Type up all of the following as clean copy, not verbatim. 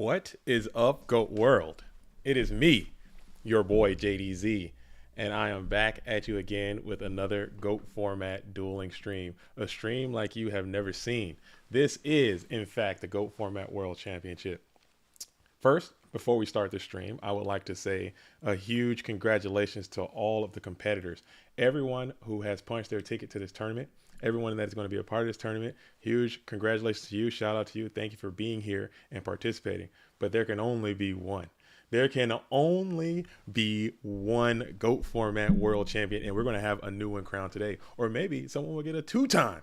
What is up, GOAT World? It is me, your boy JDZ, and I am back at you again with another GOAT format dueling stream. A stream like you have never seen. This is, in fact, the GOAT format World Championship. First, before we start the stream, I would like to say a huge congratulations to all of the competitors. Everyone who has punched their ticket to this tournament, everyone that is going to be a part of this tournament, huge congratulations to you. Shout out to you. Thank you for being here and participating. But there can only be one. There can only be one GOAT format world champion, and we're going to have a new one crowned today. Or maybe someone will get a two-time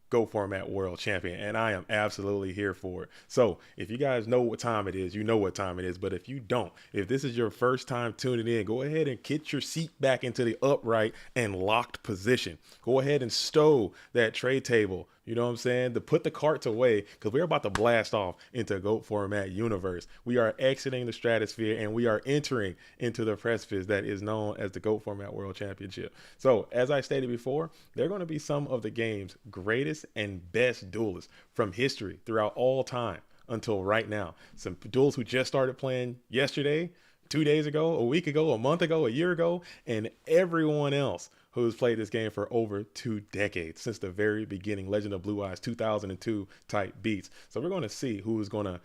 GOAT format world champion, and I am absolutely here for it. So if you guys know what time it is, you know what time it is. But if you don't, if this is your first time tuning in, go ahead and get your seat back into the upright and locked position. Go ahead and stow that tray table. You know what I'm saying? To put the carts away, because we're about to blast off into GOAT format universe. We are exiting the stratosphere and we are entering into the precipice that is known as the GOAT format world championship. So as I stated before, they're going to be some of the game's greatest and best duelists from history throughout all time until right now. Some duels who just started playing yesterday, 2 days ago, a week ago, a month ago, a year ago, and everyone else who's played this game for over 2 decades since the very beginning. Legend of Blue Eyes 2002 type beats. So we're going to see who's going to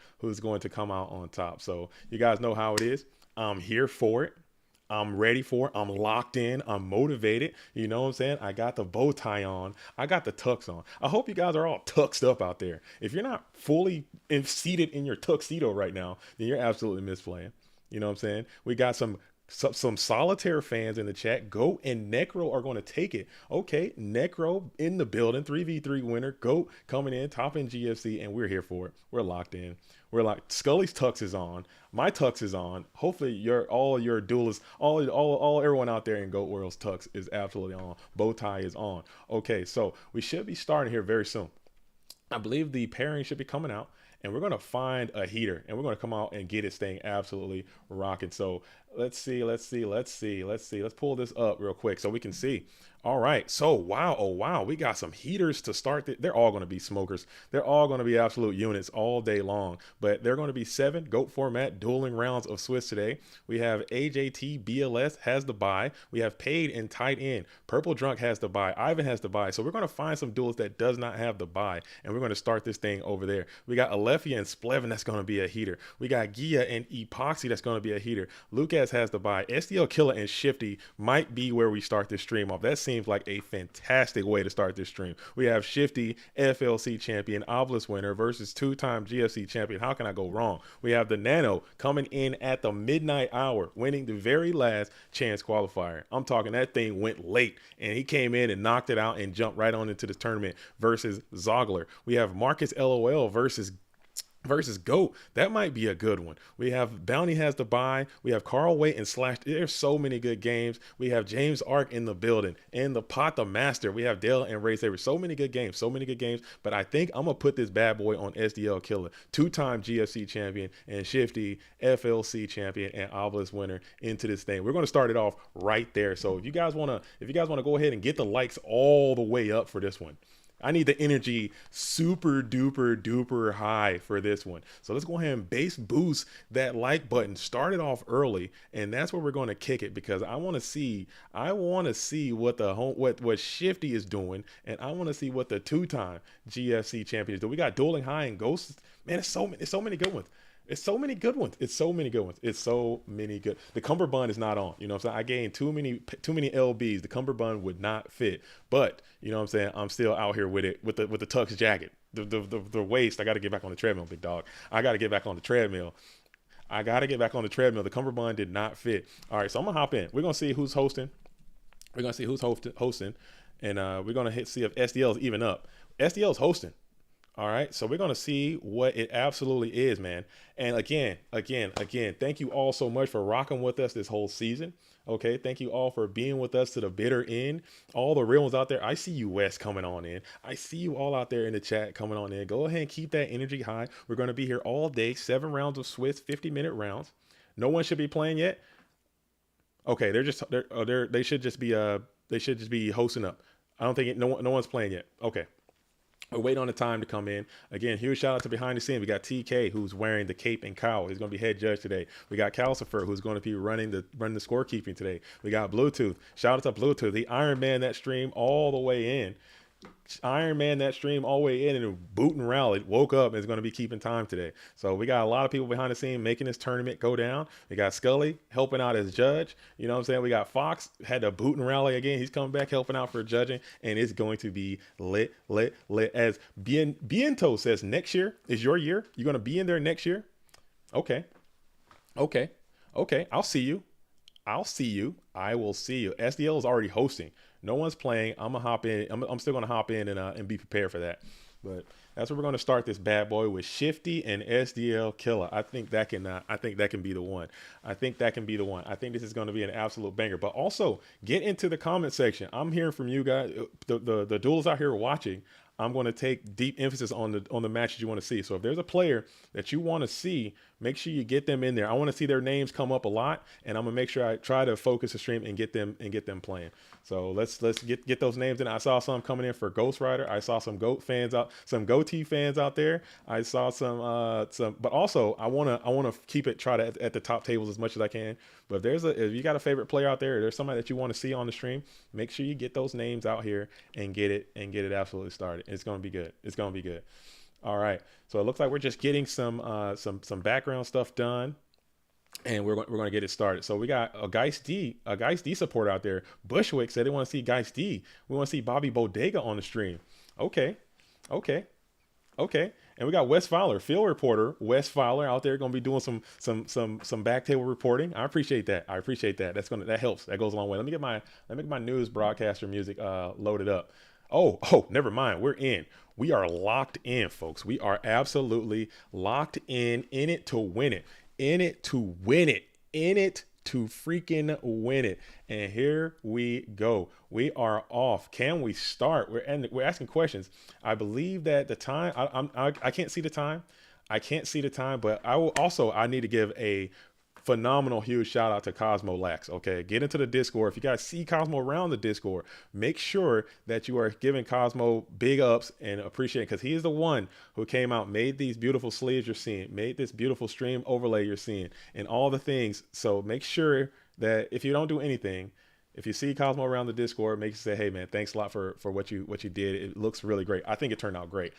come out on top. So you guys know how it is. I'm here for it. I'm ready for it. I'm locked in. I'm motivated. You know what I'm saying? I got the bow tie on. I got the tux on. I hope you guys are all tuxed up out there. If you're not fully seated in your tuxedo right now, then you're absolutely misplaying. You know what I'm saying? We got some solitaire fans in the chat. Goat and Necro are going to take it. Okay, Necro in the building, 3v3 winner. Goat coming in, top in GFC, and we're here for it. We're locked in. We're locked. Scully's tux is on. My tux is on. Hopefully all your duelists, all everyone out there in Goat World's tux is absolutely on. Bow tie is on. Okay, so we should be starting here very soon. I believe the pairing should be coming out, and we're going to find a heater, and we're going to come out and get this thing absolutely rocking. So let's pull this up real quick so we can see. All right, so wow, we got some heaters to start. They're all going to be smokers. They're all going to be absolute units all day long, but they're going to be 7 GOAT format dueling rounds of Swiss today. We have AJT BLS has the buy. We have Paid and tight end. Purple Drunk has the buy. Ivan has the buy. So we're going to find some duels that does not have the buy, and we're going to start this thing over there. We got Alefia and Splevin that's going to be a heater. We got Gia and Epoxy that's going to be a heater. Lucas has the buy. SDL Killer and Shifty might be where we start this stream off. That seems like a fantastic way to start this stream. We have Shifty, FLC champion, Obelisk winner versus 2-time GFC champion. How can I go wrong? We have the Nano coming in at the midnight hour, winning the very last chance qualifier. I'm talking that thing went late, and he came in and knocked it out and jumped right on into the tournament versus Zogler. We have Marcus LOL versus GOAT. That might be a good one. We have Bounty has the buy. We have Carl Waite and Slash. There's so many good games. We have James Ark in the building. And the Pot the Master. We have Dale and Ray Saber. So many good games. But I think I'm going to put this bad boy on SDL Killer. 2-time GFC champion and Shifty, FLC champion and Obelisk winner into this thing. We're going to start it off right there. So if you guys want to go ahead and get the likes all the way up for this one. I need the energy super duper high for this one. So let's go ahead and base boost that like button. Start it off early, and that's where we're going to kick it, because I want to see what what Shifty is doing, and I want to see what the 2-time GFC champion is doing. We got Dueling High and Ghosts. Man, it's so many good ones. It's so many good ones. The cummerbund is not on. You know what I'm saying? I gained too many LBs. The cummerbund would not fit. But you know what I'm saying? I'm still out here with it with the tux jacket. The waist. I got to get back on the treadmill, big dog. I got to get back on the treadmill. The cummerbund did not fit. All right, so I'm gonna hop in. We're gonna see who's hosting. And we're gonna see if SDL is even up. SDL is hosting. All right, so we're going to see what it absolutely is, man. And again, thank you all so much for rocking with us this whole season. Okay, thank you all for being with us to the bitter end. All the real ones out there, I see you, Wes, coming on in. I see you all out there in the chat coming on in. Go ahead and keep that energy high. We're going to be here all day, 7 rounds of Swiss, 50-minute rounds. No one should be playing yet. Okay, they should just be hosting up. I don't think no one's playing yet. Okay. We're waiting on the time to come in. Again, huge shout out to behind the scene. We got TK who's wearing the cape and cowl. He's going to be head judge today. We got Calcifer who's going to be running the scorekeeping today. We got Bluetooth. Shout out to Bluetooth. The Iron Man that stream all the way in. Iron Man that stream all the way in and boot and rallied, woke up and is going to be keeping time today. So we got a lot of people behind the scene making this tournament go down. We got Scully helping out as judge. You know what I'm saying? We got Fox had to boot and rally again. He's coming back helping out for judging, and it's going to be lit, lit, lit. As Biento says, next year is your year. You're going to be in there next year. Okay. Okay. Okay. I'll see you. I'll see you. I will see you. SDL is already hosting. No one's playing. I'm gonna hop in. I'm still gonna hop in and be prepared for that. But that's where we're gonna start this bad boy with Shifty and SDL Killer. I think that can. I think that can be the one. I think that can be the one. I think this is gonna be an absolute banger. But also get into the comment section. I'm hearing from you guys. The duels out here watching. I'm going to take deep emphasis on the matches you want to see. So if there's a player that you want to see, make sure you get them in there. I want to see their names come up a lot, and I'm gonna make sure I try to focus the stream and get them playing. So let's get those names in. I saw some coming in for Ghost Rider. I saw some Goat fans out, some Goatee fans out there. I saw some, but also I wanna keep it try to at the top tables as much as I can. But if you got a favorite player out there, or there's somebody that you want to see on the stream, make sure you get those names out here and get it absolutely started. It's gonna be good. It's gonna be good. All right. So it looks like we're just getting some background stuff done, and we're going to get it started. So we got a Geist D supporter out there. Bushwick said they want to see Geist D. We want to see Bobby Bodega on the stream. Okay. And we got Wes Fowler, field reporter. Wes Fowler out there going to be doing some back table reporting. I appreciate that. That helps. That goes a long way. Let me get my news broadcaster music loaded up. Oh, never mind. We're in. We are locked in, folks. We are absolutely locked in it to win it. In it to win it. In it to freaking win it. And here we go. We are off. Can we start? We're asking questions. I believe that the time, I can't see the time. But I need to give a phenomenal huge shout out to Cosmolax. Okay, get into the Discord. If you guys see Cosmo around the Discord, make sure that you are giving Cosmo big ups and appreciate it, because he is the one who came out, made these beautiful sleeves you're seeing, made this beautiful stream overlay you're seeing, and all the things. So make sure that if you don't do anything, if you see Cosmo around the Discord, make sure you say, hey man, thanks a lot for what you did. It looks really great. I think it turned out great.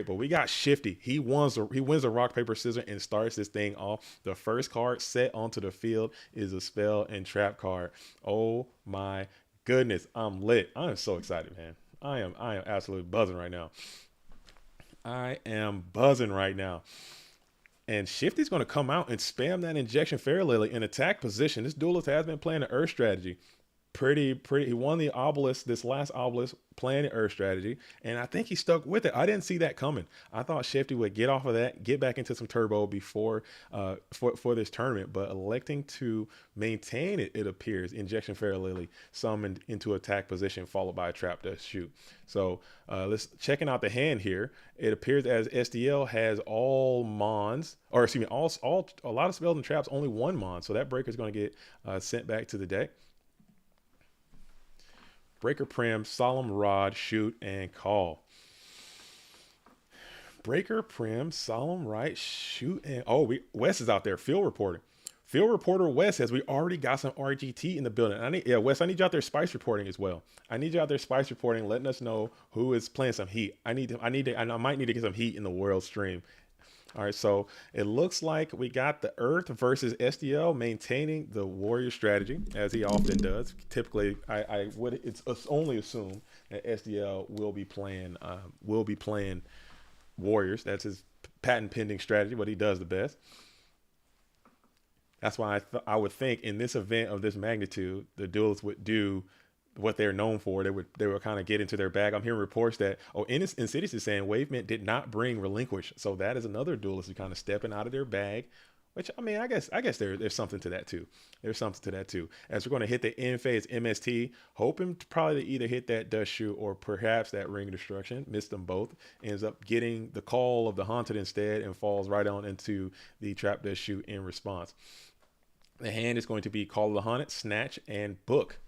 But we got Shifty. He wins a rock, paper, scissors and starts this thing off. The first card set onto the field is a spell and trap card. Oh my goodness. I'm lit. I am so excited, man. I am absolutely buzzing right now. And Shifty's going to come out and spam that injection Fair Lily in attack position. This duelist has been playing the Earth strategy. Pretty. He won the obelisk, this last obelisk, playing the Earth strategy, and I think he stuck with it. I didn't see that coming. I thought Shifty would get off of that, get back into some turbo before for this tournament, but electing to maintain it, it appears. Injection Fair Lily summoned into attack position, followed by a trap to shoot. So let's checking out the hand here. It appears as SDL has all mons, or excuse me, all a lot of spells and traps, only one mon. So that breaker is going to get sent back to the deck. Breaker Prim, Solemn Rod, Shoot, and Call. Breaker Prim, Solemn Right, Shoot, and Wes is out there field reporting. Field reporter Wes says we already got some RGT in the building. Wes, I need you out there spice reporting as well. I need you out there spice reporting, letting us know who is playing some heat. I might need to get some heat in the world stream. All right, so it looks like we got the Earth versus SDL maintaining the warrior strategy, as he often does. Typically, I would it's only assume that SDL will be playing warriors. That's his patent pending strategy, what he does the best. That's why I would think in this event of this magnitude, the duelists would do what they're known for. They would kind of get into their bag. I'm hearing reports that Insidious is saying Wavement did not bring Relinquished, so that is another duelist who kind of stepping out of their bag. Which I guess there's something to that too. There's something to that too. As we're going to hit the end phase MST, hoping probably to either hit that Dust Shoot or perhaps that Ring of Destruction. Missed them both. Ends up getting the Call of the Haunted instead and falls right on into the Trap Dust Shoot in response. The hand is going to be Call of the Haunted, Snatch, and Book.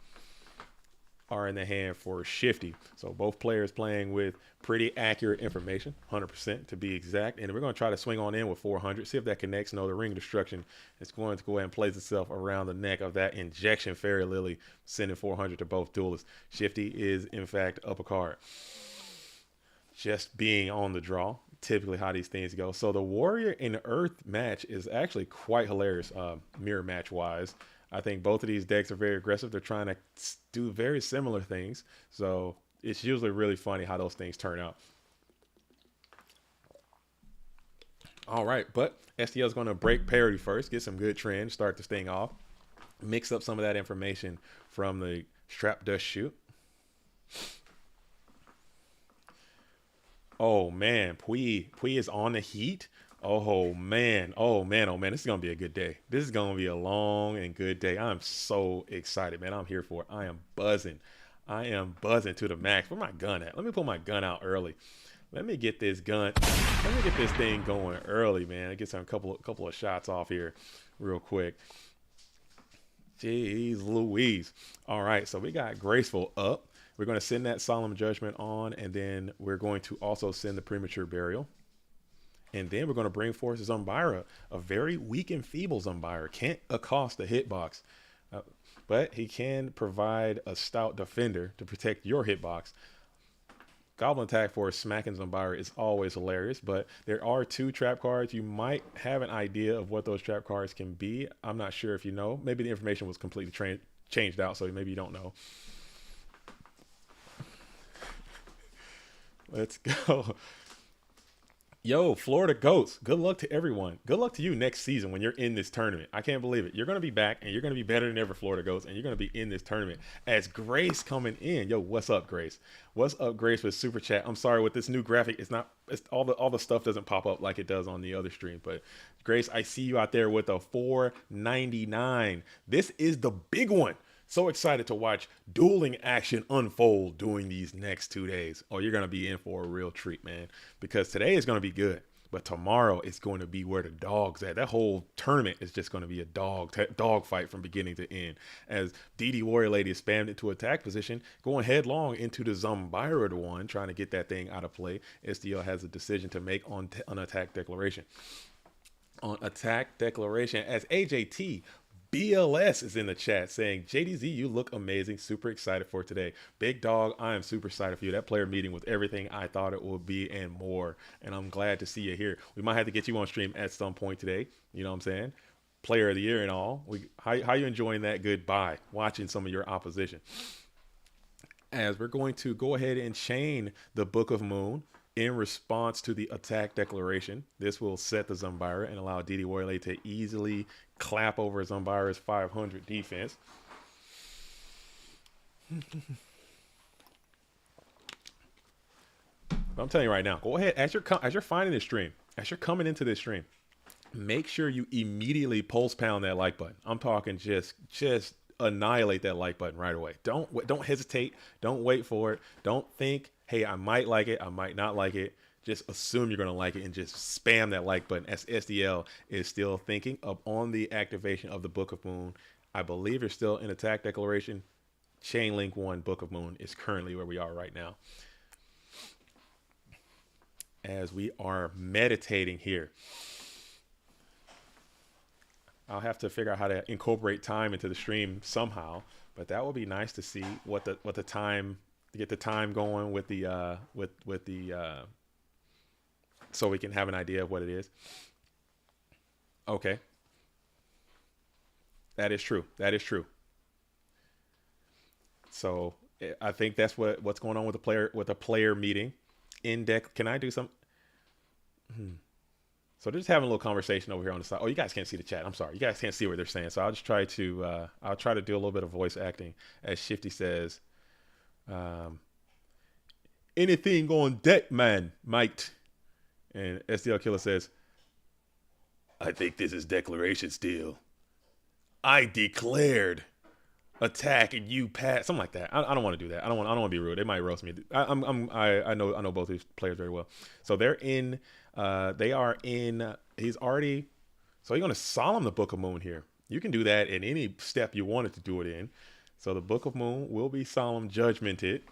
are in the hand for Shifty. So both players playing with pretty accurate information, 100% to be exact. And we're going to try to swing on in with 400, see if that connects. No, the Ring of Destruction is going to go ahead and place itself around the neck of that Injection Fairy Lily, sending 400 to both duelists. Shifty is, in fact, up a card. Just being on the draw, typically how these things go. So the Warrior and Earth match is actually quite hilarious, mirror match wise. I think both of these decks are very aggressive. They're trying to do very similar things. So it's usually really funny how those things turn out. All right, but STL is going to break parity first, get some good trend, start this thing off, mix up some of that information from the Strap Dust Shoot. Oh man, Pui is on the heat. Oh man, oh man, oh man, this is gonna be a good day. This is gonna be a long and good day. I'm so excited, man. I'm here for it. I am buzzing. I am buzzing to the max. Where my gun at? Let me pull my gun out early. Let me get this gun. Let me get this thing going early, man. Get some couple of shots off here, real quick. Jeez Louise. All right, so we got Graceful up. We're going to send that Solemn Judgment on, and then we're going to also send the Premature Burial. And then we're going to bring forth Zumbira, a very weak and feeble Zumbira. Can't accost the hitbox, but he can provide a stout defender to protect your hitbox. Goblin Attack for smacking Zumbira is always hilarious, but there are 2 trap cards. You might have an idea of what those trap cards can be. I'm not sure if you know. Maybe the information was completely changed out, so maybe you don't know. Let's go. Yo, Florida Goats, good luck to everyone. Good luck to you next season when you're in this tournament. I can't believe it. You're going to be back, and you're going to be better than ever, Florida Goats, and you're going to be in this tournament. As Grace coming in. Yo, what's up, Grace? What's up, Grace, with Super Chat? I'm sorry, with this new graphic, it's all the stuff doesn't pop up like it does on the other stream. But Grace, I see you out there with a $4.99. This is the big one. So excited to watch dueling action unfold during these next 2 days. Oh, you're going to be in for a real treat, man. Because today is going to be good. But tomorrow is going to be where the dog's at. That whole tournament is just going to be a dog fight from beginning to end. As DD Warrior Lady is spammed into attack position, going headlong into the Zumbira one, trying to get that thing out of play. SDL has a decision to make on attack declaration. On attack declaration, as AJT BLS is in the chat saying, JDZ, you look amazing. Super excited for today. Big dog, I am super excited for you. That player meeting was everything I thought it would be and more. And I'm glad to see you here. We might have to get you on stream at some point today. You know what I'm saying? Player of the year and all. How you enjoying that goodbye? Watching some of your opposition. As we're going to go ahead and chain the Book of Moon in response to the attack declaration. This will set the Zumbira and allow DD Warley to easily clap over Zumbira's 500 defense. I'm telling you right now, go ahead, as you're finding this stream, as you're coming into this stream, make sure you immediately pulse pound that like button. I'm talking just annihilate that like button right away. Don't hesitate. Don't wait for it. Don't think, hey, I might like it, I might not like it. Just assume you're going to like it and just spam that like button, as SDL is still thinking of on the activation of the Book of Moon. I believe you're still in attack declaration. Chain link 1 Book of Moon is currently where we are right now. As we are meditating here. I'll have to figure out how to incorporate time into the stream somehow, but that would be nice to see what the time, to get the time going with the so we can have an idea of what it is. Okay. That is true. That is true. So I think that's what's going on with the player meeting in deck. Can I do some? So they're just having a little conversation over here on the side. Oh, you guys can't see the chat. I'm sorry. You guys can't see what they're saying. So I'll just try to do a little bit of voice acting as Shifty says, anything on deck, man, mate. And SDL Killer says, I think this is declaration still. I declared attack and you pass. Something like that. I don't want to do that. I don't want to be rude. They might roast me. I know both these players very well. So they're in. They are in. He's already. So you're going to solemn the Book of Moon here. You can do that in any step you wanted to do it in. So the Book of Moon will be solemn judgmented.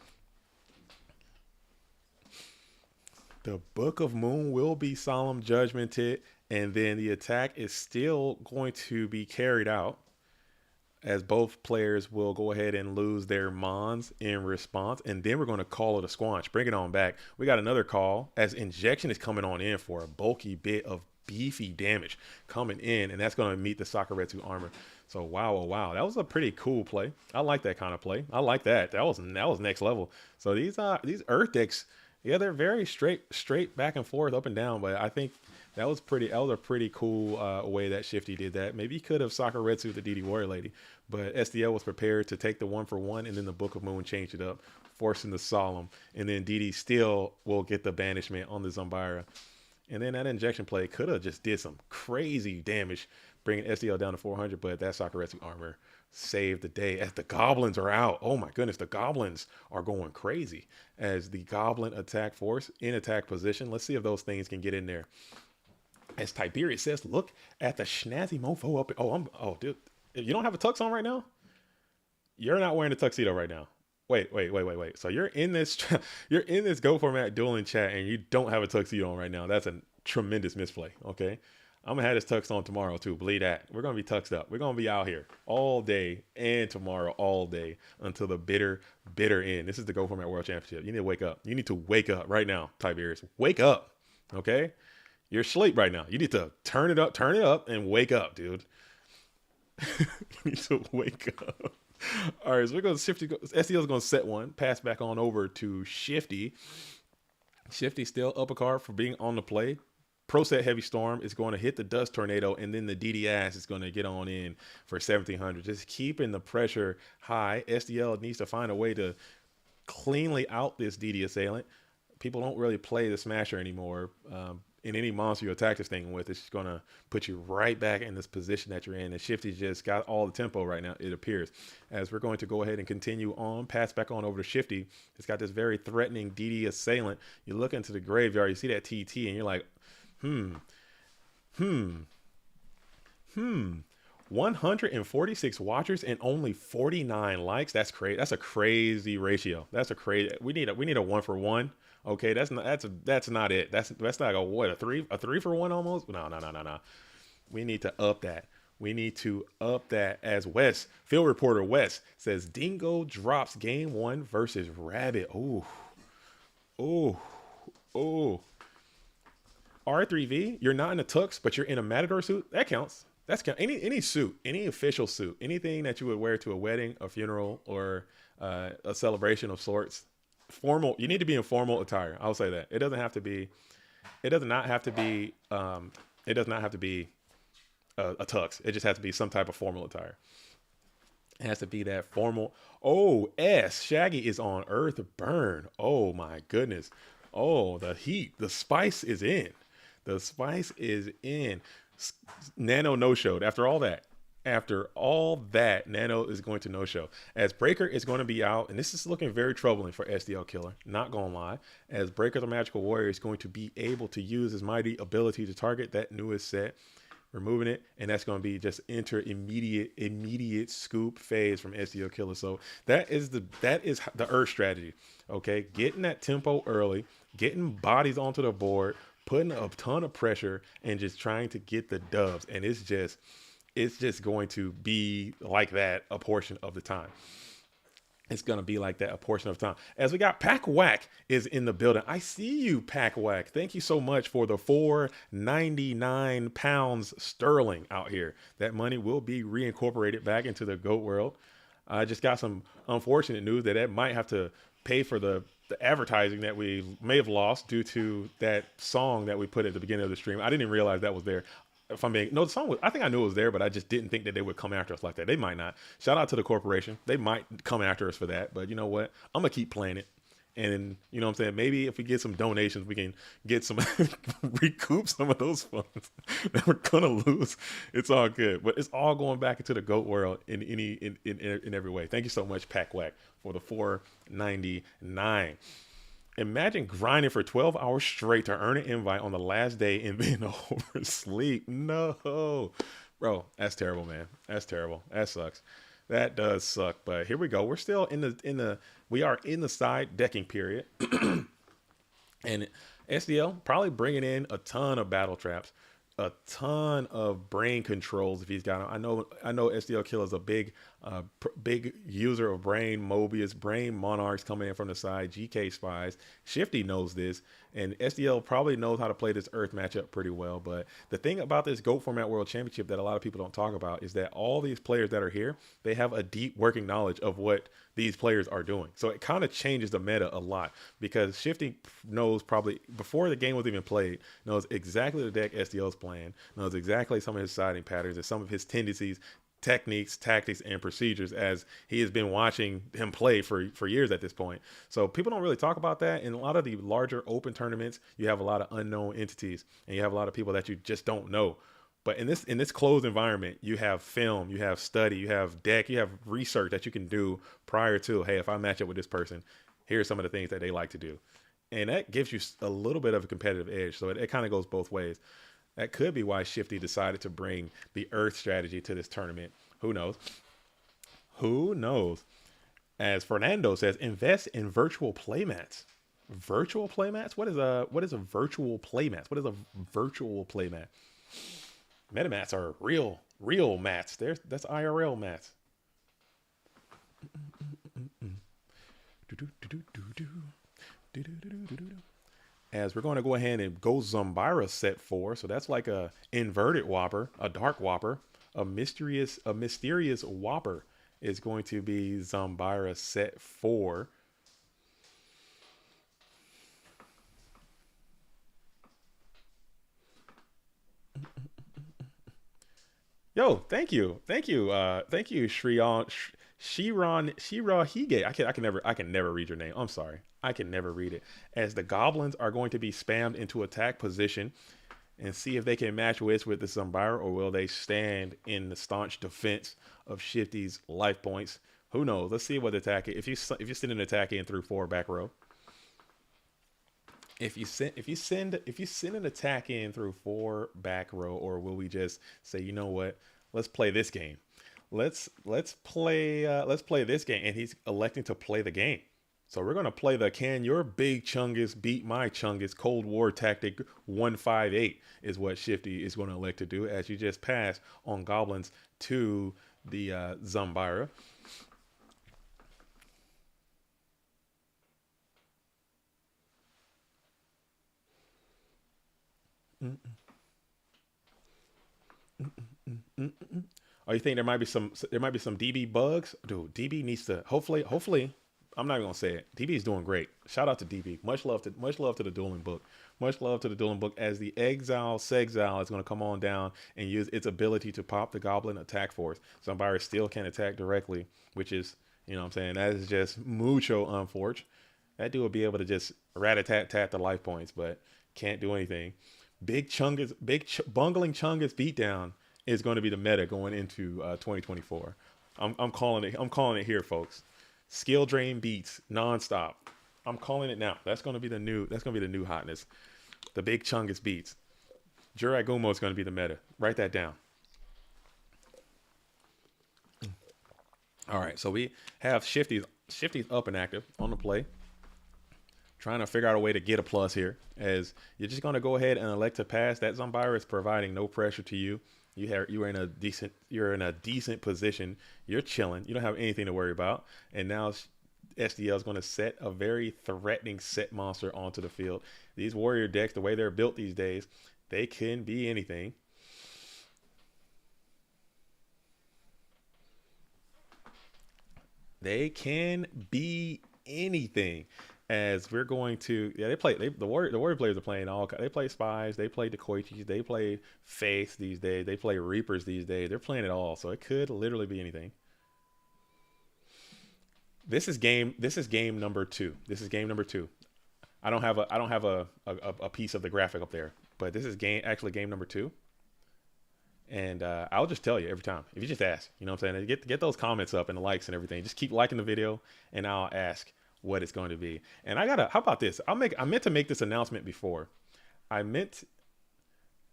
The Book of Moon will be solemn judgmented, and then the attack is still going to be carried out as both players will go ahead and lose their mons in response, and then we're going to call it a squanch. Bring it on back. We got another call as injection is coming on in for a bulky bit of beefy damage coming in, and that's going to meet the Sakuretsu armor. So wow, oh wow, that was a pretty cool play. I like that kind of play. I like that. That was next level. So these Earth decks, yeah, they're very straight back and forth, up and down. But I think that was a pretty cool way that Shifty did that. Maybe he could have Sakuretsu the DD Warrior Lady, but SDL was prepared to take the 1-for-1, and then the Book of Moon changed it up, forcing the Solemn, and then DD still will get the banishment on the Zumbira. And then that injection play could have just did some crazy damage, bringing SDL down to 400, but that Sakuretsu armor saved the day as the goblins are out. Oh my goodness, the goblins are going crazy as the goblin attack force in attack position. Let's see if those things can get in there. As Tiberius says, look at the snazzy mofo up. Oh, dude, you don't have a tux on right now? You're not wearing a tuxedo right now. Wait. So you're in this Go Format dueling chat and you don't have a tuxedo on right now. That's a tremendous misplay. Okay. I'm gonna have this tux on tomorrow too. Believe that. We're gonna be tuxed up. We're gonna be out here all day and tomorrow all day until the bitter end. This is the Go Format World Championship. You need to wake up. You need to wake up right now, Tiberius. Wake up. Okay? You're asleep right now. You need to turn it up and wake up, dude. You need to wake up. All right, so we're going to Shifty. SDL is going to set one, pass back on over to Shifty. Shifty still up a card for being on the play. Pro set Heavy Storm is going to hit the Dust Tornado, and then the DDS is going to get on in for 1700. Just keeping the pressure high. SDL needs to find a way to cleanly out this DD assailant. People don't really play the Smasher anymore. In any monster you attack this thing with, it's just going to put you right back in this position that you're in. And Shifty's just got all the tempo right now, it appears. As we're going to go ahead and continue on, pass back on over to Shifty. It's got this very threatening DD assailant. You look into the graveyard, you see that TT, and you're like, 146 watchers and only 49 likes. That's crazy. That's a crazy ratio. We need a 1-for-1. Okay, that's not it. That's not a 3-for-1 almost. No. We need to up that. As Wes, field reporter Wes says, Dingo drops game 1 versus Rabbit. Oh. R3V, you're not in a tux, but you're in a Matador suit. That counts. That's count. Any suit, any official suit, anything that you would wear to a wedding, a funeral, or a celebration of sorts. Formal. You need to be in formal attire. I'll say that. It does not have to be a tux. It just has to be some type of formal attire. It has to be that formal. Oh, Shaggy is on Earth Burn. Oh my goodness. Oh, the heat, the spice is in. Nano no-showed after all that. Nano is going to no-show. As Breaker is going to be out, and this is looking very troubling for SDL Killer, not gonna lie, as Breaker the Magical Warrior is going to be able to use his mighty ability to target that newest set, removing it, and that's going to be just enter immediate scoop phase from SDL Killer. So that is the Earth strategy. Okay, getting that tempo early, getting bodies onto the board, putting a ton of pressure, and just trying to get the dubs. And it's just going to be like that a portion of the time. It's going to be like that a portion of the time. As we got Pack Whack is in the building. I see you, Pack Whack. Thank you so much for the 499 pounds sterling out here. That money will be reincorporated back into the GOAT world. I just got some unfortunate news that might have to pay for the advertising that we may have lost due to that song that we put at the beginning of the stream. I didn't even realize that was there. The song was, I think I knew it was there, but I just didn't think that they would come after us like that. They might not. Shout out to the corporation. They might come after us for that, but you know what? I'm going to keep playing it. And you know what I'm saying? Maybe if we get some donations, we can get some, recoup some of those funds that we're going to lose. It's all good, but it's all going back into the GOAT world in every way. Thank you so much, Pack Whack, for the 499. Imagine grinding for 12 hours straight to earn an invite on the last day and then oversleep. No, bro, that's terrible, man. That's terrible. That sucks. That does suck, but here we go. We're still we are in the side decking period, and SDL probably bringing in a ton of battle traps, a ton of brain controls if he's got them. I know SDL Kill is a big user of brain Mobius, brain monarchs coming in from the side, GK spies. Shifty knows this, and SDL probably knows how to play this Earth matchup pretty well. But the thing about this GOAT Format World Championship that a lot of people don't talk about is that all these players that are here, they have a deep working knowledge of what these players are doing. So it kind of changes the meta a lot because Shifty knows probably before the game was even played, knows exactly the deck SDL is playing, knows exactly some of his siding patterns and some of his tendencies, techniques, tactics, and procedures as he has been watching him play for years at this point. So people don't really talk about that. In a lot of the larger open tournaments, you have a lot of unknown entities and you have a lot of people that you just don't know. But in this closed environment, you have film, you have study, you have deck, you have research that you can do prior to, hey, if I match up with this person, here's some of the things that they like to do. And that gives you a little bit of a competitive edge. So it kind of goes both ways. That could be why Shifty decided to bring the Earth strategy to this tournament. Who knows? Who knows? As Fernando says, invest in virtual playmats. Virtual playmats? What is a virtual playmat? What is a virtual playmat? Metamats are real mats. That's IRL mats. As we're going to go ahead and go Zumbira set 4. So that's like a inverted Whopper, a dark Whopper, a mysterious Whopper is going to be Zumbira set 4. Yo, thank you, Shrion, Shirahige. I can never read your name. I'm sorry, I can never read it. As the goblins are going to be spammed into attack position, and see if they can match wits with the Zumbira, or will they stand in the staunch defense of Shifty's life points? Who knows? Let's see what attack. If you send an attack in through 4 back row. If you send an attack in through 4 back row, or will we just say, you know what, let's play this game, let's play this game, and he's electing to play the game. So we're gonna play the can your big chungus beat my chungus Cold War tactic 158 is what Shifty is going to elect to do as you just pass on goblins to the Zumbira. Oh, you think there might be some DB bugs? Dude, DB needs to hopefully I'm not even gonna say it. DB is doing great. Shout out to DB. Much love to the dueling book. Much love to the dueling book as the Exile Sexile is gonna come on down and use its ability to pop the goblin attack force. Somebody still can attack directly, which is, you know what I'm saying, that is just mucho unfortunate. That dude will be able to just rat-a-tat-tat the life points, but can't do anything. Bungling Chungus beatdown is going to be the meta going into 2024. I'm calling it. I'm calling it here, folks. Skill drain beats nonstop. I'm calling it now. That's going to be the new. That's going to be the new hotness. The big Chungus beats. Juragumo is going to be the meta. Write that down. All right. So we have Shifty's up and active on the play. Trying to figure out a way to get a plus here, as you're just going to go ahead and elect to pass. That Zumbira is providing no pressure to you. You're in a decent position. You're chilling. You don't have anything to worry about. And now SDL is going to set a very threatening set monster onto the field. These warrior decks, the way they're built these days, they can be anything. They can be anything. As we're going to, the warrior players are playing they play spies, they play Decoiches, they play Faiths these days, they play Reapers these days. They're playing it all, so it could literally be anything. This is game number 2. This is game number 2. I don't have a piece of the graphic up there, but this is game number 2. And I'll just tell you every time if you just ask. You know what I'm saying? Get those comments up and the likes and everything. Just keep liking the video, and I'll ask what it's going to be. And how about this? I meant to make this announcement before. I meant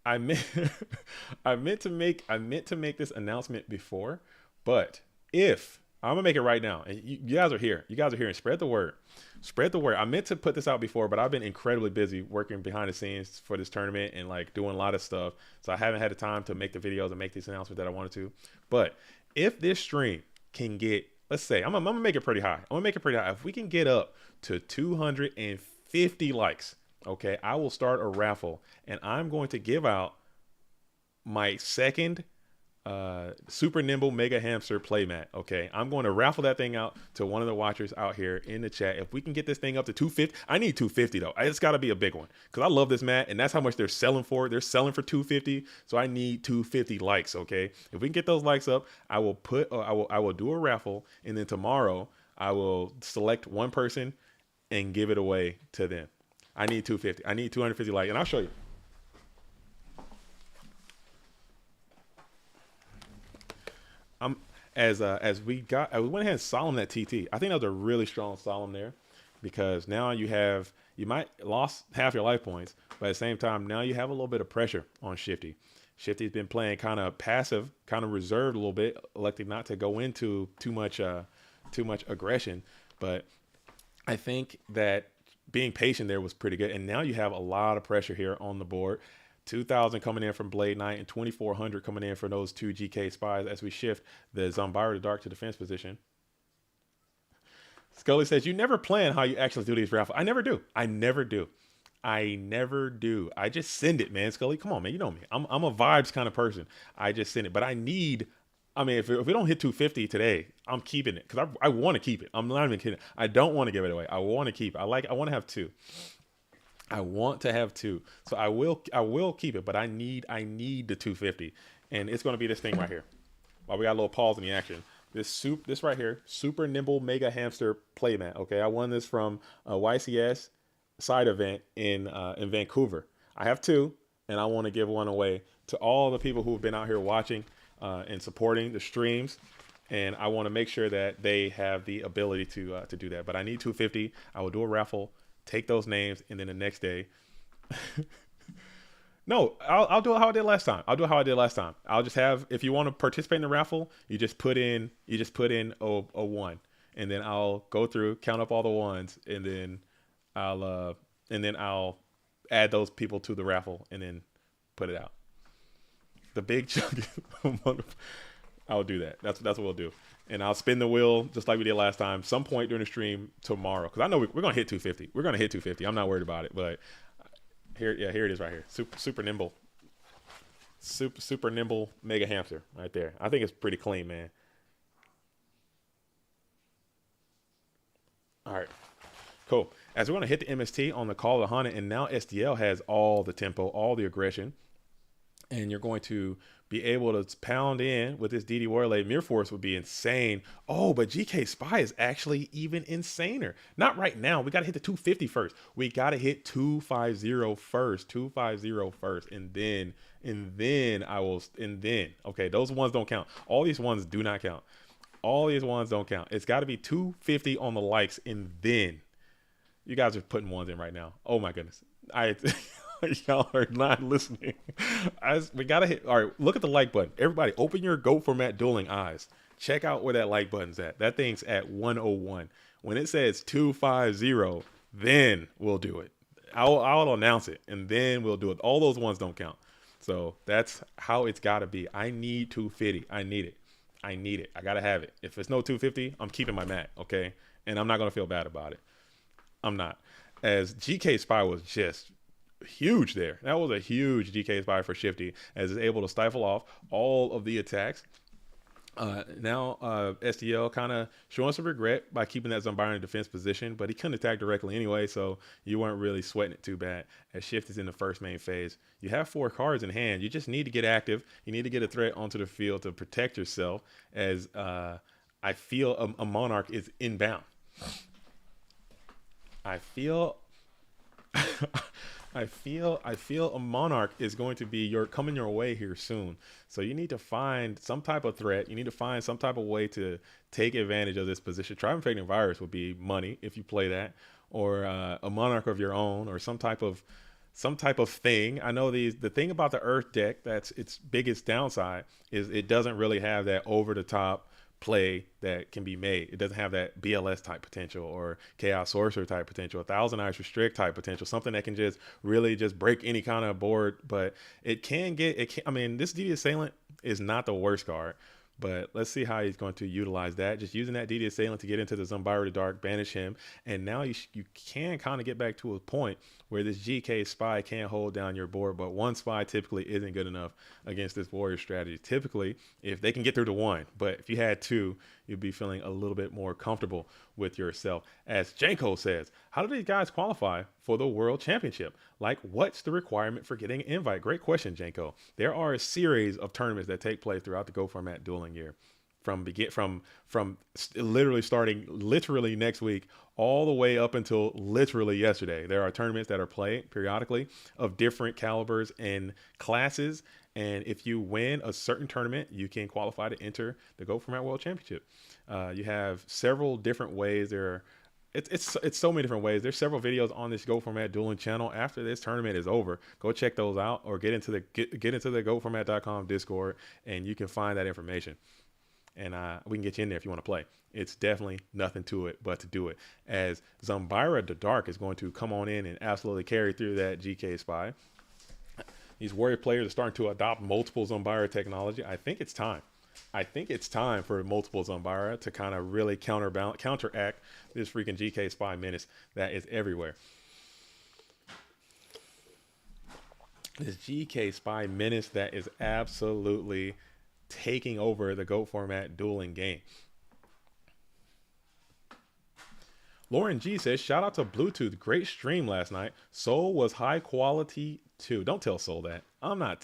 to make this announcement before, but if I'm gonna make it right now, and you guys are here, and spread the word. Spread the word. I meant to put this out before, but I've been incredibly busy working behind the scenes for this tournament and like doing a lot of stuff. So I haven't had the time to make the videos and make these announcements that I wanted to. But if this stream can get, let's say, I'm gonna make it pretty high. I'm gonna make it pretty high. If we can get up to 250 likes, okay, I will start a raffle, and I'm going to give out my second super nimble mega hamster playmat. Okay, I'm going to raffle that thing out to one of the watchers out here in the chat. If we can get this thing up to 250, I need 250 though. It's got to be a big one because I love this mat, and that's how much they're selling for. They're selling for 250, so I need 250 likes. Okay, if we can get those likes up, I will do a raffle, and then tomorrow I will select one person and give it away to them. I need 250. I need 250 likes, and I'll show you. As we went ahead and solemn that TT. I think that was a really strong solemn there, because now you might lost half your life points, but at the same time now you have a little bit of pressure on Shifty. Shifty's been playing kind of passive, kind of reserved a little bit, electing not to go into too much aggression. But I think that being patient there was pretty good, and now you have a lot of pressure here on the board. 2,000 coming in from Blade Knight and 2,400 coming in for those two GK spies as we shift the Zombara the Dark to defense position. Scully says, you never plan how you actually do these raffles. I never do. I just send it, man. Scully, come on, man. You know me. I'm a vibes kind of person. I just send it. But if we don't hit 250 today, I'm keeping it because I want to keep it. I'm not even kidding. I don't want to give it away. I want to keep it. I want to have two. I want to have two, so I will keep it, but I need the 250, and it's going to be this thing right here. While we got a little pause in the action, this right here, super nimble mega hamster playmat. Okay, I won this from a YCS side event in Vancouver. I have two, and I want to give one away to all the people who have been out here watching and supporting the streams. And I want to make sure that they have the ability to do that. But I need 250. I will do a raffle. Take those names, and then the next day, no, I'll do it how I did last time. I'll just have, if you want to participate in the raffle, you just put in a one, and then I'll go through, count up all the ones, and then I'll add those people to the raffle, and then put it out. The big chunk. I'll do that. That's what we'll do. And I'll spin the wheel just like we did last time, some point during the stream tomorrow. Because I know we're going to hit 250. We're going to hit 250. I'm not worried about it. But here it is right here. Super nimble. Super nimble mega hamster right there. I think it's pretty clean, man. All right. Cool. As we're going to hit the MST on the Call of the Haunted, and now SDL has all the tempo, all the aggression. And you're going to be able to pound in with this DD Warlade. Mirror Force would be insane. Oh, but GK Spy is actually even insaner. Not right now. We got to hit the 250 first. We got to hit 250 first. 250 first. And then okay, those ones don't count. All these ones do not count. All these ones don't count. It's got to be 250 on the likes, and then you guys are putting ones in right now. Oh my goodness. Y'all are not listening. We gotta hit. All right, look at the like button. Everybody, open your GOAT format dueling eyes. Check out where that like button's at. That thing's at 101. When it says 250, then we'll do it. I'll announce it, and then we'll do it. All those ones don't count. So that's how it's gotta be. I need 250. I need it. I gotta have it. If it's no 250, I'm keeping my mat. Okay, and I'm not gonna feel bad about it. I'm not. As GK Spy was just huge there. That was a huge DK spy for Shifty, as it's able to stifle off all of the attacks. Now SDL kind of showing some regret by keeping that Zombara in defense position, but he couldn't attack directly anyway, so you weren't really sweating it too bad. As Shift is in the first main phase, you have 4 cards in hand. You just need to get active. You need to get a threat onto the field to protect yourself, as I feel a Monarch is inbound. I feel a Monarch is going to be coming your way here soon. So you need to find some type of threat. You need to find some type of way to take advantage of this position. Triumphating Virus would be money if you play that, or a Monarch of your own, or some type of thing. I know the thing about the Earth deck that's its biggest downside is it doesn't really have that over the top play that can be made. It doesn't have that BLS type potential or Chaos Sorcerer type potential, Thousand Eyes Restrict type potential, something that can just really just break any kind of board. But it can get it. Can, I mean, this DD Assailant is not the worst card. But let's see how he's going to utilize that. Just using that DD Assailant to get into the Zumbira the Dark, banish him, and now you can kind of get back to a point where this GK Spy can hold down your board, but one Spy typically isn't good enough against this Warrior strategy. Typically, if they can get through to one, but if you had two, you'd be feeling a little bit more comfortable with yourself. As Janko says, how do these guys qualify for the World Championship? Like, what's the requirement for getting an invite? Great question, Janko. There are a series of tournaments that take place throughout the Go Format dueling year. From literally starting literally next week all the way up until literally yesterday. There are tournaments that are played periodically of different calibers and classes. And if you win a certain tournament, you can qualify to enter the Go Format World Championship. You have several different ways. It's so many different ways. There's several videos on this Go Format dueling channel after this tournament is over. Go check those out, or get into the GoFormat.com Discord, and you can find that information. And we can get you in there if you want to play. It's definitely nothing to it but to do it. As Zumbira the Dark is going to come on in and absolutely carry through that GK Spy. These Warrior players are starting to adopt multiple Zumbira technology. I think it's time. I think it's time for multiple Zumbira to kind of really counteract this freaking GK Spy menace that is everywhere. This GK Spy menace that is absolutely taking over the Go Format dueling game. Lauren G says, shout out to Bluetooth. Great stream last night. Soul was high quality too. Don't tell Soul that. I'm not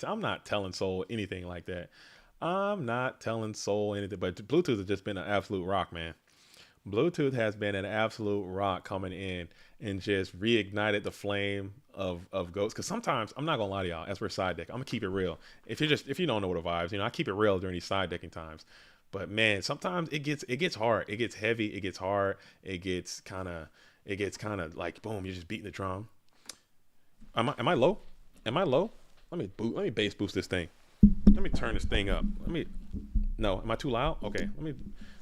telling Soul anything like that. I'm not telling Soul anything, but Bluetooth has just been an absolute rock, man. Bluetooth has been an absolute rock coming in and just reignited the flame of Ghosts. Because sometimes, I'm not gonna lie to y'all, as we're side deck, I'm gonna keep it real. If you don't know what the vibes, I keep it real during these side decking times. But man, sometimes it gets hard. It gets heavy. It gets hard. It gets kind of like boom. You're just beating the drum. Am I low? Am I low? Let me bass boost this thing. Let me turn this thing up. No, am I too loud? Okay,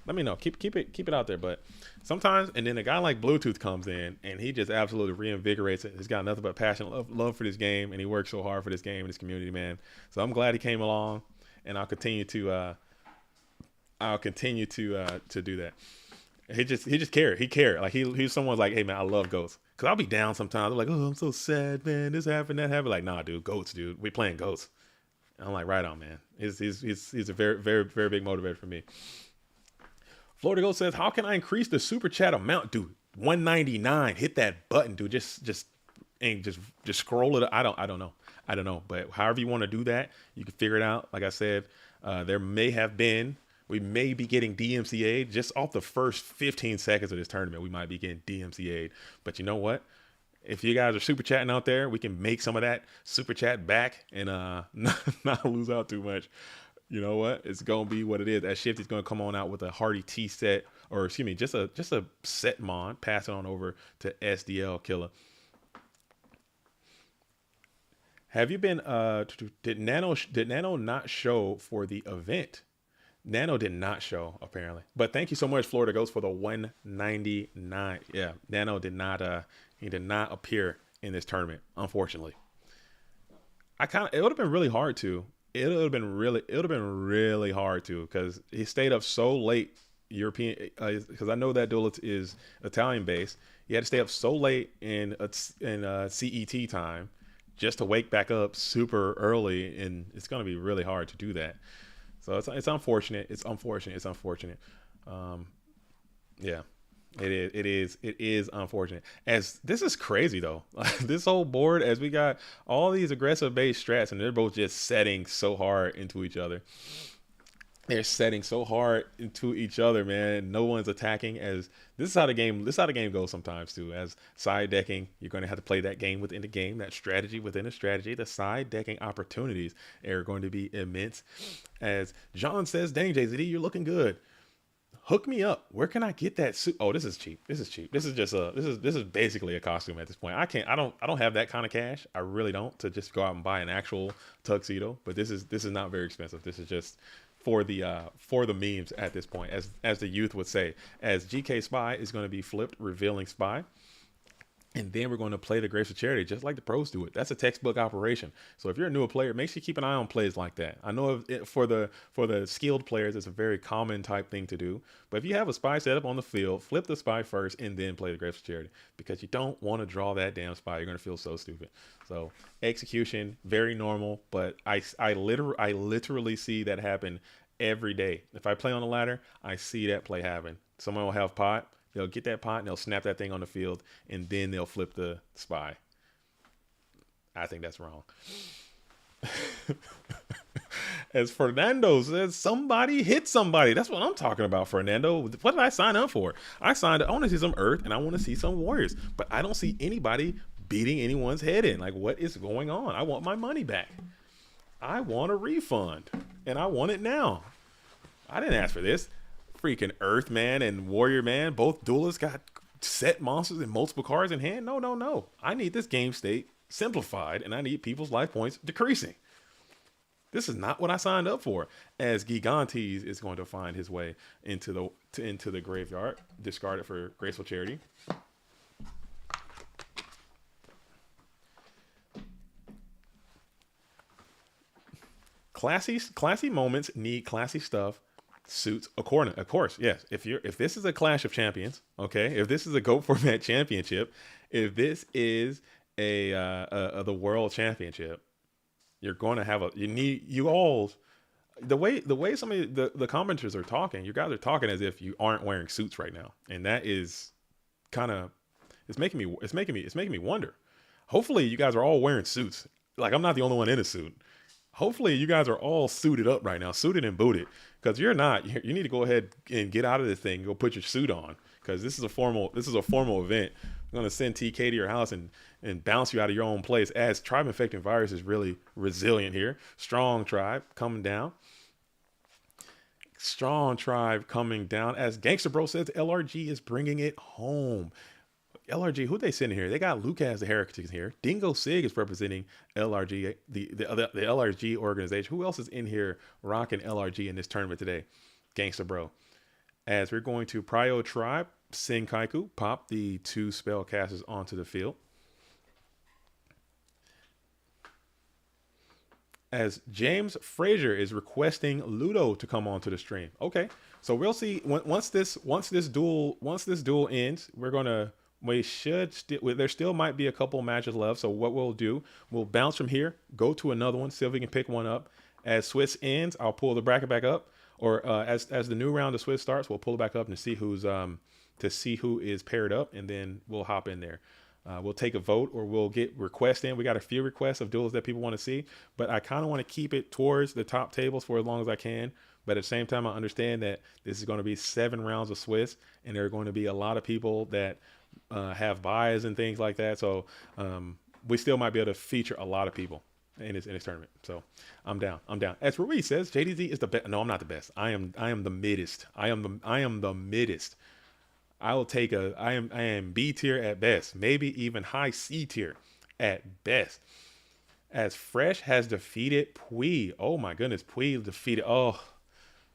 let me know. Keep it out there. But sometimes, and then a guy like Bluetooth comes in and he just absolutely reinvigorates it. He's got nothing but passion, love for this game, and he works so hard for this game and this community, man. So I'm glad he came along, and I'll continue to do that. He just cared. He cared. Like he's someone's like, hey man, I love Ghosts. Cause I'll be down sometimes. I'm like, oh, I'm so sad, man. This happened, that happened. Like, nah, dude, Goats, dude. We playing Ghosts. And I'm like, right on, man. He's a very, very, very big motivator for me. Florida Ghost says, how can I increase the super chat amount, dude? 199. Hit that button, dude. Just scroll it. I don't know. But however you want to do that, you can figure it out. Like I said, we may be getting DMCA'd just off the first 15 seconds of this tournament. We might be getting DMCA'd. But you know what? If you guys are super chatting out there, we can make some of that super chat back and not lose out too much. You know what? It's gonna be what it is. As Shifty's gonna come on out with a Hardy T set, or excuse me, just a set mon. Pass it on over to SDL Killer. Have you been? Did Nano not show for the event? Nano did not show apparently, but thank you so much, Florida Ghost, for the 199. Yeah, Nano did not. He did not appear in this tournament, unfortunately. It would have been really hard to. It would have been really hard to, because he stayed up so late. European, because I know that duelist is Italian based. He had to stay up so late in CET time just to wake back up super early, and it's going to be really hard to do that. So it's unfortunate. It's unfortunate. Yeah, it is unfortunate. As this is crazy though. This whole board, as we got all these aggressive base strats, and they're both just setting so hard into each other. They're setting so hard into each other, man. No one's attacking. As this is how the game goes sometimes too. As side decking, you're going to have to play that game within the game, that strategy within a strategy. The side decking opportunities are going to be immense. As John says, dang JZD, you're looking good. Hook me up. Where can I get that suit? Oh, this is cheap. This is just this is basically a costume at this point. I don't have that kind of cash. I really don't, to just go out and buy an actual tuxedo. But this is not very expensive. This is just for the memes at this point, as the youth would say, as GK Spy is going to be flipped, revealing Spy. And then we're going to play the Grapes of Charity, just like the pros do it. That's a textbook operation. So if you're a newer player, make sure you keep an eye on plays like that. I know for the skilled players, it's a very common type thing to do. But if you have a spy set up on the field, flip the spy first and then play the Grapes of Charity, because you don't want to draw that damn spy. You're going to feel so stupid. So execution, very normal. But I literally see that happen every day. If I play on the ladder, I see that play happen. Someone will have pot. They'll get that pot and they'll snap that thing on the field, and then they'll flip the spy. I think that's wrong. As Fernando says, somebody hit somebody. That's what I'm talking about, Fernando. What did I sign up for? I want to see some Earth and I want to see some Warriors, but I don't see anybody beating anyone's head in. Like, what is going on? I want my money back. I want a refund, and I want it now. I didn't ask for this. Freaking Earth Man and Warrior Man, both duelists, got set monsters and multiple cards in hand. No. I need this game state simplified, and I need people's life points decreasing. This is not what I signed up for. As Gigantes is going to find his way into the graveyard, discard it for Graceful Charity. Classy moments need classy stuff. Suits a corner, of course. Yes, if this is a Clash of Champions, okay, if this is a GOAT format championship, if this is the World Championship, you're going to have the way some of the commenters are talking. You guys are talking as if you aren't wearing suits right now, and that is kind of it's making me wonder. Hopefully, you guys are all wearing suits. Like, I'm not the only one in a suit. Hopefully, you guys are all suited up right now, suited and booted. Because you're not. You need to go ahead and get out of this thing. Go put your suit on, because this is a formal event. I'm gonna send TK to your house and bounce you out of your own place. As Tribe Infecting Virus is really resilient here. Strong Tribe coming down. Strong Tribe coming down. As Gangster Bro says, LRG is bringing it home. LRG, who they sending here? They got Lucas the Heretics here. Dingo Sig is representing LRG, the LRG organization. Who else is in here rocking LRG in this tournament today? Gangsta Bro. As we're going to Prio Tribe, Senkaiku, pop the 2 spellcasters onto the field. As James Frazier is requesting Ludo to come onto the stream. Okay, so we'll see once this duel ends. There still might be a couple matches left. So what we'll do, we'll bounce from here, go to another one, see if we can pick one up. As Swiss ends, I'll pull the bracket back up, or as the new round of Swiss starts, we'll pull it back up and see who is paired up, and then we'll hop in there. We'll take a vote, or we'll get requests in. We got a few requests of duels that people want to see, but I kind of want to keep it towards the top tables for as long as I can. But at the same time, I understand that this is going to be 7 rounds of Swiss, and there are going to be a lot of people that have buys and things like that. So we still might be able to feature a lot of people in this tournament. So I'm down. As Ruiz says, JDZ is the best. No, I'm not the best. I am the middest. I am the middest. I am B tier at best, maybe even high C tier at best. As Fresh has defeated Pui. Oh my goodness, Pui defeated. Oh,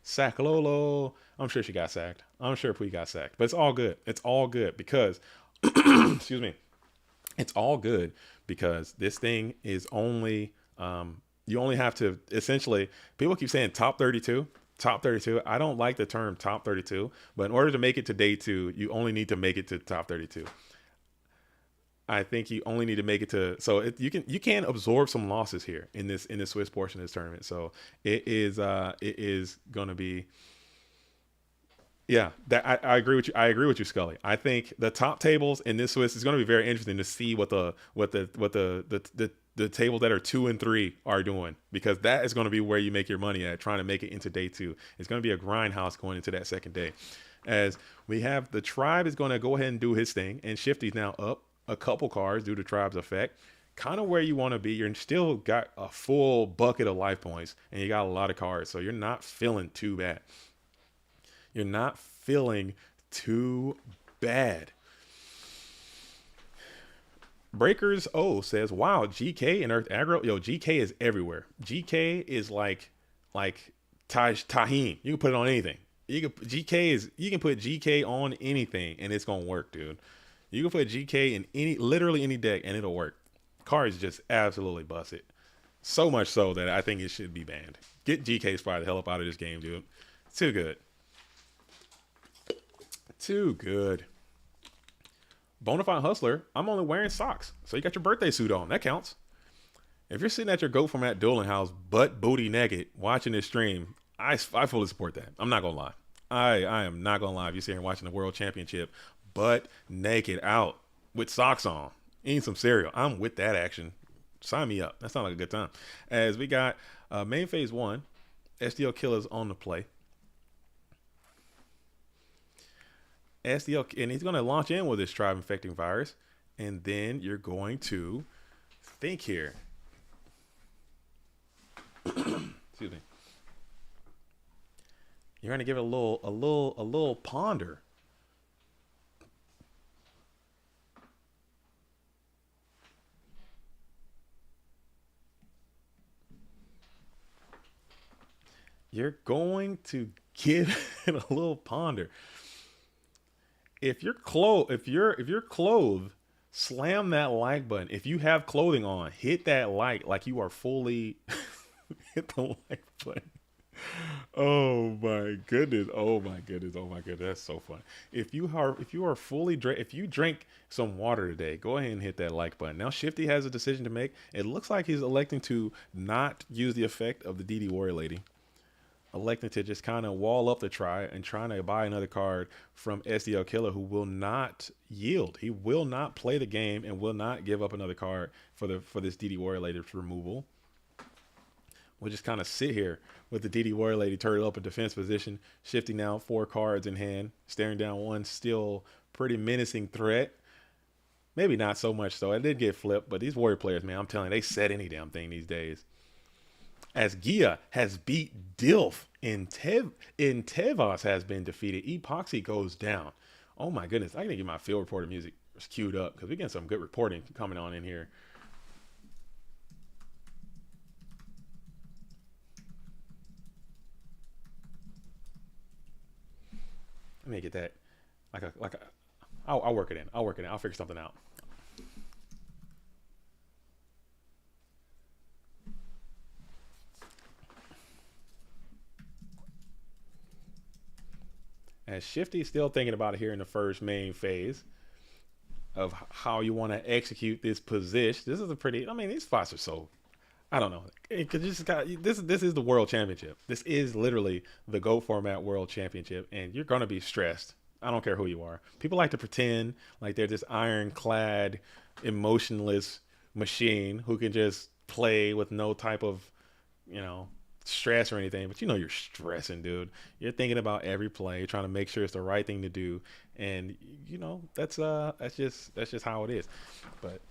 Saklolo. I'm sure she got sacked. I'm sure Pui got sacked, but it's all good. It's all good because, excuse me. It's all good because this thing is only, you only have to essentially, people keep saying top 32. Top 32. I don't like the term top 32, but in order to make it to day 2, you only need to make it to top 32. I think you only need to make it to, so you can absorb some losses here in this Swiss portion of this tournament. So it is going to be, yeah, that I agree with you. I agree with you, Scully. I think the top tables in this Swiss is going to be very interesting to see what the tables that are 2 and 3 are doing, because that is going to be where you make your money at, trying to make it into day 2. It's going to be a grindhouse going into that second day. As we have the Tribe is going to go ahead and do his thing, and Shifty's now up a couple cards due to Tribe's effect. Kind of where you want to be. You're still got a full bucket of life points, and you got a lot of cards, so you're not feeling too bad. You're not feeling too bad. Breakers O says, wow, GK and Earth Aggro. Yo, GK is everywhere. GK is like Tahim. You can put it on anything. You can put GK on anything and it's gonna work, dude. You can put GK in literally any deck and it'll work. Cards just absolutely bust it. So much so that I think it should be banned. Get GK Spy the hell up out of this game, dude. Too good. Too good. Bonafide Hustler, I'm only wearing socks. So you got your birthday suit on. That counts. If you're sitting at your GOAT format dueling house, butt booty naked, watching this stream, I fully support that. I'm not going to lie. I am not going to lie. If you're sitting here watching the World Championship, butt naked out with socks on, eating some cereal, I'm with that action. Sign me up. That sounds like a good time. As we got main phase 1, SDL Killers on the play. SDL, and he's going to launch in with this tribe infecting virus, and then you're going to think here. Excuse me. You're going to give it a little ponder. You're going to give it a little ponder. If you're clothed, slam that like button. If you have clothing on, hit that like you are fully hit the like button. Oh my goodness. Oh my goodness. Oh my goodness. That's so fun. If you are fully if you drink some water today, go ahead and hit that like button. Now Shifty has a decision to make. It looks like he's electing to not use the effect of the DD Warrior Lady. Electing to just kind of wall up the try and trying to buy another card from SDL Killer, who will not yield. He will not play the game and will not give up another card for this DD Warrior Lady removal. We'll just kind of sit here with the DD Warrior Lady turtle up in defense position, shifting now 4 cards in hand, staring down one still pretty menacing threat. Maybe not so much so. It did get flipped, but these Warrior players, man, I'm telling you, they set any damn thing these days. As Gia has beat Dilf and Tevas has been defeated, Epoxy goes down. Oh my goodness, I gotta get my field reporter music queued up because we're getting some good reporting coming on in here. Let me get that. I'll work it in. I'll figure something out. As Shifty's still thinking about it here in the first main phase of how you want to execute this position. This is a pretty, I mean, these spots are so, I don't know. This is the World Championship. This is literally the GO format World Championship, and you're going to be stressed. I don't care who you are. People like to pretend like they're this ironclad, emotionless machine who can just play with no type of, stress or anything, but you're stressing, dude. You're thinking about every play, trying to make sure it's the right thing to do, and that's just how it is. But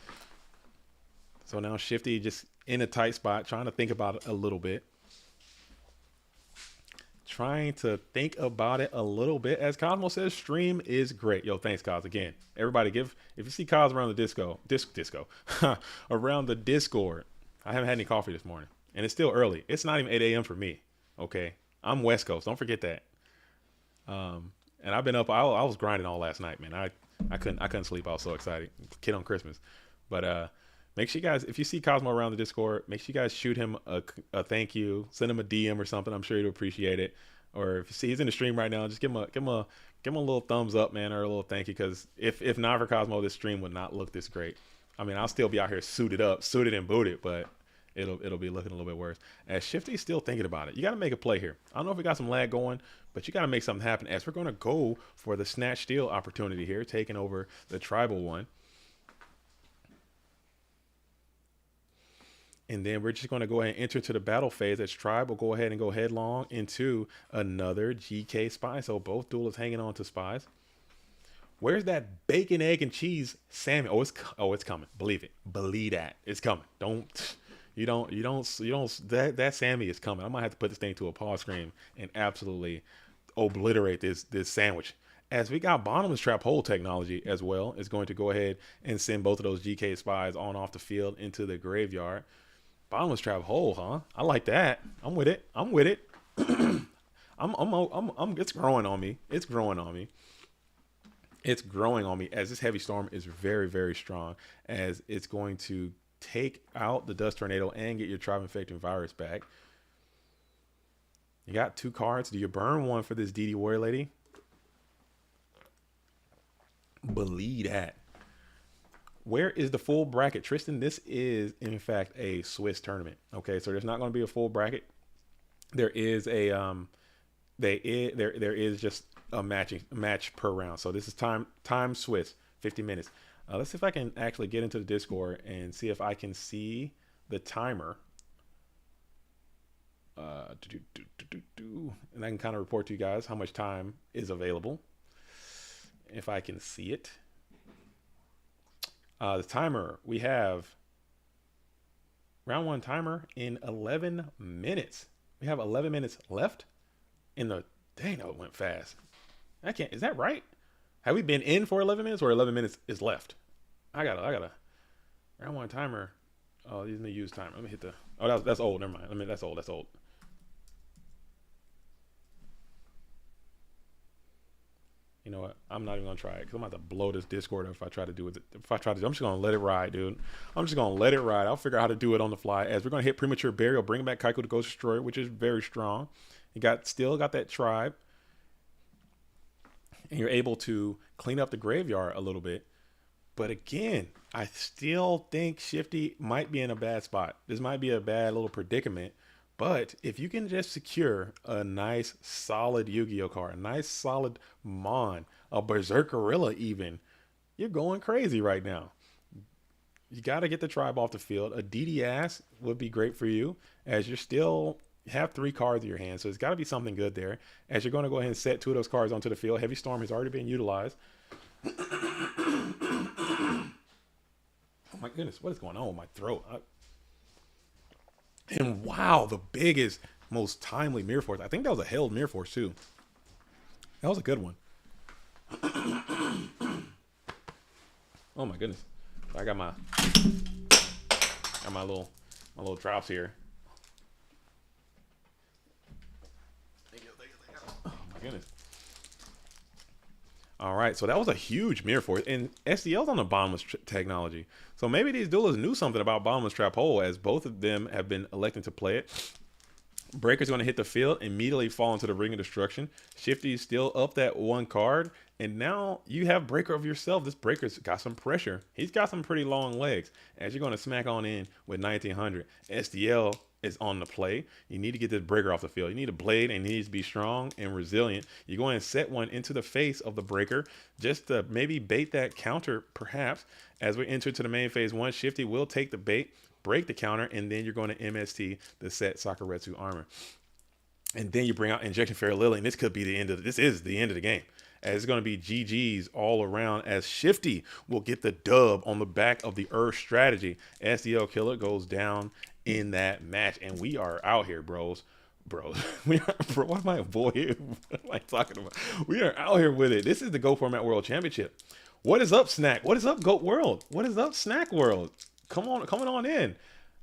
so now Shifty just in a tight spot, trying to think about it a little bit. As Cosmo says, stream is great. Yo, thanks, Cos. Again, everybody if you see Cos around the around the Discord. I haven't had any coffee this morning. And it's still early. It's not even 8 a.m. for me. Okay. I'm West Coast. Don't forget that. And I've been up. I was grinding all last night, man. I couldn't sleep. I was so excited. Kid on Christmas. But make sure you guys, if you see Cosmo around the Discord, make sure you guys shoot him a thank you. Send him a DM or something. I'm sure he'll appreciate it. Or if you see he's in the stream right now, just give him a little thumbs up, man, or a little thank you. Because if not for Cosmo, this stream would not look this great. I mean, I'll still be out here suited and booted, but it'll be looking a little bit worse. As Shifty's still thinking about it. You got to make a play here. I don't know if we got some lag going, but you got to make something happen as we're going to go for the snatch steal opportunity here, taking over the tribal one. And then we're just going to go ahead and enter to the battle phase as Tribe will go ahead and go headlong into another GK spy. So both duelists hanging on to spies. Where's that bacon, egg, and cheese salmon? Oh, it's coming. Believe it. Believe that. It's coming. That Sammy is coming. I might have to put this thing to a pause screen and absolutely obliterate this sandwich. As we got bottomless trap hole technology as well, is going to go ahead and send both of those GK spies on off the field into the graveyard. Bottomless trap hole, huh? I like that. I'm with it. It's growing on me. It's growing on me. It's growing on me as this heavy storm is very, very strong, as it's going to take out the dust tornado and get your tribe infecting virus back. You got 2 cards. Do you burn one for this DD Warrior Lady? Believe that. Where is the full bracket, Tristan? This is in fact a Swiss tournament. Okay, so there's not going to be a full bracket. There is a there is just a match per round. So this is time Swiss, 50 minutes. Let's see if I can actually get into the Discord and see if I can see the timer. And I can kind of report to you guys how much time is available if I can see it. The timer, we have round 1 timer in 11 minutes. We have 11 minutes left in the, dang, no, it went fast. Is that right? Have we been in for 11 minutes or 11 minutes is left? I gotta, round 1 timer. Oh, using the use timer. Let me hit the, oh, that's old. Never mind. That's old. You know what? I'm not even gonna try it because I'm about to blow this Discord up if I try to do it. I'm just gonna let it ride, dude. I'm just gonna let it ride. I'll figure out how to do it on the fly. As we're gonna hit premature burial, bring back Kaiko the Ghost Destroyer, which is very strong. You still got that tribe, and you're able to clean up the graveyard a little bit. But again, I still think Shifty might be in a bad spot. This might be a bad little predicament. But if you can just secure a nice solid Yu-Gi-Oh card, a nice solid Mon, a Berserkerilla even, you're going crazy right now. You got to get the tribe off the field. A DDS would be great for you as you still have 3 cards in your hand. So it's got to be something good there as you're going to go ahead and set 2 of those cards onto the field. Heavy Storm has already been utilized. Oh my goodness, what is going on with my throat? And wow, the biggest, most timely Mirror Force. I think that was a held Mirror Force too. That was a good one. Oh my goodness. I got my little drops here. Oh my goodness. All right, so that was a huge Mirror Force, and SDL's on the bottomless technology. So maybe these duelists knew something about bottomless trap hole, as both of them have been electing to play it. Breaker's going to hit the field, immediately fall into the Ring of Destruction. Shifty's still up that 1 card, and now you have Breaker of yourself. This Breaker's got some pressure. He's got some pretty long legs, as you're going to smack on in with 1900. SDL is on the play. You need to get this Breaker off the field. You need a blade, and it needs to be strong and resilient. You're going to set one into the face of the Breaker just to maybe bait that counter, perhaps. As we enter to the main phase 1, Shifty will take the bait, break the counter, and then you're going to MST the set Sakuretsu armor. And then you bring out Injection Fairy Lily, and this could be the end of this is the end of the game. As it's going to be GG's all around, as Shifty will get the dub on the back of the Earth strategy. SDL Killer goes down in that match, and we are out here, bros. We are, bro, what am I, boy? What am I talking about? We are out here with it. This is the Go Format World Championship. What is up, Snack? What is up, Goat World? What is up, Snack World? Coming on in.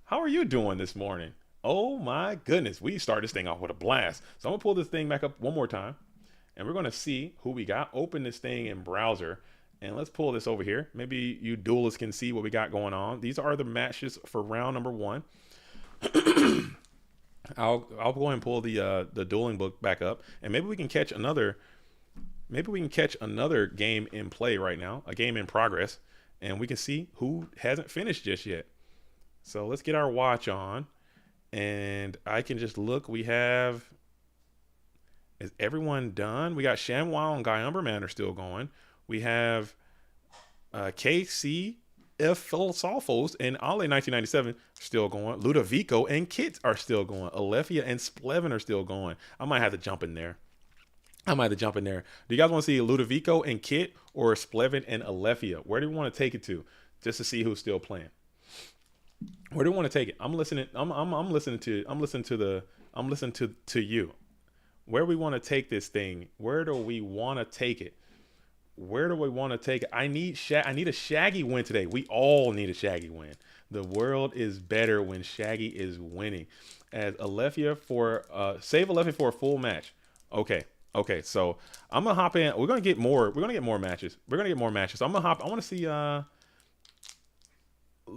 How are you doing this morning? Oh my goodness, we start this thing off with a blast. So I'm gonna pull this thing back up one more time, and we're gonna see who we got. Open this thing in browser, and let's pull this over here. Maybe you duelists can see what we got going on. These are the matches for round number 1. I'll go ahead and pull the dueling book back up, and maybe we can catch another. Maybe we can catch another game in play right now, a game in progress, and we can see who hasn't finished just yet. So let's get our watch on, and I can just look. We have, is everyone done? We got ShamWow and Guy Umberman are still going. We have KC Philosophos and Ale 1997 still going. Ludovico and Kits are still going. Alephia and Splevin are still going. I might have to jump in there. Do you guys want to see Ludovico and Kit or Splevin and Alephia? Where do we want to take it to, just to see who's still playing? Where do we want to take it? I'm listening to you. Where we want to take this thing? Where do we want to take it? I need a Shaggy win today. We all need a Shaggy win. The world is better when Shaggy is winning. As Alethea for save Alethea for a full match. Okay. Okay, so I'm gonna hop in. We're gonna get more. We're gonna get more matches. We're gonna get more matches. So I'm gonna hop. I want to see. I'm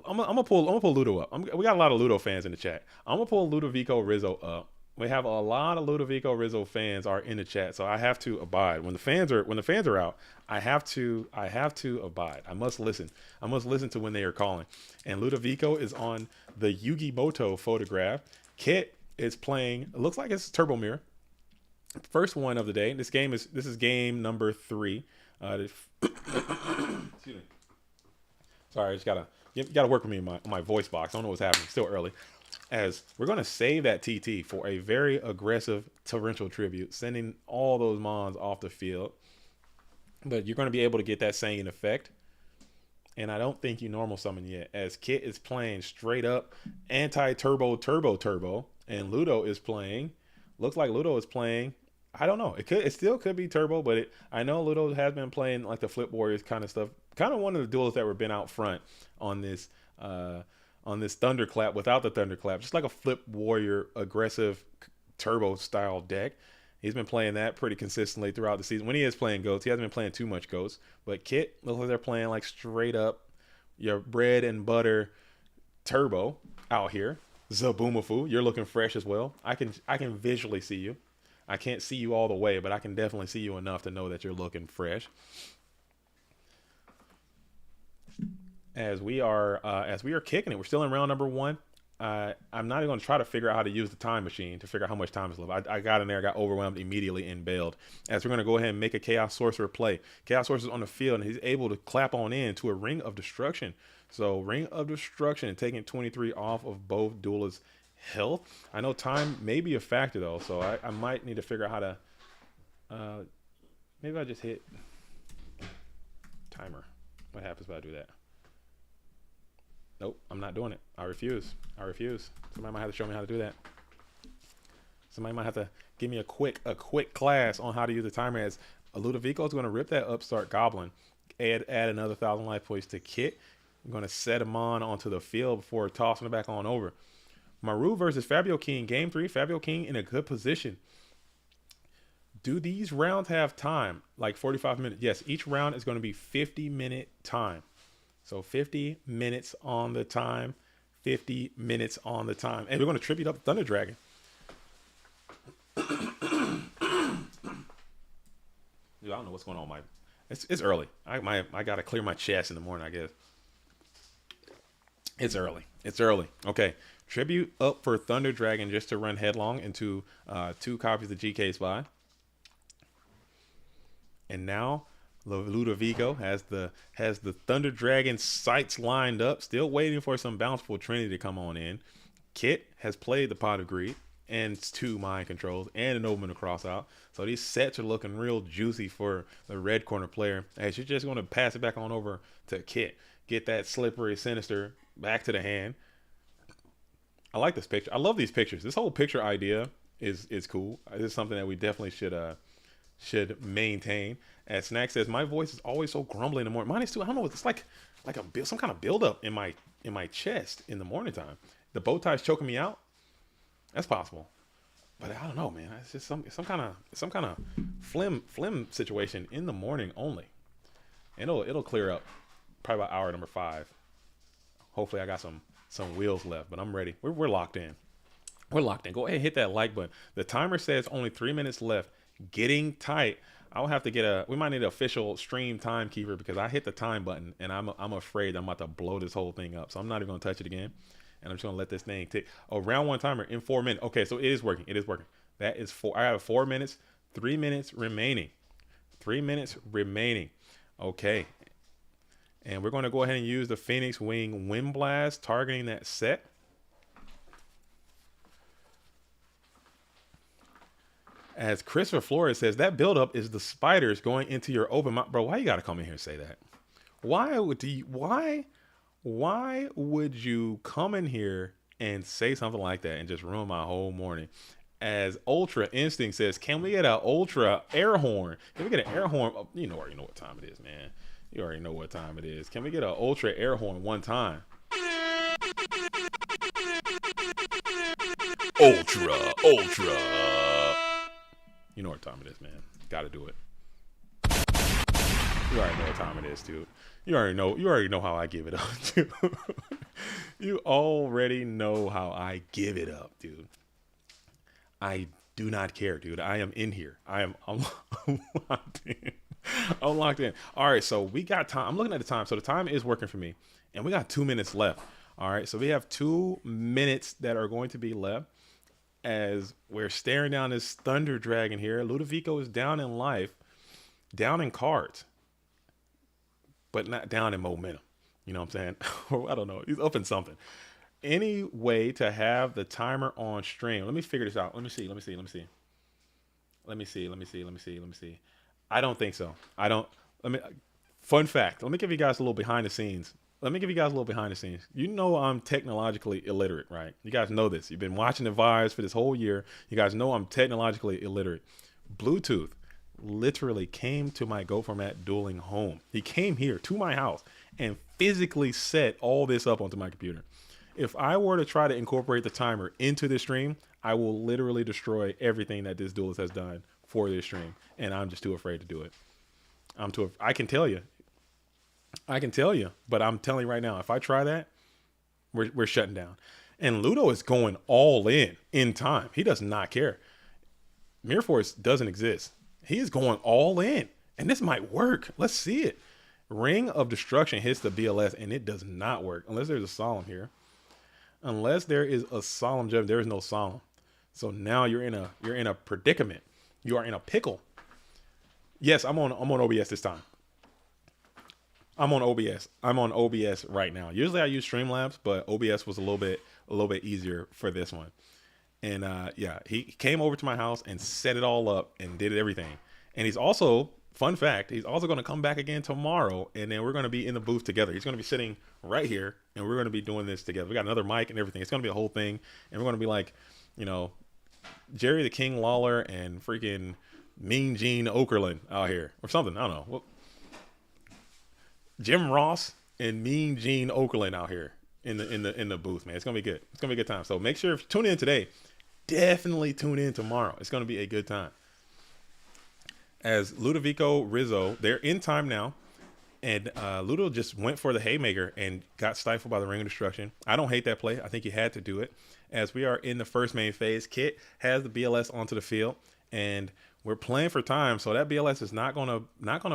gonna pull Ludo up. We got a lot of Ludo fans in the chat. I'm gonna pull Ludovico Rizzo up. We have a lot of Ludovico Rizzo fans are in the chat, so I have to abide. When the fans are out, I have to abide. I must listen. I must listen to when they are calling. And Ludovico is on the Yugi Moto photograph. Kit is playing. It looks like it's Turbo Mirror. First one of the day. This is game number 3. Excuse me. Sorry, I just gotta work with me on my voice box. I don't know what's happening. Still early. As we're gonna save that TT for a very aggressive torrential tribute, sending all those mons off the field. But you're gonna be able to get that singing effect. And I don't think you normal summon yet, as Kit is playing straight up anti-turbo turbo, and Ludo is playing. Looks like Ludo is playing. I don't know. It still could be turbo, but I know Ludo has been playing like the Flip Warriors kind of stuff. Kind of one of the duels that were been out front on this Thunderclap without the Thunderclap, just like a Flip Warrior aggressive turbo style deck. He's been playing that pretty consistently throughout the season. When he is playing Ghosts, he hasn't been playing too much Ghosts. But Kit looks like they're playing like straight up your bread and butter turbo out here. Zaboomafu, you're looking fresh as well. I can visually see you. I can't see you all the way, but I can definitely see you enough to know that you're looking fresh. As we are kicking it, we're still in round number 1. I'm not even going to try to figure out how to use the time machine to figure out how much time is left. I got in there, got overwhelmed immediately, and bailed. As we're going to go ahead and make a Chaos Sorcerer play. Chaos Sorcerer's on the field, and he's able to clap on in to a Ring of Destruction. So Ring of Destruction and taking 23 off of both duelists' health. I know time may be a factor, though, so I might need to figure out how to... maybe I just hit timer. What happens if I do that? Nope, I'm not doing it. I refuse. Somebody might have to show me how to do that. Somebody might have to give me a quick class on how to use the timer. As Ludovico is going to rip that Upstart Goblin, add another 1,000 life points to Kit. I'm going to set him onto the field before tossing it back on over. Maru versus Fabio King, game 3. Fabio King in a good position. Do these rounds have time? Like 45 minutes? Yes, each round is going to be 50-minute time. So 50 minutes on the time, 50 minutes on the time. And we're going to tribute up Thunder Dragon. Dude, I don't know what's going on. It's early. I got to clear my chest in the morning, I guess. It's early. Okay. Tribute up for Thunder Dragon just to run headlong into 2 copies of GK Spy. And now... Ludovico has the Thunder Dragon sights lined up, still waiting for some Bountiful Trinity to come on in. Kit has played the Pot of Greed and 2 Mind Controls and an Omen to cross out. So these sets are looking real juicy for the red corner player. As you're just going to pass it back on over to Kit. Get that Slippery Sinister back to the hand. I like this picture. I love these pictures. This whole picture idea is cool. This is something that we definitely should maintain. As Snack says, my voice is always so grumbly in the morning. Mine is too. I don't know. It's like some kind of buildup in my chest in the morning time. The bow tie's choking me out. That's possible, but I don't know, man. It's just some kind of phlegm situation in the morning only. And it'll clear up probably about hour number 5. Hopefully, I got some wheels left, but I'm ready. We're locked in. Go ahead and hit that like button. The timer says only 3 minutes left. Getting tight. I'll have to we might need an official stream timekeeper because I hit the time button and I'm afraid I'm about to blow this whole thing up. So I'm not even going to touch it again. And I'm just going to let this thing tick. Oh, round 1 timer in 4 minutes. Okay, so it is working. That is 4. I have 4 minutes, 3 minutes remaining. 3 minutes remaining. Okay. And we're going to go ahead and use the Phoenix Wing Wind Blast, targeting that set. As Christopher Flores says, that buildup is the spiders going into your open mouth. Bro, why you got to come in here and say that? Why would you come in here and say something like that and just ruin my whole morning? As Ultra Instinct says, can we get an Ultra air horn? Can we get an air horn? Oh, you already know what time it is, man. You already know what time it is. Can we get an Ultra air horn one time? Ultra. You know what time it is, man. Gotta do it. You already know what time it is, dude. You already know how I give it up, dude. You already know how I give it up, dude. I do not care, dude. I am in here. I'm locked in. I'm locked in. All right, so we got time. I'm looking at the time. So the time is working for me. And we got 2 minutes left. All right, so we have 2 minutes that are going to be left as we're staring down this Thunder Dragon here. Ludovico is down in life, down in cards, but not down in momentum. You know what I'm saying? I don't know. He's up in something. Any way to have the timer on stream? Let me figure this out. Let me see. I don't think so. Fun fact. Let me give you guys a little behind the scenes. You know I'm technologically illiterate, right? You guys know this. You've been watching the vibes for this whole year. You guys know I'm technologically illiterate. Bluetooth literally came to my Go Format Dueling home. He came here to my house and physically set all this up onto my computer. If I were to try to incorporate the timer into this stream, I will literally destroy everything that this duelist has done for this stream. And I'm just too afraid to do it. I can tell you, but I'm telling you right now, if I try that, we're shutting down. And Ludo is going all in time. He does not care. Mirror Force doesn't exist. He is going all in. And this might work. Let's see it. Ring of Destruction hits the BLS, and it does not work unless there's a solemn here. Unless there is a solemn gem, there is no solemn. So now you're in a predicament. You are in a pickle. Yes, I'm on OBS this time. I'm on OBS right now. Usually I use Streamlabs, but OBS was a little bit easier for this one. And yeah, he came over to my house and set it all up and did everything. And he's also, fun fact, he's also going to come back again tomorrow, and then we're going to be in the booth together. He's going to be sitting right here, and we're going to be doing this together. We got another mic and everything. It's going to be a whole thing, and we're going to be like, you know, Jerry the King Lawler and freaking Mean Gene Okerlund out here or something. I don't know. Well, Jim Ross and Mean Gene Okerlund out here in the booth, man. It's gonna be good. It's gonna be a good time. So make sure, tune in today. Definitely tune in tomorrow. It's gonna be a good time. As Ludovico Rizzo, they're in time now, and Ludo just went for the haymaker and got stifled by the Ring of Destruction. I don't hate that play. I think he had to do it. As we are in the first main phase, Kit has the BLS onto the field, and we're playing for time. So that BLS is not gonna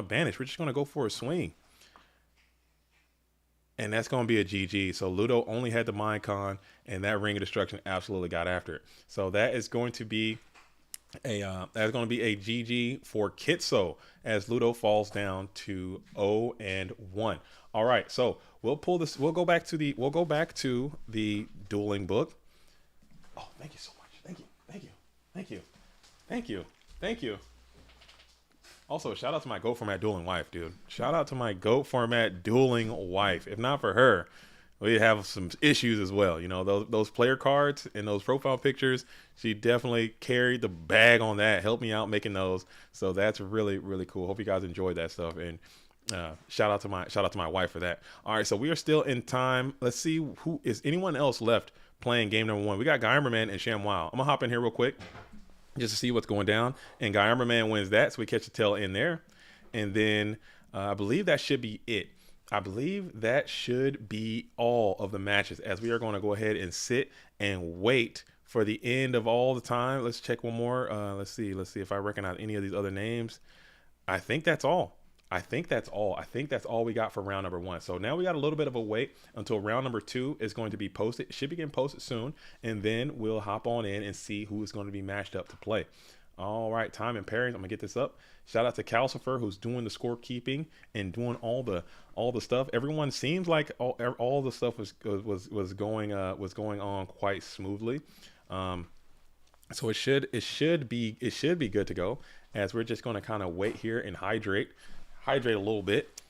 banish. We're just gonna go for a swing. And that's going to be a GG. So Ludo only had the Mind Con, and that Ring of Destruction absolutely got after it. So that is going to be a GG for Kitso as Ludo falls down to 0-1. All right, so we'll pull this. We'll go back to the dueling book. Oh, thank you so much. Thank you. Also, shout out to my Go Format Dueling wife, dude. Shout out to my Go Format Dueling wife. If not for her, we'd have some issues as well. You know, those player cards and those profile pictures, she definitely carried the bag on that, helped me out making those. So that's really, really cool. Hope you guys enjoyed that stuff. And shout out to my wife for that. All right, so we are still in time. Let's see, who is anyone else left playing game number 1. We got Guymerman and ShamWow. I'm gonna hop in here real quick just to see what's going down. And Guymerman wins that, so we catch the tail in there. And then I believe that should be it. I believe that should be all of the matches, as we are going to go ahead and sit and wait for the end of all the time. Let's check one more. Let's see if I recognize any of these other names. I think that's all. I think that's all we got for round number 1. So now we got a little bit of a wait until round number 2 is going to be posted. It should be getting posted soon. And then we'll hop on in and see who is going to be matched up to play. All right, time and pairings. I'm gonna get this up. Shout out to Calcifer, who's doing the scorekeeping and doing all the stuff. Everyone seems like all the stuff was going on quite smoothly. So it should be good to go, as we're just gonna kind of wait here and hydrate a little bit.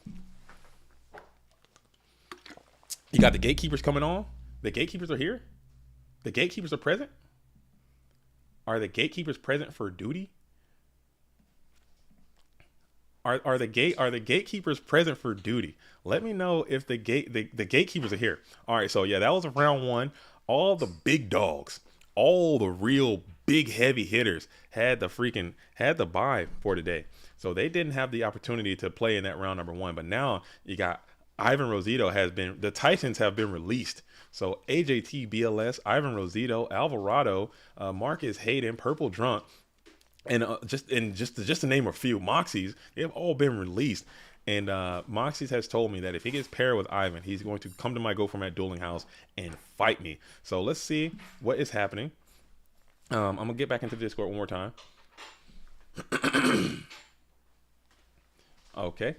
You got the gatekeepers coming on. The gatekeepers are here. The gatekeepers are present. Are the gatekeepers present for duty? Are the gatekeepers present for duty? Let me know if the gatekeepers are here. All right, so yeah, that was round 1. All the big dogs all the real big heavy hitters had the bye for today. So they didn't have the opportunity to play in that round number 1. But now you got Ivan Rosito the Titans have been released. So AJT, BLS, Ivan Rosito, Alvarado, Marcus Hayden, Purple Drunk, and just to name a few, Moxies, they have all been released. And Moxies has told me that if he gets paired with Ivan, he's going to come to my Go Format Dueling House and fight me. So let's see what is happening. I'm gonna get back into Discord one more time. Okay.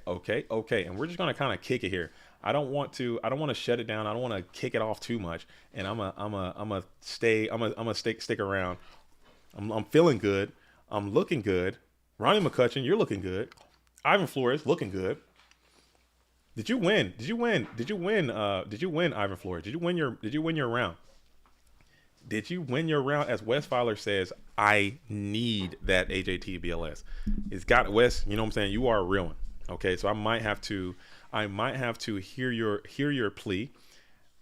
And we're just gonna kind of kick it here. I don't want to shut it down. I don't want to kick it off too much. And I'm gonna stick around. I'm feeling good. I'm looking good. Ronnie McCutcheon, you're looking good. Ivan Flores looking good. Did you win? Did you win, Ivan Flores? Did you win your round? Did you win your round? As Wes Fowler says, I need that AJT BLS. It's got Wes, you know what I'm saying? You are a real one. Okay, so I might have to hear your plea.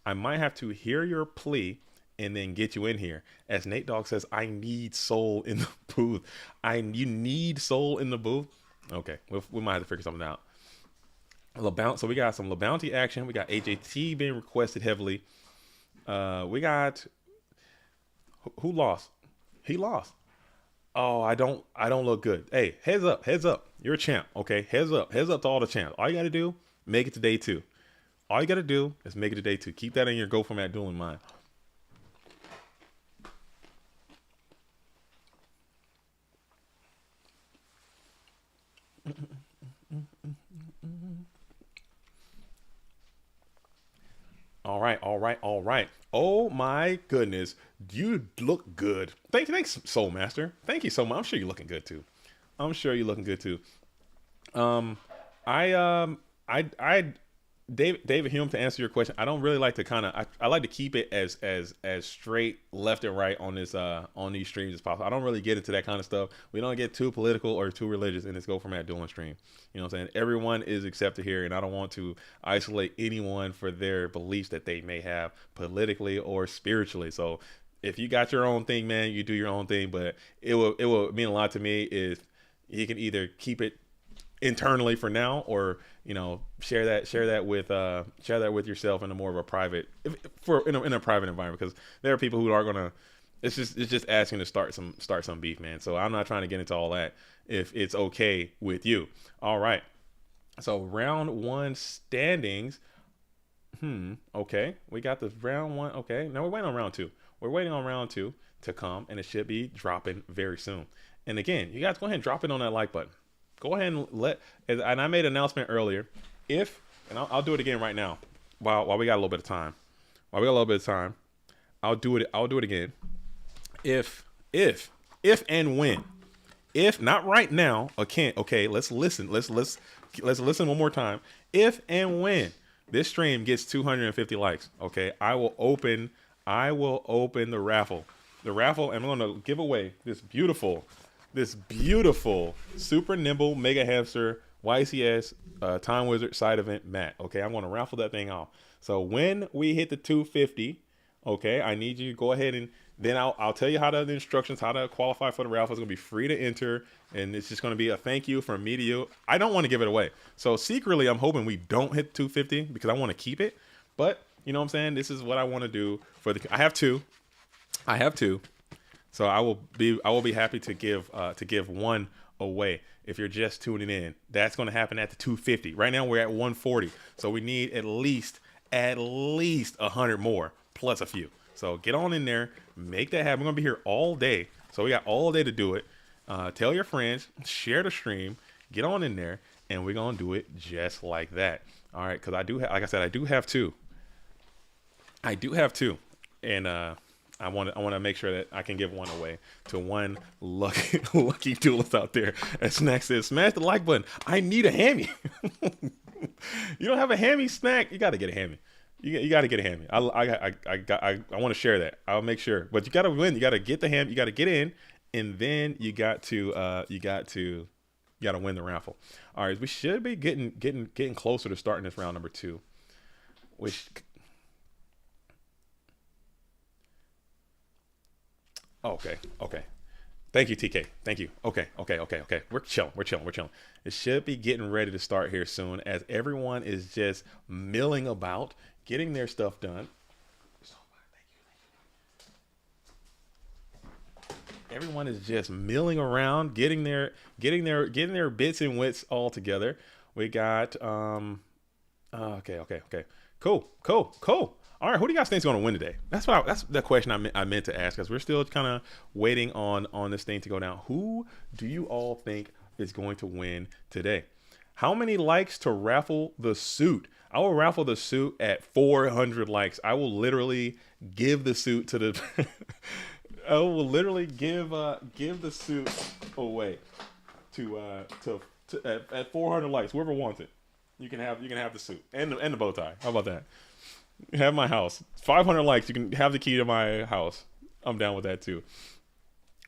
I might have to hear your plea and then get you in here. As Nate Dogg says, I need soul in the booth. You need soul in the booth. Okay, we might have to figure something out. So we got some LeBounty action. We got AJT being requested heavily. We got who lost? He lost. Oh, I don't look good. Hey, heads up. You're a champ. Okay, heads up to all the champs. All you got to do, make it to day 2. All you got to do is make it to day 2. Keep that in your Go Format Dueling mind. All right. Oh my goodness, you look good. Thanks, Soul Master. Thank you so much. I'm sure you're looking good too. David Hume, to answer your question, I don't really like to I like to keep it as straight left and right on this on these streams as possible. I don't really get into that kind of stuff. We don't get too political or too religious in this Go Format Dueling stream. You know what I'm saying? Everyone is accepted here, and I don't want to isolate anyone for their beliefs that they may have politically or spiritually. So if you got your own thing, man, you do your own thing. But it will mean a lot to me if you can either keep it internally for now, or share that with yourself in a more of a private in a private environment, because there are people who are gonna it's just asking to start some beef, man. So I'm not trying to get into all that if it's okay with you. All right, so round 1 standings. Okay, we got the round 1. Okay, now we're waiting on round 2. We're waiting on round 2 to come, and it should be dropping very soon. And again, you guys go ahead and drop it on that like button. Go ahead and I made an announcement earlier. I'll do it again right now while we got a little bit of time. I'll do it again. If and when. If not right now, okay, let's listen. Let's listen one more time. If and when this stream gets 250 likes, okay, I will open the raffle. And I'm going to give away this beautiful super nimble mega hamster YCS Time Wizard side event mat. Okay, I'm going to raffle that thing off. So when we hit the 250, okay, I need you to go ahead and then I'll tell you the instructions, how to qualify for the raffle. It's going to be free to enter, and it's just going to be a thank you from me to you. I don't want to give it away. So secretly, I'm hoping we don't hit 250 because I want to keep it. But you know what I'm saying? This is what I want to do I have two. So I will be happy to give one away if you're just tuning in. That's going to happen at the 250. Right now we're at 140, so we need at least 100 more plus a few. So get on in there, make that happen. We're gonna be here all day, so we got all day to do it. Tell your friends, share the stream, get on in there, and we're gonna do it just like that. All right, because like I said, I do have two, and I want to make sure that I can give one away to one lucky duelist out there. As Snack says, smash the like button. I need a hammy. You don't have a hammy, Snack? You got to get a hammy. You got to get a hammy. I want to share that. I'll make sure. But you got to win. You got to get the ham. You got to get in, and then you got to win the raffle. All right, we should be getting closer to starting this round number 2, which. Okay, okay. Thank you, TK. Thank you. Okay, okay, okay, okay. We're chilling. We're chilling. We're chilling. It should be getting ready to start here soon, as everyone is just milling about, getting their stuff done. Everyone is just milling around, getting their bits and wits all together. We got okay, okay, okay. Cool, cool, cool. All right, who do you guys think is going to win today? That's the question I meant to ask, because we're still kind of waiting on this thing to go down. Who do you all think is going to win today? How many likes to raffle the suit? I will raffle the suit at 400 likes. I will literally give the suit to the I will literally give the suit away to at 400 likes. Whoever wants it, you can have the suit and the bow tie. How about that? Have my house. 500 likes, you can have the key to my house. I'm down with that too.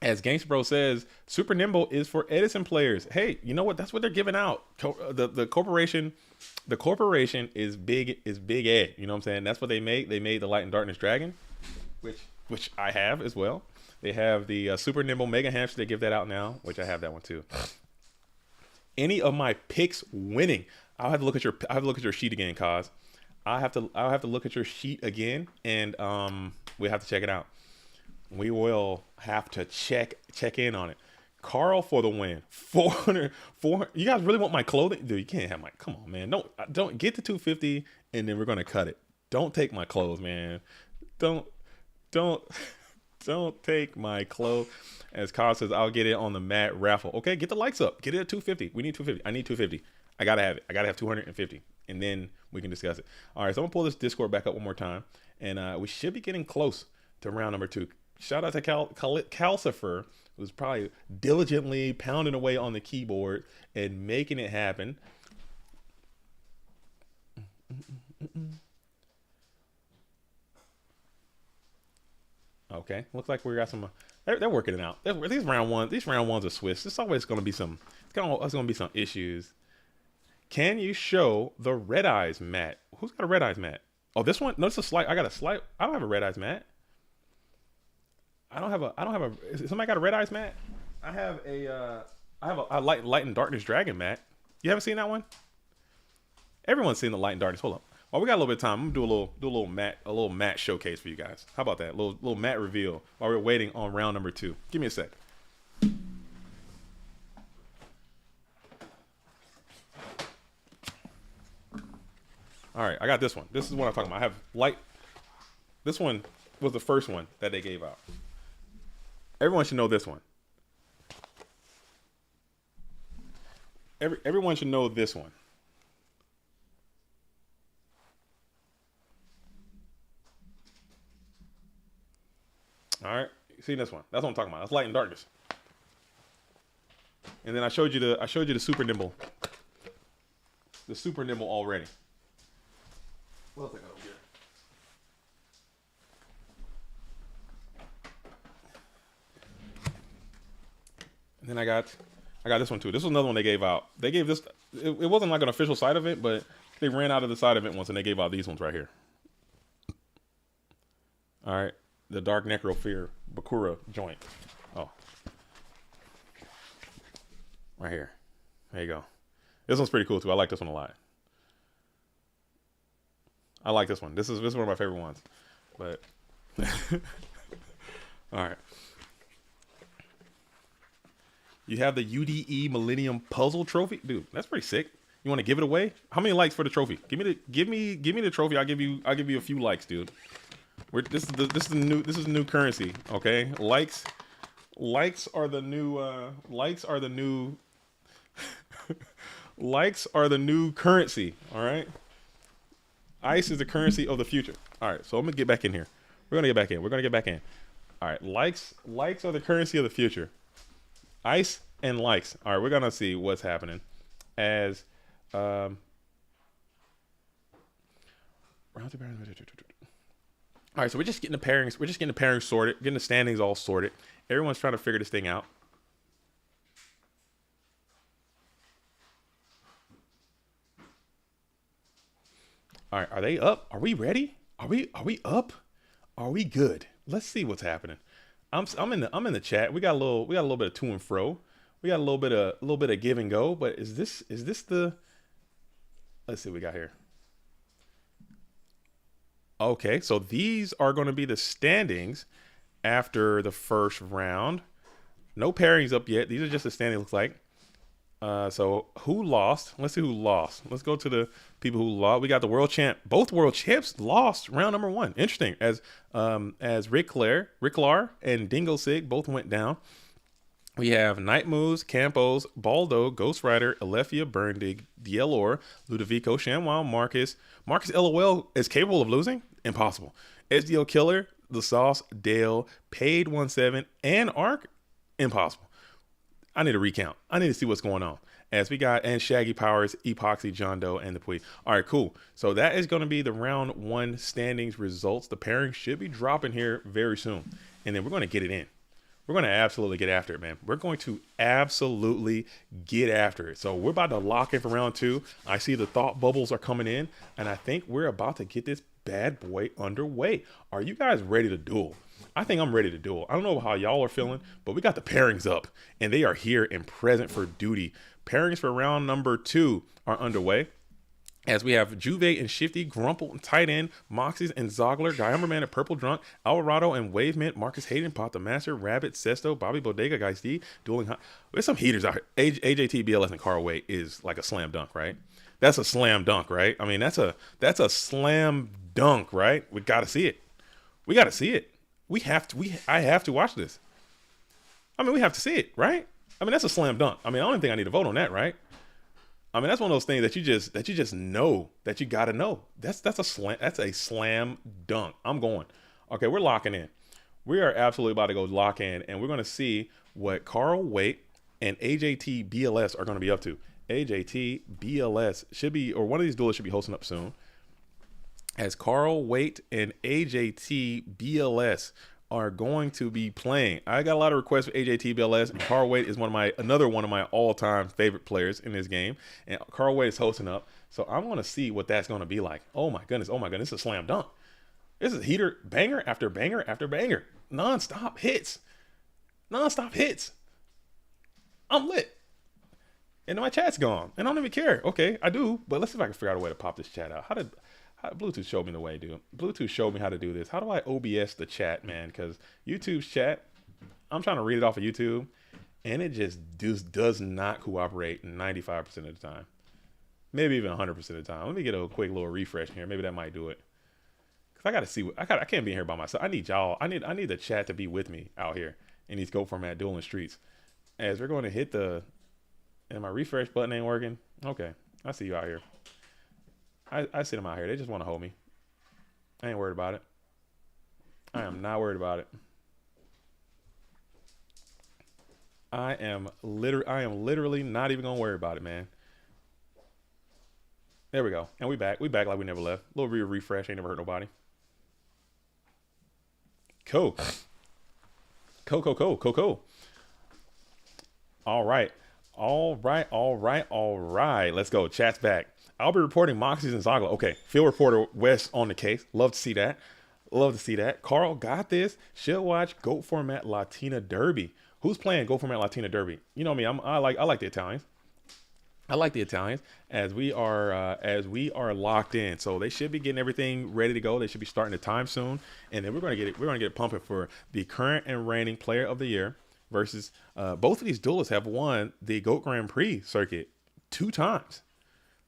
As Gangsta Bro says, Super Nimble is for Edison players. Hey, you know what? That's what they're giving out. The corporation is big Ed. You know what I'm saying? That's what they made. They made the Light and Darkness Dragon, which I have as well. They have the Super Nimble Mega Hamster. They give that out now, which I have that one too. Any of my picks winning, I'll have to look at your sheet again, Cos. I'll have to look at your sheet again, and we have to check it out. We will have to check in on it. Carl for the win. 400. You guys really want my clothing? Dude, you can't have my. Come on, man. Don't get to 250, and then we're gonna cut it. Don't take my clothes, man. Don't take my clothes. As Carl says, I'll get it on the Mad raffle. Okay, get the likes up. Get it at 250. We need 250. I need 250. I gotta have it. I gotta have 250, and then we can discuss it. All right, so I'm gonna pull this Discord back up one more time, and we should be getting close to round number 2. Shout out to Calcifer, who's probably diligently pounding away on the keyboard and making it happen. Okay, looks like we got some. They're working it out. These round ones are Swiss. There's always going to be some. It's going to be some issues. Can you show the Red Eyes mat? Who's got a Red Eyes mat? Oh, this one. No, it's a slight. I got a slight. I don't have a Red Eyes mat. I don't have a. Somebody got a Red Eyes mat? I have a Light and Darkness Dragon mat. You haven't seen that one? Everyone's seen the Light and Darkness. Hold up. Well, we got a little bit of time. I'm gonna do a little mat showcase for you guys. How about that? Little mat reveal while we're waiting on round number 2. Give me a sec. All right, I got this one. This is what I'm talking about. I have light. This one was the first one that they gave out. Everyone should know this one. Everyone should know this one. All right, you see this one? That's what I'm talking about. That's Light and Darkness. And then I showed you the Super Nimble. The Super Nimble already. What else I got over here? And then I got this one too. This was another one they gave out. They gave this. It wasn't like an official side event, but they ran out of the side event ones and they gave out these ones right here. All right. The Dark Necrofear Bakura joint. Oh. Right here. There you go. This one's pretty cool too. I like this one a lot. I like this one. This is one of my favorite ones. But all right. You have the UDE Millennium Puzzle Trophy. Dude, that's pretty sick. You want to give it away? How many likes for the trophy? Give me the trophy. I'll give you a few likes, dude. This is new currency, okay? Likes are the new likes are the new currency, all right? Ice is the currency of the future. All right, so I'm gonna get back in here. We're gonna get back in. All right, likes are the currency of the future. Ice and likes. All right, we're gonna see what's happening as all right, so we're just getting the pairings. We're just getting the pairings sorted, getting the standings all sorted. Everyone's trying to figure this thing out. All right, are they up? Are we ready? Are we up? Are we good? Let's see what's happening. I'm in the chat. We got a little bit of to and fro. We got a little bit of give and go. But is this the? Let's see what we got here. Okay, so these are going to be the standings after the first round. No pairings up yet. These are just the standings. Looks like. So who lost? Let's see who lost. Let's go to the people who lost. We got the world champ. Both world champs lost round number one. Interesting. As Rick Lar, and Dingo Sig both went down. We have Night Moves, Campos, Baldo, Ghost Rider, Alethea, Burndig, Dielor, Ludovico, Shamwow, Marcus. Marcus LOL is capable of losing? Impossible. SDO Killer, The Sauce, Dale, Paid 17, and Arc? Impossible. I need a recount. I need to see what's going on. As we got, and Shaggy Powers, Epoxy, John Doe, and the Pui. All right, cool. So that is going to be the round one standings results. The pairing should be dropping here very soon. And then we're going to get it in. We're going to absolutely get after it, man. We're going to absolutely get after it. So we're about to lock in for round two. I see the thought bubbles are coming in, and I think we're about to get this bad boy underway. Are you guys ready to duel? I think I'm ready to duel. I don't know how y'all are feeling, but we got the pairings up, and they are here and present for duty. Pairings for round number two are underway. As we have Juve and Shifty, Grumple and Tight End, Moxies and Zogler, Guyammerman and Purple Drunk, Alvarado and Wavemint, Marcus Hayden, Pot the Master, Rabbit, Sesto, Bobby Bodega, Guys D, Dueling Hot. There's some heaters out here. AJT, BLS, and Carl Wade is like a slam dunk, right? That's a slam dunk, right? I mean, that's a slam dunk, right? We got to see it. We got to see it. I have to watch this. I mean, we have to see it, right? I mean, that's a slam dunk. I mean, I don't think I need to vote on that, right? I mean, that's one of those things that you just know that you got to know. That's a slam dunk. I'm going. Okay, we're locking in. We are absolutely about to go lock in, and we're going to see what Carl Waite and AJT BLS are going to be up to. AJT BLS should be, or one of these duels should be hosting up soon. As Carl Waite and AJT BLS are going to be playing. I got a lot of requests for AJT BLS, and Carl Wade is another one of my all-time favorite players in this game. And Carl Wade is hosting up, so I'm going to see what that's going to be like. Oh my goodness, it's a slam dunk. This is heater, banger after banger after banger, non-stop hits. I'm lit, and my chat's gone, and I don't even care. Okay, I do, but let's see if I can figure out a way to pop this chat out. How Bluetooth showed me the way, dude. Bluetooth showed me how to do this. How do I OBS the chat, man? Because YouTube's chat, I'm trying to read it off of YouTube, and it just does not cooperate 95% of the time. Maybe even 100% of the time. Let me get a quick little refresh here. Maybe that might do it. Because I got to see. I can't be here by myself. I need y'all. I need the chat to be with me out here in these Go Format dueling streets. As we're going to hit and my refresh button ain't working. Okay. I see you out here. I see them out here. They just want to hold me. I ain't worried about it. I am not worried about it. I am literally not even gonna worry about it, man. There we go. And we back. We back like we never left. A little refresh. Ain't never hurt nobody. Cool. Cool. All right. Let's go. Chat's back. I'll be reporting Moxies and Zogla. Okay. Field reporter West on the case. Love to see that. Carl got this. Should watch Goat Format Latina Derby. Who's playing Goat Format Latina Derby? You know me. I like the Italians. I like the Italians as we are locked in. So they should be getting everything ready to go. They should be starting the time soon, and then we're gonna get it pumping for the current and reigning Player of the Year versus both of these duelists have won the GOAT Grand Prix circuit 2 times.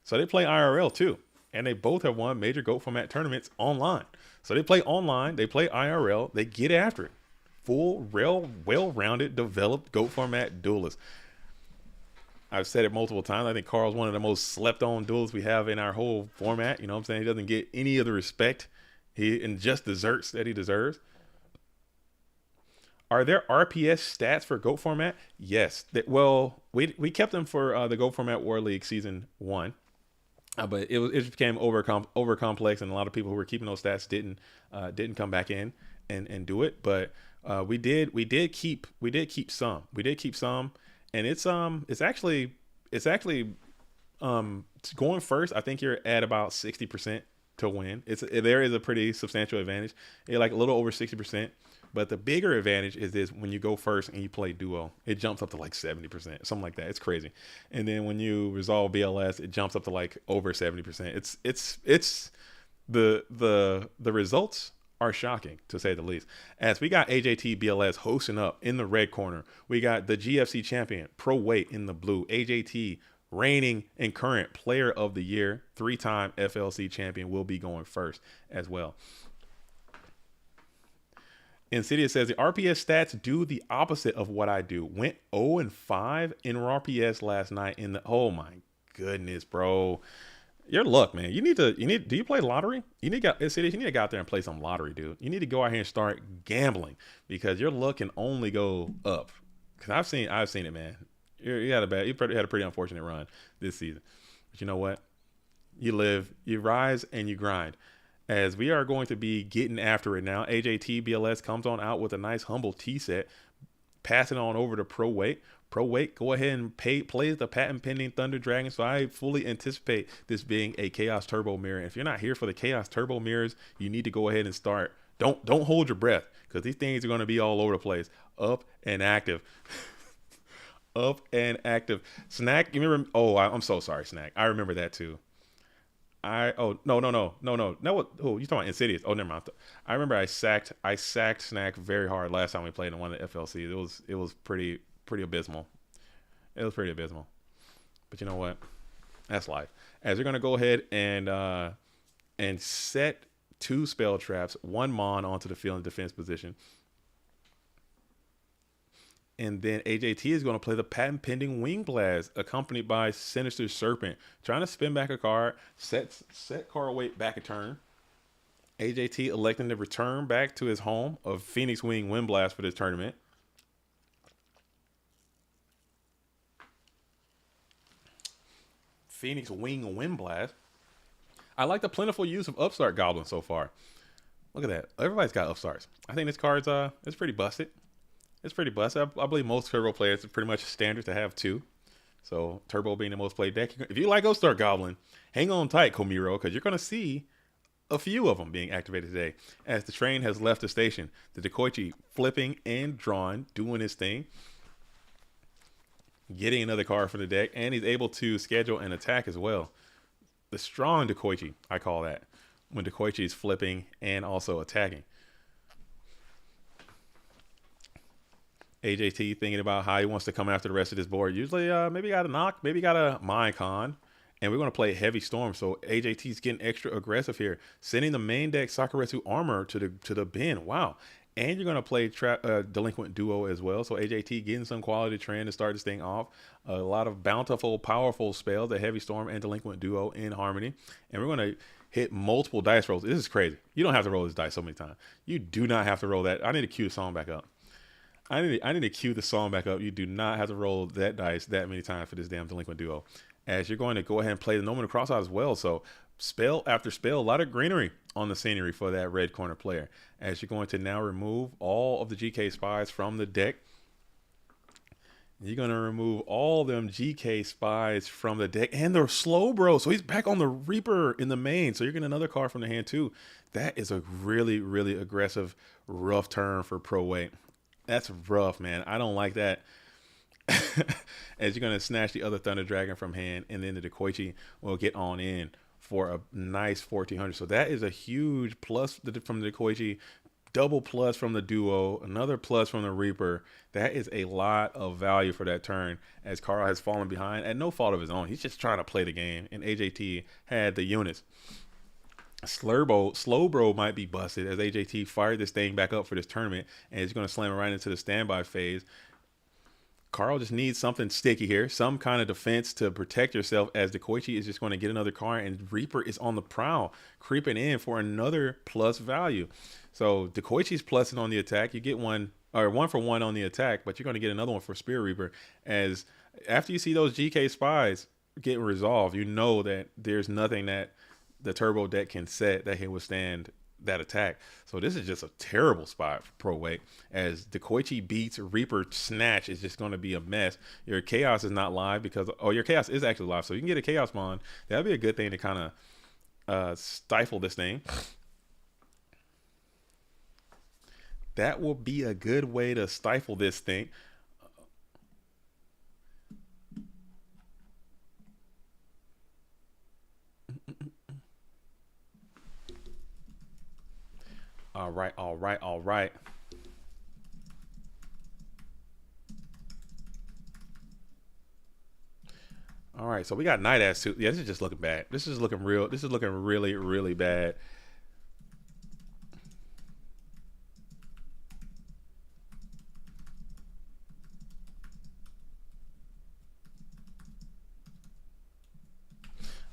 So they play IRL too, and they both have won major GOAT Format tournaments online. So they play online, they play IRL, they get after it. Full, well-rounded, developed GOAT Format duelists. I've said it multiple times. I think Carl's one of the most slept-on duelists we have in our whole format. You know what I'm saying? He doesn't get any of the respect and just desserts that he deserves. Are there RPS stats for GOAT Format? Yes. We kept them for the GOAT Format War League Season 1. But it became over complex, and a lot of people who were keeping those stats didn't come back in and do it. But we did keep some, and it's actually going first. I think you're at about 60% to win. There is a pretty substantial advantage. You're like a little over 60%. But the bigger advantage is this: when you go first and you play duo, it jumps up to like 70%, something like that. It's crazy. And then when you resolve BLS, it jumps up to like over 70%. It's the results are shocking, to say the least. As we got AJT BLS hosting up in the red corner, we got the GFC champion Pro Weight in the blue. AJT, reigning and current player of the year, 3-time FLC champion, will be going first as well. Insidious says the RPS stats do the opposite of what I do. Went 0-5 in RPS last night in the, oh my goodness, bro. Your luck, man. Do you play lottery? You need to go out there and play some lottery, dude. You need to go out here and start gambling, because your luck can only go up. Cause I've seen it, man. You had a pretty unfortunate run this season. But you know what? You live, you rise, and you grind. As we are going to be getting after it now. AJT BLS comes on out with a nice humble T set, passing on over to Pro Weight. Pro Weight, go ahead and plays the patent pending Thunder Dragon. So I fully anticipate this being a Chaos Turbo Mirror. If you're not here for the Chaos Turbo Mirrors, you need to go ahead and start. Don't hold your breath, because these things are going to be all over the place. Up and active. Up and active. Snack, you remember? Oh, I'm so sorry, Snack. I remember that too. No. Oh, you talking about Insidious? Oh, never mind. I remember I sacked Snack very hard last time we played in one of the FLCs. It was pretty abysmal. It was pretty abysmal. But you know what? That's life. As you're gonna go ahead and set 2 spell traps, 1 Mon onto the field in defense position. And then AJT is going to play the patent pending Wing Blast, accompanied by Sinister Serpent, trying to spin back a card, set card weight back a turn. AJT electing to return back to his home of Phoenix Wing Wind Blast for this tournament. Phoenix Wing Wind Blast. I like the plentiful use of Upstart Goblin so far. Look at that. Everybody's got Upstarts. I think this card's it's pretty busted. It's pretty busted. I believe most Turbo players, it's pretty much standard to have 2. So Turbo being the most played deck. If you like Upstart Goblin, hang on tight, Komiro, because you're going to see a few of them being activated today. As the train has left the station, the Dekoichi flipping and drawing, doing his thing, getting another card from the deck, and he's able to schedule an attack as well. The strong Dekoichi, I call that, when Dekoichi is flipping and also attacking. AJT thinking about how he wants to come after the rest of this board. Usually, maybe got a knock, maybe got a Mind Con, and we're going to play Heavy Storm. So AJT's getting extra aggressive here, sending the main deck Sakuretsu Armor to the bin. Wow. And you're going to play Delinquent Duo as well. So AJT getting some quality trend to start this thing off. A lot of bountiful, powerful spells, the Heavy Storm and Delinquent Duo in harmony. And we're going to hit multiple dice rolls. This is crazy. You don't have to roll this dice so many times. You do not have to roll that. I need to cue the song back up. I need to cue the song back up. You do not have to roll that dice that many times for this damn Delinquent Duo. As you're going to go ahead and play the Nomen of Crosseye as well. So spell after spell, a lot of greenery on the scenery for that red corner player. As you're going to now remove all of the GK Spies from the deck. You're going to remove all them GK Spies from the deck. And they're slow, bro. So he's back on the Reaper in the main. So you're getting another card from the hand too. That is a really, really aggressive, rough turn for Pro Weight. That's rough, man. I don't like that. As you're going to snatch the other Thunder Dragon from hand, and then the Dekoichi will get on in for a nice 1400. So that is a huge plus from the Dekoichi, double plus from the Duo, another plus from the Reaper. That is a lot of value for that turn, as Carl has fallen behind at no fault of his own. He's just trying to play the game, and AJT had the units. Slowbro might be busted, as AJT fired this thing back up for this tournament, and he's going to slam it right into the standby phase. Carl just needs something sticky here, some kind of defense to protect yourself, as Dekoichi is just going to get another card, and Reaper is on the prowl, creeping in for another plus value. So Dekoichi's plussing on the attack. You get one for one on the attack, but you're going to get another one for Spirit Reaper, as after you see those GK Spies getting resolved, you know that there's nothing that the Turbo deck can set that can withstand that attack. So this is just a terrible spot for Pro Weight, as Dekoichi beats Reaper Snatch is just going to be a mess. Your Chaos is not live because, your Chaos is actually live, so you can get a Chaos Mon. That'd be a good thing to kind of stifle this thing. That will be a good way to stifle this thing. All right, all right, all right. All right, so we got Night Ass too. Yeah, this is just looking bad. This is looking real. This is looking really, really bad.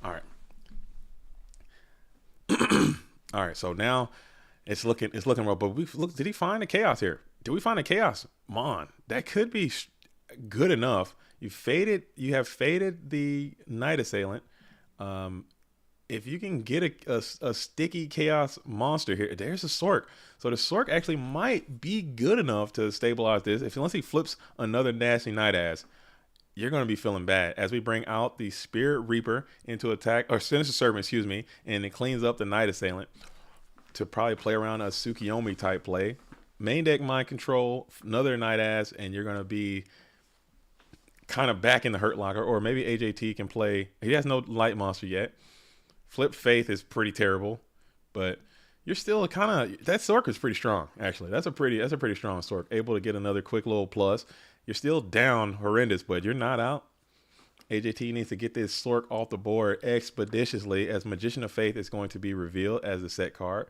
All right, all right. So now it's looking rough. But we look. Did he find the chaos here? Did we find the chaos? Mon, that could be good enough. You faded. You have faded the Night Assailant. Um, if you can get a sticky chaos monster here, there's a Sork. So the Sork actually might be good enough to stabilize this. If unless he flips another nasty Night Ass, you're going to be feeling bad as we bring out the Spirit Reaper into attack, or Sinister Servant, excuse me, and it cleans up the Night Assailant to probably play around a Tsukiyomi type play. Main deck Mind Control, another Night Ass, and you're going to be kind of back in the Hurt Locker, or maybe AJT can play. He has no light monster yet. Flip Faith is pretty terrible, but you're still kind of that Sork is pretty strong. Actually, that's a pretty strong Sork. Able to get another quick little plus. You're still down horrendous, but you're not out. AJT needs to get this Sork off the board expeditiously, as Magician of Faith is going to be revealed as the set card.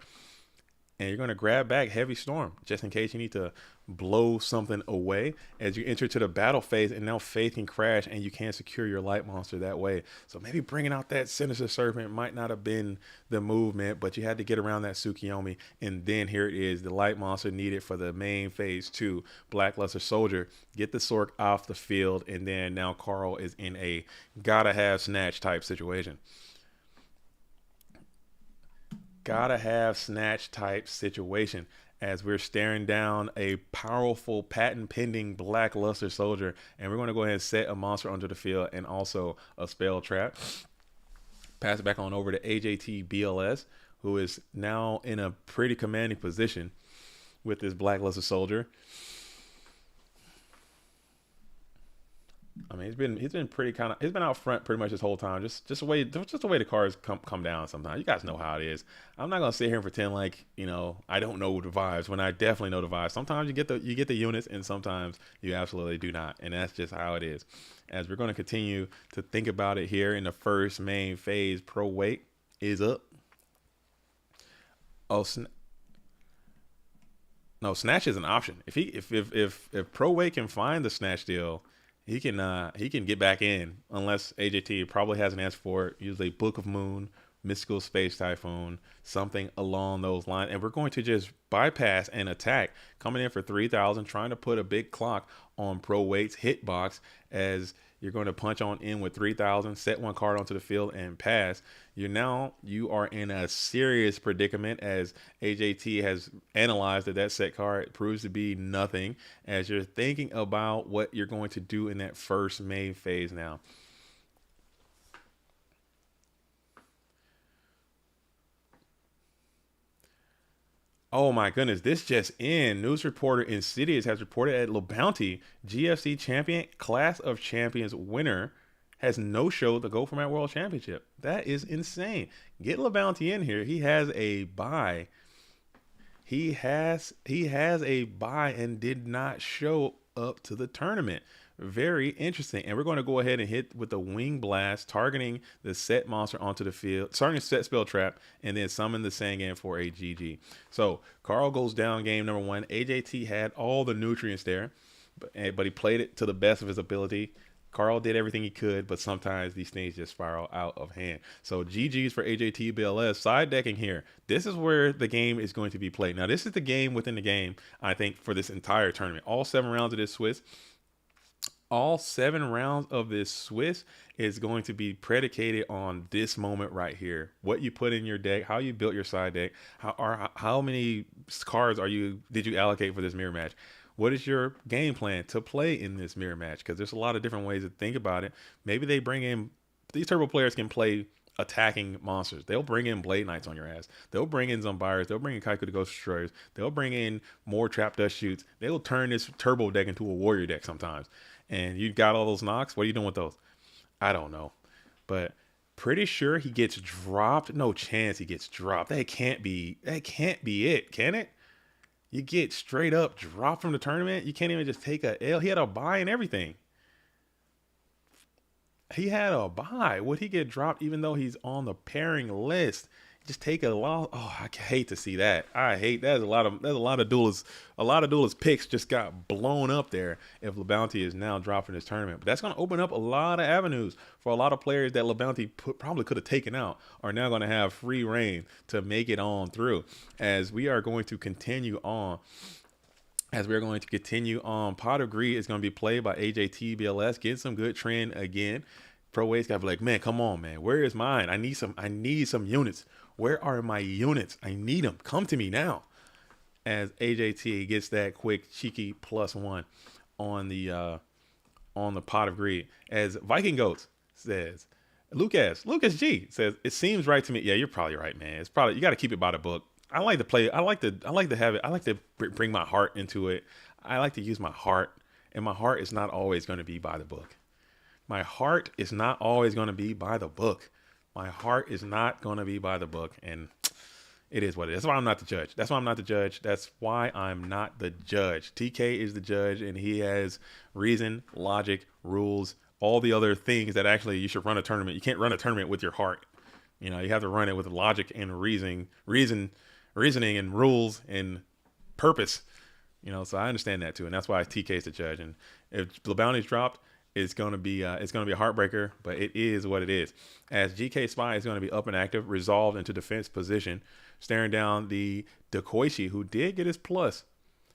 And you're going to grab back Heavy Storm just in case you need to blow something away as you enter to the battle phase, and now Faith can crash and you can't secure your light monster that way. So maybe bringing out that Sinister Serpent might not have been the movement, but you had to get around that Tsukiyomi, and then here it is, the light monster needed for the main phase 2, Blackluster Soldier. Get the Sork off the field, and then now Carl is in a gotta have snatch type situation. Gotta have snatch type situation as we're staring down a powerful patent pending Blackluster Soldier, and we're going to go ahead and set a monster onto the field and also a spell trap. Pass it back on over to AJT BLS, who is now in a pretty commanding position with this Blackluster Soldier. I mean, he's been pretty kind of, he's been out front pretty much this whole time. Just the way the cards come down. Sometimes you guys know how it is. I'm not gonna sit here and pretend like I don't know the vibes when I definitely know the vibes. Sometimes you get the units, and sometimes you absolutely do not, and that's just how it is. As we're gonna continue to think about it here in the first main phase, Pro Wake is up. Oh, no, Snatch is an option. If Pro Wake can find the Snatch deal, he can get back in, unless AJT probably has an answer for it. Usually Book of Moon, Mystical Space Typhoon, something along those lines. And we're going to just bypass and attack, coming in for 3,000, trying to put a big clock on Pro Wake's hitbox, as you're going to punch on in with 3,000, set one card onto the field, and pass. You are in a serious predicament, as AJT has analyzed that set card proves to be nothing, as you're thinking about what you're going to do in that first main phase now. Oh my goodness, this just in. News reporter Insidious has reported at Low Bounty, GFC champion, Class of Champions winner, has no show to go for my World Championship. That is insane. Get Low Bounty in here. He has a bye. He has a bye and did not show up to the tournament. Very interesting. And we're going to go ahead and hit with the Wing Blast, targeting the set monster onto the field, starting a set spell trap, and then summon the Sangan for a GG. So Carl goes down game number 1. AJT had all the nutrients there, but he played it to the best of his ability. Carl did everything he could, but sometimes these things just spiral out of hand. So GG's for AJT BLS. Side decking here. This is where the game is going to be played. Now, this is the game within the game, I think, for this entire tournament. All 7 rounds of this Swiss. All 7 rounds of this Swiss is going to be predicated on this moment right here. What you put in your deck, how you built your side deck, how many cards did you allocate for this mirror match? What is your game plan to play in this mirror match? Because there's a lot of different ways to think about it. Maybe they bring in, these turbo players can play attacking monsters. They'll bring in Blade Knights on your ass. They'll bring in Zombiers. They'll bring in Kaiku the Ghost Destroyers. They'll bring in more Trap Dust Shoots. They'll turn this turbo deck into a warrior deck sometimes. And you got all those knocks. What are you doing with those? I don't know. But pretty sure he gets dropped. No chance he gets dropped. That can't be it, can it? You get straight up dropped from the tournament. You can't even just take a L. He had a bye and everything. He had a bye. Would he get dropped even though he's on the pairing list? Just take a loss. Oh, I hate to see that. I hate that. There's a lot of duelist picks just got blown up there if LeBounty is now dropping this tournament. But that's going to open up a lot of avenues for a lot of players that LeBounty probably could have taken out are now going to have free reign to make it on through. As we are going to continue on. Pot of Greed is going to be played by AJT BLS, getting some good trend again. Pro Wade's got to be like, man, come on, man. Where is mine? I need some units. Where are my units? I need them. Come to me now. As AJT gets that quick cheeky +1 on the Pot of Greed. As Viking Goats says, Lucas G says, it seems right to me. Yeah, you're probably right, man. It's probably, you got to keep it by the book. I like to play. I like to have it. I like to bring my heart into it. I like to use my heart, and my heart is not always going to be by the book. My heart is not always going to be by the book. My heart is not going to be by the book, and it is what it is. That's why I'm not the judge. That's why I'm not the judge. TK is the judge, and he has reason, logic, rules, all the other things that actually you should run a tournament. You can't run a tournament with your heart. You know, you have to run it with logic and reasoning and rules and purpose. You know, so I understand that too, and that's why TK is the judge. And if the bounty's dropped, it's gonna be a heartbreaker, but it is what it is. As GK Spy is going to be up and active, resolved into defense position, staring down the Dekoichi, who did get his plus.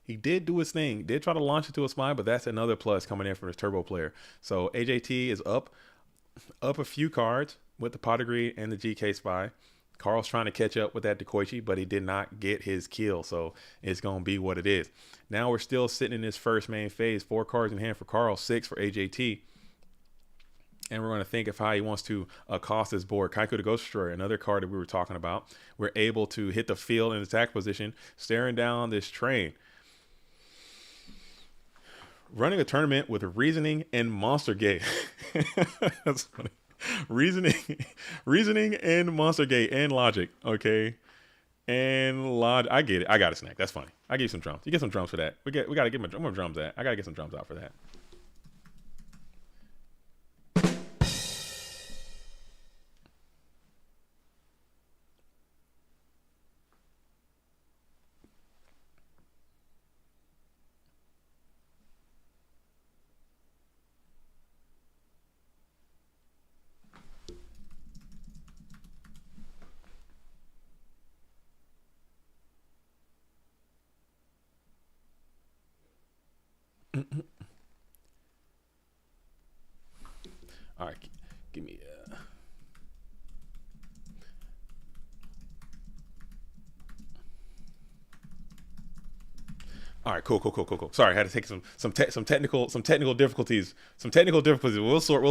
He did do his thing, did try to launch into a spy, but that's another plus coming in from his turbo player. So AJT is up a few cards with the Pot of Greed and the GK Spy. Carl's trying to catch up with that Dekoichi, but he did not get his kill, so it's going to be what it is. Now we're still sitting in this first main phase. 4 cards in hand for Carl, 6 for AJT. And we're going to think of how he wants to accost this board. Kaiku the Ghost Destroyer, another card that we were talking about. We're able to hit the field in attack position, staring down this train. Running a tournament with Reasoning and Monster Gate. That's funny. Reasoning and Monster Gate and Logic, okay, and Logic. I get it. I got a snack. That's funny. I give you some drums. You get some drums for that. We got to get my drums at. I got to get some drums out for that. All right, give me all right, cool. Sorry, I had to take some technical difficulties. We'll sort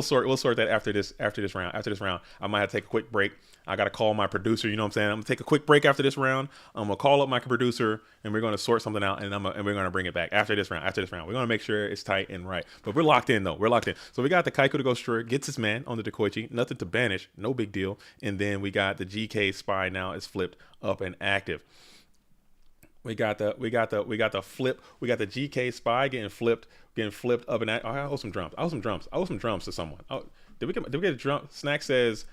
that after this round. I might have to take a quick break. I got to call my producer. You know what I'm saying? I'm gonna take a quick break after this round. I'm gonna call up my producer, and we're gonna sort something out, and we're gonna bring it back after this round. We're gonna make sure it's tight and right. But we're locked in though. So we got the Kaiku the Ghost Destroyer, gets his man on the Dekoichi, nothing to banish, no big deal. And then we got the GK Spy now is flipped up and active. We got the flip. We got the GK Spy getting flipped up and at. Oh, I owe some drums. I owe some drums to someone. Oh, did we get a drum? Snack says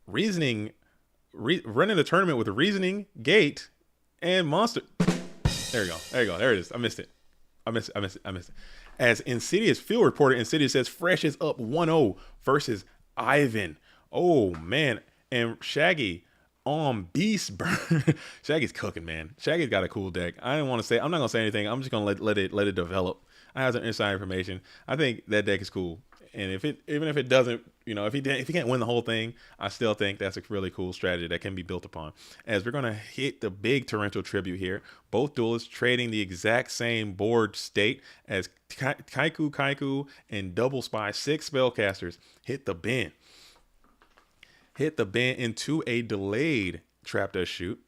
running the tournament with Reasoning, Gate, and Monster. There you go. There it is. I missed it. As Insidious field reporter, Insidious says Fresh is up 1-0 versus Ivan. Oh man, and Shaggy on Beast Burn. Shaggy's cooking, man. Shaggy's got a cool deck. I'm not gonna say anything. I'm just gonna let it develop. I have some inside information. I think that deck is cool. And even if it doesn't, if he can't win the whole thing, I still think that's a really cool strategy that can be built upon. As we're gonna hit the big torrential tribute here, both duelists trading the exact same board state as Kaiku and Double Spy, 6 spellcasters hit the bin. hit the bend into a delayed trap dust shoot.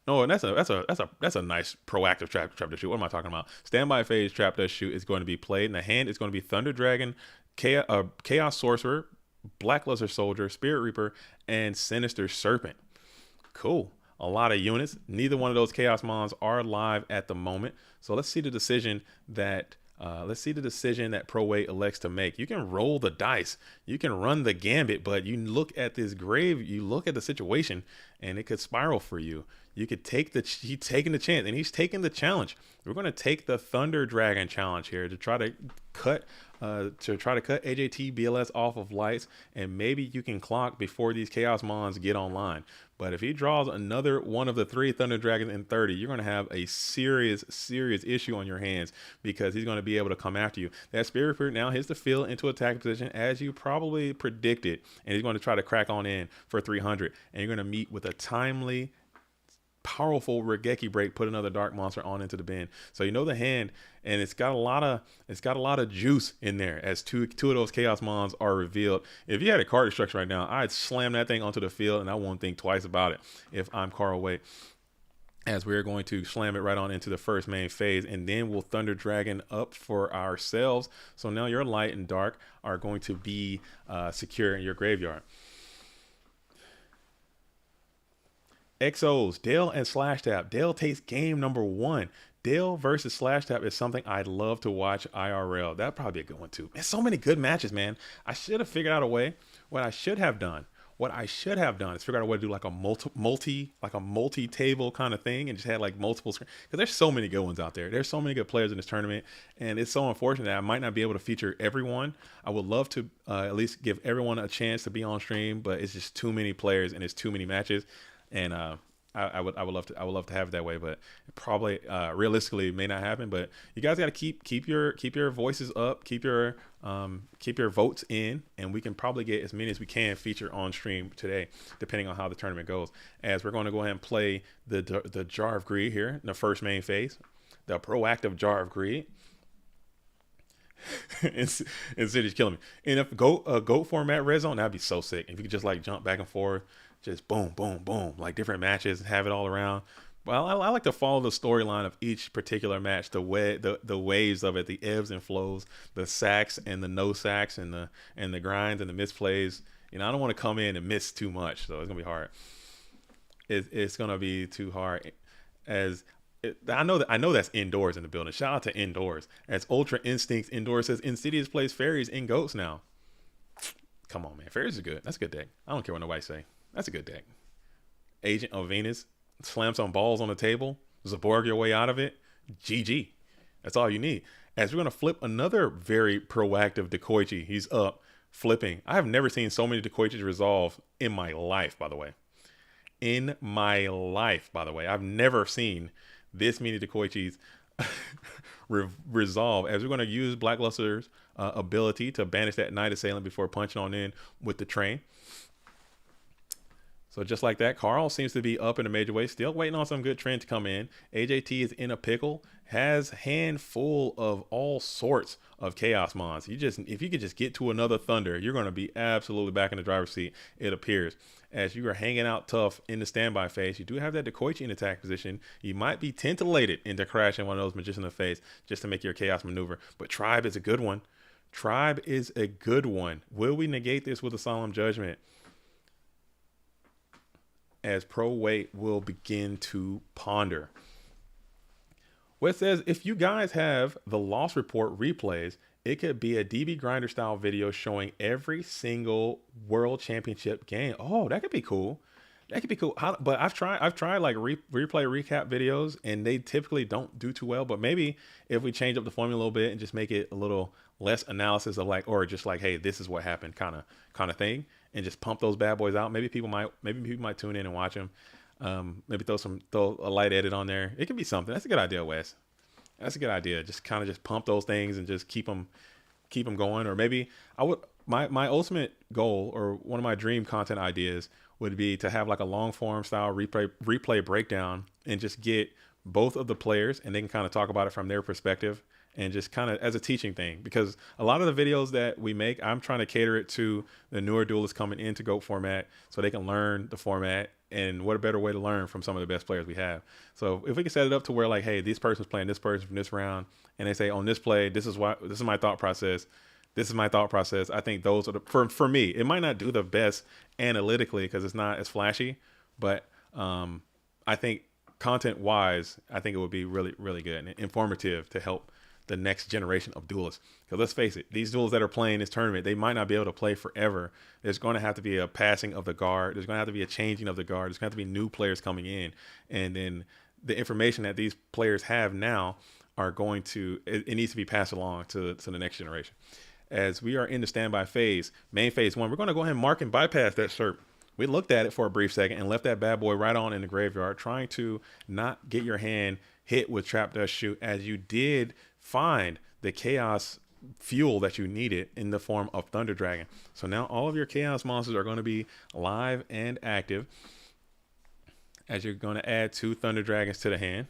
Oh, and that's a nice proactive trap dust shoot. What am I talking about? Standby phase trap dust shoot is going to be played, and the hand is going to be Thunder Dragon, Chaos Sorcerer, Blackluster Soldier, Spirit Reaper, and Sinister Serpent. Cool. A lot of units. Neither one of those Chaos Mons are live at the moment. So let's see the decision that Pro Way elects to make. You can roll the dice, you can run the gambit, but you look at this grave, you look at the situation, and it could spiral for you. You could take he's taking the chance, and he's taking the challenge. We're going to take the Thunder Dragon challenge here to try to cut AJT BLS off of lights, and maybe you can clock before these Chaos Mons get online. But if he draws another one of the 3 Thunder Dragons in 30, you're going to have a serious issue on your hands, because he's going to be able to come after you. That Spirit Reaper now hits the field into attack position as you probably predicted, and he's going to try to crack on in for 300, and you're going to meet with a timely, powerful Regeki break, put another dark monster on into the bin. So you know the hand, and it's got a lot of juice in there as two of those Chaos Mons are revealed. If you had a card destruction right now, I'd slam that thing onto the field, and I won't think twice about it if I'm Carl Way, as we're going to slam it right on into the first main phase, and then we'll Thunder Dragon up for ourselves. So now your light and dark are going to be secure in your graveyard. XOs, Dale and Slash Tap. Dale takes game number 1. Dale versus Slash Tap is something I'd love to watch IRL. That'd probably be a good one too. There's so many good matches, man. I should have figured out a way. What I should have done is figure out a way to do like a multi-table kind of thing, and just had like multiple screens, because there's so many good ones out there. There's so many good players in this tournament, and it's so unfortunate that I might not be able to feature everyone. I would love to at least give everyone a chance to be on stream, but it's just too many players and it's too many matches. And I would love to have it that way, but it probably realistically may not happen. But you guys got to keep your voices up, keep your votes in, and we can probably get as many as we can feature on stream today, depending on how the tournament goes. As we're going to go ahead and play the Jar of Greed here in the first main phase, the proactive Jar of Greed. and City's killing me. And if goat format red zone, that'd be so sick. If you could just like jump back and forth, just boom, boom, boom, like different matches, have it all around. Well, I like to follow the storyline of each particular match, the waves of it, the ebbs and flows, the sacks and the no sacks, and the grinds and the misplays. You know, I don't want to come in and miss too much, so it's gonna be hard. It's gonna be too hard. I know that's Indoors in the building. Shout out to Indoors. As Ultra Instincts Indoors says, Insidious plays fairies in goats now. Come on, man. Fairies are good. That's a good deck. I don't care what nobody say. That's a good deck. Agent of Venus. Slam some balls on the table. Zaborg your way out of it. GG. That's all you need. As we're going to flip another very proactive Dekoichi. He's up. Flipping. I have never seen so many Dekoichis resolve in my life, by the way. I've never seen this many Dekoichis resolve, as we're going to use Blackluster's ability to banish that Night Assailant before punching on in with the train. So just like that, Carl seems to be up in a major way, still waiting on some good trend to come in. AJT is in a pickle, has hand full of all sorts of Chaos Mons. If you could just get to another Thunder, you're going to be absolutely back in the driver's seat, it appears. As you are hanging out tough in the standby phase, you do have that Dekoichi in attack position. You might be titillated into crashing one of those Magician of Face just to make your Chaos maneuver. But Tribe is a good one. Will we negate this with a Solemn Judgment? As Pro Weight will begin to ponder. What it says, if you guys have the Loss Report replays, it could be a DB Grinder style video showing every single World Championship game. Oh, that could be cool. But I've tried like replay recap videos, and they typically don't do too well. But maybe if we change up the formula a little bit and just make it a little less analysis of like, or just like, hey, this is what happened kind of thing, and just pump those bad boys out. Maybe people might tune in and watch them. Maybe throw a light edit on there. It could be something. That's a good idea, Wes. That's a good idea. Just kind of just pump those things and just keep them going. Or maybe my ultimate goal, or one of my dream content ideas, would be to have like a long form style replay breakdown, and just get both of the players, and they can kind of talk about it from their perspective, and just kind of as a teaching thing, because a lot of the videos that we make, I'm trying to cater it to the newer duelists coming into GOAT format so they can learn the format. And what a better way to learn from some of the best players we have. So if we can set it up to where like, hey, this person's playing this person from this round, and they say on this play, this is my thought process. This is my thought process. I think those are for me. It might not do the best analytically because it's not as flashy, but I think content wise, I think it would be really, really good and informative to help the next generation of duelists. Because let's face it, these duelists that are playing this tournament, they might not be able to play forever. There's going to have to be a passing of the guard. There's going to have to be a changing of the guard. There's going to have to be new players coming in. And then the information that these players have now are going to, it needs to be passed along to the next generation. As we are in the standby phase, main phase 1, we're going to go ahead and mark and bypass that SERP. We looked at it for a brief second and left that bad boy right on in the graveyard, trying to not get your hand hit with Trap Dust Shoot, as you did find the chaos fuel that you needed in the form of Thunder Dragon. So now all of your chaos monsters are going to be live and active, as you're going to add 2 Thunder Dragons to the hand.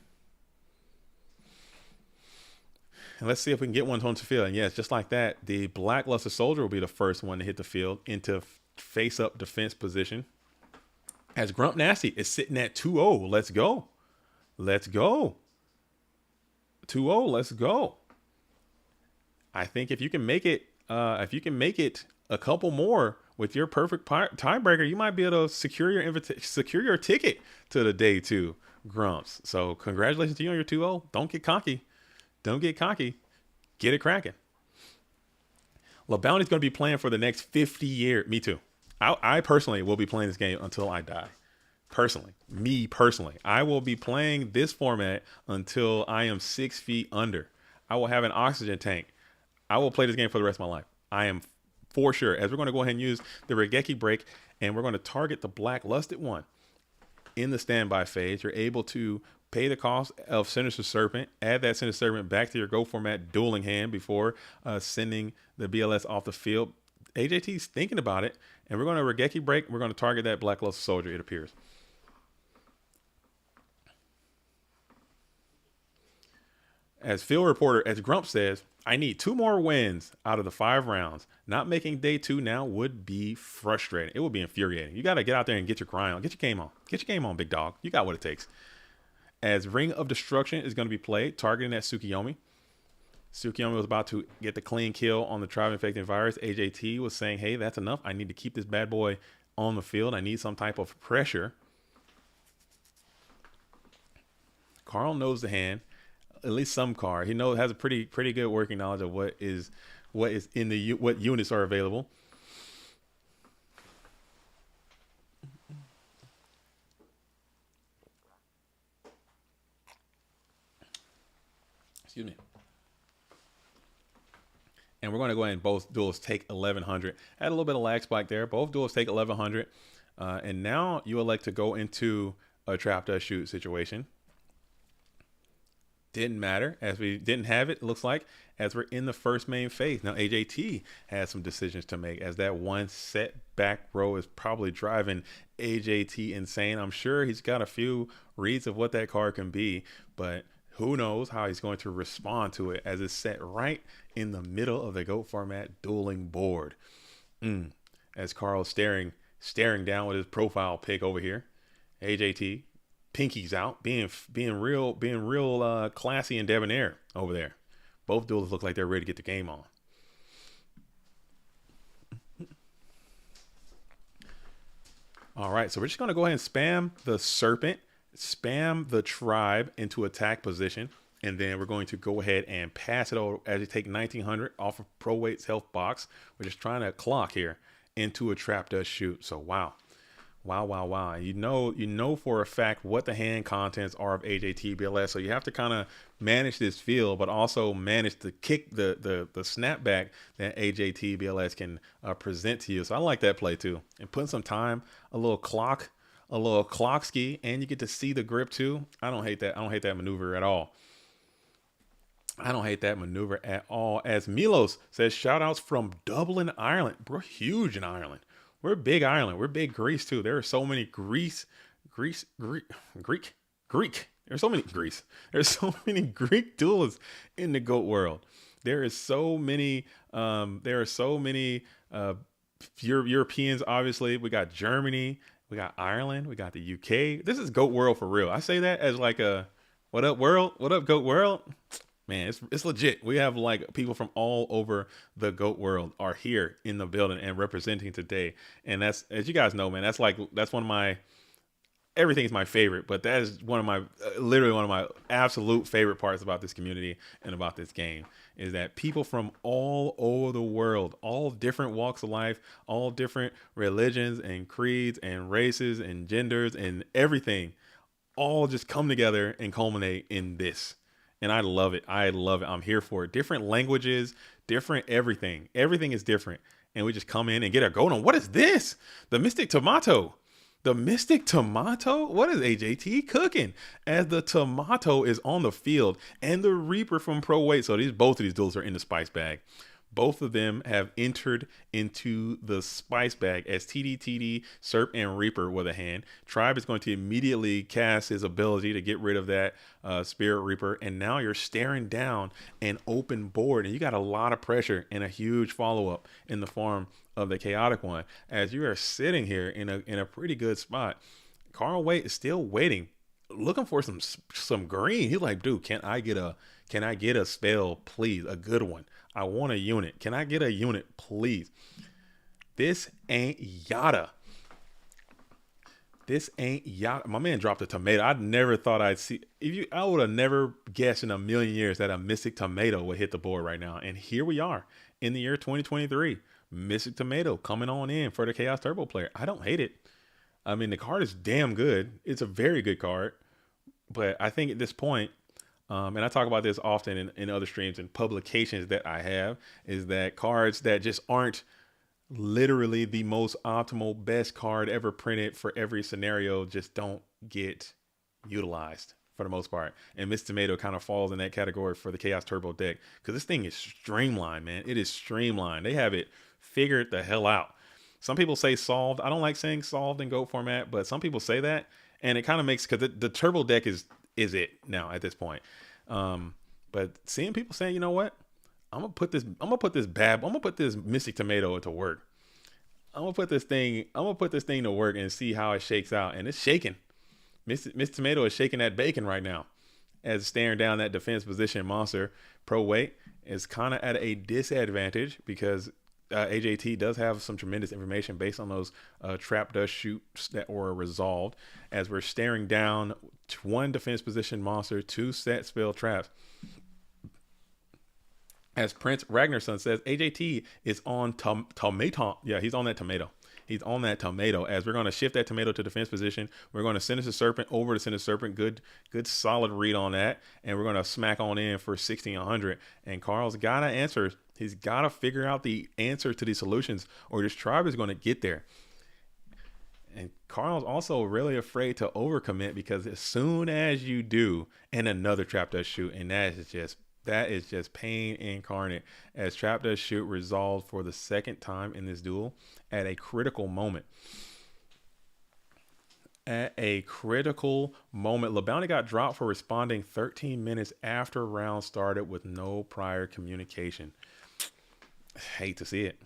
And let's see if we can get one onto the field. And yes, just like that, the Blackluster Soldier will be the first one to hit the field into face-up defense position, as Grump Nasty is sitting at 2-0. Let's go. Let's go. 2-0. Let's go. I think if you can make it, a couple more with your perfect tiebreaker, you might be able to secure your ticket to the day 2 Grumps. So congratulations to you on your 2-0. Don't get cocky. Don't get cocky. Get it cracking. LaBounty's going to be playing for the next 50 years. Me too. I personally will be playing this game until I die. Me personally, I will be playing this format until I am 6 feet under. I will have an oxygen tank. I will play this game for the rest of my life. I am for sure. As we're going to go ahead and use the Regeki break, and we're going to target the Black Lusted one in the standby phase. You're able to pay the cost of Sinister Serpent, add that Sinister Serpent back to your Go format dueling hand before sending the BLS off the field. AJT's thinking about it, and we're going to Regeki break. We're going to target that Blackluster Soldier, it appears. As Field Reporter, as Grump says, I need 2 more wins out of the 5 rounds. Not making day 2 now would be frustrating. It would be infuriating. You got to get out there and get your grind on. Get your game on. Get your game on, big dog. You got what it takes. As Ring of Destruction is going to be played, targeting that Tsukiyomi. Tsukiyomi was about to get the clean kill on the Tribe-infected virus. AJT was saying, hey, that's enough. I need to keep this bad boy on the field. I need some type of pressure. Carl knows the hand, at least some card. He has a pretty good working knowledge of what units are available. Excuse me. And we're going to go ahead and both duels take 1100. Add a little bit of lag spike there. Both duels take 1100. And now you elect to go into a Trap Dust Shoot situation. Didn't matter, as we didn't have it looks like, as we're in the first main phase. Now AJT has some decisions to make, as that one set back row is probably driving AJT insane. I'm sure he's got a few reads of what that card can be, but who knows how he's going to respond to it, as it's set right in the middle of the GOAT format dueling board. As Carl's staring down with his profile pic over here. AJT, pinkies out, being real classy and debonair over there. Both duelists look like they're ready to get the game on. All right, so we're just going to go ahead and spam the Serpent, spam the Tribe into attack position, and then we're going to go ahead and pass it over as you take 1900 off of Pro Weight's health box. We're just trying to clock here into a Trap Dust Shoot. So wow. You know for a fact what the hand contents are of AJT BLS. So you have to kind of manage this field, but also manage the kick, the snapback that AJT BLS can present to you. So I like that play too. And putting some time, a little clock ski, and you get to see the grip too. I don't hate that. I don't hate that maneuver at all. As Milos says, shout outs from Dublin, Ireland. We're huge in Ireland. We're big Ireland. We're big Greece too. There are so many Greek There's so many Greece. There's so many Greek duelists in the GOAT world. There is so many. There are so many Europeans. Obviously, we got Germany, we got Ireland, we got the UK. This is GOAT world for real. I say that as like a what up world? What up GOAT world? Man, it's legit. We have like people from all over the GOAT world are here in the building and representing today. And that's, as you guys know, man, that's one of my, everything's my favorite, but that is one of my literally one of my absolute favorite parts about this community and about this game is that people from all over the world, all different walks of life, all different religions and creeds and races and genders and everything, all just come together and culminate in this. And I love it. I love it. I'm here for it. Different languages, different everything. Everything is different. And we just come in and get our gold on. What is this? The Mystic Tomato. The Mystic Tomato? What is AJT cooking? As the Tomato is on the field and the Reaper from Pro Weight. So both of these duels are in the spice bag. Both of them have entered into the spice bag as TD, Serp, and Reaper with a hand. Tribe is going to immediately cast his ability to get rid of that Spirit Reaper. And now you're staring down an open board. And you got a lot of pressure and a huge follow-up in the form of the Chaotic one. As you are sitting here in a pretty good spot. Carl Waite is still waiting, looking for some green. He's like, dude, can I get a spell, please? A good one. I want a unit. Can I get a unit, please? This ain't Yada. This ain't Yada. My man dropped a tomato. I never thought I'd see. I would have never guessed in a million years that a Mystic Tomato would hit the board right now. And here we are in the year 2023. Mystic Tomato coming on in for the Chaos Turbo player. I don't hate it. I mean, the card is damn good. It's a very good card. But I think at this point, and I talk about this often in other streams and publications that I have, is that cards that just aren't literally the most optimal, best card ever printed for every scenario just don't get utilized for the most part. And Miss Tomato kind of falls in that category for the Chaos Turbo deck because this thing is streamlined, man. It is streamlined. They have it figured the hell out. Some people say solved. I don't like saying solved in GOAT format, but some people say that. And it kind of makes, because the Turbo deck is it now at this point. But seeing people saying, you know what, I'm gonna put this Mystic Tomato to work. I'm gonna put this thing to work and see how it shakes out. And it's shaking. Miss Tomato is shaking that bacon right now as staring down that defense position monster. Pro Weight is kind of at a disadvantage because AJT does have some tremendous information based on those trap dust shoots that were resolved, as we're staring down one defense position monster, two set spell traps. As Prince Ragnarsson says, AJT is on tomato. Yeah, he's on that tomato. He's on that tomato. As we're going to shift that tomato to defense position, we're going to Sinister Serpent over to Sinister Serpent. Good solid read on that. And we're going to smack on in for 1600. And Carl's got to answer. He's got to figure out the answer to these solutions, or this tribe is going to get there. And Carl's also really afraid to overcommit, because as soon as you do, and another trap does shoot, and that is just pain incarnate, as trap does shoot resolved for the second time in this duel at a critical moment. At a critical moment, LeBounty got dropped for responding 13 minutes after round started with no prior communication. Hate to see it.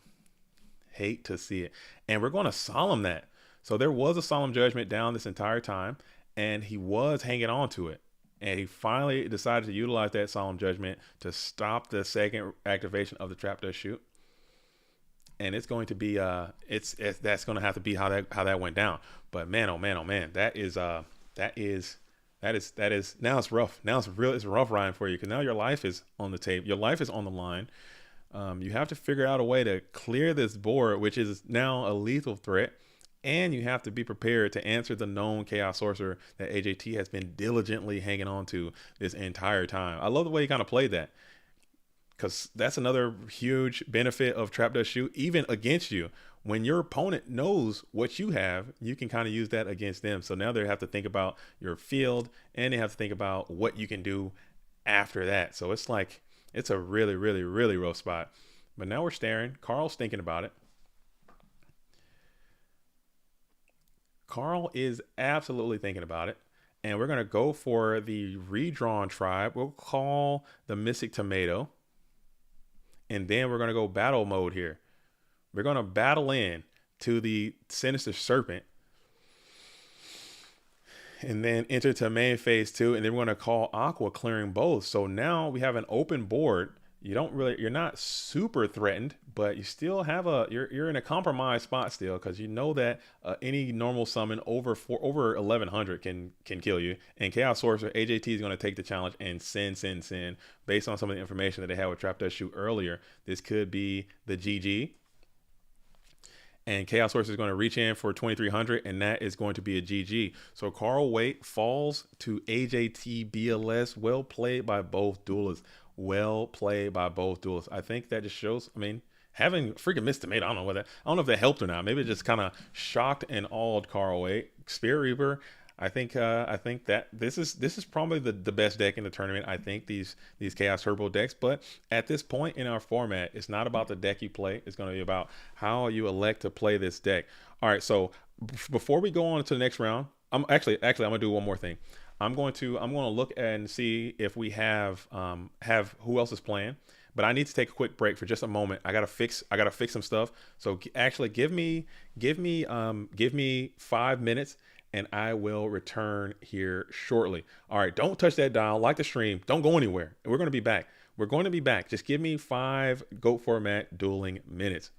Hate to see it. And we're going to solemn that. So there was a solemn judgment down this entire time, and he was hanging on to it. And he finally decided to utilize that solemn judgment to stop the second activation of the trap dust shoot. And it's going to be that's going to have to be how that went down. But man, oh man, that is now it's rough. Now it's a rough ride for you, because now your life is on the tape. Your life is on the line. You have to figure out a way to clear this board, which is now a lethal threat. And you have to be prepared to answer the known Chaos Sorcerer that AJT has been diligently hanging on to this entire time. I love the way he kind of played that, because that's another huge benefit of Trap Dust Shoot, even against you. When your opponent knows what you have, you can kind of use that against them. So now they have to think about your field, and they have to think about what you can do after that. So it's like, it's a really, really, really rough spot. But now we're staring. Carl's thinking about it. Carl is absolutely thinking about it. and we're going to go for the redrawn tribe. We'll call the Mystic Tomato, and then we're going to go battle mode here. We're going to battle in to the Sinister Serpent, and then enter to main phase 2, and then we're going to call Aqua, clearing both. So now we have an open board. You're not super threatened, but you still have you're in a compromised spot still, because you know that any normal summon over 1100 can kill you, and Chaos Sorcerer AJT is going to take the challenge and send based on some of the information that they had with Trap Dust Shoot earlier. This could be the GG, and Chaos Sorcerer is going to reach in for 2300, and that is going to be a GG. So Carl Waite falls to AJT BLS. Well played by both duelists. Well played by both duelists. I think that just shows, I mean, having freaking Missed Tomato, I don't know if that helped or not. Maybe it just kind of shocked and awed Carl Waite. Spirit Reaper, I think that this is probably the best deck in the tournament. I think these Chaos Turbo decks, but at this point in our format, it's not about the deck you play. It's going to be about how you elect to play this deck. All right, so before we go on to the next round, I'm gonna do one more thing. I'm going to look and see if we have who else is playing, but I need to take a quick break for just a moment. I gotta fix some stuff. So actually, give me 5 minutes, and I will return here shortly. All right, don't touch that dial, like the stream, don't go anywhere. We're going to be back. Just give me 5 GOAT format dueling minutes.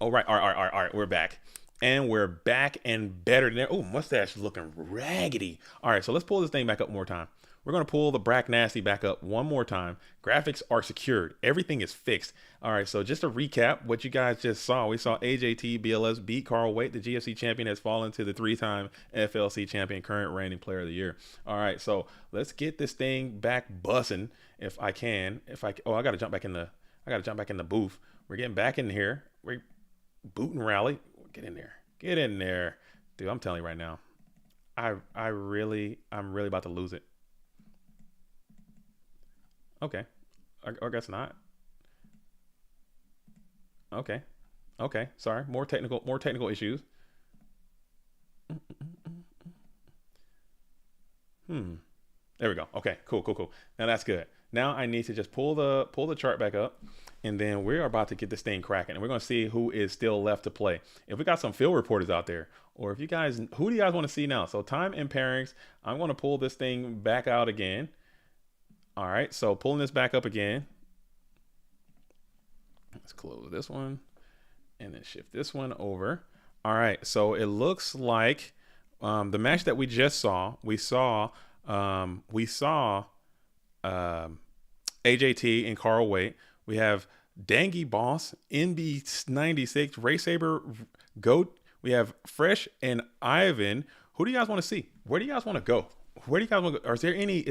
All right. We're back. And we're back and better than ever. Oh, mustache looking raggedy. All right, so let's pull this thing back up one more time. We're going to pull the Brack Nasty back up one more time. Graphics are secured. Everything is fixed. All right, so just to recap what you guys just saw, we saw AJT BLS beat Carl Waite. The GFC champion has fallen to the 3-time FLC champion, current reigning player of the year. All right, so let's get this thing back bussing if I can. I got to jump back in the booth. We're getting back in here. We're boot and rally. Get in there. Dude, I'm telling you right now, I'm really about to lose it. Okay. I guess not. Okay. Sorry. More technical issues. There we go. Okay, cool. Now that's good. Now I need to just pull the chart back up, and then we're about to get this thing cracking, and we're going to see who is still left to play. If we got some field reporters out there, or if you guys, who do you guys want to see now? So time and pairings, I'm going to pull this thing back out again. All right, so pulling this back up again. Let's close this one and then shift this one over. All right, so it looks like the match that we just saw, we saw AJT and Carl Waite. We have Dangy Boss, NB96, Ray Saber, Goat. We have Fresh and Ivan. Who do you guys want to see? Where do you guys want to go? Where do you guys want to go? Or is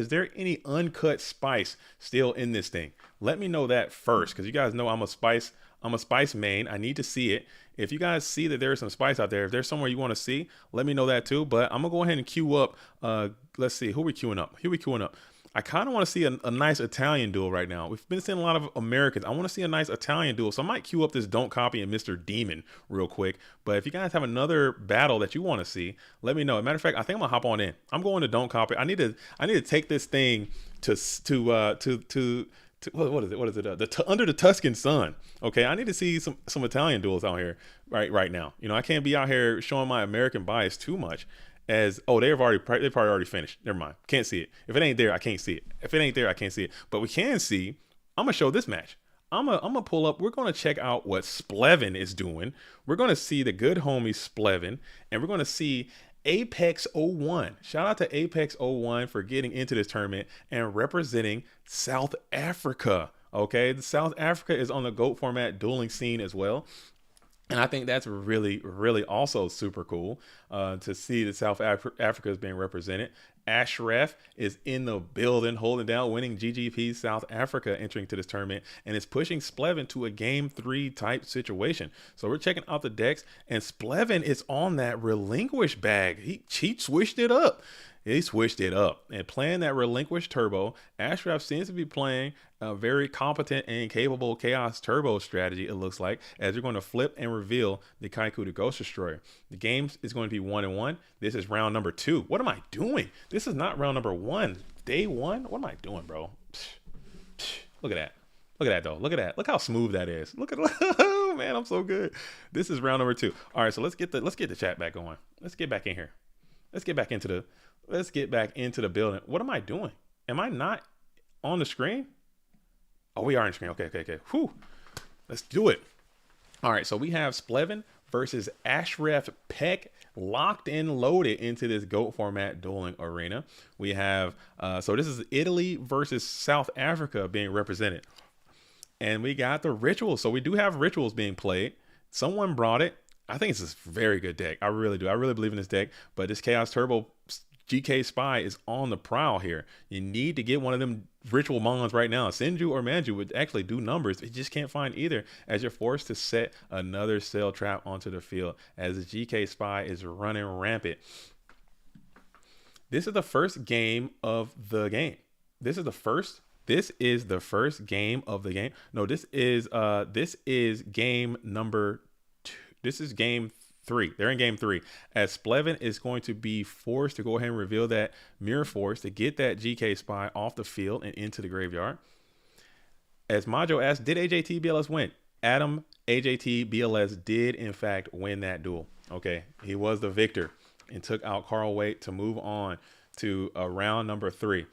there any uncut spice still in this thing? Let me know that first, because you guys know I'm a spice main. I need to see it. If you guys see that there's some spice out there, if there's somewhere you want to see, let me know that too. But I'm gonna go ahead and queue up. Let's see, who we queuing up? Here we queuing up. I kind of want to see a nice Italian duel right now. We've been seeing a lot of Americans. I want to see a nice Italian duel. So I might queue up this Don't Copy and Mr. Demon real quick. But if you guys have another battle that you want to see, let me know. As a matter of fact, I think I'm gonna hop on in. I'm going to Don't Copy. I need to take this thing to what is it? What is it? Under the Tuscan sun. Okay, I need to see some Italian duels out here right now. You know, I can't be out here showing my American bias too much. As they probably already finished. Never mind. Can't see it. If it ain't there, I can't see it. If it ain't there, I can't see it. But we can see. I'm gonna show this match. I'm gonna pull up. We're gonna check out what Splevin is doing. We're gonna see the good homie Splevin, and we're gonna see Apex 01. Shout out to Apex 01 for getting into this tournament and representing South Africa. Okay, the South Africa is on the GOAT format dueling scene as well. And I think that's really, really also super cool to see that South Africa is being represented. Ashraf is in the building, holding down, winning GGP South Africa, entering to this tournament, and is pushing Splevin to a game 3 type situation. So we're checking out the decks, and Splevin is on that Relinquished bag. He switched it up. He switched it up and playing that Relinquished Turbo. Ashraf seems to be playing a very competent and capable Chaos Turbo strategy, it looks like, as you're going to flip and reveal the Kaiku the Ghost Destroyer. The game is going to be 1-1. This is round number 2. What am I doing? This is not round number 1. Day 1? What am I doing, bro? Look at that. Look at that, though. Look at that. Look how smooth that is. Look at oh, man, I'm so good. This is round number 2. All right, so let's get the chat back going. Let's get back in here. Let's get back into the building. What am I doing? Am I not on the screen? Oh, we are on the screen. Okay. Whew. Let's do it. All right, so we have Splevin versus Ashraf Peck locked and loaded into this GOAT format dueling arena. We have, so this is Italy versus South Africa being represented. And we got the rituals. So we do have rituals being played. Someone brought it. I think it's a very good deck. I really do. I really believe in this deck. But this Chaos Turbo GK Spy is on the prowl here. You need to get one of them ritual mons right now. Senju or Manju would actually do numbers. You just can't find either, as you're forced to set another cell trap onto the field as the GK Spy is running rampant. This is the first game of the game. This is the first game of the game. No, this is game number 2. This is game 3. They're in game 3, as Splevin is going to be forced to go ahead and reveal that Mirror Force to get that GK Spy off the field and into the graveyard. As Majo asked, did AJT BLS win? Adam, AJT BLS did in fact win that duel. Okay, he was the victor and took out Carl Waite to move on to round number 3.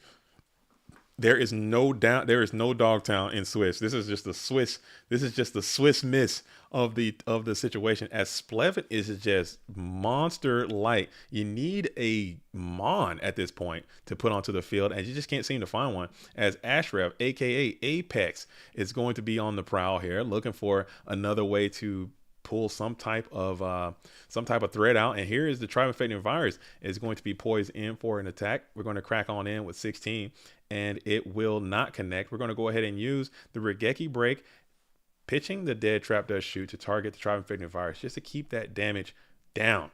There is no doubt. There is no Dogtown in Swiss. This is just the Swiss. This is just the Swiss miss of the situation. As Splevin is just monster light. You need a mon at this point to put onto the field, and you just can't seem to find one. As Ashraf, aka Apex, is going to be on the prowl here, looking for another way to pull some type of thread out. And here is the Tribe Infecting Virus is going to be poised in for an attack. We're going to crack on in with 16, and it will not connect. We're going to go ahead and use the Regeki Break, pitching the Dead Trap Does Shoot to target the Tribe Infecting Virus just to keep that damage down.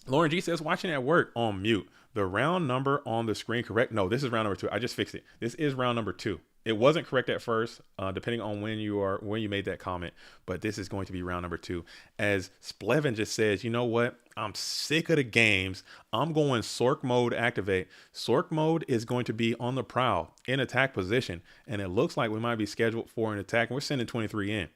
Lauren G says, watching at work on mute. The round number on the screen correct? No, this is round number 2. I just fixed it. This is round number 2. It wasn't correct at first, depending on when you made that comment, but this is going to be round number 2. As Splevin just says, you know what? I'm sick of the games. I'm going Sork mode activate. Sork mode is going to be on the prowl in attack position, and it looks like we might be scheduled for an attack. And we're sending 23 in.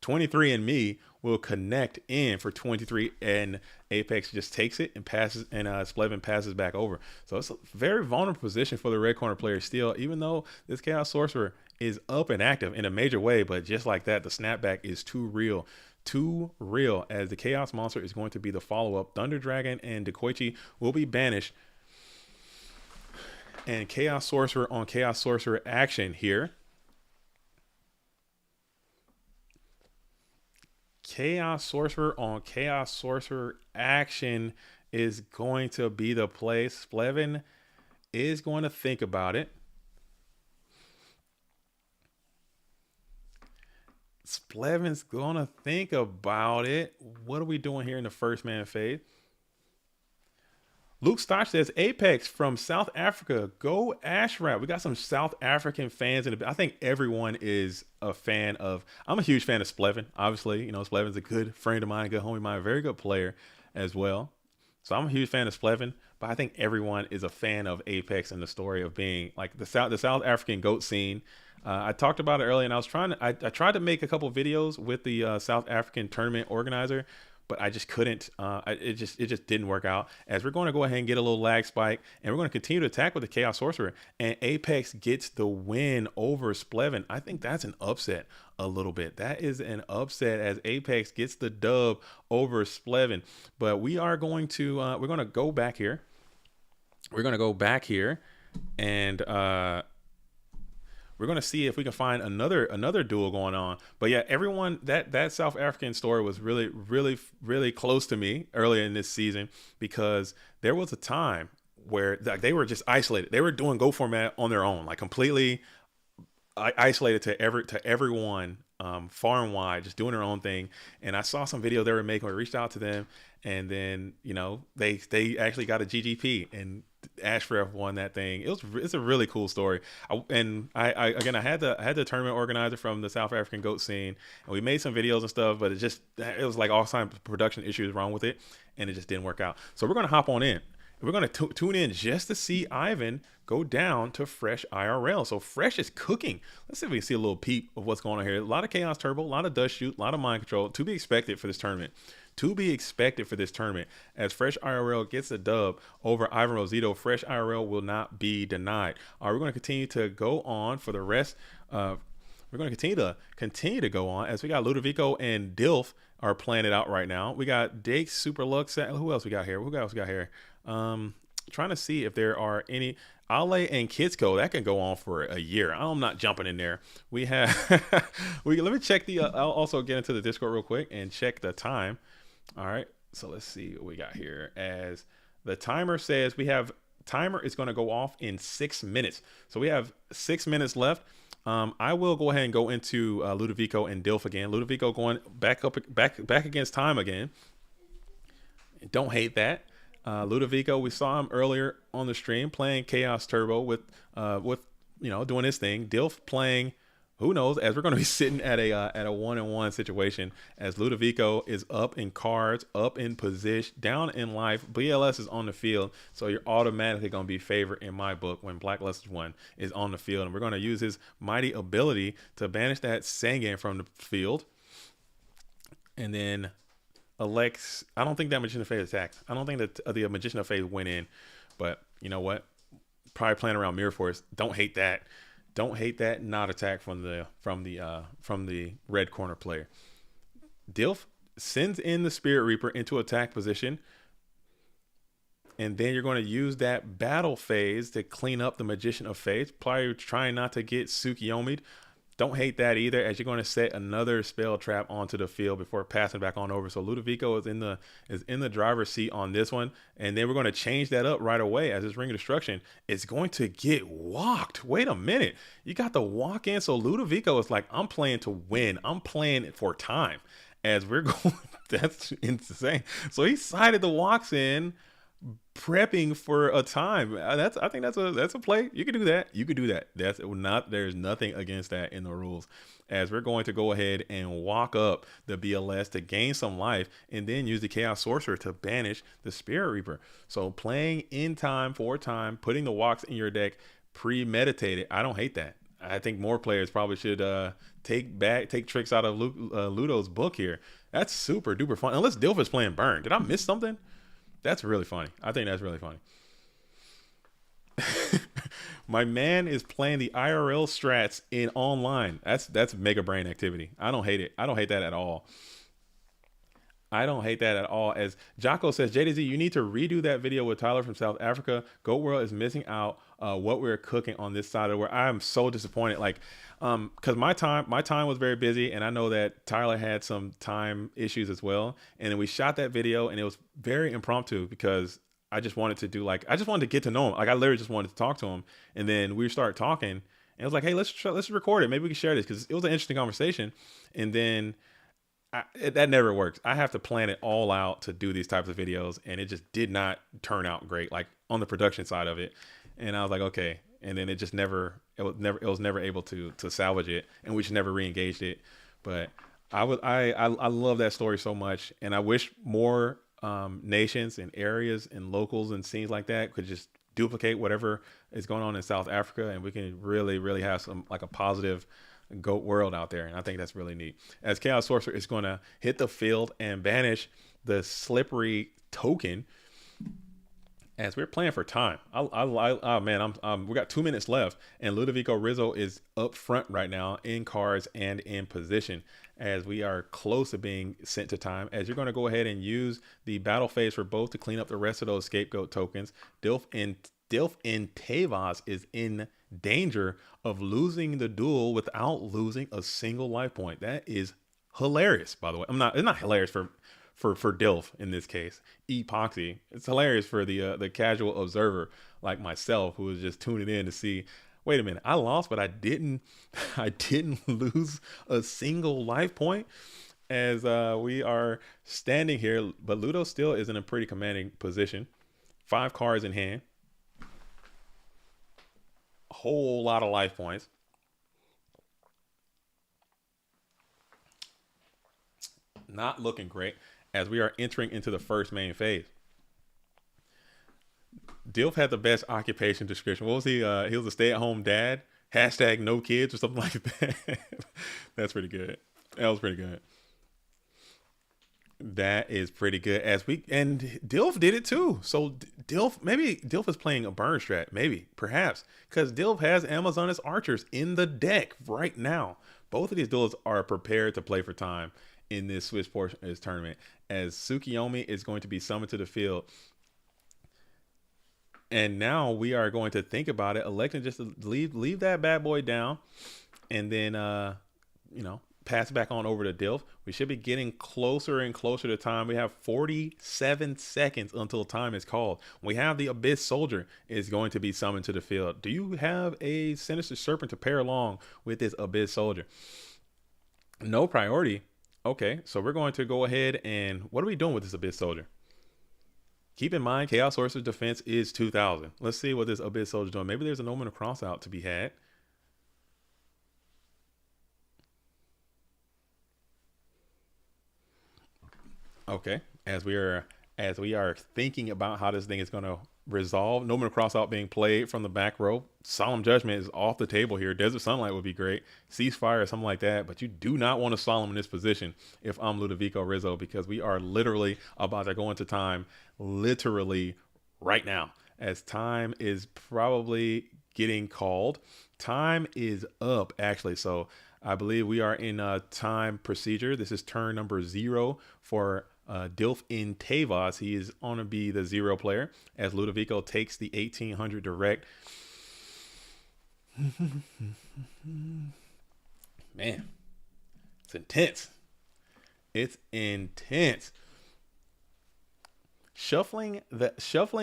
23 and me will connect in for 23, and Apex just takes it and passes, and Splevin passes back over. So it's a very vulnerable position for the red corner player still, even though this Chaos Sorcerer is up and active in a major way. But just like that, the snapback is too real, as the Chaos Monster is going to be the follow-up. Thunder Dragon and Dekoichi will be banished, and Chaos Sorcerer on Chaos Sorcerer action here. Chaos Sorcerer on Chaos Sorcerer action is going to be the play. Splevin is going to think about it. Splevin's going to think about it. What are we doing here in the first man phase? Luke Stoch says, Apex from South Africa, go Ashraf. We got some South African fans. I think everyone is a fan of, I'm a huge fan of Splevin. Obviously, you know, Splevin's a good friend of mine, a good homie of mine, a very good player as well. So I'm a huge fan of Splevin, but I think everyone is a fan of Apex and the story of being like the South African GOAT scene. I talked about it earlier, and I tried to make a couple videos with the South African tournament organizer, but I just couldn't. It just didn't work out. As we're going to go ahead and get a little lag spike, and we're going to continue to attack with the Chaos Sorcerer, and Apex gets the win over Splevin. I think that's an upset a little bit. That is an upset as Apex gets the dub over Splevin. But we are going to we're going to go back here. We're going to go back here, and we're going to see if we can find another duel going on. But yeah, everyone, that South African story was really close to me earlier in this season, because there was a time where they were just isolated. They were doing Go format on their own, like completely isolated to everyone, far and wide, just doing their own thing. And I saw some video they were making. I reached out to them, and then, you know, they actually got a GGP, and Ashraf won that thing. It's a really cool story. I had the tournament organizer from the South African GOAT scene, and we made some videos and stuff, but it was like all kinds of production issues wrong with it, and it just didn't work out. So we're gonna hop on in. We're gonna tune in just to see Ivan go down to Fresh IRL. So Fresh is cooking. Let's see if we can see a little peep of what's going on here. A lot of Chaos Turbo, a lot of Dust Shoot, a lot of Mind Control to be expected for this tournament. As Fresh IRL gets a dub over Ivan Rosito. Fresh IRL will not be denied. All right, we're going to continue to go on for the rest. We're going to continue to go on as we got Ludovico and Dilf are playing it out right now. We got Dake, Super Lux. Who else we got here? Trying to see if there are any. Ale and Kidsco, that can go on for a year. I'm not jumping in there. We have let me check I'll also get into the Discord real quick and check the time. All right, so let's see what we got here. As the timer says, timer is going to go off in 6 minutes. So we have 6 minutes left. I will go ahead and go into Ludovico and Dilf again. Ludovico going back against time again. Don't hate that. Ludovico, we saw him earlier on the stream playing Chaos Turbo with you know, doing his thing. Dilf playing, who knows, as we're going to be sitting at a 1-on-1 situation, as Ludovico is up in cards, up in position, down in life. BLS is on the field, so you're automatically going to be favored in my book when Blacklisted One is on the field. And we're going to use his mighty ability to banish that Sangan from the field. And then Alex, I don't think that Magician of Fate attacked. I don't think that the Magician of Fate went in, but you know what? Probably playing around Mirror Force. Don't hate that. Don't hate that not attack from the red corner player. Dilf sends in the Spirit Reaper into attack position, and then you're going to use that battle phase to clean up the Magician of Fate. Probably trying not to get Tsukiyomi'd. Don't hate that either, as you're going to set another spell trap onto the field before passing back on over. So Ludovico is in the driver's seat on this one, and then we're going to change that up right away as this Ring of Destruction is going to get walked. Wait a minute, you got the walk in. So Ludovico is like, I'm playing to win. I'm playing for time. As we're going, that's insane. So he sided the walks in, prepping for a time. I think that's a play. You can do that. There's nothing against that in the rules, as we're going to go ahead and walk up the BLS to gain some life, and then use the Chaos Sorcerer to banish the Spirit Reaper. So playing in time for time, putting the walks in your deck, premeditated. I don't hate that. I think more players probably should take tricks out of Ludo's book here. That's super duper fun. Unless Dilf is playing Burn. Did I miss something? That's really funny. I think that's really funny. My man is playing the IRL strats in online. That's mega brain activity. I don't hate it. I don't hate that at all. As Jocko says, JDZ, you need to redo that video with Tyler from South Africa. Goat World is missing out what we're cooking on this side of where I'm so disappointed. Like, because my time was very busy, and I know that Tyler had some time issues as well. And then we shot that video, and it was very impromptu because I just wanted to do like I just wanted to get to know him. Like I literally just wanted to talk to him, and then we started talking, and it was like, hey, let's record it. Maybe we can share this because it was an interesting conversation. And then that never works. I have to plan it all out to do these types of videos, and it just did not turn out great, like on the production side of it. And I was like, okay. And then it was never able to salvage it, and we just never re-engaged it. But I love that story so much, and I wish more nations and areas and locals and scenes like that could just duplicate whatever is going on in South Africa, and we can really have some like a positive goat world out there. And I think that's really neat. As Chaos Sorcerer is going to hit the field and banish the slippery token as we're playing for time. Oh man, we got 2 minutes left, and Ludovico Rizzo is up front right now in cards and in position as we are close to being sent to time. As you're going to go ahead and use the battle phase for both to clean up the rest of those scapegoat tokens. Dilf and Tavos is in danger of losing the duel without losing a single life point. That is hilarious, by the way. It's not hilarious for Dilf in this case. Epoxy. It's hilarious for the casual observer like myself who is just tuning in to see, wait a minute, I lost, but I didn't lose a single life point. As we are standing here, but Ludo still is in a pretty commanding position. 5 cards in hand. A whole lot of life points. Not looking great as we are entering into the first main phase. Dilf had the best occupation description. What was he? He was a stay-at-home dad. # no kids or something like that. That's pretty good. That was pretty good. That is pretty good. And Dilf did it too. So maybe Dilf is playing a burn strat, perhaps, because Dilf has Amazoness archers in the deck right now. Both of these duels are prepared to play for time in this Swiss portion of this tournament, as Tsukiyomi is going to be summoned to the field. And now we are going to think about it, electing just to leave that bad boy down, and then pass back on over to Dilf. We should be getting closer and closer to time. We have 47 seconds until time is called. We have the Abyss Soldier is going to be summoned to the field. Do you have a Sinister Serpent to pair along with this Abyss Soldier? No priority. Okay, so we're going to go ahead and what are we doing with this Abyss Soldier? Keep in mind, Chaos Sorcerer's defense is 2,000. Let's see what this Abyss Soldier is doing. Maybe there's an Omen of Crossout to be had. Okay, as we are thinking about how this thing is going to resolve, no more Crossout being played from the back row. Solemn Judgment is off the table here. Desert Sunlight would be great. Ceasefire or something like that, but you do not want to Solemn in this position if I'm Ludovico Rizzo, because we are literally about to go into time literally right now, as time is probably getting called. Time is up, actually, so I believe we are in time procedure. This is turn number 0 for Dilf in Tavos. He is on to be the 0 player as Ludovico takes the 1800 direct. Man, it's intense. It's intense. Shuffling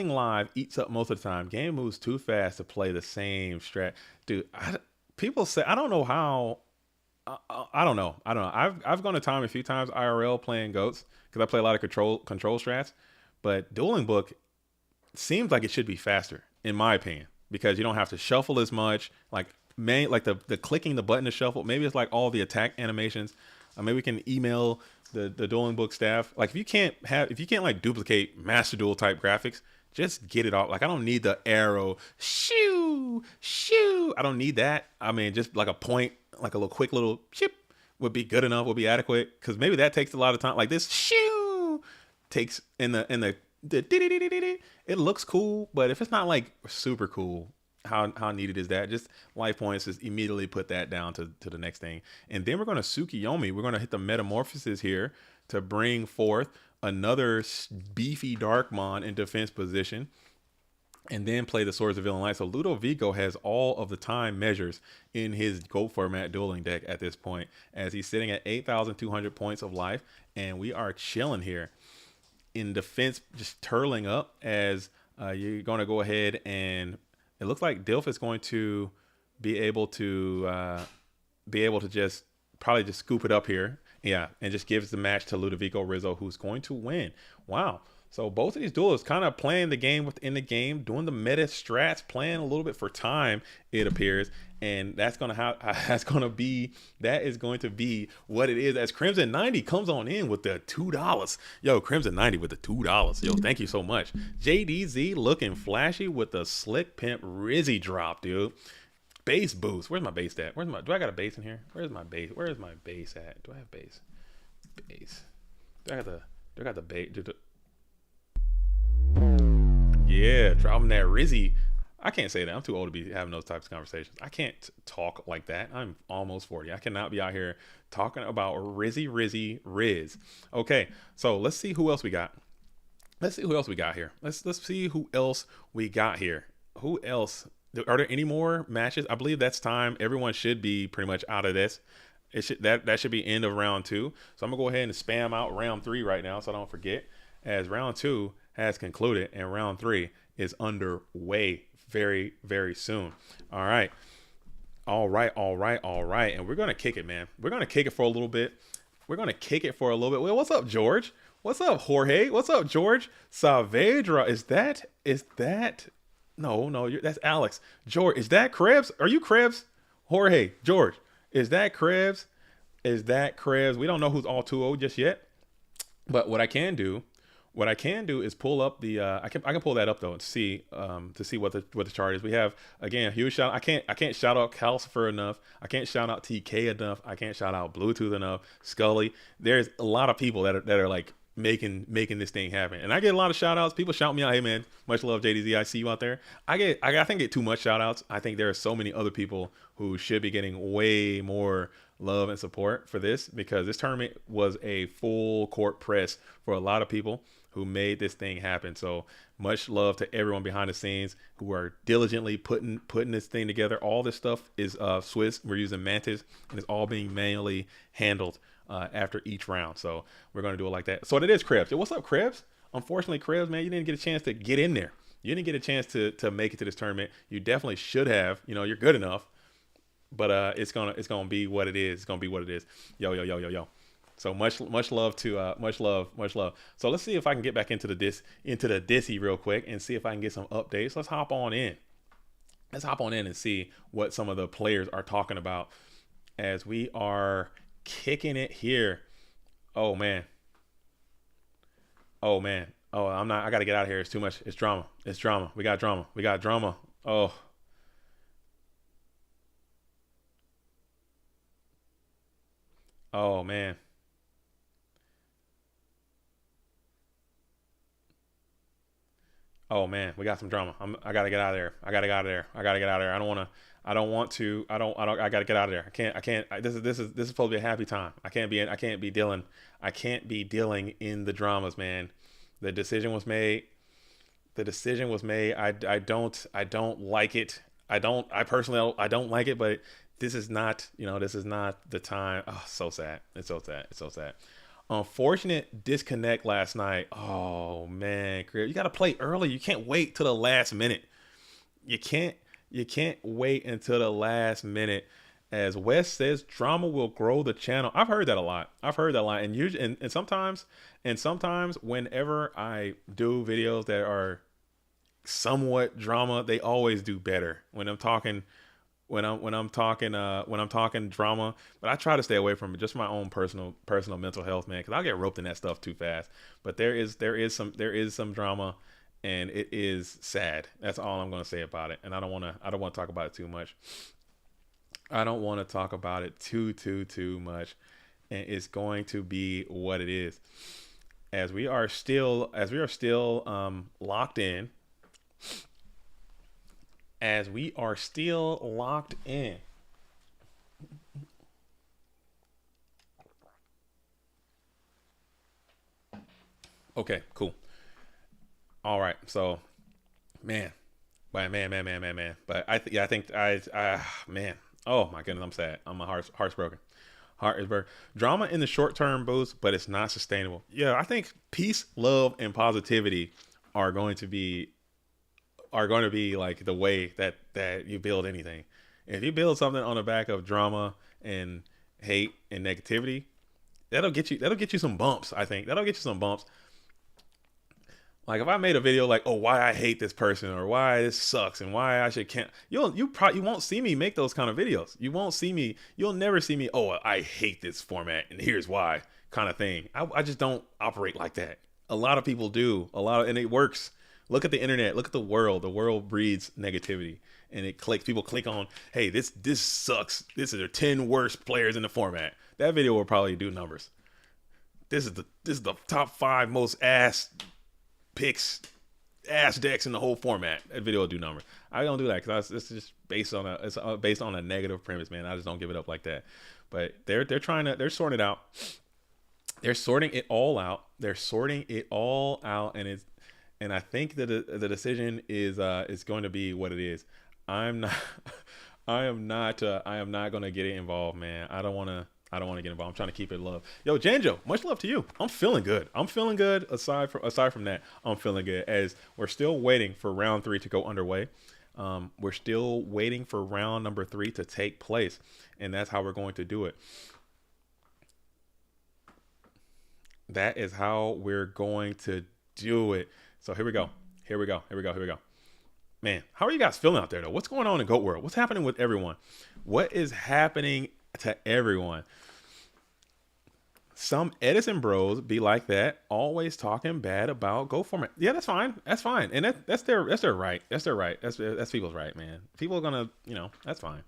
live eats up most of the time. Game moves too fast to play the same strat. Dude, people say, I don't know how. I don't know. I've gone to time a few times IRL playing goats because I play a lot of control strats, but Dueling Book seems like it should be faster in my opinion, because you don't have to shuffle as much. Like the clicking the button to shuffle. Maybe it's like all the attack animations. Maybe we can email the Dueling Book staff. Like if you can't like duplicate Master Duel type graphics, just get it off. Like I don't need the arrow shoo. I don't need that. I mean, just like a point. Like a little quick little chip would be good enough, would be adequate, because maybe that takes a lot of time. Like this shoo takes in the it looks cool, but if it's not like super cool, how needed is that? Just life points, just immediately put that down to the next thing. And then we're going to Tsukiyomi. We're going to hit the Metamorphosis here to bring forth another beefy Darkmon in defense position. and then play the Swords of Villain Light. So Ludovico has all of the time measures in his GOAT format dueling deck at this point, as he's sitting at 8,200 points of life, and we are chilling here in defense, just turtling up as you're going to go ahead, and it looks like Dilf is going to be able to just probably just scoop it up here. Yeah, and just gives the match to Ludovico Rizzo, who's going to win. Wow. So both of these duelists kind of playing the game within the game, doing the meta strats, playing a little bit for time, it appears, and that is going to be what it is. As Crimson 90 comes on in with the $2. Yo, Crimson 90 with the $2. Yo, thank you so much. JDZ looking flashy with the Slick Pimp Rizzy drop, dude. Base boost. Where's my base at? Do I got a base in here? Where's my base? Where is my base at? Do I have base? Base. Do I got the base? Yeah, dropping that Rizzy. I can't say that. I'm too old to be having those types of conversations. I can't talk like that. I'm almost 40. I cannot be out here talking about Riz. Okay, so let's see who else we got. Let's see who else we got here. Let's see who else we got here. Who else? Are there any more matches? I believe that's time. Everyone should be pretty much out of this. That should be end of round 2. So I'm gonna go ahead and spam out round 3 right now, so I don't forget. As round 2 has concluded and round 3 is underway very, very soon. All right. And we're gonna kick it, man. We're gonna kick it for a little bit. Well, what's up, George? What's up, Jorge? What's up, George? Saavedra. Is that? No, that's Alex. George, is that Krebs? Are you Krebs? Jorge, George, is that Krebs? We don't know who's all 2-0 just yet. But what I can do is pull up the I can pull that up though and see what the chart is. We have, again, a huge shout. I can't shout out Calcifer enough. I can't shout out TK enough. I can't shout out Bluetooth enough. Scully. There's a lot of people that are like making this thing happen. And I get a lot of shout outs. People shout me out, hey man, much love JDZ, I see you out there. I think I get too much shout outs. I think there are so many other people who should be getting way more love and support for this, because this tournament was a full court press for a lot of people who made this thing happen. So much love to everyone behind the scenes who are diligently putting this thing together. All this stuff is Swiss. We're using Mantis, and it's all being manually handled after each round. So we're going to do it like that. So it is Krebs. What's up, Krebs? Unfortunately, Krebs, man, you didn't get a chance to get in there. You didn't get a chance to make it to this tournament. You definitely should have. You're good enough. But it's gonna be what it is. It's gonna be what it is. Yo. So much love to much love. So let's see if I can get back into the Dissy real quick and see if I can get some updates. Let's hop on in and see what some of the players are talking about as we are kicking it here. Oh man. Oh, I gotta get out of here. It's too much. It's drama. We got drama. Oh. Oh man. Oh man, we got some drama. I gotta get out of there. I gotta get out of there. I don't want to. I gotta get out of there. I can't. This is supposed to be a happy time. I can't be dealing in the dramas, man. The decision was made. I don't like it. I personally don't like it, but this is not the time. Oh, so sad. It's so sad. Unfortunate disconnect last night. Oh man, you got to play early. You can't wait till the last minute. You can't wait until the last minute. As Wes says, drama will grow the channel. I've heard that a lot. And usually, and sometimes whenever I do videos that are somewhat drama, they always do better. When I'm talking drama, but I try to stay away from it, just my own personal mental health, man, because I'll get roped in that stuff too fast. But there is some drama, and it is sad. That's all I'm going to say about it. And I don't want to talk about it too much. I don't want to talk about it too much, and it's going to be what it is. As we are still locked in. As we are still locked in. Okay, cool. All right. So, man, But man. But I think man. Oh my goodness, I'm sad. My heart's broken. Heart is broken. Drama in the short term boost, but it's not sustainable. Yeah, I think peace, love, and positivity are going to be like the way that you build anything. If you build something on the back of drama and hate and negativity, that'll get you some bumps. I think that'll get you some bumps. Like if I made a video like, oh, why I hate this person or why this sucks and why I should can't, you won't see me make those kind of videos. You'll never see me. Oh, I hate this format and here's why kind of thing. I just don't operate like that. A lot of people do and it works. Look at the internet. Look at the world. The world breeds negativity, and people click on, hey, this sucks. This is the 10 worst players in the format. That video will probably do numbers. This is the top 5 most ass picks, ass decks in the whole format. That video will do numbers. I don't do that because it's just based on a negative premise, man. I just don't give it up like that. But they're sorting it out. They're sorting it all out. And I think that the decision is going to be what it is. I am not going to get involved, man. I don't want to get involved. I'm trying to keep it love. Yo, Janjo, much love to you. I'm feeling good. Aside from that, I'm feeling good as we're still waiting for round 3 to go underway. We're still waiting for round number 3 to take place, and that's how we're going to do it. That is how we're going to do it. So here we go. Man, how are you guys feeling out there though? What's going on in GOAT World? What's happening with everyone? What is happening to everyone? Some Edison bros be like that, always talking bad about GOAT format. Yeah, that's fine. And that's their right. That's their right. That's people's right, man. People are gonna, that's fine.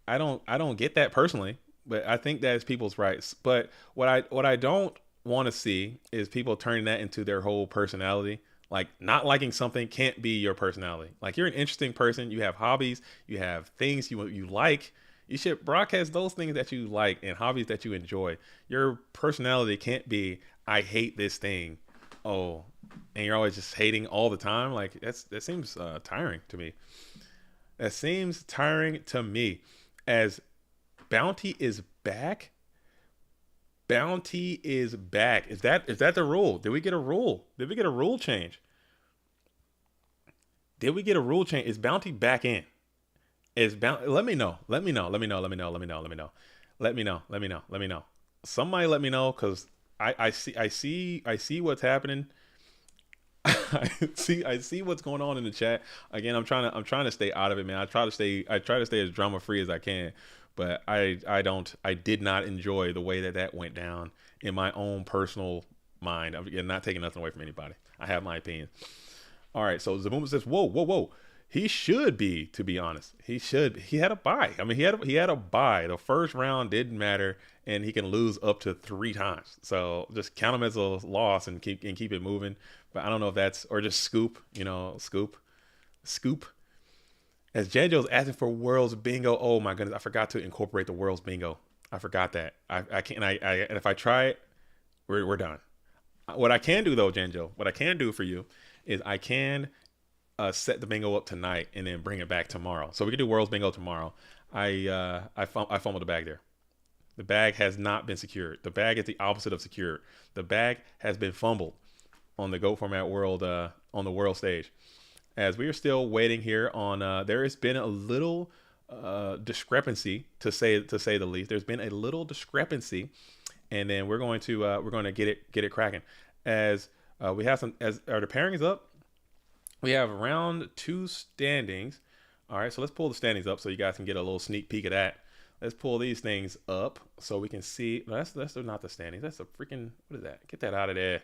I don't get that personally, but I think that's people's rights. But what I don't want to see is people turning that into their whole personality. Like not liking something can't be your personality. Like you're an interesting person. You have hobbies. You have things you like. You should broadcast those things that you like and hobbies that you enjoy. Your personality can't be, I hate this thing. Oh, and you're always just hating all the time. Like that seems tiring to me. That seems tiring to me. As Bounty is back. Bounty is back. Is that the rule? Did we get a rule? Did we get a rule change? Is Bounty back in? Let me know. Somebody let me know, because I see what's happening. I see what's going on in the chat. Again, I'm trying to stay out of it, man. I try to stay as drama free as I can. But I did not enjoy the way that went down in my own personal mind. I'm not taking nothing away from anybody. I have my opinion. All right, so Zabuma says, whoa. He should be, to be honest. He had a bye. I mean, he had a bye. The first round didn't matter, and he can lose up to 3 times. So just count him as a loss and keep it moving. But I don't know if that's, or just scoop. As Janjo's asking for Worlds Bingo. Oh my goodness, I forgot to incorporate the Worlds Bingo. I forgot that. I can't. And if I try it, we're done. What I can do though, Janjo, what I can do for you is I can set the bingo up tonight and then bring it back tomorrow. So we can do Worlds Bingo tomorrow. I fumbled the bag there. The bag has not been secured. The bag is the opposite of secured. The bag has been fumbled on the GOAT format world on the world stage. As we are still waiting here on, there has been a little discrepancy to say the least. There's been a little discrepancy, and then we're going to get it cracking. As we have the pairings up, we have round 2 standings. All right, so let's pull the standings up so you guys can get a little sneak peek of that. Let's pull these things up so we can see. That's not the standings. That's a freaking, what is that? Get that out of there.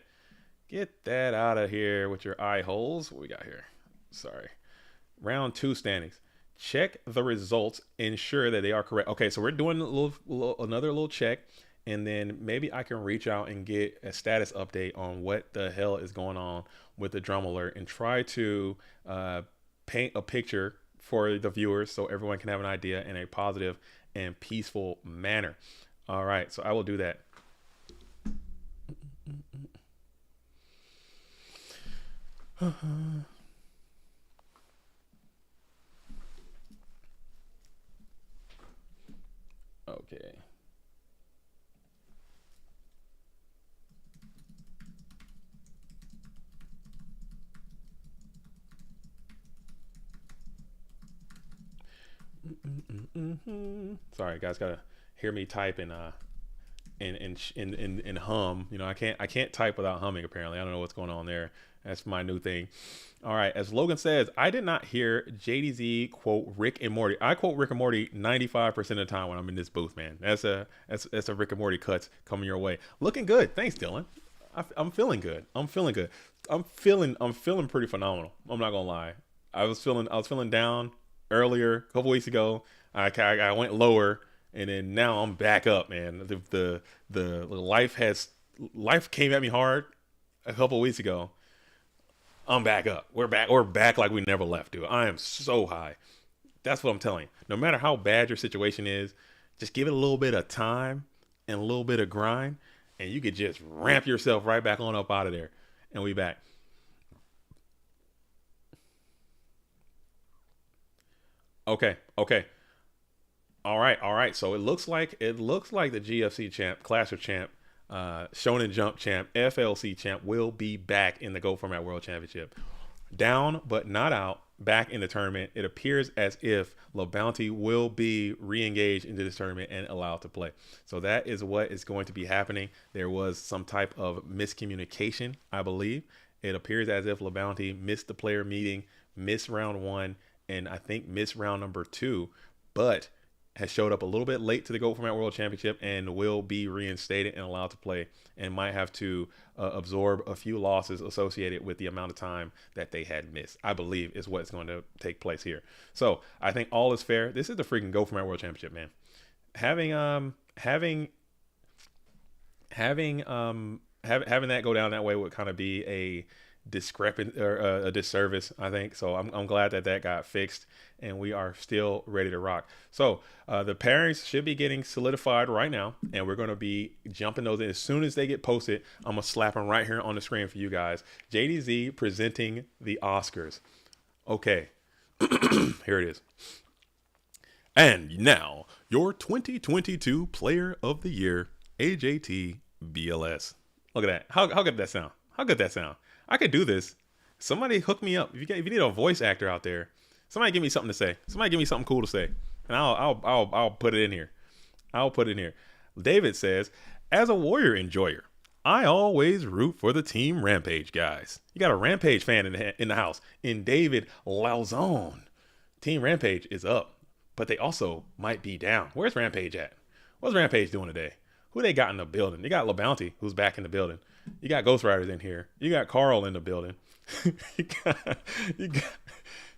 Get that out of here with your eye holes. What we got here? Sorry. Round 2 standings. Check the results. Ensure that they are correct. Okay, so we're doing another little check, and then maybe I can reach out and get a status update on what the hell is going on with the drum alert and try to paint a picture for the viewers so everyone can have an idea in a positive and peaceful manner. All right, so I will do that. Okay. Sorry, guys, gotta hear me type and hum. You know, I can't type without humming. Apparently, I don't know what's going on there. That's my new thing. All right, as Logan says, I did not hear JDZ quote Rick and Morty. I quote Rick and Morty 95% of the time when I'm in this booth, man. That's a Rick and Morty cuts coming your way. Looking good. Thanks, Dylan. I'm feeling good. I'm feeling good. I'm feeling pretty phenomenal. I'm not gonna lie. I was feeling down earlier a couple weeks ago. I went lower, and then now I'm back up, man. The life came at me hard a couple weeks ago. I'm back up. We're back like we never left, dude. I am so high. That's what I'm telling you. No matter how bad your situation is, just give it a little bit of time and a little bit of grind, and you could just ramp yourself right back on up out of there. And we back. Okay. All right. So it looks like the GFC champ, Clash of Champ, Shonen Jump champ, FLC champ will be back in the Go Format World Championship. Down but not out, back in the tournament. It appears as if La Bounty will be re-engaged into this tournament and allowed to play. So that is what is going to be happening. There was some type of miscommunication, I believe. It appears as if La Bounty missed the player meeting, missed round 1, and I think missed round number 2, but has showed up a little bit late to the Go Format World Championship and will be reinstated and allowed to play, and might have to absorb a few losses associated with the amount of time that they had missed, I believe is what's going to take place here. So I think all is fair. This is the freaking Go Format World Championship, man. Having that go down that way would kind of be a discrepant or a disservice, I think. So I'm glad that got fixed, and we are still ready to rock. So the pairings should be getting solidified right now, and we're going to be jumping those in as soon as they get posted. I'm gonna slap them right here on the screen for you guys. JDZ presenting the Oscars. Okay, here it is. And now your 2022 Player of the Year, AJT BLS. Look at that. How good did that sound? How good that sound? I could do this. Somebody hook me up. If you need a voice actor out there, somebody give me something to say. Somebody give me something cool to say, and I'll put it in here. I'll put it in here. David says, as a Warrior enjoyer, I always root for the Team Rampage guys. You got a Rampage fan in the house. In David Lauzon, Team Rampage is up, but they also might be down. Where's Rampage at? What's Rampage doing today? Who they got in the building? They got La Bounty, who's back in the building. You got Ghost Riders in here. You got Carl in the building.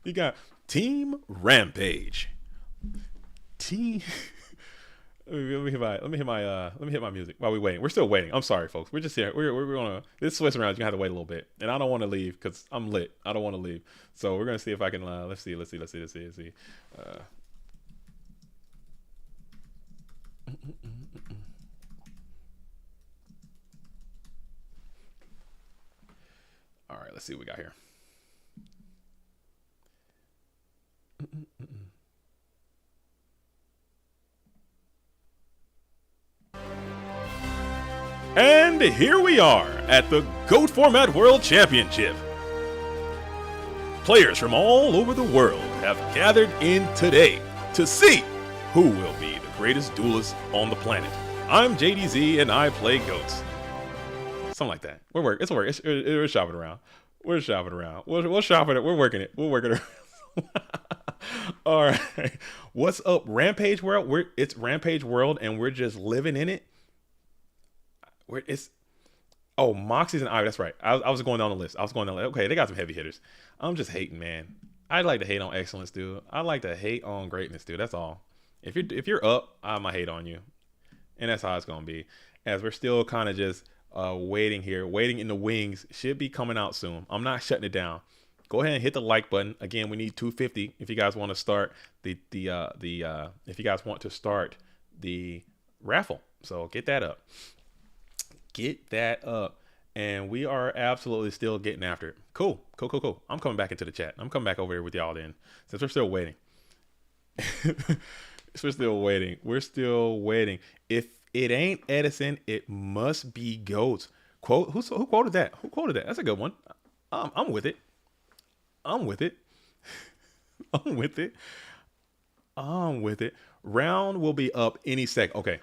you got Team Rampage. Team. Let me hit my music while we waiting. We're still waiting. I'm sorry, folks. We're just here. We're gonna this switch around. You gonna have to wait a little bit, and I don't want to leave because I'm lit. I don't want to leave. So we're gonna see if I can. Let's see. All right, let's see what we got here. And here we are at the GOAT Format World Championship. Players from all over the world have gathered in today to see who will be the greatest duelist on the planet. I'm JDZ and I play GOATs. Something like that. We're shopping around. We'll shop it. We're working it. We'll work it around. All right. What's up, Rampage World? It's Rampage World, and we're just living in it. Moxie's and Ivy. That's right. I was going down the list. Okay, they got some heavy hitters. I'm just hating, man. I like to hate on excellence, dude. I like to hate on greatness, dude. That's all. If you're up, I'ma hate on you, and that's how it's gonna be. As we're still kind of just waiting in the wings. Should be coming out soon. I'm not shutting it down. Go ahead and hit the like button. Again, we need 250 if you guys want to start if you guys want to start the raffle. So get that up. And we are absolutely still getting after it. Cool. I'm coming back into the chat. I'm coming back over here with y'all then, since we're still waiting. We're still waiting. We're still waiting. If it ain't Edison, it must be goats. Quote. Who quoted that? Who quoted that? That's a good one. I'm with it. I'm with it. I'm with it. I'm with it. Round will be up any second. Okay.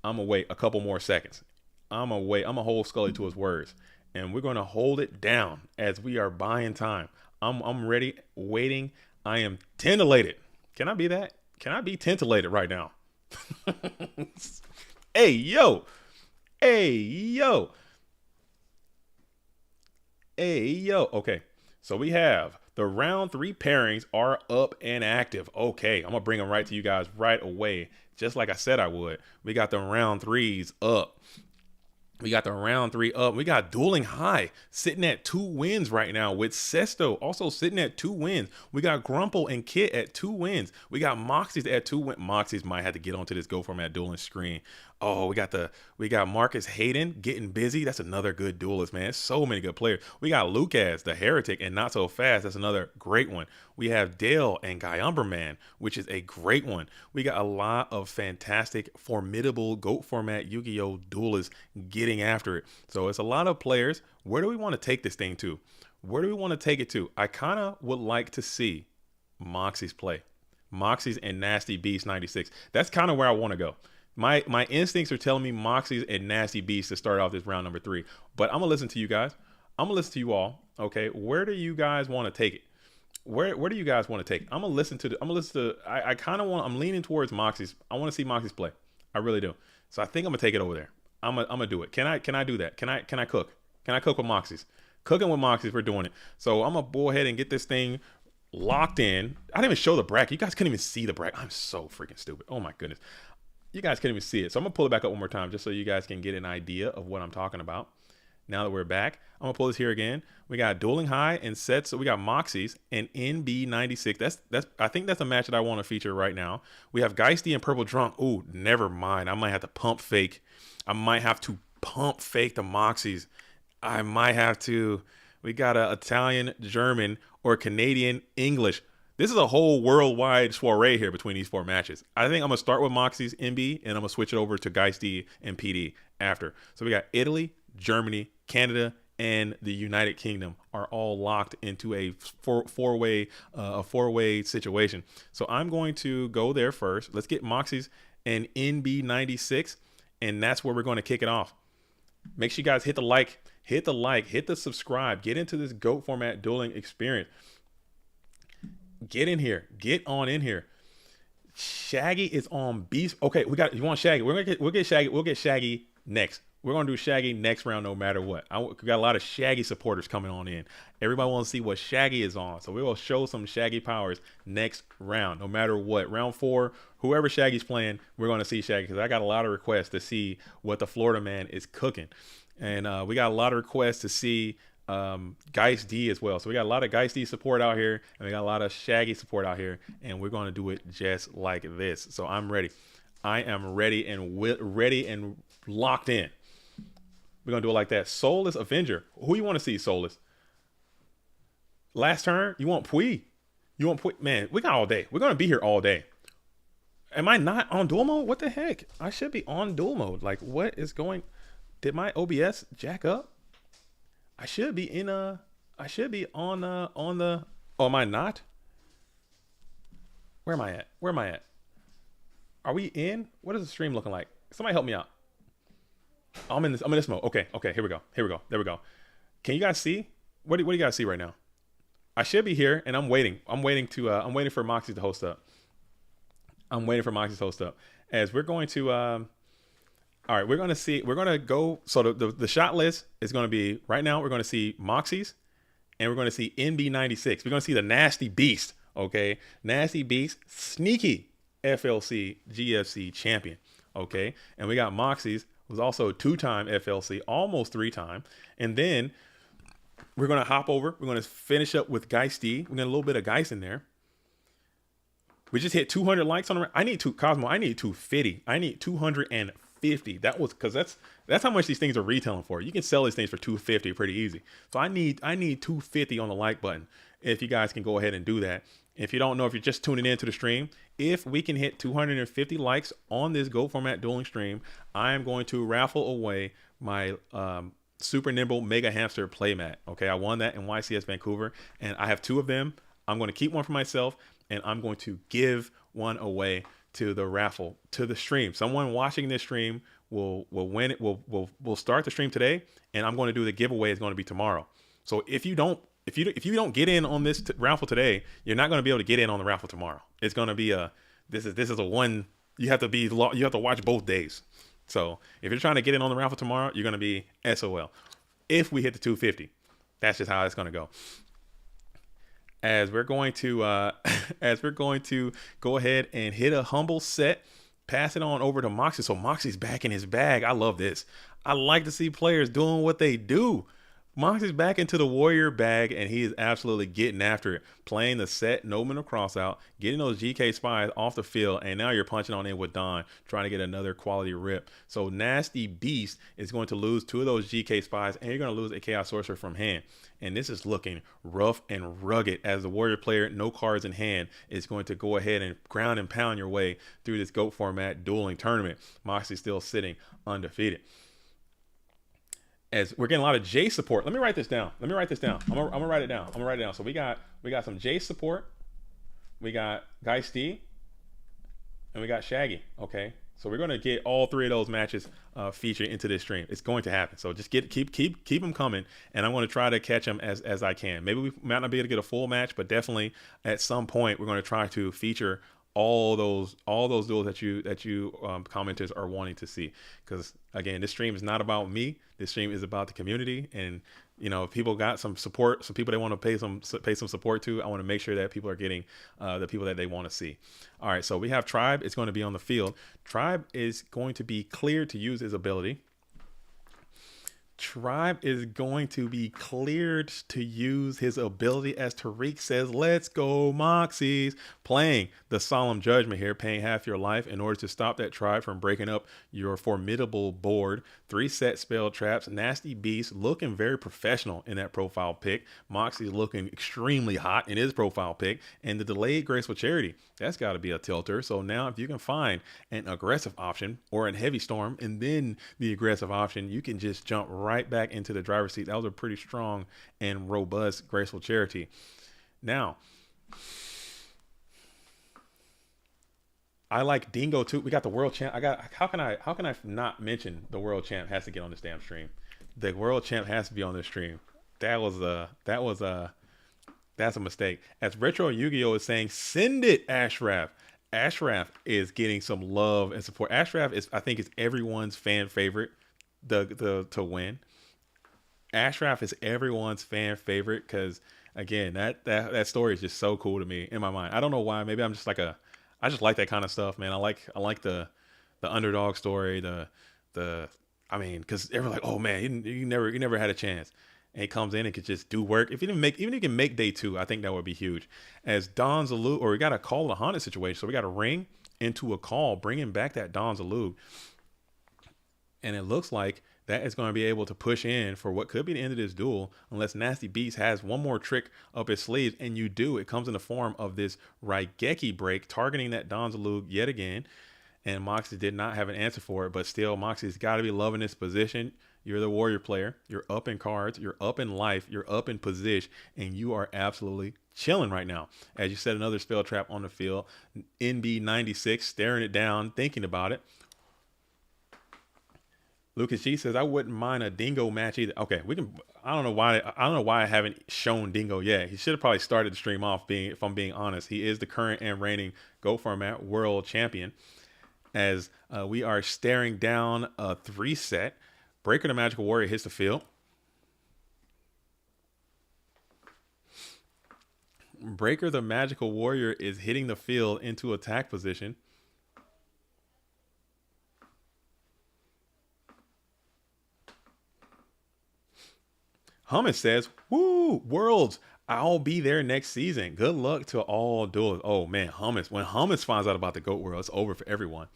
I'm gonna wait a couple more seconds. I'm gonna wait. I'm gonna hold Scully to his words, and we're gonna hold it down as we are buying time. I'm ready, waiting. I am titillated. Can I be that? Can I be titillated right now? Hey yo, hey yo, hey yo. Okay, so we have the round 3 pairings are up and active. Okay, I'm gonna bring them right to you guys right away, just like I said I would. We got the round 3s up. We got the round 3 up. We got Dueling High sitting at 2 wins right now, with Sesto also sitting at 2 wins. We got Grumple and Kit at 2 wins. We got Moxies at 2 wins. Moxies might have to get onto this Go Format dueling screen. Oh, we got Marcus Hayden getting busy. That's another good duelist, man. So many good players. We got Lucas, the Heretic, and Not So Fast. That's another great one. We have Dale and Guy Umberman, which is a great one. We got a lot of fantastic, formidable GOAT format Yu-Gi-Oh! Duelists getting after it. So it's a lot of players. Where do we want to take this thing to? Where do we want to take it to? I kind of would like to see Moxies play. Moxies and Nasty Beast 96. That's kind of where I want to go. My instincts are telling me Moxies and Nasty Beast to start off this round number 3. But I'm gonna listen to you guys. I'm gonna listen to you all. Okay, where do you guys want to take it? Where do you guys want to take it? I'm gonna listen to. I kind of want. I'm leaning towards Moxies. I want to see Moxies play. I really do. So I think I'm gonna take it over there. I'm gonna do it. Can I do that? Can I cook? Can I cook with Moxies? Cooking with Moxies. We're doing it. So I'm gonna go ahead and get this thing locked in. I didn't even show the bracket. You guys couldn't even see the bracket. I'm so freaking stupid. Oh my goodness. You guys can't even see it. So I'm gonna pull it back up one more time just so you guys can get an idea of what I'm talking about. Now that we're back, I'm gonna pull this here again. We got Dueling High and Sets. So we got Moxies and NB96. I think that's a match that I want to feature right now. We have Geisty and Purple Drunk. Ooh, never mind. I might have to pump fake. I might have to pump fake the Moxies. I might have to. We got a Italian, German, or Canadian English. This is a whole worldwide soiree here between these 4 matches. I think I'm going to start with Moxie's NB, and I'm going to switch it over to Geisty and PD after. So we got Italy, Germany, Canada, and the United Kingdom are all locked into a four-way situation. So I'm going to go there first. Let's get Moxie's and NB96, and that's where we're going to kick it off. Make sure you guys hit the like, hit the subscribe, get into this GOAT format dueling experience. Get in here. Get on in here. Shaggy is on Beast. Okay, you want Shaggy? We'll get Shaggy. We'll get Shaggy next. We're gonna do Shaggy next round, no matter what. We got a lot of Shaggy supporters coming on in. Everybody wants to see what Shaggy is on, so we will show some Shaggy powers next round, no matter what. Round 4, whoever Shaggy's playing, we're gonna see Shaggy because I got a lot of requests to see what the Florida man is cooking, and we got a lot of requests to see Geist D as well. So we got a lot of Geist D support out here, and we got a lot of Shaggy support out here, and we're going to do it just like this. So I'm ready. I am ready and locked in. We're going to do it like that. Soulless Avenger. Who you want to see, Soulless? Last turn? You want Pui? You want Pui? Man, we got all day. We're going to be here all day. Am I not on dual mode? What the heck? I should be on dual mode. Like, what is going... Did my OBS jack up? I should be in I should be on the oh, am I not? Where am I at? Are we in? What is the stream looking like? Somebody help me out. I'm in this mode. Okay, here we go. There we go. Can you guys see? What do you guys see right now? I should be here and I'm waiting. I'm waiting for Moxie to host up. As we're going to all right, we're going to go. So the shot list is going to be right now. We're going to see Moxies and we're going to see NB96. We're going to see the Nasty Beast. Okay. Nasty Beast, sneaky FLC GFC champion. Okay. And we got Moxies, who's also a 2-time FLC, almost 3-time. And then we're going to hop over. We're going to finish up with Geist D. We got a little bit of Geist in there. We just hit 200 likes on the. I need 250. I need 250. That was because that's how much these things are retailing for. You can sell these things for 250 pretty easy. So I need 250 on the like button. If you guys can go ahead and do that, If you don't know, if you're just tuning into the stream, if we can hit 250 likes on this Go Format Dueling stream, I am going to raffle away my Super Nimble Mega Hamster playmat. Okay, I won that in YCS Vancouver, and I have 2 of them. I'm going to keep one for myself, and I'm going to give one away to the raffle, to the stream. Someone watching this stream will win it. Will start the stream today, and I'm going to do the giveaway. Is going to be tomorrow. So if you don't get in on this raffle today, you're not going to be able to get in on the raffle tomorrow. It's going to be this is a one. You have to watch both days. So if you're trying to get in on the raffle tomorrow, you're going to be SOL. If we hit the 250, that's just how it's going to go. As we're going to go ahead and hit a humble set, pass it on over to Moxie. So Moxie's back in his bag. I love this. I like to see players doing what they do. Moxie's back into the warrior bag, and he is absolutely getting after it. Playing the set, no mental cross out, getting those GK spies off the field, and now you're punching on in with Don, trying to get another quality rip. So Nasty Beast is going to lose 2 of those GK spies, and you're going to lose a Chaos Sorcerer from hand. And this is looking rough and rugged as the warrior player, no cards in hand, is going to go ahead and ground and pound your way through this GOAT format dueling tournament. Moxie's still sitting undefeated. As we're getting a lot of J support. Let me write this down. I'm gonna write it down. So we got some J support. We got Geisty, and we got Shaggy. Okay, so we're gonna get all 3 of those matches featured into this stream. It's going to happen. So just keep them coming, and I'm gonna try to catch them as I can. Maybe we might not be able to get a full match, but definitely at some point we're gonna try to feature all those duels that you commenters are wanting to see. Because again, this stream is not about me. This stream is about the community, and if people got some support, some people they want to pay some support to, I want to make sure that people are getting the people that they want to see. All right, so we have Tribe. It's going to be on the field. Tribe is going to be cleared to use his ability. Tribe is going to be cleared to use his ability as Tariq says, let's go Moxies, playing the Solemn Judgment here, paying half your life in order to stop that Tribe from breaking up your formidable board. 3 set spell traps. Nasty Beast looking very professional in that profile pick. Moxie's looking extremely hot in his profile pick. And the delayed Graceful Charity, that's got to be a tilter. So now if you can find an aggressive option or a Heavy Storm and then the aggressive option, you can just jump right back into the driver's seat. That was a pretty strong and robust Graceful Charity. Now, I like Dingo too. We got the world champ. How can I not mention the world champ has to get on this damn stream? The world champ has to be on this stream. That's a mistake. As Retro Yu-Gi-Oh is saying, send it, Ashraf. Ashraf is getting some love and support. Ashraf I think is everyone's fan favorite to win. Ashraf is everyone's fan favorite because again, that story is just so cool to me in my mind. I don't know why. Maybe I'm just I just like that kind of stuff, man. I like the underdog story, because everyone's like, oh man, you never had a chance. And he comes in and could just do work. Even if he can make day 2, I think that would be huge. As Don Zalug, or we got to call a haunted situation. So we got to ring into a call, bringing back that Don Zalug. And it looks like that is going to be able to push in for what could be the end of this duel, unless Nasty Beast has one more trick up his sleeves, and you do. It comes in the form of this Raigeki break, targeting that Don Zalug yet again, and Moxie did not have an answer for it, but still, Moxie's got to be loving this position. You're the warrior player. You're up in cards. You're up in life. You're up in position, and you are absolutely chilling right now. As you set another spell trap on the field, NB96 staring it down, thinking about it. Lucas G says, I wouldn't mind a Dingo match either. Okay, we can. I don't know why I haven't shown Dingo yet. He should have probably started the stream off. If I'm being honest, he is the current and reigning Go Format World Champion. As we are staring down a 3 set, Breaker the Magical Warrior hits the field. Breaker the Magical Warrior is hitting the field into attack position. Hummus says, woo, Worlds, I'll be there next season. Good luck to all duels. Oh man, Hummus. When Hummus finds out about the GOAT World, it's over for everyone.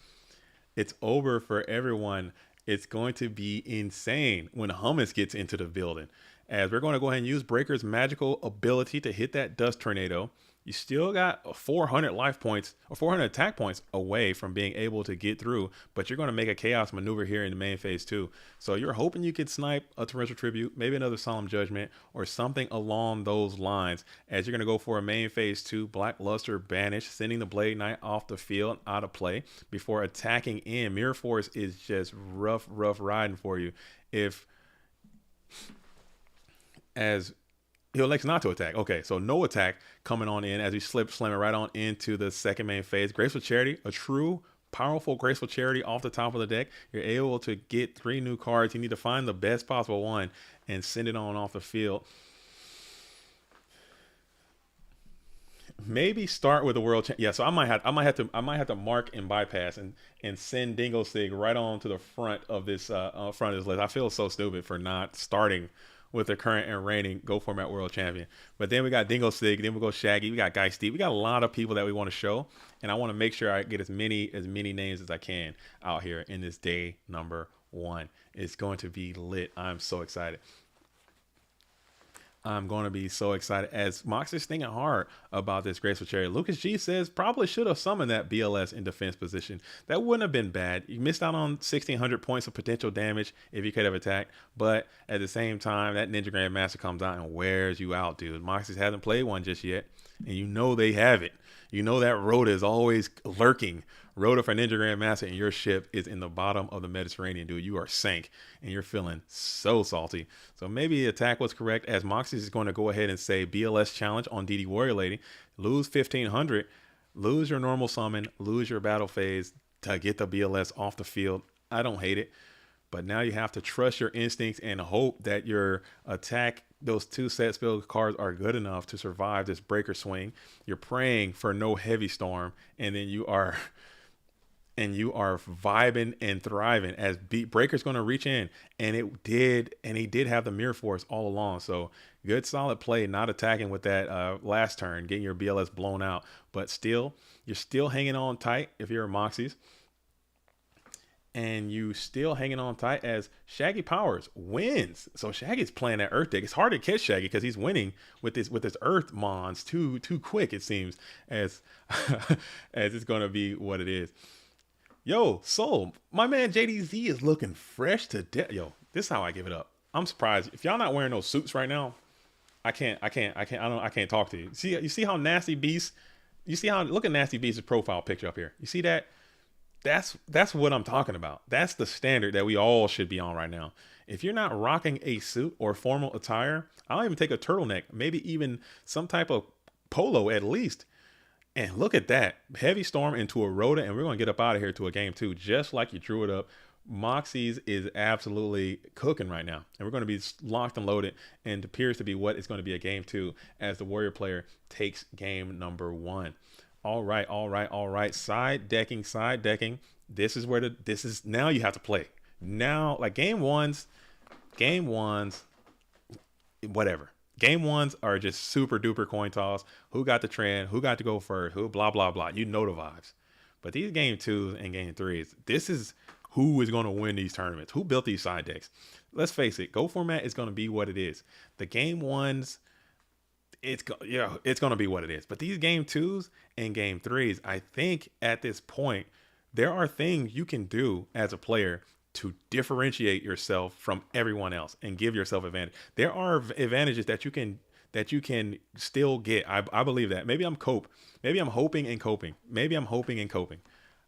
It's over for everyone. It's going to be insane when Hummus gets into the building. As we're going to go ahead and use Breaker's magical ability to hit that Dust Tornado. You still got 400 life points or 400 attack points away from being able to get through, but you're going to make a chaos maneuver here in the main phase too. So you're hoping you could snipe a torrential tribute, maybe another solemn judgment, or something along those lines as you're going to go for a main phase 2 black luster banish, sending the blade knight off the field out of play before attacking in. Mirror Force is just rough riding for you. If as he elects not to attack. Okay, so no attack coming on in as we slam it right on into the second main phase. Graceful Charity, a true powerful Graceful Charity off the top of the deck. You're able to get 3 new cards. You need to find the best possible one and send it on off the field. Maybe start with the world. Yeah, so I might have to mark and bypass and send Dingo Sig right on to the front of this list. I feel so stupid for not starting with the current and reigning Go Format World Champion. But then we got Dingo Sig, then we go Shaggy, we got Guy Steve, we got a lot of people that we want to show, and I want to make sure I get as many names as I can out here in this day number 1. It's going to be lit. I'm so excited. I'm going to be so excited as Mox is thinking hard about this Graceful Charity. Lucas G says probably should have summoned that BLS in defense position. That wouldn't have been bad. You missed out on 1,600 points of potential damage if you could have attacked. But at the same time, that Ninja Grandmaster comes out and wears you out, dude. Moxie hasn't played one just yet. And you know they have it. You know that Rhoda is always lurking. Rhoda for Ninja Grandmaster and your ship is in the bottom of the Mediterranean, dude. You are sank and you're feeling so salty. So maybe the attack was correct as Moxie is going to go ahead and say BLS challenge on DD Warrior Lady. Lose 1,500. Lose your normal summon. Lose your battle phase to get the BLS off the field. I don't hate it. But now you have to trust your instincts and hope that your attack, those 2 set spell cards are good enough to survive this breaker swing. You're praying for no heavy storm, and then you are vibing and thriving as Breaker's going to reach in, and he did have the Mirror Force all along. So good solid play, not attacking with that last turn, getting your BLS blown out, but still you're still hanging on tight if you're a Moxies. And you still hanging on tight as Shaggy Powers wins. So Shaggy's playing that Earth deck. It's hard to catch Shaggy because he's winning with his Earth Mons too quick, it seems, as as it's gonna be what it is. Yo, Soul, my man JDZ is looking fresh to death. Yo, this is how I give it up. I'm surprised if y'all not wearing those suits right now. I can't talk to you. You see how Nasty Beast. Look at Nasty Beast's profile picture up here. You see that? That's what I'm talking about. That's the standard that we all should be on right now. If you're not rocking a suit or formal attire, I'll even take a turtleneck, maybe even some type of polo at least. And look at that. Heavy storm into a Rhoda, and we're going to get up out of here to a game 2, just like you drew it up. Moxie's is absolutely cooking right now. And we're going to be locked and loaded, and it appears to be what is going to be a game 2 as the Warrior player takes game number 1. All right. Side decking. This is now you have to play. Now, like game ones, whatever. Game ones are just super duper coin toss. Who got the trend? Who got to go first? Who blah, blah, blah. You know the vibes. But these game 2s and game 3s, this is who is going to win these tournaments. Who built these side decks? Let's face it. Go Format is going to be what it is. The game 1s, it's going to be what it is. But these game 2s and game 3s, I think at this point, there are things you can do as a player to differentiate yourself from everyone else and give yourself advantage. There are advantages that you can still get. I believe that. Maybe I'm cope. Maybe I'm hoping and coping.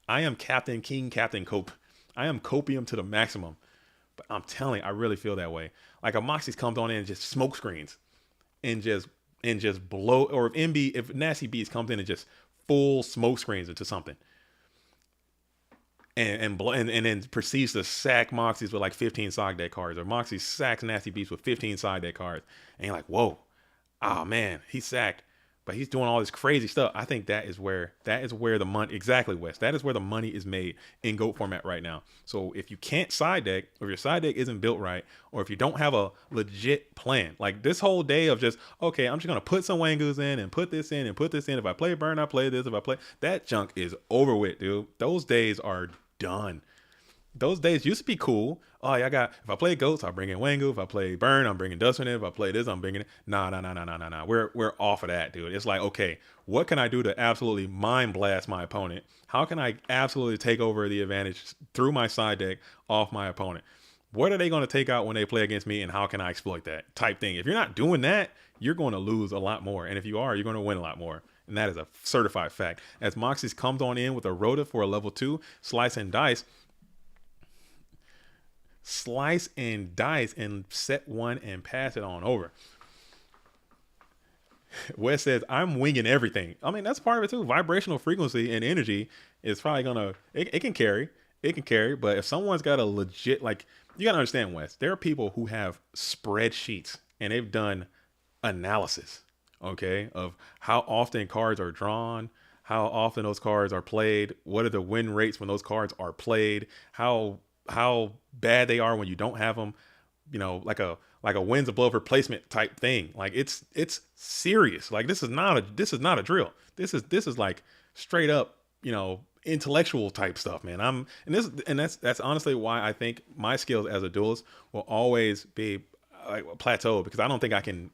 I am Captain Cope. I am copium to the maximum. But I'm telling you, I really feel that way. Like a Moxie's comes on in and just smoke screens and just blow, or if Nasty Beast comes in and just full smoke screens into something and then proceeds to sack Moxies with like 15 side deck cards, or Moxie sacks Nasty Beast with 15 side deck cards, and you're like, whoa, oh man, he's sacked, but he's doing all this crazy stuff. I think that is where the money, exactly, Wes, that is where the money is made in GOAT format right now. So if you can't side deck, or if your side deck isn't built right, or if you don't have a legit plan, like this whole day of just, okay, I'm just going to put some Wangus in and put this in and put this in. If I play Burn, I play this. If I play that junk is over with, dude. Those days are done. those days used to be cool. Oh, yeah, I got, if I play Ghosts, I'll bring in Wangu. If I play Burn, I'm bringing Dustman in. If I play this, I'm bringing it. Nah, nah, nah, nah, nah, nah, nah. We're off of that, dude. It's like, okay, what can I do to absolutely mind blast my opponent? How can I absolutely take over the advantage through my side deck off my opponent? What are they going to take out when they play against me, and how can I exploit that type thing? If you're not doing that, you're going to lose a lot more. And if you are, you're going to win a lot more. And that is a certified fact. As Moxie's comes on in with a Rhoda for a level 2, slice and dice and set one and pass it on over. Wes says, I'm winging everything. I mean, that's part of it too. Vibrational frequency and energy is probably gonna, it can carry. It can carry, but if someone's got a legit, like, you gotta understand, Wes, there are people who have spreadsheets and they've done analysis, okay, of how often cards are drawn, how often those cards are played, what are the win rates when those cards are played, how bad they are when you don't have them, you know, like a wins above replacement type thing. Like it's serious. Like this is not a drill. This is like straight up, you know, intellectual type stuff, man. That's honestly why I think my skills as a duelist will always be like plateaued, because I don't think I can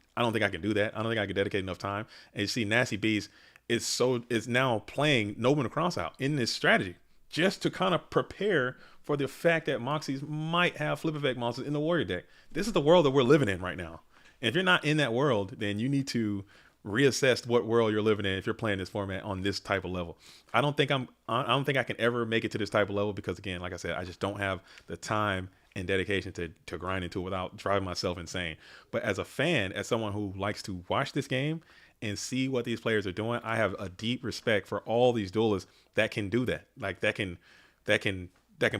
do that. I don't think I can dedicate enough time. And you see, Nasty Beast is now playing Nobin Cross out in this strategy just to kind of prepare for the fact that Moxies might have flip effect monsters in the warrior deck. This is the world that we're living in right now. And if you're not in that world, then you need to reassess what world you're living in if you're playing this format on this type of level. I don't think I can ever make it to this type of level, because again, like I said, I just don't have the time and dedication to grind into it without driving myself insane. But as a fan, as someone who likes to watch this game and see what these players are doing, I have a deep respect for all these duelists that can do that. Like that can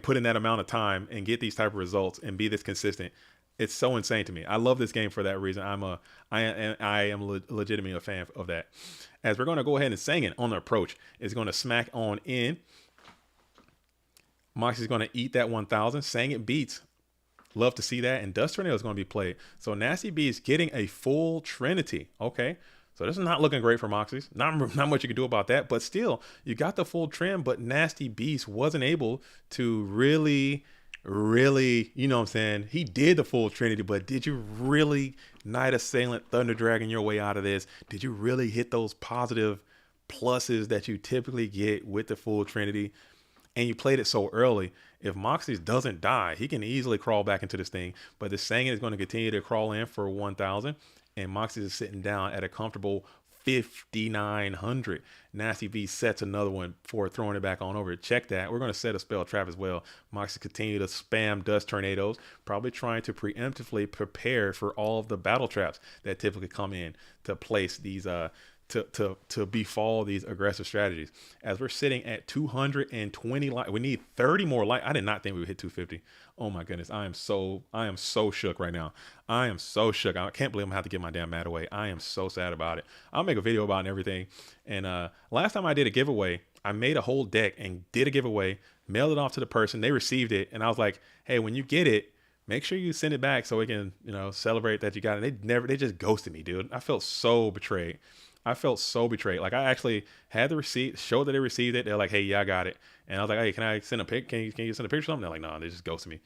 put in that amount of time and get these type of results and be this consistent. It's so insane to me. I love this game for that reason. I am legitimately a fan of that. As we're going to go ahead and Sangin on the approach is going to smack on in. Moxie's going to eat that 1,000. Sangin beats. Love to see that. And Dust Tornado is going to be played. So Nasty Beast getting a full Trinity. Okay. So this is not looking great for Moxies. Not much you can do about that. But still, you got the full trim. But Nasty Beast wasn't able to really, you know what I'm saying? He did the full Trinity. But did you really Night Assailant Thunder Dragon your way out of this? Did you really hit those positive pluses that you typically get with the full Trinity? And you played it so early. If Moxies doesn't die, he can easily crawl back into this thing. But the Sangin is going to continue to crawl in for 1,000. And Moxies is sitting down at a comfortable 5,900. Nasty Beast sets another one for throwing it back on over. Check that. We're going to set a spell trap as well. Moxies continue to spam Dust Tornadoes, probably trying to preemptively prepare for all of the battle traps that typically come in to place these to befall these aggressive strategies. As we're sitting at 220 light, we need 30 more light. I did not think we would hit 250. Oh my goodness, I am so shook right now. I am so shook. I can't believe I'm gonna have to get my damn mat away. I am so sad about it. I'll make a video about it and everything. And last time I did a giveaway, I made a whole deck and did a giveaway, mailed it off to the person. They received it, and I was like, hey, when you get it, make sure you send it back so we can, you know, celebrate that you got it. They just ghosted me, dude. I felt so betrayed. Like, I actually had the receipt, showed that they received it. They're like, hey, yeah, I got it. And I was like, hey, can I send a pic? Can you send a picture or something? They're like, no, they just ghosted me.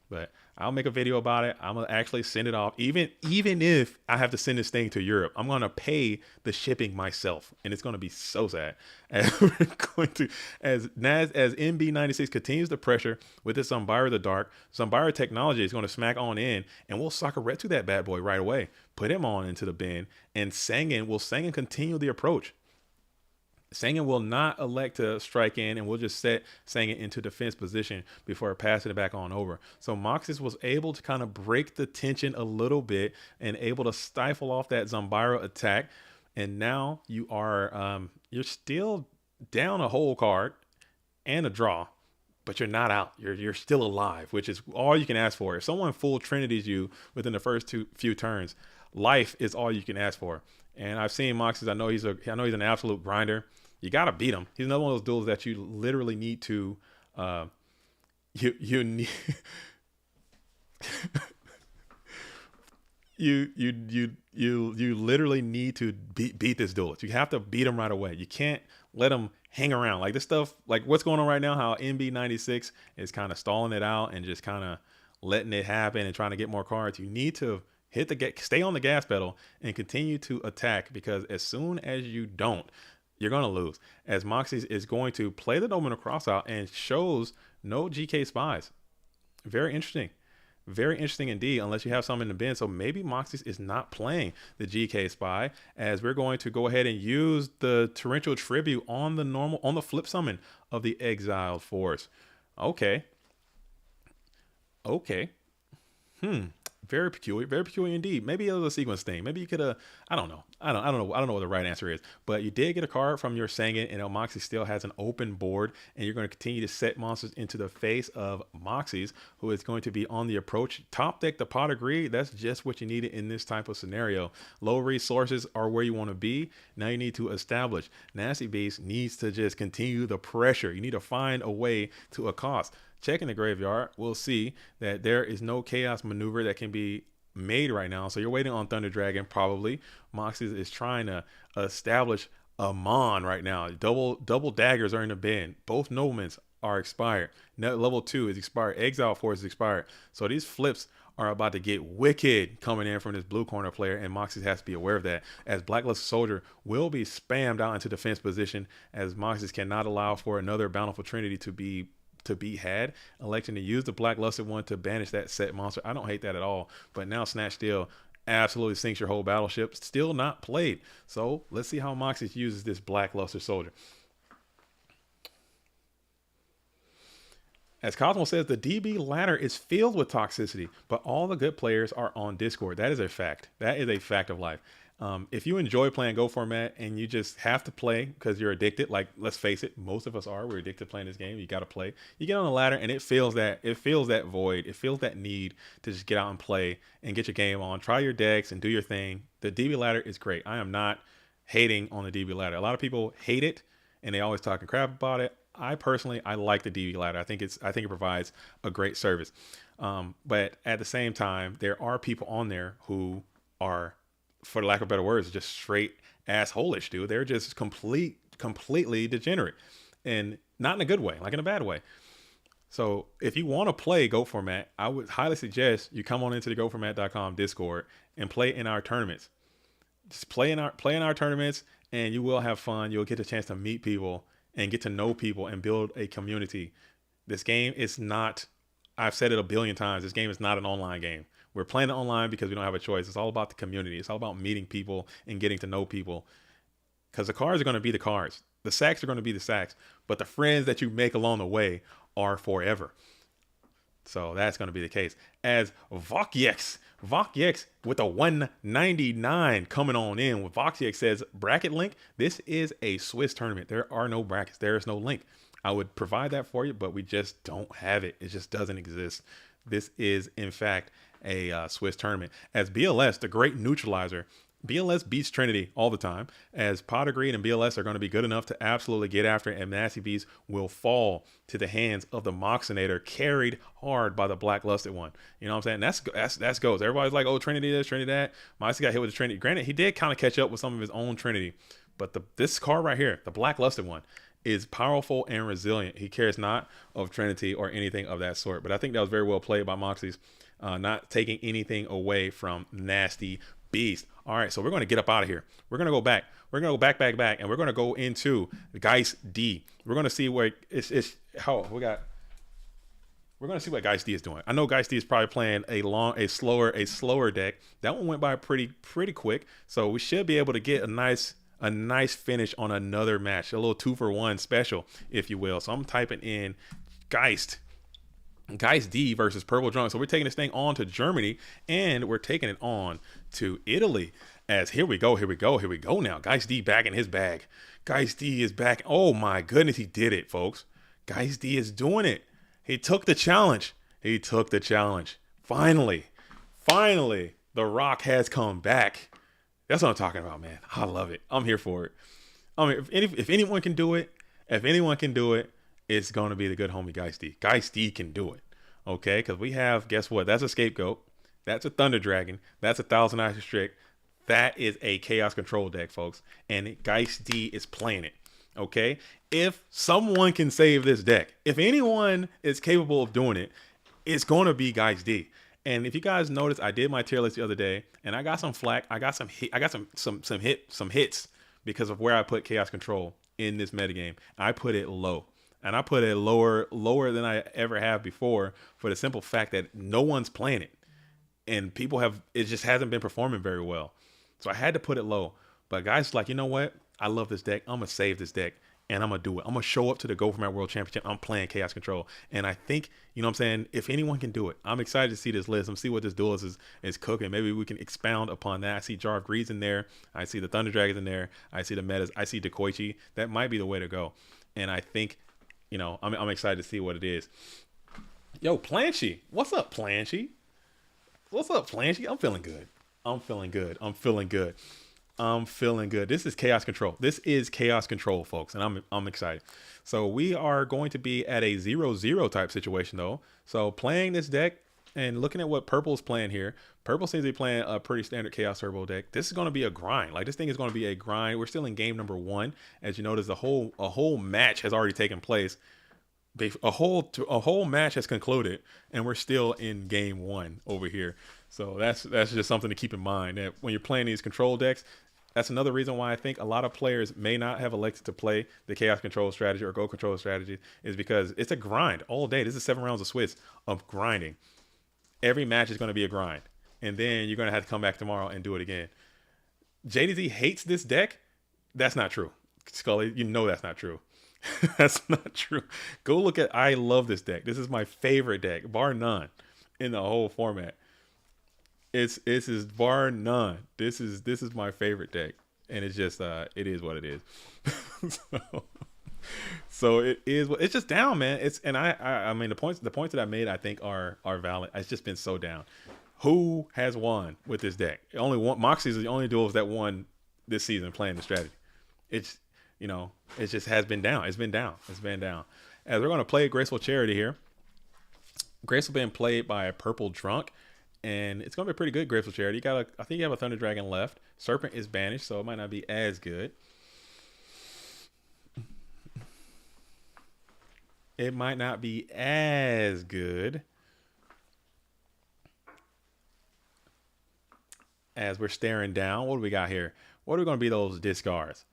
But I'll make a video about it. I'm going to actually send it off. Even if I have to send this thing to Europe, I'm going to pay the shipping myself. And it's going to be so sad. As we're going to, as MB96 continues the pressure with this Zumbira the Dark, Zumbira technology is going to smack on in, and we'll Sakura to that bad boy right away. Put him on into the bin, and Sangin continue the approach. Sangin will not elect to strike in, and we'll just set Sangin into defense position before passing it back on over. So Moxis was able to kind of break the tension a little bit and able to stifle off that Zumbira attack. And now you are you're still down a whole card and a draw, but you're not out. You're still alive, which is all you can ask for. If someone full Trinities you within the first few turns, life is all you can ask for. And I've seen Moxis. I know he's an absolute grinder. You gotta beat him. He's another one of those duels that you literally need to you need you literally need to beat this duelist. You have to beat him right away. You can't let him hang around. Like this stuff, like what's going on right now, how NB96 is kind of stalling it out and just kind of letting it happen and trying to get more cards. You need to stay on the gas pedal and continue to attack, because as soon as you don't, you're going to lose. As Moxie's is going to play the Dominal Crossout and shows no GK spies. Very interesting. Very interesting indeed, unless you have some in the bin. So maybe Moxie's is not playing the GK Spy, as we're going to go ahead and use the Torrential Tribute on the flip summon of the Exiled Force. Okay. Okay. Very peculiar indeed. Maybe it was a sequence thing. Maybe you could have, I don't know. I don't know what the right answer is. But you did get a card from your Sangan, and Moxie still has an open board, and you're going to continue to set monsters into the face of Moxie's, who is going to be on the approach. Top deck the Pot of Greed. That's just what you needed in this type of scenario. Low resources are where you want to be. Now you need to establish. Nasty Beast needs to just continue the pressure. You need to find a way to accost. Checking the graveyard, we'll see that there is no chaos maneuver that can be made right now. So you're waiting on Thunder Dragon, probably. Moxie is trying to establish a Mon right now. Double daggers are in the bin. Both noblements are expired. Level 2 is expired. Exile Force is expired. So these flips are about to get wicked coming in from this blue corner player, and Moxie has to be aware of that, as Blacklusted Soldier will be spammed out into defense position, as Moxie cannot allow for another Bountiful Trinity to be had, electing to use the Blacklusted one to banish that set monster. I don't hate that at all, but now Snatch Steal absolutely sinks your whole battleship. Still not played. So let's see how Moxie uses this Blacklusted Soldier. As Cosmo says, the DB ladder is filled with toxicity, but all the good players are on Discord. That is a fact. That is a fact of life. If you enjoy playing Go format and you just have to play because you're addicted, like let's face it, most of us are. We're addicted to playing this game. You got to play. You get on the ladder and it feels that void. It feels that need to just get out and play and get your game on. Try your decks and do your thing. The DB ladder is great. I am not hating on the DB ladder. A lot of people hate it and they always talking crap about it. I personally like the DB ladder. I think it provides a great service. But at the same time, there are people on there who are, for lack of better words, just straight asshole-ish, dude. They're just completely degenerate, and not in a good way, like in a bad way. So if you want to play Go format, I would highly suggest you come on into the GoFormat.com Discord and play in our tournaments. Just play in our tournaments, and you will have fun. You'll get a chance to meet people and get to know people and build a community. This game is not, I've said it a billion times, this game is not an online game. We're playing it online because we don't have a choice. It's all about the community. It's all about meeting people and getting to know people, because the cards are going to be the cards. The sacks are going to be the sacks, but the friends that you make along the way are forever. So that's going to be the case. As Vokyex with a 199 coming on in. With Vokyex says, bracket link. This is a Swiss tournament. There are no brackets. There is no link. I would provide that for you, but we just don't have it. It just doesn't exist. This is, in fact, a Swiss tournament. As BLS, the great neutralizer, BLS beats Trinity all the time, as Pot of Greed and BLS are going to be good enough to absolutely get after it, and Nasty Beast will fall to the hands of the Moxinator, carried hard by the Blacklusted one. You know what I'm saying? That's goes. Everybody's like, oh, Trinity this, Trinity that. Moxie got hit with the Trinity. Granted, he did kind of catch up with some of his own Trinity, but this card right here, the Blacklusted one, is powerful and resilient. He cares not of Trinity or anything of that sort. But I think that was very well played by Moxie's, not taking anything away from Nasty Beast. All right, so we're going to get up out of here. We're going to go back. We're going to go back, and we're going to go into Geist D. We're going to see where we're going to see what Geist D is doing. I know Geist D is probably playing a slower deck. That one went by pretty quick, so we should be able to get a nice finish on another match, a little 2-for-1 special, if you will. So I'm typing in Geist D versus Purple Drunk. So we're taking this thing on to Germany, and we're taking it on to Italy. As here we go now. Geist D back in his bag. Geist D is back. Oh my goodness, he did it, folks. Geist D is doing it. He took the challenge. Finally, The Rock has come back. That's what I'm talking about, man. I love it. I'm here for it. I mean, if anyone can do it, it's going to be the good homie Geist D. Geist D can do it, okay? Because we have, guess what? That's a Scapegoat. That's a Thunder Dragon. That's a Thousand Eyes Restrict. That is a Chaos Control deck, folks. And Geist D is playing it, Okay, if someone can save this deck, if anyone is capable of doing it, it's going to be Guys D. And if you guys notice, I did my tier list the other day, and I got some flack. I got some hits because of where I put Chaos Control in this metagame. I put it low, and I put it lower than I ever have before, for the simple fact that no one's playing it, and people have, it just hasn't been performing very well. So I had to put it low. But guys, like, you know what? I love this deck. I'm gonna save this deck, and I'm gonna do it. I'm gonna show up to the Go Format World Championship. I'm playing Chaos Control, and I think, you know what I'm saying, if anyone can do it, I'm excited to see this list. I'm see what this duelist is cooking. Maybe we can expound upon that. I see Jar of Greed's in there. I see the Thunder Dragons in there. I see the metas. I see Dekoichi. That might be the way to go. And I think, you know, I'm excited to see what it is. Yo, Planchy, what's up, Planchy? What's up, Planchy? I'm feeling good. I'm feeling good. I'm feeling good. I'm feeling good. This is Chaos Control. This is Chaos Control, folks, and I'm excited. So we are going to be at a 0-0 type situation, though. So playing this deck and looking at what Purple's playing here, Purple seems to be playing a pretty standard Chaos Turbo deck. This is going to be a grind. Like, this thing is going to be a grind. We're still in game number 1. As you notice, a whole match has already taken place. A whole match has concluded, and we're still in game 1 over here. So that's just something to keep in mind, that when you're playing these control decks, that's another reason why I think a lot of players may not have elected to play the Chaos Control strategy or Go Control strategy, is because it's a grind all day. This is 7 rounds of Swiss of grinding. Every match is going to be a grind, and then you're going to have to come back tomorrow and do it again. JDZ hates this deck. That's not true. Scully, you know that's not true. That's not true. Go look at, I love this deck. This is my favorite deck, bar none, in the whole format. It's is bar none. This is my favorite deck, and it's just it is what it is. so it is. It's just down, man. It's, and I mean, the points that I made, I think are valid. It's just been so down. Who has won with this deck? Only one. Moxie's the only duels that won this season playing the strategy. It's, you know, it just has been down. It's been down. It's been down. As we're going to play Graceful Charity here. Graceful being played by a Purple Drunk. And it's going to be a pretty good Graceful Charity. I think you have a Thunder Dragon left. Serpent is banished, so it might not be as good. It might not be as good as we're staring down. What do we got here? What are going to be those discards?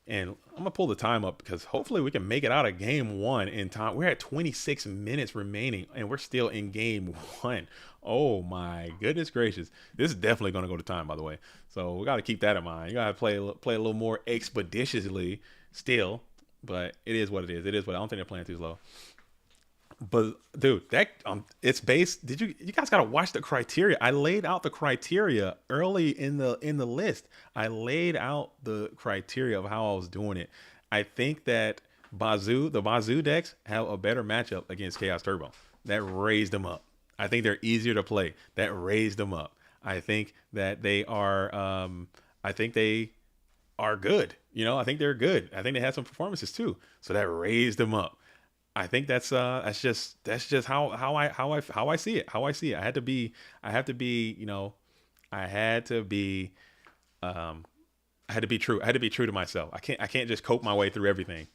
And I'm going to pull the time up, because hopefully we can make it out of game 1 in time. We're at 26 minutes remaining, and we're still in game 1. Oh, my goodness gracious. This is definitely going to go to time, by the way. So we got to keep that in mind. You got to play a little more expeditiously still, but it is what it is. It is what, I don't think they're playing too slow. But dude, that it's based. You guys gotta watch the criteria. I laid out the criteria early in the list. I laid out the criteria of how I was doing it. I think that the Bazoo decks have a better matchup against Chaos Turbo. That raised them up. I think they're easier to play. That raised them up. I think that they are. I think they are good. You know, I think they're good. I think they had some performances too. So that raised them up. I think that's just how I see it. How I see it. I had to be, you know, I had to be true. I had to be true to myself. I can't just cope my way through everything.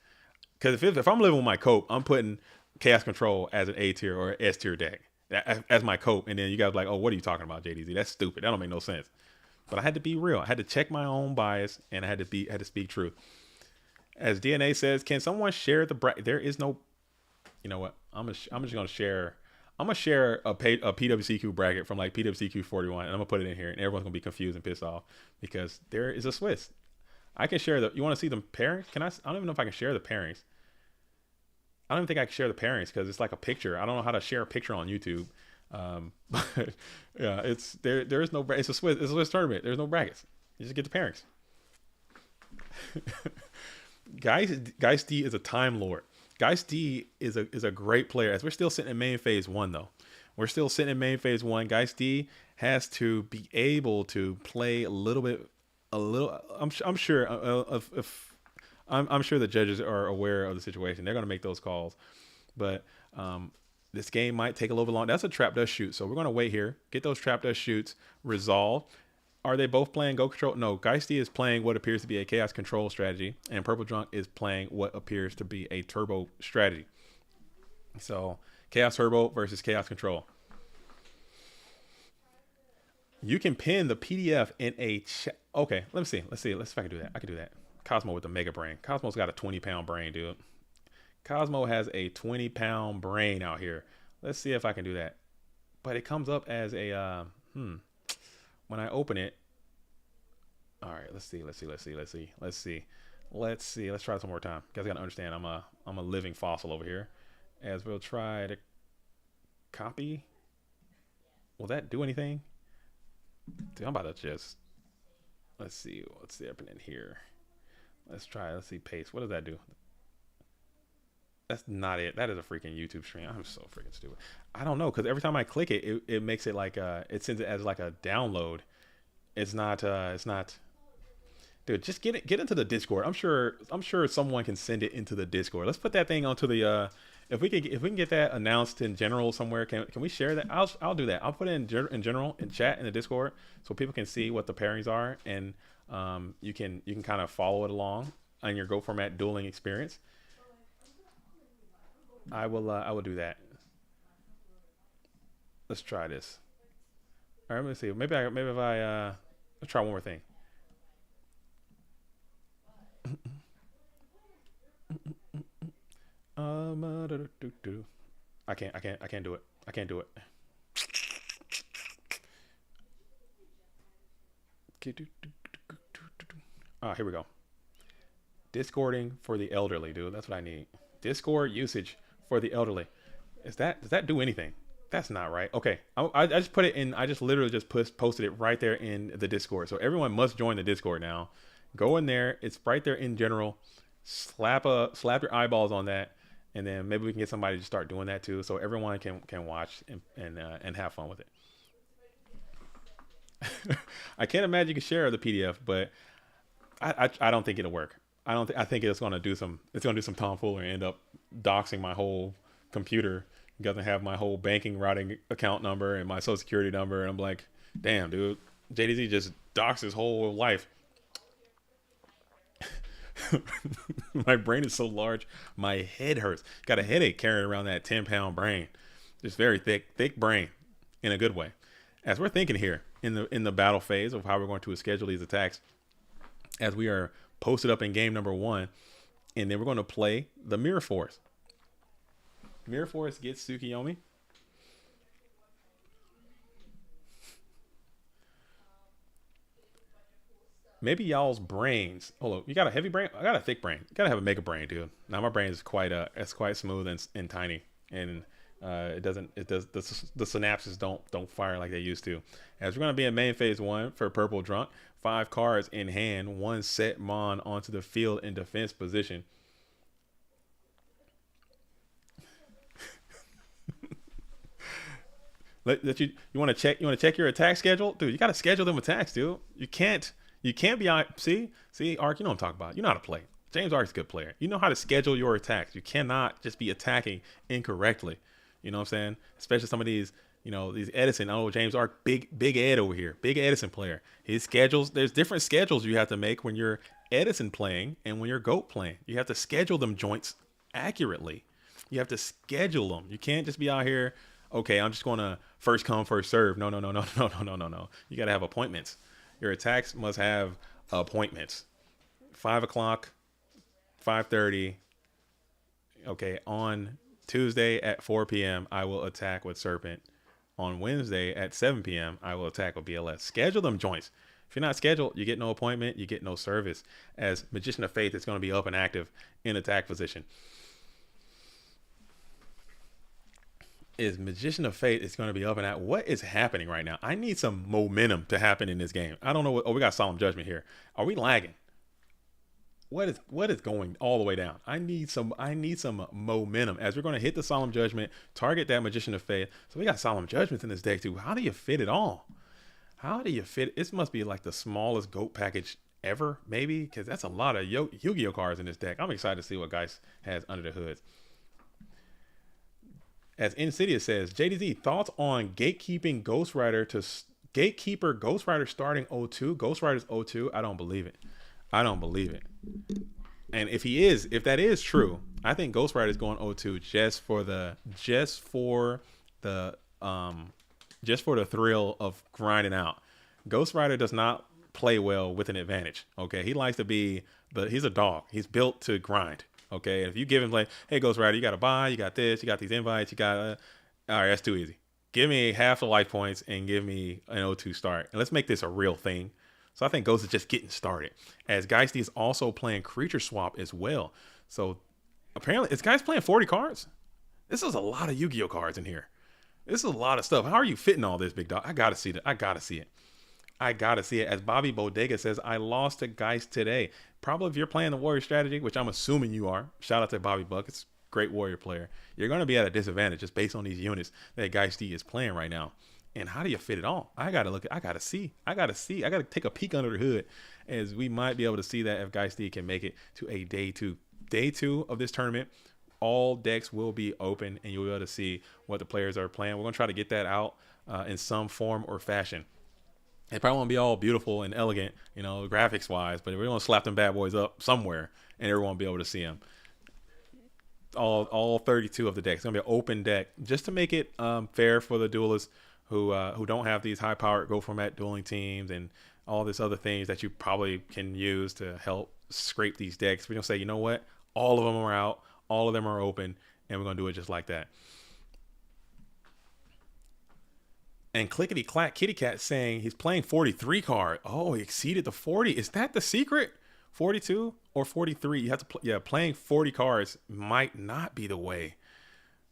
Because if I'm living with my cope, I'm putting Chaos Control as an A tier or S tier deck as my cope, and then you guys are like, oh, what are you talking about, JDZ? That's stupid. That don't make no sense. But I had to be real. I had to check my own bias, and I had to speak truth. As DNA says, can someone share the bracket? There is no. You know what? I'm just gonna share. I'm gonna share a PWCQ bracket from like PWCQ 41, and I'm gonna put it in here, and everyone's gonna be confused and pissed off because there is a Swiss. I can share the. You want to see the pairings? Can I? I don't even know if I can share the pairings. I don't even think I can share the pairings because it's like a picture. I don't know how to share a picture on YouTube. But yeah, it's there. There is no. It's a Swiss tournament. There's no brackets. You just get the pairings. Guys D is a Time Lord. Geist D is a great player. As we're still sitting in main phase 1, though. We're still sitting in main phase 1. Geist D has to be able to play a little. I'm sure I'm sure the judges are aware of the situation. They're going to make those calls, but this game might take a little bit long. That's a trap dust shoot, so we're going to wait here, get those trap dust shoots resolved. Are they both playing Go Control? No, Geisty is playing what appears to be a Chaos Control strategy, and Purple Drunk is playing what appears to be a Turbo strategy. So Chaos Turbo versus Chaos Control. You can pin the PDF in a chat. Okay, let me see. Let's see. Let's see if I can do that. I can do that. Cosmo with the mega brain. Cosmo's got a 20-pound brain, dude. Cosmo has a 20-pound brain out here. Let's see if I can do that. But it comes up as a when I open it. All right, let's see. Let's try this one more time. You guys gotta understand, I'm a living fossil over here. As we'll try to copy. Will that do anything? Dude, I'm about to just let's see what's happening here. Let's see, paste. What does that do? That's not it. That is a freaking YouTube stream. I'm so freaking stupid. I don't know, because every time I click it, it makes it like it sends it as like a download. It's not dude, just get into the Discord. I'm sure someone can send it into the Discord. Let's put that thing onto the if we can get that announced in general somewhere. Can we share that? I'll do that. I'll put it in general in chat in the Discord so people can see what the pairings are, and you can kind of follow it along on your Go format dueling experience. I will do that. Let's try this. All right, let's see. Maybe if I let's try one more thing. I can't do it. I can't do it. Here we go. Discording for the elderly, dude. That's what I need. Discord usage for the elderly. Does that do anything? That's not right. Okay, I just put it in. I just literally just posted it right there in the Discord. So everyone must join the Discord now. Go in there. It's right there in general. Slap your eyeballs on that, and then maybe we can get somebody to start doing that too, so everyone can watch and have fun with it. I can't imagine you can share the PDF, but I don't think it'll work. I think it's gonna do some tomfoolery and end up doxing my whole computer. You got to have my whole banking routing account number and my social security number, and I'm like, damn, dude, JDZ just doxed his whole life. My brain is so large, my head hurts. Got a headache carrying around that 10-pound brain. Just very thick brain, in a good way. As we're thinking here in the battle phase of how we're going to schedule these attacks, as we are posted up in game number 1, and then we're going to play the Mirror Force. Mirror Force gets Tsukiyomi. Maybe y'all's brains. Hold on, you got a heavy brain? I got a thick brain. You gotta have a mega brain, dude. Now my brain is quite smooth and tiny, and the synapses don't fire like they used to. As we're gonna be in main phase 1 for Purple Drunk, 5 cards in hand, 1 set Mon onto the field in defense position. You want to check your attack schedule, dude. You got to schedule them attacks, dude. You can't be out. See, Ark, you know what I'm talking about. You know how to play. James Ark's a good player. You know how to schedule your attacks. You cannot just be attacking incorrectly. You know what I'm saying? Especially some of these, these Edison. Oh, James Ark, big Ed over here, big Edison player. His schedules. There's different schedules you have to make when you're Edison playing and when you're Goat playing. You have to schedule them joints accurately. You have to schedule them. You can't just be out here. Okay, I'm just going to first come, first serve. No. You got to have appointments. Your attacks must have appointments. 5 o'clock, 5:30. Okay, on Tuesday at 4 p.m., I will attack with Serpent. On Wednesday at 7 p.m., I will attack with BLS. Schedule them joints. If you're not scheduled, you get no appointment, you get no service. As Magician of Faith is going to be up and active in attack position. Is Magician of Fate is going to be up and out. What is happening right now? I need some momentum to happen in this game. I don't know what. Oh, we got Solemn Judgment here. Are we lagging? What is going all the way down? I need some momentum as we're going to hit the Solemn Judgment, target that Magician of Fate. So we got Solemn Judgments in this deck too. How do you fit it all? How do you fit? This must be like the smallest Goat package ever, maybe, because that's a lot of Yu-Gi-Oh cards in this deck. I'm excited to see what Geist has under the hood. As Insidious says, JDZ, thoughts on gatekeeping Ghost Rider Gatekeeper Ghost Rider starting 0-2. Ghost Rider's 0-2. I don't believe it. I don't believe it. And if that is true, I think Ghost Rider is going 0-2 just for the thrill of grinding out. Ghost Rider does not play well with an advantage. Okay, he likes to be, but he's a dog. He's built to grind. Okay, and if you give him like, hey, Ghost Rider, you got to buy, you got this, you got these invites, you got, all right, that's too easy. Give me half the life points and give me an 0-2 start, and let's make this a real thing. So I think Ghost is just getting started. As Geisty is also playing Creature Swap as well. So apparently, is Geist playing 40 cards? This is a lot of Yu-Gi-Oh cards in here. This is a lot of stuff. How are you fitting all this, big dog? I gotta see it. I gotta see it. As Bobby Bodega says, I lost to Geist today. Probably if you're playing the Warrior strategy, which I'm assuming you are. Shout out to Bobby Buck. It's a great Warrior player. You're going to be at a disadvantage just based on these units that Geisty is playing right now. And how do you fit it all? I got to see. I got to take a peek under the hood, as we might be able to see that if Geisty can make it to a day two. Day two of this tournament, all decks will be open and you'll be able to see what the players are playing. We're going to try to get that out in some form or fashion. It probably won't be all beautiful and elegant, graphics wise, but we're going to slap them bad boys up somewhere and everyone will be able to see them. All 32 of the decks. It's going to be an open deck just to make it fair for the duelists who don't have these high-powered Go format dueling teams and all this other things that you probably can use to help scrape these decks. We're going to say, you know what? All of them are out. All of them are open. And we're going to do it just like that. And Clickety Clack Kitty Cat saying he's playing 43 card. Oh, he exceeded the 40. Is that the secret? 42 or 43? You have to playing 40 cards might not be the way.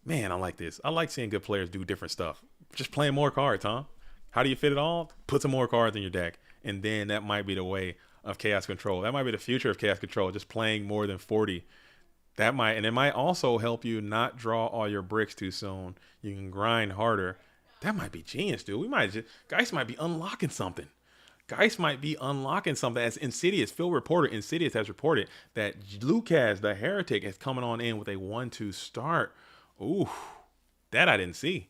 Man, I like this. I like seeing good players do different stuff. Just playing more cards, huh? How do you fit it all? Put some more cards in your deck. And then that might be the way of Chaos Control. That might be the future of Chaos Control, just playing more than 40. And it might also help you not draw all your bricks too soon. You can grind harder. That might be genius, dude. Geist might be unlocking something. Geist might be unlocking something. As Insidious has reported that Lucas, the Heretic, is coming on in with a 1-2 start. Ooh, that I didn't see.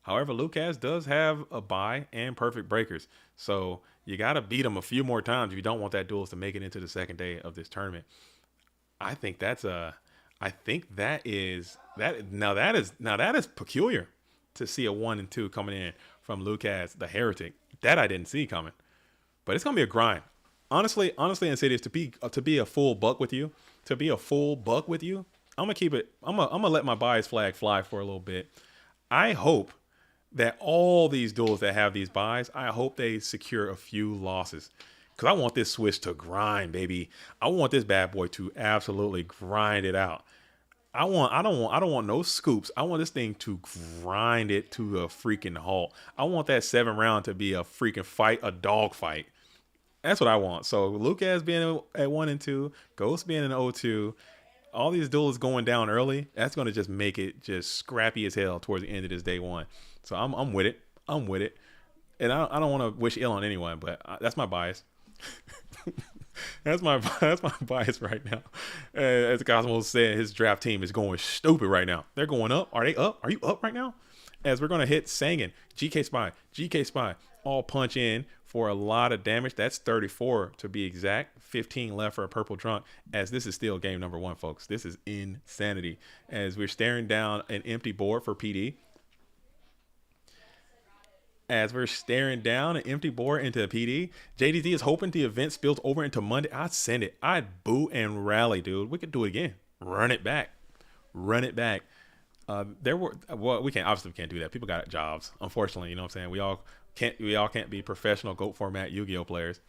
However, Lucas does have a bye and perfect breakers. So you got to beat him a few more times if you don't want that duelist to make it into the second day of this tournament. I think that is peculiar to see a 1 and 2 coming in from Lucas, the Heretic. That I didn't see coming. But it's going to be a grind. Honestly, Insidious, to be a full buck with you, I'm going to keep it. I'm going to let my bias flag fly for a little bit. I hope that all these duels that have these buys, I hope they secure a few losses. Because I want this Swiss to grind, baby. I want this bad boy to absolutely grind it out. I don't want no scoops. I want this thing to grind it to a freaking halt. I want that 7 round to be a freaking fight, a dog fight. That's what I want. So Lucas being at 1 and 2, Ghost being an 0-2, all these duels going down early. That's going to just make it just scrappy as hell towards the end of this day one. So I'm with it. And I don't want to wish ill on anyone, but that's my bias. That's my bias right now. As Cosmos said, his draft team is going stupid right now. They're going up. Are they up? Are you up right now? As we're going to hit Sangan, GK Spy, all punch in for a lot of damage. That's 34 to be exact. 15 left for a Purple Drunk, as this is still game number 1, folks. This is insanity. As we're staring down an empty board for PD. As we're staring down an empty board into a PD, JDZ is hoping the event spills over into Monday. I'd send it. I'd boo and rally, dude. We could do it again. Run it back. We can't do that. People got jobs, unfortunately. You know what I'm saying? We all can't be professional GOAT format Yu-Gi-Oh players.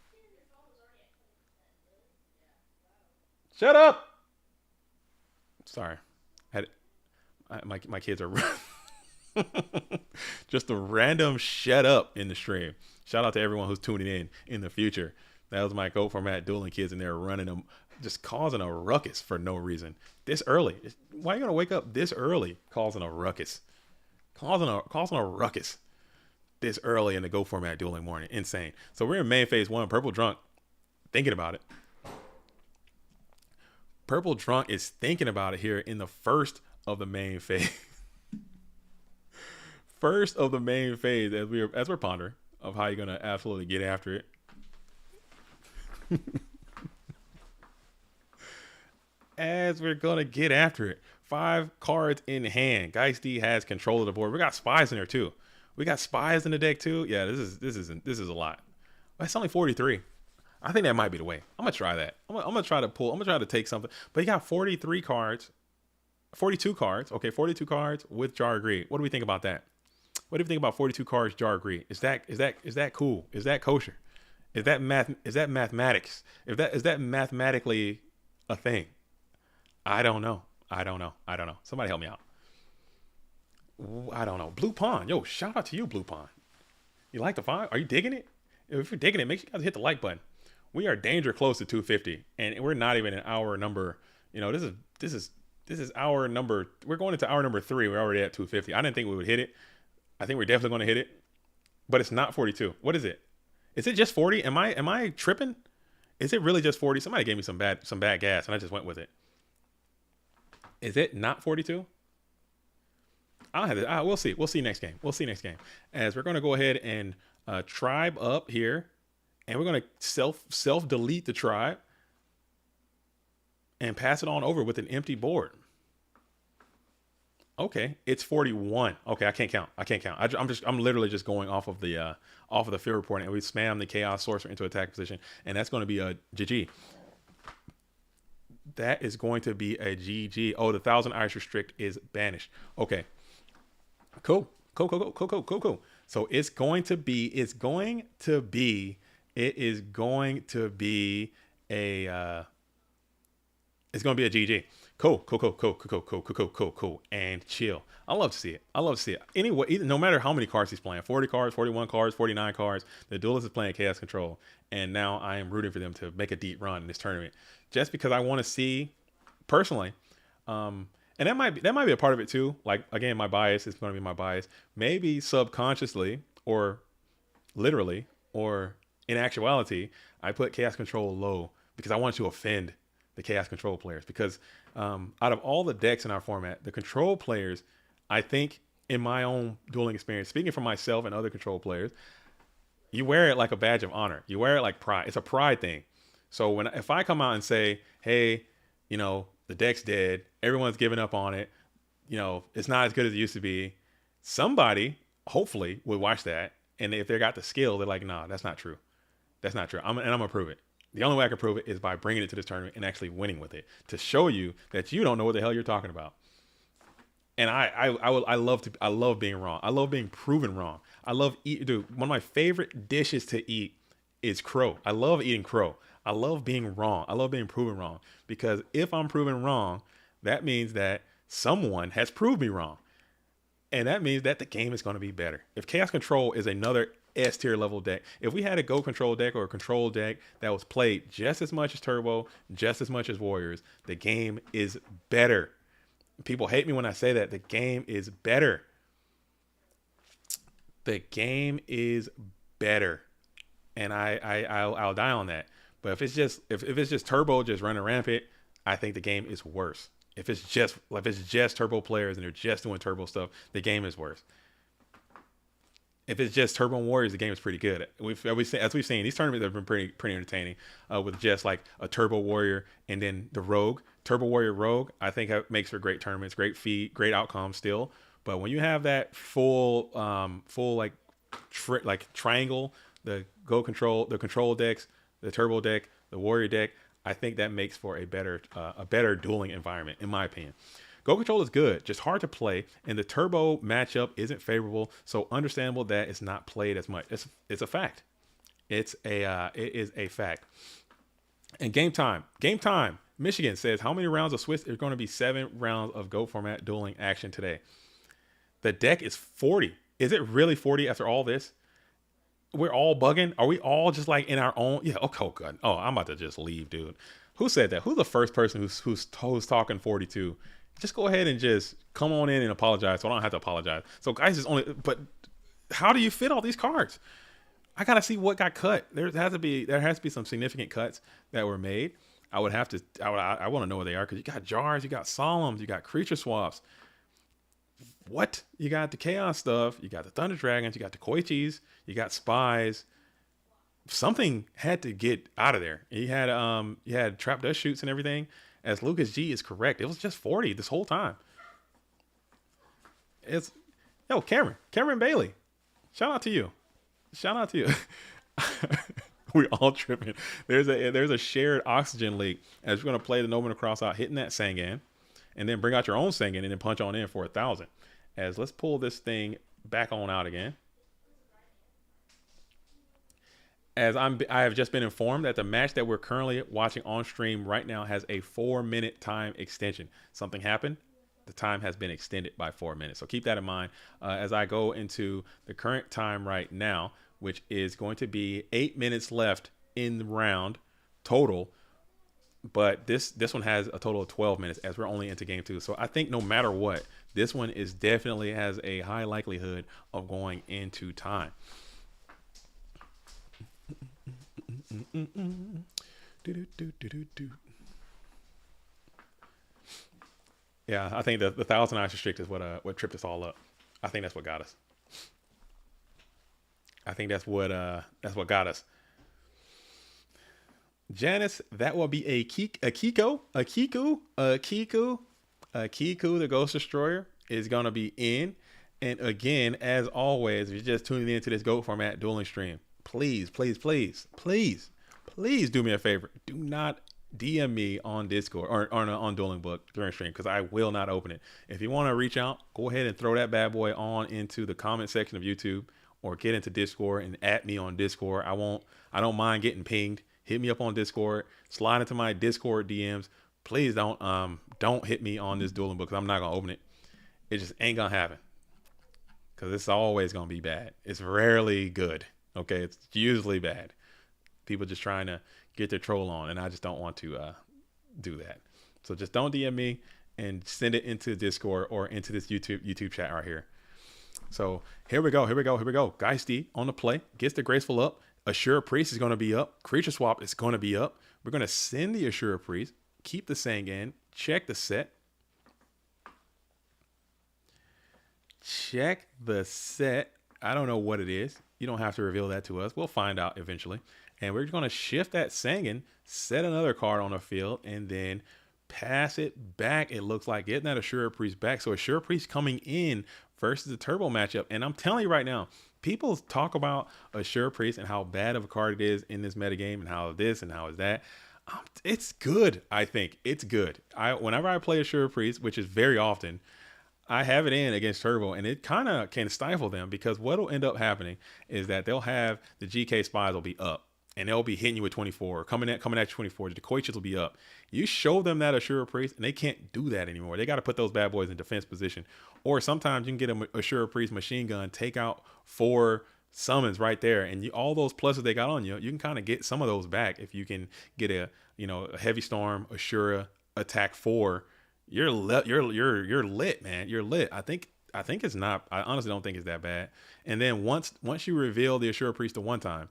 Shut up. Sorry. My kids are just a random shut up in the stream. Shout out to everyone who's tuning in the future. That was my GOAT format dueling kids, and they're running them, just causing a ruckus for no reason. This early. Why are you going to wake up this early causing a ruckus? Causing a ruckus this early in the GOAT format dueling morning. Insane. So we're in main phase 1. Purple Drunk thinking about it. Purple Drunk is thinking about it here in the first of the main phase. first of the main phase as we're pondering of how you're gonna absolutely get after it. As we're gonna get after it. 5 cards in hand. Geisty has control of the board. We got spies in there too. We got spies in the deck too. Yeah, this is a lot. That's only 43. I think that might be the way. I'm gonna try that. I'm gonna try to pull. I'm gonna try to take something. But you got 43 cards, 42 cards. Okay, 42 cards with Jar Greed. What do we think about that? What do you think about 42 cards Jar Greed? Is that cool? Is that kosher? Is that mathematics? Is that mathematically a thing? I don't know. Somebody help me out. I don't know. Blue Pawn. Yo, shout out to you, Blue Pawn. You like the font? Are you digging it? If you're digging it, make sure you guys hit the like button. We are danger close to 250, and we're not even in hour number. You know, this is hour number. We're going into hour number 3. We're already at 250. I didn't think we would hit it. I think we're definitely going to hit it, but it's not 42. What is it? Is it just 40? Am I tripping? Is it really just 40? Somebody gave me some bad gas, and I just went with it. Is it not 42? I'll have it. We'll see. We'll see next game. As we're going to go ahead and tribe up here, and we're going to self delete the tribe and pass it on over with an empty board. Okay, it's 41. Okay, I can't count. I'm literally just going off of the field report, and we spam the Chaos Sorcerer into attack position, and that's going to be a GG. That is going to be a GG. Oh, the 1,000 Irish Restrict is banished. Okay. Cool. So it's going to be a GG. Cool. And chill. I love to see it. Anyway, no matter how many cards he's playing, 40 cards, 41 cards, 49 cards, the duelist is playing Chaos Control. And now I am rooting for them to make a deep run in this tournament. Just because I want to see personally, and that might be a part of it too. Like, again, my bias is going to be my bias. Maybe subconsciously or literally or in actuality, I put Chaos Control low because I want to offend the Chaos Control players. Because out of all the decks in our format, the Control players, I think in my own dueling experience, speaking for myself and other Control players, you wear it like a badge of honor. You wear it like pride. It's a pride thing. So if I come out and say, hey, you know, the deck's dead, everyone's giving up on it, you know, it's not as good as it used to be, somebody hopefully would watch that, and if they got the skill, they're like, nah, that's not true. I'm gonna prove it. The only way I can prove it is by bringing it to this tournament and actually winning with it, to show you that you don't know what the hell you're talking about. And I love being wrong. I love being proven wrong. Dude, one of my favorite dishes to eat is crow. I love eating crow. I love being wrong. I love being proven wrong, because if I'm proven wrong, that means that someone has proved me wrong. And that means that the game is going to be better. If Chaos Control is another S tier level deck, if we had a Go Control deck or a Control deck that was played just as much as Turbo, just as much as Warriors, the game is better. People hate me when I say that. The game is better. The game is better. And I'll die on that. But if it's just Turbo just running rampant, I think the game is worse. If it's just Turbo players and they're just doing Turbo stuff, the game is worse. If it's just Turbo and Warriors, the game is pretty good. As we've seen, these tournaments have been pretty entertaining, with just like a Turbo Warrior and then the Rogue. Turbo Warrior Rogue, I think makes for great tournaments, great feat, great outcomes still. But when you have that full triangle, the Go Control, the Control decks, the Turbo deck, the Warrior deck, I think that makes for a better dueling environment, in my opinion. Go Control is good, just hard to play, and the Turbo matchup isn't favorable, so understandable that it's not played as much. It's a fact. It is a fact. And game time. Michigan says, how many rounds of Swiss? There's going to be 7 rounds of Go format dueling action today. The deck is 40. Is it really 40 after all this? We're all bugging. Are we all just like in our own? Yeah. Okay. Good. Oh, I'm about to just leave, dude. Who said that? Who's the first person who's talking 42? Just go ahead and just come on in and apologize, so I don't have to apologize. So guys, but how do you fit all these cards? I gotta see what got cut. There has to be some significant cuts that were made. I want to know what they are, because you got jars, you got solemns, you got creature swaps. What? You got the chaos stuff. You got the thunder dragons. You got the koichis. You got spies. Something had to get out of there. You had trap dust shoots and everything. As Lucas G is correct, it was just 40 this whole time. It's Cameron Bailey. Shout out to you. Shout out to you. We're all tripping. There's a shared oxygen leak as we're gonna play the Nobuna Cross out, hitting that Sangan, and then bring out your own Sangan and then punch on in for 1,000. As let's pull this thing back on out again. I have just been informed that the match that we're currently watching on stream right now has a 4-minute time extension. Something happened. The time has been extended by 4 minutes. So keep that in mind as I go into the current time right now, which is going to be 8 minutes left in the round total. But this one has a total of 12 minutes as we're only into game 2. So I think no matter what, this one is definitely has a high likelihood of going into time. Yeah, I think the 1,000 ice restrict is what tripped us all up. I think that's what got us. I think that's what got us. Janice, that will be a Kiku, the Ghost Destroyer is gonna be in. And again, as always, if you're just tuning into this GOAT format dueling stream, please do me a favor. Do not DM me on Discord or on Dueling Book during stream, because I will not open it. If you want to reach out, go ahead and throw that bad boy on into the comment section of YouTube, or get into Discord and at me on Discord. I don't mind getting pinged. Hit me up on Discord. Slide into my Discord DMs. Please don't hit me on this Dueling Book, because I'm not gonna open it. It just ain't gonna happen, because it's always gonna be bad. It's rarely good. Okay, it's usually bad. People just trying to get their troll on, and I just don't want to do that. So just don't DM me and send it into Discord or into this YouTube chat right here. So here we go. Geisty on the play, gets the Graceful up. Assure Priest is going to be up. Creature Swap is going to be up. We're going to send the Assure Priest, keep the Sangan, check the set. Check the set. I don't know what it is. You don't have to reveal that to us. We'll find out eventually. And we're going to shift that Sangan, set another card on the field, and then pass it back. It looks like getting that Assure Priest back. So Assure Priest coming in versus the Turbo matchup. And I'm telling you right now, people talk about Assure Priest and how bad of a card it is in this metagame and how this and how is that. It's good, I think. It's good. Whenever I play Assure Priest, which is very often, I have it in against Turbo, and it kind of can stifle them, because what will end up happening is that they'll have the GK spies will be up, and they'll be hitting you with 24, coming at you 24. The Koichis will be up. You show them that Assure Priest, and they can't do that anymore. They got to put those bad boys in defense position. Or sometimes you can get a Assure Priest machine gun, take out 4 summons right there, and all those pluses they got on you, you can kind of get some of those back if you can get a Heavy Storm, Assura, attack 4. You're lit, man. You're lit. I think it's not. I honestly don't think it's that bad. And then once you reveal the Assure Priest the one time,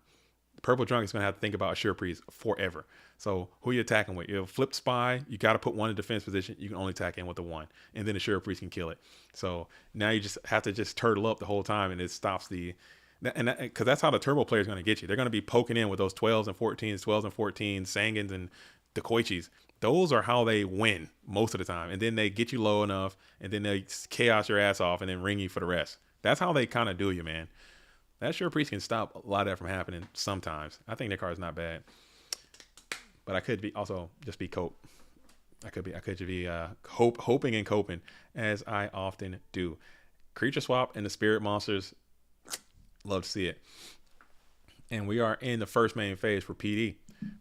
Purple Drunk is gonna have to think about Assure Priest forever. So who are you attacking with? You have Flipped Spy. You got to put one in defense position. You can only attack in with the 1, and then Assure Priest can kill it. So now you just have to just turtle up the whole time, and it stops because that's how the Turbo player is going to get you. They're going to be poking in with those 12s and 14s, Sangans, and the Koichis. Those are how they win most of the time. And then they get you low enough, and then they chaos your ass off and then ring you for the rest. That's how they kind of do you, man. That Assure Priest can stop a lot of that from happening sometimes. I think their card is not bad. But I could be also just be cope. I could be hoping and coping, as I often do. Creature Swap and the Spirit Monsters, love to see it. And we are in the first main phase for PD.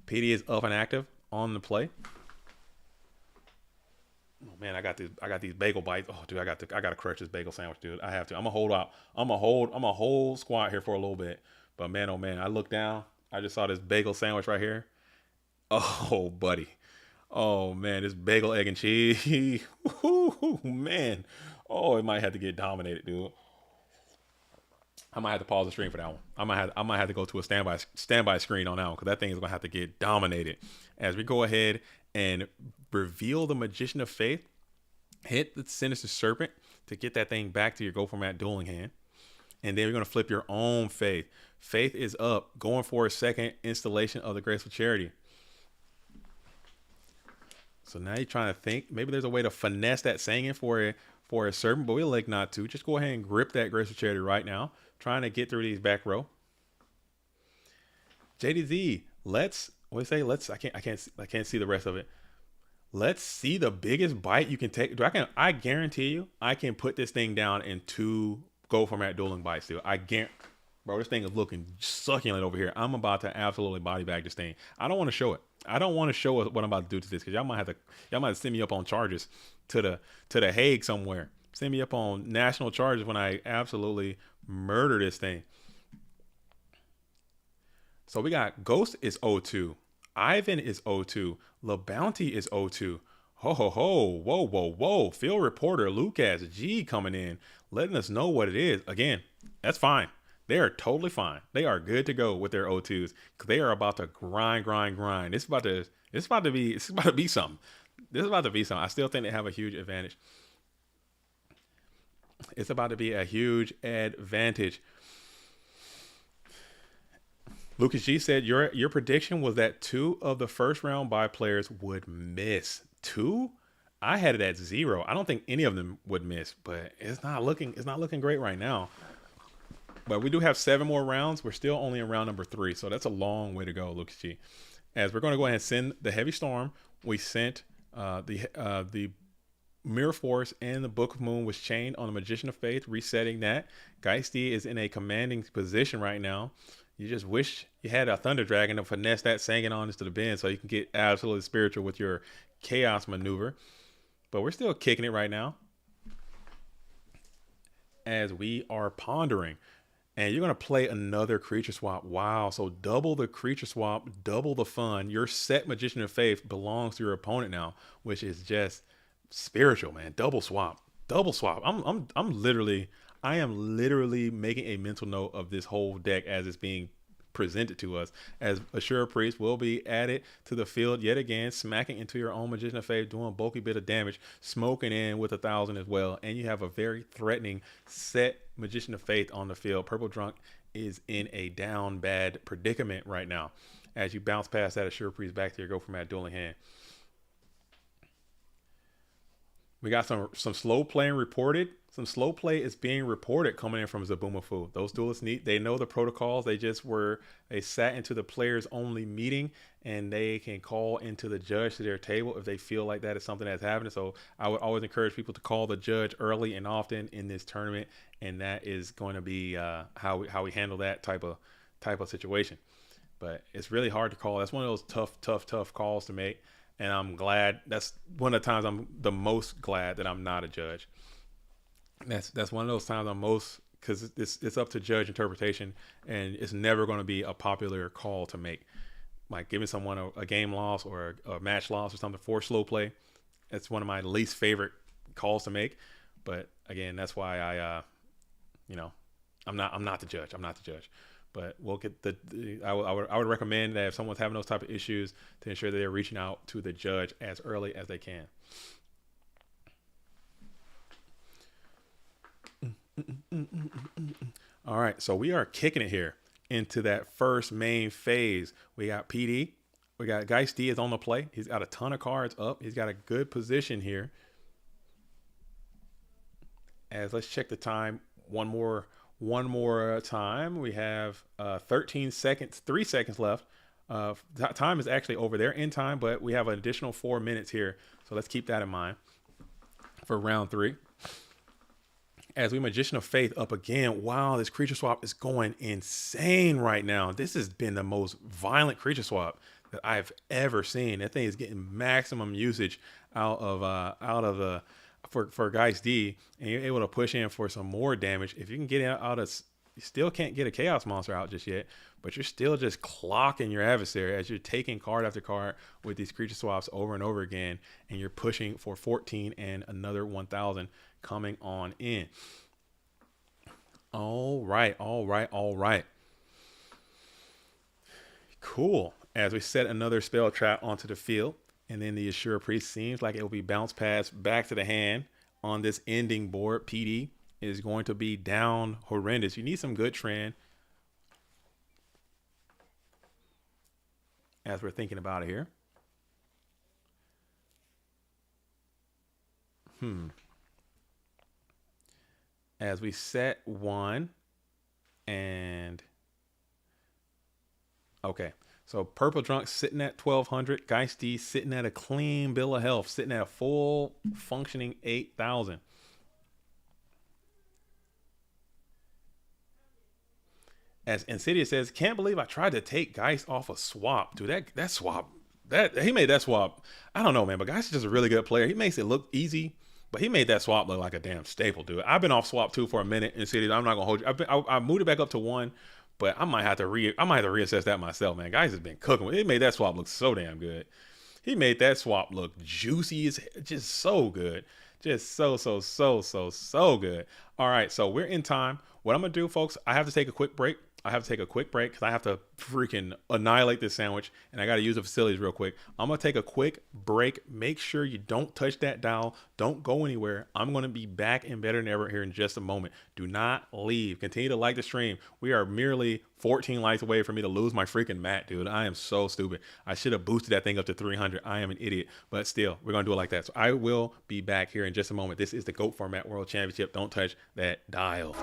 PD is up and active on the play. Oh man, I got these bagel bites. Oh dude, I gotta crush this bagel sandwich, dude. I have to. I'm a whole squat here for a little bit. But man, oh man, I look down. I just saw this bagel sandwich right here. Oh buddy. Oh man, this bagel, egg, and cheese. Ooh, man. Oh, it might have to get dominated, dude. I might have to pause the stream for that one. I might have to go to a standby screen on that one, because that thing is gonna have to get dominated. As we go ahead and reveal the Magician of Faith, hit the Sinister Serpent, to get that thing back to your Go Format dueling hand. And then you're going to flip your own Faith. Faith is up, going for a second installation of the Graceful Charity. So now you're trying to think, maybe there's a way to finesse that Sangin for a servant, but we'll like not to. Just go ahead and grip that Graceful Charity right now, trying to get through these back row. JDZ, let's I can't see the rest of it. Let's see the biggest bite you can take. I guarantee you I can put this thing down in 2 Go Format dueling bites still. I guarantee. Bro, this thing is looking succulent over here. I'm about to absolutely body bag this thing. I don't want to show it. I don't want to show what I'm about to do to this, because y'all might send me up on charges to the Hague somewhere. Send me up on national charges when I absolutely murder this thing. So we got Ghost is 0-2. Ivan is 0-2. La Bounty is 0-2. Ho ho ho. Whoa, whoa, whoa. Field reporter Lucas G coming in, letting us know what it is. Again, that's fine. They are totally fine. They are good to go with their O2s, because they are about to grind. It's about to be something. This is about to be something. I still think they have a huge advantage. It's about to be a huge advantage. Lucas G said your prediction was that 2 of the first round bye players would miss. 2? I had it at 0. I don't think any of them would miss, but it's not looking great right now. But we do have 7 more rounds. We're still only in round number 3, so that's a long way to go, Lucas G. As we're going to go ahead and send the Heavy Storm, we sent the Mirror Force and the Book of Moon was chained on the Magician of Faith, resetting that. Geisty is in a commanding position right now. You just wish you had a Thunder Dragon to finesse that Sangin on into the bin so you can get absolutely spiritual with your Chaos maneuver. But we're still kicking it right now as we are pondering. And you're going to play another creature swap. Wow. So double the creature swap, double the fun. Your set Magician of Faith belongs to your opponent now, which is just spiritual, man. Double swap. I am literally making a mental note of this whole deck as it's being presented to us, as Assure Priest will be added to the field yet again, smacking into your own Magician of Faith, doing a bulky bit of damage, smoking in with 1,000 as well. And you have a very threatening set Magician of Faith on the field. Purple Drunk is in a down bad predicament right now as you bounce past that Assure Priest back to your Go Format dueling hand. We got some slow playing reported. Some slow play is being reported coming in from Zabumafu. Those duelists they know the protocols. They sat into the players only meeting, and they can call into the judge to their table if they feel like that is something that's happening. So I would always encourage people to call the judge early and often in this tournament, and that is going to be how we handle that type of situation. But it's really hard to call. That's one of those tough calls to make, and I'm glad. That's one of the times I'm the most glad that I'm not a judge. That's one of those times I'm most, because it's up to judge interpretation, and it's never going to be a popular call to make. Like giving someone a game loss or a match loss or something for slow play. It's one of my least favorite calls to make. But again, that's why I'm not the judge. I'm not the judge. But we'll get I would recommend that if someone's having those type of issues, to ensure that they're reaching out to the judge as early as they can. All right, so we are kicking it here into that first main phase. We got PD. We got Geist D is on the play. He's got a ton of cards up. He's got a good position here. As let's check the time one more time. We have 13 seconds, 3 seconds left. Time is actually over there in time, but we have an additional 4 minutes here. So let's keep that in mind for round 3. As we Magician of Faith up again. Wow, this creature swap is going insane right now. This has been the most violent creature swap that I've ever seen. That thing is getting maximum usage out of the for Geist D, and you're able to push in for some more damage. If you can get out of, you still can't get a Chaos Monster out just yet, but you're still just clocking your adversary as you're taking card after card with these creature swaps over and over again, and you're pushing for 14 and another 1,000 coming on in. All right. Cool. As we set another spell trap onto the field, and then the Assure Priest seems like it will be bounced past back to the hand on this ending board, PD, is going to be down horrendous. You need some good trend as we're thinking about it here. As we set one and okay. So Purple Drunk sitting at 1200, Geisty sitting at a clean bill of health, sitting at a full functioning 8,000. As Insidious says, can't believe I tried to take Geist off a swap. Dude, that swap, that he made that swap. I don't know, man, but Geist is just a really good player. He makes it look easy, but he made that swap look like a damn staple, dude. I've been off swap 2 for a minute. Insidious, I'm not gonna hold you. I moved it back up to 1, but I might have to reassess that myself, man. Geist has been cooking. He made that swap look so damn good. He made that swap look juicy. It's just so good. Just so good. All right, so we're in time. What I'm gonna do, folks, I have to take a quick break. Because I have to freaking annihilate this sandwich, and I got to use the facilities real quick. I'm going to take a quick break. Make sure you don't touch that dial. Don't go anywhere. I'm going to be back and better than ever here in just a moment. Do not leave. Continue to like the stream. We are merely 14 likes away from me to lose my freaking mat, dude. I am so stupid. I should have boosted that thing up to 300. I am an idiot. But still, we're going to do it like that. So I will be back here in just a moment. This is the GOAT Format World Championship. Don't touch that dial.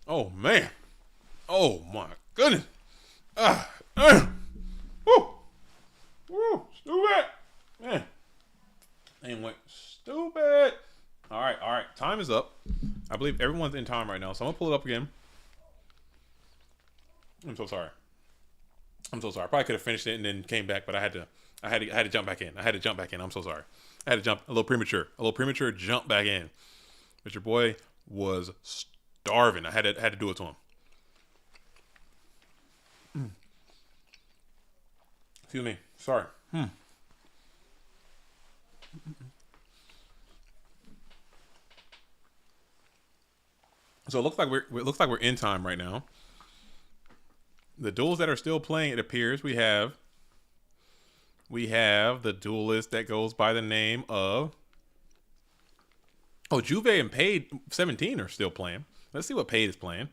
Oh, man. Oh, my goodness. Woo. Woo. Stupid. Man. And went stupid. All right. All right. Time is up. I believe everyone's in time right now. So I'm going to pull it up again. I'm so sorry. I probably could have finished it and then came back, but I had to jump back in. I'm so sorry. I had to jump a little premature jump back in. But your boy was starving. I had to do it to him. Excuse me. Sorry. So it looks like we're in time right now. The duels that are still playing, it appears we have the duelist that goes by the name of Juve and Paid 17 are still playing. Let's see what Paid is playing.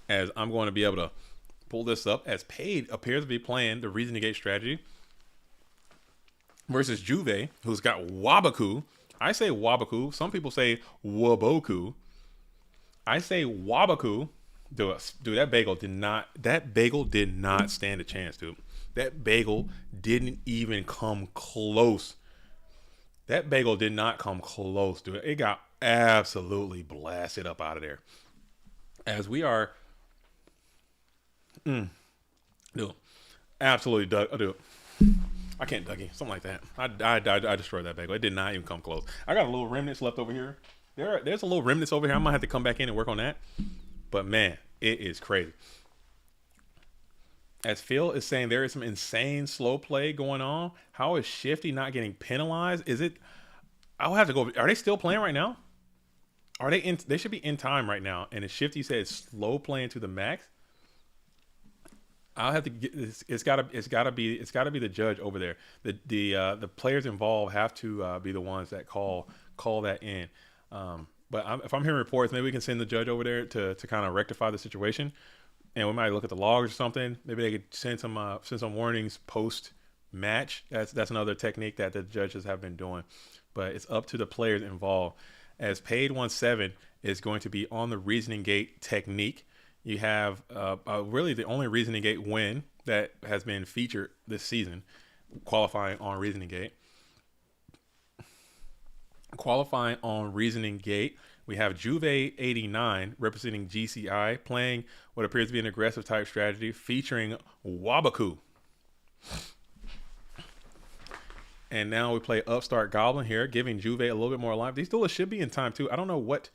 As I'm going to be able to pull this up, as Paid appears to be playing the Reason to Gate strategy versus Juve, who's got Wabaku. I say Wabaku. Some people say Waboku. I say Wabaku. Dude, that bagel did not stand a chance, dude. That bagel didn't even come close. That bagel did not come close, dude. It got absolutely blasted up out of there. As we are Dude, absolutely, Doug. Dude, I can't Dougie, something like that. I destroyed that bagel. It did not even come close. I got a little remnants left over here. There's a little remnants over here. I might have to come back in and work on that. But man, it is crazy. As Phil is saying, there is some insane slow play going on. How is Shifty not getting penalized? Is it? I'll have to go. Are they still playing right now? Are they in? They should be in time right now. And if Shifty says slow playing to the max, I'll have to get. It's gotta be the judge over there. The players involved have to be the ones that call that in. But if I'm hearing reports, maybe we can send the judge over there to kind of rectify the situation, and we might look at the logs or something. Maybe they could send some warnings post match. That's another technique that the judges have been doing. But it's up to the players involved. As Paid 1-7 is going to be on the reasoning gate technique. You have really the only reasoning gate win that has been featured this season, qualifying on reasoning gate. Qualifying on reasoning gate, we have Juve 89 representing GCI playing what appears to be an aggressive type strategy featuring Wabaku. And now we play Upstart Goblin here, giving Juve a little bit more life. These duelists should be in time too. I don't know what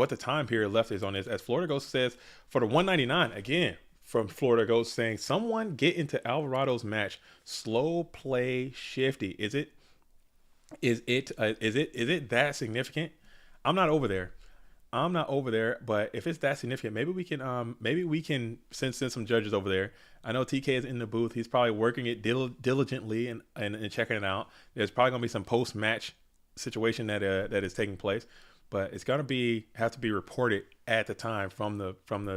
the time period left is on this. As Florida Ghost says, for the 199 again from Florida Ghost saying, someone get into Alvarado's match. Slow play Shifty. Is it that significant? I'm not over there, but if it's that significant, maybe we can send some judges over there. I know TK is in the booth. He's probably working it diligently and checking it out. There's probably gonna be some post match situation that is taking place, but it's gonna have to be reported at the time from the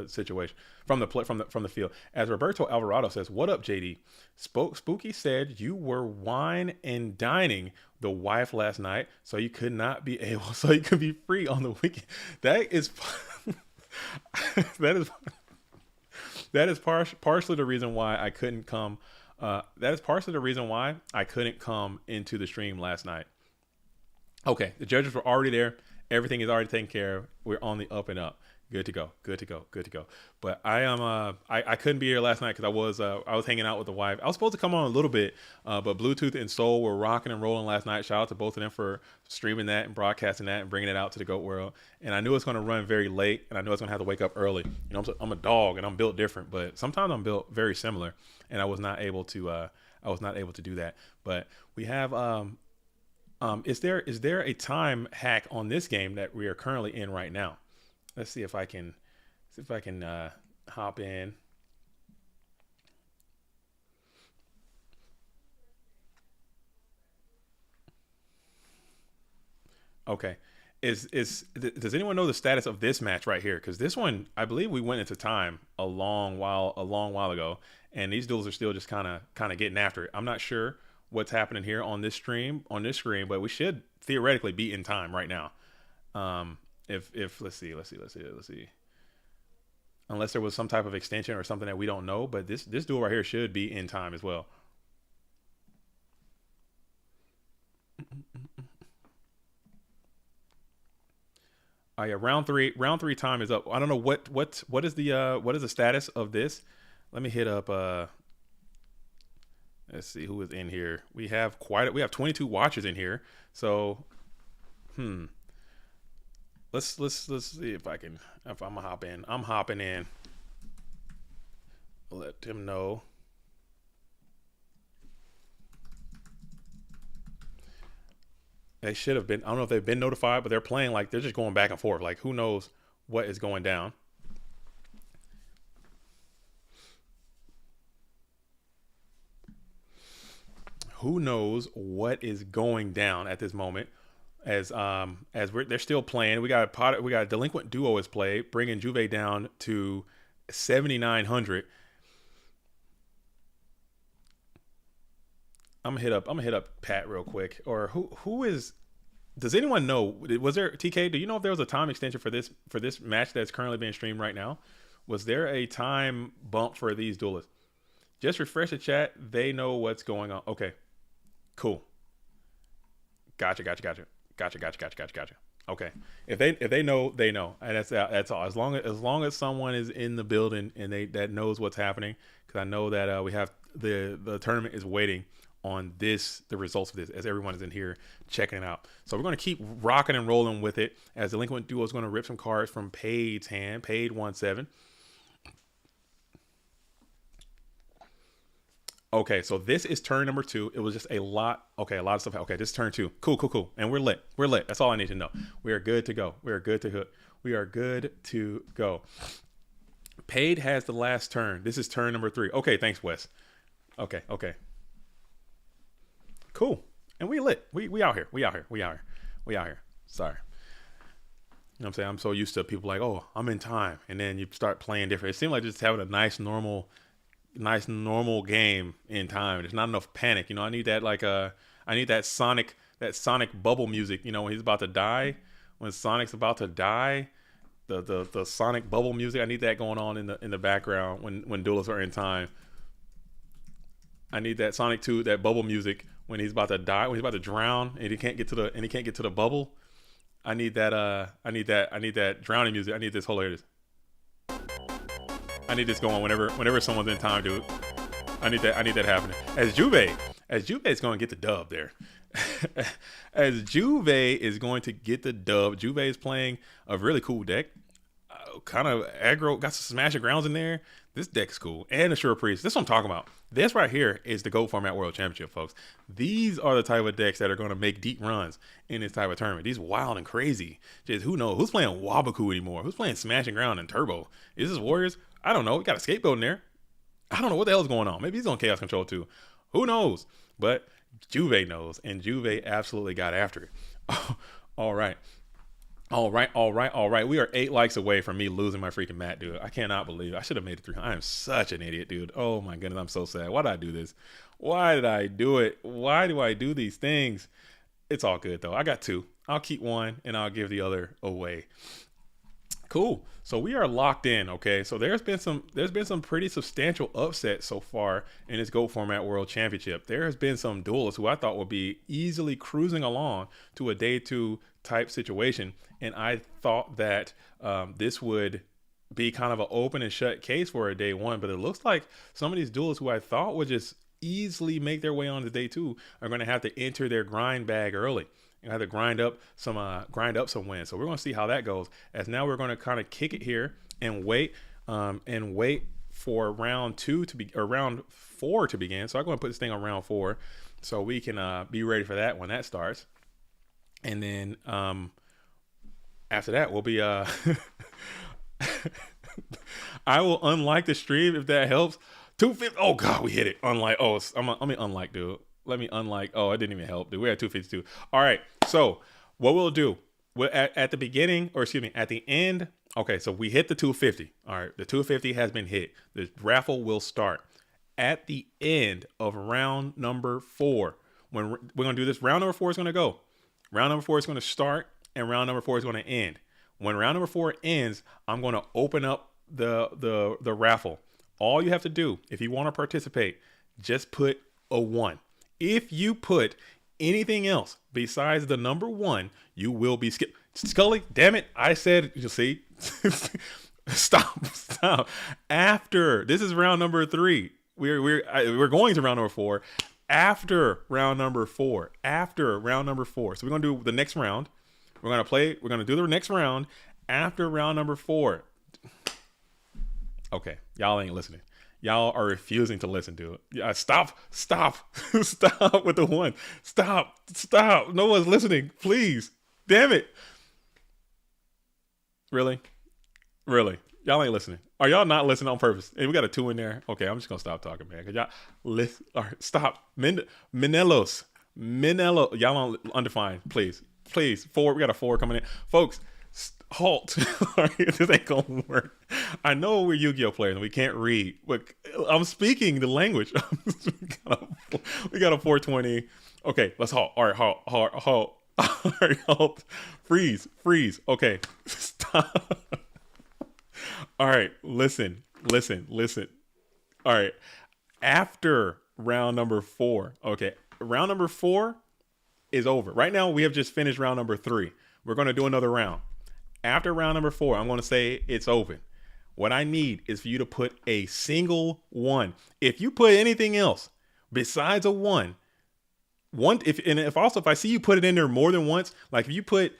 situation from the field. As Roberto Alvarado says, "What up, JD? Spooky said you were wine and dining the wife last night, so you could be free on the weekend." That is that is partially the reason why I couldn't come. That is partially the reason why I couldn't come into the stream last night. Okay, the judges were already there. Everything is already taken care of. We're on the up and up. Good to go. But I couldn't be here last night because I was hanging out with the wife. I was supposed to come on a little bit, but Bluetooth and Soul were rocking and rolling last night. Shout out to both of them for streaming that and broadcasting that and bringing it out to the GOAT world. And I knew it was going to run very late, and I knew I was going to have to wake up early. You know, I'm a dog and I'm built different, but sometimes I'm built very similar, and I was not able to do that. But we have is there a time hack on this game that we are currently in right now? Let's see if I can hop in. Okay. Does anyone know the status of this match right here? Because this one, I believe we went into time a long while ago, and these duels are still just kind of getting after it. I'm not sure what's happening here on this screen, but we should theoretically be in time right now. If let's see. Unless there was some type of extension or something that we don't know, but this duel right here should be in time as well. Oh yeah, round three time is up. I don't know what is the status of this. Let me hit up let's see who is in here. We have 22 watchers in here. So let's see if I'm gonna hop in. I'm hopping in. Let them know. They should have been. I don't know if they've been notified, but they're playing like they're just going back and forth. Like who knows what is going down. Who knows what is going down at this moment? As they're still playing. We got a delinquent duo is played, bringing Juve down to 7,900. I'm gonna hit up Pat real quick. Or who is? Does anyone know? Was there TK? Do you know if there was a time extension for this match that's currently being streamed right now? Was there a time bump for these duelists? Just refresh the chat. They know what's going on. Okay, cool. Gotcha. Okay. If they know, they know, and that's all. As long as someone is in the building and that knows what's happening, because I know that we have the tournament is waiting on the results of this, as everyone is in here checking it out. So we're going to keep rocking and rolling with it, as Delinquent Duo is going to rip some cards from Pade's hand, Pade 1-7. Okay, so this is turn number 2. It was just a lot. Okay, a lot of stuff. Okay, this is turn 2. Cool. And we're lit. We're lit. That's all I need to know. We are good to go. We are good to go. Paid has the last turn. This is turn number 3. Okay, thanks, Wes. Okay. Cool. And we lit. We out here. We out here. Sorry. You know what I'm saying? I'm so used to people like, oh, I'm in time. And then you start playing different. It seemed like just having a nice normal game in time. There's not enough panic. I need that I need that Sonic bubble music, when he's about to die. When Sonic's about to die, the Sonic bubble music, I need that going on in the background when duelists are in time. I need that Sonic 2, that bubble music when he's about to die, when he's about to drown and he can't get to the bubble. I need that drowning music. I need this whole area. I need this going whenever someone's in time, dude. I need that happening. As Juve is going to get the dub there. As Juve is going to get the dub. Juve is playing a really cool deck. Kind of aggro, got some smashing grounds in there. This deck's cool. And a Sure Priest. This is what I'm talking about. This right here is the GOAT Format World Championship, folks. These are the type of decks that are going to make deep runs in this type of tournament. These wild and crazy. Just who knows? Who's playing Wabaku anymore? Who's playing Smashing Ground and Turbo? Is this Warriors? I don't know. We got a scapegoat in there. I don't know what the hell is going on. Maybe he's on Chaos Control too. Who knows? But Juve knows, and Juve absolutely got after it. All right. We are 8 likes away from me losing my freaking mat, dude. I cannot believe it. I should have made it 300. I am such an idiot, dude. Oh my goodness, I'm so sad. Why did I do this? Why did I do it? Why do I do these things? It's all good though. I got 2. I'll keep 1 and I'll give the other away. Cool. So we are locked in. Okay. So there's been some pretty substantial upsets so far in this GOAT Format World Championship. There has been some duelists who I thought would be easily cruising along to a day 2 type situation. And I thought that this would be kind of an open and shut case for a day 1, but it looks like some of these duelists who I thought would just easily make their way on to day 2 are going to have to enter their grind bag early. You have to grind up some wins. So we're going to see how that goes. As now we're going to kind of kick it here and wait for round 4 to begin. So I'm going to put this thing on round 4 so we can be ready for that when that starts. And then after that we'll be I will unlike the stream if that helps. 250. Oh God, we hit it. Unlike. Oh, let me unlike, dude. Let me unlike. Oh, it didn't even help, dude. We're at 252. All right. So what we'll do at the beginning, or excuse me, at the end. Okay. So we hit the 250. All right. The 250 has been hit. The raffle will start at the end of round number 4. When we're going to do this, round number 4 is going to go. Round number 4 is going to start and round number 4 is going to end. When round number 4 ends, I'm going to open up the raffle. All you have to do, if you want to participate, just put a 1. If you put anything else besides the number 1, you will be skipped. Scully, damn it. I said, you see, stop. After, this is round number 3. We're going to round number 4. After round number 4. So we're going to do the next round. We're going to do the next round after round number 4. Okay. Y'all ain't listening. Y'all are refusing to listen to it. Yeah, stop with the 1. Stop. No one's listening. Please. Damn it. Really? Y'all ain't listening. Are y'all not listening on purpose? And we got a 2 in there. Okay, I'm just gonna stop talking, man. Cause y'all listen. All right, stop. Minello. Y'all don't undefined. Please. 4. We got a 4 coming in, folks. Halt. This ain't gonna work. I know we're Yu-Gi-Oh players and we can't read, but I'm speaking the language. We got a 420. Okay, let's halt. All right, halt. All right, halt. Freeze. Okay, stop. All right, listen. All right, after round number 4. Okay, round number 4 is over. Right now we have just finished round number 3. We're going to do another round. After round number 4, I'm going to say it's open. What I need is for you to put a single 1. If you put anything else besides a 1, if I see you put it in there more than once, like if you put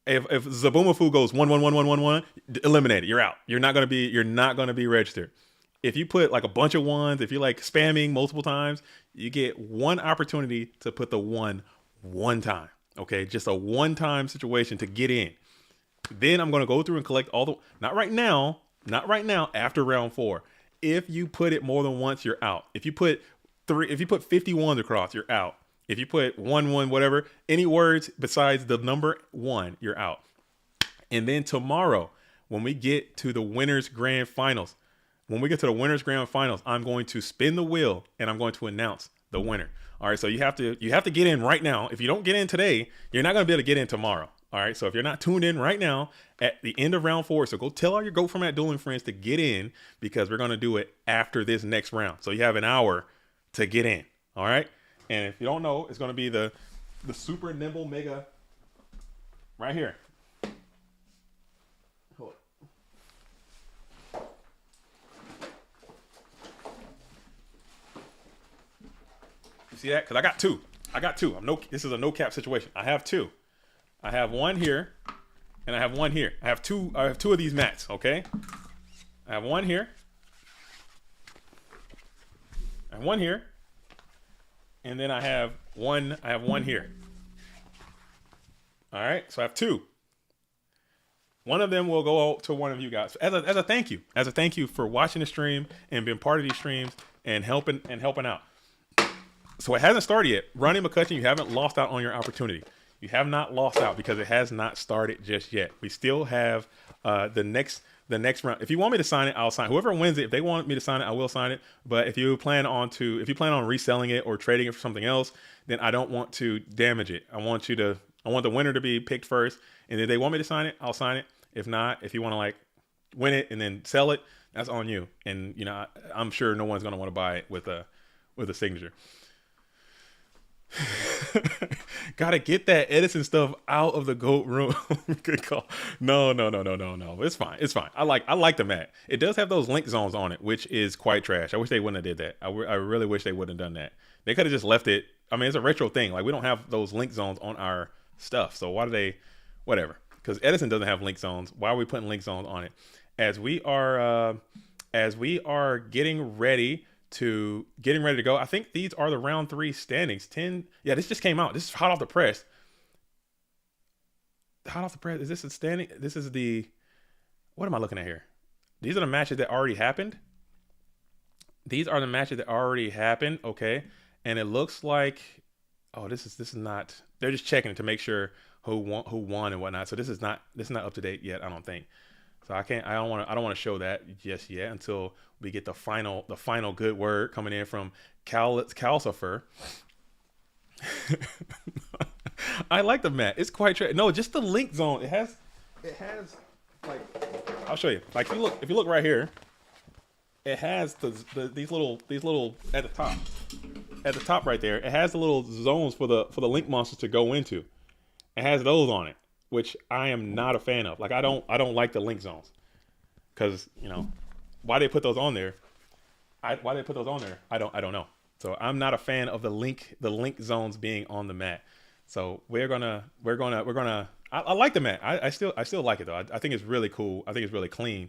if Zabumafu goes 1 eliminate it. You're out. You're not gonna be registered. If you put like a bunch of 1s, if you're like spamming multiple times, you get one opportunity to put the 1 time. Okay, just a one-time situation to get in. Then I'm gonna go through and collect all the not right now, after round 4. If you put it more than once, you're out. If you put 51s across, you're out. If you put 1, whatever, any words besides the number 1, you're out. And then tomorrow, when we get to the winners grand finals, I'm going to spin the wheel and I'm going to announce the winner. All right. So you have to get in right now. If you don't get in today, you're not going to be able to get in tomorrow. All right. So if you're not tuned in right now at the end of round 4, so go tell all your Goat Format dueling friends to get in, because we're going to do it after this next round. So you have an hour to get in. All right. And if you don't know, it's going to be the super nimble mega right here. Hold it. You see that? Because I got two. This is a no cap situation. I have 2. I have 1 here, and I have 1 here. I have two of these mats. Okay. I have 1 here. I have 1 here. And then I have one here. All right, so I have 2. One of them will go to one of you guys as a thank you for watching the stream and being part of these streams and helping out. So it hasn't started yet. Ronnie McCutcheon, you haven't lost out on your opportunity. You have not lost out because it has not started just yet. We still have the next round. If you want me to sign it, I'll sign it. Whoever wins it, if they want me to sign it, I will sign it. But if you plan on reselling it or trading it for something else, then I don't want to damage it. I want the winner to be picked first. And if they want me to sign it, I'll sign it. If not, if you want to like win it and then sell it, that's on you. And I'm sure no one's going to want to buy it with a signature. Gotta get that Edison stuff out of the GOAT room. Good call. No. It's fine. I like the mat. It does have those link zones on it, which is quite trash. I wish they wouldn't have did that. I really wish they wouldn't have done that. They could have just left it. I mean, it's a retro thing. Like, we don't have those link zones on our stuff. So why do they, whatever. Because Edison doesn't have link zones. Why are we putting link zones on it? As we are getting ready to go. I think these are the round 3 standings. 10. Yeah, this just came out. This is hot off the press. Is this a standing? This is what am I looking at here? These are the matches that already happened. Okay. And it looks like, this is not, they're just checking to make sure who won and whatnot. So this is not up to date yet, I don't think. So I don't want to show that just yet until we get the final good word coming in from Calcifer. I like the mat. It's quite no, just the link zone. It has like, I'll show you. Like, if you look right here, it has these little at the top right there. It has the little zones for the link monsters to go into. It has those on it, which I am not a fan of. Like, I don't like the link zones, because why they put those on there. I don't know. So I'm not a fan of the link zones being on the mat. So we're gonna. I like the mat. I still like it though. I think it's really cool. I think it's really clean.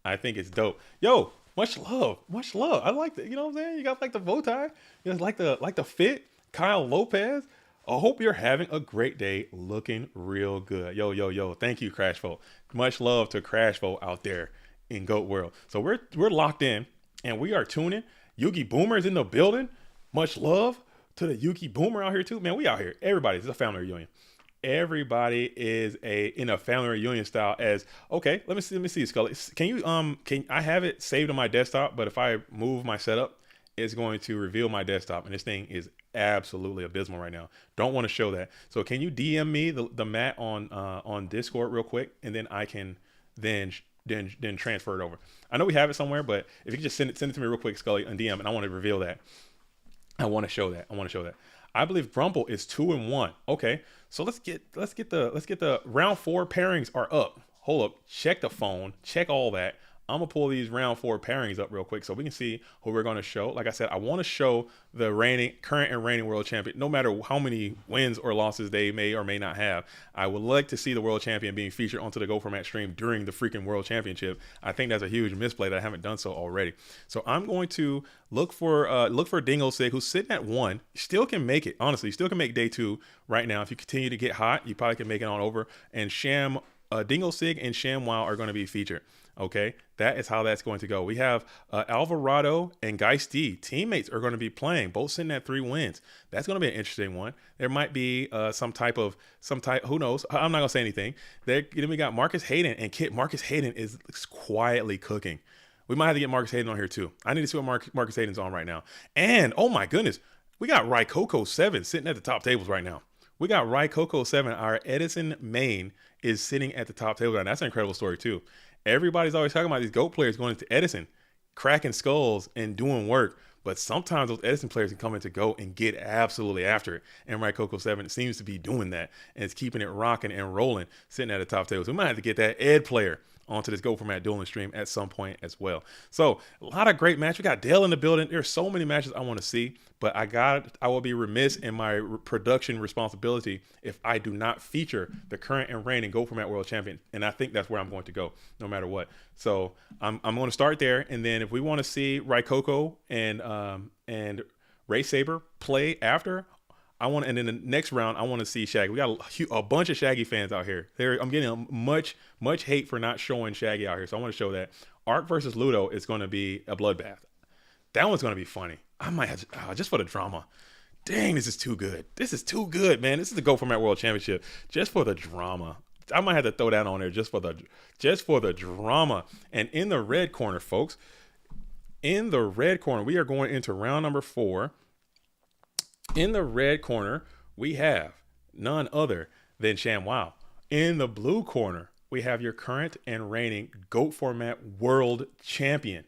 I think it's dope. Yo, much love. I like the. You know what I'm saying? You got like the bow tie. You guys like the fit. Kyle Lopez. I hope you're having a great day. Looking real good. Yo. Thank you, Crashful. Much love to Crashful out there in GOAT World. So we're locked in and we are tuning. Yugi Boomer is in the building. Much love to the Yugi Boomer out here too. Man, we out here. Everybody's a family reunion. Everybody is in a family reunion style. Okay, let me see, Scully. Can I have it saved on my desktop, but if I move my setup, it's going to reveal my desktop, and this thing is absolutely abysmal right now. Don't want to show that. So can you DM me the mat on Discord real quick, and then I can then transfer it over. I know we have it somewhere, but if you could just send it to me real quick, Scully, on DM, and I want to reveal that. I want to show that. I believe Grumple is 2-1. Okay, So let's get the round 4 pairings are up. Hold up, check the phone, check all that. I'm gonna pull these round 4 pairings up real quick so we can see who we're gonna show. Like I said, I want to show the current and reigning world champion, no matter how many wins or losses they may or may not have. I would like to see the world champion being featured onto the Go Format stream during the freaking world championship. I think that's a huge misplay that I haven't done so already. So I'm going to look for Dingo Sig, who's sitting at 1. Still can make it. Honestly, still can make day 2 right now. If you continue to get hot, you probably can make it on over. And Dingo Sig and ShamWow are going to be featured. Okay, that is how that's going to go. We have Alvarado and Geist D. Teammates are going to be playing, both sitting at 3 wins. That's going to be an interesting one. There might be some type, who knows? I'm not going to say anything. Then we got Marcus Hayden and Kit. Marcus Hayden is quietly cooking. We might have to get Marcus Hayden on here too. I need to see what Marcus Hayden's on right now. And, oh my goodness, we got Raikoko 7 sitting at the top tables right now. We got Raikoko 7. Our Edison main is sitting at the top table. And that's an incredible story too. Everybody's always talking about these GOAT players going into Edison, cracking skulls and doing work. But sometimes those Edison players can come into GOAT and get absolutely after it. And Raikoko 7 seems to be doing that. And it's keeping it rocking and rolling, sitting at the top table. So we might have to get that Ed player onto this Go Format dueling stream at some point as well. So a lot of great matches. We got Dale in the building. There's so many matches I want to see, but I will be remiss in my production responsibility if I do not feature the current and reigning Go Format world champion. And I think that's where I'm going to go no matter what. So I'm going to start there. And then if we want to see Raikoko and Ray Saber play after, and then the next round, I want to see Shaggy. We got a bunch of Shaggy fans out here. I'm getting much hate for not showing Shaggy out here, so I want to show that. Ark versus Ludo is going to be a bloodbath. That one's going to be funny. I might have to, just for the drama. Dang, this is too good. This is too good, man. This is the Go Format World Championship. Just for the drama. I might have to throw that on there just for the drama. And in the red corner, folks, we are going into round number 4. In the red corner, we have none other than ShamWow. In the blue corner, we have your current and reigning GOAT Format World Champion.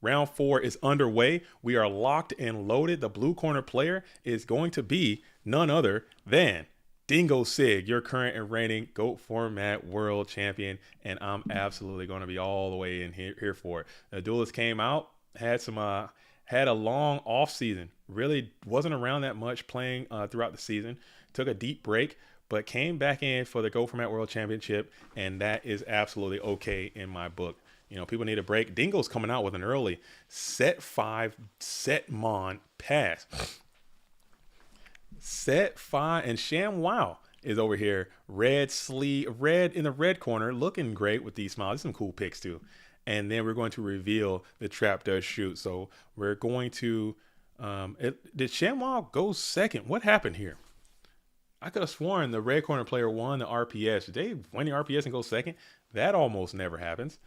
Round 4 is underway. We are locked and loaded. The blue corner player is going to be none other than Dingo Sig, your current and reigning GOAT Format World Champion. And I'm absolutely going to be all the way in here for it. The duelist came out, had a long off season, really wasn't around that much playing throughout the season, took a deep break, but came back in for the Go Format World Championship, and that is absolutely okay in my book. You know, people need a break. Dingo's coming out with an early set 5 Setmon pass. Set 5, and ShamWow is over here, red in the red corner, looking great with these smiles. There's some cool picks too. And then we're going to reveal the trap does shoot. So we're going to, did ShamWow go second? What happened here? I could have sworn the red corner player won the RPS. Did they win the RPS and go second? That almost never happens.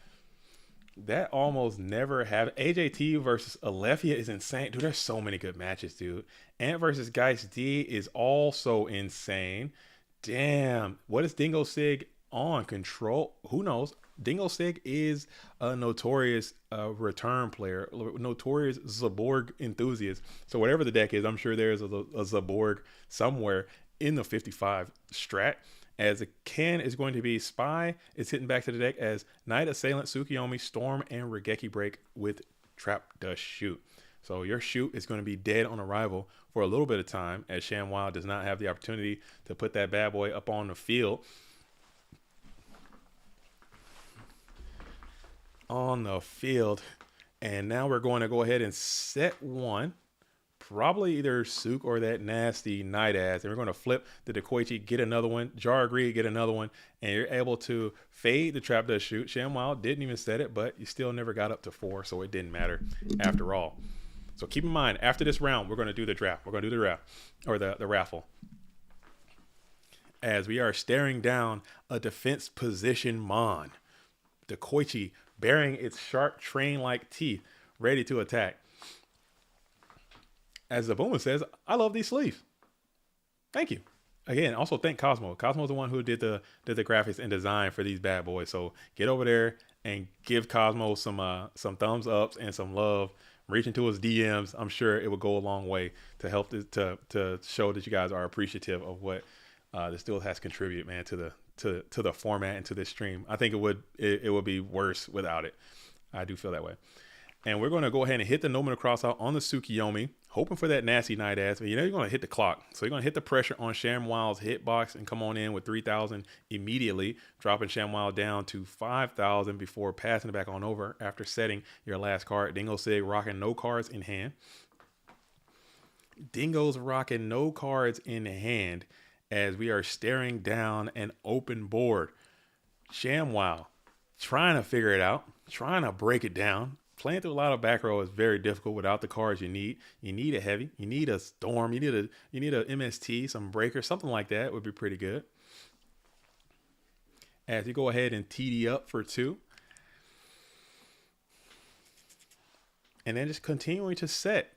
AJT versus Alethea is insane. Dude, there's so many good matches, dude. Ant versus Geist D is also insane. Damn. What is Dingo Sig on? Control? Who knows? Dingo Sig is a notorious return player, notorious Zaborg enthusiast. So whatever the deck is, I'm sure there's a Zaborg somewhere in the 55 strat. As a Ken is going to be Spy, is hitting back to the deck as Knight Assailant, Tsukiyomi, Storm, and Regeki Break with Trap Dust Shoot. So your shoot is going to be dead on arrival for a little bit of time, as ShamWow does not have the opportunity to put that bad boy up on the field. And now we're going to go ahead and set 1, probably either Sook or that nasty Night Ass, and we're going to flip the Dekoichi, get another one, Jar Greed, get another one, and you're able to fade the Trap Does Shoot. ShamWow didn't even set it, but you still never got up to 4, so it didn't matter after all. So keep in mind, after this round, we're going to do the draft. We're going to do the draft, or the raffle, as we are staring down a defense position Mon. Dekoichi bearing its sharp train-like teeth, ready to attack. As the Boomer says, I love these sleeves. Thank you. Again, also thank Cosmo. Cosmo's the one who did the graphics and design for these bad boys. So get over there and give Cosmo some thumbs ups and some love. Reach into his DMs. I'm sure it will go a long way to help to show that you guys are appreciative of what this still has contributed, man, to the format and to this stream. I think it would be worse without it. I do feel that way. And we're going to go ahead and hit the Nomen Cross out on the Tsukiyomi, hoping for that nasty night ass. But you know you're going to hit the clock. So you're going to hit the pressure on ShamWow's hitbox and come on in with 3,000 immediately, dropping ShamWow down to 5,000 before passing it back on over after setting your last card. Dingo Sig rocking no cards in hand. Dingo's rocking no cards in hand as we are staring down an open board. ShamWow trying to figure it out, trying to break it down. Playing through a lot of back row is very difficult without the cards you need. You need a heavy, you need a storm, you need a MST, some breaker, something like that would be pretty good. As you go ahead and TD up for 2. And then just continuing to set.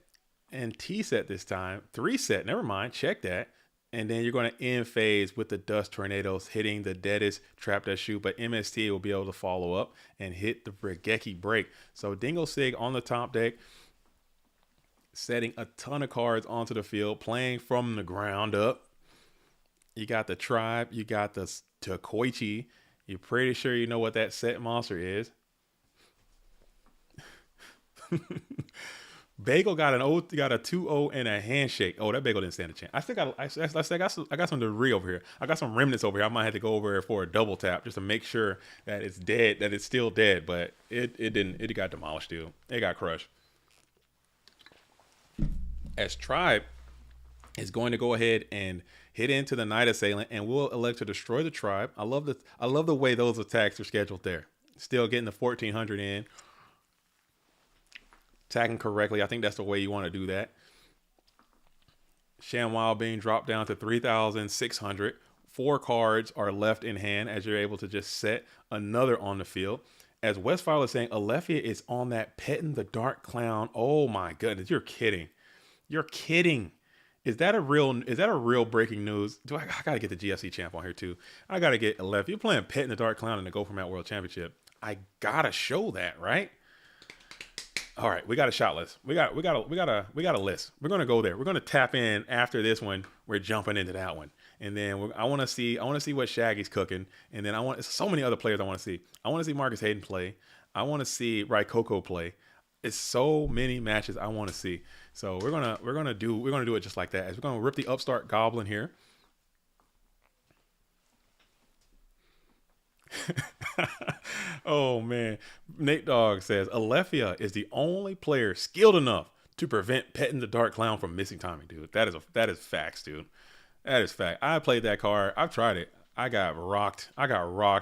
And T set this time. 3 set, never mind, check that. And then you're going to end phase with the Dust Tornadoes hitting the Deadest Trap Dust Shoot, but MST will be able to follow up and hit the Brigeki Break. So Dingo Sig on the top deck, setting a ton of cards onto the field, playing from the ground up. You got the Tribe, you got the Takoichi. You're pretty sure you know what that set monster is. Bagel got a 2-0 and a handshake. Oh, that Bagel didn't stand a chance. I got some debris over here. I got some remnants over here. I might have to go over here for a double tap just to make sure that it's dead, that it's still dead. But it didn't. It got demolished, dude. It got crushed. As Tribe is going to go ahead and hit into the Night Assailant and will elect to destroy the Tribe. I love the way those attacks are scheduled there. Still getting the 1,400 in. Attacking correctly. I think that's the way you want to do that. ShamWow being dropped down to 3,600. 4 cards are left in hand as you're able to just set another on the field. As Westfile is saying, Alephia is on that Petting the Dark Clown. Oh my goodness, you're kidding. You're kidding. Is that a real breaking news? I gotta get the GFC champ on here too. I gotta get Alephia. You're playing Petting the Dark Clown in the Go For Mat World Championship. I gotta show that, right? All right, we got a shot list. We got a list. We're gonna go there. We're gonna tap in after this one. We're jumping into that one, and then I want to see what Shaggy's cooking, and then so many other players I want to see. I want to see Marcus Hayden play. I want to see Raikoko play. It's so many matches I want to see. So we're gonna do it just like that. As we're gonna rip the Upstart Goblin here. Oh man, Nate Dogg says Alephia is the only player skilled enough to prevent Petting the Dark Clown from missing timing, dude. That is facts, dude. That is fact. I played that card. I've tried it. I got rocked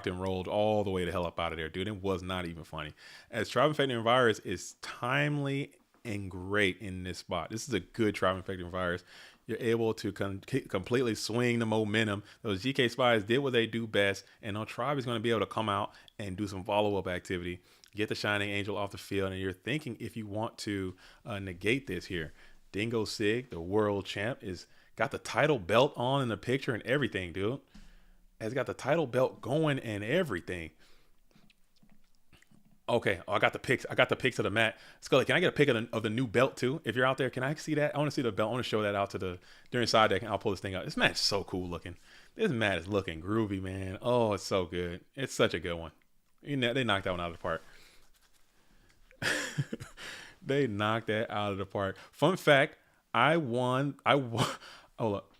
and rolled all the way the hell up out of there, dude. It was not even funny. As Tribe Infecting Virus is timely and great in this spot. This is a good Tribe Infecting Virus. You're able to completely swing the momentum. Those GK Spies did what they do best, and now Tribe is going to be able to come out and do some follow-up activity, get the Shining Angel off the field, and you're thinking if you want to negate this here. Dingo Sig, the world champ, is got the title belt on in the picture and everything, dude. Has got the title belt going and everything. Okay, I got the pics. I got the pics of the mat. Scully, can I get a pic of the new belt too? If you're out there, can I see that? I want to see the belt. I want to show that out to during side deck, and I'll pull this thing out. This mat is so cool looking. This mat is looking groovy, man. Oh, it's so good. It's such a good one. You know, they knocked that one out of the park. They knocked that out of the park. Fun fact: I won. Hold up.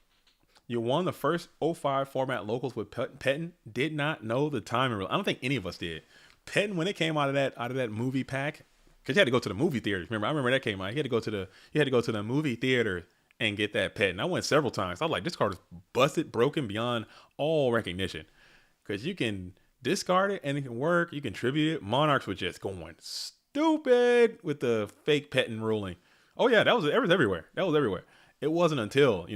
You won the first 05 format locals with Pettin. Did not know the timing rule. I don't think any of us did. Pettin, when it came out of that movie pack, because you had to go to the movie theaters. Remember, I remember that came out. You had to go to the movie theater and get that Pettin. I went several times. I was like, this card is busted, broken beyond all recognition. Because you can discard it and it can work. You can tribute it. Monarchs were just going stupid with the fake Pettin ruling. Oh yeah, that was everywhere. That was everywhere. It wasn't until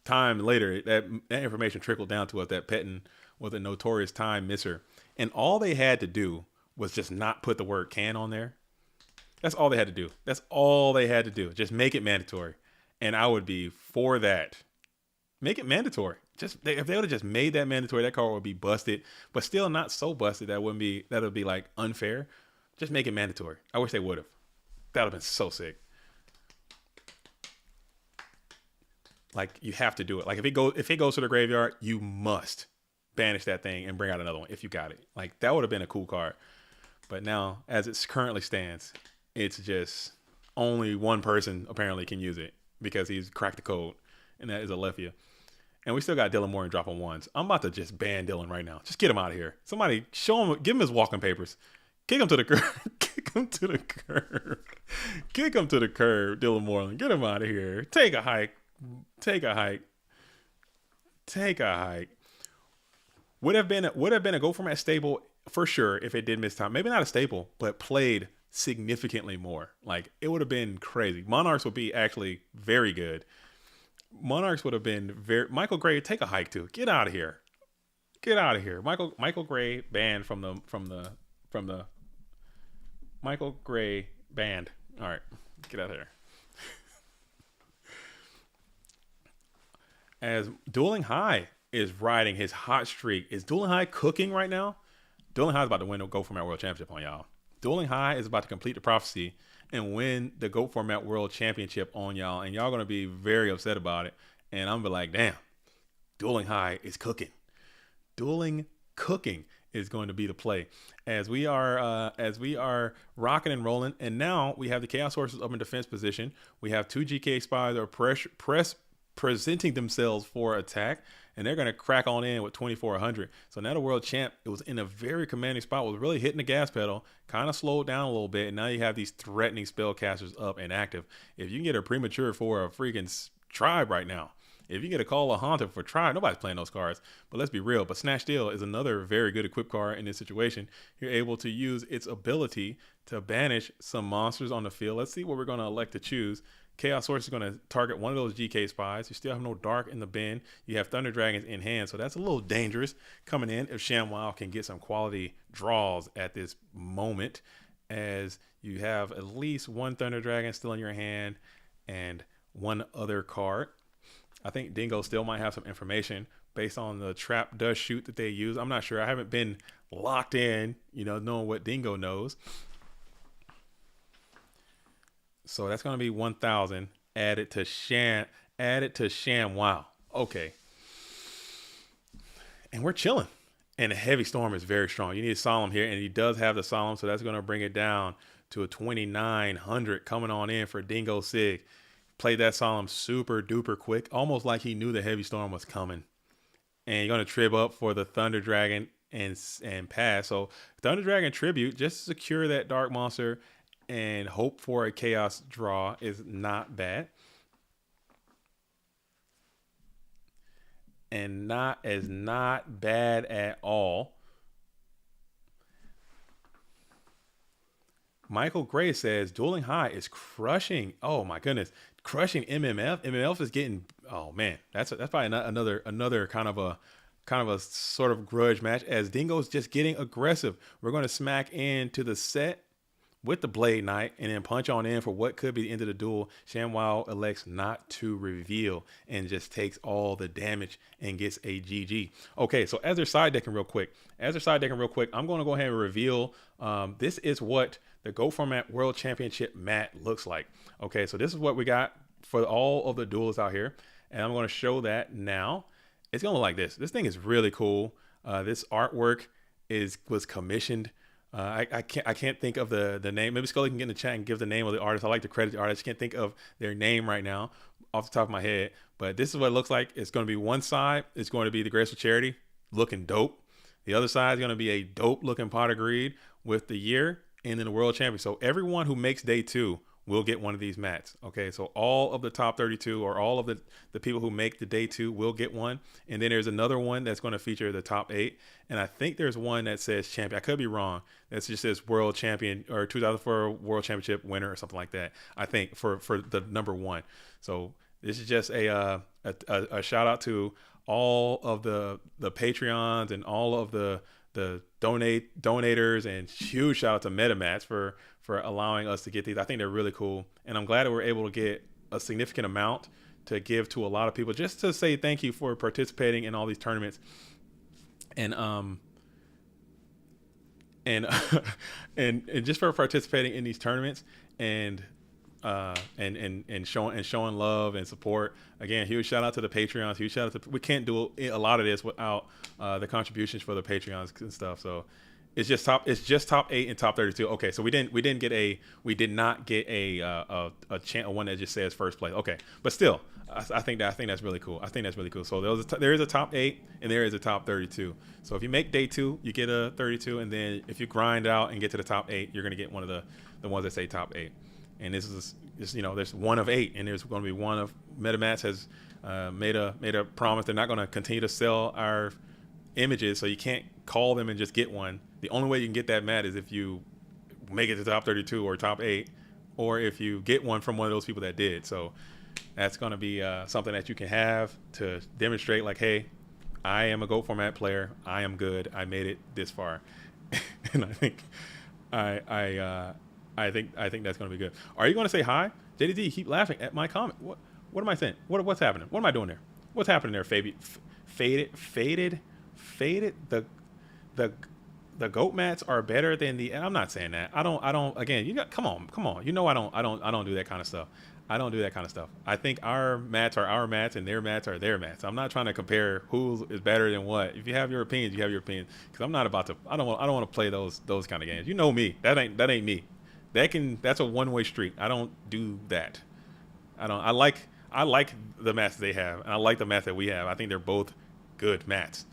time later that information trickled down to us that Pettin was a notorious time misser, and all they had to do was just not put the word can on there. That's all they had to do. That's all they had to do. Just make it mandatory. And I would be for that. Make it mandatory. If they would have just made that mandatory, that card would be busted, but still not so busted that would be like unfair. Just make it mandatory. I wish they would have. That would have been so sick. Like you have to do it. Like if it goes to the graveyard, you must banish that thing and bring out another one if you got it. Like that would have been a cool card. But now, as it currently stands, it's just only one person apparently can use it because he's cracked the code, and that is Alethea. And we still got Dylan Moore and dropping ones. I'm about to just ban Dylan right now. Just get him out of here. Somebody show him, give him his walking papers. Kick him to the curb. Kick him to the curb. Kick him to the curb, Dylan Moreland. Get him out of here. Take a hike. Take a hike. Take a hike. Would have been a go format staple for sure if it did miss time. Maybe not a staple, but played significantly more. Like it would have been crazy. Monarchs would be actually very good. Monarchs would have been very. Michael Gray, take a hike too. Get out of here. Get out of here. Michael Gray banned from the Michael Gray banned. All right, get out of here. As Dueling High is riding his hot streak. Is Dueling High cooking right now? Dueling High is about to win the Go Format World Championship on y'all. Dueling High is about to complete the prophecy and win the Go Format World Championship on y'all. And y'all going to be very upset about it. And I'm going to be like, damn, Dueling High is cooking. Dueling cooking is going to be the play as we are rocking and rolling. And now we have the Chaos Horses up in defense position. We have two GK spies that are presenting themselves for attack, and they're going to crack on in with 2400. So now the world champ, it was in a very commanding spot, was really hitting the gas pedal, kind of slowed down a little bit, and now you have these threatening spellcasters up and active. If you can get a premature for a freaking tribe right now, if you get a call a haunter for tribe, nobody's playing those cards. But let's be real. But Snatch Steal is another very good equipped card in this situation. You're able to use its ability to banish some monsters on the field. Let's see what we're going to elect to choose. Chaos Source is going to target one of those GK spies. You still have no Dark in the bin. You have Thunder Dragons in hand, so that's a little dangerous coming in if ShamWow can get some quality draws at this moment, as you have at least one Thunder Dragon still in your hand and one other card. I think Dingo still might have some information based on the trap does shoot that they use. I'm not sure. I haven't been locked in, knowing what Dingo knows. So that's going to be 1,000 added to ShamWow. Okay. And we're chilling. And the Heavy Storm is very strong. You need a Solemn here, and he does have the Solemn, so that's going to bring it down to a 2,900 coming on in for Dingo Sig. Played that Solemn super duper quick, almost like he knew the Heavy Storm was coming. And you're going to trib up for the Thunder Dragon and pass. So Thunder Dragon Tribute, just to secure that Dark Monster and hope for a Chaos draw is not bad. And not bad at all. Michael Gray says Dueling High is crushing. Oh my goodness, crushing MMF. MMF is getting. Oh man, that's probably another kind of a sort of grudge match, as Dingo's just getting aggressive. We're going to smack into the set with the Blade Knight and then punch on in for what could be the end of the duel. ShamWow elects not to reveal and just takes all the damage and gets a GG. Okay, so as they're side decking real quick, I'm going to go ahead and reveal. This is what the Go Format World Championship mat looks like. Okay, so this is what we got for all of the duelists out here, and I'm going to show that now. It's going to look like this. This thing is really cool. This artwork was commissioned. I can't think of the name. Maybe Scully can get in the chat and give the name of the artist. I like to credit the artist. I can't think of their name right now off the top of my head. But this is what it looks like. It's going to be one side. It's going to be the Graceful Charity looking dope. The other side is going to be a dope looking Pot of Greed with the year and then the World Champion. So everyone who makes day 2 will get one of these mats. Okay, so all of the top 32 or all of the people who make the day 2 will get one. And then there's another one that's going to feature the top 8. And I think there's one that says champion. I could be wrong. That just says World Champion or 2004 World Championship winner or something like that. I think for the number 1. So this is just a shout out to all of the Patreons and all of the donators, and huge shout out to MetaMats for allowing us to get these. I think they're really cool, and I'm glad that we're able to get a significant amount to give to a lot of people, just to say thank you for participating in all these tournaments, and and just for participating in these tournaments, and and showing love and support. Again, huge shout out to the Patreons. Huge shout out to, we can't do a lot of this without the contributions for the Patreons and stuff. So it's just top 8 and top 32. Okay, so we did not get a one that just says first place. Okay, but still, I think that's really cool. I think that's really cool. So there is a top 8 and there is a top 32. So if you make day 2, you get a 32, and then if you grind out and get to the top 8, you're gonna get one of the ones that say top 8. And this is there's one of 8, and there's going to be one of MetaMats has made a promise they're not going to continue to sell our images, so you can't call them and just get one. The only way you can get that mat is if you make it to top 32 or top 8, or if you get one from one of those people that did. So that's going to be something that you can have to demonstrate, like, hey, I am a GOAT format player. I am good. I made it this far. And I think I think that's going to be good. Are you going to say hi? JDD, you keep laughing at my comment. What am I saying? What's happening? What am I doing there? What's happening there, Faded? The GOAT mats are better than the. And I'm not saying that. I don't. Again, come on. You know I don't do that kind of stuff. I don't do that kind of stuff. I think our mats are our mats and their mats are their mats. I'm not trying to compare who is better than what. If you have your opinions, you have your opinions. Because I'm not about to. I don't want to play those kind of games. You know me. That ain't me. That's a one-way street. I don't do that. I like the mats they have, and I like the mats that we have. I think they're both good mats.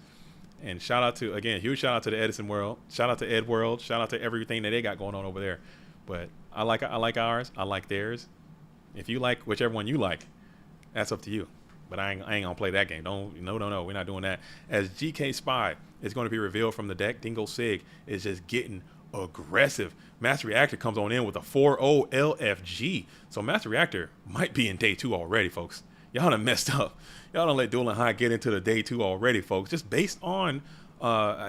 And huge shout out to the Edison World. Shout out to Ed World. Shout out to everything that they got going on over there. But I like ours. I like theirs. If you like whichever one you like, that's up to you. But I ain't gonna play that game. No, we're not doing that. As GK Spy is going to be revealed from the deck, Dingo Sig is just getting aggressive. Master Reactor comes on in with a 4-0 LFG. So Master Reactor might be in day 2 already, folks. Y'all done messed up. Y'all don't let Dueling High get into the day 2 already, folks. Just based on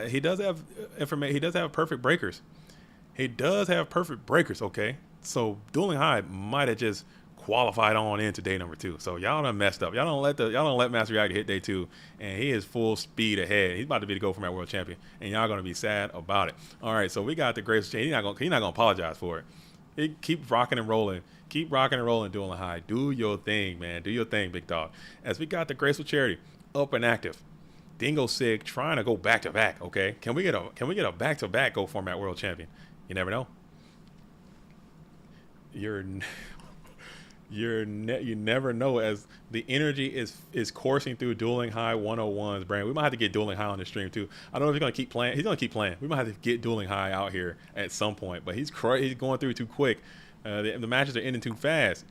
he does have information. He does have perfect breakers. Okay. So Dueling High might have just qualified on into day number 2. So y'all done messed up. Y'all don't let Master Reactor hit day 2, and he is full speed ahead. He's about to be the GOAT format world champion, and y'all gonna be sad about it. All right, so we got the Grace Chain. He's not gonna apologize for it. He keep rocking and rolling. Dueling High. Do your thing, man. Do your thing, big dog. As we got the Graceful Charity up and active. Dingo Sig trying to go back to back. Okay, can we get a back to back GOAT format world champion? You never know. You never know, as the energy is coursing through Dueling High 101's brain. We might have to get Dueling High on the stream too. I don't know if he's gonna keep playing. He's gonna keep playing. We might have to get Dueling High out here at some point. But he's going through too quick. The matches are ending too fast.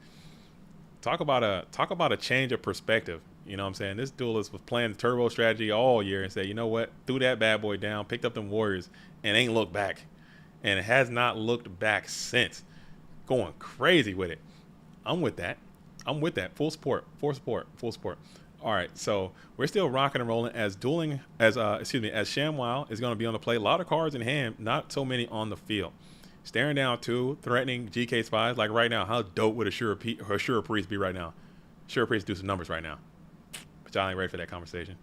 Talk about a change of perspective. You know what I'm saying? This duelist was playing the turbo strategy all year and said, you know what? Threw that bad boy down, picked up them warriors, and ain't looked back. And it has not looked back since. Going crazy with it. I'm with that. Full support. All right, so we're still rocking and rolling as ShamWow is going to be on the play. A lot of cards in hand, not so many on the field. Staring down 2, threatening GK Spies. Like right now, how dope would a Sure Priest be right now? Sure Priest do some numbers right now. But y'all ain't ready for that conversation.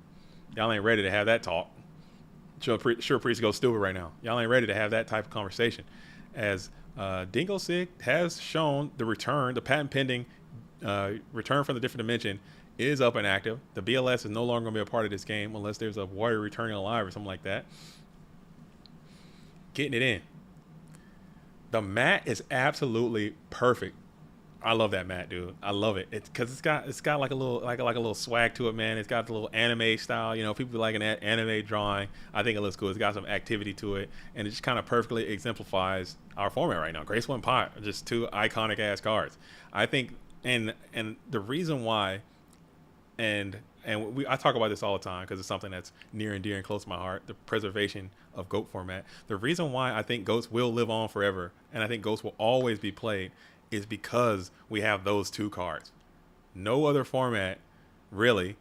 Y'all ain't ready to have that talk. Sure Priest goes stupid right now. Y'all ain't ready to have that type of conversation. As Dingo Sig has shown the patent pending return from the different dimension is up and active. The BLS is no longer going to be a part of this game unless there's a warrior returning alive or something like that. Getting it in. The mat is absolutely perfect. I love that mat, dude. I love it. It's because it's got like a little swag to it, man. It's got the little anime style. You know, people like an anime drawing. I think it looks cool. It's got some activity to it, and it just kind of perfectly exemplifies our format right now. Graceful and Pot are just 2 iconic ass cards. I think, and the reason why, I talk about this all the time because it's something that's near and dear and close to my heart, the preservation of GOAT format. The reason why I think GOATs will live on forever, and I think GOATs will always be played, is because we have those 2 cards. No other format really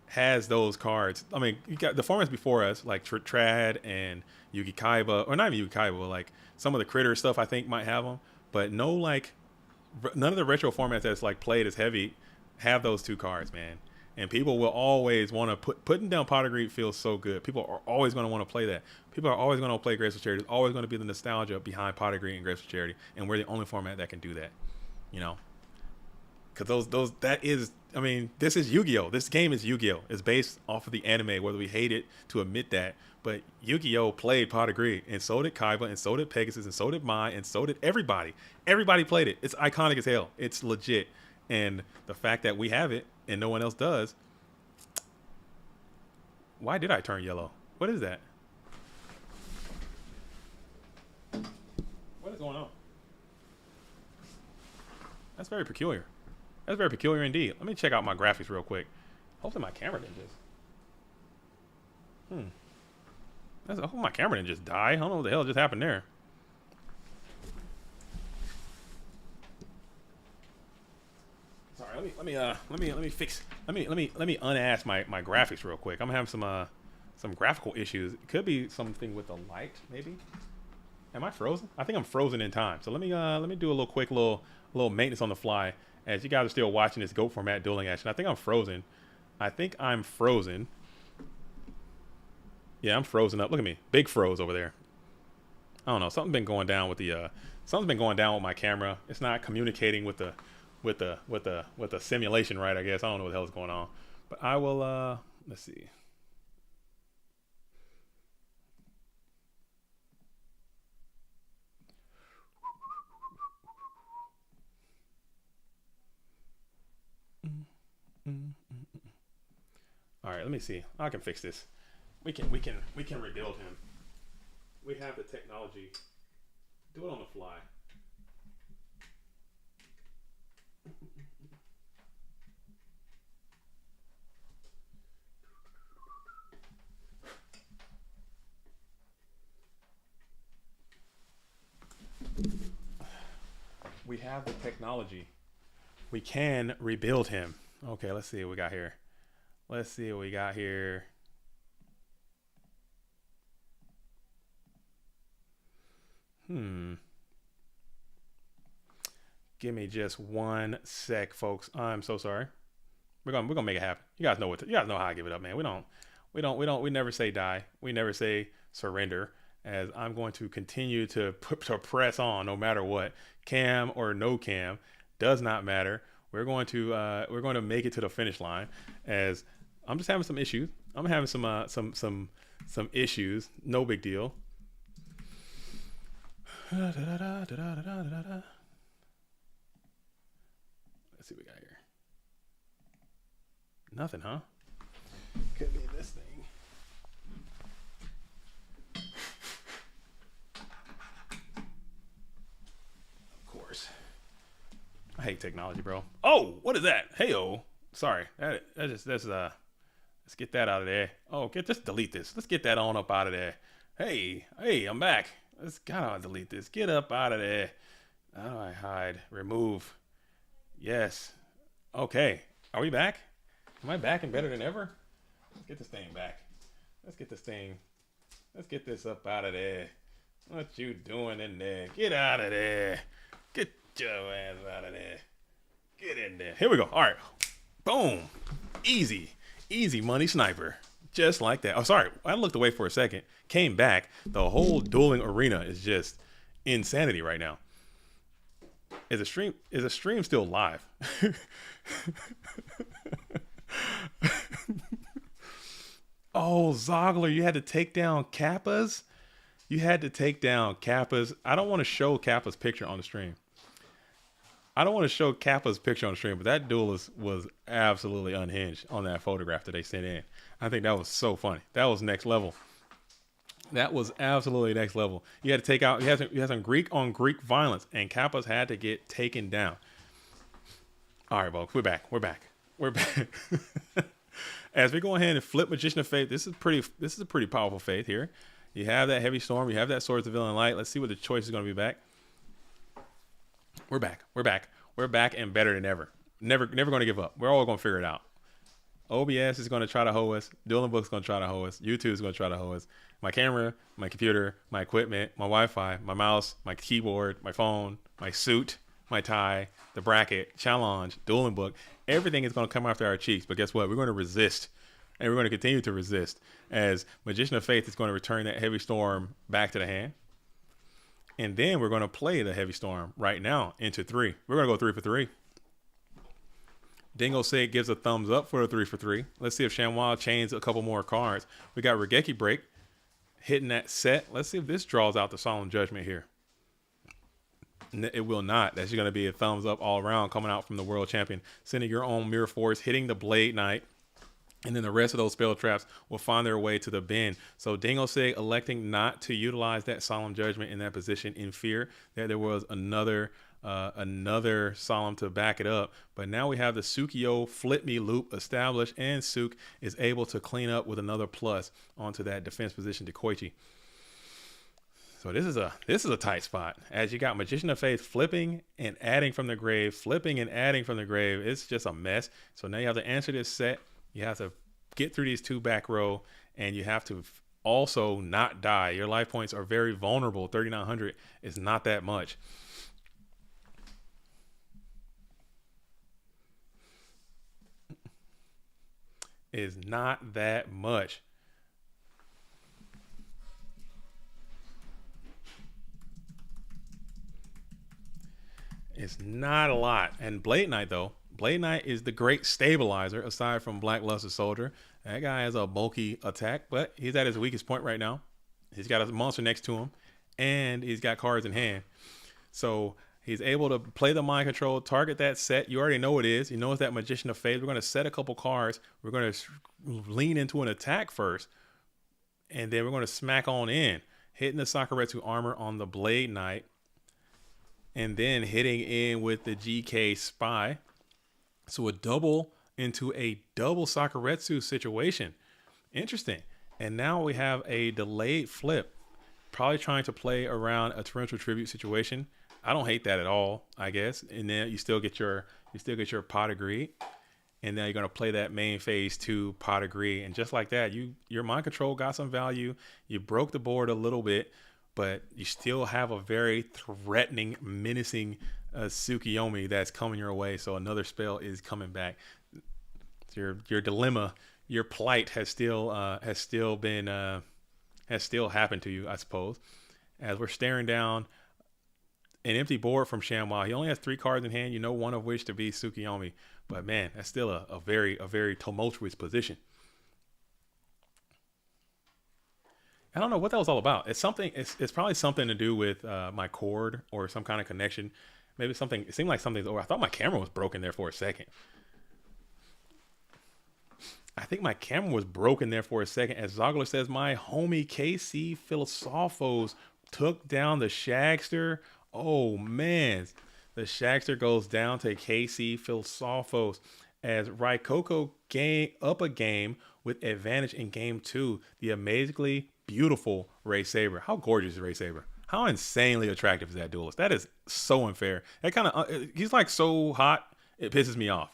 has those cards. I mean, you got the formats before us, like Trad and Yugi Kaiba, or not even Yugi Kaiba, but like some of the Critter stuff I think might have them, but none of the retro formats that's like played as heavy have those 2 cards, man. And people will always want to putting down Pot of Greed feels so good. People are always going to want to play that. People are always going to play Graceful Charity. There's always going to be the nostalgia behind Pot of Greed and Graceful Charity. And we're the only format that can do that. You know, because that is, I mean, this is Yu-Gi-Oh. This game is Yu-Gi-Oh. It's based off of the anime, whether we hate it to admit that. But Yu-Gi-Oh played Pot of Greed, and so did Kaiba, and so did Pegasus, and so did Mai, and so did everybody. Everybody played it. It's iconic as hell. It's legit. And the fact that we have it and no one else does. Why did I turn yellow? What is that? What is going on? That's very peculiar. That's very peculiar indeed. Let me check out my graphics real quick. Hopefully my camera didn't just... I hope my camera didn't just die. I don't know what the hell just happened there. Sorry, let me unask my graphics real quick. I'm having some graphical issues. It could be something with the light, maybe. Am I frozen? I think I'm frozen in time. So let me do a little maintenance on the fly as you guys are still watching this GOAT format dueling action. I think I'm frozen. Yeah, I'm frozen up. Look at me. Big froze over there. I don't know. Something's been going down with my camera. It's not communicating with the simulation right, I guess. I don't know what the hell is going on. But I will let's see. All right, let me see. I can fix this. We can rebuild him. We have the technology. Do it on the fly. We have the technology. We can rebuild him. Okay, let's see what we got here. Give me just 1 sec, folks. I'm so sorry. We're gonna make it happen. You guys know how I give it up, man. We never say die. We never say surrender. As I'm going to continue to press on no matter what. Cam or no cam does not matter. We're going to make it to the finish line. As I'm just having some issues. I'm having some issues. No big deal. Let's see what we got here. Nothing, huh? Could be this thing. I hate technology, bro. Oh, what is that? Hey-o. Sorry. Let's get that out of there. Oh, just delete this. Let's get that on up out of there. Hey, I'm back. Gotta delete this. Get up out of there. How do I hide? Remove. Yes. Okay. Are we back? Am I back and better than ever? Let's get this thing back. Let's get this up out of there. What you doing in there? Get out of there. Get your ass out of there. Get in there. Here we go. All right. Boom. Easy money sniper. Just like that. Oh, sorry. I looked away for a second. Came back. The whole dueling arena is just insanity right now. Is a stream still live? Oh, Zogler, you had to take down Kappa's? I don't want to show Kappa's picture on the stream. But that duel was absolutely unhinged on that photograph that they sent in. I think that was so funny. That was next level. That was absolutely next level. You had to take out, you had some Greek on Greek violence, and Kappa's had to get taken down. All right, folks, we're back. As we go ahead and flip Magician of Faith, this is a pretty powerful faith here. You have that Heavy Storm, you have that Swords of Villain Light. Let's see what the choice is going to be back. We're back and better than ever. Never going to give up. We're all going to figure it out. OBS is going to try to hoe us. Dueling Book's going to try to hoe us. YouTube is going to try to hoe us. My camera, my computer, my equipment, my Wi-Fi, my mouse, my keyboard, my phone, my suit, my tie, the bracket, challenge, Dueling Book. Everything is going to come after our cheeks. But guess what? We're going to resist. And we're going to continue to resist as Magician of Faith is going to return that Heavy Storm back to the hand. And then we're going to play the Heavy Storm right now into 3. We're going to go 3 for 3. Dingo Sig gives a thumbs up for a 3 for 3. Let's see if ShamWow chains a couple more cards. We got Regeki Break hitting that set. Let's see if this draws out the Solemn Judgment here. It will not. That's going to be a thumbs up all around coming out from the world champion. Sending your own Mirror Force, hitting the Blade Knight. And then the rest of those spell traps will find their way to the bin. So Dingo Sig electing not to utilize that Solemn Judgment in that position in fear that there was another Solemn to back it up. But now we have the Sukiyo Flip Me loop established, and Suk is able to clean up with another plus onto that defense position to Koichi. So this is a tight spot, as you got Magician of Faith flipping and adding from the grave, flipping and adding from the grave. It's just a mess. So now you have to answer this set. You have to get through these 2 back row, and you have to also not die. Your life points are very vulnerable. 3,900 is not that much. Is not that much. It's not a lot. And Blade Knight, though, Blade Knight is the great stabilizer aside from Blackluster Soldier. That guy has a bulky attack, but he's at his weakest point right now. He's got a monster next to him, and he's got cards in hand. So he's able to play the mind control, target that set. You already know it is. You know it's that Magician of Faith. We're going to set a couple cards. We're going to lean into an attack first, and then we're going to smack on in, hitting the Sakuretsu armor on the Blade Knight, and then hitting in with the GK Spy. So a double into a double Sakuretsu situation. Interesting. And now we have a delayed flip, probably trying to play around a torrential tribute situation. I don't hate that at all, I guess. And then you still get your pot agree. And now you're gonna play that main phase 2 pot agree. And just like that, your mind control got some value. You broke the board a little bit, but you still have a very threatening, menacing Tsukiyomi that's coming your way. So another spell is coming back. Your dilemma, your plight has still happened to you, I suppose. As we're staring down an empty board from ShamWow. He only has 3 cards in hand, one of which to be Tsukiyomi. But man, that's still a very tumultuous position. I don't know what that was all about. It's probably something to do with my cord or some kind of connection. Maybe something. It seemed like something's over. I thought my camera was broken there for a second. I think my camera was broken there for a second. As Zogler says, my homie KC Philosophos took down the Shagster. Oh man, the Shagster goes down to KC Philosophos as Raikoko up a game with advantage in game 2. The amazingly beautiful Ray Saber. How gorgeous is Ray Saber? How insanely attractive is that duelist? That is so unfair. That kind of he's like so hot, it pisses me off.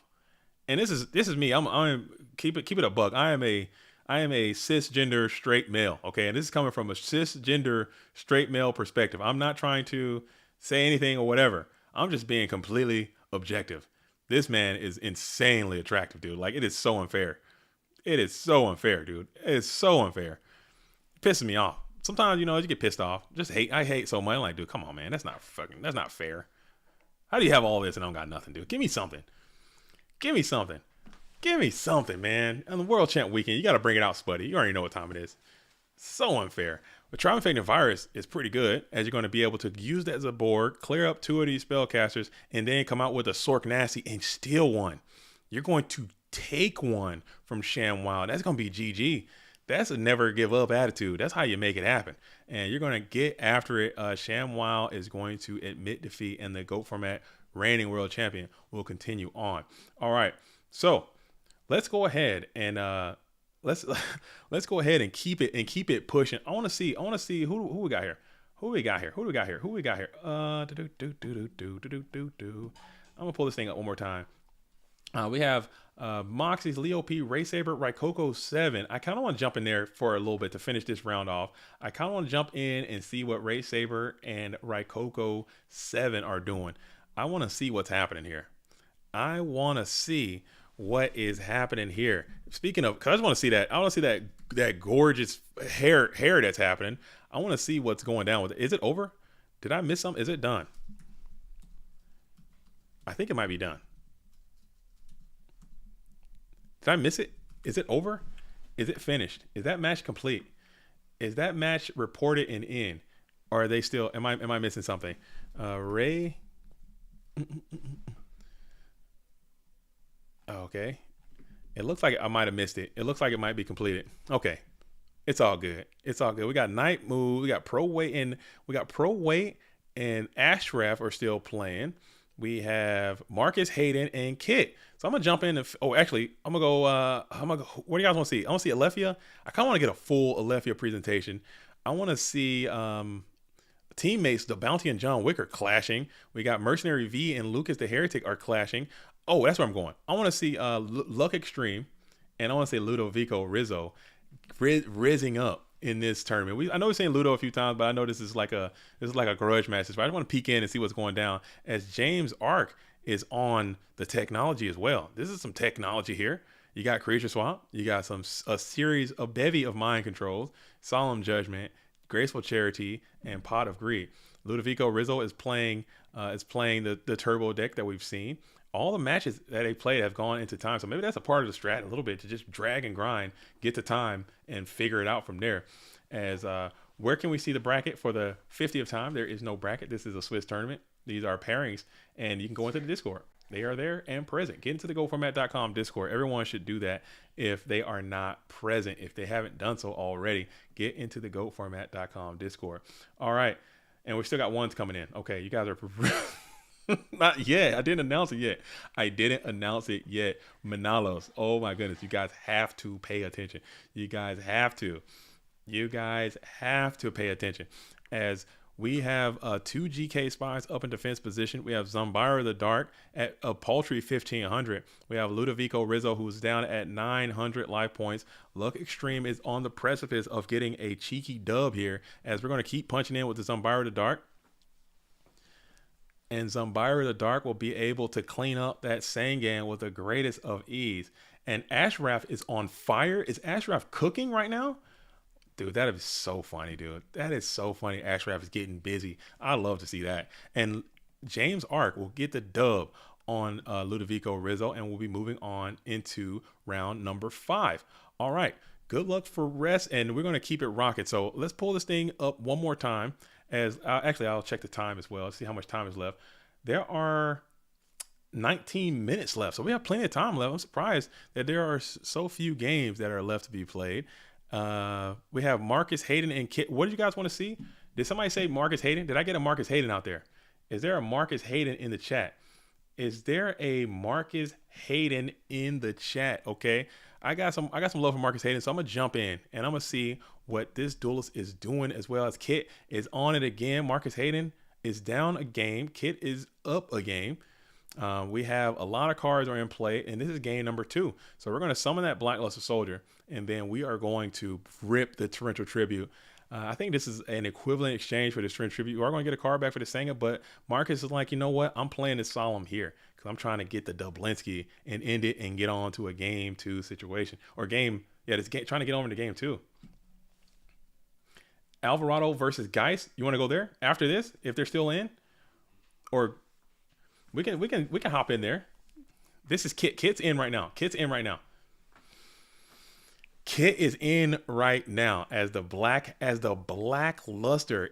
And this is me. I'm keep it a buck. I am a cisgender straight male. Okay, and this is coming from a cisgender straight male perspective. I'm not trying to say anything or whatever. I'm just being completely objective. This man is insanely attractive, dude. Like, it is so unfair. It is so unfair, dude. It is so unfair. It pisses me off. Sometimes, you get pissed off. I hate so much. I'm like, dude, come on, man. That's not fair. How do you have all this and I don't got nothing, dude? Give me something. Give me something. Give me something, man. On the World Champ weekend, you got to bring it out, Spuddy. You already know what time it is. So unfair. But Triumph Infecting Virus is pretty good, as you're going to be able to use that as a board, clear up 2 of these spellcasters, and then come out with a Sork Nasty and steal one. You're going to take one from ShamWow. That's going to be GG. That's a never give up attitude. That's how you make it happen. And you're going to get after it. ShamWow is going to admit defeat, and the GOAT format reigning world champion will continue on. All right. So let's go ahead and let's go ahead and keep it pushing. I want to see who we got here. Who we got here? I'm gonna pull this thing up one more time. We have Moxie's Leo P, Ray Saber, Raikoko 7. I kind of want to jump in there for a little bit to finish this round off. I kind of want to jump in and see what Ray Saber and Raikoko 7 are doing. I want to see what's happening here. I want to see what is happening here. Speaking of, because I just want to see that. I want to see that gorgeous hair that's happening. I want to see what's going down with it. Is it over? Did I miss something? Is it done? I think it might be done. Did I miss it? Is it over? Is it finished? Is that match complete? Is that match reported and in? Or are they still? Am I missing something? Ray. Okay. It looks like I might have missed it. It looks like it might be completed. Okay. It's all good. It's all good. We got Night Move. We got Pro Weight and Ashraf are still playing. We have Marcus Hayden and Kit. So I'm gonna jump in. Actually, I'm gonna go. What do you guys want to see? I want to see Alethea. I kind of want to get a full Alethea presentation. I want to see teammates, the Bounty and John Wick are clashing. We got Mercenary V and Lucas the Heretic are clashing. Oh, that's where I'm going. I want to see Luck Extreme, and I want to see Ludovico Rizzo rizzing up in this tournament. I know we're saying Ludo a few times, but I know this is like a grudge match. So I just want to peek in and see what's going down as James Ark is on the technology as well. This is some technology here. You got Creature Swap. You got a series, a bevy of mind controls, Solemn Judgment, Graceful Charity, and Pot of Greed. Ludovico Rizzo is playing the turbo deck that we've seen. All the matches that they played have gone into time. So maybe that's a part of the strat a little bit, to just drag and grind, get to time, and figure it out from there. As where can we see the bracket for the 50th time? There is no bracket. This is a Swiss tournament. These are pairings, and you can go into the Discord. They are there and present. Get into the GoFormat.com Discord. Everyone should do that if they are not present. If they haven't done so already, get into the GoFormat.com Discord. All right. And we still got ones coming in. Okay, you guys are... Not yet. I didn't announce it yet. Manalos. Oh my goodness. You guys have to pay attention. You guys have to pay attention. As we have 2 GK spies up in defense position. We have Zumbira the Dark at a paltry 1,500. We have Ludovico Rizzo, who's down at 900 life points. Luck Extreme is on the precipice of getting a cheeky dub here, as we're going to keep punching in with the Zumbira the Dark. And Zumbira the Dark will be able to clean up that Sangan with the greatest of ease. And Ashraf is on fire. Is Ashraf cooking right now? Dude, that is so funny, dude. That is so funny. Ashraf is getting busy. I love to see that. And James Ark will get the dub on Ludovico Rizzo, and we'll be moving on into round number 5. All right. Good luck for rest, and we're going to keep it rocket. So let's pull this thing up one more time. I'll check the time as well. See how much time is left. There are 19 minutes left, so we have plenty of time left. I'm surprised that there are so few games that are left to be played. We have Marcus Hayden and Kit. What did you guys want to see? Did somebody say Marcus Hayden? Did I get a Marcus Hayden out there? Is there a Marcus Hayden in the chat? Is there a Marcus Hayden in the chat? Okay. I got some love for Marcus Hayden, so I'm gonna jump in and I'm gonna see what this duelist is doing, as well as Kit is on it again. Marcus Hayden is down a game. Kit is up a game. We have a lot of cards are in play, and this is game number 2. So we're gonna summon that Blackluster Soldier, and then we are going to rip the Torrential Tribute. I think this is an equivalent exchange for the Torrential Tribute. We are going to get a card back for the Sanga, but Marcus is like, you know what? I'm playing this Solemn here because I'm trying to get the Dublinsky and end it and get on to a game 2 situation. Or trying to get over to game 2. Alvarado versus Geist. You want to go there after this if they're still in? Or we can hop in there. This is Kit. Kit's in right now. Kit is in right now as the Blackluster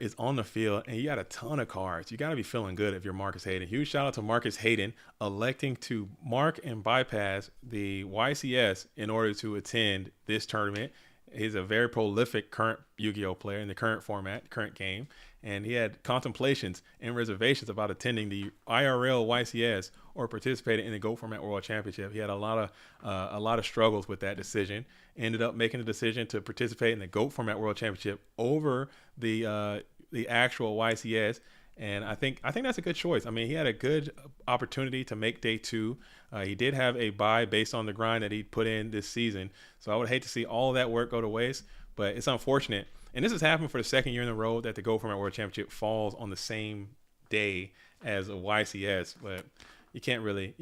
is on the field, and you got a ton of cards. You got to be feeling good if you're Marcus Hayden. Huge shout out to Marcus Hayden electing to mark and bypass the YCS in order to attend this tournament. He's a very prolific current Yu-Gi-Oh player in the current format, current game, and he had contemplations and reservations about attending the IRL YCS or participating in the Go Format World Championship. He had a lot of struggles with that decision. Ended up making the decision to participate in the Go Format World Championship over the actual YCS. And I think that's a good choice. I mean, he had a good opportunity to make day 2. He did have a bye based on the grind that he put in this season. So I would hate to see all of that work go to waste, but it's unfortunate. And this has happened for the second year in a row that the Go Format World Championship falls on the same day as a YCS. But you can't really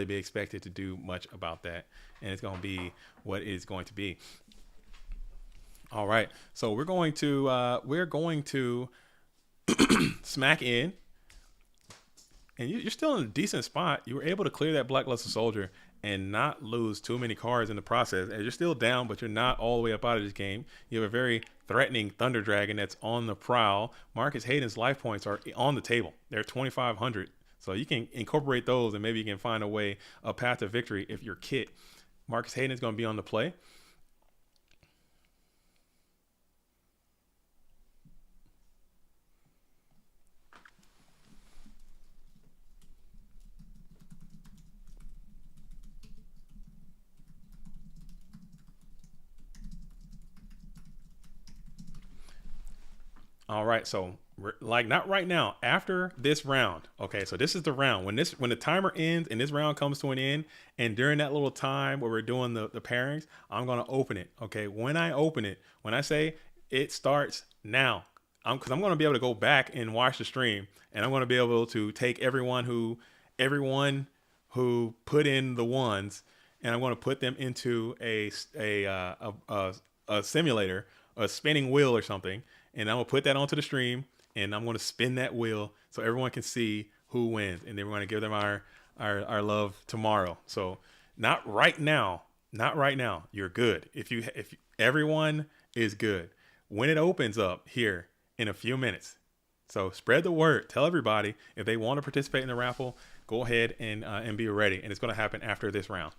be expected to do much about that. And it's going to be what it's going to be. All right. So we're going to smack in and you're still in a decent spot. You were able to clear that Blackluster Soldier and not lose too many cards in the process. And you're still down, but you're not all the way up out of this game. You have a very threatening Thunder Dragon that's on the prowl. Marcus Hayden's life points are on the table. They're 2,500. So you can incorporate those, and maybe you can find a path to victory if you're Kit. Marcus Hayden is going to be on the play. All right, so like not right now. After this round, okay. So this is the round when the timer ends and this round comes to an end, and during that little time where we're doing the pairings, I'm gonna open it. Okay, when I open it, when I say it starts now, because I'm gonna be able to go back and watch the stream, and I'm gonna be able to take everyone who put in the ones, and I'm gonna put them into a simulator, a spinning wheel or something. And I'm gonna put that onto the stream, and I'm gonna spin that wheel so everyone can see who wins, and then we're gonna give them our love tomorrow. So not right now, not right now. You're good. If everyone is good when it opens up here in a few minutes. So spread the word. Tell everybody if they want to participate in the raffle. Go ahead and be ready, and it's gonna happen after this round.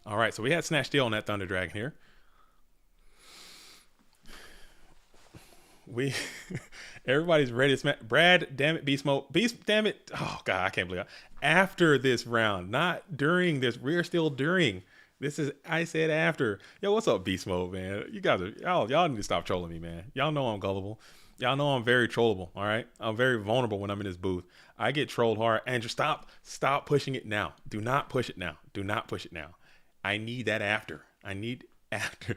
All right. So we had Snatch Steal on that Thunder Dragon here. Everybody's ready to smack. Brad, damn it, Beast Mode. Beast, damn it. Oh, God, I can't believe it. After this round, not during this. We're still during. This is, I said after. Yo, what's up, Beast Mode, man? You guys y'all need to stop trolling me, man. Y'all know I'm gullible. Y'all know I'm very trollable, all right? I'm very vulnerable when I'm in this booth. I get trolled hard. And just stop pushing it now. Do not push it now. Do not push it now. I need that after. I need after.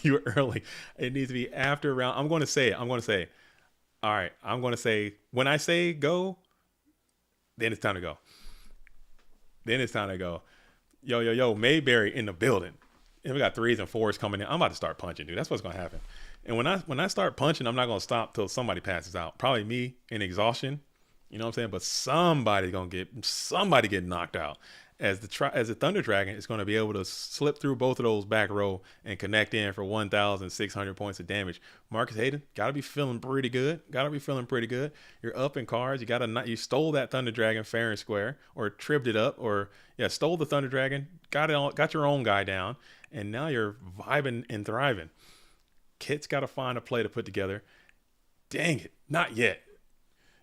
You're early. It needs to be after round. I'm going to say it. All right. I'm going to say, when I say go, then it's time to go. Yo, Mayberry in the building. And we got 3s and 4s coming in. I'm about to start punching, dude. That's what's going to happen. And when I start punching, I'm not going to stop till somebody passes out. Probably me in exhaustion. You know what I'm saying? But somebody get knocked out. As the Thunder Dragon is going to be able to slip through both of those back row and connect in for 1,600 points of damage. Marcus Hayden, gotta be feeling pretty good. You're up in cards. You stole that Thunder Dragon fair and square, or tripped it up, or stole the Thunder Dragon, got your own guy down, and now you're vibing and thriving. Kit's got to find a play to put together. Dang it, not yet.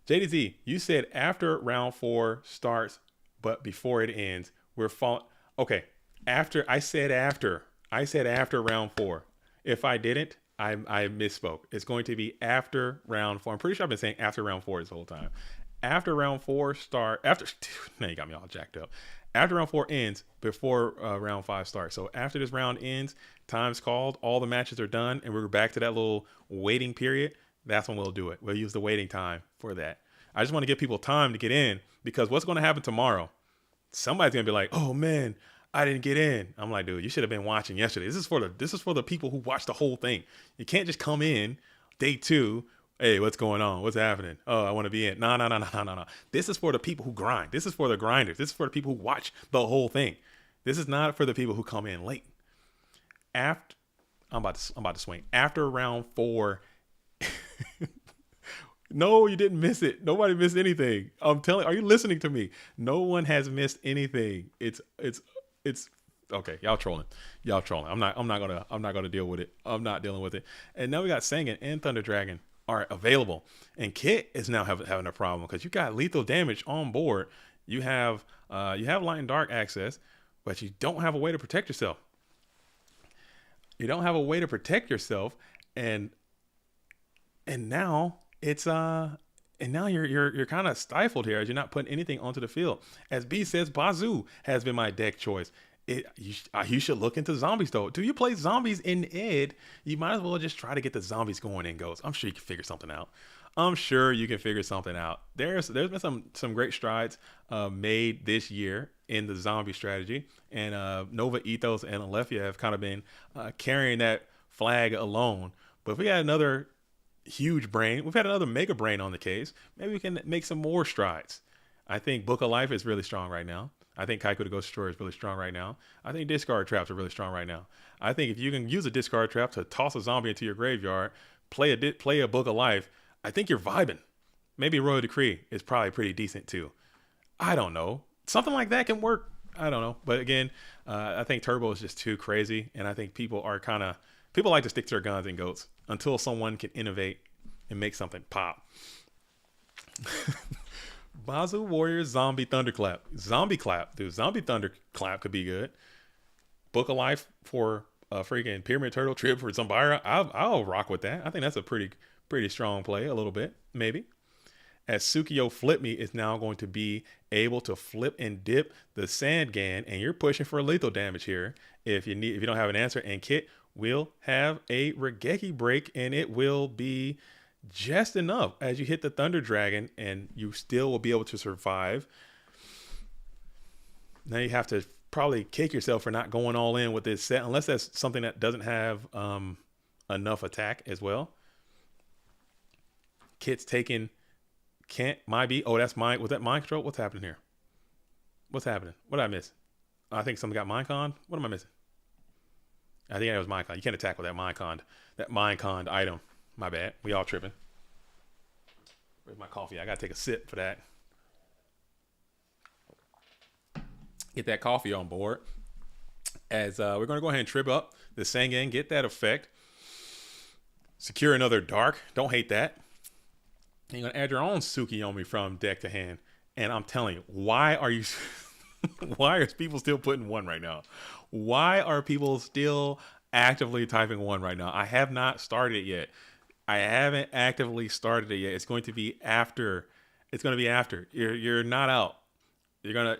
JDZ, you said after round 4 starts, but before it ends, we're falling. Okay, I said after round 4. If I didn't, I misspoke. It's going to be after round 4. I'm pretty sure I've been saying after round 4 this whole time. After round 4 now you got me all jacked up. After round 4 ends, before round 5 starts. So after this round ends, time's called, all the matches are done, and we're back to that little waiting period. That's when we'll do it. We'll use the waiting time for that. I just want to give people time to get in, because what's going to happen tomorrow? Somebody's going to be like, oh man, I didn't get in. I'm like, dude, you should have been watching yesterday. This is for the people who watch the whole thing. You can't just come in day 2. Hey, what's going on? What's happening? Oh, I want to be in. No. This is for the people who grind. This is for the grinders. This is for the people who watch the whole thing. This is not for the people who come in late. I'm about to swing. After round 4. No, you didn't miss it. Nobody missed anything. I'm telling. Are you listening to me? No one has missed anything. It's okay. Y'all trolling. I'm not gonna deal with it. I'm not dealing with it. And now we got Sangan and Thunder Dragon are available, and Kit is now having a problem because you got lethal damage on board. You have light and dark access, but you don't have a way to protect yourself. And now it's and now you're kind of stifled here as you're not putting anything onto the field. As B says, Bazoo has been my deck choice. You should look into zombies though. Do you play zombies in Ed? You might as well just try to get the zombies going in Ghost. I'm sure you can figure something out. There's been some great strides made this year in the zombie strategy, and Nova Ethos and Alephia have kind of been carrying that flag alone. But if we had another huge brain. We've had another mega brain on the case. Maybe we can make some more strides. I think Book of Life is really strong right now. I think Kaiku the Ghost Destroyer is really strong right now. I think discard traps are really strong right now. I think if you can use a discard trap to toss a zombie into your graveyard, play a Book of Life, I think you're vibing. Maybe Royal Decree is probably pretty decent too. I don't know. Something like that can work. I don't know. But again, I think Turbo is just too crazy. And I think people like to stick to their guns and goats until someone can innovate and make something pop. Bazoo Warriors Zombie Thunderclap. Zombie Clap. Dude, Zombie Thunderclap could be good. Book of Life for freaking Pyramid Turtle Trip for Zumbira. I'll rock with that. I think that's a pretty strong play a little bit, maybe. As Sukiyo Flip Me is now going to be able to flip and dip the Sandgan, and you're pushing for lethal damage here. If you don't have an answer, and Kit will have a Regeki break, and it will be just enough as you hit the Thunder Dragon, and you still will be able to survive. Now you have to probably kick yourself for not going all in with this set, unless that's something that doesn't have enough attack as well. Kit's taking oh, that's mine. Was that mind control? What's happening here? What's happening? What did I miss? I think something got mind con. What am I missing? I think that was mind con. You can't attack with that mind con item. My bad. We all tripping. Where's my coffee? I gotta take a sip for that. Get that coffee on board. As we're gonna go ahead and trip up the Sangan, get that effect. Secure another dark. Don't hate that. And you're gonna add your own Tsukiyomi from deck to hand. And I'm telling you, why are people still putting one right now? Why are people still actively typing one right now? I have not started it yet. I haven't actively started it yet. It's going to be after. It's going to be after. You're not out. You're gonna.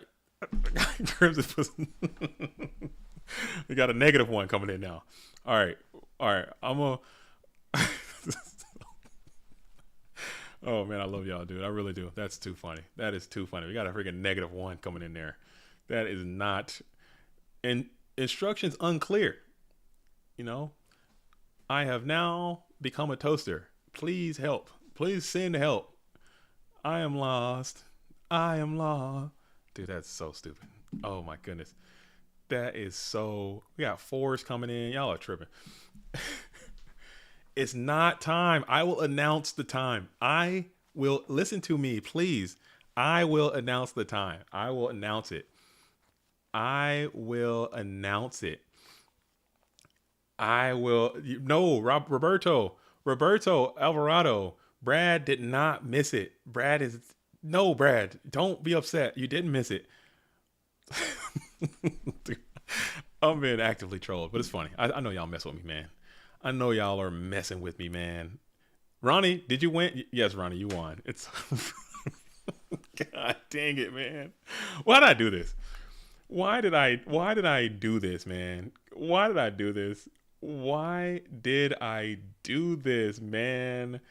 We got a -1 coming in now. All right. I'm a. Oh man, I love y'all, dude. I really do. That's too funny. That is too funny. We got a freaking -1 coming in there. That is not. And instructions unclear. You know, I have now become a toaster. Please help. Please send help. I am lost. I am lost. Dude, that's so stupid. Oh my goodness. That is so. We got 4s coming in. Y'all are tripping. It's not time. I will announce the time. I will listen to me, please. I will announce the time. I will announce it. I will announce it. I will. No, Roberto Alvarado. Brad did not miss it. Brad, don't be upset. You didn't miss it. Dude, I'm being actively trolled, but it's funny. I know y'all mess with me, man. I know y'all are messing with me, man. Ronnie, did you win? Yes, Ronnie, you won. It's God dang it, man. Why did I do this? Why did I do this, man? Why did I do this? Why did I do this, man?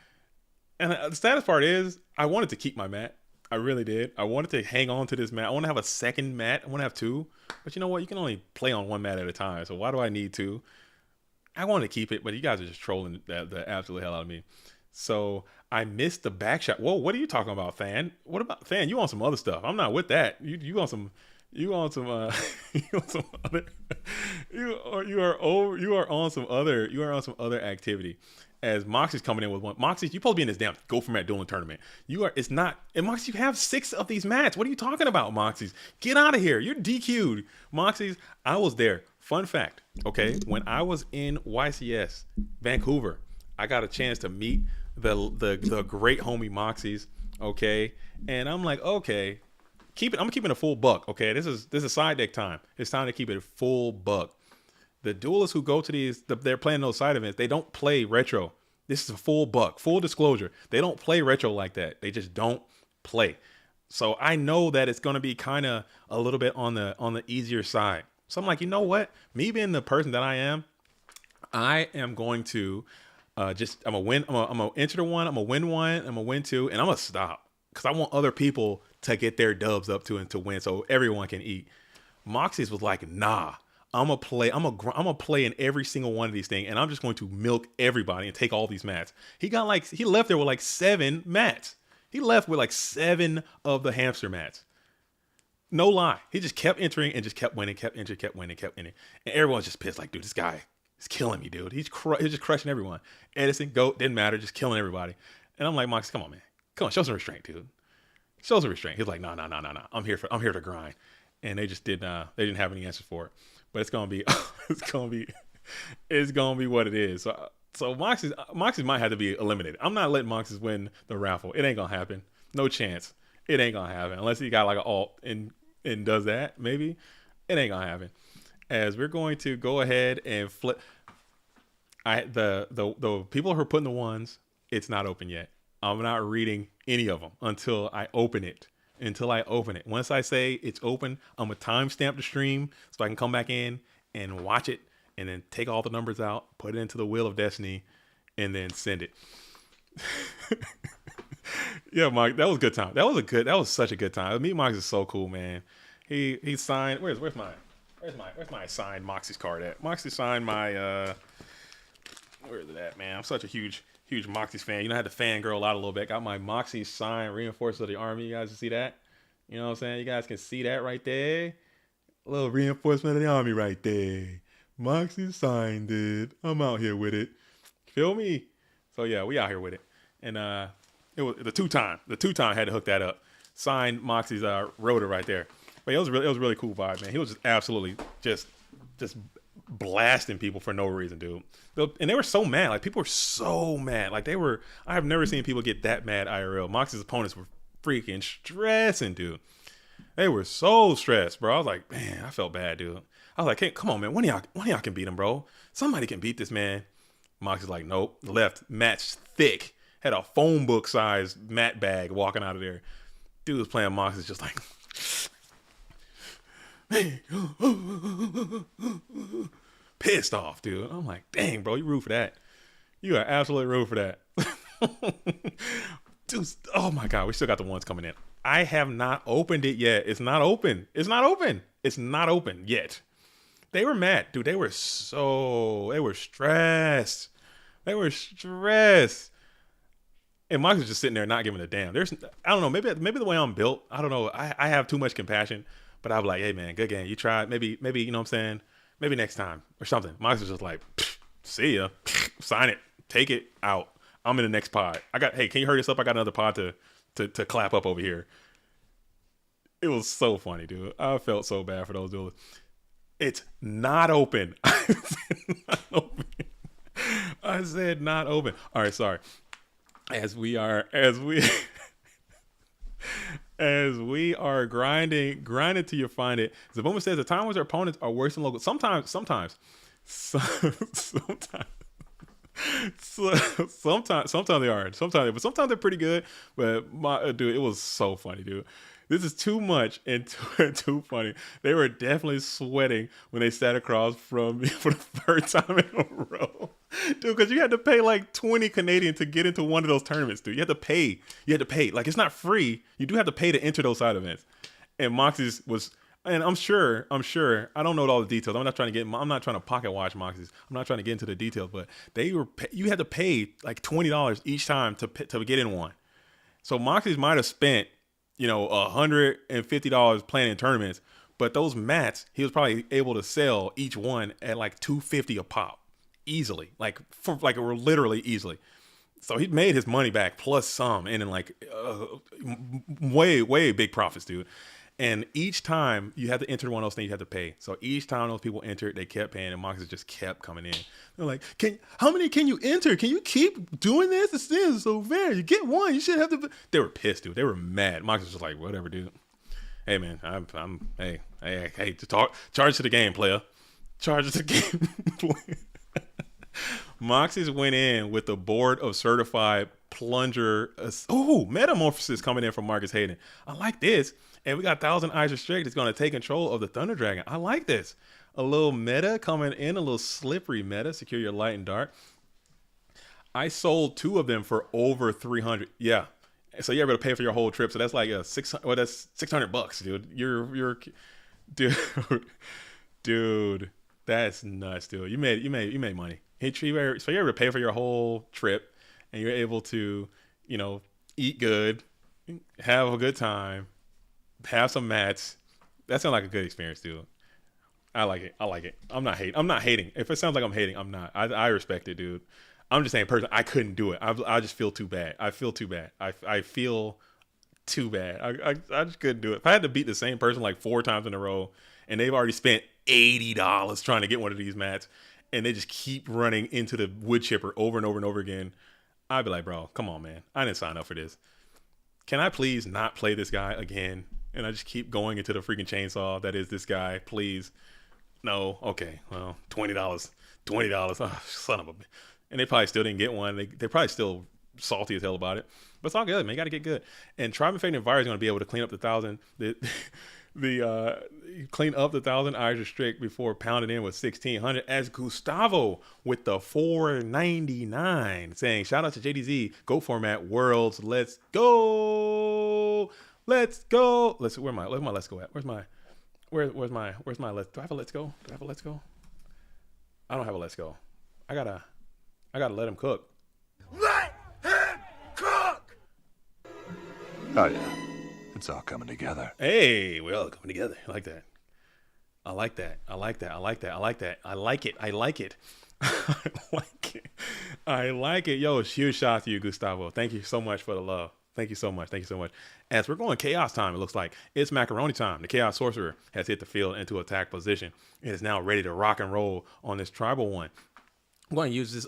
And the saddest part is I wanted to keep my mat. I really did. I wanted to hang on to this mat. I want to have a second mat. I want to have 2. But you know what? You can only play on 1 mat at a time. So why do I need 2? I want to keep it, but you guys are just trolling the absolute hell out of me. So I missed the back shot. Whoa, what are you talking about, Fan? What about Fan? You on some other stuff? I'm not with that. You on some you on some other you are on some other activity. As Moxie's coming in with one. Moxie, you supposed to be in this damn Go For Mat dueling tournament. It's not. And Moxie, you have 6 of these mats. What are you talking about, Moxies? Get out of here. You're DQ'd. Moxies, I was there. Fun fact, okay? When I was in YCS, Vancouver, I got a chance to meet the great homie Moxies, okay? And I'm like, okay, I'm keeping a full buck, okay? This is side deck time. It's time to keep it a full buck. The duelists who go to they're playing those side events, they don't play retro. This is a full buck, full disclosure. They don't play retro like that. They just don't play. So I know that it's going to be kind of a little bit on the easier side. So I'm like, you know what? Me being the person that I am going to I'm gonna win. I'm gonna enter the one. I'm gonna win one. I'm gonna win 2, and I'm gonna stop because I want other people to get their dubs up to and to win, so everyone can eat. Moxie's was like, nah, I'm gonna play in every single one of these things, and I'm just going to milk everybody and take all these mats. He left there with like 7 mats. He left with like 7 of the hamster mats. No lie. He just kept entering and just kept winning, kept entering, kept winning, kept winning. And everyone's just pissed. Like, dude, this guy is killing me, dude. He's just crushing everyone. Edison, GOAT, didn't matter, just killing everybody. And I'm like, Mox, come on, man. Come on, show some restraint, dude. Show some restraint. He's like, no. I'm here to grind. And they just didn't have any answers for it. But it's gonna be it's gonna be what it is. So Moxie's might have to be eliminated. I'm not letting Moxie's win the raffle. It ain't gonna happen. No chance. It ain't gonna happen unless he got like an alt and does that. Maybe it ain't gonna happen. As we're going to go ahead and flip. The people who are putting the ones, it's not open yet. I'm not reading any of them until I open it. Once I say it's open, I'm gonna timestamp the stream so I can come back in and watch it, and then take all the numbers out, put it into the Wheel of Destiny, and then send it. Yeah, Mike, that was a good time. That was such a good time. Meet Mox is so cool, man. He signed. Where's my signed Moxie's card at? Moxie signed my where is it at, man? I'm such a huge Moxie's fan. You know, I had to fangirl out a little bit. Got my Moxie signed Reinforcements of the Army. You guys can see that? You know what I'm saying? You guys can see that right there. A little Reinforcement of the Army right there. Moxie signed it. I'm out here with it. Feel me? So yeah, we out here with it. And it was the two-time had to hook that up. Signed Moxie's rotor right there. But it was really cool vibe, man. He was just absolutely just blasting people for no reason, dude. And they were so mad. Like, people were so mad. Like, I have never seen people get that mad IRL. Moxie's opponents were freaking stressing, dude. They were so stressed, bro. I was like, man, I felt bad, dude. I was like, hey, come on, man. One of y'all can beat him, bro. Somebody can beat this man. Moxie's like, nope. Left, match thick. Had a phone book sized mat bag walking out of there. Dude was playing Moxie's just like, pissed off, dude. I'm like, dang, bro, you root for that. You are absolutely root for that. Dude, oh my God, we still got the ones coming in. I have not opened it yet. It's not open. It's not open yet. They were mad, dude. They were stressed. And Mike was just sitting there not giving a damn. I don't know, maybe the way I'm built, I don't know. I have too much compassion, but I'm like, hey man, good game. You tried. Maybe, you know what I'm saying? Maybe next time or something. Mike was just like, see ya. Sign it. Take it out. I'm in the next pod. Hey, can you hurry this up? I got another pod to clap up over here. It was so funny, dude. I felt so bad for those dudes. It's not open. I said not open. All right, sorry. As we are grinding till you find it. Zabuma says the time where their opponents are worse than local. Sometimes they are. But sometimes they're pretty good. But dude, it was so funny, dude. This is too much and too funny. They were definitely sweating when they sat across from me for the third time in a row. Dude, because you had to pay like 20 Canadian to get into one of those tournaments, dude. You had to pay. Like, it's not free. You do have to pay to enter those side events. And Moxie's was, and I'm sure, I don't know all the details. I'm not trying to pocket watch Moxie's. I'm not trying to get into the details, but you had to pay like $20 each time to get in one. So Moxie's might have spent, $150 playing in tournaments, but those mats, he was probably able to sell each one at like $250 a pop. Easily, literally easily. So he made his money back plus some, and then way big profits, dude. And each time you had to enter one of those things, you had to pay. So each time those people entered, they kept paying, and Moxie just kept coming in. They're like, how many can you enter? Can you keep doing this? This is so fair. You get one, you should have to. They were pissed, dude. They were mad. Moxie was just like, whatever, dude. Hey man, hey, charge to the game, player. Charge to the game, player. Moxie's went in with the board of certified plunger. Metamorphosis coming in from Marcus Hayden. I like this. And we got 1,000 Eyes Restrict. It's going to take control of the Thunder Dragon. I like this. A little meta coming in, a little slippery meta. Secure your light and dark. I sold 2 of them for over 300. Yeah. So you're able to pay for your whole trip. So that's like that's $600, dude. Dude. That's nuts, dude. You made money. So you're able to pay for your whole trip, and you're able to, you know, eat good, have a good time, have some mats. That sounds like a good experience, dude. I like it. I like it. I'm not hating. I'm not hating. If it sounds like I'm hating, I'm not. I respect it, dude. I'm just saying, person, I couldn't do it. I just feel too bad. I feel too bad. I feel too bad. I just couldn't do it. If I had to beat the same person like 4 times in a row, and they've already spent $80 trying to get one of these mats, and they just keep running into the wood chipper over and over and over again, I'd be like, bro, come on, man. I didn't sign up for this. Can I please not play this guy again? And I just keep going into the freaking chainsaw that is this guy. Please. No. Okay. Well, $20. $20. Oh, son of a. And they probably still didn't get one. They're probably still salty as hell about it. But it's all good, man. You got to get good. And Tribe Infected Virus is going to be able to clean up the 1,000. Clean up the 1,000 Irish Restrict before pounding in with 1,600 as Gustavo with the 499 saying, shout out to JDZ, Go Format Worlds. Let's go. Let's go. Where's my let's go at? Where's my let's, do I have a let's go? Do I have a let's go? I don't have a let's go. I gotta let him cook. Let him cook! Oh yeah. It's all coming together. Hey, we're all coming together. I like that. I like that. I like that. I like that. I like that. I like it. I like it. I like it. I like it. Yo, huge shout out to you, Gustavo. Thank you so much for the love. Thank you so much. Thank you so much. As we're going chaos time, it looks like it's macaroni time. The chaos sorcerer has hit the field into attack position. It is now ready to rock and roll on this tribal one. I'm going to use this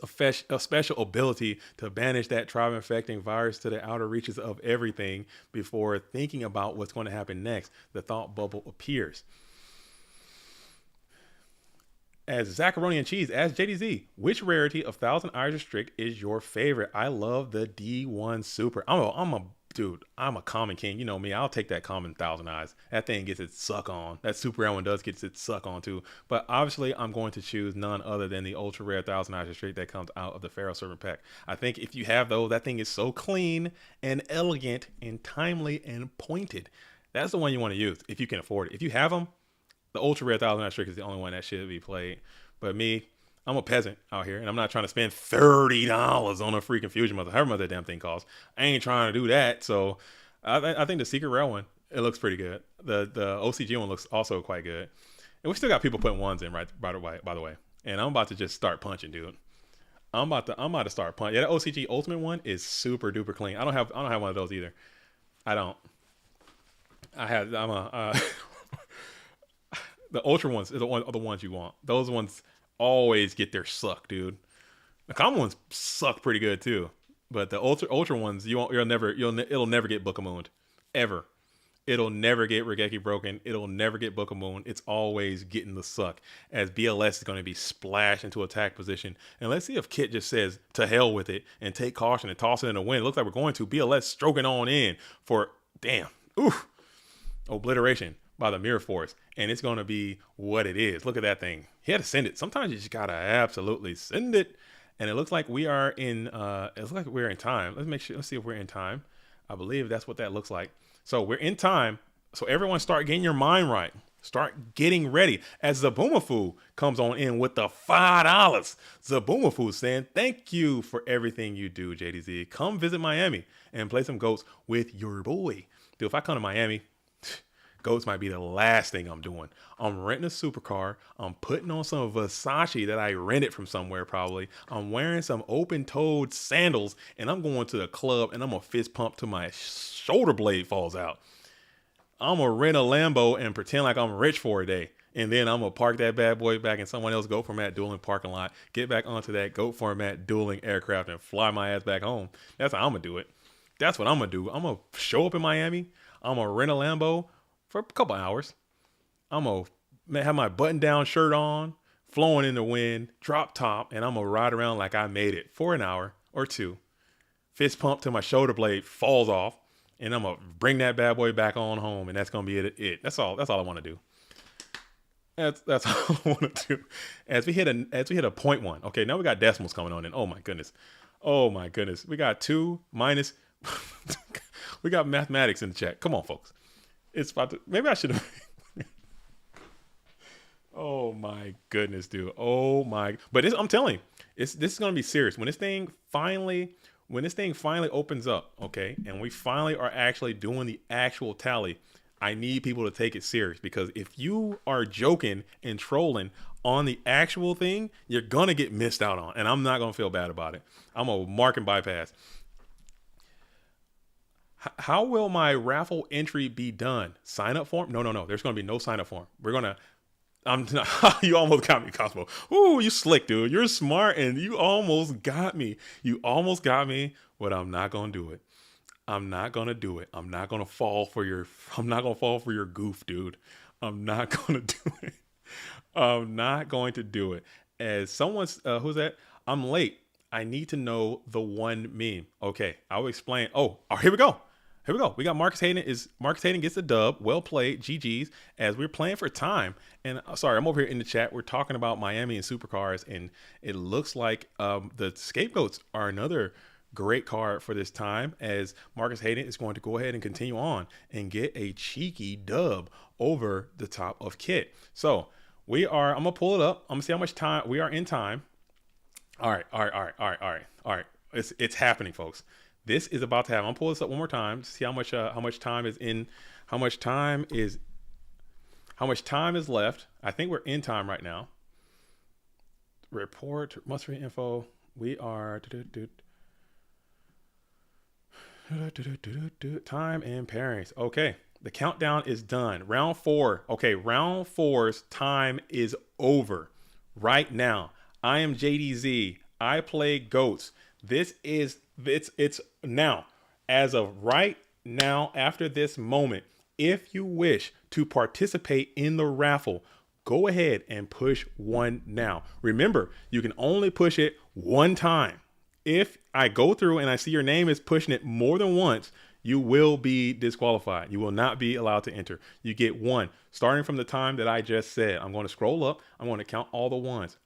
a special ability to banish that tribe infecting virus to the outer reaches of everything before thinking about what's going to happen next. The thought bubble appears. As Zacharoni and Cheese, as JDZ, which rarity of 1,000 Irish Restrict is your favorite? I love the D1 Super. I'm a common king. You know me. I'll take that common 1,000 eyes. That thing gets its suck on. That super rare one does get its suck on too. But obviously, I'm going to choose none other than the ultra rare 1,000 Irish Restrict that comes out of the Pharaoh Servant pack. I think if you have those, that thing is so clean and elegant and timely and pointed. That's the one you want to use if you can afford it. If you have them, the ultra rare 1,000 Irish Restrict is the only one that should be played. But me, I'm a peasant out here, and I'm not trying to spend $30 on a freaking fusion mother, however much that damn thing costs. I ain't trying to do that. So I think the secret rare one, it looks pretty good. The OCG one looks also quite good. And we still got people putting ones in, right? By the way. And I'm about to just start punching, dude. I'm about to start punching. Yeah, that OCG Ultimate one is super duper clean. I don't have one of those either. I don't. The ultra ones are the ones you want. Those ones always get their suck, dude. The common ones suck pretty good too, but the ultra ones it'll never get Book of Moon, ever. It'll never get Regeki broken. It'll never get Book of Moon. It's always getting the suck as BLS is going to be splashed into attack position. And let's see if Kit just says to hell with it and take caution and toss it in the wind. It looks like we're going to BLS stroking on in for obliteration by the Mirror Force, and it's going to be what it is. Look at that thing. He had to send it. Sometimes you just gotta absolutely send it. And it looks like we are in we're in time. Let's see if we're in time. I believe that's what that looks like. So we're in time. So everyone start getting your mind right. Start getting ready as Zabumafu comes on in with the $5. Zabumafu saying, thank you for everything you do, JDZ. Come visit Miami and play some goats with your boy. Dude, if I come to Miami, goats might be the last thing I'm doing. I'm renting a supercar. I'm putting on some Versace that I rented from somewhere probably. I'm wearing some open-toed sandals, and I'm going to the club, and I'm going to fist pump till my shoulder blade falls out. I'm going to rent a Lambo and pretend like I'm rich for a day. And then I'm going to park that bad boy back in someone else's Goat Format dueling parking lot, get back onto that Goat Format dueling aircraft, and fly my ass back home. That's how I'm going to do it. That's what I'm going to do. I'm going to show up in Miami. I'm going to rent a Lambo for a couple hours. I'm going to have my button-down shirt on, flowing in the wind, drop top, and I'm going to ride around like I made it for an hour or two. Fist pump till my shoulder blade falls off, and I'm going to bring that bad boy back on home, and that's going to be it. That's all I want to do. That's all I want to do. As we hit a point one. Okay, now we got decimals coming on in. Oh my goodness. We got 2 minus. We got mathematics in the chat. Come on, folks. It's about to. Maybe I should have. Oh my goodness, dude. Oh my. But this, I'm telling you, this is gonna be serious when this thing finally opens up, okay, and we finally are actually doing the actual tally. I need people to take it serious because if you are joking and trolling on the actual thing, you're gonna get missed out on, and I'm not gonna feel bad about it. I'm gonna mark and bypass. How will my raffle entry be done? Sign up form? No, no, no. There's gonna be no sign up form. We're gonna I'm not, you almost got me, Cosmo. Ooh, you slick, dude. You're smart and you almost got me. You almost got me, but I'm not gonna do it. I'm not gonna do it. I'm not gonna fall for your goof, dude. I'm not gonna do it. I'm not going to do it. As someone's who's that? I'm late. I need to know the one meme. Okay, I'll explain. Oh, here we go. Here we go. We got Marcus Hayden gets the dub. Well played. GG's. As we're playing for time. And sorry, I'm over here in the chat. We're talking about Miami and supercars, and it looks like the scapegoats are another great card for this time, as Marcus Hayden is going to go ahead and continue on and get a cheeky dub over the top of Kit. So I'm gonna pull it up. I'm gonna see how much time we are in time. All right. It's happening, folks. This is about to happen. I'm gonna pull this up one more time to see how much time is in, how much time is left. I think we're in time right now. Report must read info. We are time and pairings. Okay, the countdown is done. Round 4. Okay, round 4's time is over right now. I am JDZ. I play goats. It's now. As of right now, after this moment, if you wish to participate in the raffle, go ahead and push 1 now. Remember, you can only push it 1 time. If I go through and I see your name is pushing it more than once, you will be disqualified. You will not be allowed to enter. You get 1 starting from the time that I just said. I'm going to scroll up. I'm going to count all the ones.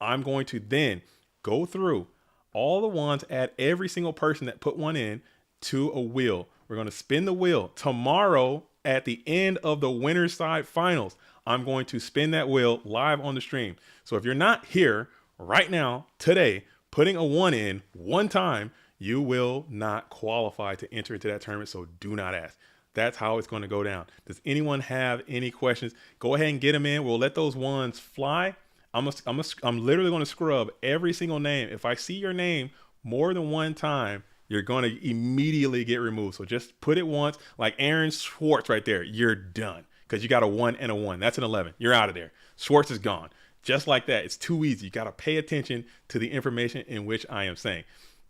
I'm going to then go through all the ones, add every single person that put 1 in to a wheel. We're going to spin the wheel. Tomorrow, at the end of the winner's side finals, I'm going to spin that wheel live on the stream. So if you're not here right now, today, putting a 1 in 1 time, you will not qualify to enter into that tournament. So do not ask. That's how it's going to go down. Does anyone have any questions? Go ahead and get them in. We'll let those ones fly. I'm literally going to scrub every single name. If I see your name more than 1 time, you're going to immediately get removed. So just put it once, like Aaron Schwartz right there. You're done because you got a 1 and a 1. That's an 11. You're out of there. Schwartz is gone. Just like that. It's too easy. You got to pay attention to the information in which I am saying.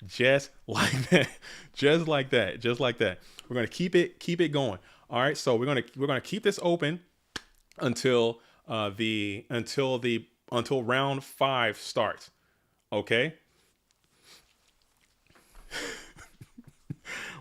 Just like that. Just like that. Just like that. We're going to keep it going. All right. So we're going to keep this open until round 5 starts. Okay.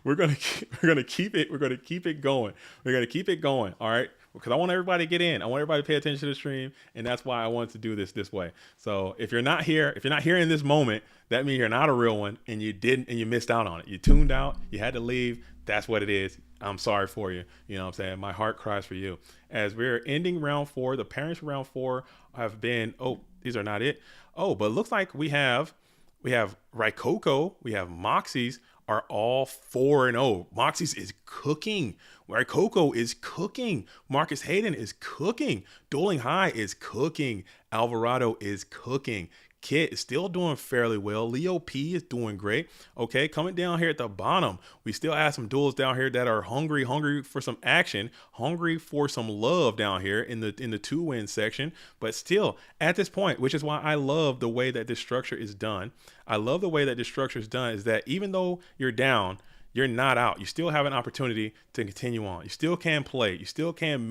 We're gonna keep it going. We're gonna keep it going. All right, because I want everybody to get in. I want everybody to pay attention to the stream, and that's why I wanted to do this way. So if you're not here in this moment, that means you're not a real one, and you missed out on it. You tuned out. You had to leave. That's what it is. I'm sorry for you. You know what I'm saying? My heart cries for you. As we're ending round 4, the pairings for round 4 have been. Oh, these are not it. Oh, but it looks like we have Raikoko, we have Moxie's are all 4-0. Moxie's is cooking. Raikoko is cooking. Marcus Hayden is cooking. Dueling High is cooking. Alvarado is cooking. Kit is still doing fairly well. Leo P is doing great. Okay, coming down here at the bottom, we still have some duels down here that are hungry for some action, hungry for some love down here in the 2-win section. But still, at this point, which is why I love the way that this structure is done. I love the way that this structure is done is that even though you're down, you're not out. You still have an opportunity to continue on. You still can play. You still can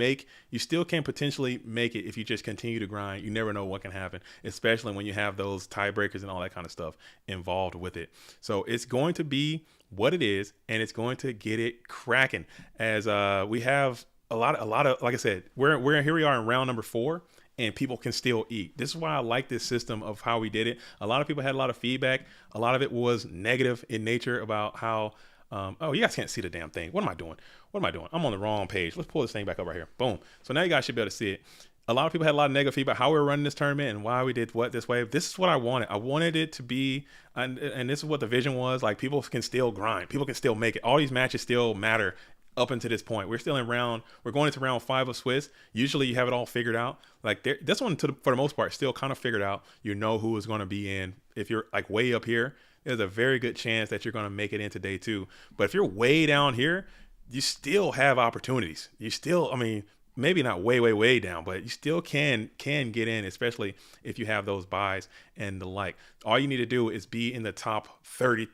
potentially make it if you just continue to grind. You never know what can happen, especially when you have those tiebreakers and all that kind of stuff involved with it. So it's going to be what it is, and it's going to get it cracking. As we have a lot of, like I said, we're here we are in round number 4. And people can still eat. This is why I like this system of how we did it. A lot of people had a lot of feedback. A lot of it was negative in nature about how, oh, you guys can't see the damn thing. What am I doing? I'm on the wrong page. Let's pull this thing back up right here. Boom. So now you guys should be able to see it. a lot of people had a lot of negative feedback how we were running this tournament and why we did what this way. This is what I wanted. I wanted it to be, and this is what the vision was. Like, people can still grind. People can still make it. All these matches still matter up until this point. We're still in we're going into round 5 of Swiss. Usually you have it all figured out. Like, this one, for the most part, still kind of figured out. You know who is going to be in. If you're like way up here, there's a very good chance that you're going to make it into day 2. But if you're way down here, you still have opportunities. You still, I mean, maybe not way down, but you still can get in, especially if you have those buys and the like. All you need to do is be in the top 30.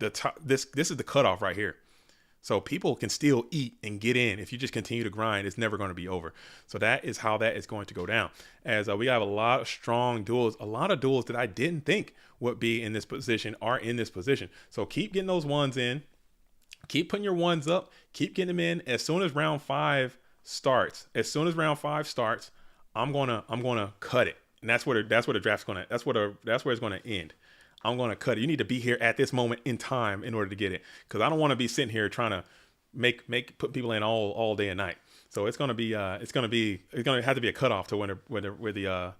This is the cutoff right here. So people can still eat and get in. If you just continue to grind, it's never going to be over. So that is how that is going to go down. As we have a lot of strong duels, a lot of duels that I didn't think would be in this position are in this position. So keep getting those ones in. Keep putting your ones up. Keep getting them in. As soon as round 5 starts, I'm gonna cut it. And that's where the draft's gonna. That's where it's gonna end. I'm going to cut it. You need to be here at this moment in time in order to get it. Because I don't want to be sitting here trying to put people in all day and night. So it's going to have to be a cutoff to where the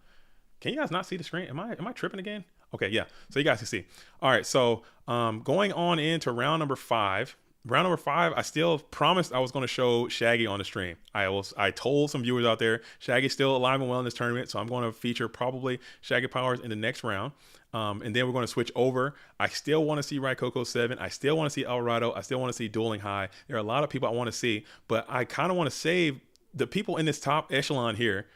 can you guys not see the screen? Am I tripping again? Okay, yeah. So you guys can see. All right. So going on into round number 5. Round number 5, I still promised I was going to show Shaggy on the stream. I told some viewers out there, Shaggy's still alive and well in this tournament, so I'm going to feature probably Shaggy Powers in the next round. And then we're going to switch over. I still want to see Raikoko 7. I still want to see Alvarado. I still want to see Dueling High. There are a lot of people I want to see, but I kind of want to save the people in this top echelon here.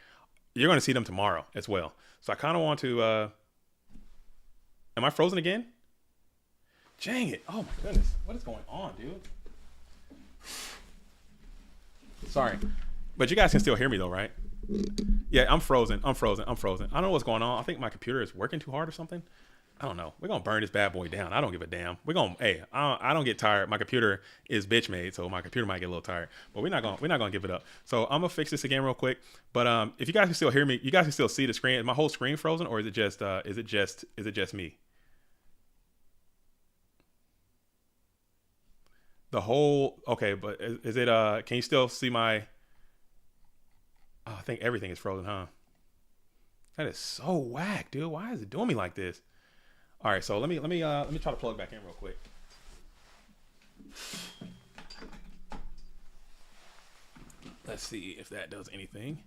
You're going to see them tomorrow as well. So I kind of want to... Am I frozen again? Dang it. Oh, my goodness. What is going on, dude? Sorry. But you guys can still hear me, though, right? Yeah, I'm frozen. I don't know what's going on. I think my computer is working too hard or something. I don't know. We're going to burn this bad boy down. I don't give a damn. I don't get tired. My computer is bitch made, so my computer might get a little tired. But we're not going to give it up. So I'm going to fix this again real quick. But if you guys can still hear me, you guys can still see the screen. Is my whole screen frozen, or is it just me? The whole, okay, but is it, can you still see my, oh, I think everything is frozen, huh? That is so whack, dude. Why is it doing me like this? All right, so let me try to plug back in real quick. Let's see if that does anything.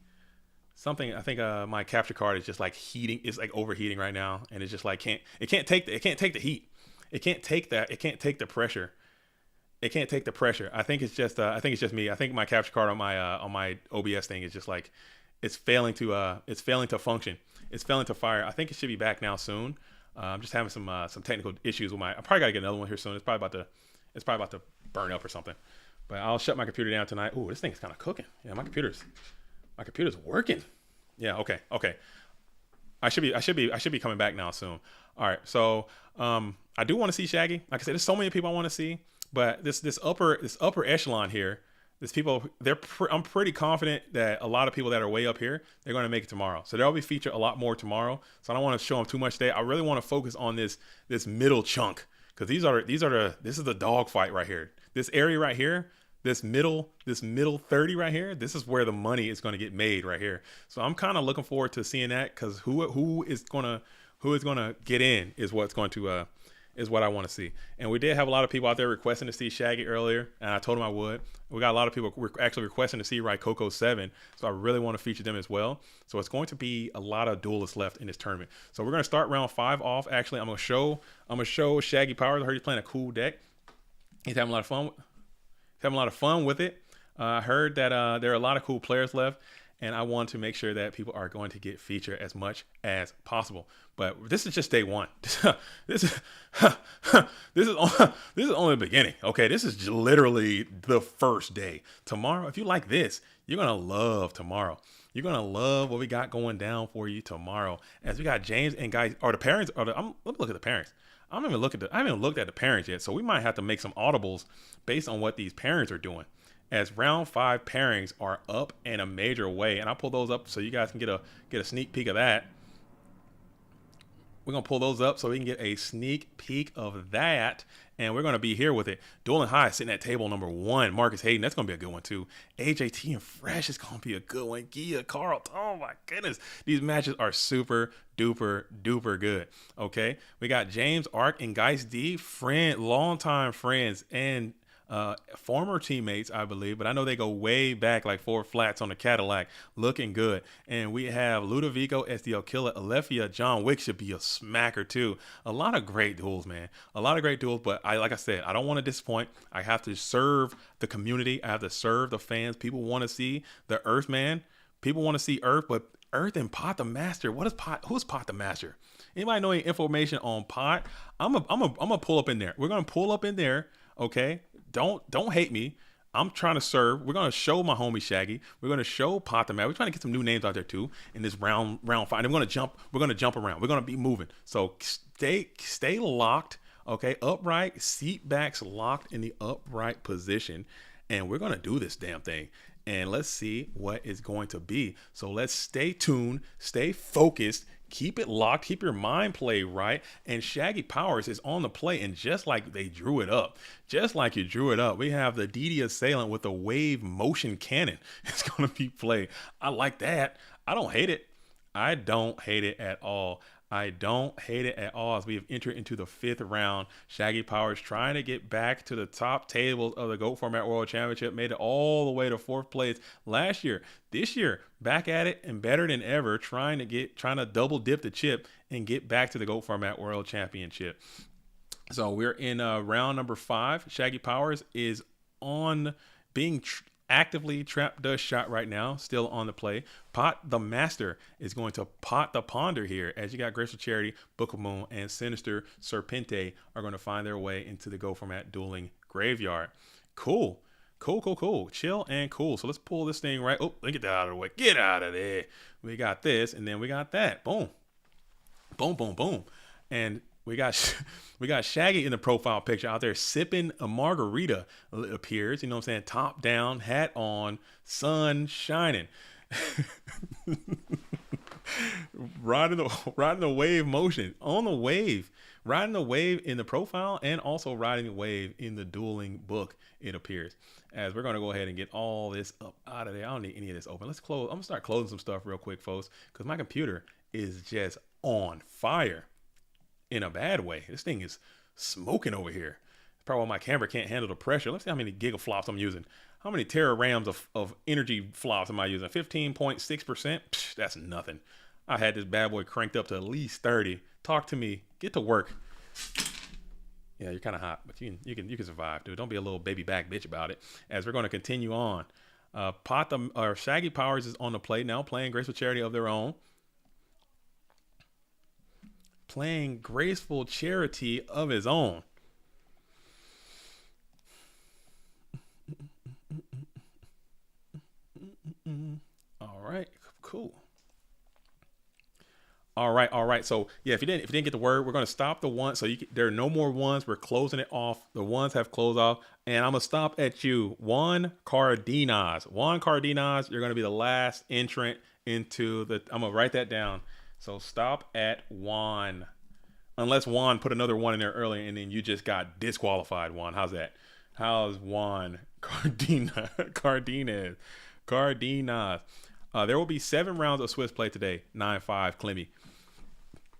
Something, I think my capture card is just like heating, it's like overheating right now, and it's just like it can't take the heat. It can't take that. It can't take the pressure. It can't take the pressure. I think it's just me. I think my capture card on my OBS thing is just like it's failing to function. It's failing to fire. I think it should be back now soon. I'm just having some technical issues with I probably got to get another one here soon. It's probably about to burn up or something. But I'll shut my computer down tonight. Ooh, this thing is kind of cooking. Yeah, my computer's working. Yeah, okay. I should be coming back now soon. All right. So, I do want to see Shaggy. Like I said, there's so many people I want to see. But this upper echelon here, I'm pretty confident that a lot of people that are way up here, they're going to make it tomorrow. So they'll be featured a lot more tomorrow. So I don't want to show them too much today. I really want to focus on this middle chunk, because this is the dog fight right here. This area right here, this middle 30 right here, this is where the money is going to get made right here. So I'm kind of looking forward to seeing that, because who is going to get in is what's going to is what I want to see. And we did have a lot of people out there requesting to see Shaggy earlier, and I told them I would. We got a lot of people actually requesting to see Raikoko 7, so I really want to feature them as well. So it's going to be a lot of duelists left in this tournament. So we're going to start round 5 off. Actually, I'm going to show Shaggy Powers. I heard he's playing a cool deck. He's having a lot of fun. With it. I heard that there are a lot of cool players left, and I want to make sure that people are going to get featured as much as possible. But this is just day 1. This is only the beginning. Okay, this is literally the first day. Tomorrow, if you like this, you're gonna love tomorrow. You're gonna love what we got going down for you tomorrow. As we got James and guys, or the parents, let me look at the parents. I haven't even looked at the parents yet, so we might have to make some audibles based on what these parents are doing. As round 5 pairings are up in a major way, and I'll pull those up so you guys can get a sneak peek of that. We're going to pull those up so we can get a sneak peek of that. And we're going to be here with it. Dueling High sitting at table number 1. Marcus Hayden, that's going to be a good one too. AJT and Fresh is going to be a good one. Gia, Carl, oh my goodness. These matches are super duper duper good. Okay. We got James, Ark, and Geist D, longtime friends and former teammates, I believe, but I know they go way back like 4 flats on the Cadillac, looking good. And we have Ludovico, SDL Killer, Alefia, John Wick should be a smacker too. A lot of great duels, man. A lot of great duels, but like I said, I don't want to disappoint. I have to serve the community. I have to serve the fans. People want to see the Earth, man. People want to see Earth, but Earth and Pot the Master. What is Pot? Who's Pot the Master? Anybody know any information on Pot? I'm gonna pull up in there. We're gonna pull up in there. Okay. Don't hate me. I'm trying to serve. We're gonna show my homie Shaggy. We're gonna show Pot the Master. We're trying to get some new names out there too in this round 5. And we're gonna jump around. We're gonna be moving. So stay locked. Okay, upright, seat backs locked in the upright position, and we're gonna do this damn thing. And let's see what it's going to be. So let's stay tuned, stay focused, keep it locked, keep your mind play right. And Shaggy Powers is on the play. And just like they drew it up, just like you drew it up, we have the DD Assailant with a wave motion cannon. It's going to be played. I like that. I don't hate it. I don't hate it at all. I don't hate it at all as we have entered into the 5th round. Shaggy Powers trying to get back to the top tables of the GOAT Format World Championship. Made it all the way to 4th place last year. This year, back at it and better than ever, trying to double dip the chip and get back to the GOAT Format World Championship. So we're in round number 5. Shaggy Powers is on being actively trap dust shot right now, still on the play. Pot the Master is going to pot the Ponder here, as you got Graceful Charity, Book of Moon, and Sinister Serpente are going to find their way into the Go Format Dueling Graveyard. Cool. Chill and cool. So let's pull this thing right. Oh, get that out of the way. Get out of there. We got this, and then we got that. Boom. Boom, boom, boom. And we got Shaggy in the profile picture out there sipping a margarita, it appears. You know what I'm saying? Top down, hat on, sun shining. riding the wave motion. On the wave. Riding the wave in the profile and also riding the wave in the dueling book, it appears. As we're going to go ahead and get all this up out of there. I don't need any of this open. Let's close. I'm going to start closing some stuff real quick, folks, because my computer is just on fire. In a bad way. This thing is smoking over here. Probably why my camera can't handle the pressure. Let's see how many gigaflops I'm using. How many terarams of energy flops am I using? 15.6%? That's nothing. I had this bad boy cranked up to at least 30. Talk to me. Get to work. Yeah, you're kind of hot, but you can survive, dude. Don't be a little baby back bitch about it. As we're going to continue on. Shaggy Powers is on the play now, playing Graceful Charity of their own. Playing Graceful Charity of his own. All right, cool. All right. So yeah, if you didn't get the word, we're gonna stop the one. So there are no more ones. We're closing it off. The ones have closed off, and I'm gonna stop at you. Juan Cardenas. You're gonna be the last entrant into the. I'm gonna write that down. So stop at Juan. Unless Juan put another one in there earlier and then you just got disqualified, Juan. How's that? How's Juan Cardenas? There will be 7 rounds of Swiss play today. 9-5 Clemmy.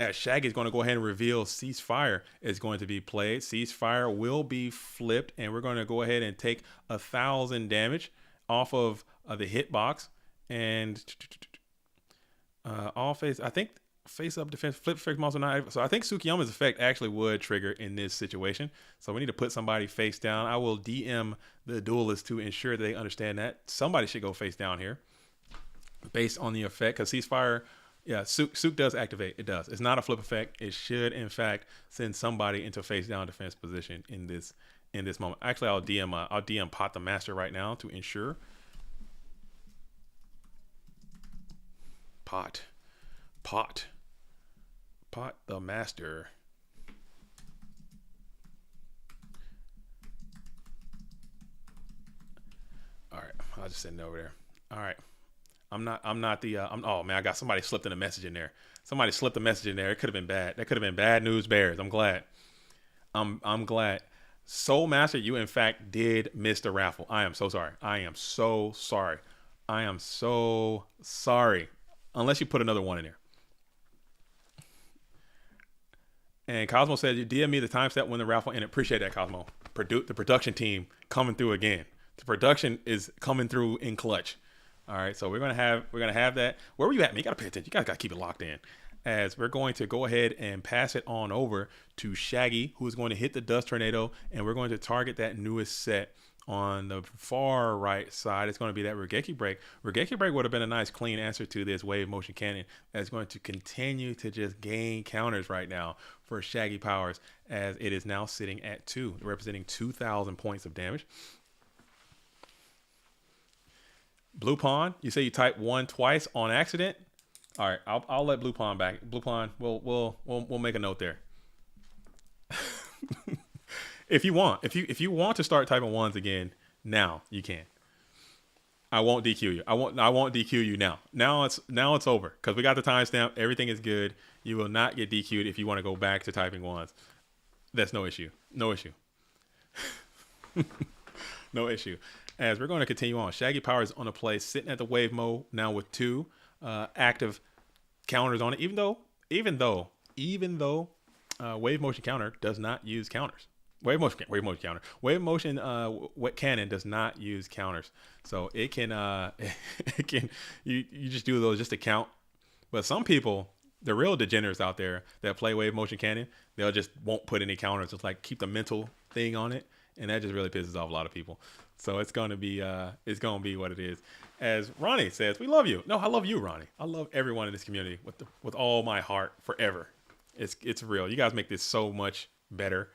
As Shaggy's going to go ahead and reveal Ceasefire is going to be played. Ceasefire will be flipped, and we're going to go ahead and take 1,000 damage off of the hitbox. And all face, I think face up defense, flip effect also not. So I think Tsukiyama's effect actually would trigger in this situation. So we need to put somebody face down. I will DM the duelist to ensure they understand that somebody should go face down here based on the effect, because Ceasefire, yeah, Suk does activate. It does. It's not a flip effect. It should in fact send somebody into face down defense position in this moment. Actually, I'll DM Pot the Master right now to ensure. Pot the Master. All right, I'll just send it over there. All right, I'm not the. Oh man, I got somebody slipped in a message in there. Somebody slipped a message in there. It could have been bad. That could have been bad news bears. I'm glad. I'm glad. Soul Master, you in fact did miss the raffle. I am so sorry. I am so sorry. I am so sorry. Unless you put another one in there. And Cosmo said, you DM me the time step when the raffle ended. Appreciate that, Cosmo. The production team coming through again. The production is coming through in clutch. All right, so we're gonna have that. Where were you at, man? You gotta pay attention. You gotta keep it locked in. As we're going to go ahead and pass it on over to Shaggy, who is going to hit the Dust Tornado, and we're going to target that newest set on the far right side. It's going to be that Regeki Break. Regeki Break would have been a nice clean answer to this Wave Motion Cannon that's going to continue to just gain counters right now for Shaggy Powers, as it is now sitting at 2, representing 2,000 points of damage. Blue Pawn, you say you typed 1 twice on accident. All right, I'll let Blue Pawn back. Blue Pawn, we'll make a note there. If you want to start typing 1s again, now you can. I won't DQ you. I won't DQ you now. Now it's over because we got the timestamp. Everything is good. You will not get DQ'd if you want to go back to typing 1s. That's no issue. No issue. No issue. As we're going to continue on, Shaggy Power is on a play, sitting at the wave mode now with 2 active counters on it. Even though wave motion counter does not use counters. Wave motion counter. Wave motion cannon does not use counters, so it can it can you just do those just to count. But some people, the real degenerates out there that play wave motion cannon, they'll just won't put any counters. It's like keep the mental thing on it, and that just really pisses off a lot of people. So it's gonna be what it is. As Ronnie says, we love you. No, I love you, Ronnie. I love everyone in this community with all my heart forever. It's real. You guys make this so much better.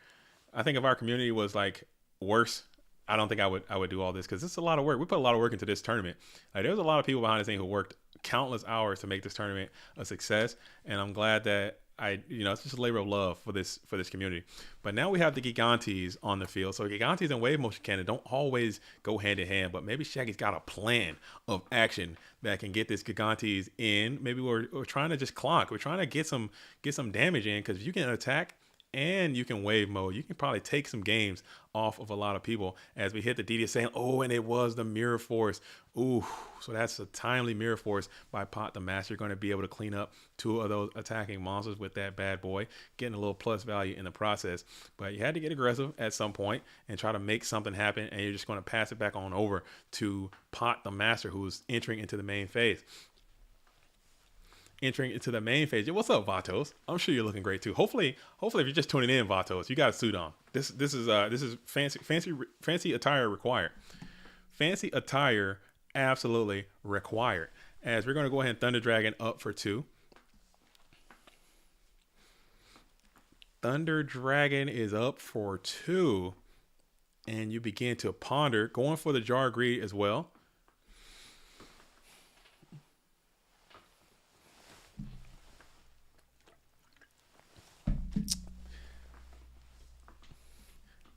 I think if our community was like worse, I don't think I would do all this, because it's a lot of work. We put a lot of work into this tournament. Like, there's a lot of people behind the scenes who worked countless hours to make this tournament a success, and I'm glad that it's just a labor of love for this community. But now we have the Gigantes on the field. So Gigantes and Wave Motion Cannon don't always go hand in hand, but maybe Shaggy's got a plan of action that can get this Gigantes in. Maybe we're trying to just clock. We're trying to get some damage in, because if you can attack and you can wave mode, you can probably take some games off of a lot of people. As we hit the DD saying, oh, and it was the Mirror Force. Ooh, so that's a timely Mirror Force by Pot the Master. You're going to be able to clean up 2 of those attacking monsters with that bad boy, getting a little plus value in the process. But you had to get aggressive at some point and try to make something happen, and you're just going to pass it back on over to Pot the Master, who's entering into the main phase. Entering into the main phase. What's up, Vatos? I'm sure you're looking great too. Hopefully, if you're just tuning in, Vatos, you got a suit on. This is fancy attire required. Fancy attire absolutely required. As we're going to go ahead and Thunder Dragon up for 2. Thunder Dragon is up for 2, and you begin to ponder going for the Jar of Greed as well.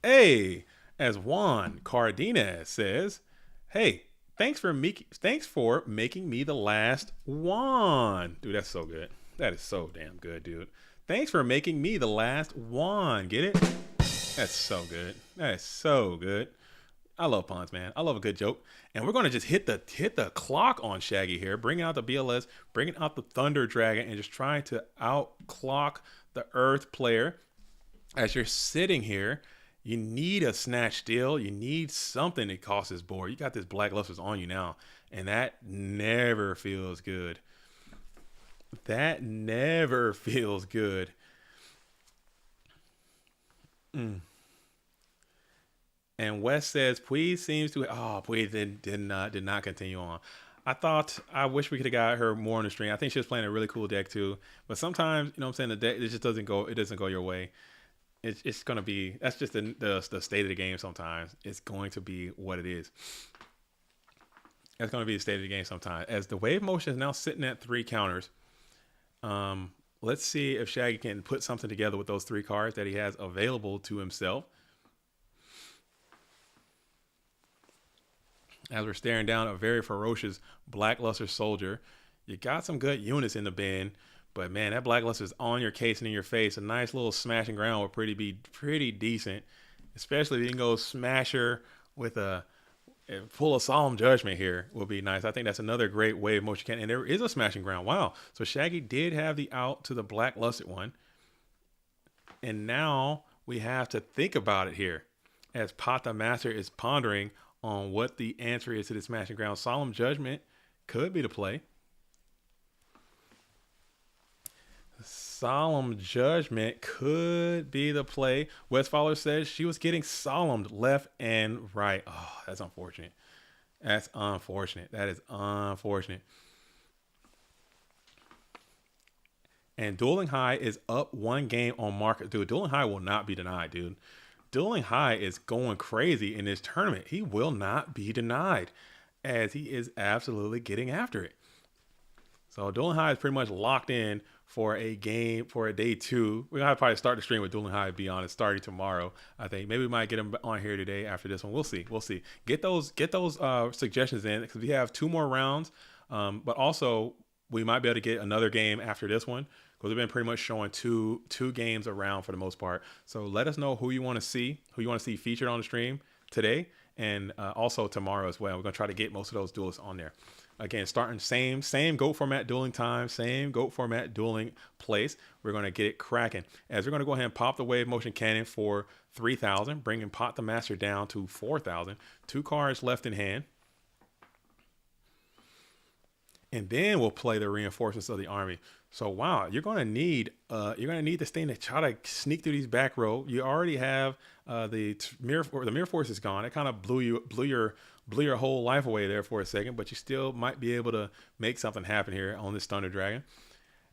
Hey, as Juan Cardenas says, hey, thanks for making me the last Juan. Dude, that's so good. That is so damn good, dude. Thanks for making me the last Juan. Get it? That's so good. That is so good. I love puns, man. I love a good joke. And we're going to just hit the clock on Shaggy here, bringing out the BLS, bringing out the Thunder Dragon, and just trying to outclock the Earth player. As you're sitting here, you need a snatch steal. You need something that costs his board. You got this Black Luster's on you now, and that never feels good. That never feels good. And Wes says, please seems to. Oh, please did not continue on. I wish we could have got her more on the stream. I think she was playing a really cool deck too. But sometimes, the deck, it just doesn't go. It doesn't go your way. It's going to be, that's just the state of the game sometimes. It's going to be what it is. That's going to be the state of the game sometimes. As the wave motion is now sitting at 3 counters, let's see if Shaggy can put something together with those 3 cards that he has available to himself. as we're staring down a very ferocious Blackluster soldier. You got some good units in the bin, but man, that Blackluster is on your case and in your face. A nice little smashing ground would be pretty decent, especially if you can go smasher with a full of Solemn Judgment here will be nice. I think that's another great wave motion cannon. And there is a smashing ground. Wow. So Shaggy did have the out to the Blackluster one. And now we have to think about it here as Pot the Master is pondering on what the answer is to the smashing ground. Solemn Judgment could be the play. Solemn Judgment could be the play. Westfaller says she was getting solemned left and right. Oh, that's unfortunate. That's unfortunate. That is unfortunate. And Dueling High is up 1 game on market. Dude, Dueling High will not be denied, dude. Dueling High is going crazy in this tournament. He will not be denied as he is absolutely getting after it. So Dueling High is pretty much locked in for a game, for a day 2. We're going to probably start the stream with Dueling High, to be honest, starting tomorrow. I think maybe we might get him on here today after this one. We'll see. We'll see. Get those suggestions in because we have 2 more rounds. But also we might be able to get another game after this one because we've been pretty much showing two games around for the most part. So let us know who you want to see featured on the stream today and also tomorrow as well. We're going to try to get most of those duelists on there. Again, starting same GOAT format dueling time, same GOAT format dueling place. We're going to get it cracking. As we're going to go ahead and pop the wave motion cannon for 3,000, bringing Pot the Master down to 4,000. 2 cards left in hand. And then we'll play the reinforcements of the army. So wow, you're going to need this thing to try to sneak through these back row. You already have the mirror force is gone. It kind of blew your whole life away there for a second, but you still might be able to make something happen here on this Thunder Dragon.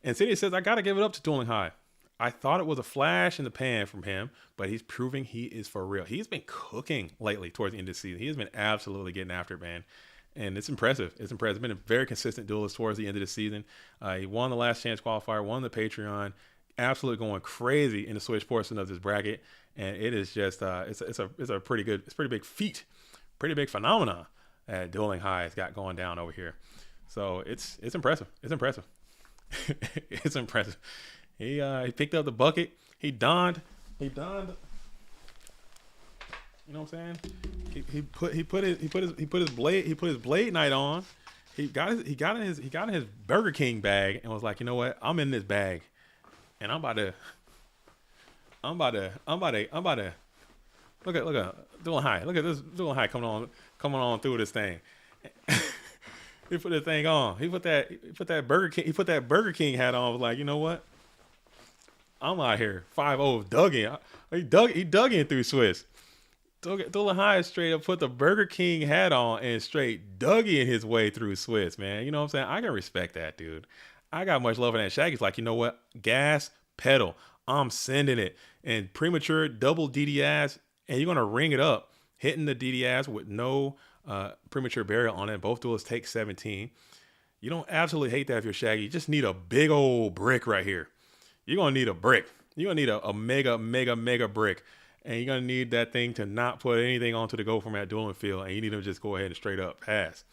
And City says, I got to give it up to Dueling High. I thought it was a flash in the pan from him, but he's proving he is for real. He's been cooking lately towards the end of the season. He has been absolutely getting after it, man. And it's impressive. It's impressive. Been a very consistent duelist towards the end of the season. He won the Last Chance qualifier, won the Patreon, absolutely going crazy in the Switch portion of this bracket. And it is just it's a pretty big feat, pretty big phenomenon that Dueling High has got going down over here. So it's impressive. It's impressive. It's impressive. He picked up the bucket. He donned. You know what I'm saying? He put his blade knight on. He got in his Burger King bag and was like, you know what? I'm in this bag, and I'm about to look at Dueling High. Look at this Dueling High coming on through this thing. He put this thing on. He put that Burger King hat on. Was like, you know what? I'm out here 5-0 dug in. He dug in through Swiss. Dueling High straight up put the Burger King hat on and straight dug in his way through Swiss, man. You know what I'm saying? I can respect that, dude. I got much love for that. Shaggy's like, you know what? Gas pedal. I'm sending it. And premature double DDS, and you're going to ring it up, hitting the DDS with no premature burial on it. Both duelists take 17. You don't absolutely hate that if you're Shaggy. You just need a big old brick right here. You're going to need a brick. You're going to need a mega brick. And you're going to need that thing to not put anything onto the GO format dueling field. And you need them to just go ahead and straight up pass.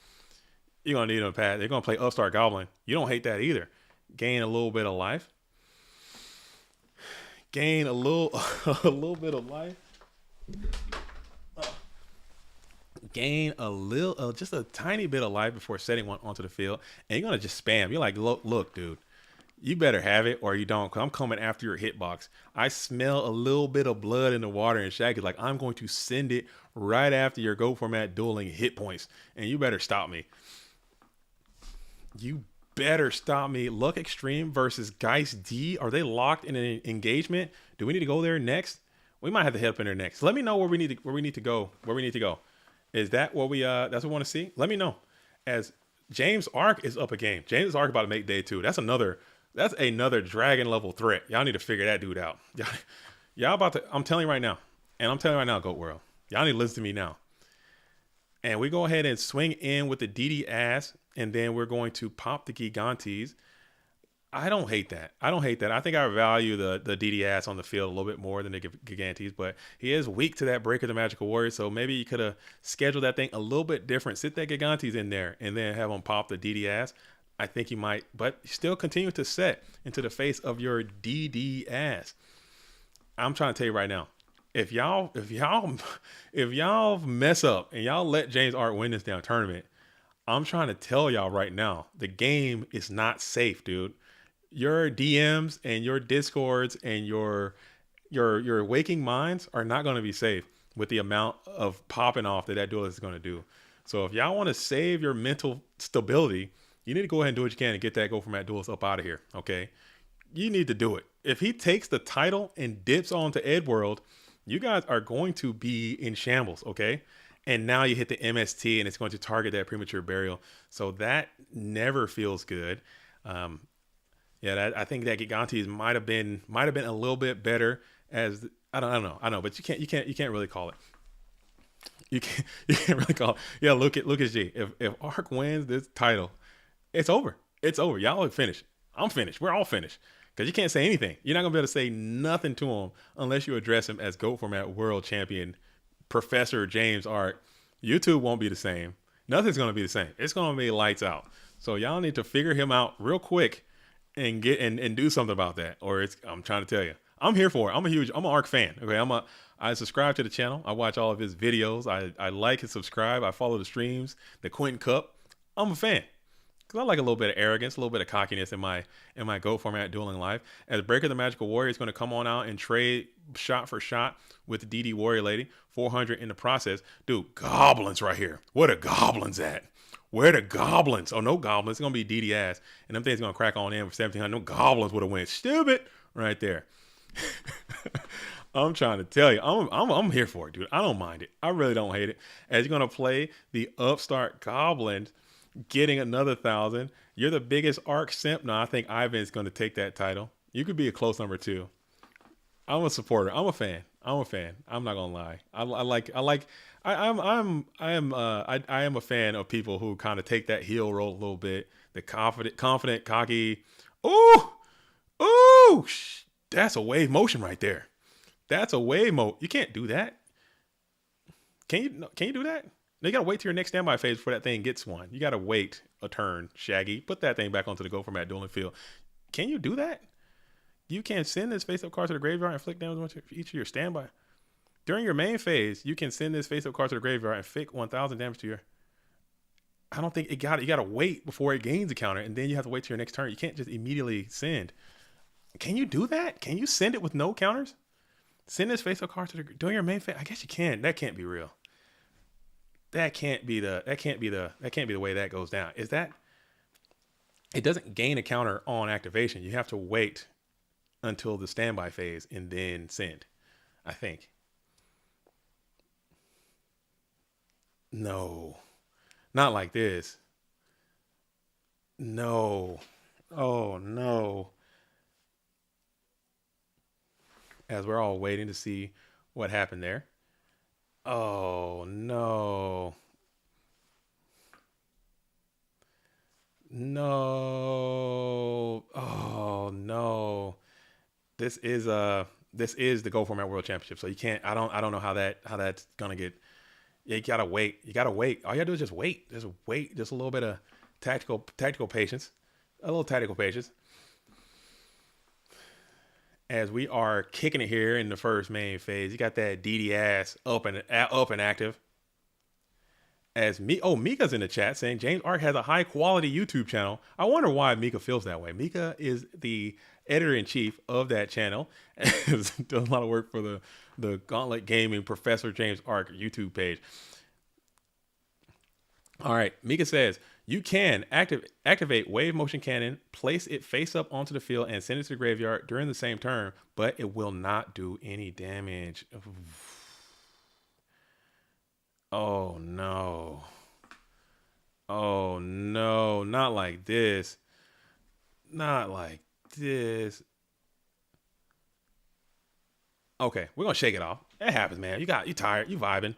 You're going to need them to pass. They're going to play Upstart Goblin. You don't hate that either. Gain a little bit of life. Gain a little bit of life. Gain a little, just a tiny bit of life before setting one onto the field. And you're going to just spam. You're like, look, dude. You better have it or you don't, because I'm coming after your hitbox. I smell a little bit of blood in the water, and Shaggy's like, I'm going to send it right after your GO format dueling hit points, and you better stop me. You better stop me. Luck Extreme versus Geist D. Are they locked in an engagement? Do we need to go there next? We might have to head up in there next. Let me know where we need to go. Is that what that's what we want to see? Let me know. As James Ark is up a game. James Ark about to make day 2. That's another dragon level threat. Y'all need to figure that dude out. Y'all about to, I'm telling you right now, Goat World. Y'all need to listen to me now. And we go ahead and swing in with the DD ass, and then we're going to pop the Gigantes. I don't hate that. I don't hate that. I think I value the DDS on the field a little bit more than the Gigantes, but he is weak to that Breaker the Magical Warrior, so maybe you could have scheduled that thing a little bit different. Sit that Gigantes in there and then have him pop the DDS. I think you might, but still continue to set into the face of your DDS. I'm trying to tell you right now, if y'all mess up and y'all let James Art win this damn tournament, I'm trying to tell y'all right now, the game is not safe, dude. Your DMs and your Discords and your waking minds are not going to be safe with the amount of popping off that duelist is going to do. So if y'all want to save your mental stability, you need to go ahead and do what you can and get that Go Format Duelist up out of here. Okay, you need to do it. If he takes the title and dips onto Edworld, you guys are going to be in shambles. Okay. And now you hit the MST and it's going to target that premature burial. So that never feels good. I think that Gigantes might have been a little bit better as I don't know, but you can't really call it. You can't really call it. Yeah, look at G. If Arc wins this title, it's over. It's over. Y'all are finished. I'm finished. We're all finished. Because you can't say anything. You're not gonna be able to say nothing to him unless you address him as GOAT Format World Champion Professor James Art. YouTube won't be the same. Nothing's gonna be the same. It's gonna be lights out. So y'all need to figure him out real quick and get and do something about that. Or I'm trying to tell you, I'm here for it. I'm an Arc fan. Okay, I subscribe to the channel. I watch all of his videos. I like and subscribe. I follow the streams. The Quentin Cup. I'm a fan. Because I like a little bit of arrogance, a little bit of cockiness in my GO Format dueling life. As Breaker the Magical Warrior is going to come on out and trade shot for shot with the DD Warrior Lady, 400 in the process. Dude, goblins right here. Where the goblins at? Where the goblins? Oh, no goblins. It's going to be DD ass. And them things going to crack on in for 1,700. No goblins would have went. Stupid. Right there. I'm trying to tell you. I'm here for it, dude. I don't mind it. I really don't hate it. As you're going to play the upstart goblins, getting another 1,000. You're the biggest Arc simp. No, I think Ivan's going to take that title. You could be a close number 2. I'm a supporter. I'm a fan. I'm not gonna lie. I am a fan of people who kind of take that heel roll a little bit. The confident, cocky. Ooh, that's a wave motion right there. That's a wave mo. You can't do that. Can you do that? You gotta wait till your next standby phase before that thing gets one. You gotta wait a turn, Shaggy. Put that thing back onto the Go Format dueling field. Can you do that? You can send this face-up card to the graveyard and inflict damage on each of your standby. During your main phase, you can send this face-up card to the graveyard and inflict 1,000 damage to your. I don't think you gotta wait before it gains a counter, and then you have to wait till your next turn. You can't just immediately send. Can you do that? Can you send it with no counters? Send this face-up card to the during your main phase. I guess you can. That can't be real. That can't be the way that goes down. Is that it doesn't gain a counter on activation. You have to wait until the standby phase and then send, I think. No, not like this. No. Oh no. As we're all waiting to see what happened there. Oh no. No. Oh no. This is the Go Format World Championship. So you can't I don't know how that's gonna get. Yeah, you gotta wait. All you gotta do is just wait. Just wait. Just a little bit of tactical patience. A little tactical patience. As we are kicking it here in the first main phase, you got that DD ass up and active. As Mika's in the chat saying James Arc has a high quality YouTube channel. I wonder why Mika feels that way. Mika is the editor-in-chief of that channel and does a lot of work for the Gauntlet Gaming Professor James Arc YouTube page. All right, Mika says you can activate Wave Motion Cannon, place it face up onto the field, and send it to the graveyard during the same turn, but it will not do any damage. Oh no. Oh no, not like this. Not like this. Okay, we're gonna shake it off. It happens, man. You tired, you vibing.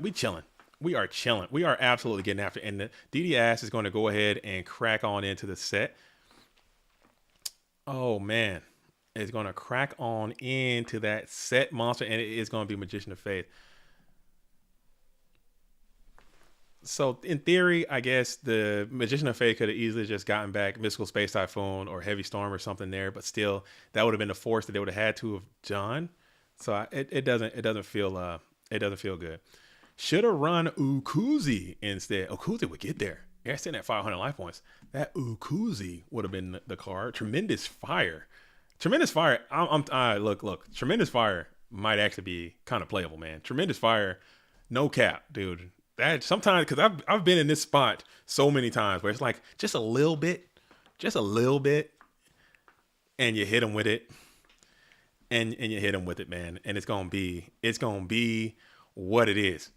We chilling. We are chilling. We are absolutely getting after it. And the DD ass is going to go ahead and crack on into the set. Oh man, it's gonna crack on into that set monster, and it is gonna be Magician of Faith. So in theory, I guess the Magician of Fate could have easily just gotten back Mystical Space Typhoon or Heavy Storm or something there, but still, that would have been the force that they would have had to have done. So it doesn't feel good. Should have run Ukuzi instead. Ukuzi would get there. Yeah, sitting at 500 life points. That Ukuzi would have been the card. Tremendous Fire. Tremendous Fire. Look. Tremendous Fire might actually be kind of playable, man. Tremendous Fire, no cap, dude. That sometimes, because I've been in this spot so many times where it's like just a little bit, and you hit them with it, and you hit them with it, man, and it's gonna be what it is.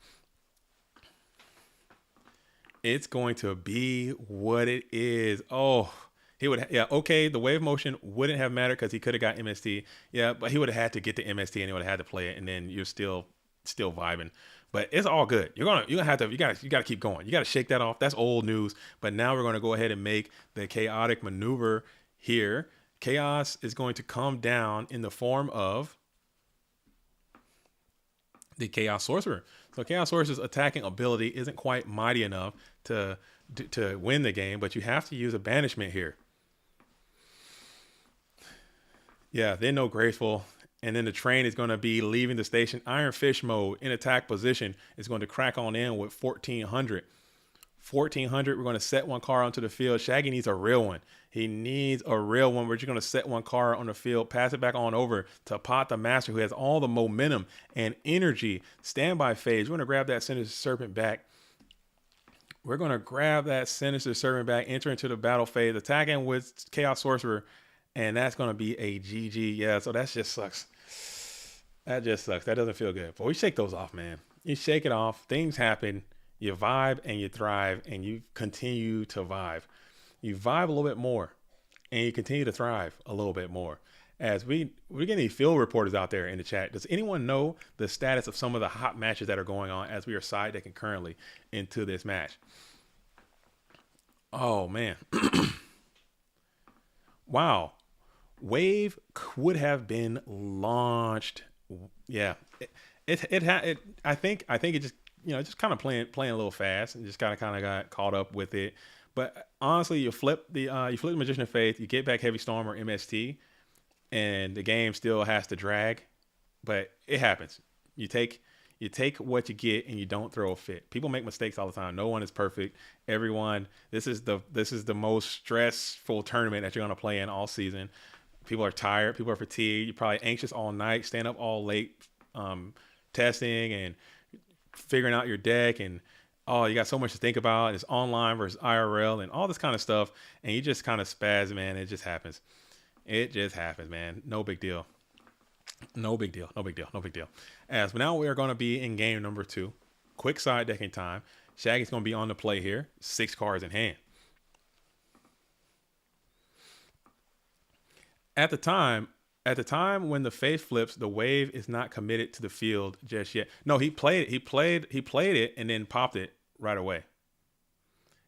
It's going to be what it is. Oh, he would, yeah, okay. The wave motion wouldn't have mattered because he could have got MST, yeah, but he would have had to get the MST and he would have had to play it, and then you're still vibing. But it's all good. You're gonna have to, you gotta keep going. You gotta shake that off. That's old news. But now we're gonna go ahead and make the chaotic maneuver here. Chaos is going to come down in the form of the Chaos Sorcerer. So Chaos Sorcerer's attacking ability isn't quite mighty enough to win the game, but you have to use a banishment here. Yeah, then no graceful. And then the train is going to be leaving the station. Iron Fist mode in attack position is going to crack on in with 1400. 1400, we're going to set one card onto the field. Shaggy needs a real one. He needs a real one. We're just going to set one card on the field, pass it back on over to Pot the Master, who has all the momentum and energy. Standby phase. We're going to grab that Sinister Serpent back. Enter into the battle phase, attacking with Chaos Sorcerer, and that's going to be a GG. Yeah, so that just sucks. That just sucks. That doesn't feel good. But we shake those off, man. You shake it off. Things happen. You vibe and you thrive, and you continue to vibe. You vibe a little bit more, and you continue to thrive a little bit more. As we're getting these field reporters out there in the chat. Does anyone know the status of some of the hot matches that are going on as we are side decking currently into this match? Oh man. Wow. Wave would have been launched. Yeah. I think it just, just kind of playing a little fast and just kind of got caught up with it. But honestly, you flip the Magician of Faith, you get back Heavy Storm or MST, and the game still has to drag. But it happens. You take what you get and you don't throw a fit. People make mistakes all the time. No one is perfect. Everyone, this is the most stressful tournament that you're gonna play in all season. People are tired. People are fatigued. You're probably anxious all night, staying up all late, testing and figuring out your deck, and you got so much to think about. It's online versus IRL and all this kind of stuff, and you just kind of spaz, man. It just happens. It just happens, man. No big deal. No big deal. As now we are going to be in game number 2. Quick side decking time. Shaggy's going to be on the play here. 6 cards in hand. At the time when the face flips, the wave is not committed to the field just yet. No, he played it and then popped it right away.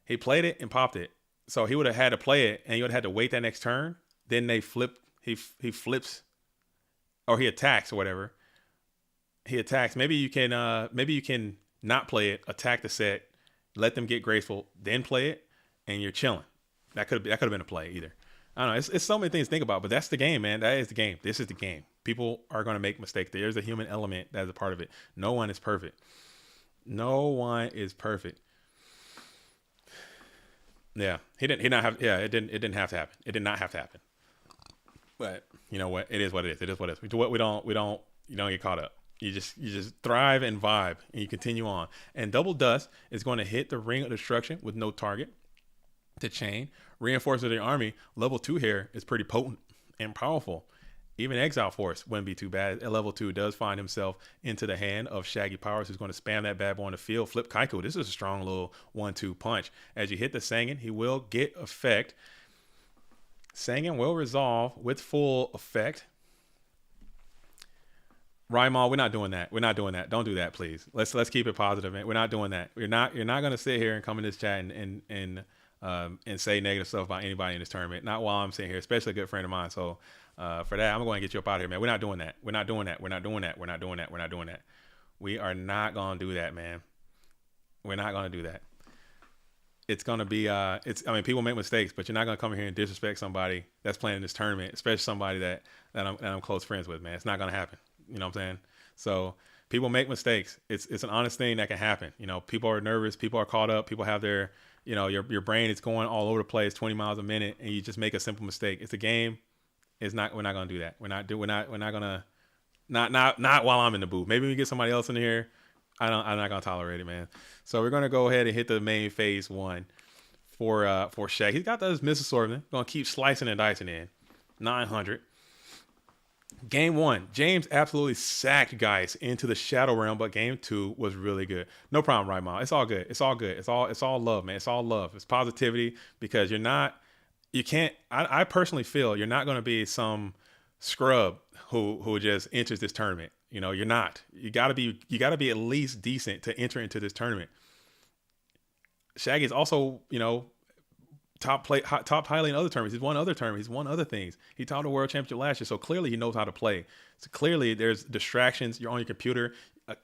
He played it and popped it. So he would have had to play it, and he would have had to wait that next turn. Then they flip. He flips, or he attacks or whatever. He attacks. Maybe you can not play it, attack the set, let them get graceful, then play it, and you're chilling. That could have been a play either. I don't know. It's so many things to think about, but that's the game, man. That is the game. This is the game. People are going to make mistakes. There's a human element that is a part of it. No one is perfect. No one is perfect. Yeah, it didn't have to happen. It did not have to happen. But you know what? It is what it is. It is what it is. We don't get caught up. You just thrive and vibe, and you continue on. And Double Dust is going to hit the Ring of Destruction with no target to chain. Reinforcement of the Army, level 2 here is pretty potent and powerful. Even Exile Force wouldn't be too bad. At level 2 does find himself into the hand of Shaggy Powers, who's going to spam that bad boy on the field. Flip Kaiko. This is a strong little 1-2 punch. As you hit the Sangan, he will get effect. Sangan will resolve with full effect. Rymal, we're not doing that. Don't do that, please. Let's keep it positive, man. We're not doing that. You're not going to sit here and come in this chat and and say negative stuff about anybody in this tournament. Not while I'm sitting here, especially a good friend of mine. So for that, I'm going to get you up out of here, man. We're not doing that. We're not doing that. We're not doing that. We're not doing that. We're not doing that. We are not going to do that, man. We're not going to do that. It's going to be, I mean, people make mistakes, but you're not going to come here and disrespect somebody that's playing in this tournament, especially somebody that I'm close friends with, man. It's not going to happen. You know what I'm saying? So people make mistakes. It's an honest thing that can happen. You know, people are nervous. People are caught up. People have their, you know, your brain is going all over the place, 20 miles a minute, and you just make a simple mistake. It's a game. We're not going to do that. We're not going to, not while I'm in the booth. Maybe we get somebody else in here. I'm not gonna tolerate it, man. So we're gonna go ahead and hit the main phase 1 for Shaq. He's got those miss assortment. Gonna keep slicing and dicing in. 900. Game 1, James absolutely sacked guys into the Shadow Realm, but game 2 was really good. No problem, right, Mom? It's all good. It's all good. It's all love, man. It's all love. It's positivity, because I personally feel you're not gonna be some scrub who just enters this tournament. You know, you're not. You gotta be at least decent to enter into this tournament. Shaggy's also, you know, top highly in other tournaments. He's won other tournaments. He's won other things. He taught the world championship last year, so clearly he knows how to play. So clearly there's distractions. You're on your computer.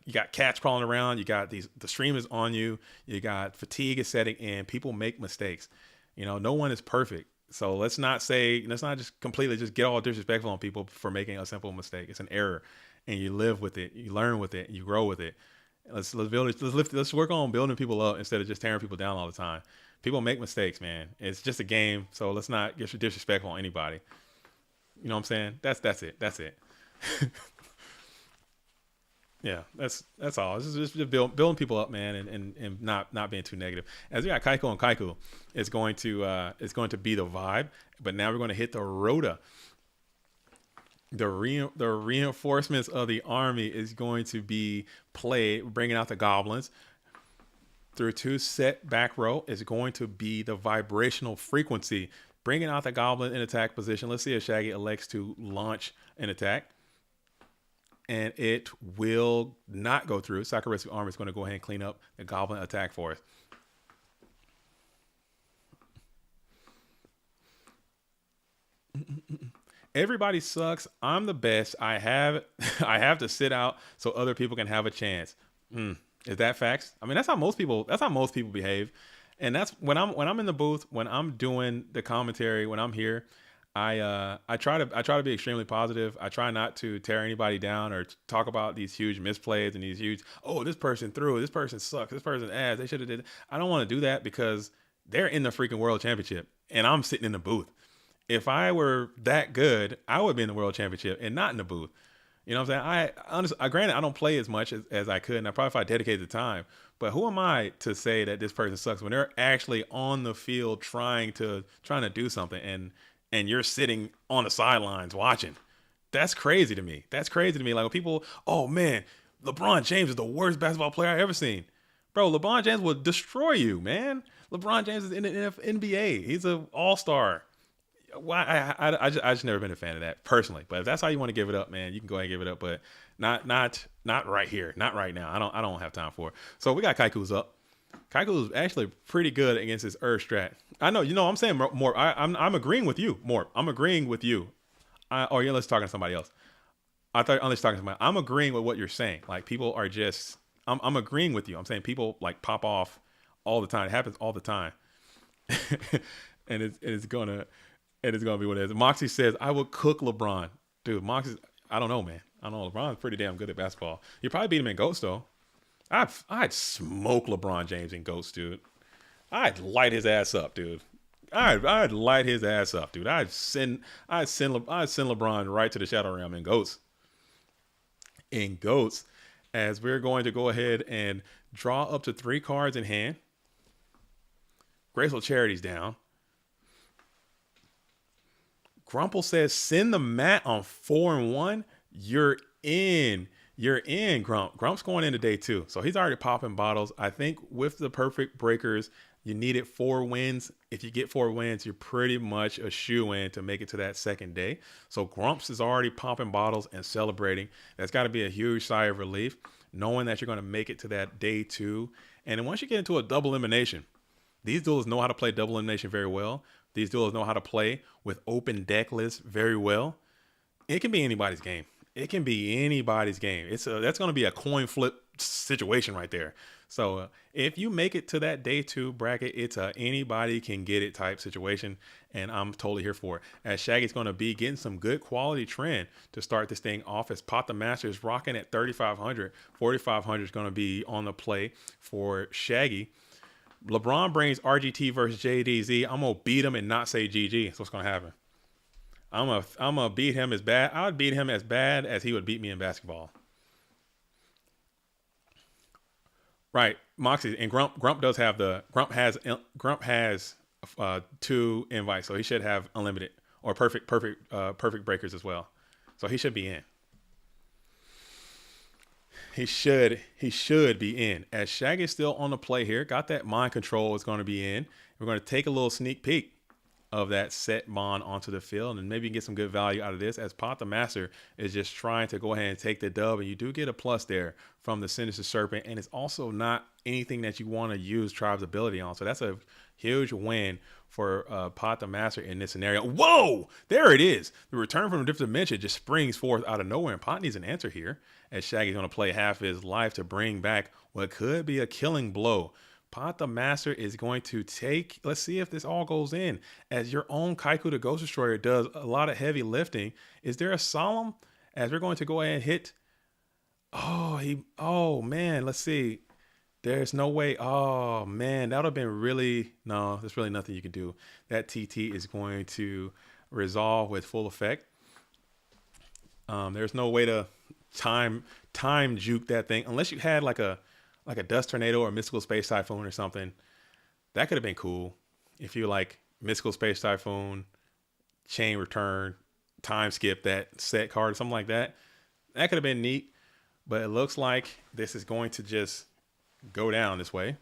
You got cats crawling around. You got the stream is on you. You got fatigue is setting in. People make mistakes. You know, no one is perfect. So let's not just completely just get all disrespectful on people for making a simple mistake. It's an error. And you live with it, you learn with it, and you grow with it. Let's work on building people up instead of just tearing people down all the time. People make mistakes, man. It's just a game, so let's not get disrespectful on anybody. You know what I'm saying? That's it. That's it. Yeah, that's all. It's just building people up, man, and not being too negative. As we got Kaiko and Kaiku, it's going to be the vibe. But now we're going to hit the Rota. The reinforcements of the army is going to be played, bringing out the goblins through 2 set back row. Is going to be the vibrational frequency, bringing out the goblin in attack position. Let's see if Shaggy elects to launch an attack, and it will not go through. Sakura Rescue Army is going to go ahead and clean up the goblin attack for us. Everybody sucks. I'm the best. I have to sit out so other people can have a chance. Is that facts? I mean, that's how most people behave. And that's when I'm in the booth, when I'm doing the commentary, when I'm here, I try to be extremely positive. I try not to tear anybody down or talk about these huge misplays and these huge, oh, this person threw, this person sucks, this person ass, they should have did. I don't want to do that, because they're in the freaking world championship and I'm sitting in the booth. If I were that good, I would be in the world championship and not in the booth. You know what I'm saying? Granted, I don't play as much as I could, and I probably if I dedicated the time. But who am I to say that this person sucks when they're actually on the field trying to do something, and you're sitting on the sidelines watching? That's crazy to me. Like when people, oh man, LeBron James is the worst basketball player I've ever seen. Bro, LeBron James will destroy you, man. LeBron James is in the NBA. He's an all-star. Why I just never been a fan of that personally. But if that's how you want to give it up, man, you can go ahead and give it up. But not right here, not right now. I don't have time for it. So we got Kaiku's up. Kaiku's actually pretty good against his Earth strat. I know, I'm saying more. I'm agreeing with you more. I'm agreeing with you. Yeah, let's talk to somebody else. I thought I was talking to somebody. I'm agreeing with what you're saying. Like people are just. I'm agreeing with you. I'm saying people like pop off all the time. It happens all the time, and it's gonna be what it is. Moxie says, I would cook LeBron. Dude, Moxie, I don't know, man. I don't know. LeBron's pretty damn good at basketball. You probably beat him in GOATs, though. I'd smoke LeBron James in GOATs, dude. I'd light his ass up, dude. I'd light his ass up, dude. I'd send LeBron right to the Shadow Realm in GOATs. In GOATs, as we're going to go ahead and draw up to 3 cards in hand. Graceful Charity's down. Grumple says, send the mat on 4 and 1. You're in, Grump. Grump's going into day 2. So he's already popping bottles. I think with the perfect breakers, you needed 4 wins. If you get 4 wins, you're pretty much a shoe-in to make it to that second day. So Grumps is already popping bottles and celebrating. That's got to be a huge sigh of relief, knowing that you're going to make it to that day 2. And then once you get into a double elimination, These duels know how to play double elimination very well. These duels know how to play with open deck lists very well. It can be anybody's game. It can be anybody's game. That's going to be a coin flip situation right there. So if you make it to that day 2 bracket, it's a anybody can get it type situation, and I'm totally here for it. As Shaggy's going to be getting some good quality trend to start this thing off, as Pot the Master is rocking at 3,500. 4,500 is going to be on the play for Shaggy. LeBron brings RGT versus JDZ. I'm going to beat him and not say GG. That's what's going to happen. I'm gonna beat him as bad. I would beat him as bad as he would beat me in basketball. Right, Moxie and Grump does have Grump has 2 invites, so he should have unlimited or perfect breakers as well. So he should be in. He should be in. As Shaggy is still on the play here, got that mind control is going to be in. We're going to take a little sneak peek of that set Mon onto the field, and maybe get some good value out of this, as Pot the Master is just trying to go ahead and take the dub, and you do get a plus there from the Sinister Serpent, and it's also not anything that you want to use Tribe's ability on, so that's a huge win for Pot the Master in this scenario. Whoa! There it is! The return from a different dimension just springs forth out of nowhere, and Pot needs an answer here, as Shaggy's going to play half his life to bring back what could be a killing blow. Pot the Master is going to take, let's see if this all goes in, as your own Kaiku the Ghost Destroyer does a lot of heavy lifting. Is there a Solemn? As we're going to go ahead and hit. Oh man, let's see. There's no way. Oh man, that would have been really, no, there's really nothing you can do. That TT is going to resolve with full effect. There's no way to time juke that thing, unless you had like a Dust Tornado or Mystical Space Typhoon or something. That could have been cool. If you like Mystical Space Typhoon, Chain Return, Time Skip that set card, something like that. That could have been neat. But it looks like this is going to just go down this way.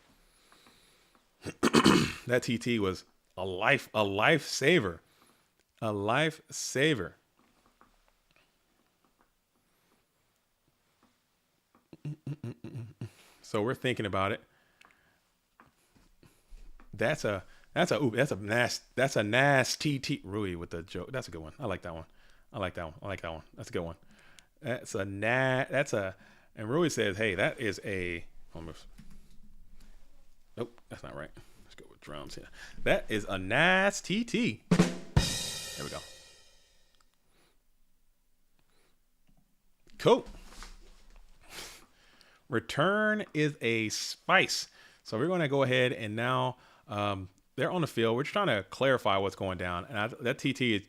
That TT was a lifesaver. A lifesaver. So we're thinking about it. That's a nasty TT. Rui with the joke. That's a good one. I like that one. That's a good one. And Rui says, hey, that is a, almost. Nope, that's not right. Let's go with drums here. That is a nice TT. There we go. Cool. Return is a spice. So we're going to go ahead and now they're on the field. We're just trying to clarify what's going down. And that TT is...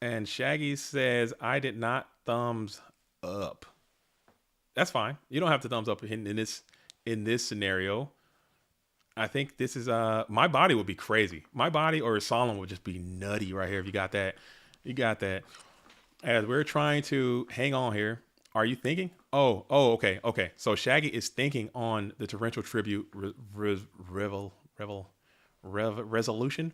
And Shaggy says, I did not thumbs up. That's fine. You don't have to thumbs up in this scenario. I think this is... my body would be crazy. My body or Solemn would just be nutty right here if you got that. You got that. As we're trying to hang on here. Are you thinking? Okay. So Shaggy is thinking on the Torrential Tribute resolution.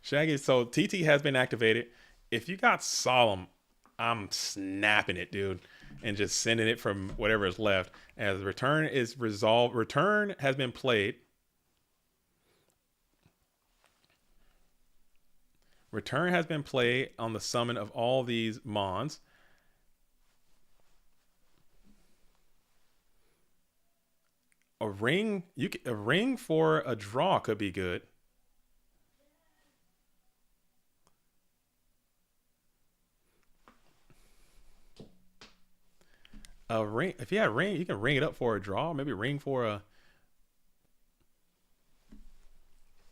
Shaggy, so TT has been activated. If you got Solemn, I'm snapping it, dude, and just sending it from whatever is left. As return is resolved, return has been played. Return has been played on the summon of all these Mons. A ring for a draw could be good. A ring, if you have a ring, you can ring it up for a draw. Maybe ring for a.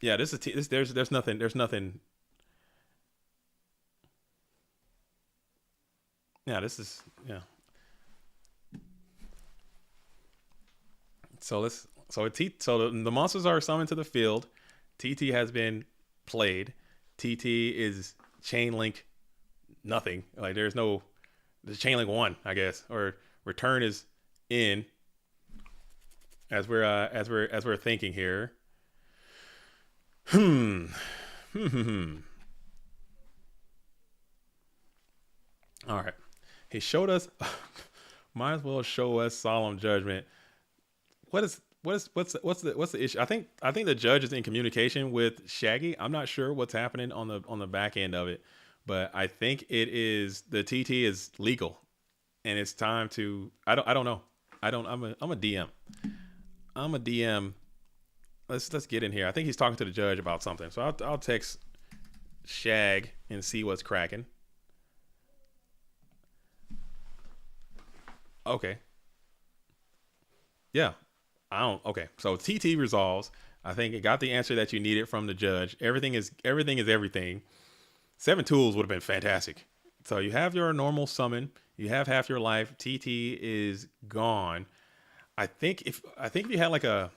Yeah, there's nothing. Yeah, this is, yeah. So the monsters are summoned to the field. TT has been played. TT is chain link nothing. Like there's chain link 1, I guess, or return is in. As we're thinking here. All right. He showed us, might as well show us Solemn Judgment. what's the issue? I think the judge is in communication with Shaggy. I'm not sure what's happening on the back end of it, but I think it is the TT is legal, and it's time to. I don't know. I'm a DM. I'm a DM. Let's get in here. I think he's talking to the judge about something. So I'll text Shag and see what's cracking. Okay. Yeah. Okay. So TT resolves. I think it got the answer that you needed from the judge. Everything is everything. 7 tools would have been fantastic. So you have your normal summon. You have half your life. TT is gone. I think if you had like a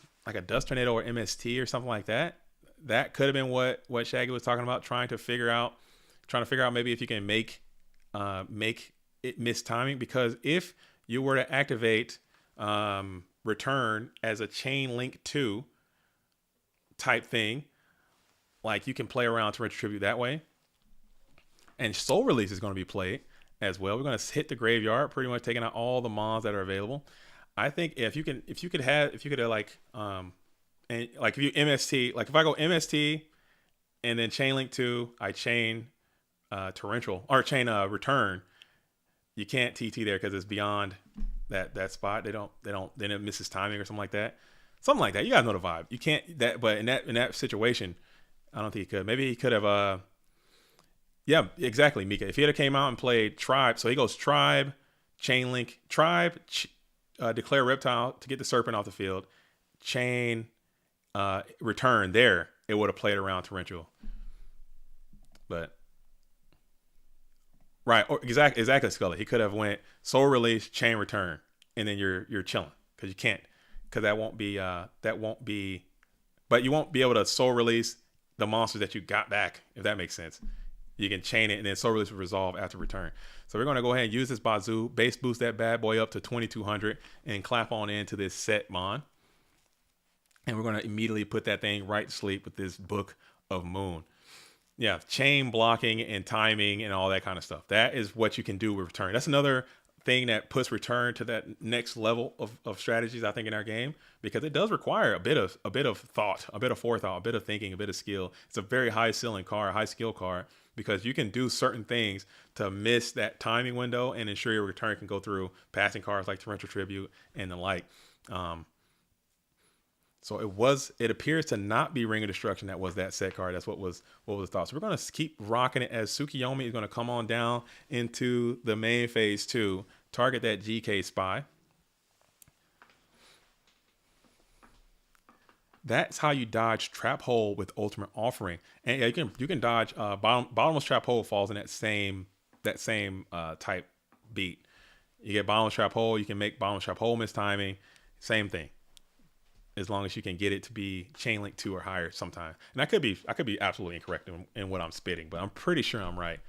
dust tornado or MST or something like that, that could have been what Shaggy was talking about, trying to figure out maybe if you can make it miss timing, because if you were to activate return as a chain link 2 type thing, like you can play around to retribute that way. And Soul Release is going to be played as well. We're going to hit the graveyard, pretty much taking out all the mons that are available. I think if you could like and like if you MST, like if I go MST and then chain link 2, I chain torrential or chain return, you can't TT there because it's beyond that spot. Then it misses timing or something like that. Something like that. You guys know the vibe. You can't that, but in that situation, I don't think he could. Maybe he could have yeah, exactly, Mika. If he had came out and played Tribe, so he goes Tribe, Chain Link, Tribe, declare Reptile to get the Serpent off the field, Chain, Return there, it would have played around Torrential. But right, or exactly, Scully. He could have went Soul Release, Chain Return, and then you're chilling because you can't, because that won't be, but you won't be able to Soul Release the monsters that you got back, if that makes sense. You can chain it and then Soul Release will resolve after return. So we're going to go ahead and use this Bazoo, base boost that bad boy up to 2200 and clap on into this set mon. And we're going to immediately put that thing right to sleep with this Book of Moon. Yeah, chain blocking and timing and all that kind of stuff. That is what you can do with return. That's another thing that puts return to that next level of strategies, I think, in our game, because it does require a bit of thought, a bit of forethought, a bit of thinking, a bit of skill. It's a very high ceiling card, high skill card, because you can do certain things to miss that timing window and ensure your return can go through passing cards like Torrential Tribute and the like. So it appears to not be Ring of Destruction that was that set card. That's what was thought. So we're going to keep rocking it as Tsukiyomi is going to come on down into the main phase 2, target that GK Spy. That's how you dodge Trap Hole with Ultimate Offering. And yeah, you can dodge bottomless Trap Hole falls in that same type beat. You get bottomless Trap Hole, you can make bottomless Trap Hole miss timing, same thing. As long as you can get it to be chain link 2 or higher sometime. And I could be absolutely incorrect in what I'm spitting, but I'm pretty sure I'm right.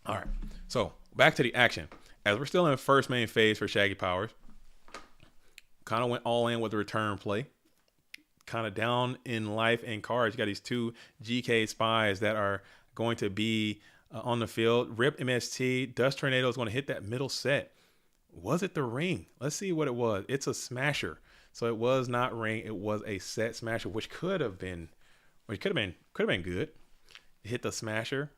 All right. So back to the action. As we're still in the first main phase for Shaggy Powers, kind of went all in with the return play. Kind of down in life and cards. You got these 2 GK Spies that are going to be on the field. Rip MST. Dust Tornado is going to hit that middle set. Was it the ring? Let's see what it was. It's a smasher. So it was not ring. It was a set smasher, which could have been good. Hit the smasher,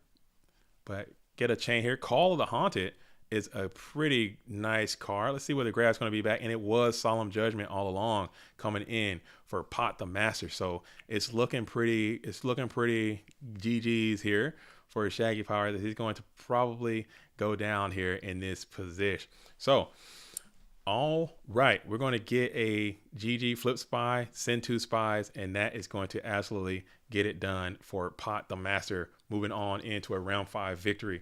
but get a chain here. Call of the Haunted is a pretty nice card. Let's see where the grab's going to be back. And it was Solemn Judgment all along coming in for Pot the Master. So it's looking pretty GG's here for Shaggy Power, that he's going to probably go down here in this position. So, all right, we're going to get a GG Flip Spy, send 2 spies, and that is going to absolutely get it done for Pot the Master, moving on into a round 5 victory.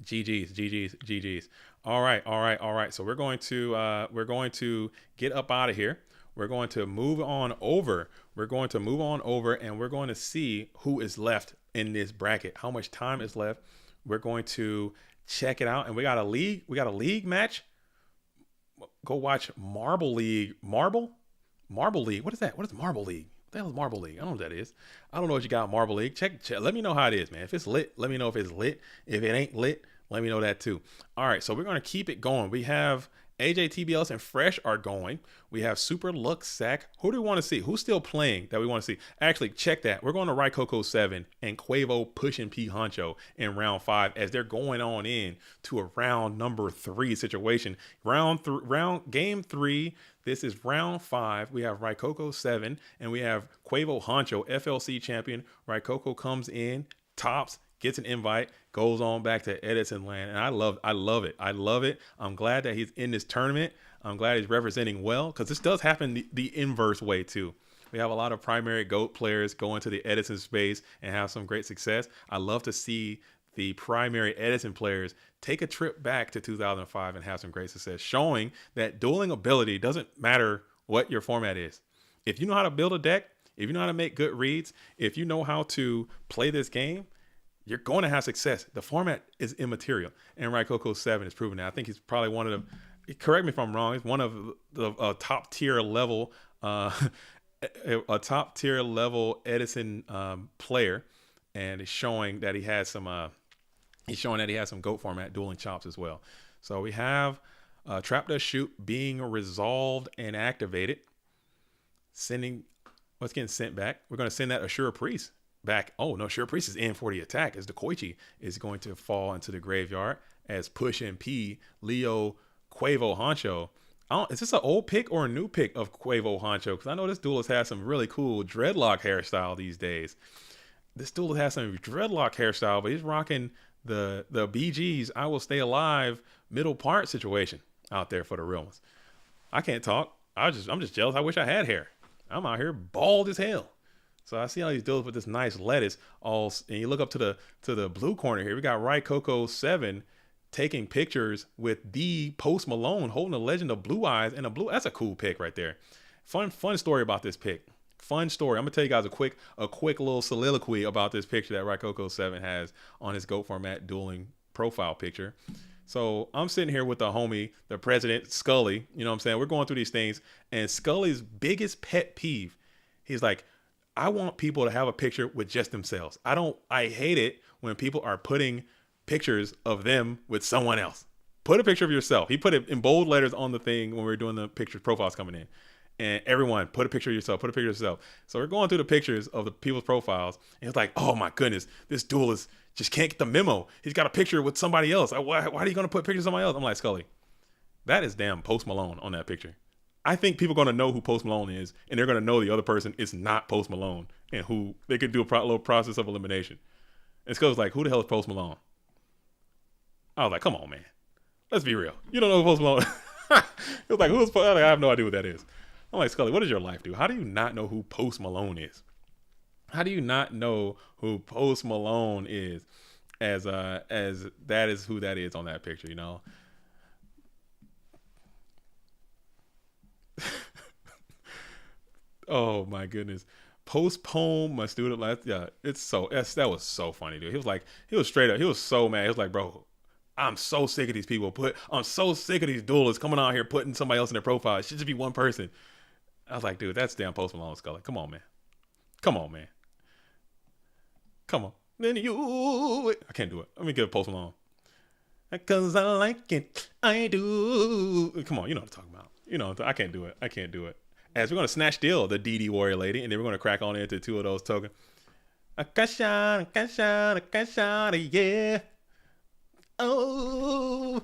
GG's. All right. So we're going to get up out of here. We're going to move on over. And we're going to see who is left in this bracket. How much time is left? We're going to check it out. And we got a league match. Go watch Marble League. Marble League. What is that? What is Marble League? What the hell is Marble League? I don't know what that is. I don't know what you got Marble League. Check. Let me know how it is, man. If it's lit, let me know if it's lit. If it ain't lit, Let me know that too. All right, so we're going to keep it going. We have AJ TBLs and Fresh are going. We have Super Lux Sack. Who do we want to see? Who's still playing that we want to see? Actually, check that. We're going to Raikoko 7 and Quavo pushing P Honcho in round 5 as they're going on in to a round number 3 situation. Game 3. This is round 5. We have Raikoko 7 and we have Quavo Honcho, FLC champion. Raikoko comes in, tops, gets an invite, goes on back to Edison land, and I love it. I'm glad that he's in this tournament. I'm glad he's representing well, because this does happen the inverse way too. We have a lot of primary GOAT players go into the Edison space and have some great success. I love to see the primary Edison players take a trip back to 2005 and have some great success, showing that dueling ability doesn't matter what your format is. If you know how to build a deck, if you know how to make good reads, if you know how to play this game, you're going to have success. The format is immaterial. And Raikoko 7 is proving that. I think he's probably one of the, correct me if I'm wrong, he's one of the top tier level, a top tier level Edison player. And it's showing that he has some, GOAT format dueling chops as well. So we have Trap Does Shoot being resolved and activated. Sending, what's getting sent back? We're going to send that Ashura Priest back. Oh no, Ashura Priest is in for the attack as the Koichi is going to fall into the graveyard as Push and P, Leo, Quavo Honcho. Is this an old pick or a new pick of Quavo Honcho? Because I know this duelist has some really cool dreadlock hairstyle these days. This duelist has some dreadlock hairstyle, but he's rocking the BG's I Will Stay Alive middle part situation out there for the real ones. I can't talk. I'm just jealous. I wish I had hair. I'm out here bald as hell. So I see all these dudes with this nice lettuce. And you look up to the blue corner here. We got Raikoko 7 taking pictures with the Post Malone holding the Legend of Blue Eyes and a blue. That's a cool pick right there. Fun story about this pick. Fun story. I'm gonna tell you guys a quick little soliloquy about this picture that Raikoko 7 has on his GOAT format dueling profile picture. So I'm sitting here with the homie, the president, Scully. You know what I'm saying? We're going through these things, and Scully's biggest pet peeve, he's like, I want people to have a picture with just themselves. I hate it when people are putting pictures of them with someone else. Put a picture of yourself. He put it in bold letters on the thing when we were doing the picture profiles coming in. And everyone, put a picture of yourself, put a picture of yourself. So we're going through the pictures of the people's profiles. And it's like, oh my goodness, this duelist just can't get the memo. He's got a picture with somebody else. Why are you going to put pictures of somebody else? I'm like, Scully, that is damn Post Malone on that picture. I think people are going to know who Post Malone is, and they're going to know the other person is not Post Malone, and who they could do a little process of elimination. And Scully's like, who the hell is Post Malone? I was like, come on, man. Let's be real. You don't know who Post Malone is. He was like, who's Post? I have no idea what that is. I'm like, Scully, what does your life do? How do you not know who Post Malone is? How do you not know who Post Malone is as that is who that is on that picture, you know? Oh my goodness. Postpone my student life. Yeah, that was so funny, dude. He was straight up. He was so mad. He was like, bro, I'm so sick of these people. I'm so sick of these duelists coming out here putting somebody else in their profile. It should just be one person. I was like, dude, that's damn Post Malone, Scully. Come on, man. Come on, man. Come on. Then I can't do it. Let me give Post Malone. Because I like it. I do. Come on, you know what I'm talking about. You know, I can't do it. I can't do it. As we're going to snatch steal the DD Warrior Lady, and then we're going to crack on into two of those tokens. Akasha, yeah. Oh,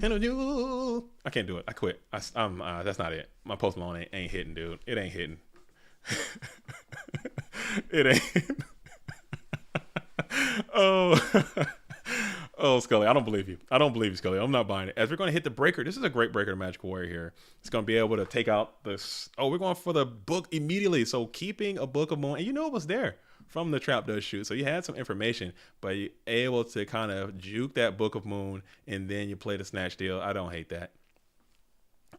hello. I can't do it. I quit. I'm that's not it. My Post Malone ain't hitting, dude. It ain't hitting. It ain't. Oh, Scully, I don't believe you. I don't believe you, Scully. I'm not buying it. As we're going to hit the breaker, this is a great breaker to Magical Warrior here. It's going to be able to take out this. Oh, we're going for the book immediately. So keeping a Book of Moon, and you know it was there from the Trap Does Shoot. So you had some information, but you're able to kind of juke that Book of Moon, and then you play the Snatch Deal. I don't hate that.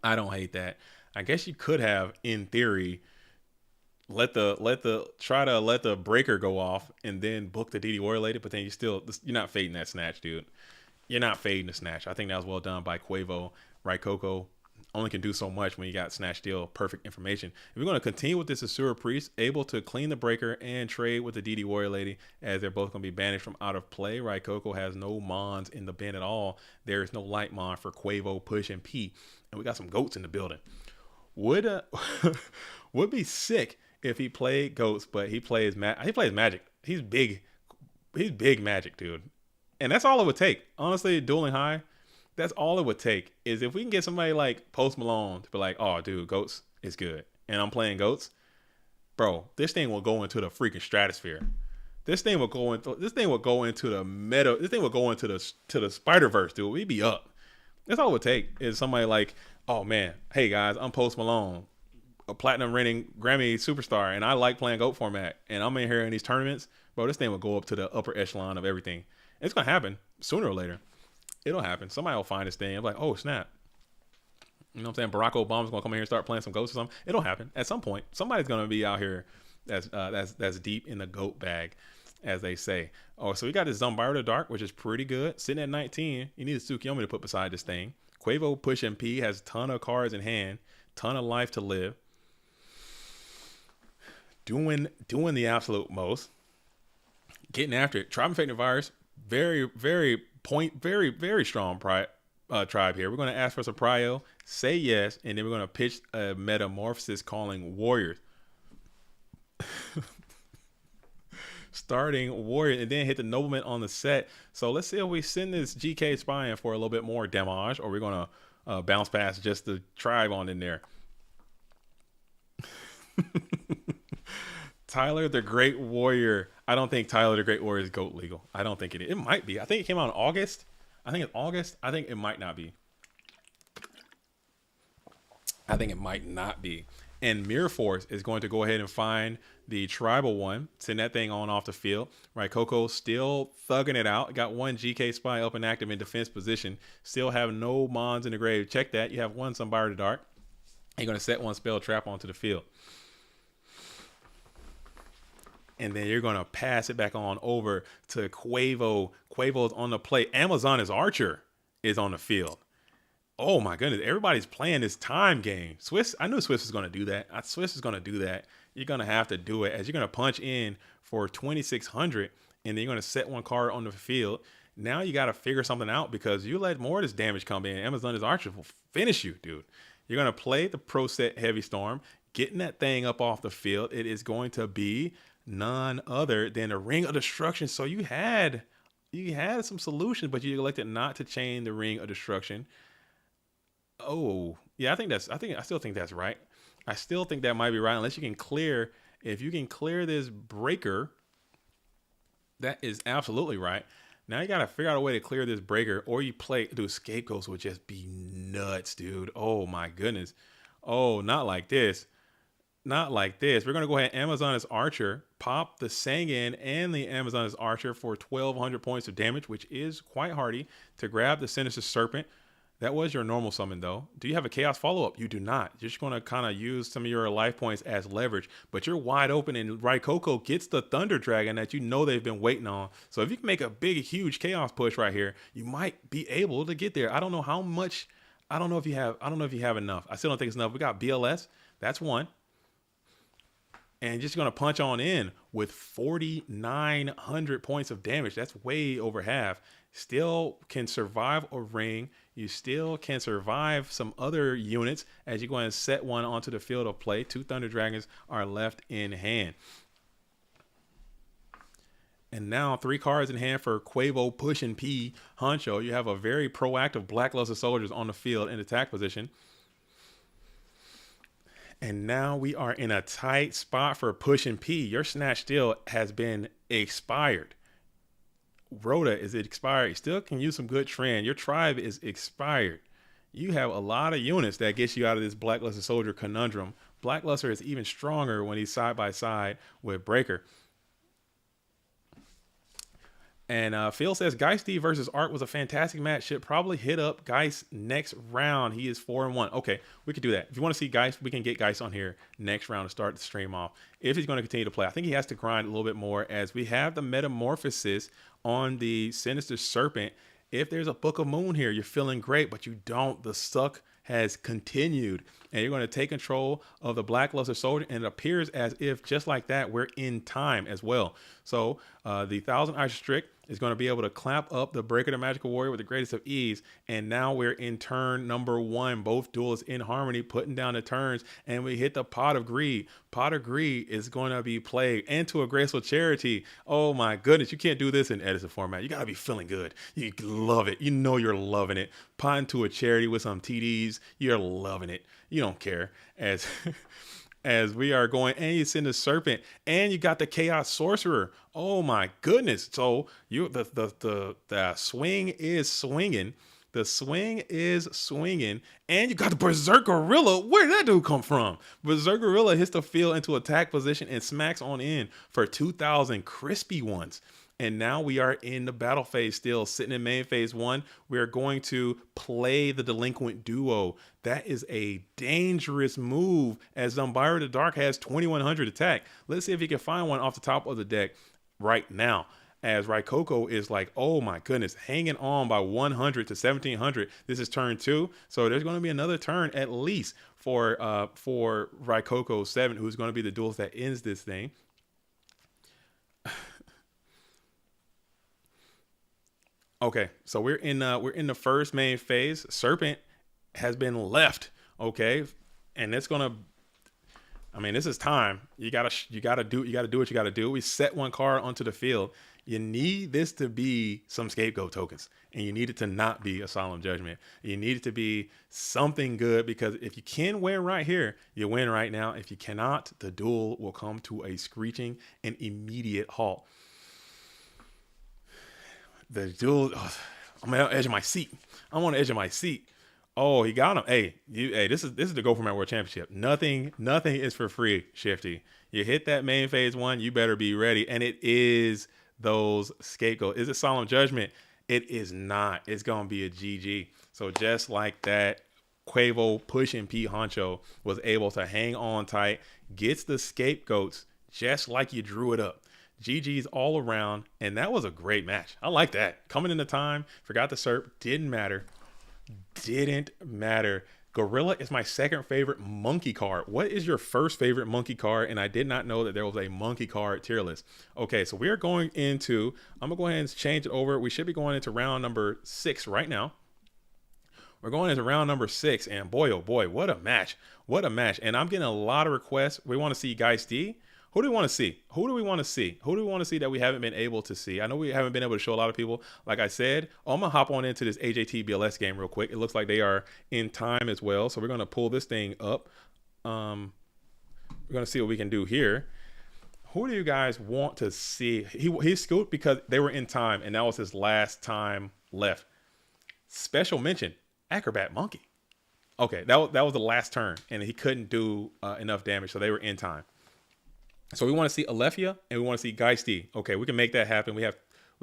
I don't hate that. I guess you could have, in theory, let the breaker go off and then book the DD Warrior Lady, but then you're not fading that snatch, dude. You're not fading the snatch. I think that was well done by Quavo. Raikoko only can do so much when you got Snatch Steal perfect information. If we're going to continue with this Asura Priest, able to clean the breaker and trade with the DD Warrior Lady, as they're both going to be banished from out of play. Right, Coco has no Mons in the bin at all. There is no Light Mon for Quavo, Push, and P. And we got some goats in the building. Would be sick if he played goats, but he plays Magic. He's big Magic, dude. And that's all it would take. Honestly, dueling high, that's all it would take is if we can get somebody like Post Malone to be like, oh, dude, goats is good. And I'm playing goats. Bro, this thing will go into the freaking stratosphere. This thing will go into the meta. This thing will go into the Spider-Verse, dude. We'd be up. That's all it would take is somebody like, oh man, hey guys, I'm Post Malone, a platinum reigning Grammy superstar, and I like playing GOAT format, and I'm in here in these tournaments. Bro, this thing will go up to the upper echelon of everything. It's gonna happen sooner or later. It'll happen. Somebody will find this thing. I'm like, oh snap. You know what I'm saying? Barack Obama's gonna come in here and start playing some GOATs or something. It'll happen at some point. Somebody's gonna be out here that's deep in the GOAT bag, as they say. Oh, so we got this Zumbaro the Dark, which is pretty good. Sitting at 19. You need a Tsukiyomi to put beside this thing. Quavo, Push, and P has a ton of cards in hand, ton of life to live. Doing the absolute most. Getting after it. Tribe Infected Virus, very strong tribe here. We're going to ask for some prio, say yes, and then we're going to pitch a Metamorphosis calling Warriors. Starting Warrior, and then hit the Nobleman on the set. So let's see if we send this GK Spy in for a little bit more damage, or we're going to bounce past just the tribe on in there. Tyler the Great Warrior. I don't think Tyler the Great Warrior is GOAT legal. I don't think it is. It might be. I think it came out in August. I think it's August. I think it might not be. And Mirror Force is going to go ahead and find the tribal one, send that thing on off the field. Right, Coco still thugging it out. Got one GK Spy up and active in defense position. Still have no Mons in the grave. Check that. You have one Zumbaro the Dark. You're going to set one spell trap onto the field. And then you're going to pass it back on over to Quavo. Quavo's on the play. Amazon's Archer is on the field. Oh my goodness. Everybody's playing this time game. Swiss, I knew Swiss was going to do that. Swiss is going to do that. You're going to have to do it as you're going to punch in for 2,600 and then you're going to set one card on the field. Now you got to figure something out because you let more of this damage come in. Amazon's Archer will finish you, dude. You're going to play the Pro Set Heavy Storm, getting that thing up off the field. It is going to be none other than the Ring of Destruction. So you had some solutions, but you elected not to chain the Ring of Destruction. Oh, yeah, I still think that's right. I still think that might be right unless you can clear. If you can clear this breaker, that is absolutely right. Now you got to figure out a way to clear this breaker, or you play, dude, Scapegoats would just be nuts, dude. Oh my goodness. Oh, not like this. Not like this. We're going to go ahead, Amazon's Archer, pop the Sangan and the Amazon's Archer for 1,200 points of damage, which is quite hardy, to grab the Sinister Serpent. That was your normal summon, though. Do you have a Chaos follow-up? You do not. You're just going to kind of use some of your life points as leverage, but you're wide open, and Raikoko gets the Thunder Dragon that you know they've been waiting on. So if you can make a big, huge Chaos push right here, you might be able to get there. I don't know how much. I don't know if you have enough. I still don't think it's enough. We got BLS. That's one. And just going to punch on in with 4,900 points of damage. That's way over half. Still can survive a ring. You still can survive some other units as you go and set one onto the field of play. 2 Thunder Dragons are left in hand. And now 3 cards in hand for Quavo, Push, and P. Honcho. You have a very proactive Blackluster Soldiers on the field in attack position. And now we are in a tight spot for Push and P. Your Snatch Steal has been expired. Rhoda is expired. You still can use some good trend. Your tribe is expired. You have a lot of units that gets you out of this Blackluster Soldier conundrum. Blackluster is even stronger when he's side by side with Breaker. And Phil says Geisty versus Art was a fantastic match. Should probably hit up Geist next round. He is 4-1. Okay, we could do that. If you want to see Geist, we can get Geist on here next round to start the stream off. If he's going to continue to play, I think he has to grind a little bit more as we have the Metamorphosis on the Sinister Serpent. if there's a Book of Moon here, you're feeling great, but you don't. The suck has continued, and you're going to take control of the Black Luster Soldier, and it appears as if just like that, we're in time as well. So the Thousand Ice Strict is going to be able to clap up the Breaker the Magical Warrior with the greatest of ease. And now we're in turn number 1. Both duelists in harmony, putting down the turns, and we hit the Pot of Greed. Pot of Greed is going to be played into a Graceful Charity. Oh my goodness, you can't do this in Edison format. You got to be feeling good. You love it. You know you're loving it. Pot into a charity with some TDs. You're loving it. You don't care. As we are going, and you send the Serpent, and you got the Chaos Sorcerer. Oh my goodness! So the swing is swinging. The swing is swinging, and you got the Berserk Gorilla. Where did that dude come from? Berserk Gorilla hits the field into attack position and smacks on in for 2,000 crispy ones. And now we are in the battle phase still, sitting in main phase 1. We are going to play the Delinquent Duo. That is a dangerous move, as Zumbira the Dark has 2,100 attack. Let's see if you can find one off the top of the deck right now. As Raikoko is like, oh my goodness, hanging on by 100 to 1,700. This is turn 2. So there's going to be another turn at least for Raikoko 7, who's going to be the duelist that ends this thing. Okay, so we're in the first main phase. Serpent has been left. Okay, and it's gonna. I mean, this is time. You gotta do what you gotta do. We set one card onto the field. You need this to be some scapegoat tokens, and you need it to not be a Solemn Judgment. You need it to be something good, because if you can win right here, you win right now. If you cannot, the duel will come to a screeching and immediate halt. The dude, oh, I'm on the edge of my seat. I'm on the edge of my seat. Oh, he got him. Hey, this is the Go Format World Championship. Nothing is for free, Shifty. You hit that main phase 1, you better be ready. And it is those scapegoats. Is it Solemn Judgment? It is not. It's gonna be a GG. So just like that, Quavo pushing P Honcho was able to hang on tight, gets the scapegoats just like you drew it up. GG's all around, and that was a great match. I like that. Coming into time, forgot the SERP, didn't matter. Gorilla is my second favorite monkey card. What is your first favorite monkey card? And I did not know that there was a monkey card tier list. Okay, so we are going into, I'm gonna go ahead and change it over. We should be going into round number 6 right now. We're going into round number 6, and boy, oh boy, what a match. What a match. And I'm getting a lot of requests. We want to see Geist D. Who do we want to see? Who do we want to see? Who do we want to see that we haven't been able to see? I know we haven't been able to show a lot of people. Like I said, I'm going to hop on into this AJT BLS game real quick. It looks like they are in time as well. So we're going to pull this thing up. We're going to see what we can do here. Who do you guys want to see? He scooped because they were in time, and that was his last time left. Special mention, Acrobat Monkey. Okay, that was the last turn, and he couldn't do enough damage, so they were in time. So we want to see Alephia, and we want to see Geisty. Okay, we can make that happen. We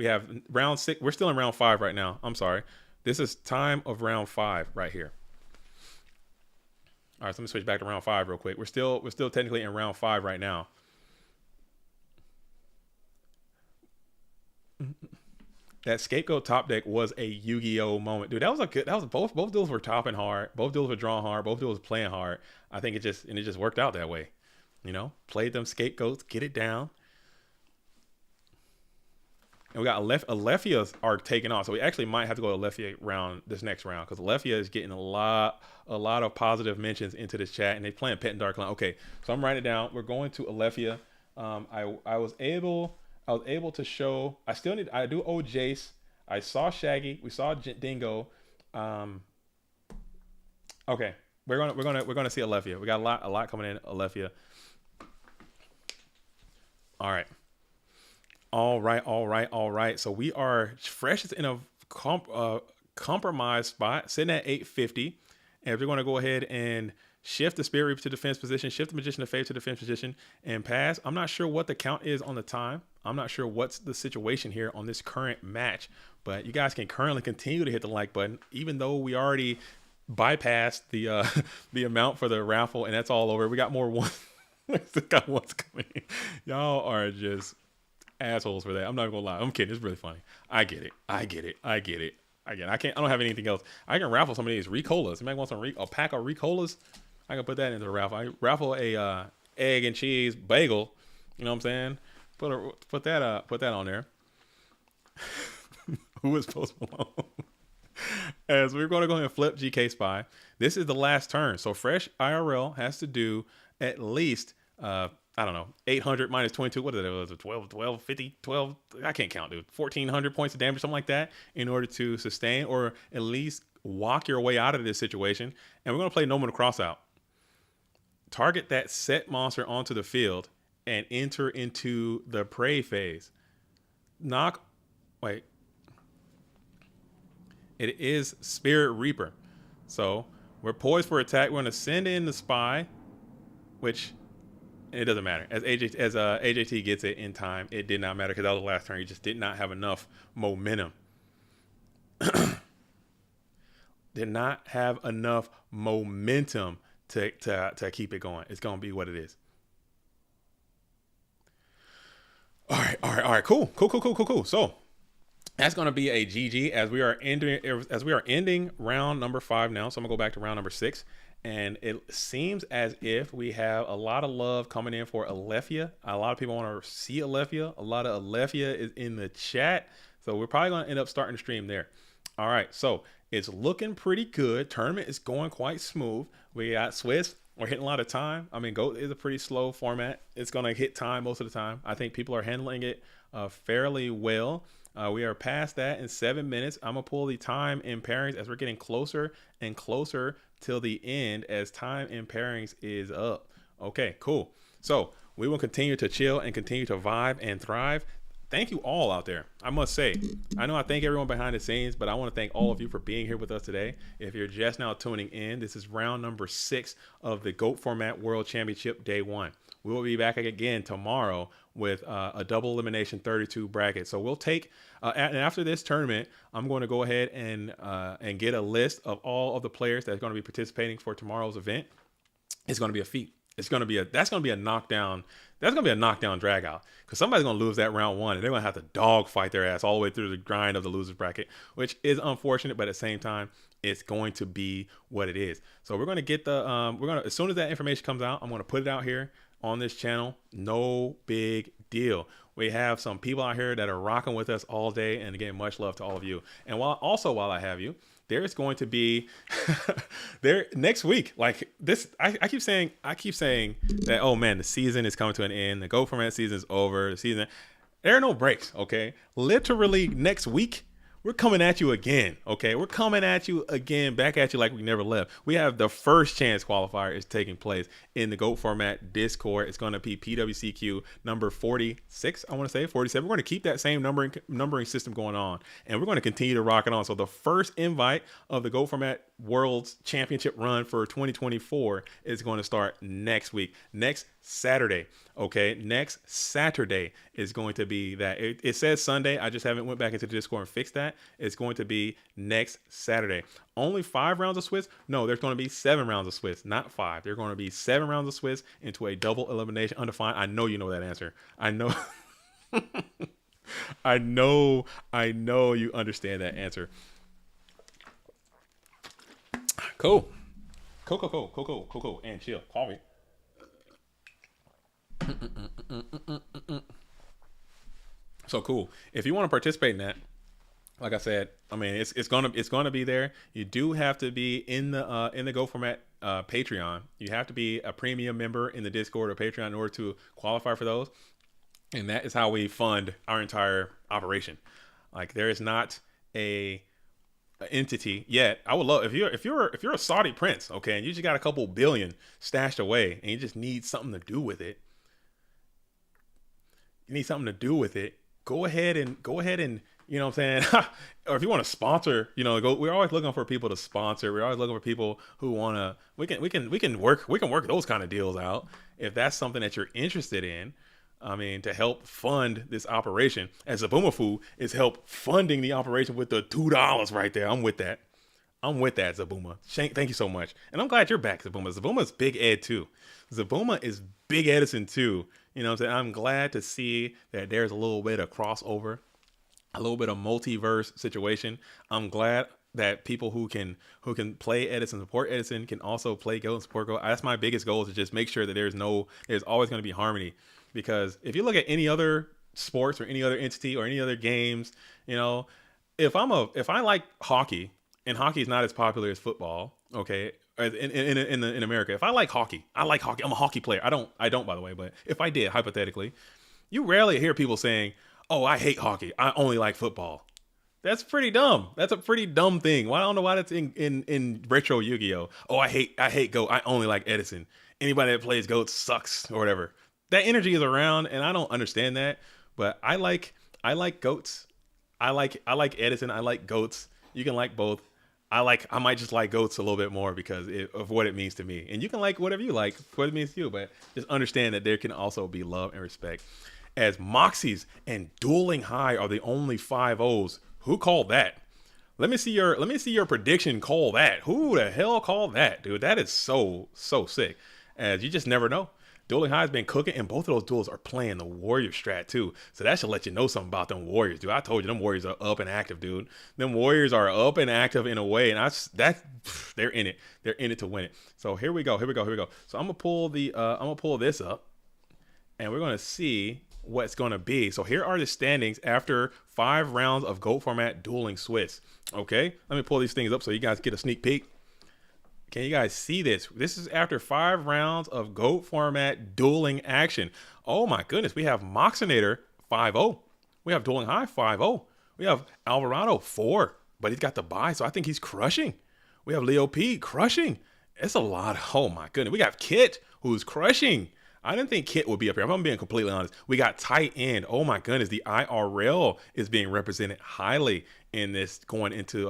have round 6. We're still in round 5 right now. I'm sorry. This is time of round 5 right here. All right, so let me switch back to round 5 real quick. We're still technically in round 5 right now. That scapegoat top deck was a Yu-Gi-Oh moment, dude. That was both duels were topping hard. Both duels were drawing hard. Both duels were playing hard. I think it just worked out that way. You know, played them scapegoats, get it down. And we got Alephia are taking off. So we actually might have to go Alephia round this next round, because Alephia is getting a lot of positive mentions into this chat, and they playing Pet and Dark Line. Okay, so I'm writing it down. We're going to Alephia. I was able to show. I do owe Jace. I saw Shaggy. We saw Dingo. Okay, we're gonna see Alephia. We got a lot coming in Alephia. All right. So we are freshest in a compromised spot, sitting at 850. And we're going to go ahead and shift the Spirit Reaper to defense position, shift the Magician of Faith to defense position, and pass. I'm not sure what the count is on the time. I'm not sure what's the situation here on this current match, but you guys can currently continue to hit the like button, even though we already bypassed the amount for the raffle, and that's all over. We got more ones. Still got ones coming in. Y'all are just assholes for that. I'm not gonna lie. I'm kidding. It's really funny. I get it. Again, I don't have anything else. I can raffle some of these Ricolas. You might want a pack of Ricolas. I can put that into the raffle. I raffle a egg and cheese bagel. You know what I'm saying? Put that on there. Who is Post Malone? As we're going to go ahead and flip GK Spy. This is the last turn. So Fresh IRL has to do at least, I don't know, 800 minus 22. What is it? 12, 50, 12. I can't count, dude. 1,400 points of damage, something like that, in order to sustain or at least walk your way out of this situation. And we're going to play No More to Cross Out. Target that set monster onto the field and enter into the prey phase. It is Spirit Reaper. So we're poised for attack. We're going to send in the Spy, which it doesn't matter. As AJT gets it in time, it did not matter because that was the last turn. He just did not have enough momentum. Did not have enough momentum to keep it going. It's going to be what it is. All right. Cool. So that's going to be a GG as we are ending round number 5 now. So I'm going to go back to round number 6. And it seems as if we have a lot of love coming in for Alethea. A lot of people want to see Alethea. A lot of Alethea is in the chat. So we're probably going to end up starting the stream there. All right. So it's looking pretty good. Tournament is going quite smooth. We got Swiss. We're hitting a lot of time. I mean, GOAT is a pretty slow format. It's going to hit time most of the time. I think people are handling it fairly well. We are past that in 7 minutes. I'm going to pull the time in pairings as we're getting closer and closer till the end as time in pairings is up. Okay, cool. So we will continue to chill and continue to vibe and thrive. Thank you all out there. I must say, I know I thank everyone behind the scenes, but I want to thank all of you for being here with us today. If you're just now tuning in, this is round number 6 of the GOAT Format World Championship Day 1. We will be back again tomorrow with a double elimination 32 bracket. So we'll take, and after this tournament, I'm going to go ahead and get a list of all of the players that's going to be participating for tomorrow's event. It's going to be a feat. That's going to be a knockdown. That's going to be a knockdown drag out because somebody's going to lose that round 1 and they're going to have to dog fight their ass all the way through the grind of the losers bracket, which is unfortunate, but at the same time, it's going to be what it is. So we're going to get as soon as that information comes out, I'm going to put it out here on this channel. No big deal. We have some people out here that are rocking with us all day, and again, much love to all of you. And while I have you, there's going to be there next week. Like this, I keep saying that, oh man, the season is coming to an end. The GOAT Format season is over. There are no breaks. Okay, literally next week, we're coming at you again. Okay, we're coming at you again, back at you like we never left. We have the first chance qualifier is taking place in the GOAT Format Discord. It's going to be PWCQ number 46. I want to say 47. We're going to keep that same numbering system going on, and we're going to continue to rock it on. So the first invite of the GOAT Format World's Championship run for 2024 is going to start next week, next Saturday. Okay, next Saturday is going to be that. It says Sunday. I just haven't went back into the Discord and fixed that. It's going to be next Saturday. Only 5 rounds of Swiss? No, there's going to be 7 rounds of Swiss, not 5. There's going to be 7 rounds of Swiss into a double elimination undefined. I know you know that answer. I know. I know you understand that answer. Cool. And chill. Call me. So cool. If you want to participate in that, like I said, I mean it's gonna be there. You do have to be in the GOAT Format Patreon. You have to be a premium member in the Discord or Patreon in order to qualify for those. And that is how we fund our entire operation. Like there is not a entity yet. I would love if you're a Saudi prince, okay, and you just got a couple billion stashed away and you just need something to do with it. Go ahead and you know what I'm saying? Or if you want to sponsor, we're always looking for people to sponsor. We're always looking for people who want to, we can work those kind of deals out. If that's something that you're interested in, I mean, to help fund this operation, as Zabumafu is help funding the operation with the $2 right there. I'm with that, Zabuma. Thank you so much. And I'm glad you're back, Zabuma. Zabuma's Big Ed too. Zabuma is Big Edison too. You know what I'm saying? I'm glad to see that there's a little bit of crossover a little bit of multiverse situation. I'm glad that people who can play Edison, support Edison, can also play Go and support Go. That's my biggest goal, is to just make sure that there's always going to be harmony. Because if you look at any other sports or any other entity or any other games, you know, if I like hockey, and hockey is not as popular as football, okay, in America. If I like hockey, I like hockey. I'm a hockey player. I don't by the way, but if I did, hypothetically, you rarely hear people saying, "Oh, I hate hockey. I only like football." That's pretty dumb. That's a pretty dumb thing. Well, I don't know why that's in retro Yu-Gi-Oh. Oh, I hate Goat. I only like Edison. Anybody that plays Goat sucks or whatever. That energy is around, and I don't understand that. But I like Goats. I like Edison. I like Goats. You can like both. I might just like Goats a little bit more because of what it means to me. And you can like whatever you like, what it means to you. But just understand that there can also be love and respect. As Moxies and Dueling High are the only 5-0s. Who called that? Let me see your prediction. Call that. Who the hell called that, dude? That is so sick. As you just never know. Dueling High has been cooking, and both of those duels are playing the Warrior strat too. So that should let you know something about them Warriors, dude. I told you them Warriors are up and active, dude. Them Warriors are up and active in a way, and they're in it. They're in it to win it. So here we go. So I'm gonna pull this up, and we're gonna see what's going to be. So here are the standings after 5 rounds of GOAT format dueling Swiss. Okay, let me pull these things up so you guys get a sneak peek. Can you guys see this? This is after 5 rounds of GOAT format dueling action. Oh my goodness, we have Moxinator 5-0. We have Dueling High 5-0. We have Alvarado 4, but he's got the bye, so I think he's crushing. We have Leo P crushing. It's a lot. Oh my goodness. We got Kit, who's crushing. I didn't think Kit would be up here. I'm being completely honest. We got tight end. Oh my goodness, the IRL is being represented highly in this going into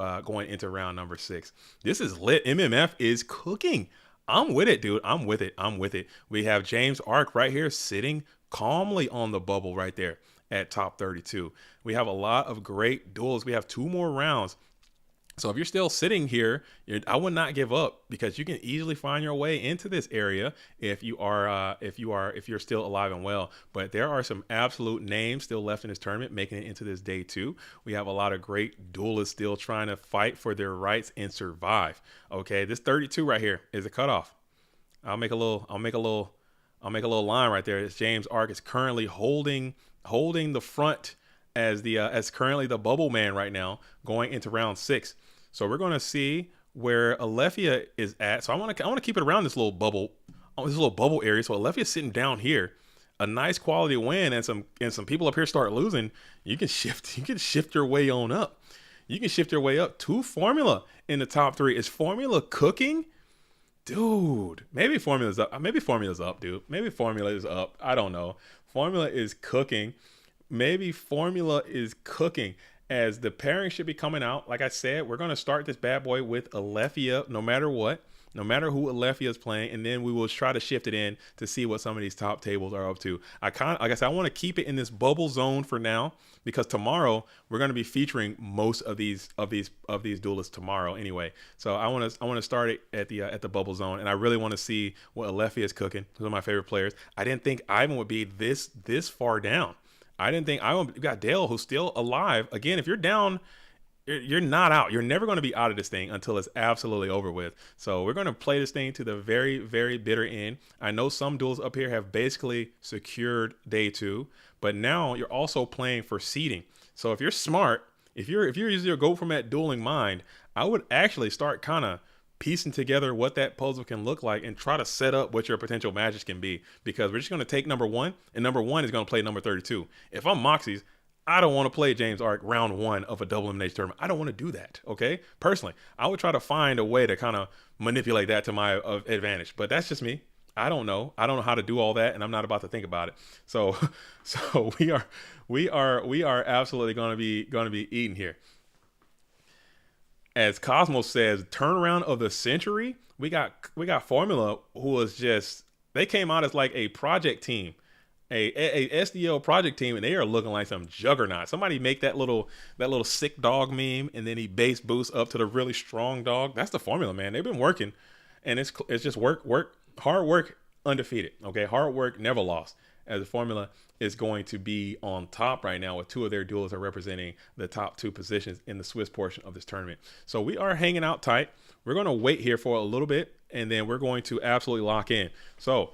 round number 6. This is lit. MMF is cooking. I'm with it, dude. I'm with it. We have James Ark right here sitting calmly on the bubble right there at top 32. We have a lot of great duels. We have 2 more rounds. So if you're still sitting here, I would not give up, because you can easily find your way into this area if you're still alive and well. But there are some absolute names still left in this tournament making it into this day 2. We have a lot of great duelists still trying to fight for their rights and survive. Okay, this 32 right here is a cutoff. I'll make a little line right there. It's James Ark is currently holding the front as currently the bubble man right now going into round 6. So we're going to see where Alethea is at. So I want to keep it around this little bubble area. So Alethea's sitting down here, a nice quality win, and some people up here start losing. You can shift your way on up. You can shift your way up to Formula in the top 3. Is Formula cooking? Dude, maybe Formula's up. Maybe Formula's up, dude. Maybe Formula is up. I don't know. Formula is cooking. Maybe Formula is cooking, as the pairing should be coming out. Like I said, we're going to start this bad boy with Alethea, no matter what, no matter who Alethea is playing, and then we will try to shift it in to see what some of these top tables are up to. Like I said, I want to keep it in this bubble zone for now, because tomorrow we're going to be featuring most of these duelists tomorrow anyway. So I want to start it at the bubble zone, and I really want to see what Alethea is cooking. One of my favorite players. I didn't think Ivan would be this far down. I didn't think we got Dale, who's still alive. Again, if you're down, you're not out. You're never going to be out of this thing until it's absolutely over with. So we're going to play this thing to the very, very bitter end. I know some duels up here have basically secured day 2, but now you're also playing for seeding. So if you're smart, if you're using your GOAT format dueling mind, I would actually start kind of piecing together what that puzzle can look like and try to set up what your potential matches can be, because we're just going to take number 1, and number 1 is going to play number 32. If I'm Moxies, I don't want to play James Ark round 1 of a double elimination tournament. I don't want to do that. Okay, personally, I would try to find a way to kind of manipulate that to my advantage, but that's just me. I don't know how to do all that, and I'm not about to think about it. So we are absolutely going to be eating here. As Cosmos says, turnaround of the century. We got Formula, who was just, they came out as like a project team, a SDL project team, and they are looking like some juggernaut. Somebody make that little sick dog meme, and then he base boosts up to the really strong dog. That's the Formula, man. They've been working, and it's just work, hard work, undefeated. Okay, hard work, never lost. as the formula is going to be on top right now with 2 of their duels are representing the top 2 positions in the Swiss portion of this tournament. So we are hanging out tight. We're going to wait here for a little bit, and then we're going to absolutely lock in. So,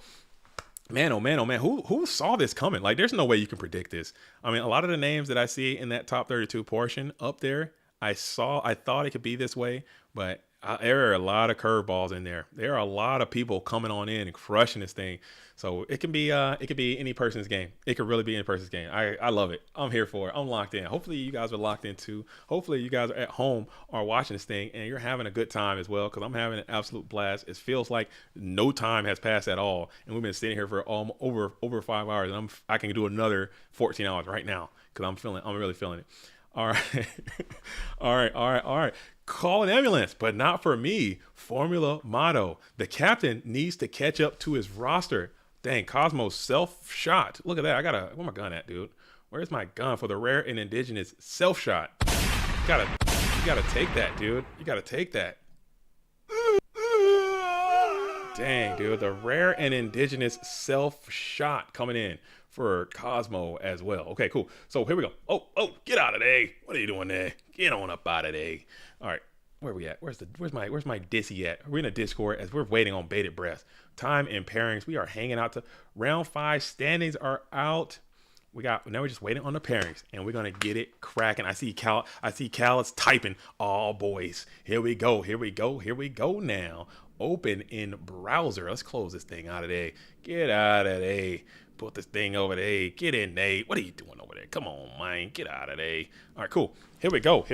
man, oh man, oh man, who saw this coming? Like, there's no way you can predict this. I mean, a lot of the names that I see in that top 32 portion up there, I thought it could be this way, but there are a lot of curveballs in there. There are a lot of people coming on in and crushing this thing. So it can be any person's game. It could really be any person's game. I love it. I'm here for it. I'm locked in. Hopefully you guys are locked in too. Hopefully you guys are at home or watching this thing and you're having a good time as well, because I'm having an absolute blast. It feels like no time has passed at all, and we've been sitting here for over 5 hours, and I can do another 14 hours right now because I'm really feeling it. All right. all right. Call an ambulance, but not for me. Formula motto. The captain needs to catch up to his roster. Dang, Cosmo self-shot. Look at that. Where my gun at, dude? Where's my gun for the rare and indigenous self-shot? You gotta take that, dude. You gotta take that. Dang, dude. The rare and indigenous self-shot coming in for Cosmo as well. Okay, cool. So here we go. Oh, get out of there. What are you doing there? Get on up out of there. All right, where are we at? Where's my Dissy at? We're in a Discord as we're waiting on bated breath. Time and pairings. We are hanging out to round 5. Standings are out. Now we're just waiting on the pairings, and we're gonna get it cracking. I see Cal is typing. Oh, boys, here we go now. Open in browser. Let's close this thing out of there. Get out of there. Put this thing over there. Get in there. What are you doing over there? Come on, man. Get out of there. All right, cool. Here we go.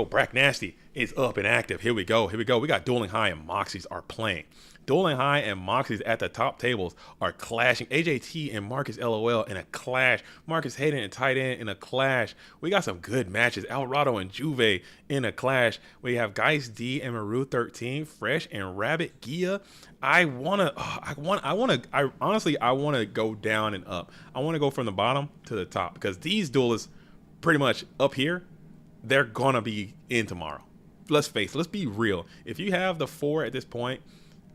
Brack Nasty is up and active. Here we go. We got Dueling High and Moxies are playing. Dueling High and Moxies at the top tables are clashing. AJT and Marcus LOL in a clash. Marcus Hayden and Tight End in a clash. We got some good matches. Alvarado and Juve in a clash. We have Geist D and Maru 13, Fresh and Rabbit Gia. I honestly want to go down and up. I want to go from the bottom to the top, because these duelists pretty much up here, they're going to be in tomorrow. Let's be real. If you have the 4 at this point,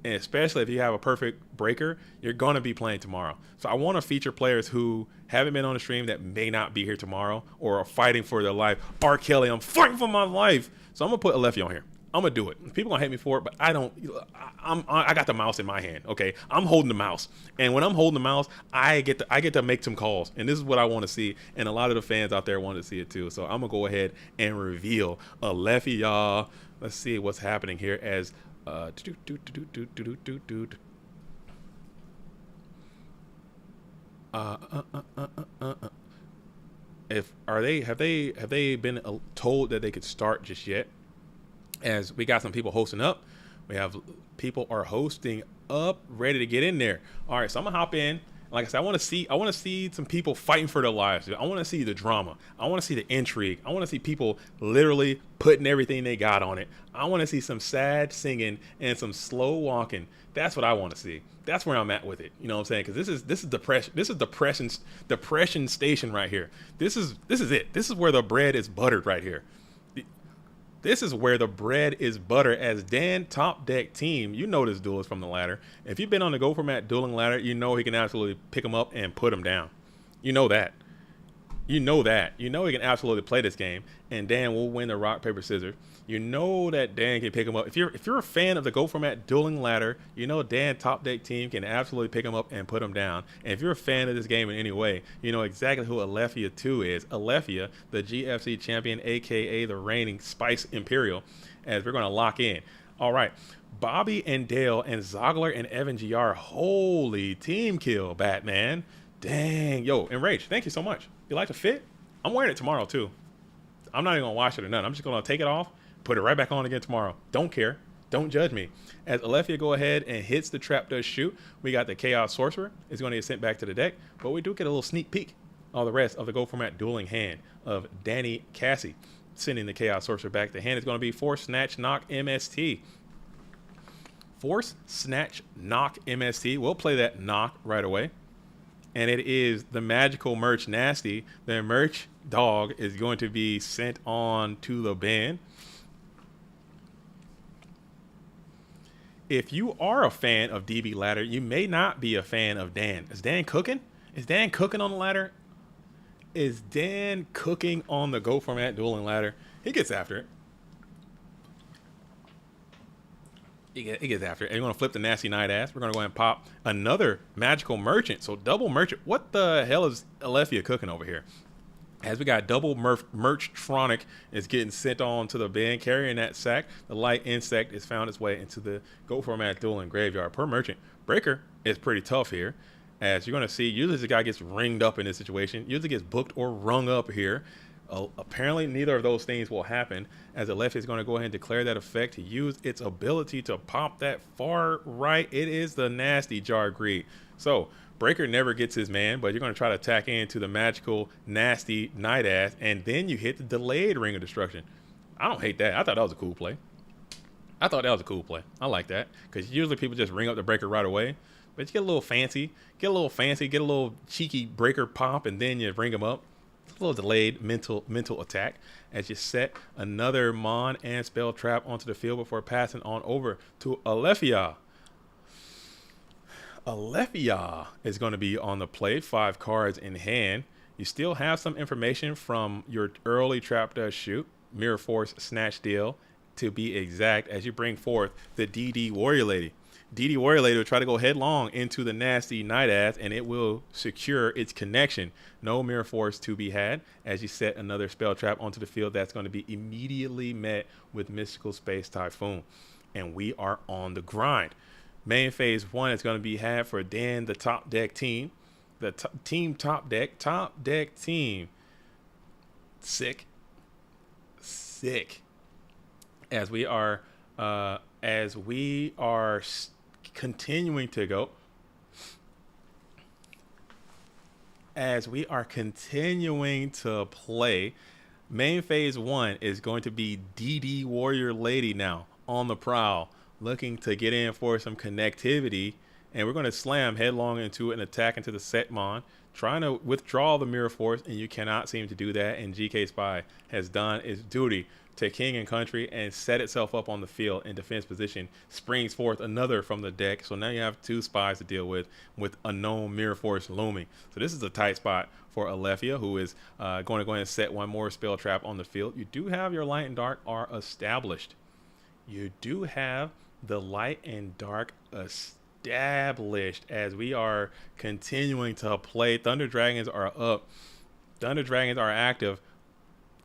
and especially if you have a perfect breaker, you're going to be playing tomorrow. So I want to feature players who haven't been on the stream that may not be here tomorrow or are fighting for their life. R. Kelly, I'm fighting for my life. So I'm going to put Aleffi on here. I'm going to do it. People going to hate me for it, but I got the mouse in my hand, okay? I'm holding the mouse. And when I'm holding the mouse, I get to make some calls. And this is what I want to see. And a lot of the fans out there want to see it too. So I'm going to go ahead and reveal Aleffi, y'all. Let's see what's happening here as... have they been told that they could start just yet? As we got some people hosting up, we have people are hosting up, ready to get in there. All right, so I'm gonna hop in. Like I said, I want to see some people fighting for their lives. I want to see the drama. I want to see the intrigue. I want to see people literally putting everything they got on it. I want to see some sad singing and some slow walking. That's what I want to see. That's where I'm at with it. You know what I'm saying? Because this is depression. This is depression station right here. This is it. This is where the bread is buttered right here. This is where the bread is butter. As Dan Top Deck Team, you know this duelist from the ladder. If you've been on the Go Format dueling ladder, you know he can absolutely pick him up and put him down. You know that. You know he can absolutely play this game, and Dan will win the rock, paper, scissors. You know that Dan can pick him up. If you're a fan of the Go Format dueling ladder, you know Dan Top Deck Team can absolutely pick him up and put him down. And if you're a fan of this game in any way, you know exactly who Alefia 2 is. Alefia, the GFC champion, aka the reigning Spice Imperial, as we're going to lock in. All right. Bobby and Dale and Zogler and Evan GR. Holy team kill, Batman. Dang. Yo, Enraged, thank you so much. You like the fit? I'm wearing it tomorrow, too. I'm not even going to wash it or nothing. I'm just going to take it off, put it right back on again tomorrow. Don't care. Don't judge me. As Alefia go ahead and hits the trap does shoot, we got the Chaos Sorcerer. It's going to get sent back to the deck, but we do get a little sneak peek of the rest of the Go Format dueling hand of Danny Cassie. Sending the Chaos Sorcerer back. The hand is going to be Force, Snatch, Knock, MST. Force, Snatch, Knock, MST. We'll play that knock right away. And it is the magical Merch Nasty. The merch dog is going to be sent on to the bin. If you are a fan of DB Ladder, you may not be a fan of Dan. Is Dan cooking? Is Dan cooking on the ladder? Is Dan cooking on the Go format dueling ladder? He gets after it. He gets after it. And you're going to flip the nasty night ass. We're going to go ahead and pop another magical merchant. So double merchant. What the hell is Alethea cooking over here? As we got double Merchtronic is getting sent on to the bin, carrying that sack. The light insect is found its way into the Go format dueling graveyard per merchant. Breaker is pretty tough here. As you're going to see, usually the guy gets ringed up in this situation. Usually gets booked or rung up here. Apparently, neither of those things will happen, as Alethea is going to go ahead and declare that effect to use its ability to pop that far right. It is the nasty Jar Greed. So, Breaker never gets his man, but you're going to try to attack into the magical, nasty Night Ass, and then you hit the delayed Ring of Destruction. I don't hate that. I thought that was a cool play. I like that, because usually people just ring up the Breaker right away. But you get a little fancy, get a little cheeky Breaker pop, and then you ring them up. A little delayed mental attack as you set another Mon and Spell Trap onto the field before passing on over to Alethea. Alethea is going to be on the play, 5 cards in hand. You still have some information from your early Trap Does Shoot, Mirror Force Snatch Deal, to be exact, as you bring forth the DD Warrior Lady. DD Warrior Lady will try to go headlong into the nasty Night Ass, and it will secure its connection. No Mirror Force to be had as you set another Spell Trap onto the field that's going to be immediately met with Mystical Space Typhoon. And we are on the grind. Main phase 1 is going to be had for Dan, the top deck team. The team top deck team. Sick. As we are continuing to go. As we are continuing to play, main phase 1 is going to be DD Warrior Lady now on the prowl, looking to get in for some connectivity, and we're going to slam headlong into an attack into the Setmon, trying to withdraw the Mirror Force, and you cannot seem to do that, and GK Spy has done its duty to King and Country and set itself up on the field in defense position, springs forth another from the deck. So now you have 2 spies to deal with a known Mirror Force looming. So this is a tight spot for Alethea, who is going to go ahead and set one more Spell Trap on the field. You do have your Light and Dark are established. You do have the Light and Dark established as we are continuing to play. Thunder Dragons are up. Thunder Dragons are active.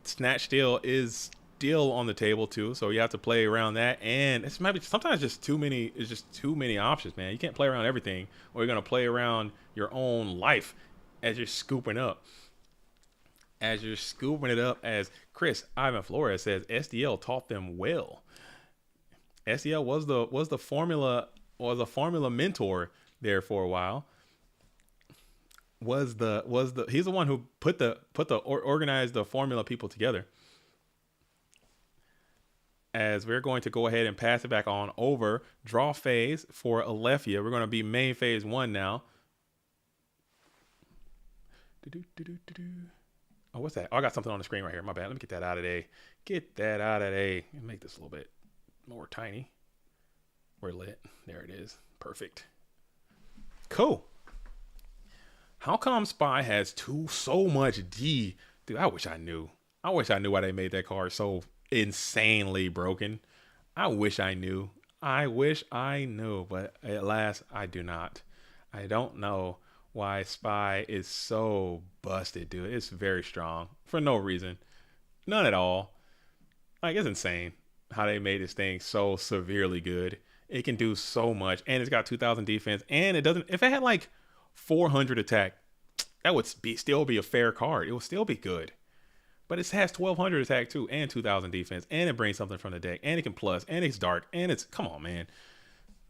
Snatch Steal is still on the table too, so you have to play around that, and it's maybe sometimes just too many. It's just too many options, man. You can't play around everything, or you're gonna play around your own life as you're scooping up. As you're scooping it up, as Chris Ivan Flores says, SDL taught them well. SDL was the formula mentor there for a while. He's the one who organized the formula people together. As we're going to go ahead and pass it back on over. Draw phase for Alethea. We're going to be main phase 1 now. Oh, what's that? Oh, I got something on the screen right here. My bad. Let me get that out of there. Make this a little bit more tiny. We're lit. There it is. Perfect. Cool. How come Spy has so much D? Dude, I wish I knew. Why they made that card so insanely broken. I wish I knew, but alas, I do not. I don't know why Spy is so busted, dude. It's very strong for no reason. None at all. Like, it's insane how they made this thing so severely good. It can do so much, and it's got 2,000 defense, and it doesn't. If it had like 400 attack, that would still be a fair card. It would still be good. But it has 1,200 attack too, and 2,000 defense, and it brings something from the deck, and it can plus, and it's dark, and it's, come on, man.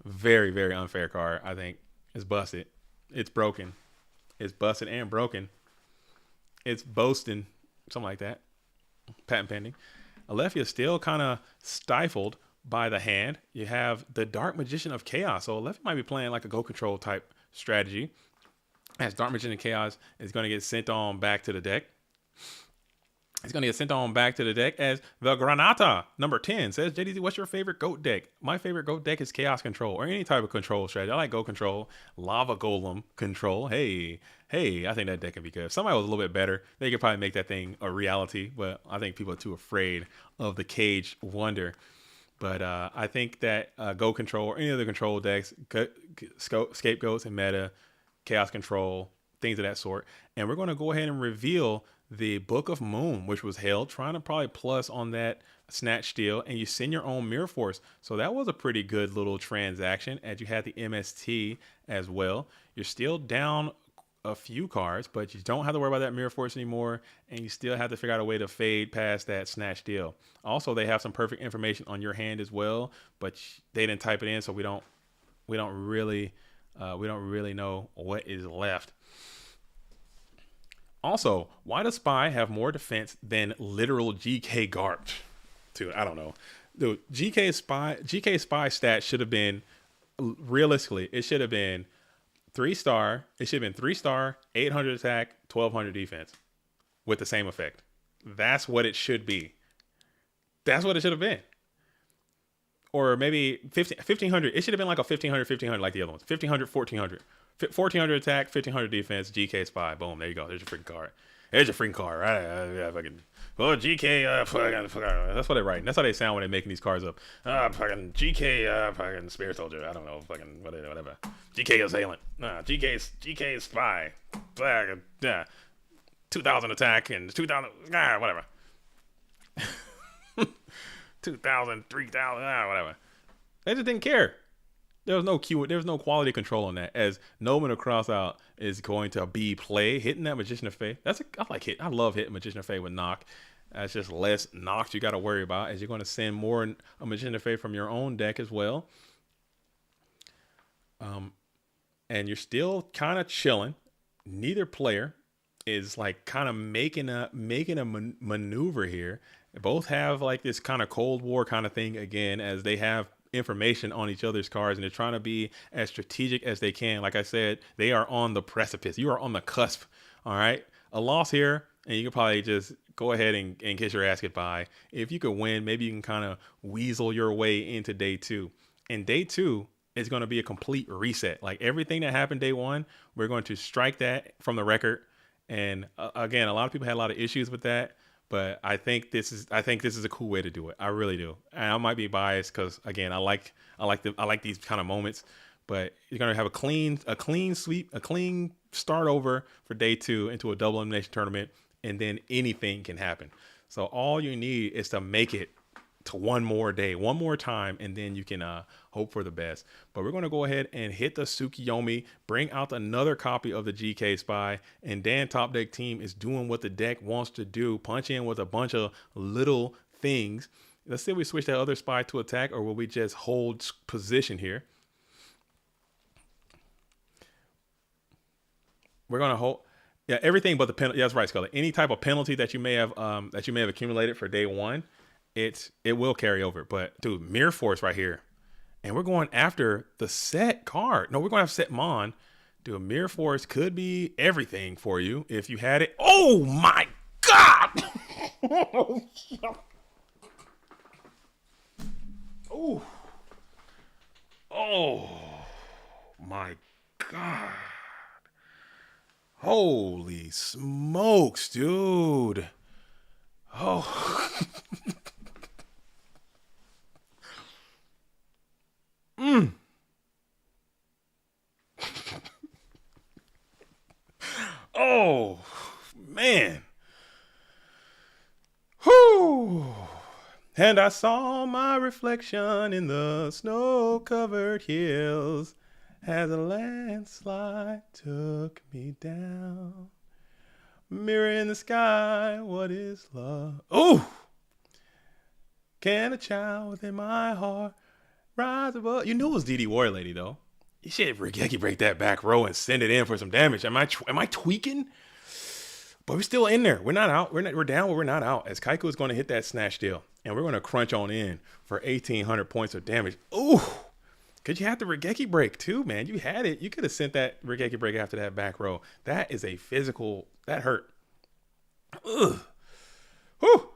Very, very unfair card, I think. It's busted. It's broken. It's busted and broken. It's boasting, something like that. Patent pending. Alethea still kind of stifled by the hand. You have the Dark Magician of Chaos. So Alethea might be playing like a Go Control type strategy, as Dark Magician of Chaos is going to get sent on back to the deck. It's going to get sent on back to the deck as the Granata number 10 says, JDZ, what's your favorite GOAT deck? My favorite GOAT deck is Chaos Control or any type of control strategy. I like GOAT Control, Lava Golem Control. Hey, I think that deck can be good. If somebody was a little bit better, they could probably make that thing a reality, but I think people are too afraid of the Cage Wonder. But I think that GOAT Control or any other control decks, Scapegoats and Meta, Chaos Control, things of that sort. And we're going to go ahead and reveal the Book of Moon, which was held, trying to probably plus on that Snatch Steal, and you send your own Mirror Force. So that was a pretty good little transaction, as you had the MST as well. You're still down a few cards, but you don't have to worry about that Mirror Force anymore, and you still have to figure out a way to fade past that Snatch Steal. Also, they have some perfect information on your hand as well, but they didn't type it in, so we don't really know what is left. Also, why does Spy have more defense than literal GK garbage? Dude, I don't know. Dude, GK Spy stat should have been, realistically, it should have been 3-star. It should have been 3-star, 800 attack, 1200 defense with the same effect. That's what it should be. That's what it should have been. Or maybe 1500. It should have been like a 1500 like the other ones. 1500, 1400. 1400 attack, 1500 defense, GK Spy. Boom, there you go. There's your freaking card. There's your freaking card, right? Yeah, fucking. Well, GK, that's what they write. That's how they sound when they're making these cards up. Fucking GK, fucking Spirit Soldier. I don't know, fucking whatever. GK Assailant. GK Spy. Yeah. 2000 attack and 2000. Whatever. 2000, 3000. Whatever. They just didn't care. There was no quality control on that. As Noman across out is going to be play hitting that Magician of Faith. I love hitting Magician of Faith with knock. That's just less knocks you got to worry about, as you're going to send more a Magician of Faith from your own deck as well. And you're still kind of chilling. Neither player is like kind of making a maneuver here. They both have like this kind of Cold War kind of thing again, as they have information on each other's cards, and they're trying to be as strategic as they can. Like I said, they are on the precipice. You are on the cusp. All right, a loss here, and you can probably just go ahead and kiss your ass goodbye. If you could win, maybe you can kind of weasel your way into day two. And day two is going to be a complete reset. Like everything that happened day one, we're going to strike that from the record. And again, a lot of people had a lot of issues with that. But I think this is a cool way to do it. I really do. And I might be biased because again, I like these kind of moments. But you're gonna have a clean sweep, a clean start over for day two into a double elimination tournament, and then anything can happen. So all you need is to make it to one more day, one more time, and then you can hope for the best. But we're going to go ahead and hit the Tsukiyomi, bring out another copy of the GK Spy, and Dan Top Deck Team is doing what the deck wants to do, punch in with a bunch of little things. Let's see if we switch that other Spy to attack, or will we just hold position here? We're going to hold. Yeah, everything but the penalty. Yeah, that's right, Scully. Any type of penalty that you may have accumulated for day one, it will carry over. But dude, Mirror Force right here, and we're going after the set card. No, we're going to have set Mon. Dude, Mirror Force could be everything for you if you had it. Oh my god! Oh, oh my god! Holy smokes, dude! Oh. Oh, man. Whew. And I saw my reflection in the snow-covered hills as a landslide took me down. Mirror in the sky, what is love? Oh! Can a child within my heart rise above? You knew it was DD Warrior Lady, though. You should Regeki break that back row and send it in for some damage. Am I tweaking? But we're still in there. We're not out. We're down, but we're not out. As Kaiku is going to hit that snatch deal, and we're going to crunch on in for 1,800 points of damage. Ooh, because you had the Regeki break too, man. You had it. You could have sent that Regeki break after that back row. That is a physical. That hurt. Ugh. Whew.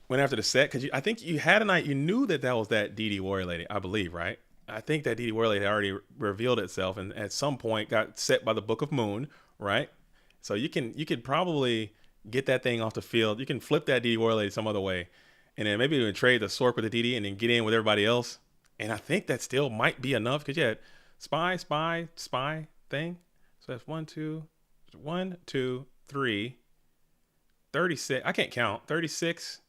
Went after the set because I think you had a night. You knew that was that DD Warrior Lady, I believe, right? I think that DD Warrior Lady already revealed itself, and at some point got set by the Book of Moon, right? So you could probably get that thing off the field. You can flip that DD Warrior Lady some other way, and then maybe even trade the Sork with the DD, and then get in with everybody else. And I think that still might be enough because you had spy thing. So that's 1, 2, 3, 36. I can't count. 36,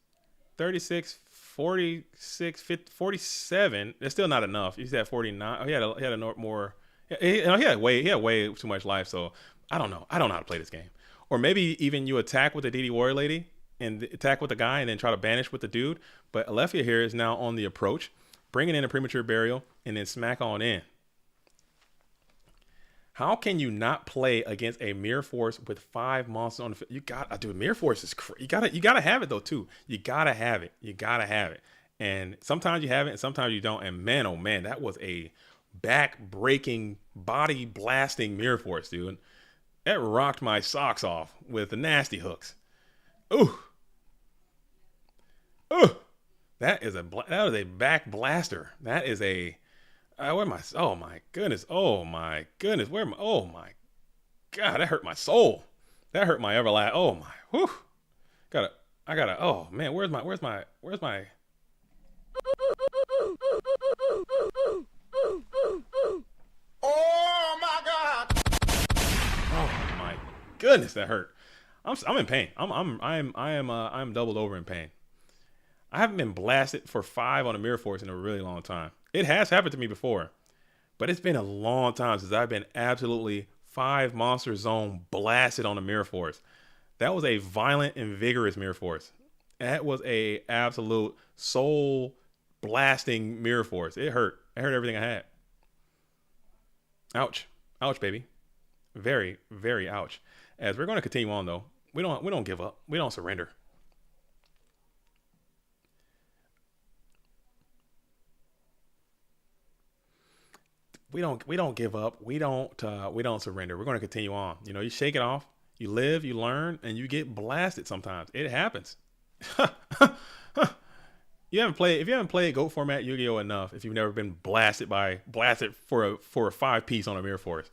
46, 50, 47. That's still not enough. He's at 49. Oh, he had a more. He had way too much life. So I don't know. I don't know how to play this game. Or maybe even you attack with the DD Warrior Lady and attack with the guy and then try to banish with the dude. But Alethea here is now on the approach, bringing in a premature burial and then smack on in. How can you not play against a Mirror Force with 5 monsters on the field? You got, dude, Mirror Force is you gotta have it though too. You gotta have it. And sometimes you have it, and sometimes you don't. And man, oh man, that was a back-breaking, body-blasting Mirror Force, dude. That rocked my socks off with the nasty hooks. Ooh, that is a back blaster. That is a. Where am I? Oh my goodness. Oh my goodness. Oh my God. That hurt my soul. That hurt my everlast. Oh my. Whew. I gotta. Oh man. Where's my. Oh my God! Oh my goodness. That hurt. I'm in pain. I'm doubled over in pain. I haven't been blasted for 5 on a Mirror Force in a really long time. It has happened to me before, but it's been a long time since I've been absolutely 5 monster zone blasted on a Mirror Force. That was a violent and vigorous Mirror Force. That was a absolute soul blasting Mirror Force. It hurt. It hurt everything I had. Ouch. Ouch, baby. Very, very ouch. As we're going to continue on though, we don't give up. We don't surrender. We don't give up. We don't surrender. We're going to continue on. You know, you shake it off. You live, you learn, and you get blasted sometimes. It happens. If you haven't played GOAT format Yu-Gi-Oh enough, if you've never been blasted for a 5-piece on a Mirror Force,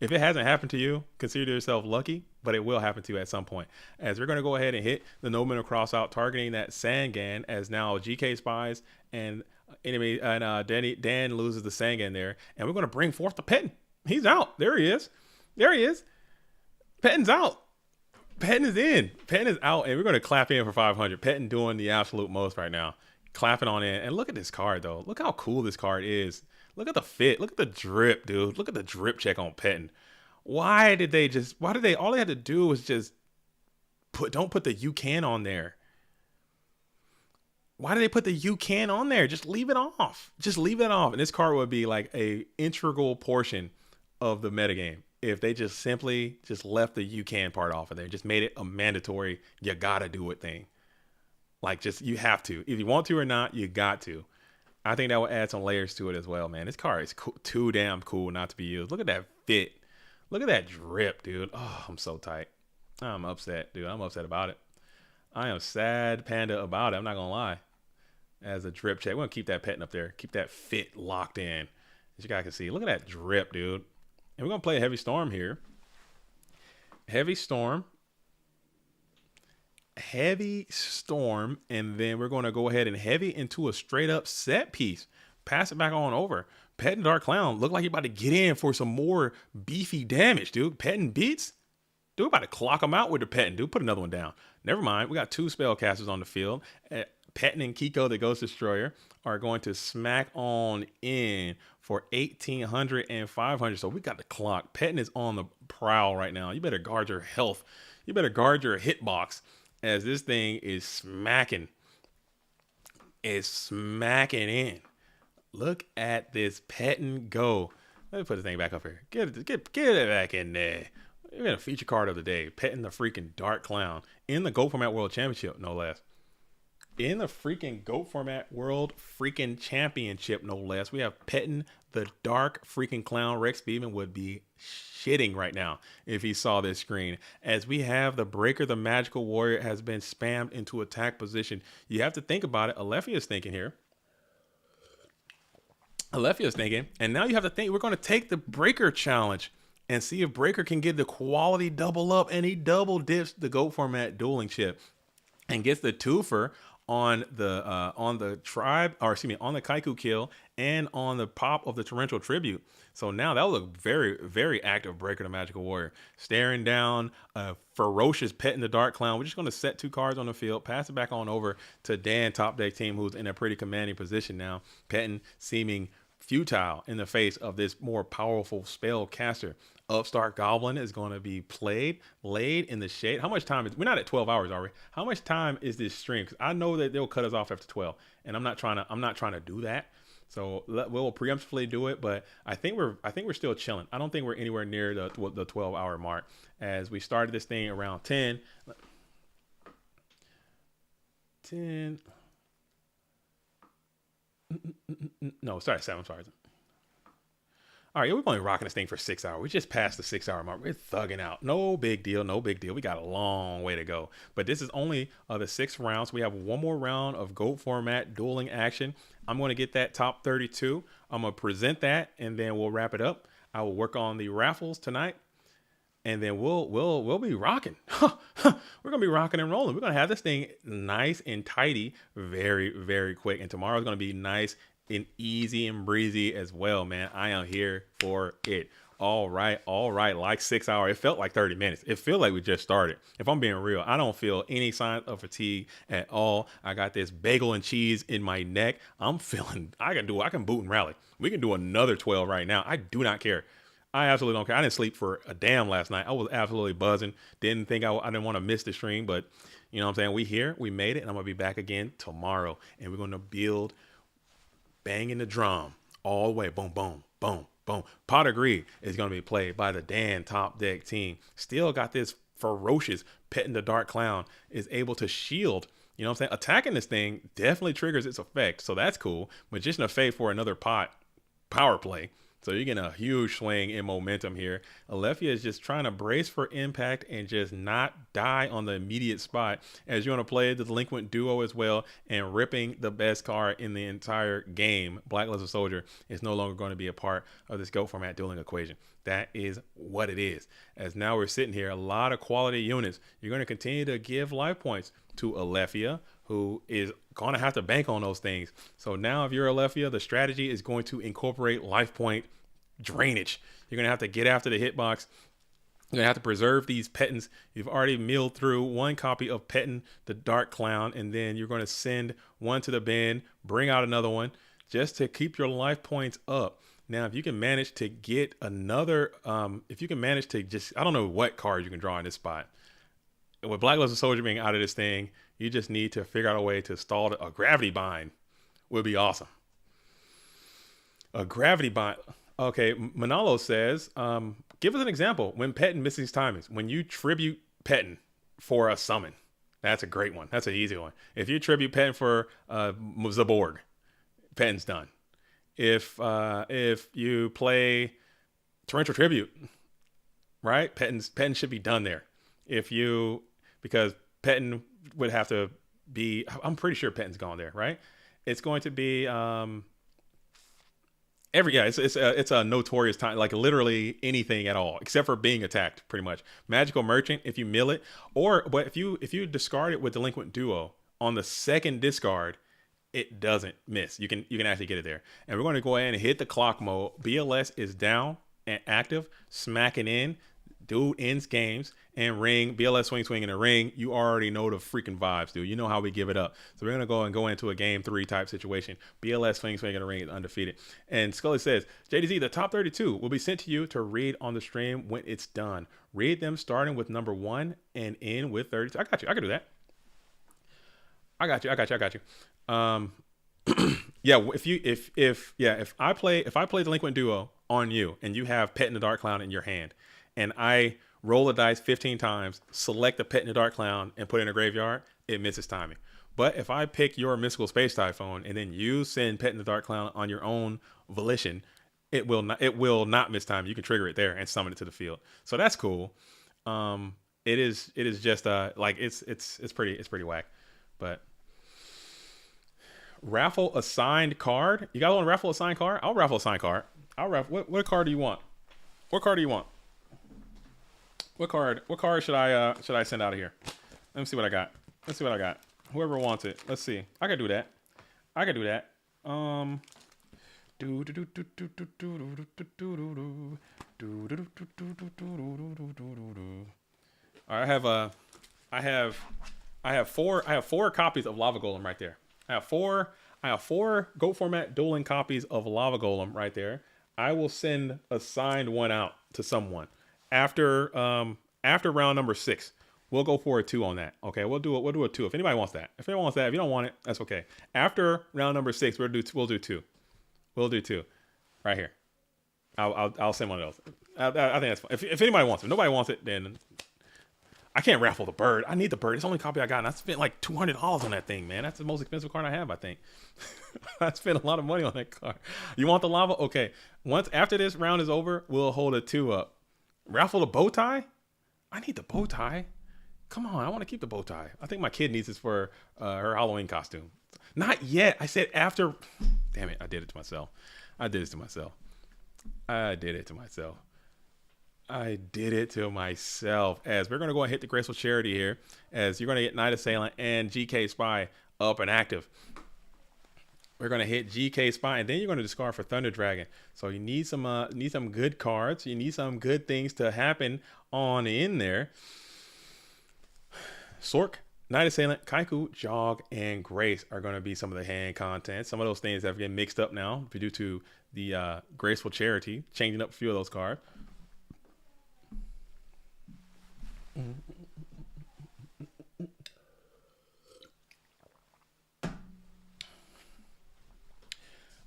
if it hasn't happened to you, consider yourself lucky, but it will happen to you at some point. As we're going to go ahead and hit the Nobleman Cross out, targeting that Sangan, as now GK spies and enemy, and Dan loses the Sangan there, and we're going to bring forth the Petten. He's out. There he is. Petten's out. Petten is in. Petten is out, and we're going to clap in for 500. Petten doing the absolute most right now. Clapping on in. And look at this card, though. Look how cool this card is. Look at the fit. Look at the drip, dude. Look at the drip check on Petten. Why did they all they had to do was just don't put the you can on there. Why did they put the you can on there? Just leave it off. And this card would be like a integral portion of the metagame if they just simply left the you can part off of there. Just made it a mandatory, you gotta do it thing. Like, just, you have to. If you want to or not, you got to. I think that will add some layers to it as well, man. This card is too damn cool not to be used. Look at that fit. Look at that drip, dude. Oh, I'm so tight. I'm upset, dude. I'm upset about it. I am sad panda about it. I'm not going to lie. As a drip check. We're going to keep that Petten up there. Keep that fit locked in. As you guys can see. Look at that drip, dude. And we're going to play a Heavy Storm here. Heavy Storm. And then we're going to go ahead and heavy into a straight up set piece. Pass it back on over. Petten Dark Clown look like he's about to get in for some more beefy damage, dude. Petten beats. Dude, about to clock him out with the Petten, dude. Put another one down. Never mind. We got 2 spellcasters on the field. Petten and Kiko, the Ghost Destroyer, are going to smack on in for 1,800 and 500. So we got the clock. Petten is on the prowl right now. You better guard your health. You better guard your hitbox, as this thing is smacking. It's smacking in. Look at this Petten go. Let me put the thing back up here. Get it back in there. We're going to feature card of the day. Petten the freaking Dark Clown in the GOAT Format World Championship, no less. in the freaking GOAT format world freaking championship, no less. We have Petting the Dark freaking Clown. Rex Beeman would be shitting right now if he saw this screen. As we have the Breaker, the Magical Warrior, has been spammed into attack position. You have to think about it. Alefia's thinking here. Alefia's thinking. And now you have to think, we're going to take the Breaker challenge and see if Breaker can get the quality double up. And he double dips the GOAT format dueling chip and gets the twofer on the tribe, or excuse me, on the Kaiku kill and on the pop of the torrential tribute. So now that was a very, very active Breaker, the Magical Warrior, staring down a ferocious Pet in the Dark Clown. We're just going to set 2 cards on the field, pass it back on over to Dan, top deck team, who's in a pretty commanding position now. Petting seeming futile in the face of this more powerful spell caster. Upstart Goblin is going to be laid in the shade. How much time is, we're not at 12 hours, are we? How much time is this stream? Because I know that they'll cut us off after 12, and I'm not trying to do that. So we'll preemptively do it, but I think we're still chilling. I don't think we're anywhere near the 12-hour mark. As we started this thing around 10. No, sorry, 7. I'm sorry. All right, we're only rocking this thing for 6 hours. We just passed the 6-hour mark. We're thugging out. No big deal. No big deal. We got a long way to go. But this is only the 6th round. So we have one more round of GOAT format dueling action. I'm going to get that top 32. I'm going to present that, and then we'll wrap it up. I will work on the raffles tonight, and then we'll be rocking. We're gonna be rocking and rolling. We're gonna have this thing nice and tidy, very, very quick. And tomorrow's gonna be nice and easy and breezy as well, man. I am here for it. All right. Like 6 hours. It felt like 30 minutes. It felt like we just started. If I'm being real, I don't feel any sign of fatigue at all. I got this bagel and cheese in my neck. I'm feeling, I can boot and rally. We can do another 12 right now. I do not care. I absolutely don't care. I didn't sleep for a damn last night. I was absolutely buzzing. Didn't think I didn't want to miss the stream, but you know what I'm saying? We here, we made it, and I'm going to be back again tomorrow. And we're going to build banging the drum all the way. Boom, boom, boom, boom. Pot of Greed is going to be played by the Dan top deck team. Still got this ferocious Pet in the Dark Clown is able to shield. You know what I'm saying? Attacking this thing definitely triggers its effect. So that's cool. Magician of Fate for another power play. So you're getting a huge swing in momentum here. Alefia is just trying to brace for impact and just not die on the immediate spot, as you want to play the Delinquent Duo as well, and ripping the best card in the entire game. Black Luster Soldier is no longer going to be a part of this GOAT format dueling equation. That is what it is. As now we're sitting here, a lot of quality units. You're going to continue to give life points to Alefia, who is going to have to bank on those things. So now if you're Alefia, the strategy is going to incorporate life point drainage. You're going to have to get after the hitbox. You're going to have to preserve these Pettins. You've already milled through 1 copy of Pettin the Dark Clown, and then you're going to send 1 to the bin, bring out another one, just to keep your life points up. Now, if you can manage to get another, if you can manage to just, I don't know what card you can draw in this spot. With Black Luster Soldier being out of this thing, you just need to figure out a way to stall a gravity bind. Would be awesome. A gravity bind. Okay, Manalo says, give us an example when Pettin misses timings. When you tribute Pettin for a summon. That's a great one. That's an easy one. If you tribute Pettin for Zaborg, Pettin's done. If you play Torrential Tribute, right? Pettin should be done there. Because Pettin would have to be, I'm pretty sure Pettin's gone there, right? It's going to be it's a notorious time, like literally anything at all, except for being attacked, pretty much. Magical Merchant, if you mill it, but if you discard it with Delinquent Duo on the second discard, it doesn't miss. You can actually get it there. And we're going to go ahead and hit the clock mode. BLS is down and active, smacking in. Dude ends games and ring. BLS swing in the ring. You already know the freaking vibes, dude. You know how we give it up. So we're going to go into a game 3 type situation. BLS swing in the ring is undefeated. And Scully says, JDZ, the top 32 will be sent to you to read on the stream when it's done. Read them starting with number 1 and end with 32. I got you. I can do that. I got you. Yeah, if I play Delinquent Duo on you and you have Pet in the Dark Clown in your hand, and I roll the dice 15 times, select the Pet in the Dark Clown, and put it in a graveyard, it misses timing. But if I pick your Mystical Space Typhoon and then you send Pet in the Dark Clown on your own volition, it will not miss time. You can trigger it there and summon it to the field. So that's cool. It is just like it's pretty whack. But raffle a signed card. You guys want to raffle a signed card? I'll raffle a signed card. I'll raffle. What card do you want? What card do you want? What card should I send out of here? Let me see what I got. Let's see what I got. Whoever wants it. Let's see. I can do that. I can do that. I have four copies of Lava Golem right there. I have four Goat format dueling copies of Lava Golem right there. I will send a signed one out to someone after round number 6. We'll go for a 2 on that. Okay, we'll do a 2 if anybody wants that. If anyone wants that, if you don't want it, that's okay. After round number 6, we'll do 2. We'll do 2 right here. I'll send one of those. I think that's fine. If anybody wants it, if nobody wants it, then I can't raffle the bird. I need the bird. It's the only copy I got, and I spent like $200 on that thing, man. That's the most expensive card I have, I think. I spent a lot of money on that card. You want the lava? Okay. Once after this round is over, we'll hold a 2 up. Raffle the bow tie? I need the bow tie. Come on, I want to keep the bow tie. I think my kid needs this for her Halloween costume. Not yet. I said after. Damn it, I did it to myself. I did it to myself. As we're going to go and hit the Graceful Charity here, as you're going to get Night Assailant and GK Spy up and active. We're going to hit GK Spy, and then you're going to discard for Thunder Dragon. So you need some good cards. You need some good things to happen on in there. Sork, Night Assailant, Kaiku, Jog, and Grace are going to be some of the hand content. Some of those things have been mixed up now due to the Graceful Charity, changing up a few of those cards.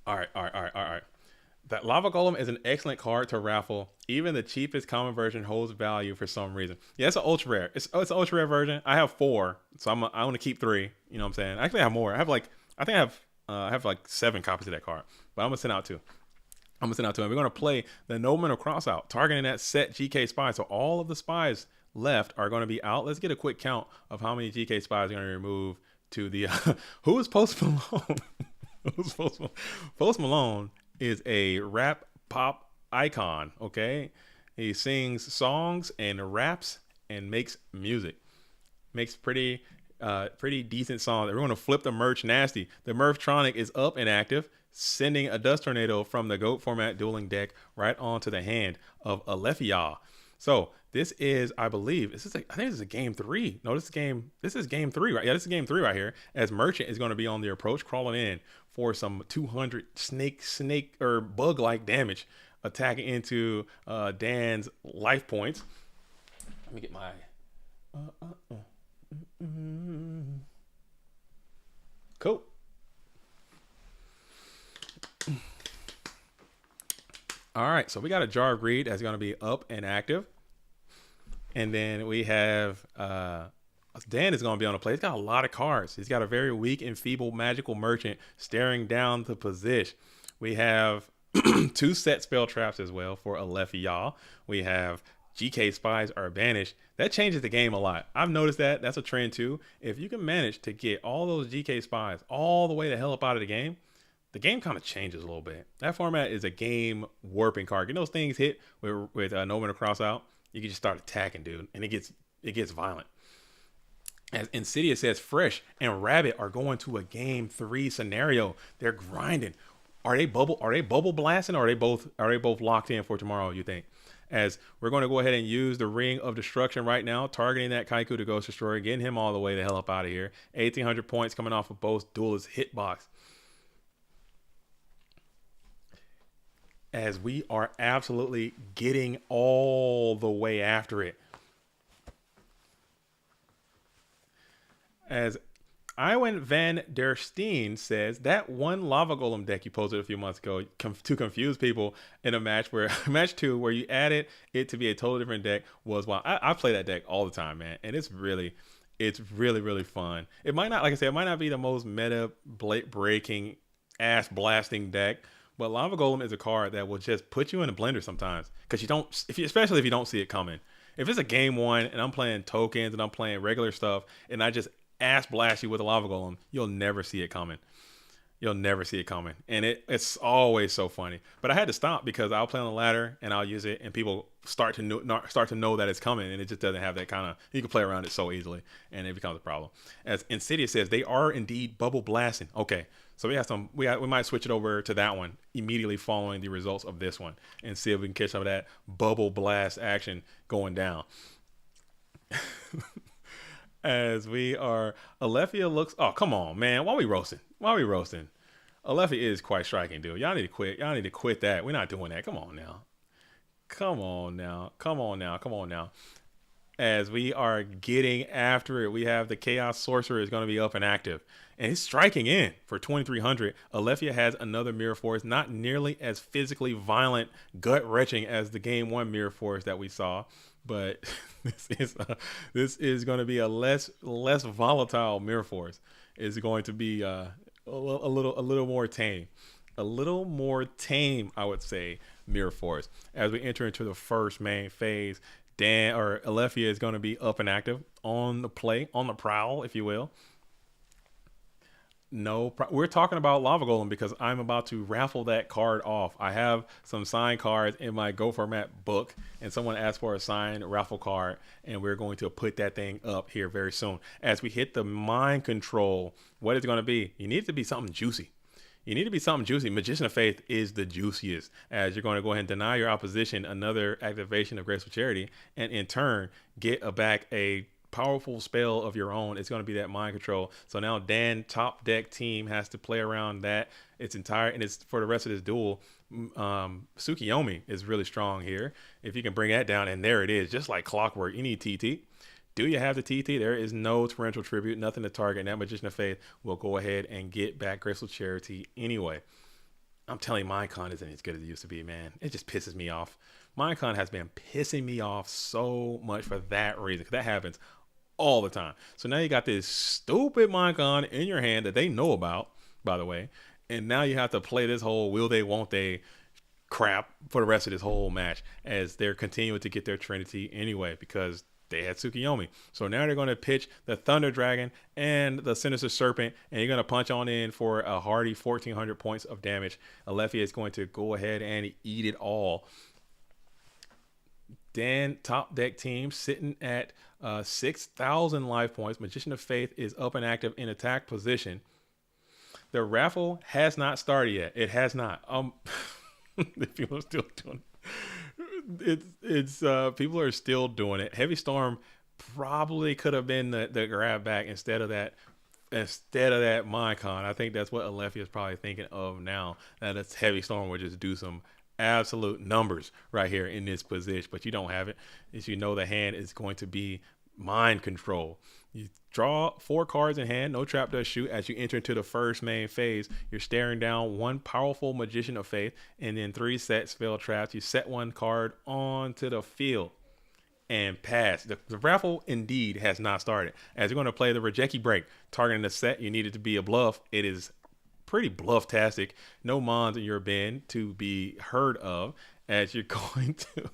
All right. That Lava Golem is an excellent card to raffle. Even the cheapest common version holds value for some reason. Yeah, it's an ultra rare. It's an ultra rare version. I have 4, so I want to keep 3. You know what I'm saying? Actually, I have more. I have like 7 copies of that card, but I'm gonna send out 2. And we're gonna play the Nobleman of Crossout, targeting that set GK Spies. So all of the spies left are going to be out. Let's get a quick count of how many GK Spies are going to remove to the. Who is Post Malone? Who's Post Malone? Post Malone is a rap pop icon. Okay, he sings songs and raps and makes music. Makes pretty decent songs. We're going to flip the merch nasty. The Merftronic is up and active, sending a Dust Tornado from the GOAT format dueling deck right onto the hand of Alephia. So this is, I believe, I think this is a game 3. No, this is game 3, right? Yeah, this is game 3 right here. As Merchant is going to be on the approach, crawling in for some 200 snake or bug-like damage, attacking into Dan's life points. Let me get my. Cool. All right, so we got a Jar of Greed that's going to be up and active. And then we have Dan is going to be on the play. He's got a lot of cards. He's got a very weak and feeble magical merchant staring down the position. We have 2 set spell traps as well for Alephia. We have GK Spies are banished. That changes the game a lot. I've noticed that. That's a trend too. If you can manage to get all those GK Spies all the way the hell up out of the game kind of changes a little bit. That format is a game warping card. Get those things hit with Nobleman of Crossout, you can just start attacking, dude, and it gets violent. As Insidious says, Fresh and Rabbit are going to a game 3 scenario. They're grinding. Are they bubble blasting, or are they both locked in for tomorrow, you think? As we're going to go ahead and use the Ring of Destruction right now, targeting that Kaiku to Ghost Destroyer, getting him all the way the hell up out of here. 1,800 points coming off of both Duelist hitbox. As we are absolutely getting all the way after it. As Iwan Van Der Steen says, that one Lava Golem deck you posted a few months ago to confuse people in a match 2 where you added it to be a totally different deck was wild. I play that deck all the time, man, and it's really It's really, really fun. It might not, like I said, it might not be the most meta breaking, ass blasting deck, but Lava Golem is a card that will just put you in a blender sometimes because you don't, especially if you don't see it coming. If it's a game one and I'm playing tokens and I'm playing regular stuff and I just ass blast you with a Lava Golem, you'll never see it coming. You'll never see it coming. And it's always so funny. But I had to stop because I'll play on the ladder and I'll use it and people start to know that it's coming, and it just doesn't have that kind of, you can play around it so easily and it becomes a problem. As Insidious says, they are indeed bubble blasting. Okay. So we might switch it over to that one immediately following the results of this one and see if we can catch some of that bubble blast action going down. As we are, Alethea looks. Oh, come on, man! Why we roasting? Alethea is quite striking, dude. Y'all need to quit. Y'all need to quit that. We're not doing that. Come on now. As we are getting after it, we have the Chaos Sorcerer is going to be up and active, and he's striking in for 2,300. Alethea has another Mirror Force, not nearly as physically violent, gut wrenching as the Game 1 Mirror Force that we saw. But this is going to be a less volatile Mirror Force. It's going to be a little more tame, I would say, Mirror Force. As we enter into the first main phase, Alethea is going to be up and active on the prowl, if you will. We're talking about Lava Golem because I'm about to raffle that card off. I have some signed cards in my Go Format book, and someone asked for a signed raffle card, and we're going to put that thing up here very soon. As we hit the mind control, what is it going to be? You need it to be something juicy. Magician of Faith is the juiciest, as you're going to go ahead and deny your opposition another activation of Graceful Charity, and in turn get back a powerful spell of your own. It's going to be that mind control. So now Dan top deck team has to play around that. It's for the rest of this duel. Tsukiyomi is really strong here. If you can bring that down, and there it is, just like clockwork. You need TT. Do you have the TT? There is no torrential tribute, nothing to target. And that Magician of Faith will go ahead and get back Graceful Charity anyway. I'm telling you, Minecon isn't as good as it used to be, man. It just pisses me off. Minecon has been pissing me off so much for that reason, because that happens all the time. So now you got this stupid Minecon in your hand that they know about, by the way, and now you have to play this whole will they, won't they crap for the rest of this whole match, as they're continuing to get their Trinity anyway, because they had Tsukiyomi. So now they're going to pitch the Thunder Dragon and the Sinister Serpent, and you're going to punch on in for a hearty 1,400 points of damage. Alethea is going to go ahead and eat it all. Dan top deck team sitting at 6,000 life points. Magician of Faith is up and active in attack position. The raffle has not started yet. It has not. People are still doing it. People are still doing it. Heavy Storm probably could have been the grab back instead of that Minecon. I think that's what Alethea is probably thinking of now. That it's Heavy Storm would just do some absolute numbers right here in this position, but you don't have it. As you know, the hand is going to be mind control. You draw 4 cards in hand, no trap does shoot. As you enter into the first main phase, you're staring down 1 powerful Magician of Faith and then 3 set spell traps. You set 1 card onto the field and pass. The raffle indeed has not started. As you're going to play the Rejeki Break, targeting the set you need it to be a bluff. It is pretty bluff-tastic. No mons in your bin to be heard of, as you're going to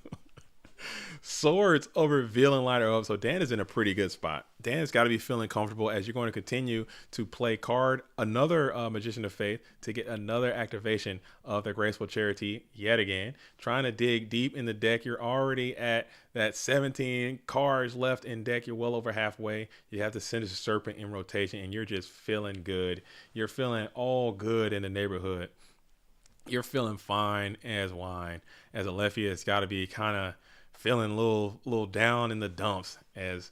swords over Villain Lighter Up. So Dan is in a pretty good spot. Dan's got to be feeling comfortable, as you're going to continue to play another Magician of Faith to get another activation of the Graceful Charity yet again. Trying to dig deep in the deck. You're already at that 17 cards left in deck. You're well over halfway. You have the Sinister Serpent in rotation, and you're just feeling good. You're feeling all good in the neighborhood. You're feeling fine as wine, as Alethea has got to be kind of feeling a little down in the dumps, as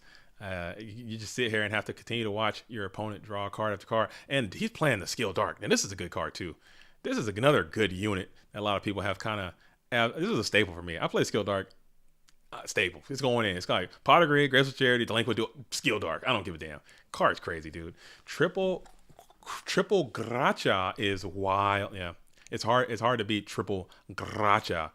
you just sit here and have to continue to watch your opponent draw card after card. And he's playing the Skill Dark, and this is a good card too. This is another good unit that a lot of people have this is a staple for me. I play Skill Dark, staple. It's going in. It's like Potter Grid, Graceful Charity, Delinquent, Skill Dark. I don't give a damn. Card's crazy, dude. Triple Gracha is wild. Yeah, it's hard to beat Triple Gracha.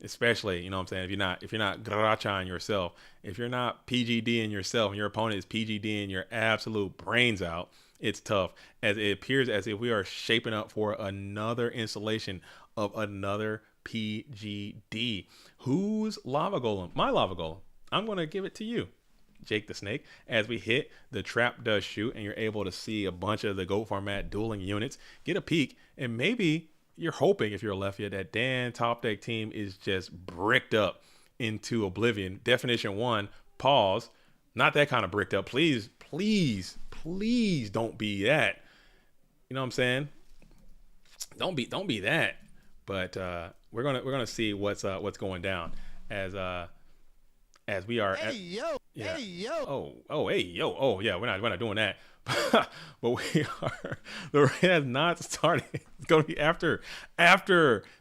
especially, you know what I'm saying, if you're not Grachaing yourself, if you're not PGDing yourself and your opponent is PGDing your absolute brains out, it's tough, as it appears as if we are shaping up for another installation of another PGD. Who's Lava Golem? My Lava Golem. I'm going to give it to you, Jake the Snake. As we hit, the trap does shoot, and you're able to see a bunch of the GOAT format dueling units, get a peek, and maybe you're hoping, if you're a Leftia, that Dan top deck team is just bricked up into oblivion. Definition 1, pause. Not that kind of bricked up. Please, please, please don't be that. You know what I'm saying? Don't be that. But we're gonna see what's going down as we are. Hey yo, yeah. hey yo. Hey yo. Oh yeah, we're not doing that. But we are. The raid has not started. It's gonna be after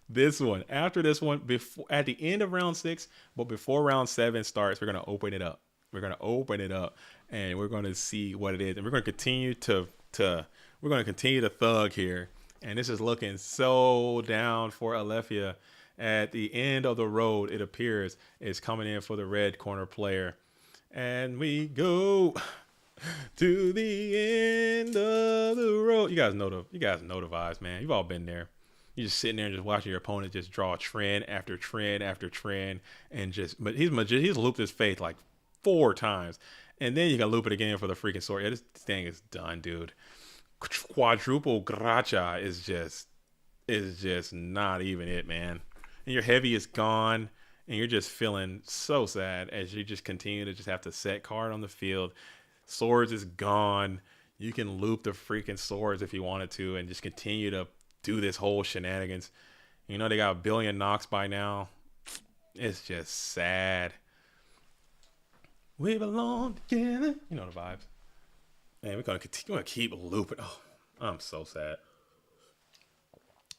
this one. After this one, before at the end of round 6, but before round 7 starts, we're gonna open it up. We're gonna open it up, and we're gonna see what it is, and we're gonna continue to thug here. And this is looking so down for Alethea. At the end of the road, it appears, is coming in for the red corner player. And we go to the end of the road. You guys know the vibes, man. You've all been there. You're just sitting there and just watching your opponent just draw trend after trend after trend, and but he's looped his faith like 4 times, and then you can loop it again for the freaking sword. Yeah, this thing is done, dude. Quadruple Gracha is just not even it, man. And your heavy is gone, and you're just feeling so sad as you just continue to just have to set card on the field. Swords is gone. You can loop the freaking swords if you wanted to, and just continue to do this whole shenanigans. You know they got 1 billion knocks by now. It's just sad. We belong together. You know the vibes. Man, we're gonna keep looping. Oh, I'm so sad.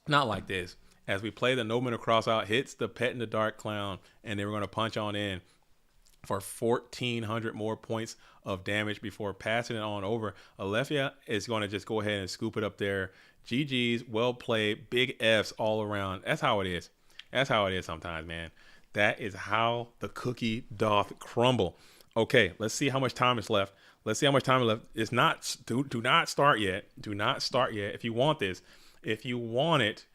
Not like this. As we play the No Men Across out, hits the Pet in the Dark Clown, and then we're gonna punch on in for 1,400 more points of damage before passing it on over. Alethea is going to just go ahead and scoop it up there. GG's, well played, big F's all around. That's how it is. That's how it is sometimes, man. That is how the cookie doth crumble. Okay, let's see how much time is left. Let's see how much time is left. It's not. Do not start yet. Do not start yet. If you want this, if you want it,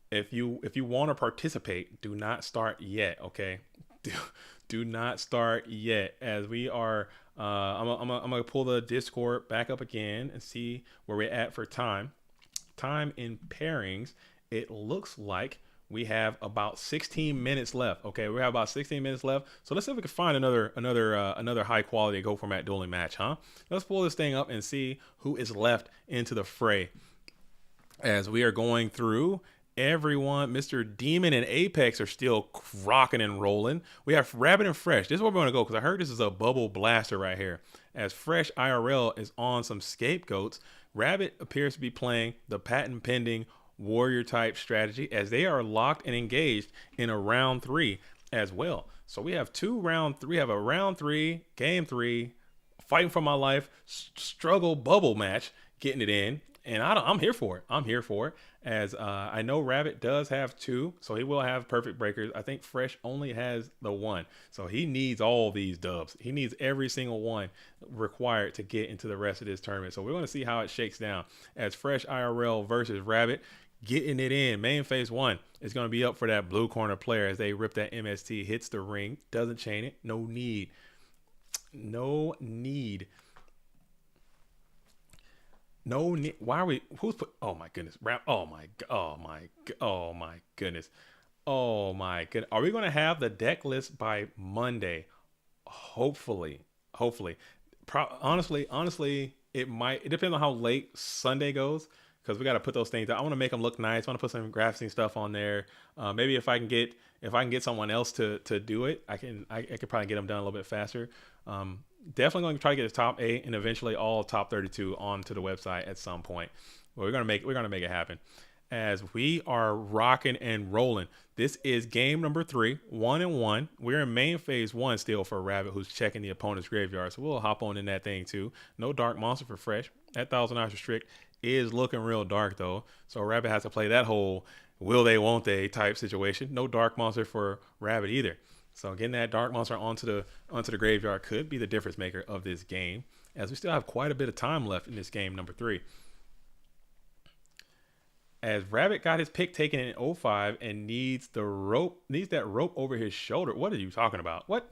if you want to participate, do not start yet. Okay, do not start yet. As we are, I'm gonna pull the Discord back up again and see where we're at for time. Time in pairings. It looks like we have about 16 minutes left. Okay, we have about 16 minutes left. So let's see if we can find another high quality Go format dueling match, huh? Let's pull this thing up and see who is left into the fray. As we are going through everyone, Mr. Demon and Apex are still rocking and rolling. We have Rabbit and Fresh. This is where we're gonna go because I heard this is a bubble blaster right here. As Fresh IRL is on some scapegoats, Rabbit appears to be playing the patent pending warrior type strategy, as they are locked and engaged in a round 3 as well. So we have we have a round 3, game 3, fighting for my life, struggle bubble match, getting it in. And I'm here for it. I'm here for it. As I know Rabbit does have 2, so he will have perfect breakers. I think Fresh only has the 1. So he needs all these dubs. He needs every single one required to get into the rest of this tournament. So we're going to see how it shakes down. As Fresh IRL versus Rabbit, getting it in. Main phase 1 is going to be up for that blue corner player as they rip that MST, hits the ring, doesn't chain it. No need. No need. No need. Why are we? Who's put? Oh my goodness. Oh my goodness. Oh my goodness. Are we going to have the deck list by Monday? Hopefully. Honestly, it might. It depends on how late Sunday goes, because we got to put those things out. I want to make them look nice. I want to put some graphics stuff on there. Maybe if I can get someone else to do it, I could probably get them done a little bit faster. Definitely going to try to get the top 8 and eventually all top 32 onto the website at some point. But we're gonna make it happen. As we are rocking and rolling. This is game number 3, 1-1. We're in main phase 1 still for Rabbit, who's checking the opponent's graveyard. So we'll hop on in that thing too. No Dark Monster for Fresh. That 1,000 Hours Restrict is looking real dark though. So Rabbit has to play that whole will they, won't they type situation. No dark monster for Rabbit either. So getting that dark monster onto the graveyard could be the difference maker of this game, as we still have quite a bit of time left in this game number 3. As Rabbit got his pick taken in 05 and needs that rope over his shoulder. What are you talking about? What?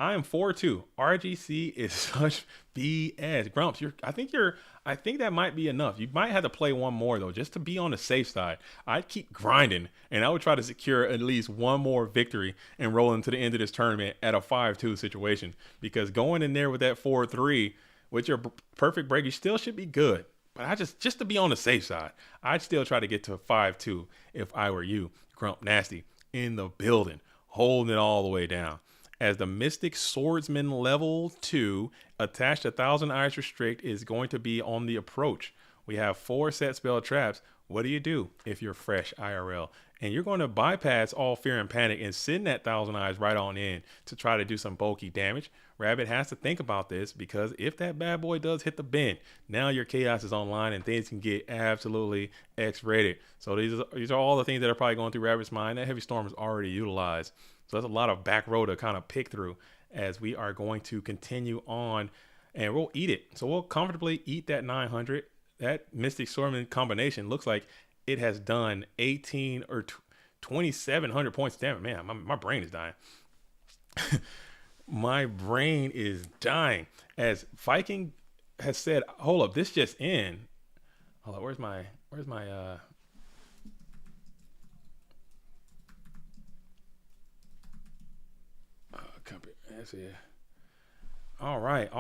I am 4-2. RGC is such BS. Grumps, I think that might be enough. You might have to play one more though, just to be on the safe side. I'd keep grinding, and I would try to secure at least one more victory and roll into the end of this tournament at a 5-2 situation. Because going in there with that 4-3 with your perfect break, you still should be good. But I just to be on the safe side, I'd still try to get to a 5-2 if I were you. Grump Nasty in the building, holding it all the way down. As the Mystic Swordsman level 2 attached to 1,000 Eyes Restrict is going to be on the approach. We have 4 set spell traps. What do you do if you're fresh IRL? And you're going to bypass all fear and panic and send that 1,000 Eyes right on in to try to do some bulky damage. Rabbit has to think about this, because if that bad boy does hit the bend, now your chaos is online and things can get absolutely X-rated. So these are all the things that are probably going through Rabbit's mind. That Heavy Storm is already utilized. So that's a lot of back row to kind of pick through, as we are going to continue on, and we'll eat it. So we'll comfortably eat that 900. That Mystic Swordsman combination looks like it has done 18 or 2,700 points. Damn it, man, my brain is dying. My brain is dying. As Viking has said, hold up, this just in. Hold up, where's my Let's see. All right.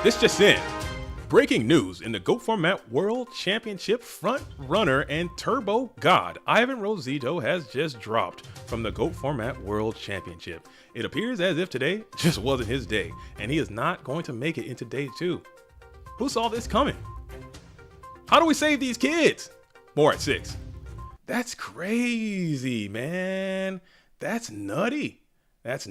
This just in. Breaking news in the GOAT Format World Championship, front runner and turbo god Ivan Rosito has just dropped from the GOAT Format World Championship. It appears as if today just wasn't his day, and he is not going to make it into day 2. Who saw this coming? How do we save these kids? More at 6. That's crazy, man. That's nutty. That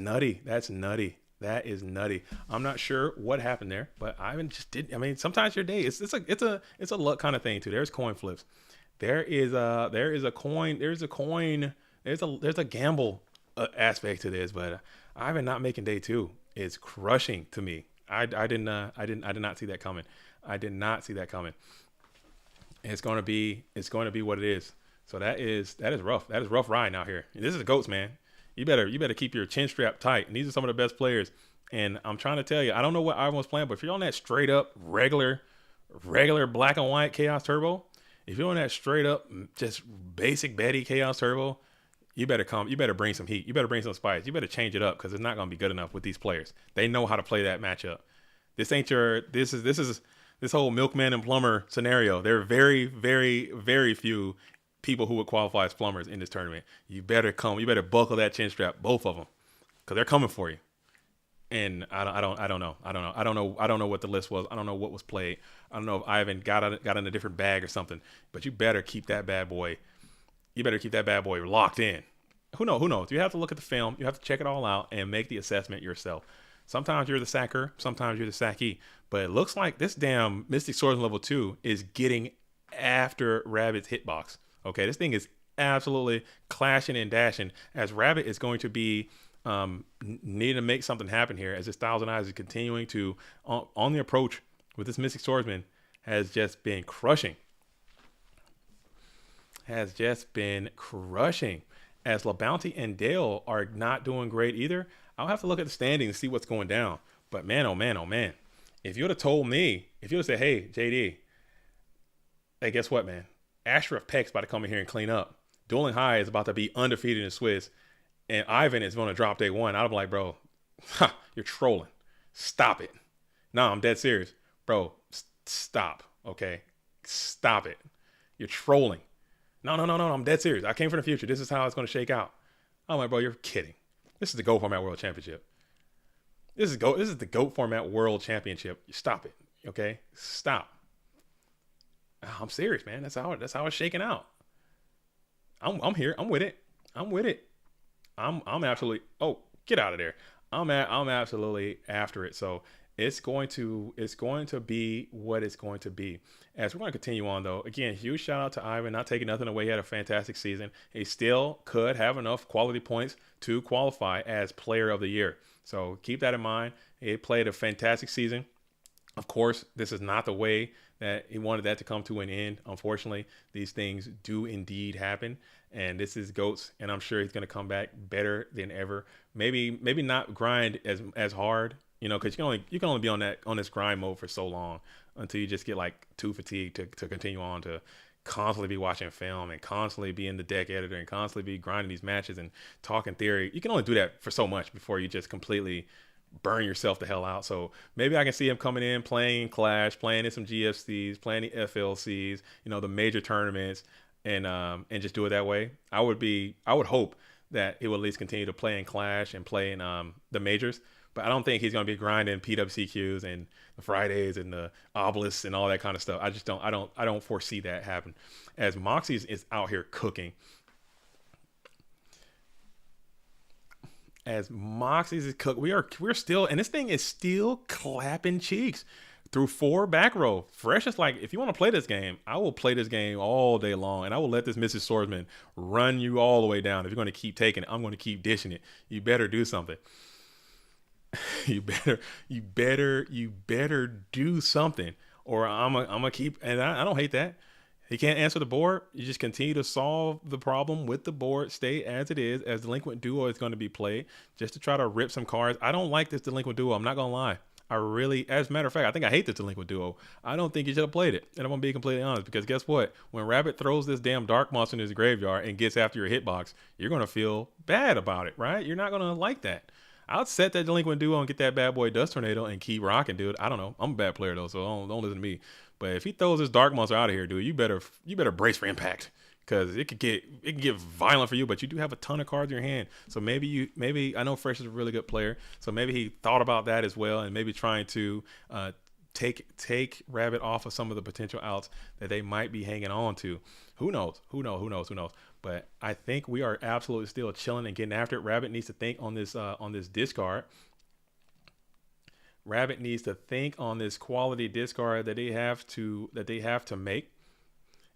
is nutty. I'm not sure what happened there, but Ivan just didn't. I mean, sometimes your day it's a luck kind of thing too. There's coin flips. There's a gamble aspect to this, but Ivan not making day 2 is crushing to me. I did not see that coming. I did not see that coming. It's going to be what it is. So that is rough. That is rough riding out here. And this is the GOATs, man. You better keep your chin strap tight. And these are some of the best players. And I'm trying to tell you, I don't know what Ivan was playing, but if you're on that straight up regular black and white Chaos Turbo, if you're on that straight up just basic Betty Chaos Turbo, you better bring some heat. You better bring some spice. You better change it up, because it's not going to be good enough with these players. They know how to play that matchup. This whole milkman and plumber scenario. There are very, very, very few people who would qualify as plumbers in this tournament. You better buckle that chin strap, both of them, because they're coming for you. And I don't know what the list was. I don't know what was played. I don't know if Ivan got in a different bag or something. But you better keep that bad boy. You better keep that bad boy locked in. Who knows? You have to look at the film. You have to check it all out and make the assessment yourself. Sometimes you're the sacker, sometimes you're the sackee. But it looks like this damn Mystic Swordsman level 2 is getting after Rabbit's hitbox. Okay, this thing is absolutely clashing and dashing, as Rabbit is going to be needing to make something happen here, as this 1,000 Eyes is continuing to, on the approach with this Mystic Swordsman, has just been crushing. As La Bounty and Dale are not doing great either. I'll have to look at the standings and see what's going down. But man, oh man. If you would have told me, if you would have said, hey, JD, hey, guess what, man? Ashraf Peck's about to come in here and clean up. Dueling High is about to be undefeated in Swiss, and Ivan is going to drop day 1. I'd be like, bro, you're trolling. Stop it. No, I'm dead serious. Bro, stop, okay? Stop it. You're trolling. No, I'm dead serious. I came from the future. This is how it's going to shake out. I'm like, bro, you're kidding. This is the GOAT Format World Championship. This is the GOAT Format World Championship. Stop it, okay? Stop. I'm serious, man. That's how it's shaking out. I'm here. I'm with it. I'm absolutely. Oh, Get out of there. I'm absolutely after it. So it's going to be what it's going to be. As we're going to continue on though, again, huge shout out to Ivan, not taking nothing away. He had a fantastic season. He still could have enough quality points to qualify as player of the year. So keep that in mind. He played a fantastic season. Of course, this is not the way that he wanted that to come to an end. Unfortunately, these things do indeed happen, and this is Goats, and I'm sure he's going to come back better than ever. Maybe not grind as hard, because you can only be on this grind mode for so long until you just get like too fatigued to continue on to constantly be watching film and constantly be in the deck editor and constantly be grinding these matches and talking theory. You can only do that for so much before you just completely burn yourself the hell out. So maybe I can see him coming in, playing Clash, playing in some GFCs, playing the FLCs, the major tournaments, and just do it that way. I would hope that he will at least continue to play in Clash and play in the majors. But I don't think he's going to be grinding PWCQs and the Fridays and the obelisks and all that kind of stuff. I don't foresee that happen. As Moxie is out here cooking. As Moxie's is cooked, we're still, and this thing is still clapping cheeks through 4 back row. Fresh is like, if you want to play this game, I will play this game all day long, and I will let this Mrs. Swordsman run you all the way down. If you're going to keep taking it, I'm going to keep dishing it. You better do something. you better do something, or I'm gonna keep. And I don't hate that. He can't answer the board. You just continue to solve the problem with the board. Stay as it is, as Delinquent Duo is going to be played, just to try to rip some cards. I don't like this Delinquent Duo. I'm not going to lie. As a matter of fact, I think I hate this Delinquent Duo. I don't think you should have played it. And I'm going to be completely honest, because guess what? When Rabbit throws this damn Dark Monster in his graveyard and gets after your hitbox, you're going to feel bad about it, right? You're not going to like that. I'll set that Delinquent Duo and get that bad boy Dust Tornado and keep rocking, dude. I don't know. I'm a bad player, though, so don't listen to me. But if he throws this Dark Monster out of here, dude, you better brace for impact, because it could get violent for you. But you do have a ton of cards in your hand, so maybe I know Fresh is a really good player, so maybe he thought about that as well, and maybe trying to take Rabbit off of some of the potential outs that they might be hanging on to. Who knows? But I think we are absolutely still chilling and getting after it. Rabbit needs to think on this discard. Rabbit needs to think on this quality discard that they have to make.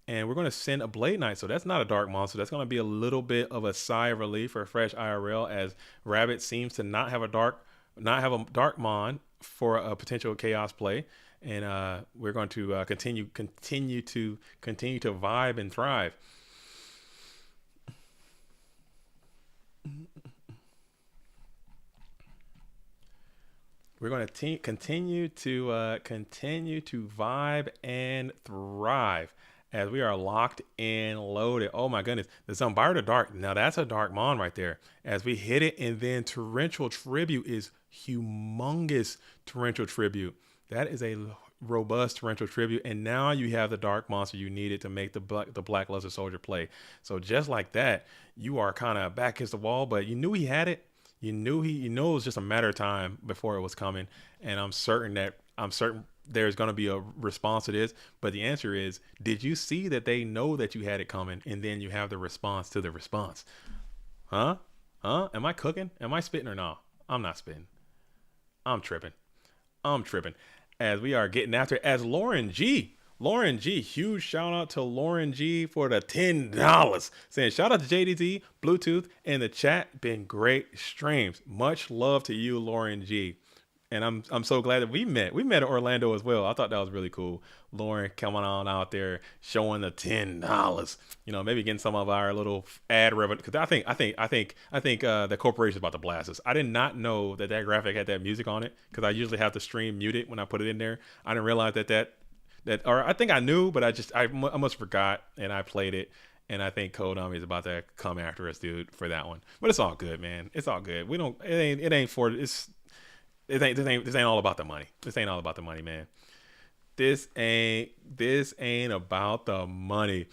And we're going to send a Blade Knight. So that's not a Dark Monster. That's going to be a little bit of a sigh of relief for Fresh IRL, as Rabbit seems to not have a Dark Mon for a potential Chaos play. And we're going to continue to vibe and thrive. We're going to continue to vibe and thrive as we are locked and loaded. Oh my goodness, the Zombardo Dark. Now that's a Dark Mon right there. As we hit it, and then Torrential Tribute is humongous. Torrential Tribute. That is a robust Torrential Tribute, and now you have the Dark Monster you needed to make the Black Luster Soldier play. So just like that, you are kind of back against the wall, but you knew he had it. You knew it was just a matter of time before it was coming, and I'm certain there's going to be a response to this. But the answer is, did you see that they know that you had it coming, and then you have the response to the response? Huh? Am I cooking? Am I spitting or no? I'm not spitting. I'm tripping. As we are getting after it, as Lauren G, huge shout out to Lauren G for the $10. Saying shout out to JDZ, Bluetooth, and the chat. Been great streams. Much love to you, Lauren G. And I'm so glad that we met. We met in Orlando as well. I thought that was really cool. Lauren coming on out there showing the $10. Maybe getting some of our little ad revenue, because I think the corporation is about to blast us. I did not know that graphic had that music on it, because I usually have the stream muted when I put it in there. I didn't realize or I think I knew, but I must have forgot, and I played it. And I think Konami is about to come after us, dude, for that one. But it's all good, man. It's all good. This ain't all about the money. This ain't all about the money, man. This ain't about the money.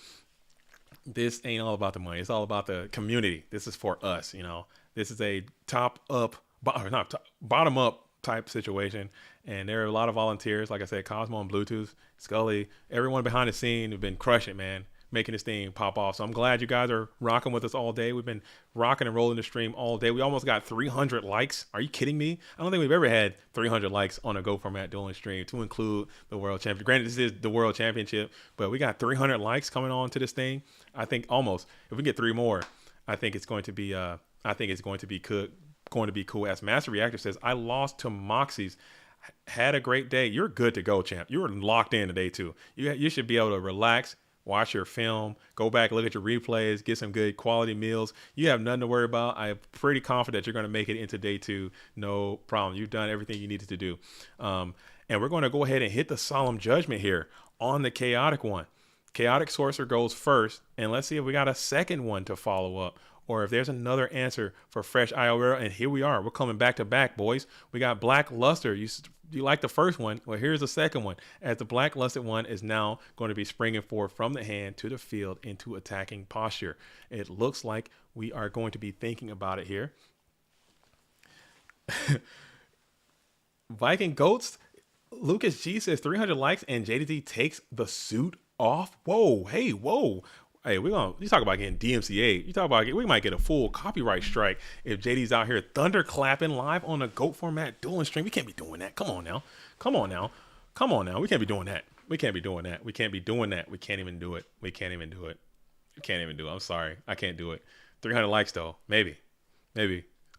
This ain't all about the money. It's all about the community. This is for us, This is a bottom up type situation. And there are a lot of volunteers. Like I said, Cosmo and Bluetooth, Scully, everyone behind the scene have been crushing, man. making this thing pop off. So I'm glad you guys are rocking with us all day. We've been rocking and rolling the stream all day. We almost got 300 likes. Are you kidding me? I don't think we've ever had 300 likes on a Go Format Dueling stream, to include the World Championship. Granted, this is the World Championship, but we got 300 likes coming on to this thing. I think almost, if we get 3 more, I think it's going to be going to be cool. As Master Reactor says, I lost to Moxie's. Had a great day. You're good to go, champ. You were locked in today too. You should be able to relax, watch your film, go back, look at your replays, get some good quality meals. You have nothing to worry about. I'm pretty confident you're going to make it into day 2. No problem. You've done everything you needed to do. And we're going to go ahead and hit the Solemn Judgment here on the Chaotic one. Chaotic Sorcerer goes first, and let's see if we got a second one to follow up, or if there's another answer for Fresh Iora. And here we are. We're coming back to back, boys. We got Black Luster. You like the first one? Well, here's the second one, as the Black Luster one is now going to be springing forward from the hand to the field into attacking posture. It looks like we are going to be thinking about it here. Viking Goats, Lucas G says 300 likes and JDZ takes the suit off. Whoa, hey, whoa. Hey, you talk about getting DMCA. You talk about we might get a full copyright strike if JD's out here thunderclapping live on a Goat Format Dueling stream. We can't be doing that. Come on now. We can't be doing that. We can't be doing that. We can't even do it. I'm sorry. I can't do it. 300 likes though. Maybe.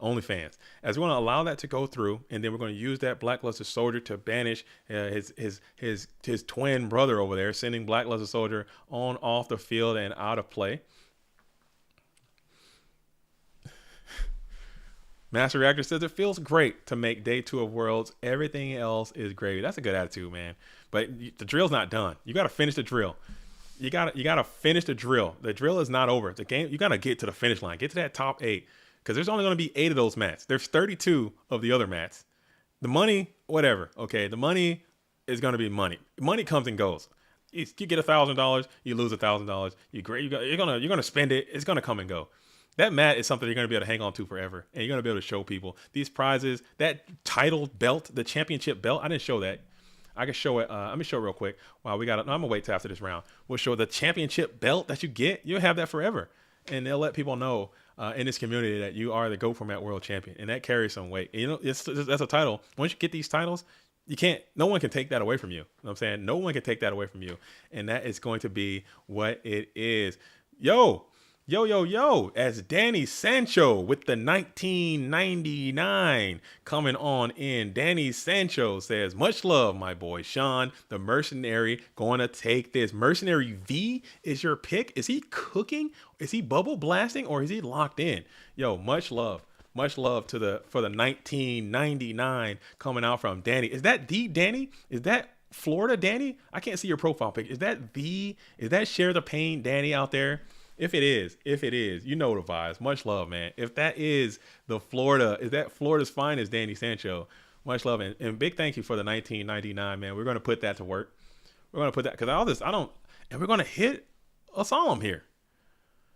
OnlyFans. As we want to allow that to go through, and then we're going to use that Blackluster Soldier to banish his twin brother over there, sending Blackluster Soldier on off the field and out of play. Master Reactor says it feels great to make day 2 of Worlds. Everything else is gravy. That's a good attitude, man. But the drill's not done. You got to finish the drill. You got to finish the drill. The drill is not over. The game. You got to get to the finish line. Get to that top 8. Because there's only going to be 8 of those mats. There's 32 of the other mats. The money, whatever. Okay, the money is going to be money. Money comes and goes. You get $1,000, you lose $1,000. You're gonna spend it. It's gonna come and go. That mat is something you're gonna be able to hang on to forever, and you're gonna be able to show people these prizes. That title belt, the championship belt. I didn't show that. I can show it. Let me show it real quick. Wow, I'm gonna wait till after this round. We'll show the championship belt that you get. You'll have that forever, and they'll let people know in this community that you are the Go Format World Champion, and that carries some weight. And, that's a title. Once you get these titles, no one can take that away from you. You know what I'm saying? No one can take that away from you, and that is going to be what it is. Yo, as Danny Sancho with the 1999 coming on in. Danny Sancho says, much love, my boy Sean, the mercenary, going to take this. Mercenary V is your pick. Is he cooking? Is he bubble blasting, or is he locked in? Yo, much love for the 1999 coming out from Danny. Is that the Danny? Is that Florida Danny? I can't see your profile pic. Is that Share the Pain Danny out there? If it is, you know the vibes. Much love, man. If that is Florida's finest Danny Sancho, much love. And big thank you for the 1999, man. We're going to put that to work. We're going to put that, because all this, and we're going to hit a Solemn here.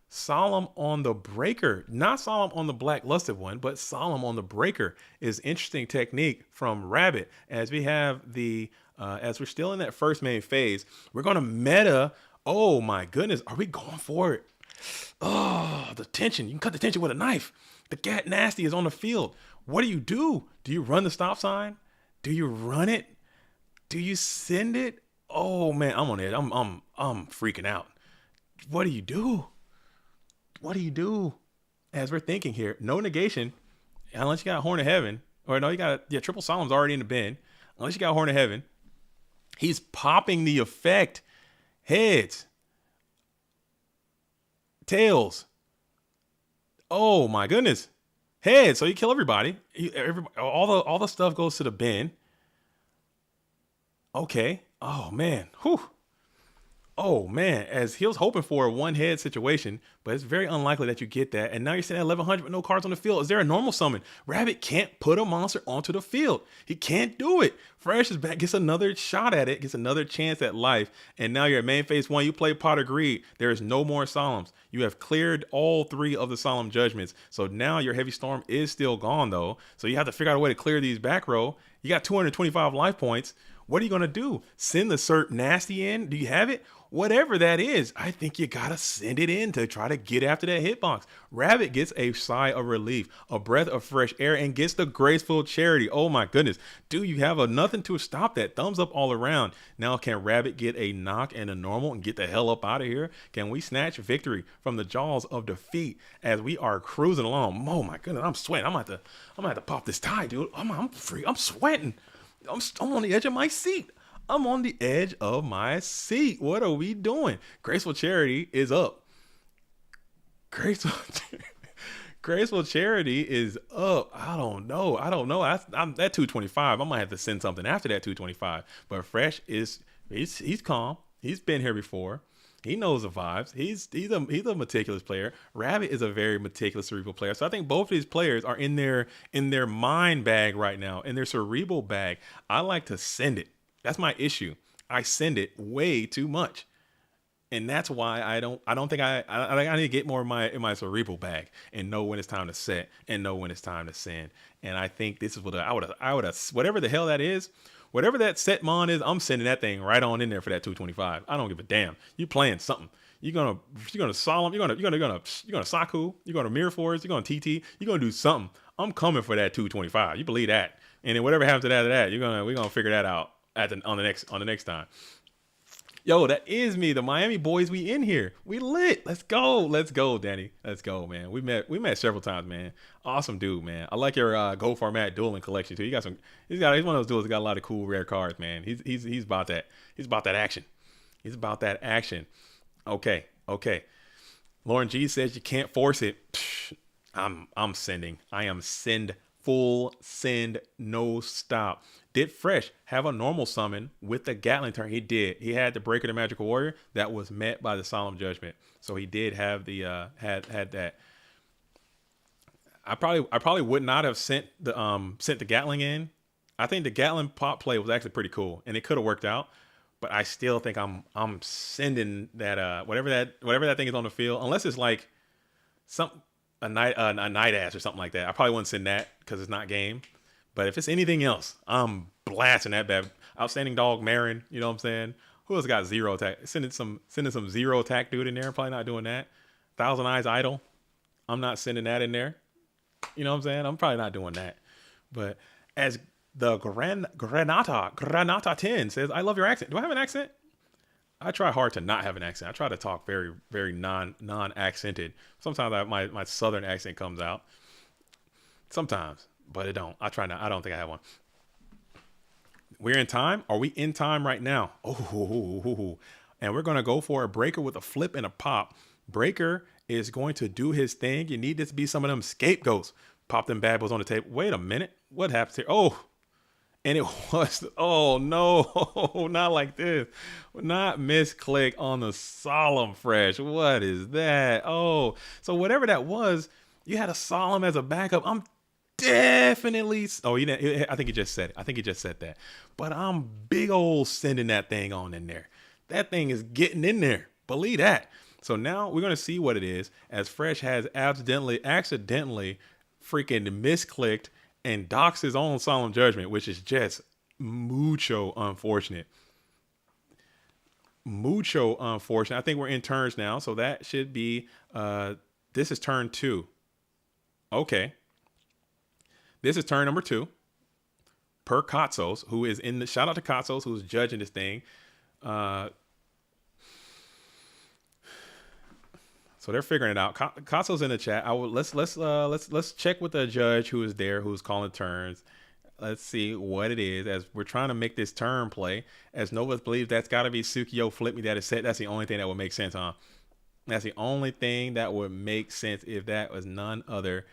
Solemn on the breaker, not Solemn on the Black Luster one, but Solemn on the breaker is interesting technique from Rabbit. As we have as we're still in that first main phase, we're going to meta. Oh my goodness, are we going for it? Oh, the tension. You can cut the tension with a knife. The Cat Nasty is on the field. What do? Do you run the stop sign? Do you run it? Do you send it? Oh man, I'm on it. I'm freaking out. What do you do? As we're thinking here, no negation, unless you got Horn of Heaven, or no, Triple Solemn's already in the bin. Unless you got Horn of Heaven, he's popping the effect. Heads, tails. Oh my goodness, heads. So you kill everybody. All the stuff goes to the bin. Okay. Oh man. Whew. Oh man. As he was hoping for a one head situation, but it's very unlikely that you get that. And now you're sitting at 1100 with no cards on the field. Is there a normal summon? Rabbit can't put a monster onto the field. He can't do it. Fresh is back, gets another shot at it, gets another chance at life. And now you're at main phase 1. You play Pot of Greed. There is no more Solemns. You have cleared all 3 of the Solemn Judgments. So now your Heavy Storm is still gone though. So you have to figure out a way to clear these back row. You got 225 life points. What are you going to do? Send the Cert Nasty in? Do you have it? Whatever that is, I think you got to send it in to try to get after that hitbox. Rabbit gets a sigh of relief, a breath of fresh air, and gets the graceful charity. Oh my goodness. Do you have nothing to stop that? Thumbs up all around. Now, can Rabbit get a knock and a normal and get the hell up out of here? Can we snatch victory from the jaws of defeat as we are cruising along? Oh my goodness, I'm sweating. I'm gonna have to pop this tie, dude. I'm free. I'm sweating. I'm on the edge of my seat. I'm on the edge of my seat. What are we doing? Graceful Charity is up. Graceful Charity is up. I don't know. I'm at 225. I might have to send something after that 225. But Fresh he's calm. He's been here before. He knows the vibes. He's a meticulous player. Rabbit is a very meticulous cerebral player. So I think both of these players are in their mind bag right now, in their cerebral bag. I like to send it. That's my issue. I send it way too much. And that's why I don't think I need to get more in my cerebral bag and know when it's time to set and know when it's time to send. And I think this is what I would have whatever the hell that is, whatever that set mon is, I'm sending that thing right on in there for that 225. I don't give a damn. You playing something. You're gonna solemn, you're gonna Saku, you're gonna Mirror Force, you're gonna TT, you're gonna do something. I'm coming for that 225. You believe that. And then whatever happens to that, we're gonna figure that out on the next time. Yo, that is me, the Miami boys. We in here. We lit. Let's go, Danny. Let's go, man. We met several times, man. Awesome dude, man. I like your Go Format dueling collection too. He's one of those dudes that got a lot of cool rare cards, man. He's about that. He's about that action. He's about that action. Okay. Lauren G says you can't force it. I'm sending. I am full send, no stop. Did Fresh have a normal summon with the Gatling turn? He did. He had the Breaker the Magical Warrior that was met by the Solemn Judgment. So he did have the had that. I probably would not have sent the Gatling in. I think the Gatling pop play was actually pretty cool and it could have worked out. But I still think I'm sending that whatever that thing is on the field, unless it's like a night ass or something like that. I probably wouldn't send that because it's not game. But if it's anything else, I'm blasting that bad. Outstanding Dog Marin, you know what I'm saying? Who else got zero attack? Sending some zero attack dude in there. Probably not doing that. Thousand Eyes Idol. I'm not sending that in there. You know what I'm saying? I'm probably not doing that. But as the Granata 10 says, I love your accent. Do I have an accent? I try hard to not have an accent. I try to talk very, very non-accented. Sometimes my southern accent comes out. Sometimes, but it don't. I try not. I don't think I have one. We're in time. Are we in time right now? Oh, and we're going to go for a breaker with a flip and a pop. Breaker is going to do his thing. You need this to be some of them scapegoats. Pop them bad boys on the table. Wait a minute. What happens here? Oh, and it was, oh no, not like this. Not misclick on the Solemn Fresh. What is that? Oh, so whatever that was, you had a Solemn as a backup. I'm definitely, oh, I think he just said it. I think he just said that. But I'm big old sending that thing on in there. That thing is getting in there. Believe that. So now we're going to see what it is as Fresh has accidentally freaking misclicked and docks his own Solemn Judgment, which is just mucho unfortunate. I think we're in turns now. So that should be, this is turn 2. Okay. This is turn number 2. Per Katsos, who is in the, shout out to Katsos, who's judging this thing. So they're figuring it out. Katsos in the chat. Let's check with the judge who is there, who's calling turns. Let's see what it is as we're trying to make this turn play. As Nova believes that's got to be Sukiyo Flip Me that is set. That's the only thing that would make sense, huh? That's the only thing that would make sense if that was none other.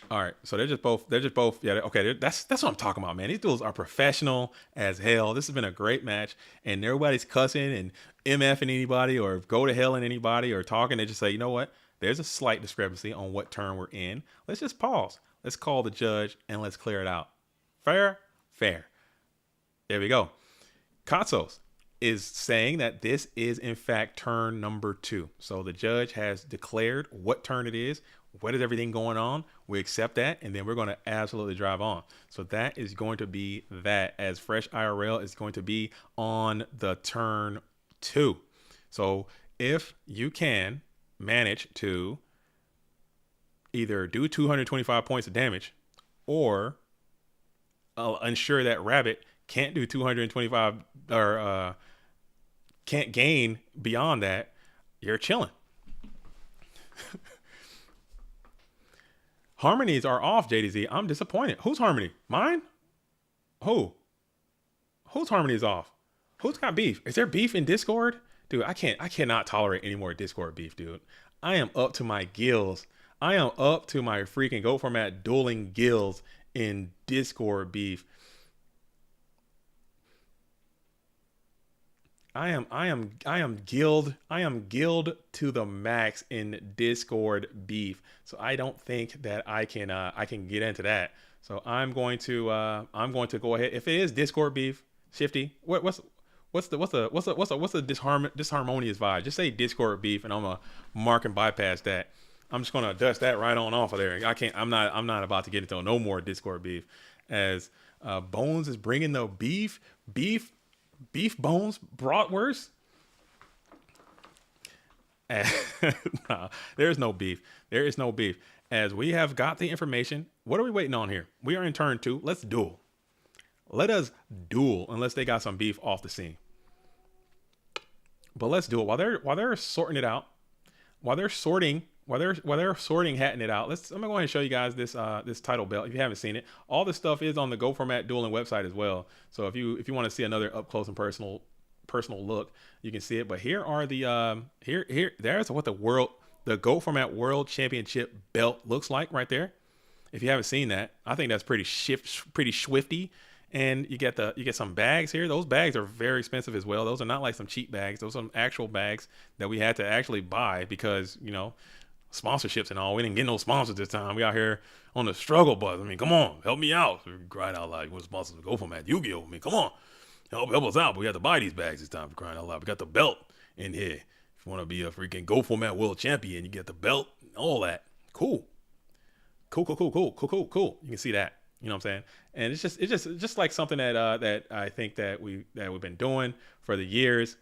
All right, so they're just both. Yeah, okay. That's what I'm talking about, man. These dudes are professional as hell. This has been a great match, and everybody's cussing and MFing anybody or go to hell in anybody or talking. They just say, you know what? There's a slight discrepancy on what turn we're in. Let's just pause. Let's call the judge and let's clear it out. Fair. There we go. Katsos is saying that this is in fact turn number 2. So the judge has declared what turn it is. what is everything going on? We accept that, and then we're going to absolutely drive on. So that is going to be that, as Fresh IRL is going to be on the turn 2. So if you can manage to either do 225 points of damage or ensure that Rabbit can't do 225 or can't gain beyond that, you're chilling. Harmonies are off, JDZ. I'm disappointed. Whose harmony? Mine? Whose harmony is off? Who's got beef? Is there beef in Discord? Dude, I cannot tolerate any more Discord beef, dude. I am up to my gills. I am up to my freaking Go Format dueling gills in Discord beef. I am guild to the max in Discord beef. So I don't think that I can get into that. So I'm going to go ahead. If it is Discord beef, Shifty, what's the disharmonious vibe? Just say Discord beef, and I'm gonna mark and bypass that. I'm just gonna dust that right on off of there. I'm not about to get into no more Discord beef. As Bones is bringing the beef Bones bratwurst. Nah, there's no beef. There is no beef. As we have got the information, what are we waiting on here? We are in turn 2. Let's duel. Let us duel, unless they got some beef off the scene. But let's do it while they're sorting it out. While they're sorting hatting it out. I'm gonna go ahead and show you guys this title belt if you haven't seen it. All this stuff is on the Go Format Dueling website as well. So if you want to see another up close and personal look, you can see it. But here are the there's what the Go Format World Championship belt looks like right there. If you haven't seen that, I think that's pretty swifty. And you get some bags here. Those bags are very expensive as well. Those are not like some cheap bags. Those are some actual bags that we had to actually buy because, sponsorships and all. We didn't get no sponsors this time. We out here on the struggle bus. I mean, come on, help me out. We cried out loud. What sponsors Go Format Yu-Gi-Oh? I mean, come on, help us out. But we have to buy these bags this time for crying out loud. We got the belt in here. If you want to be a freaking Go Format World Champion, you get the belt, all that. Cool. You can see that. You know what I'm saying? And it's just like something that I think that we've been doing for the years.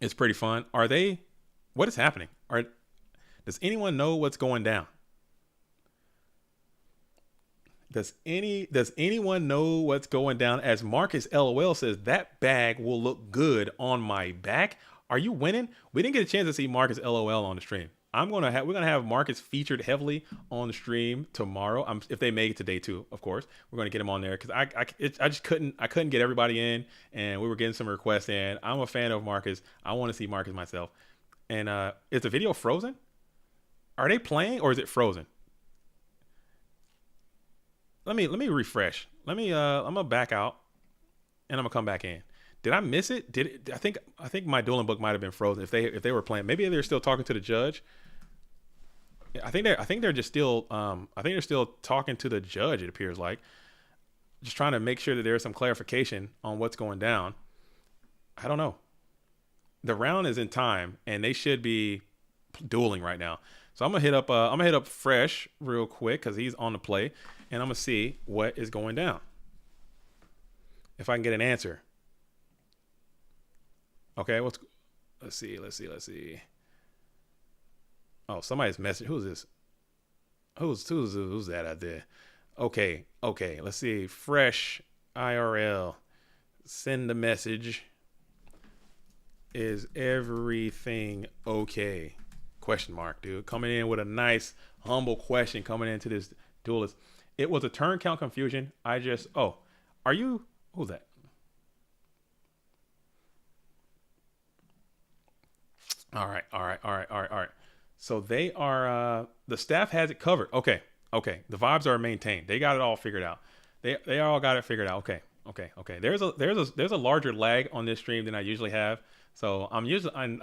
It's pretty fun. What is happening? Does anyone know what's going down? Does anyone know what's going down? As Marcus LOL says, that bag will look good on my back. Are you winning? We didn't get a chance to see Marcus LOL on the stream. We're gonna have Marcus featured heavily on the stream tomorrow. If they make it to day 2, of course, we're gonna get him on there because I just couldn't get everybody in, and we were getting some requests in. I'm a fan of Marcus. I want to see Marcus myself. And is the video frozen? Are they playing or is it frozen? Let me refresh. I'm gonna back out, and I'm gonna come back in. Did I miss it? I think my dueling book might have been frozen if they were playing. Maybe they're still talking to the judge. I think they're just still they're still talking to the judge, it appears like. Just trying to make sure that there's some clarification on what's going down. I don't know. The round is in time and they should be dueling right now. So I'm gonna hit up Fresh real quick because he's on the play, and I'm gonna see what is going down. If I can get an answer. Okay, let's see. Oh, somebody's message. Who's this? Who's that out there? Okay. Let's see. Fresh IRL. Send the message. Is everything okay? Question mark, dude. Coming in with a nice, humble question coming into this duelist. It was a turn count confusion. Who's that? All right. So they are, the staff has it covered. Okay. The vibes are maintained. They got it all figured out. They all got it figured out. Okay. There's a larger lag on this stream than I usually have. So I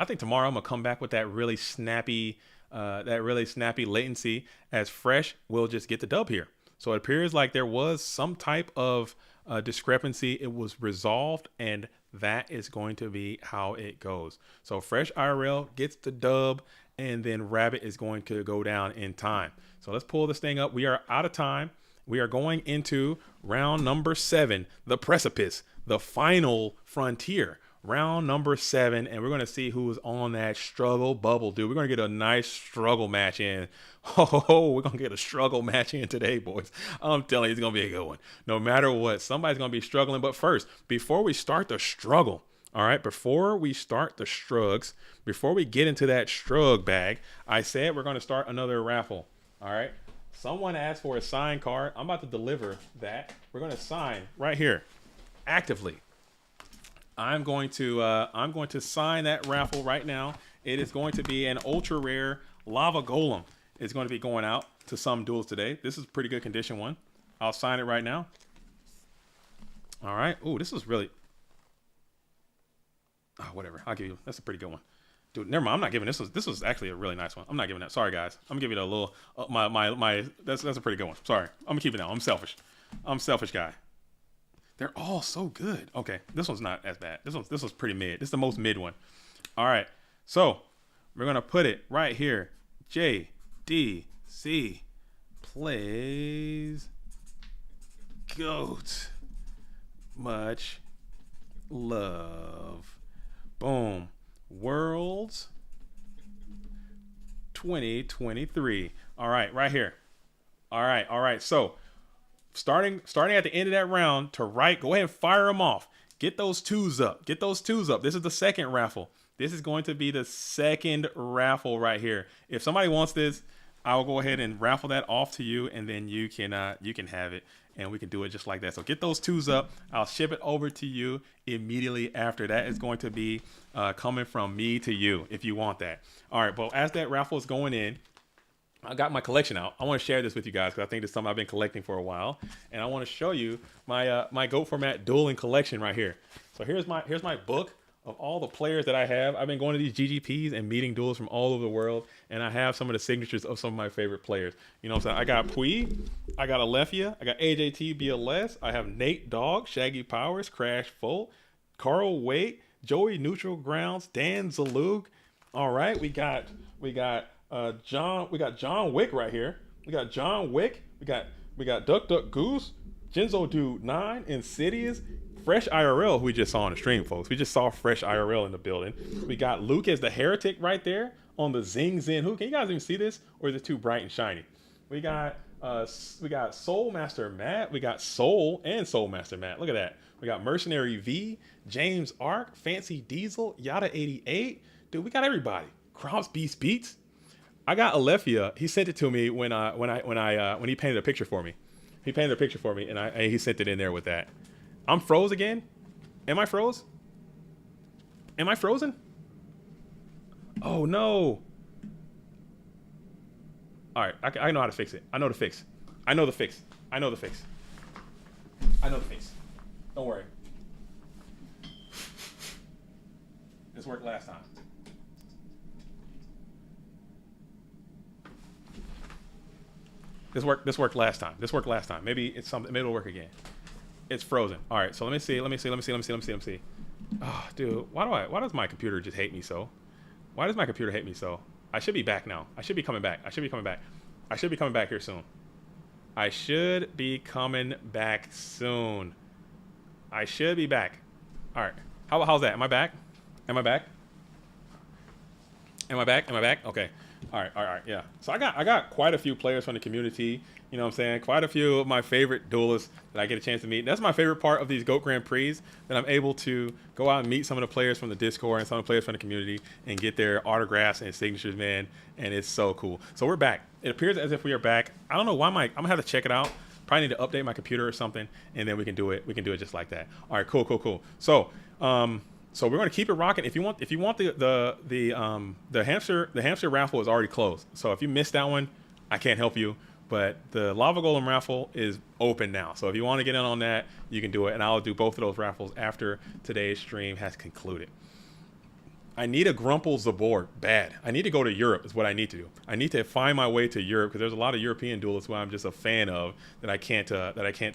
think tomorrow I'm gonna come back with that really snappy latency, as Fresh will just get the dub here. So it appears like there was some type of discrepancy. It was resolved, and that is going to be how it goes. So Fresh IRL gets the dub, and then Rabbit is going to go down in time. So let's pull this thing up. We are out of time. We are going into round number 7, the precipice, the final frontier. Round number 7, and we're going to see who's on that struggle bubble, dude. We're going to get a nice struggle match in. Oh, we're going to get a struggle match in today, boys. I'm telling you, it's going to be a good one. No matter what, somebody's going to be struggling. But first, before we start the struggle, all right, before we start the strugs, before we get into that strug bag, I said we're going to start another raffle, all right? Someone asked for a signed card. I'm about to deliver that. We're going to sign right here, actively. I'm going to sign that raffle right now. It is going to be an ultra rare lava golem. It's going to be going out to some duels today. This is a pretty good condition one. I'll sign it right now. All right. Ooh, this is really. Oh, whatever. I'll give you. That's a pretty good one, dude. Never mind. I'm not giving this. This was actually a really nice one. I'm not giving that. Sorry, guys. I'm gonna give you a little. That's a pretty good one. Sorry. I'm gonna keep it now. I'm selfish. I'm a selfish guy. They're all so good. Okay, this one's not as bad. This one's pretty mid. This is the most mid one. All right, so we're gonna put it right here. JDC plays GOAT. Much love. Boom. Worlds 2023. All right, right here. All right. So. Starting at the end of that round to right, go ahead and fire them off. Get those twos up. This is the second raffle. This is going to be the second raffle right here. If somebody wants this, I'll go ahead and raffle that off to you, and then you can have it, and we can do it just like that. So get those twos up. I'll ship it over to you immediately after. That is going to be coming from me to you if you want that. All right, but as that raffle is going in, I got my collection out. I want to share this with you guys because I think it's something I've been collecting for a while, and I want to show you my my GOAT format dueling collection right here. So here's my book of all the players that I have. I've been going to these GGPs and meeting duels from all over the world, and I have some of the signatures of some of my favorite players. You know what I'm saying? I got Pui, I got Alethea, I got AJT BLS, I have Nate Dogg, Shaggy Powers, Crash Folt, Carl Waite, Joey Neutral Grounds, Dan Zalug. All right, we got John Wick right here. We got John Wick. We got Duck Duck Goose, Jinzo Dude 9, Insidious, Fresh IRL, who we just saw on the stream, folks. We just saw Fresh IRL in the building. We got Luke as the Heretic right there on the Zing Zen. Who can you guys even see this, or is it too bright and shiny? We got Soul Master Matt. We got Soul and Soul Master Matt. Look at that. We got Mercenary V, James Ark, Fancy Diesel, Yada 88. Dude, we got everybody. Crops Beast Beats. I got Alethea. He sent it to me when he painted a picture for me. He painted a picture for me, and he sent it in there with that. I'm froze again. Am I froze? Am I frozen? Oh no. All right, I know how to fix it. I know the fix. Don't worry. This worked last time. This worked last time. Maybe it's something. Maybe it'll work again. It's frozen. All right. So let me see. Oh, dude. Why does my computer just hate me so? Why does my computer hate me so? I should be back now. I should be coming back here soon. I should be coming back soon. I should be back. All right. How's that? Am I back? Okay. All right, yeah. So I got quite a few players from the community, you know what I'm saying? Quite a few of my favorite duelists that I get a chance to meet. That's my favorite part of these GOAT Grand Prix, that I'm able to go out and meet some of the players from the Discord and some of the players from the community and get their autographs and signatures, man, and it's so cool. So we're back. It appears as if we are back. I don't know why I'm going to have to check it out. Probably need to update my computer or something, and then we can do it. We can do it just like that. All right, cool. So we're going to keep it rocking. If you want the hamster raffle is already closed. So if you missed that one, I can't help you. But the Lava Golem raffle is open now. So if you want to get in on that, you can do it. And I'll do both of those raffles after today's stream has concluded. I need a Grumple Zabor bad. I need to go to Europe is what I need to do. I need to find my way to Europe because there's a lot of European duelists who I'm just a fan of that I can't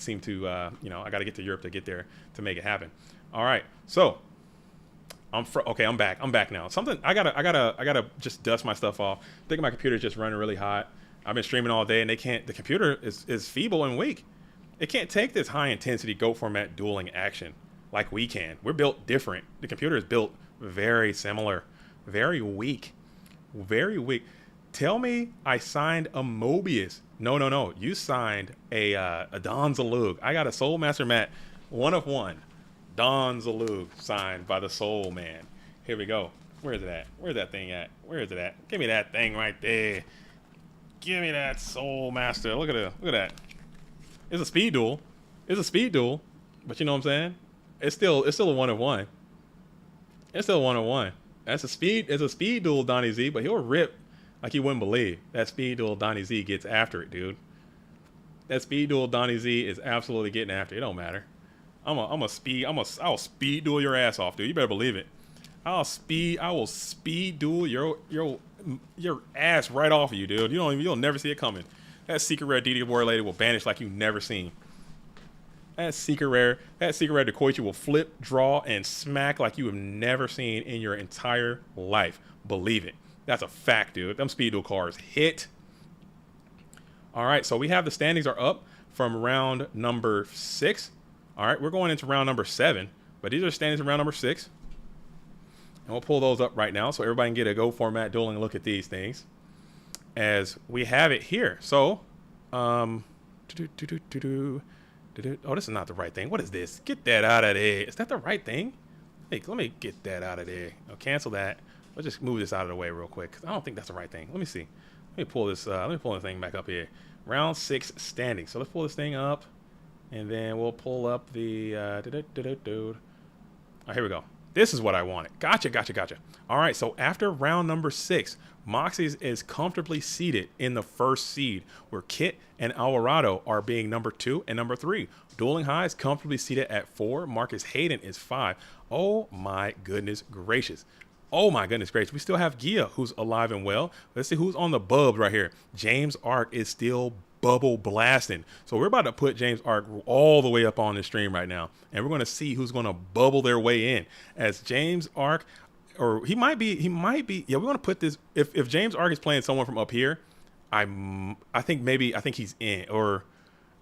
seem to I got to get to Europe to get there to make it happen. All right, so Okay, I'm back. I'm back now. Something I gotta just dust my stuff off. I think my computer's just running really hot. I've been streaming all day and they can't. The computer is feeble and weak. It can't take this high intensity Go format dueling action like we can. We're built different. The computer is built very similar, very weak, very weak. Tell me I signed a Mobius. No, no, no. You signed a Don Zalug. I got a Soul Master Mat, 1 of 1. Don Zalug signed by the Soul Man. Here we go. Where is it at? Where's that thing at? Where is it at? Give me that thing right there. Give me that Soul Master. Look at it. Look at that. It's a speed duel. It's a speed duel. But you know what I'm saying? It's still a 1 of 1. It's still a 1 of 1. It's a speed duel, Donnie Z, but he'll rip like you wouldn't believe. That speed duel Donnie Z gets after it, dude. That speed duel Donnie Z is absolutely getting after it. It don't matter. I'll speed duel your ass off, dude. You better believe it. I will speed duel your ass right off of you, dude. You'll never see it coming. That secret rare DD War Lady will banish like you've never seen. That secret rare Dekoichi will flip, draw, and smack like you have never seen in your entire life. Believe it. That's a fact, dude. Them speed duel cards hit. All right, so we have the standings are up from round number 6. All right, we're going into round number 7, but these are standings in round number 6. And we'll pull those up right now so everybody can get a Go format dueling look at these things as we have it here. So, oh, this is not the right thing. What is this? Get that out of there. Is that the right thing? Hey, let me get that out of there. I'll cancel that. Let's just move this out of the way real quick, 'cause I don't think that's the right thing. Let me see. Let me pull this. Let me pull the thing back up here. Round 6 standing. So let's pull this thing up, and then we'll pull up the. All right, here we go. This is what I wanted. Gotcha. All right, so after round number 6, Moxie's is comfortably seated in the first seed, where Kit and Alvarado are being number 2 and number 3. Dueling High is comfortably seated at 4. Marcus Hayden is 5. Oh my goodness gracious. Oh my goodness gracious. We still have Gia, who's alive and well. Let's see who's on the bubs right here. James Ark is still bubble blasting. So we're about to put James Ark all the way up on the stream right now. And we're going to see who's going to bubble their way in. As James Ark, or he might be, yeah, we want to put this, if James Ark is playing someone from up here, I think he's in, or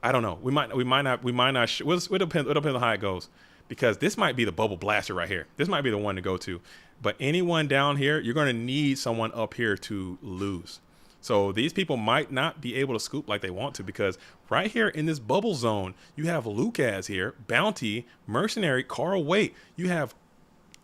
I don't know. We might not, it'll depend on how it goes. Because this might be the bubble blaster right here. This might be the one to go to. But anyone down here, you're going to need someone up here to lose. So these people might not be able to scoop like they want to, because right here in this bubble zone, you have Lucas here, Bounty, Mercenary, Carl Waite. You have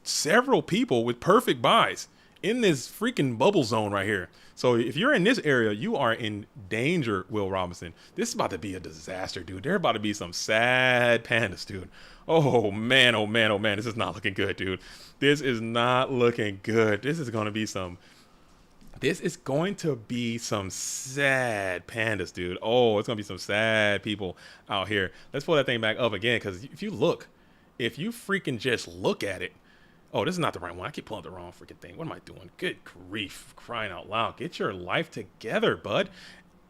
several people with perfect buys in this freaking bubble zone right here. So if you're in this area, you are in danger, Will Robinson. This is about to be a disaster, dude. There are about to be some sad pandas, dude. Oh man, oh man, oh man. This is not looking good, dude. This is not looking good. This is going to be some sad pandas, dude. Oh, it's going to be some sad people out here. Let's pull that thing back up again, because if you freaking just look at it. Oh, this is not the right one. I keep pulling up the wrong freaking thing. What am I doing? Good grief, crying out loud. Get your life together, bud.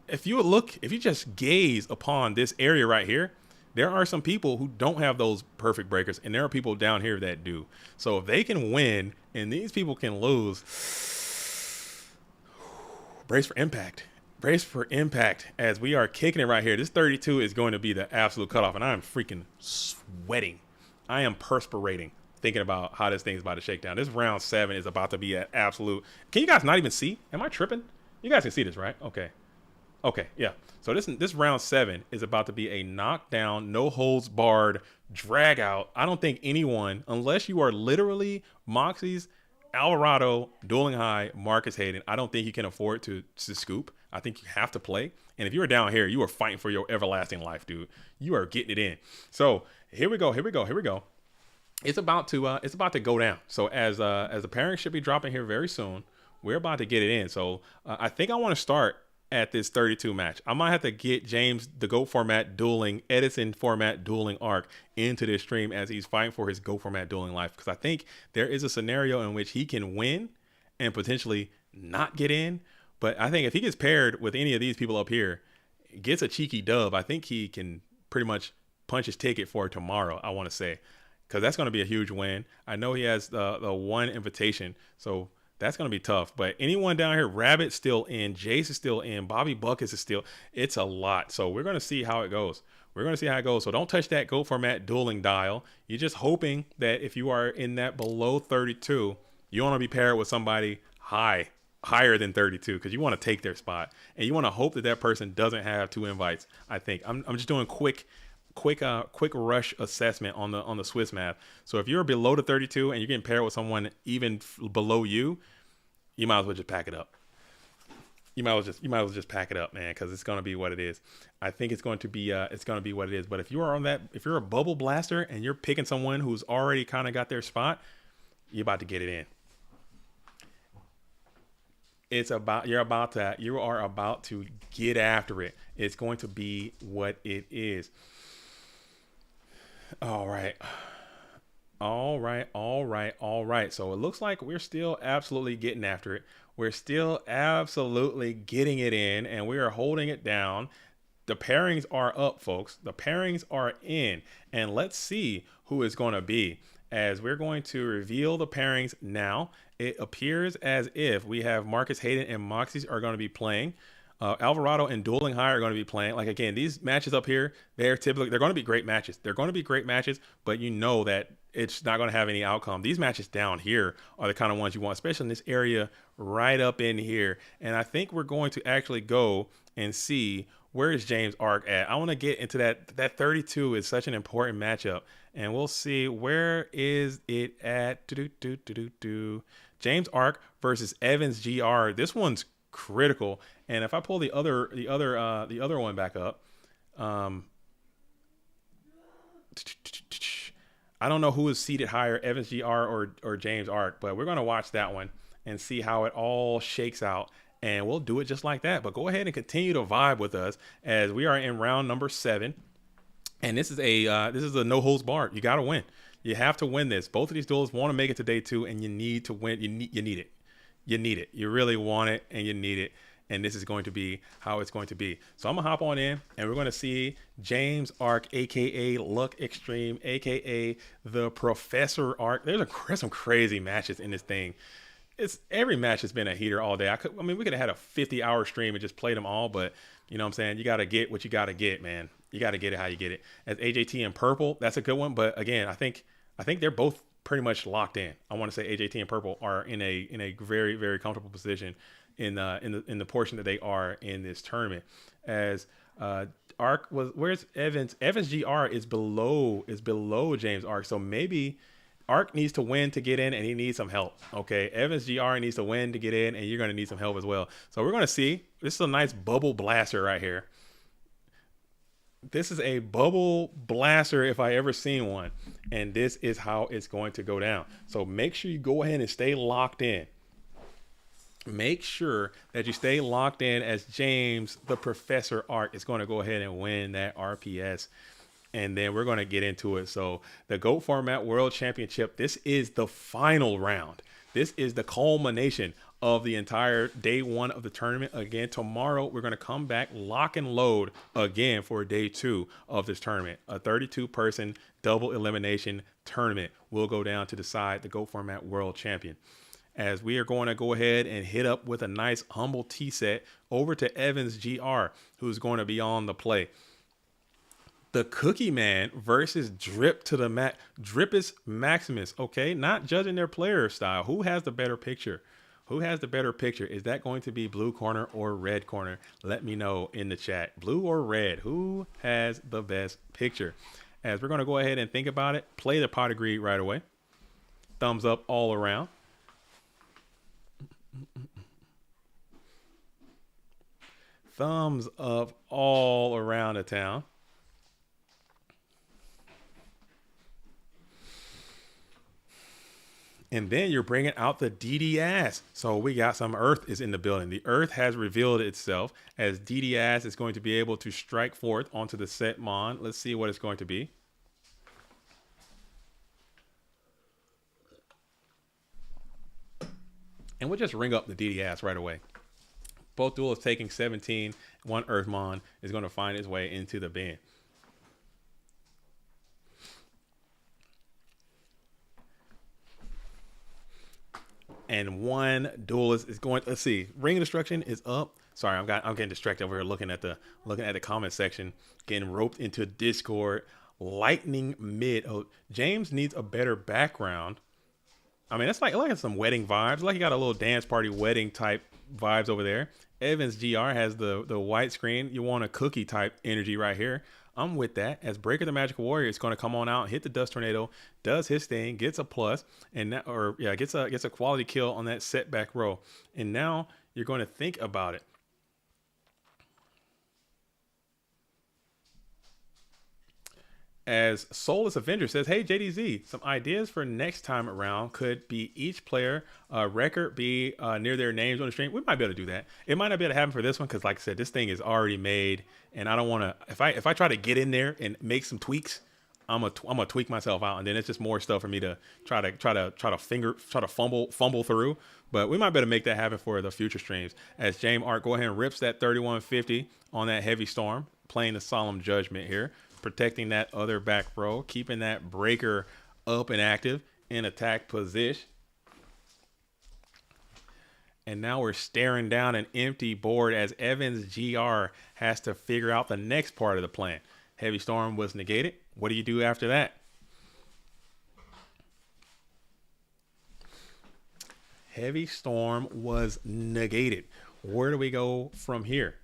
If you just gaze upon this area right here, there are some people who don't have those perfect breakers, and there are people down here that do. So if they can win and these people can lose, brace for impact. Brace for impact as we are kicking it right here. This 32 is going to be the absolute cutoff, and I am freaking sweating. I am perspirating thinking about how this thing's about to shake down. This round 7 is about to be an absolute. Can you guys not even see? Am I tripping? You guys can see this, right? Okay, yeah. So this round 7 is about to be a knockdown, no holds barred drag out. I don't think anyone, unless you are literally Moxie's, Alvarado, Dueling High, Marcus Hayden, I don't think you can afford to scoop. I think you have to play. And if you are down here, you are fighting for your everlasting life, dude. You are getting it in. So here we go. It's about to go down. So as the pairings should be dropping here very soon, we're about to get it in. So I think I want to start at this 32 match. I might have to get James, the Go format dueling, Edison format dueling Arc into this stream as he's fighting for his Go format dueling life. Because I think there is a scenario in which he can win and potentially not get in. But I think if he gets paired with any of these people up here, gets a cheeky dub, I think he can pretty much punch his ticket for tomorrow, I want to say. because that's going to be a huge win. I know he has the one invitation, so that's going to be tough. But anyone down here, Rabbit's still in, Jace is still in, Bobby Buckets is still. It's a lot. So we're going to see how it goes. We're going to see how it goes. So don't touch that GOAT format dueling dial. You're just hoping that if you are in that below 32, you want to be paired with somebody higher than 32, because you want to take their spot, and you want to hope that that person doesn't have 2 invites. I think I'm just doing quick rush assessment on the Swiss math. So if you're below the 32 and you're getting paired with someone even below you, you might as well just pack it up. You might as well just pack it up, man, because it's gonna be what it is. I think it's going to be what it is. But if you are if you're a bubble blaster and you're picking someone who's already kind of got their spot, you're about to get it in. You are about to get after it. It's going to be what it is. All right. So it looks like we're still absolutely getting after it. We're still absolutely getting it in, and we are holding it down. The pairings are up, folks. The pairings are in, and let's see who is going to be, as we're going to reveal the pairings now. It appears as if we have Marcus Hayden and Moxie's are going to be playing. Alvarado and Dueling High are going to be playing. Like, again, these matches up here, they're going to be great matches. They're going to be great matches, but you know that it's not going to have any outcome. These matches down here are the kind of ones you want, especially in this area right up in here. And I think we're going to actually go and see, where is James Ark at? I want to get into that. That 32 is such an important matchup, and we'll see, where is it at? James Ark versus Evans GR. This one's critical. And if I pull the other one back up, I don't know who is seated higher, Evans GR or James Ark, but we're going to watch that one and see how it all shakes out, and we'll do it just like that. But go ahead and continue to vibe with us, as we are in round number 7, and this is a no holds barred. You got to win. You have to win this. Both of these duels want to make it to day 2, and you need to win. You need it. You need it. You really want it, and you need it. And this is going to be how it's going to be. So I'm going to hop on in, and we're going to see James Ark, a.k.a. Luck Extreme, a.k.a. the Professor Ark. There's some crazy matches in this thing. Every match has been a heater all day. We could have had a 50-hour stream and just played them all, but you know what I'm saying? You got to get what you got to get, man. You got to get it how you get it. As AJT and Purple, that's a good one. But again, I think they're both pretty much locked in. I want to say AJT and Purple are in a very, very comfortable position in the portion that they are in this tournament. As Ark where's Evans? Evans GR is below James Ark. So maybe Ark needs to win to get in, and he needs some help. Okay, Evans GR needs to win to get in, and you're going to need some help as well. So we're going to see. This is a nice bubble blaster right here. This is a bubble blaster if I ever seen one, and this is how it's going to go down. So make sure you go ahead and stay locked in. Make sure that you stay locked in, as James, the Professor Ark, is going to go ahead and win that RPS. And then we're going to get into it. So the GOAT Format World Championship, this is the final round. This is the culmination of the entire day 1 of the tournament. Again, tomorrow we're going to come back, lock and load again for day 2 of this tournament. A 32-person double elimination tournament will go down to decide the GOAT Format World Champion. As we are going to go ahead and hit up with a nice humble T set over to Evans GR, who's going to be on the play. The Cookie Man versus Drip to the Drippus Maximus. Okay, not judging their player style. Who has the better picture? Who has the better picture? Is that going to be blue corner or red corner? Let me know in the chat. Blue or red? Who has the best picture? As we're going to go ahead and think about it, play the pot of greed right away. Thumbs up all around. Thumbs up all around the town. And then you're bringing out the DDS. So we got some Earth is in the building. The Earth has revealed itself, as DDS is going to be able to strike forth onto the set Mon. Let's see what it's going to be. And we'll just ring up the DDS right away. Both duels taking 17. One Earthmon is going to find its way into the bin. and one duelist is going. Let's see. Ring of Destruction is up. Sorry, I'm getting distracted over here looking at the comment section, getting roped into Discord. Lightning mid. Oh, James needs a better background. I mean, it's like some wedding vibes. Like you got a little dance party wedding type vibes over there. Evans GR has the white screen. You want a cookie type energy right here. I'm with that. As Breaker the Magical Warrior is going to come on out, hit the Dust Tornado, does his thing, gets a plus, and that, or yeah, gets a quality kill on that setback row. And now you're going to think about it. As Soulless Avenger says, hey, JDZ, some ideas for next time around could be each player record be near their names on the stream. We might be able to do that. It might not be able to happen for this one because, like I said, this thing is already made, and I don't want to. If I try to get in there and make some tweaks, I'm gonna tweak myself out, and then it's just more stuff for me to try to fumble through. But we might be able to make that happen for the future streams. As James Art go ahead and rips that 3150 on that Heavy Storm, playing the Solemn Judgment here, protecting that other back row, keeping that breaker up and active in attack position. And now we're staring down an empty board as Evans GR has to figure out the next part of the plan. Heavy Storm was negated. What do you do after that? Heavy Storm was negated. Where do we go from here?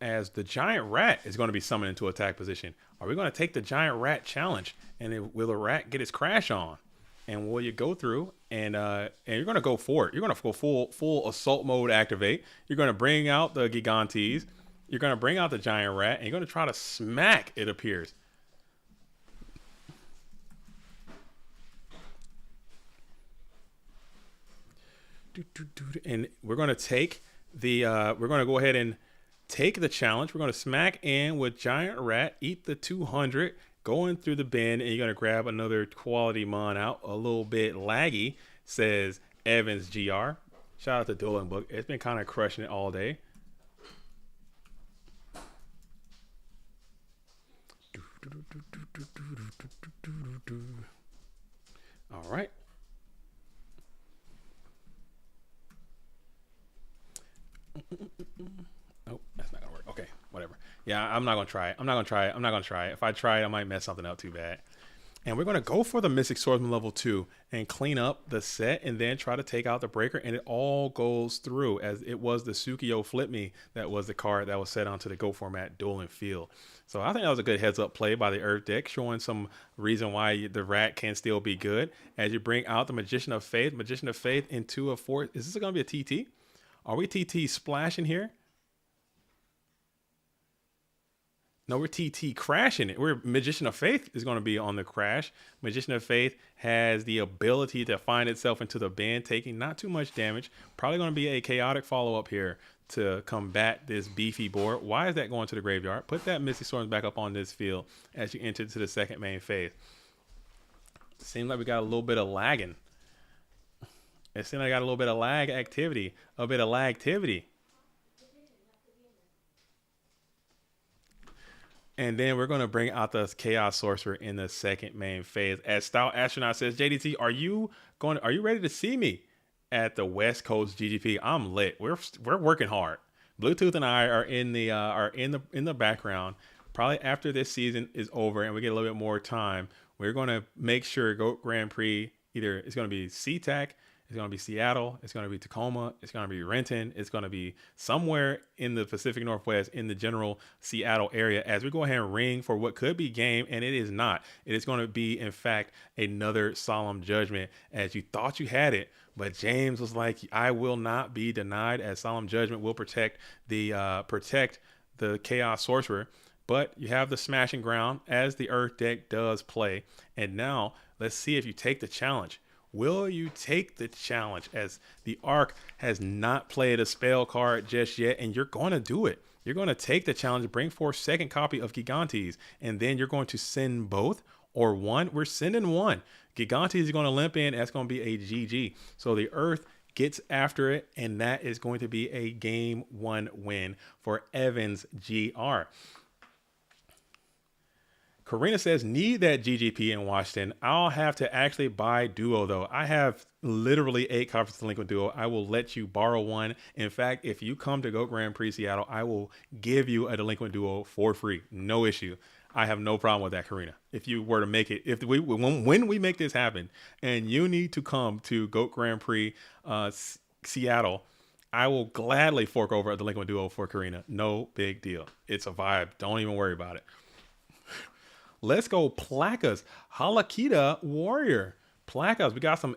As the giant rat is going to be summoned into attack position. Are we going to take the giant rat challenge? And will the rat get his crash on? And will you go through and you're going to go for it? You're going to go full assault mode activate. You're going to bring out the Gigantes. You're going to bring out the giant rat, and you're going to try to smack, it appears. And we're going to take the we're going to go ahead and take the challenge. We're going to smack in with giant rat, eat the 200, going through the bin, and you're going to grab another quality mon out. A little bit laggy, says Evans GR. Shout out to Dueling Book. It's been kind of crushing it all day. All right. Oh, that's not gonna work. Okay, whatever. Yeah, I'm not gonna try it. I'm not gonna try it. If I try it, I might mess something up too bad. And we're gonna go for the Mystic Swordsman level 2 and clean up the set, and then try to take out the breaker. And it all goes through, as it was the Sukiyo Flip Me that was the card that was set onto the Go format dueling field. So I think that was a good heads up play by the Earth deck, showing some reason why the rat can still be good. As you bring out the Magician of Faith into a 4. Is this gonna be a TT? Are we TT splashing here? No, we're TT crashing it. We're Magician of Faith is going to be on the crash. Magician of Faith has the ability to find itself into the bin, taking not too much damage. Probably going to be a chaotic follow-up here to combat this beefy board. Why is that going to the graveyard? Put that Mystic Swords back up on this field as you enter to the second main phase. Seems like we got a little bit of lagging. It seems like I got a little bit of lag activity. A bit of lagtivity. And then we're going to bring out the Chaos Sorcerer in the second main phase. As Stout Astronaut says, JDT, are you ready to see me at the West Coast GGP? I'm lit. We're working hard. Bluetooth and I are in the background. Probably after this season is over and we get a little bit more time, we're going to make sure GOAT Grand Prix, either it's going to be SeaTac, it's going to be Seattle, it's going to be Tacoma, it's going to be Renton, it's going to be somewhere in the Pacific Northwest in the general Seattle area, as we go ahead and ring for what could be game, and it is not. It is going to be, in fact, another Solemn Judgment, as you thought you had it, but James was like, I will not be denied, as Solemn Judgment will protect the Chaos Sorcerer. But you have the Smashing Ground, as the Earth deck does play. And now let's see if you take the challenge. Will you take the challenge, as the Arc has not played a spell card just yet, and you're going to do it. You're going to take the challenge, bring forth second copy of Gigantes, and then you're going to send both or one. We're sending one. Gigantes is going to limp in. That's going to be a GG. So the Earth gets after it, and that is going to be a game 1 win for Evans GR. Karina says, need that GGP in Washington. I'll have to actually buy Duo, though. I have literally 8 copies of Delinquent Duo. I will let you borrow one. In fact, if you come to Go Grand Prix Seattle, I will give you a Delinquent Duo for free. No issue. I have no problem with that, Karina. If you were to make it, when we make this happen, and you need to come to Goat Grand Prix Seattle, I will gladly fork over a Delinquent Duo for Karina. No big deal. It's a vibe. Don't even worry about it. Let's go Placas. Halakita Warrior. Placas.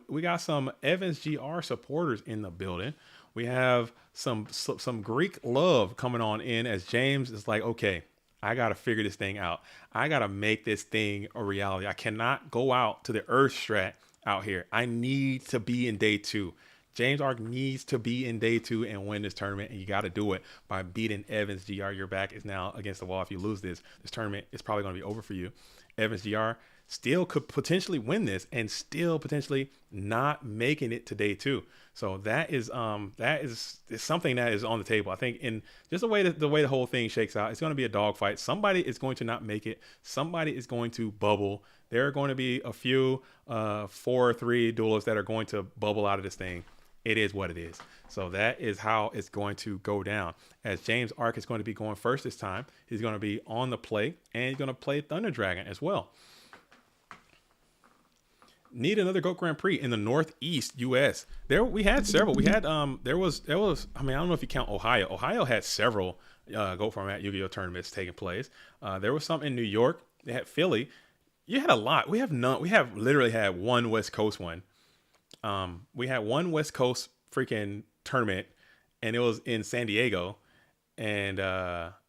We got some Evans GR supporters in the building. We have some Greek love coming on in as James is like, okay, I got to figure this thing out. I got to make this thing a reality. I cannot go out to the Earth Strat out here. I need to be in day 2. James Ark needs to be in day 2 and win this tournament, and you got to do it by beating Evans GR. Your back is now against the wall. If you lose this tournament is probably going to be over for you. Evans GR still could potentially win this and still potentially not making it to day 2. So that is something that is on the table. I think in just the way the whole thing shakes out, it's going to be a dogfight. Somebody is going to not make it. Somebody is going to bubble. There are going to be a few 4-3 duelists that are going to bubble out of this thing. It is what it is. So that is how it's going to go down. As James Ark is going to be going first this time, he's going to be on the play, and he's going to play Thunder Dragon as well. Need another Goat Grand Prix in the Northeast U.S. There we had several. We had there was I mean, I don't know if you count Ohio. Ohio had several Goat format Yu-Gi-Oh tournaments taking place. There was some in New York. They had Philly. You had a lot. We have none. We have literally had one West Coast one. We had one West Coast freaking tournament, and it was in San Diego, and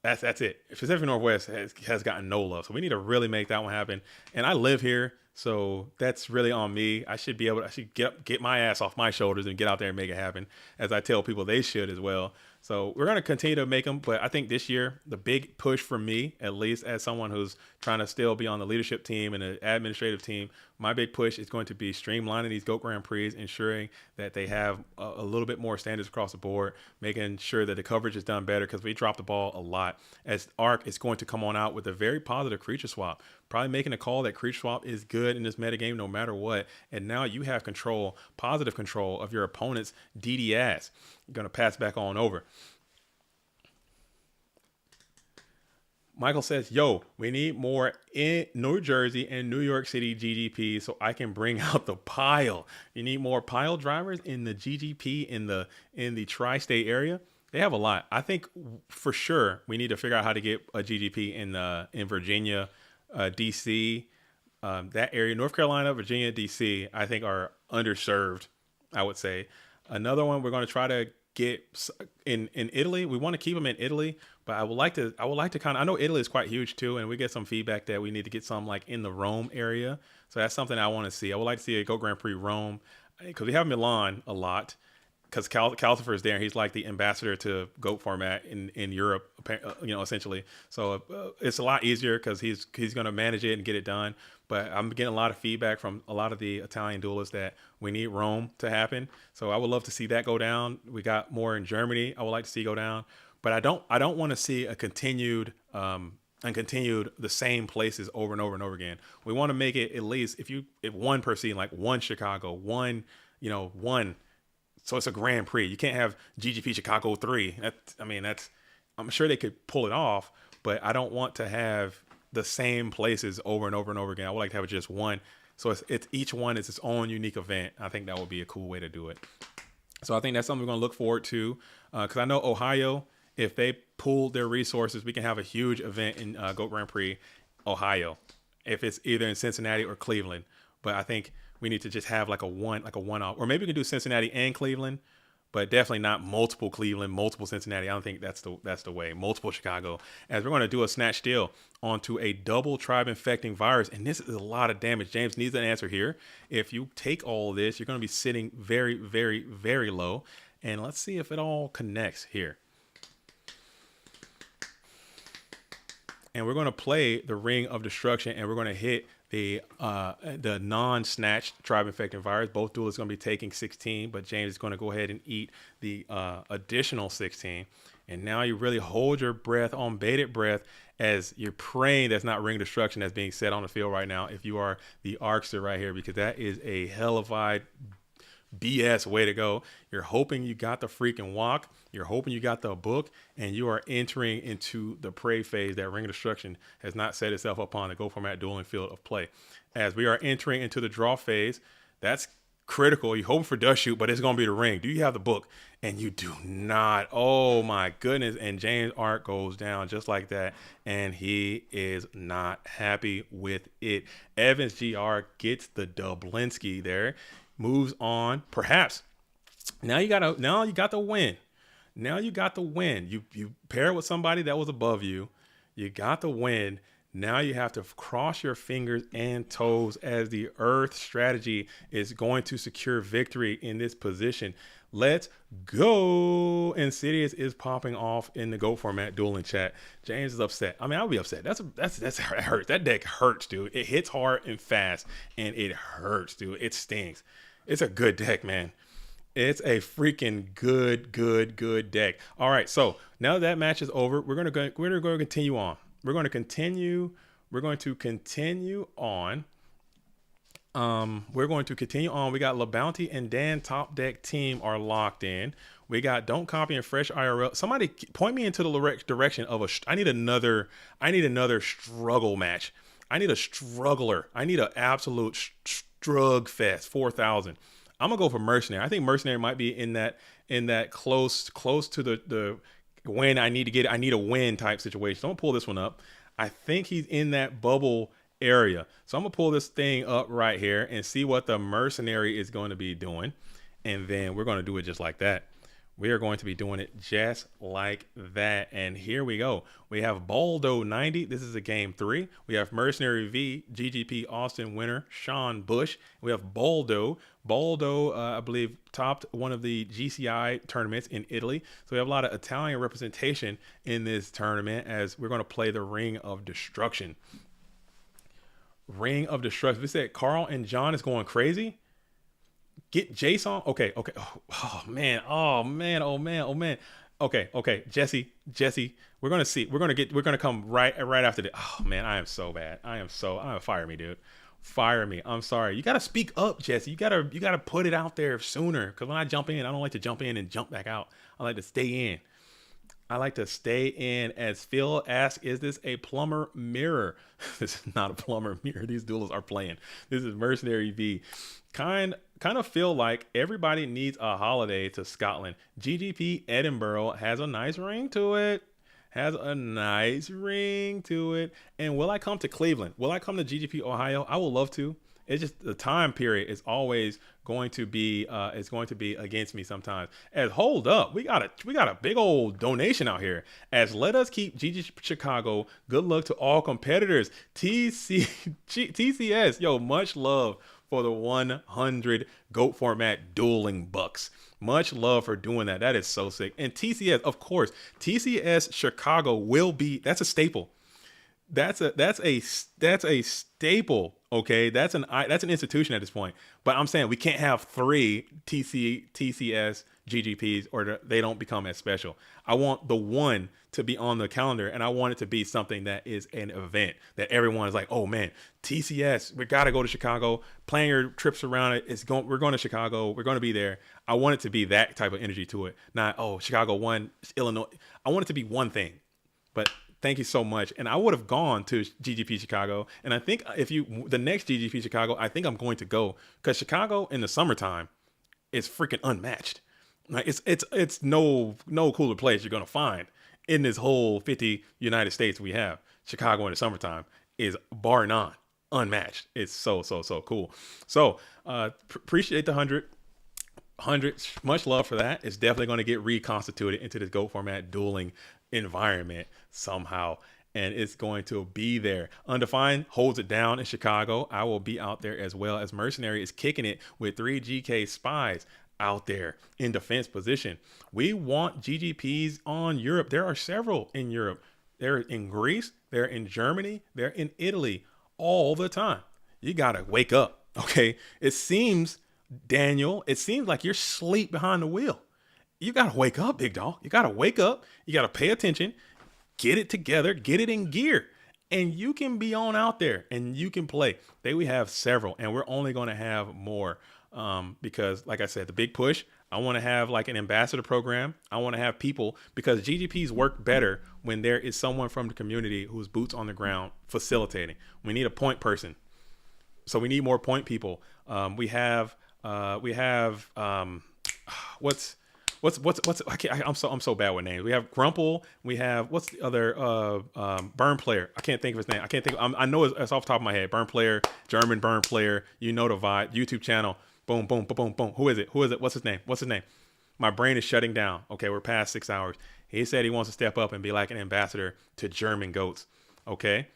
that's it. Pacific Northwest has gotten no love, so we need to really make that one happen. And I live here, so that's really on me. I should get my ass off my shoulders and get out there and make it happen, as I tell people they should as well. So we're going to continue to make them, but I think this year, the big push for me, at least as someone who's trying to still be on the leadership team and the administrative team, my big push is going to be streamlining these Goat Grand Prix, ensuring that they have a little bit more standards across the board, making sure that the coverage is done better, because we drop the ball a lot. As Ark is going to come on out with a very positive creature swap, probably making a call that creature swap is good in this metagame no matter what, and now you have control, positive control of your opponent's DDS. You're going to pass back on over. Michael says, yo, we need more in New Jersey and New York City GGP so I can bring out the pile. You need more pile drivers in the GGP in the tri-state area. They have a lot. I think for sure we need to figure out how to get a GGP in Virginia, DC, that area. North Carolina, Virginia, DC, I think are underserved, I would say. Another one we're going to try to get in Italy. We want to keep them in Italy, but I would like to kind of, I know Italy is quite huge too, and we get some feedback that we need to get some like in the Rome area. So that's something I want to see. I would like to see a Go Grand Prix Rome, because we have Milan a lot, because Calcifer is there. He's like the ambassador to Goat format in Europe, essentially. So it's a lot easier because he's going to manage it and get it done. But I'm getting a lot of feedback from a lot of the Italian duelists that we need Rome to happen. So I would love to see that go down. We got more in Germany I would like to see go down. But I don't want to see a continued the same places over and over and over again. We want to make it at least if one per scene, like one Chicago, one. So it's a Grand Prix. You can't have GGP Chicago 3. I'm sure they could pull it off, but I don't want to have the same places over and over and over again. I would like to have just one. So it's each one is its own unique event. I think that would be a cool way to do it. So I think that's something we're going to look forward to, because I know Ohio, if they pool their resources, we can have a huge event in Goat Grand Prix Ohio, if it's either in Cincinnati or Cleveland. But I think we need to just have like a one-off, or maybe we can do Cincinnati and Cleveland, but definitely not multiple Cleveland, multiple Cincinnati. I don't think that's the way. Multiple Chicago, as we're going to do a snatch steal onto a double tribe infecting virus, and this is a lot of damage. James needs an answer here. If you take all of this, you're going to be sitting very, very, very low, and let's see if it all connects here. And we're going to play the Ring of Destruction, and we're going to hit the non-snatched tribe infected virus. Both duelists going to be taking 16, but James is going to go ahead and eat the additional 16. And now you really hold your breath on bated breath as you're praying that's not ring destruction that's being set on the field right now. If you are the Arkster right here, because that is a hellified BS way to go. You're hoping you got the freaking walk. You're hoping you got the book, and you are entering into the prey phase that Ring of Destruction has not set itself upon the Go Format dueling field of play. As we are entering into the draw phase, that's critical. You hope for dust shoot, but it's going to be the ring. Do you have the book? And you do not. Oh my goodness. And James Ark goes down just like that. And he is not happy with it. Evans GR gets the Dublinsky there. Moves on. Perhaps. Now you got the win. Now you got the win. You pair with somebody that was above you. You got the win. Now you have to cross your fingers and toes as the Earth strategy is going to secure victory in this position. Let's go. Insidious is popping off in the Go Format dueling chat. James is upset. I mean, I'll be upset. That hurts. That deck hurts, dude. It hits hard and fast, and it hurts, dude. It stings. It's a good deck, man. It's a freaking good deck. All right, so now that match is over, we're gonna continue on. We're going to continue on. We got LaBounty and Dan Top Deck team are locked in. We got Don't Copy and Fresh IRL. Somebody point me into the direction of I need another struggle match. I need a struggler. I need an absolute strug fest. 4,000. I'm gonna go for Mercenary. I think Mercenary might be in that close to the win. I need a win type situation. So I'm gonna pull this one up. I think he's in that bubble area. So I'm gonna pull this thing up right here and see what the Mercenary is going to be doing. And then we're going to do it just like that. We are going to be doing it just like that. And here we go. We have Baldo 90. This is a game 3. We have Mercenary V, GGP Austin winner, Sean Bush. We have Baldo. Baldo, I believe, topped one of the GCI tournaments in Italy. So we have a lot of Italian representation in this tournament as we're going to play the Ring of Destruction. Ring of Destruction. We said Carl and John is going crazy. Get Jason. Okay. Oh man. Okay. Jesse. We're gonna see. We're gonna come right after this. Oh man, I am so bad. Fire me, dude. Fire me. I'm sorry. You gotta speak up, Jesse. You gotta put it out there sooner. Cause when I jump in, I don't like to jump in and jump back out. I like to stay in. As Phil asks, is this a plumber mirror? This is not a plumber mirror. These duelists are playing. This is Mercenary V. Kind of feel like everybody needs a holiday to Scotland. GGP Edinburgh has a nice ring to it. And will I come to Cleveland? Will I come to GGP Ohio? I will love to. It's just the time period is always going to be against me sometimes. As hold up, we got a big old donation out here. As let us keep GG Chicago. Good luck to all competitors. TCS, yo, much love for the 100 GOAT format dueling bucks. Much love for doing that. That is so sick. And TCS, of course, TCS Chicago will be. That's a staple. That's a staple. Okay, that's an institution at this point. But I'm saying we can't have 3 TCS GGPs or they don't become as special. I want the one to be on the calendar, and I want it to be something that is an event that everyone is like, oh man, TCS, we got to go to Chicago. Plan your trips around it. We're going to Chicago. We're going to be there. I want it to be that type of energy to it. Not, oh, Chicago won, Illinois. I want it to be one thing. But thank you so much. And I would have gone to GGP Chicago. And I think the next GGP Chicago, I think I'm going to go because Chicago in the summertime is freaking unmatched. Like it's no cooler place you're going to find in this whole 50 United States we have. Chicago in the summertime is bar none unmatched. It's so cool. So appreciate the 100. Much love for that. It's definitely going to get reconstituted into this GOAT format dueling environment somehow, and it's going to be there. Undefined holds it down in Chicago. I will be out there as well, as Mercenary is kicking it with 3 GK spies out there in defense position. We want GGPs on Europe. There are several in Europe. They're in Greece, they're in Germany, they're in Italy all the time. You gotta wake up. Okay. It seems, Daniel, it seems like you're asleep behind the wheel. You gotta wake up, big dog. You gotta wake up. You gotta pay attention, get it together, get it in gear, and you can be on out there and you can play. We have several, and we're only going to have more because, like I said, the big push. I want to have like an ambassador program. I want to have people, because GGPs work better when there is someone from the community who's boots on the ground facilitating. We need a point person, so we need more point people. We have I'm so bad with names. We have Grumple. We have, what's the other Burn player? I can't think of his name. I know it's off the top of my head. Burn player, German Burn player. You know the vibe. YouTube channel. Boom, boom, boom, boom, boom. Who is it? What's his name? My brain is shutting down. Okay, we're past 6 hours. He said he wants to step up and be like an ambassador to German goats. Okay.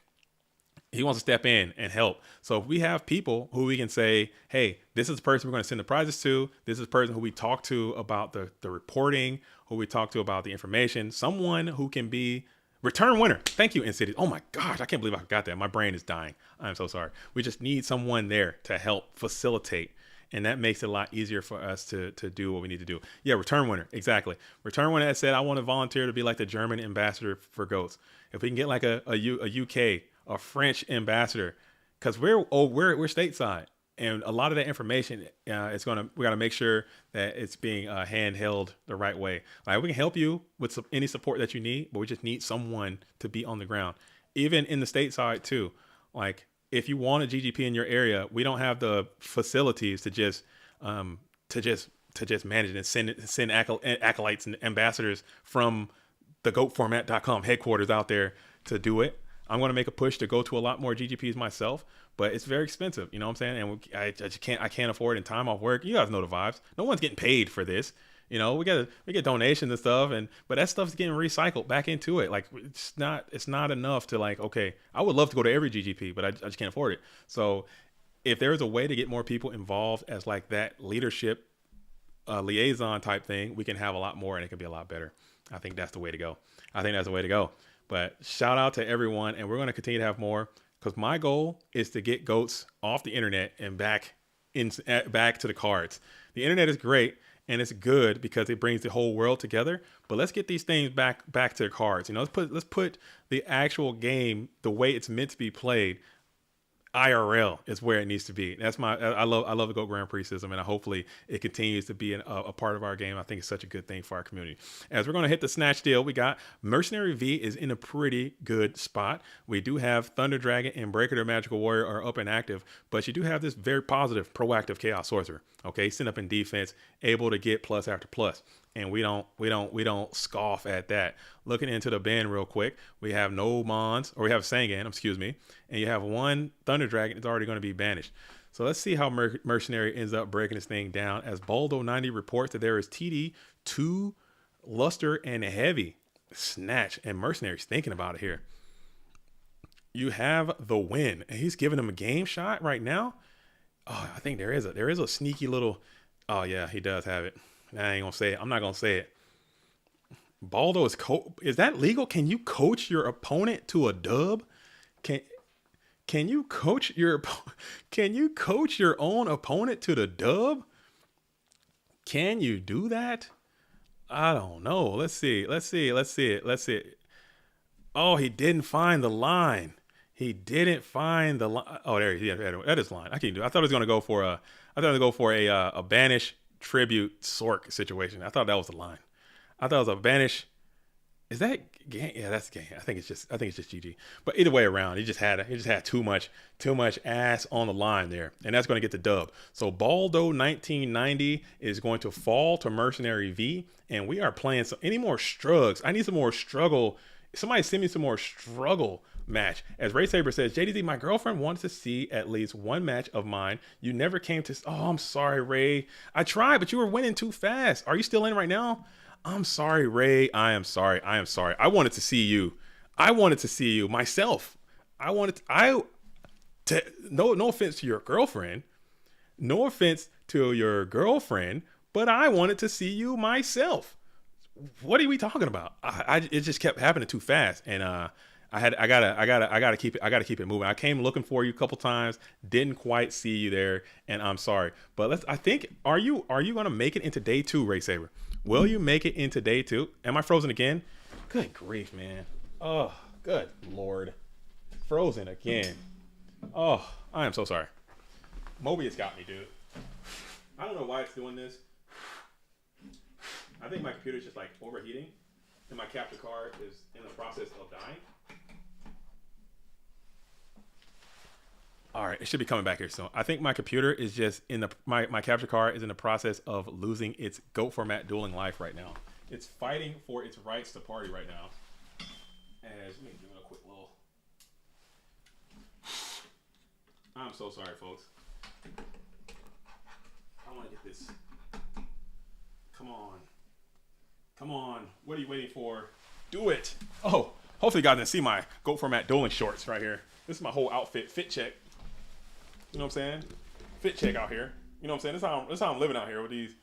He wants to step in and help. So if we have people who we can say, hey, this is the person we're going to send the prizes to. This is the person who we talk to about the reporting, who we talk to about the information. Someone who can be return winner. Thank you, Insidious. Oh my gosh, I can't believe I got that. My brain is dying. I'm so sorry. We just need someone there to help facilitate. And that makes it a lot easier for us to do what we need to do. Yeah, return winner. Exactly. Return winner that said, I want to volunteer to be like the German ambassador for goats. If we can get like a UK, a French ambassador, because we're stateside, and a lot of that information we got to make sure that it's being handheld the right way. Like, we can help you with any support that you need, but we just need someone to be on the ground, even in the stateside too. Like, if you want a GGP in your area, we don't have the facilities to just manage it and send acolytes and ambassadors from the goatformat.com headquarters out there to do it. I'm going to make a push to go to a lot more GGPs myself, but it's very expensive. You know what I'm saying? And I just can't afford it in time off work. You guys know the vibes. No one's getting paid for this. You know, we get donations and stuff, but that stuff's getting recycled back into it. Like, it's not enough to, like, okay, I would love to go to every GGP, but I just can't afford it. So if there's a way to get more people involved as like that leadership liaison type thing, we can have a lot more and it can be a lot better. I think that's the way to go. But shout out to everyone, and we're going to continue to have more, because my goal is to get goats off the internet and back to the cards. The internet is great and it's good because it brings the whole world together. But let's get these things back to the cards. You know, let's put the actual game the way it's meant to be played. IRL is where it needs to be. I love the GOAT Grand Prix system, and hopefully it continues to be a part of our game. I think it's such a good thing for our community. As we're going to hit the snatch deal, we got Mercenary V is in a pretty good spot. We do have Thunder Dragon and Breaker the Magical Warrior are up and active, but you do have this very positive, proactive Chaos Sorcerer. Okay, sitting up in defense, able to get plus after plus. And we don't scoff at that. Looking into the ban real quick, we have no Mons, or we have Sangan, and you have one Thunder Dragon that's already going to be banished. So let's see how Mercenary ends up breaking this thing down, as Baldo90 reports that there is TD 2 Luster and Heavy Snatch, and Mercenary's thinking about it here. You have the win, and he's giving him a game shot right now. Oh, I think there is a sneaky little. Oh yeah, he does have it. I ain't gonna say it. I'm not gonna say it. Baldo is that legal? Can you coach your opponent to a dub? Can you coach your own opponent to the dub? Can you do that? I don't know. Let's see it. Oh, he didn't find the line. Oh, there he is. That is line. I can't do it. I thought he was gonna go for a banish tribute Sork situation. I thought that was the line. I thought it was a banish. Is that game? Yeah, that's game. I think it's just GG. But either way around, he just had too much ass on the line there, and that's going to get the dub. So Baldo 1990 is going to fall to Mercenary V, and we are playing any more strugs. I need some more struggle. Somebody send me some more struggle match. As Ray Saber says, JDZ, my girlfriend wanted to see at least one match of mine. You never came to. Oh, I'm sorry, Ray. I tried, but you were winning too fast. Are you still in right now? I'm sorry, Ray. I am sorry. I wanted to see you. Myself. No offense to your girlfriend. But I wanted to see you myself. What are we talking about? It just kept happening too fast, and I gotta keep it moving. I came looking for you a couple times, didn't quite see you there, and I'm sorry. But I think, are you gonna make it into day 2, Ray Saber? Will you make it into day 2? Am I frozen again? Good grief, man. Oh, good Lord. Frozen again. Oh, I am so sorry. Mobius got me, dude. I don't know why it's doing this. I think my computer's just like overheating, and my capture card is in the process of dying. All right, it should be coming back here soon. I think my computer is just in the my capture card is in the process of losing its GOAT format dueling life right now. It's fighting for its rights to party right now. As let me give it a quick little. I'm so sorry, folks. I want to get this. Come on. Come on. What are you waiting for? Do it. Oh, hopefully you guys didn't see my GOAT format dueling shorts right here. This is my whole outfit. Fit check. You know what I'm saying? Fit check out here. You know what I'm saying? This is how I'm living out here with these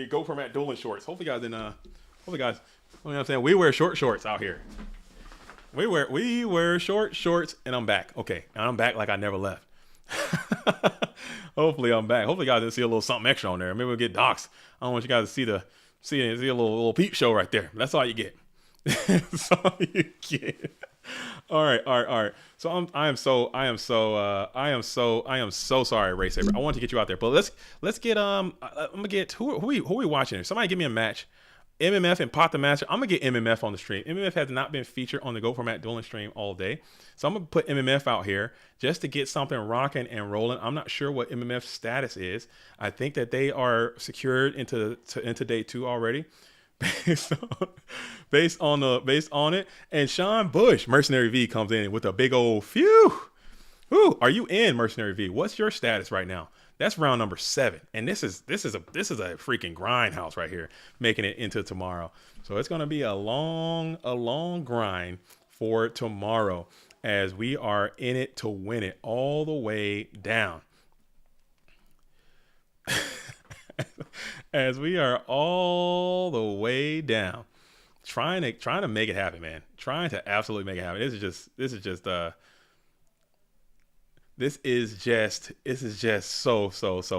GOAT format dueling shorts. Hopefully you guys didn't, hopefully guys, you know what I'm saying? We wear short shorts out here. We wear short shorts, and I'm back. Okay, and I'm back like I never left. Hopefully I'm back. Hopefully you guys didn't see a little something extra on there. Maybe we'll get doxxed. I don't want you guys to see a little peep show right there. That's all you get. That's all you get. All right. So I am so sorry, Ray Saber. I want to get you out there, but let's get I'm gonna get who are we watching here? Somebody give me a match. MMF and Pot the Master. I'm gonna get MMF on the stream. MMF has not been featured on the GOAT format dueling stream all day, so I'm gonna put MMF out here just to get something rocking and rolling. I'm not sure what MMF's status is. I think that they are secured into day 2 already, based on it. And Sean Bush, Mercenary V, comes in with a big old phew. Who are you in, Mercenary V? What's your status right now? That's round number 7, and this is a freaking grindhouse right here, making it into tomorrow. So it's gonna be a long grind for tomorrow, as we are in it to win it all the way down. As we are all the way down, trying to make it happen, man. Trying to absolutely make it happen. This is just so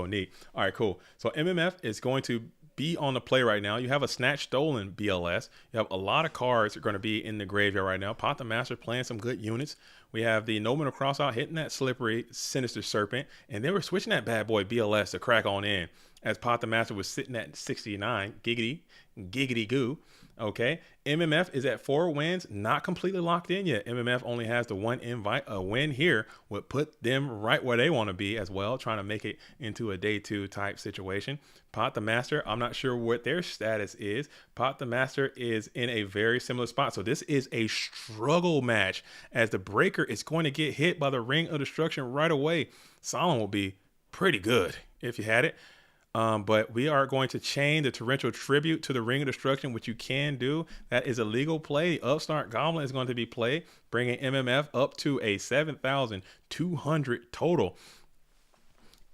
neat. All right, cool. So MMF is going to be on the play right now. You have a snatch stolen BLS. You have a lot of cards that are going to be in the graveyard right now. Pot the Master playing some good units. We have the No Mental Cross out hitting that slippery Sinister Serpent, and then we're switching that bad boy BLS to crack on in, as Pot the Master was sitting at 69. Giggity goo. Okay, MMF is at 4 wins, not completely locked in yet. MMF only has the 1 invite. A win here would put them right where they want to be as well, trying to make it into a day 2 type situation. Pot the Master, I'm not sure what their status is. Pot the Master is in a very similar spot. So this is a struggle match, as the Breaker is going to get hit by the Ring of Destruction right away. Solemn will be pretty good if you had it. But we are going to chain the Torrential Tribute to the Ring of Destruction, which you can do. That is a legal play. Upstart Goblin is going to be played, bringing MMF up to a 7,200 total.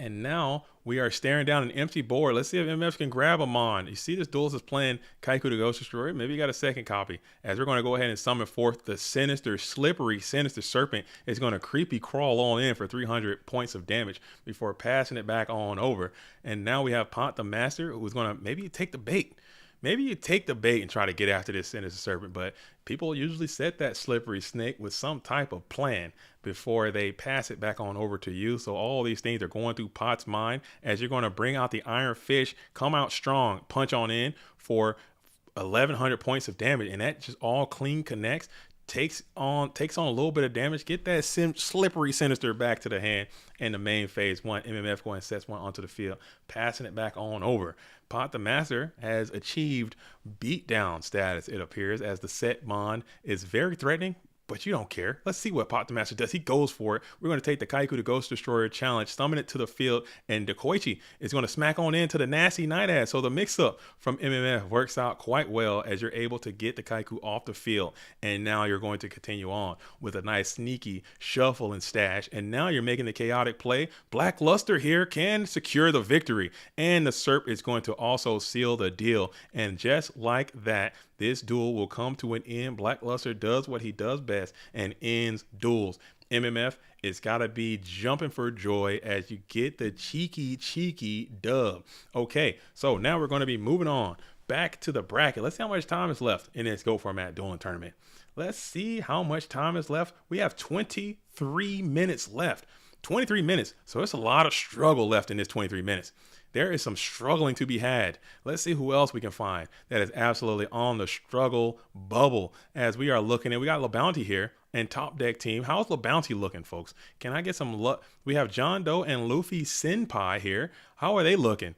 And now we are staring down an empty board. Let's see if MMF can grab a Mon. You see this duelist is playing Kaiku the Ghost Destroyer. Maybe you got a second copy, as we're going to go ahead and summon forth the slippery Sinister Serpent. It's going to creepy crawl on in for 300 points of damage before passing it back on over. And now we have Pot the Master, who's going to maybe take the bait. Maybe you take the bait and try to get after this Sinister Serpent, but people usually set that slippery snake with some type of plan before they pass it back on over to you. So all these things are going through Pot's mind, as you're going to bring out the Iron Fist, come out strong, punch on in for 1,100 points of damage, and that just all clean connects. Takes on a little bit of damage, get that slippery Sinister back to the hand, and the main phase 1, MMF going and sets one onto the field, passing it back on over. Pot the Master has achieved beatdown status, it appears, as the set Mon is very threatening, but you don't care. Let's see what Pot the Master does. He goes for it. We're going to take the Kaiku the Ghost Destroyer challenge, summon it to the field, and Dekoichi is going to smack on into the nasty Night Ad. So the mix-up from MMF works out quite well, as you're able to get the Kaiku off the field. And now you're going to continue on with a nice sneaky shuffle and stash. And now you're making the chaotic play. Black Luster here can secure the victory. And the Serp is going to also seal the deal. And just like that, This duel will come to an end. Blackluster does what he does best and ends duels. MMF, it's got to be jumping for joy as you get the cheeky dub. Okay, so now we're going to be moving on back to the bracket. Let's see how much time is left in this Go Format Dueling Tournament. Let's see how much time is left. We have 23 minutes left. 23 minutes. So it's a lot of struggle left in this 23 minutes. There is some struggling to be had. Let's see who else we can find that is absolutely on the struggle bubble as we are looking at. We got LaBounty here and Top Deck Team. How's LaBounty looking, folks? Can I get some luck? We have John Doe and Luffy Senpai here. How are they looking?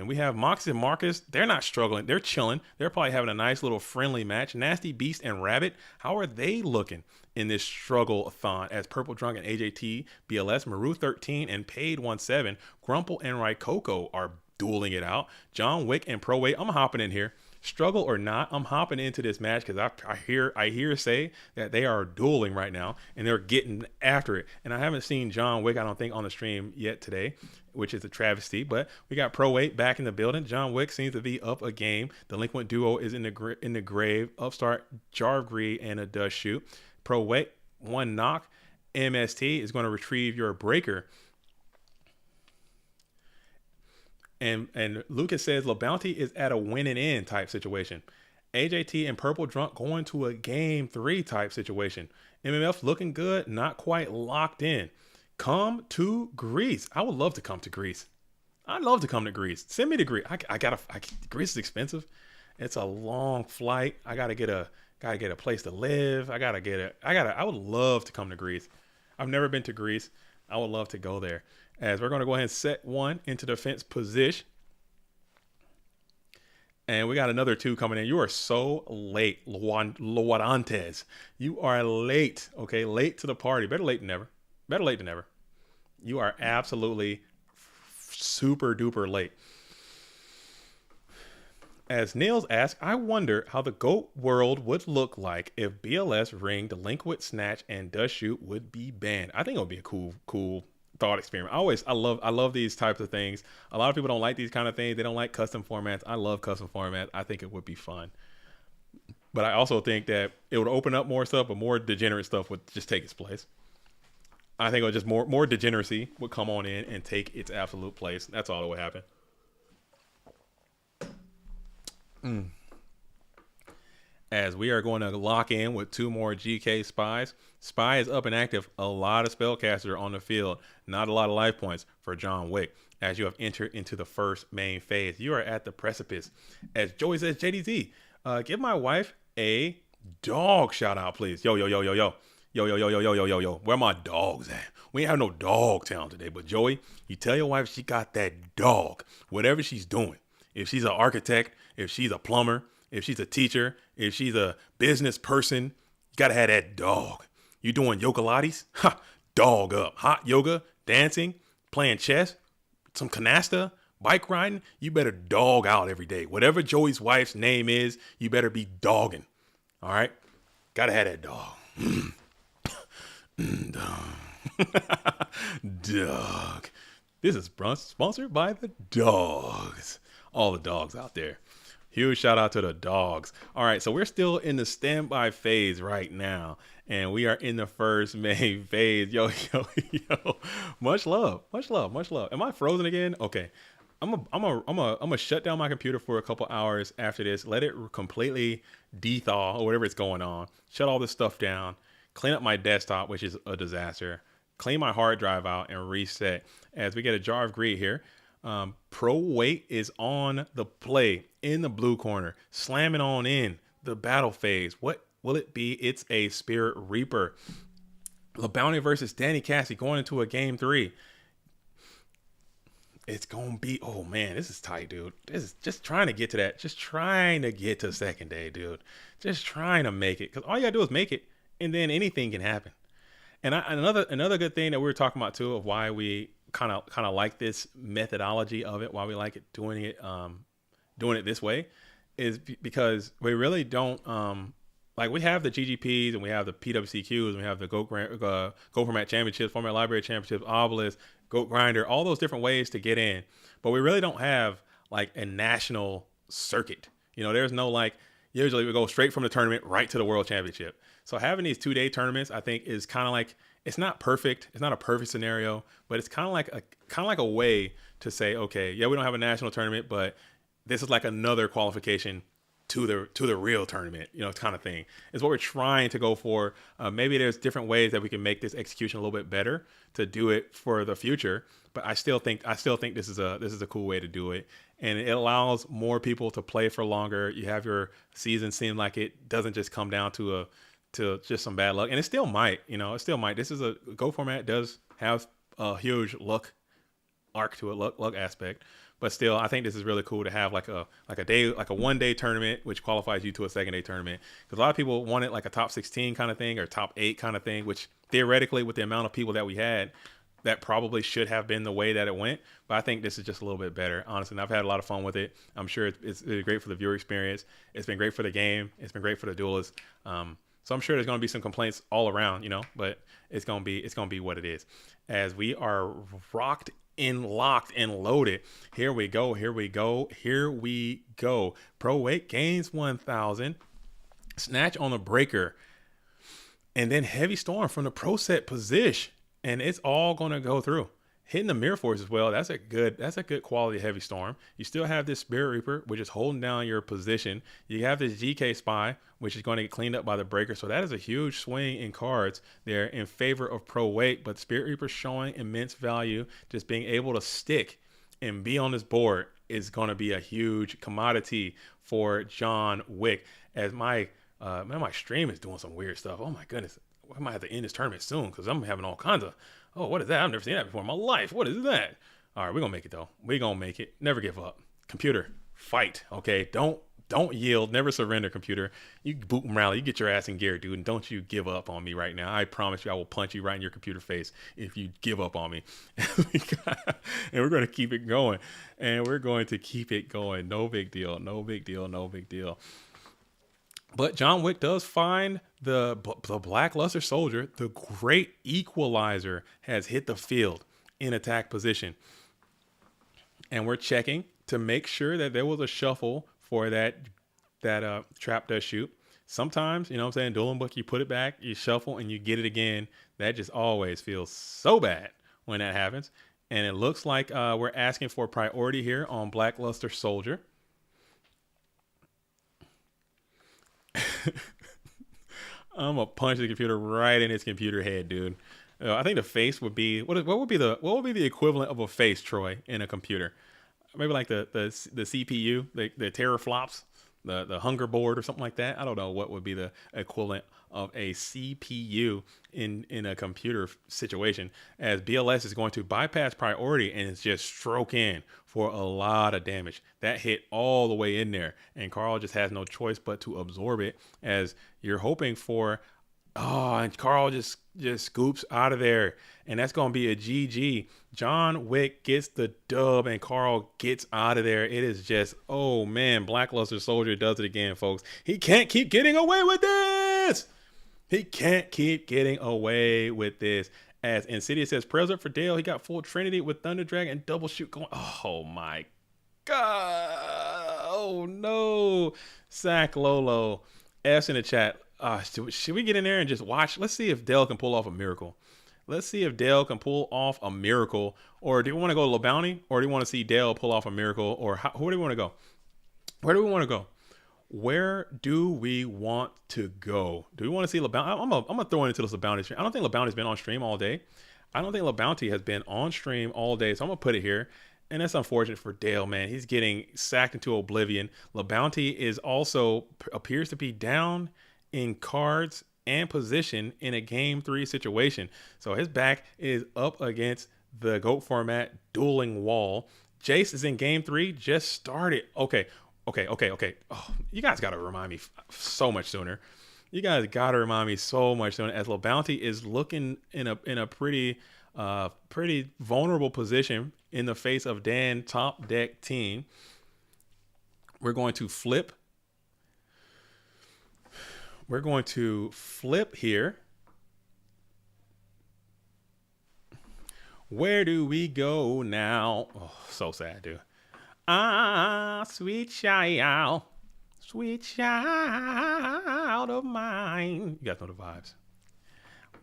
We have Moxie and Marcus. They're not struggling. They're chilling. They're probably having a nice little friendly match. Nasty Beast and Rabbit. How are they looking in this struggle-a-thon as Purple Drunk and AJT, BLS, Maru 13, and Paid 17, Grumple and Raikoko are dueling it out. John Wick and Pro Weight. I'm hopping in here. Struggle or not, I'm hopping into this match because I hear say that they are dueling right now and they're getting after it. And I haven't seen John Wick, I don't think, on the stream yet today, which is a travesty. But we got Pro 8 back in the building. John Wick seems to be up a game. Delinquent Duo is in the grave. Upstart, Jarvgree, and a Dust Shoot. Pro 8, one knock. MST is going to retrieve your breaker. And Lucas says LaBounty is at a win and end type situation. AJT and Purple Drunk going to a game 3 type situation. MMF looking good, not quite locked in. Come to Greece. I would love to come to Greece. I'd love to come to Greece. Send me to Greece. Greece is expensive. It's a long flight. I gotta get a place to live. I would love to come to Greece. I've never been to Greece. I would love to go there. As we're going to go ahead and set one into defense position. And we got another 2 coming in. You are so late, Loadantes. You are late, okay? Late to the party. Better late than never. Better late than never. You are absolutely super duper late. As Nails asks, I wonder how the GOAT world would look like if BLS, Ring, Delinquent, Snatch, and Dust Shoot would be banned. I think it would be a cool thought experiment. I love these types of things. A lot of people don't like these kind of things. They don't like custom formats. I love custom formats. I think it would be fun. But I also think that it would open up more stuff, but more degenerate stuff would just take its place. I think it would just more degeneracy would come on in and take its absolute place. That's all that would happen. As we are going to lock in with 2 more GK Spies. Spy is up and active. A lot of spellcaster on the field. Not a lot of life points for John Wick. As you have entered into the first main phase, you are at the precipice. As Joey says, JDZ, give my wife a dog shout out, please. Yo. Where my dogs at? We ain't have no dog town today, but Joey, you tell your wife she got that dog, whatever she's doing. If she's an architect, if she's a plumber, if she's a teacher, if she's a business person, you gotta have that dog. You doing yoga lattes? Ha, dog up. Hot yoga, dancing, playing chess, some canasta, bike riding. You better dog out every day. Whatever Joey's wife's name is, you better be dogging. All right? Gotta have that dog. Dog. This is sponsored by the dogs. All the dogs out there. Huge shout out to the dogs. All right, so we're still in the standby phase right now, and we are in the first main phase. Yo. Much love. Am I frozen again? Okay. I'm gonna shut down my computer for a couple hours after this. Let it completely de-thaw or whatever it's going on. Shut all this stuff down. Clean up my desktop, which is a disaster. Clean my hard drive out and reset. As we get a jar of greed here. Pro Weight is on the play in the blue corner, slamming on in the battle phase. What will it be? It's a Spirit Reaper. LaBounty versus Danny Cassie going into a game 3. It's going to be, oh man, this is tight, dude. This is just trying to get to that. Just trying to get to second day, dude. Just trying to make it. Because all you got to do is make it, and then anything can happen. And another good thing that we were talking about, too, of why we kind of like this methodology of it, why we like it doing it this way, is because we really don't like, we have the GGPs and we have the PWCQs and we have the Go Format Championships, Format Library Championships, Obelisk, Goat Grinder, all those different ways to get in, but we really don't have like a national circuit. You know, there's no like, usually we go straight from the tournament right to the world championship. So having these 2-day tournaments, I think, is kind of like, it's not perfect. It's not a perfect scenario, but it's kind of like a way to say, okay, yeah, we don't have a national tournament, but this is like another qualification to the real tournament, you know, kind of thing is what we're trying to go for. Maybe there's different ways that we can make this execution a little bit better to do it for the future. But I still think this is a cool way to do it, and it allows more people to play for longer. You have your season seem like it doesn't just come down to just some bad luck, and it still might, you know, it still might. This is a Go format does have a huge luck arc to it, luck aspect. But still, I think this is really cool to have like a 1-day tournament, which qualifies you to a 2nd-day tournament. Because a lot of people want it like a top 16 kind of thing or top 8 kind of thing, which theoretically, with the amount of people that we had, that probably should have been the way that it went. But I think this is just a little bit better, honestly. And I've had a lot of fun with it. I'm sure it's great for the viewer experience. It's been great for the game. It's been great for the duelists. So I'm sure there's going to be some complaints all around, you know, but it's going to be what it is. As we are rocked in, locked and loaded. Here we go. Pro weight gains 1,000. Snatch on the breaker. And then heavy storm from the pro set position. And it's all going to go through. Hitting the mirror force as well. That's a good quality heavy storm. You still have this Spirit Reaper, which is holding down your position. You have this GK Spy, which is going to get cleaned up by the breaker. So that is a huge swing in cards there in favor of pro weight. But Spirit Reaper showing immense value. Just being able to stick and be on this board is going to be a huge commodity for John Wick. As my stream is doing some weird stuff. Oh my goodness. I might have to end this tournament soon because I'm having all kinds of, oh, what is that? I've never seen that before in my life. What is that? All right, we're going to make it, though. We're going to make it. Never give up. Computer, fight, okay? Don't yield. Never surrender, computer. You boot and rally. You get your ass in gear, dude, and don't you give up on me right now. I promise you I will punch you right in your computer face if you give up on me. And we're going to keep it going. And we're going to keep it going. No big deal. No big deal. No big deal. But John Wick does find the Blackluster Soldier. The great equalizer has hit the field in attack position. And we're checking to make sure that there was a shuffle for that trap does shoot. Sometimes, you know what I'm saying, dueling book, you put it back, you shuffle, and you get it again. That just always feels so bad when that happens. And it looks like we're asking for priority here on Blackluster Soldier. I'm gonna punch the computer right in his computer head, dude. I think the face would be what would be the equivalent of a face, Troy, in a computer? Maybe like the CPU, the teraflops, the hunger board or something like that. I don't know what would be the equivalent of a CPU in a computer situation, as BLS is going to bypass priority and it's just stroke in for a lot of damage. That hit all the way in there, and Carl just has no choice but to absorb it, as you're hoping for. Oh, and Carl just scoops out of there, and that's going to be a GG. John Wick gets the dub, and Carl gets out of there. It is just, oh man, Blackluster Soldier does it again, folks. He can't keep getting away with this. He can't keep getting away with this. As Insidious says, prayers up for Dale. He got full Trinity with Thunder Dragon and double shoot going. Oh my God. Oh no. Sack Lolo. S in the chat. Should we get in there and just watch? Let's see if Dale can pull off a miracle. Let's see if Dale can pull off a miracle. Or do you want to go to LeBounty? Or do you want to see Dale pull off a miracle? Or where do we want to go? Where do we want to go? Where do we want to go? Do we want to see LeBounty? I'm gonna throw into this LeBounty stream. I don't think LeBounty's been on stream all day. I don't think LeBounty has been on stream all day. So I'm gonna put it here. And that's unfortunate for Dale, man. He's getting sacked into oblivion. LeBounty is also appears to be down in cards and position in a game 3 situation. So his back is up against the GOAT format dueling wall. Jace is in game 3, just started. Okay. Oh, you guys got to remind me so much sooner. You guys got to remind me so much sooner, as LeBounty is looking in a pretty vulnerable position in the face of Dan top deck team. We're going to flip. We're going to flip here. Where do we go now? Oh, so sad, dude. Ah, sweet child. Sweet child of mine. You guys know the vibes.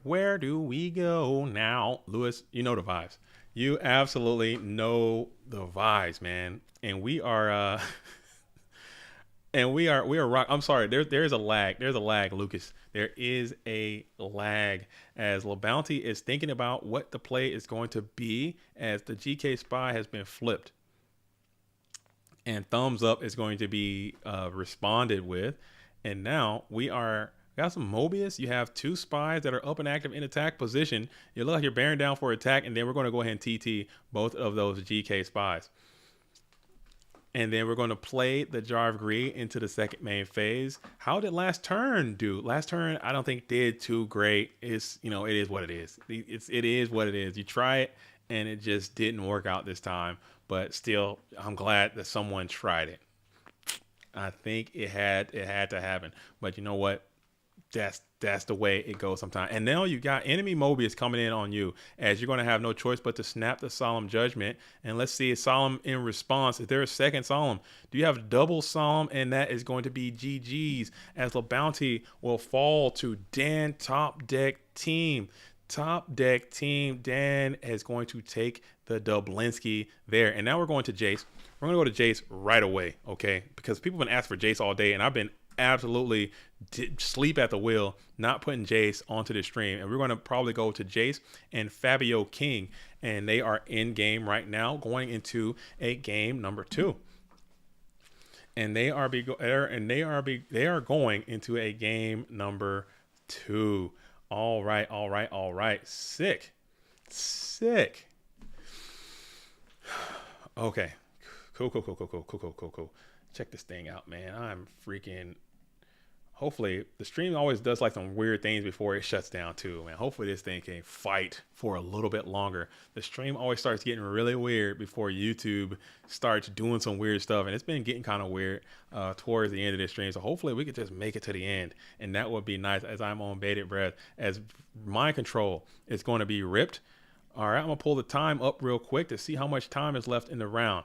Where do we go now? Lewis, you know the vibes. You absolutely know the vibes, man. And we are we are rock. I'm sorry. There's a lag. There's a lag, Lucas. There is a lag as LaBounty is thinking about what the play is going to be as the GK spy has been flipped. And thumbs up is going to be responded with. And now we got some Mobius. You have two spies that are up and active in attack position. You look like you're bearing down for attack, and then we're going to go ahead and TT both of those GK spies. And then we're going to play the Jar of Greed into the second main phase. How did last turn do? Last turn, I don't think did too great. It's, it is what it is. It is what it is. You try it, and it just didn't work out this time. But still, I'm glad that someone tried it. I think it had to happen. But you know what? That's the way it goes sometimes. And now you got enemy Mobius coming in on you as you're going to have no choice but to snap the Solemn Judgment. And let's see, Solemn in response. Is there a second Solemn? Do you have double Solemn? And that is going to be GG's as LaBounty will fall to Dan Top Deck Team. Top Deck Team. Dan is going to take the Dublinsky there. And now we're going to Jace. We're going to go to Jace right away, okay? Because people have been asking for Jace all day, and I've been absolutely sleep at the wheel, not putting Jace onto the stream. And we're going to probably go to Jace and Fabio King, and they are in game right now, going into a game number 2. And they are going into a game number 2. All right. Sick. Okay. Cool. Check this thing out, man. I'm freaking. Hopefully, the stream always does like some weird things before it shuts down too, man. Hopefully this thing can fight for a little bit longer. The stream always starts getting really weird before YouTube starts doing some weird stuff, and it's been getting kind of weird towards the end of this stream. So hopefully we could just make it to the end, and that would be nice as I'm on bated breath, as mind control is going to be ripped. All right, I'm going to pull the time up real quick to see how much time is left in the round.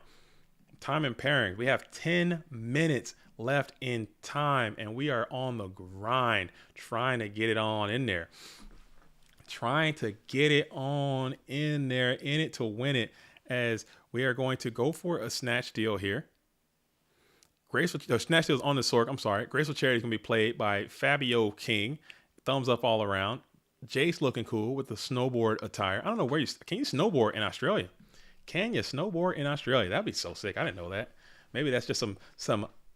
Time and pairing. We have 10 minutes left in time, and we are on the grind trying to get it on in there. In it to win it, as we are going to go for a snatch deal here. Snatch deal is on the Sork. I'm sorry. Graceful Charity is going to be played by Fabio King. Thumbs up all around. Jace looking cool with the snowboard attire. I don't know where can you snowboard in Australia? Can you snowboard in Australia? That'd be so sick. I didn't know that. Maybe that's just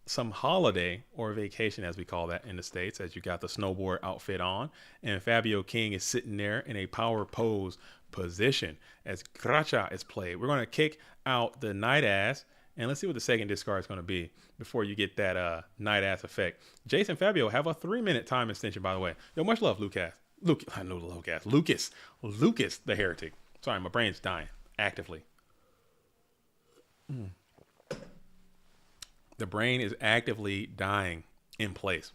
some holiday or vacation, as we call that in the States, as you got the snowboard outfit on. And Fabio King is sitting there in a power pose position as Gracha is played. We're going to kick out the Night Ass, and let's see what the second discard is going to be before you get that Night Ass effect. Jace and Fabio have a 3-minute time extension, by the way. Yo, much love, Lucas, the heretic. Sorry, my brain's dying actively. The brain is actively dying in place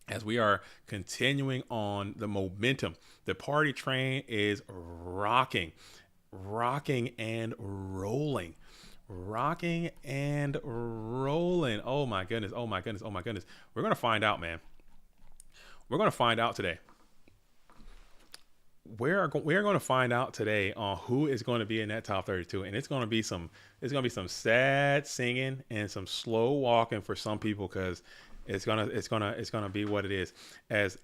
as we are continuing on the momentum. The party train is rocking and rolling. Oh my goodness. We're going to find out, man. We're going to find out today. We're going to find out today on who is going to be in that top 32, and it's going to be some sad singing and some slow walking for some people, because it's gonna be what it is. As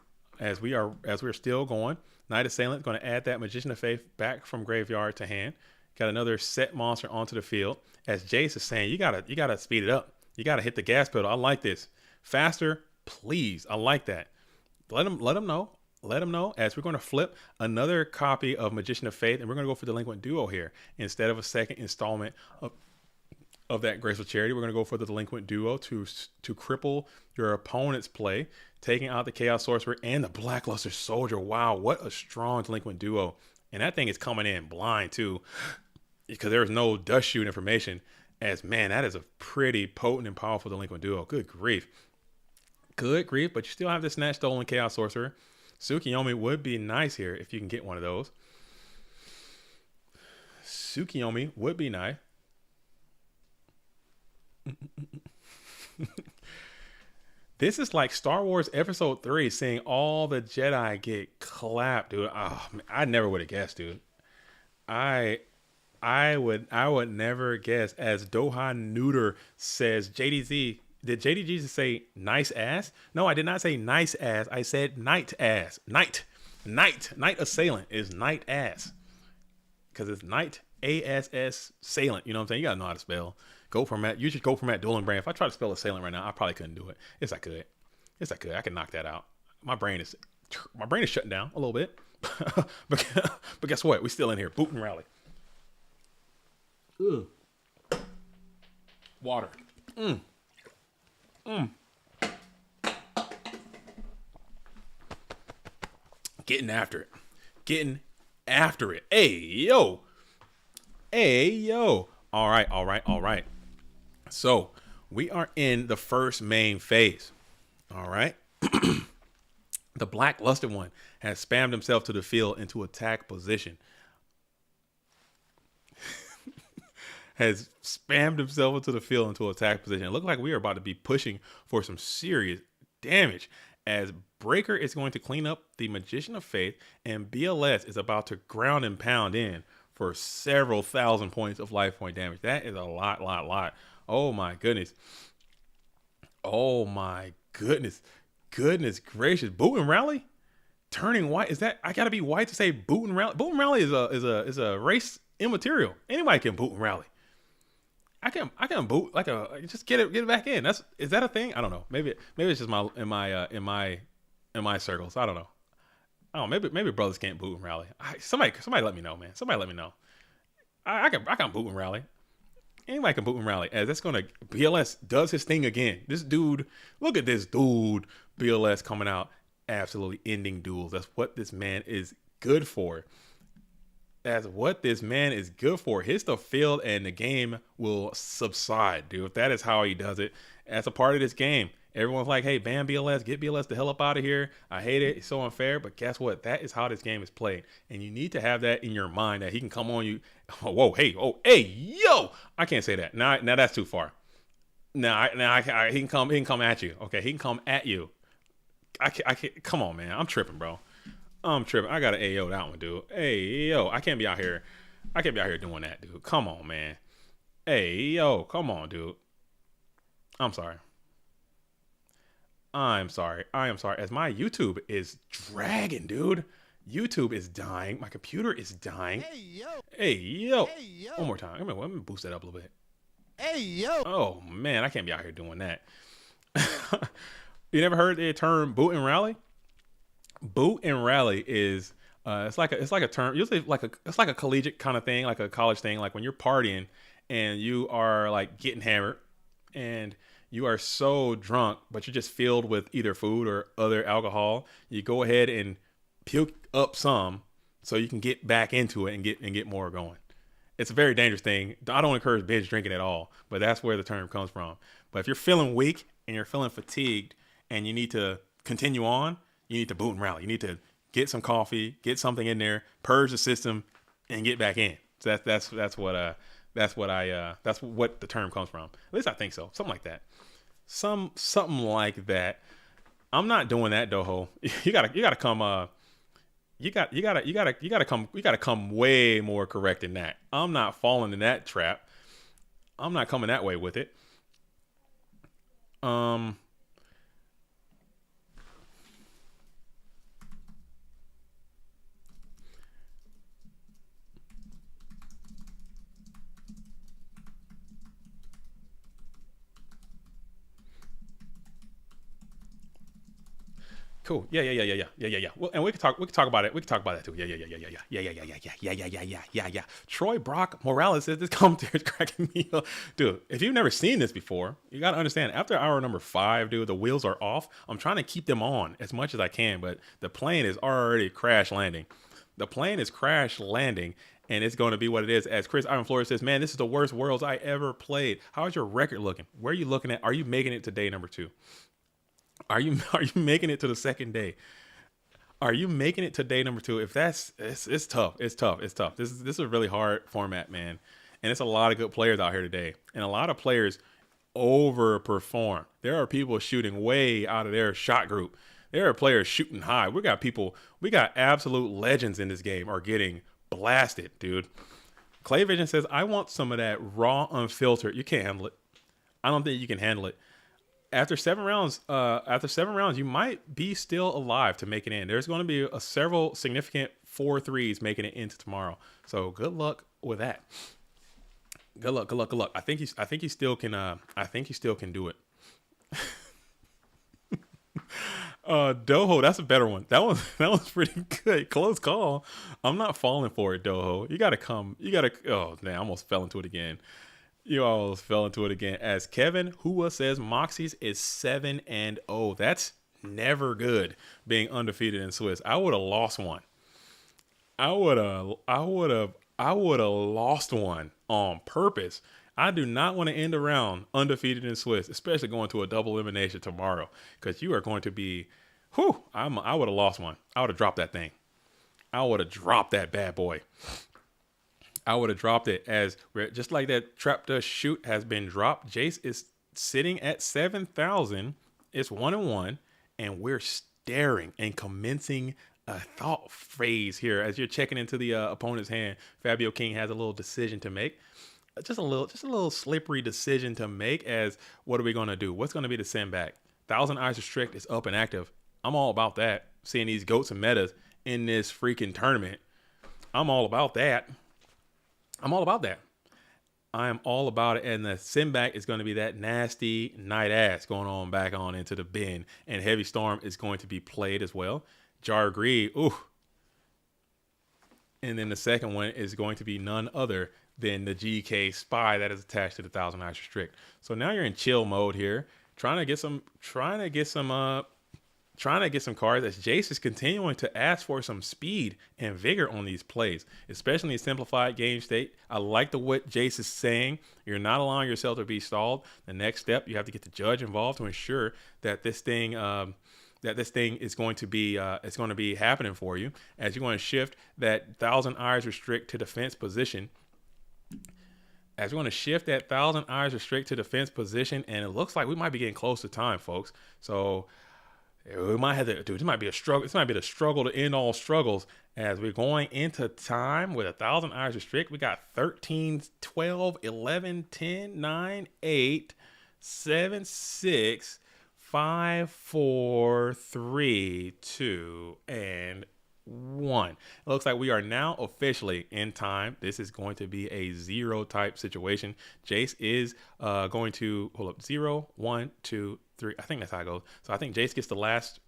we're still going, Night Assailant is going to add that Magician of Faith back from graveyard to hand. Got another set monster onto the field. As Jace is saying, you gotta speed it up. You gotta hit the gas pedal. I like this. Faster, please. I like that. Let them know. As we're going to flip another copy of Magician of Faith, and we're going to go for Delinquent Duo here. Instead of a second installment of that Graceful Charity, we're going to go for the Delinquent Duo to cripple your opponent's play, taking out the Chaos Sorcerer and the Blackluster Soldier. Wow, what a strong Delinquent Duo. And that thing is coming in blind too, because there's no dust shoot information. As, man, that is a pretty potent and powerful Delinquent Duo. Good grief. But you still have the Snatch Stolen Chaos Sorcerer. Tsukiyomi would be nice here if you can get one of those. Tsukiyomi would be nice. This is like Star Wars Episode 3, seeing all the Jedi get clapped, dude. Oh, man, I never would have guessed, dude. I I would never guess. As Doha Neuter says, JDZ, did JDG say nice ass? No, I did not say nice ass. I said night ass. Night assailant is night ass. Because it's night ASS assailant. You know what I'm saying? You gotta know how to spell. Go format. Use your go format dueling brain. If I try to spell assailant right now, I probably couldn't do it. Yes, I could. Yes, I could. I can knock that out. My brain is shutting down a little bit. but guess what? We still in here. Boot and rally. Ugh. Water. Getting after it. Getting after it. Hey, yo. Hey, yo. All right. So, we are in the first main phase. All right. The blackluster one has spammed himself to the field into attack position. Has spammed himself into the field into attack position. It looked like we are about to be pushing for some serious damage, as Breaker is going to clean up the Magician of Faith, and BLS is about to ground and pound in for several thousand points of life point damage. That is a lot. Oh my goodness. Goodness gracious. Boot and rally? Turning white? Is that, I gotta be white to say boot and rally? Boot and rally is a race immaterial. Anybody can boot and rally. I can boot like just get it back in. Is that a thing? I don't know. Maybe it's just in my circles. I don't know. Oh, maybe brothers can't boot and rally. Somebody let me know, man. Somebody let me know. I can boot and rally. Anybody can boot and rally. As that's gonna, BLS does his thing again. This dude, look at this dude. BLS coming out, absolutely ending duels. That's what this man is good for. Hits the field and the game will subside, dude. If that is how he does it, that's a part of this game. Everyone's like, hey, ban BLS, get BLS the hell up out of here. I hate it. It's so unfair. But guess what? That is how this game is played. And you need to have that in your mind, that he can come on you. Oh, whoa, hey, yo. I can't say that. Now that's too far. He can come at you. Okay, he can come at you. I can't. Come on, man. I'm tripping, bro. I'm tripping. I got to AO that one, dude. Hey, yo. I can't be out here doing that, dude. Come on, man. Hey, yo. Come on, dude. I'm sorry. I am sorry. As my YouTube is dragging, dude. YouTube is dying. My computer is dying. Hey, yo. One more time. Let me boost that up a little bit. Hey, yo. Oh, man. I can't be out here doing that. You never heard the term boot and rally? Boot and rally is it's like a term, usually it's like a collegiate kind of thing, like a college thing, like when you're partying and you are like getting hammered and you are so drunk, but you're just filled with either food or other alcohol. You go ahead and puke up some so you can get back into it and get more going. It's a very dangerous thing. I don't encourage binge drinking at all, but that's where the term comes from. But if you're feeling weak and you're feeling fatigued and you need to continue on, you need to boot and rally. You need to get some coffee, get something in there, purge the system, and get back in. So that's what the term comes from. At least I think so. Something like that. Something like that. I'm not doing that, Doho. You gotta come way more correct than that. I'm not falling in that trap. I'm not coming that way with it. Cool. Yeah. Well, and we can talk about it. We can talk about that too. Yeah. Troy Brock Morales says this commentary is cracking me up, dude. If you've never seen this before, you gotta understand. After hour number 5, dude, the wheels are off. I'm trying to keep them on as much as I can, but the plane is already crash landing. And it's going to be what it is. As Chris Iron Flores says, man, this is the worst Worlds I ever played. How's your record looking? Where are you looking at? Are you making it to day number 2? Are you making it to the second day? Are you making it to day number 2? If it's tough. This is a really hard format, man. And it's a lot of good players out here today. And a lot of players overperform. There are people shooting way out of their shot group. There are players shooting high. We got absolute legends in this game are getting blasted, dude. Clay Vision says, I want some of that raw, unfiltered. You can't handle it. I don't think you can handle it. After 7 rounds, you might be still alive to make it in. There's going to be several significant 4-3s making it into tomorrow. So good luck with that. Good luck. I think he still can do it. Doho, that's a better one. That was pretty good. Close call. I'm not falling for it, Doho. Oh man, I almost fell into it again. You almost fell into it again. As Kevin Hua says, Moxie's is 7-0. That's never good being undefeated in Swiss. I would have lost one. I would have lost one on purpose. I do not want to end a round undefeated in Swiss, especially going to a double elimination tomorrow, because you are going to be, I would have lost one. I would have dropped that thing. I would have dropped that bad boy. I would have dropped it, as just like that trap dust shoot has been dropped. Jace is sitting at 7,000. It's 1-1, and we're staring and commencing a thought phase here as you're checking into the opponent's hand. Fabio King has a little decision to make. Just a little slippery decision to make. As what are we going to do? What's going to be the send back? 1,000 Eyes Restrict is up and active. I'm all about that. Seeing these goats and metas in this freaking tournament. I'm all about that. I am all about it. And the send back is going to be that nasty night ass going on back on into the bin. And Heavy Storm is going to be played as well. Jar Greed. Ooh. And then the second one is going to be none other than the GK Spy that is attached to the 1,000 Eyes Restrict. So now you're in chill mode here, trying to get some cards, as Jace is continuing to ask for some speed and vigor on these plays, especially in simplified game state. I like what Jace is saying. You're not allowing yourself to be stalled. The next step, you have to get the judge involved to ensure that this thing is going to be happening for you, as you're going to shift that 1,000 Eyes Restrict to defense position. As we're going to shift that 1,000 Eyes Restrict to defense position, and it looks like we might be getting close to time, folks. So we might have to do. This might be a struggle. This might be the struggle to end all struggles, as we're going into time with 1,000 Eyes Restrict. We got 13, 12, 11, 10, 9, 8, 7, 6, 5, 4, 3, 2, and 1. It looks like we are now officially in time. This is going to be a 0 type situation. Jace is going to hold up 0, 1, 2, 3. I think that's how it goes. So I think Jace gets the last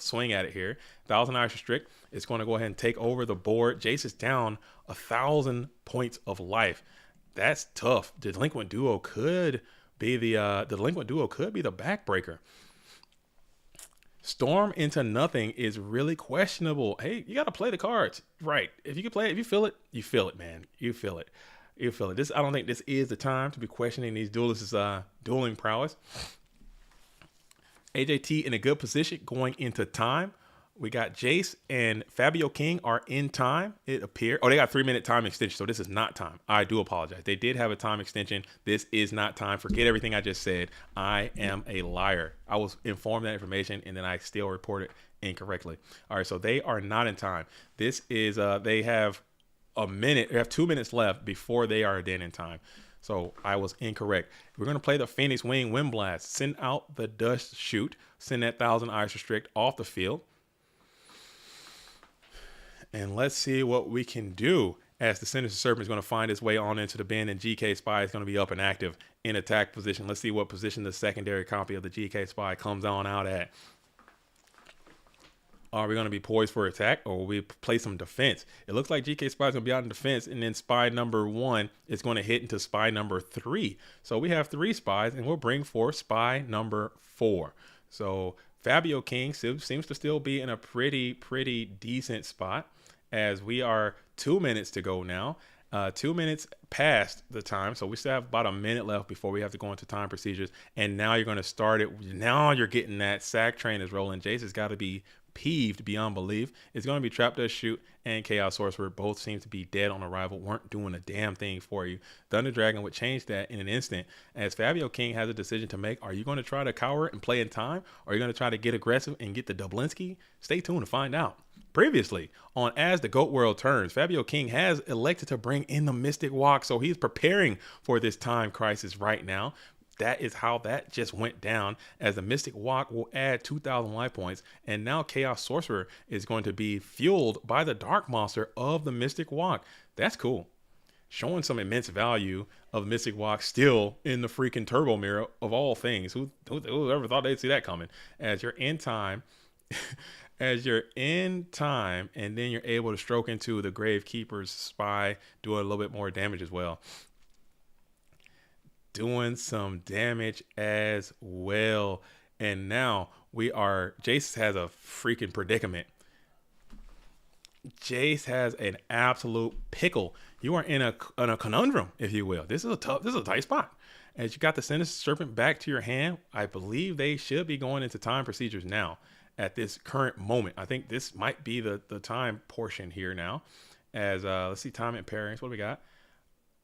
swing at it here. 1,000 Eyes Restrict is going to go ahead and take over the board. Jace is down 1,000 points of life. That's tough. The Delinquent Duo could be the backbreaker. Storm into nothing is really questionable. Hey, you got to play the cards right. If you can play it, if you feel it, man. You feel it. I don't think this is the time to be questioning these duelists' dueling prowess. AJT in a good position going into time. We got Jace and Fabio King are in time, it appears. Oh, they got 3-minute time extension, so this is not time. I do apologize. They did have a time extension. This is not time. Forget everything I just said. I am a liar. I was informed that information, and then I still reported incorrectly. All right, so they are not in time. This is, they have a minute. They have 2 minutes left before they are then in time. So I was incorrect. We're going to play the Phoenix Wing Wind Blast. Send out the Dust Shoot. Send that 1,000 Eyes Restrict off the field. And let's see what we can do, as the Sinister Serpent is going to find its way on into the bin, and GK Spy is going to be up and active in attack position. Let's see what position the secondary copy of the GK Spy comes on out at. Are we going to be poised for attack, or will we play some defense? It looks like GK Spy is going to be out in defense, and then Spy number 1 is going to hit into Spy number 3. So we have 3 spies, and we'll bring forth Spy number 4. So Fabio King seems to still be in a pretty decent spot, as we are 2 minutes to go now. 2 minutes past the time, so we still have about a minute left before we have to go into time procedures. And now you're going to start it. Now you're getting that sack train is rolling. Jace has got to be peeved beyond belief. It's going to be Trap Does Shoot and Chaos Sorcerer. Both seem to be dead on arrival, weren't doing a damn thing for you. Thunder Dragon would change that in an instant, as Fabio King has a decision to make. Are you going to try to cower and play in time? Or are you going to try to get aggressive and get the Dublinsky? Stay tuned to find out. Previously on As the Goat World Turns, Fabio King has elected to bring in the Mystic Walk, so he's preparing for this time crisis right now. That is how that just went down, as the Mystic Walk will add 2,000 life points, and now Chaos Sorcerer is going to be fueled by the Dark Monster of the Mystic Walk. That's cool. Showing some immense value of Mystic Walk still in the freaking Turbo Mirror of all things. Who ever thought they'd see that coming? As you're in time, and then you're able to stroke into the Gravekeeper's Spy, doing a little bit more damage as well. Doing some damage as well. And now Jace has a freaking predicament. Jace has an absolute pickle. You are in a conundrum, if you will. This is a tight spot. As you got the Sinister Serpent back to your hand, I believe they should be going into time procedures now at this current moment. I think this might be the time portion here now. As let's see, time and pairings. What do we got?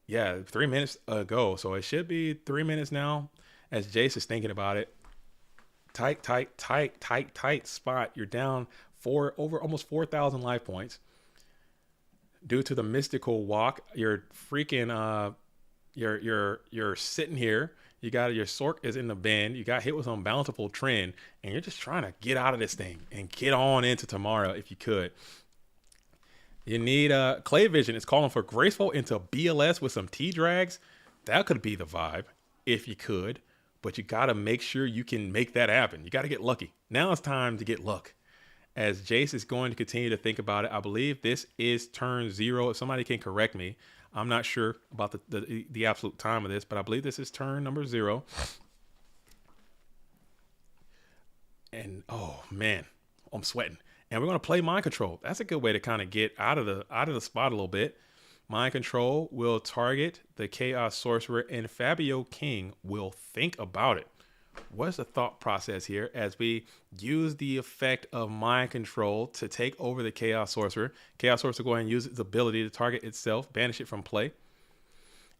Yeah, 3 minutes ago. So it should be 3 minutes now, as Jace is thinking about it. Tight spot. You're down over almost 4,000 life points due to the mystical walk. You're freaking you're sitting here. You got your Sork is in the bend. You got hit with unbountiful trend, and you're just trying to get out of this thing and get on into tomorrow if you could. You need Clay Vision. It's calling for graceful into BLS with some T-Drags. That could be the vibe if you could, but you got to make sure you can make that happen. You got to get lucky. Now it's time to get luck, as Jace is going to continue to think about it. I believe this is turn 0. If somebody can correct me, I'm not sure about the absolute time of this, but I believe this is turn number 0. And oh man, I'm sweating. And we're going to play Mind Control. That's a good way to kind of get out of the spot a little bit. Mind Control will target the Chaos Sorcerer, and Fabio King will think about it. What's the thought process here as we use the effect of Mind Control to take over the Chaos Sorcerer? Chaos Sorcerer will go ahead and use its ability to target itself, banish it from play,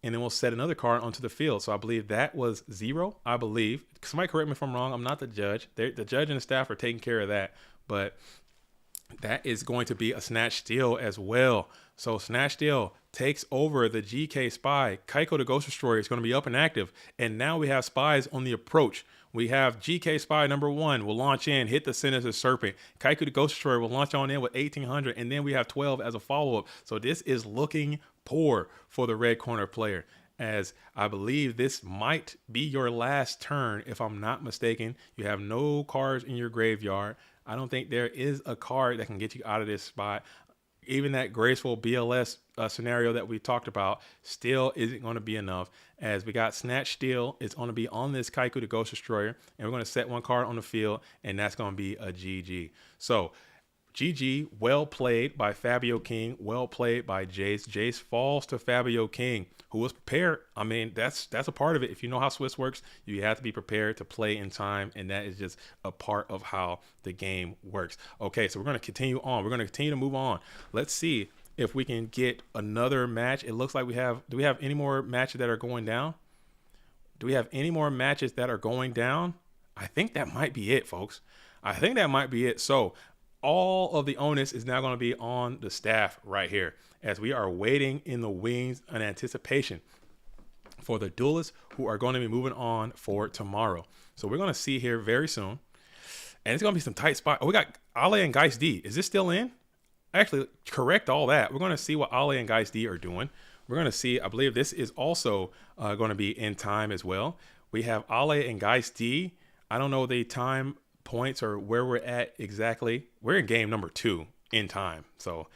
and then we'll set another card onto the field. So I believe that was 0. I believe. Somebody correct me if I'm wrong. I'm not the judge. The judge and the staff are taking care of that, but that is going to be a Snatch Steal as well. So Snatch Steal takes over the GK Spy. Kaiko the Ghost Destroyer is going to be up and active. And now we have spies on the approach. We have GK Spy number 1 will launch in, hit the Sinister Serpent. Kaiko the Ghost Destroyer will launch on in with 1,800. And then we have 12 as a follow-up. So this is looking poor for the red corner player, as I believe this might be your last turn, if I'm not mistaken. You have no cards in your graveyard. I don't think there is a card that can get you out of this spot. Even that graceful BLS scenario that we talked about still isn't going to be enough, as we got Snatch Steal. It's going to be on this Kaiko the Ghost Destroyer, and we're going to set one card on the field, and that's going to be a GG. So GG, well played by Fabio King, well played by Jace. Jace falls to Fabio King, who was prepared. I mean, that's a part of it. If you know how Swiss works, you have to be prepared to play in time, and that is just a part of how the game works. Okay, so we're going to continue on. We're going to continue to move on. Let's see if we can get another match. It looks like do we have any more matches that are going down? Do we have any more matches that are going down? I think that might be it, folks. I think that might be it. So all of the onus is now going to be on the staff right here, as we are waiting in the wings in anticipation for the duelists who are going to be moving on for tomorrow. So we're going to see here very soon, and it's going to be some tight spot. Oh, we got Ale and Geist D. Is this still in? Actually, correct all that. We're going to see what Ale and Geist D are doing. We're going to see, I believe this is also going to be in time as well. We have Ale and Geist D. I don't know the time points or where we're at exactly. We're in game number 2 in time. So,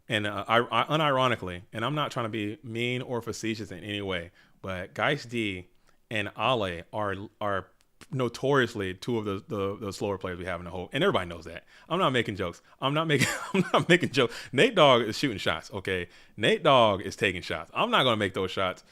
and unironically, and I'm not trying to be mean or facetious in any way, but Geist D and Ale are notoriously two of the slower players we have in the whole, and everybody knows that. I'm not making jokes. I'm not making jokes. Nate Dogg is shooting shots. Okay, Nate Dogg is taking shots. I'm not gonna make those shots.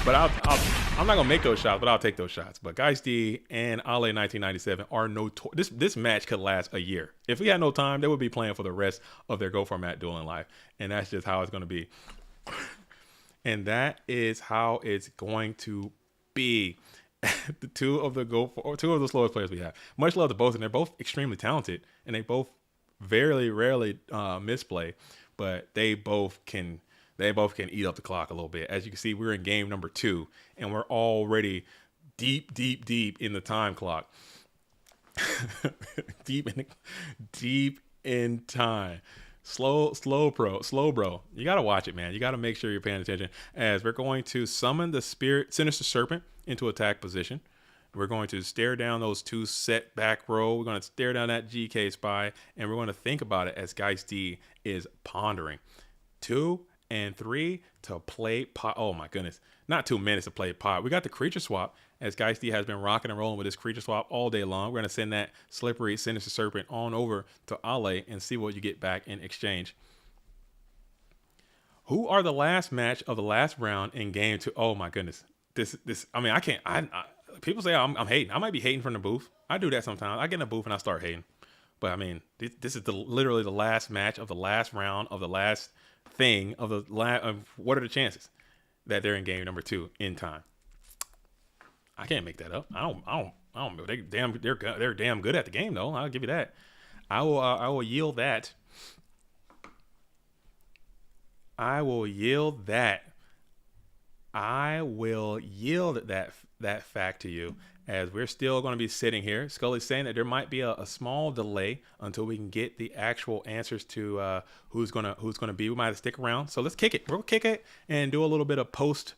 But I'm not gonna make those shots, but I'll take those shots. But Geisty and Ale 1997 are this match could last a year. If we had no time, they would be playing for the rest of their Go Format dueling life, and that's just how it's gonna be. And that is how it's going to be. The two of the slowest players we have. Much love to both, and they're both extremely talented, and they both very rarely misplay, but they both can eat up the clock a little bit. As you can see, we're in game number 2, and we're already deep in the time clock. deep in time. Slow bro. You gotta watch it, man. You gotta make sure you're paying attention. As we're going to summon the Sinister Serpent into attack position. We're going to stare down those 2 set back row. We're going to stare down that GK spy, and we're going to think about it as Geisty is pondering. 2 and 3 to play pot. Oh my goodness. Not 2 minutes to play pot. We got the creature swap, as Geisty has been rocking and rolling with his creature swap all day long. We're going to send that slippery Sinister Serpent on over to Ale and see what you get back in exchange. Who are the last match of the last round in game 2? Oh my goodness. I mean, I can't. People say I'm hating. I might be hating from the booth. I do that sometimes. I get in the booth and I start hating. But I mean, this is literally the last match of the last round of the last thing of the what are the chances that they're in game number 2 in time? I can't make that up. I don't know. They're damn good at the game though. I'll give you that. I will yield that. I will yield that fact to you, as we're still going to be sitting here. Scully's saying that there might be a small delay until we can get the actual answers to who's gonna be. We might have to stick around. So let's kick it. We'll kick it and do a little bit of post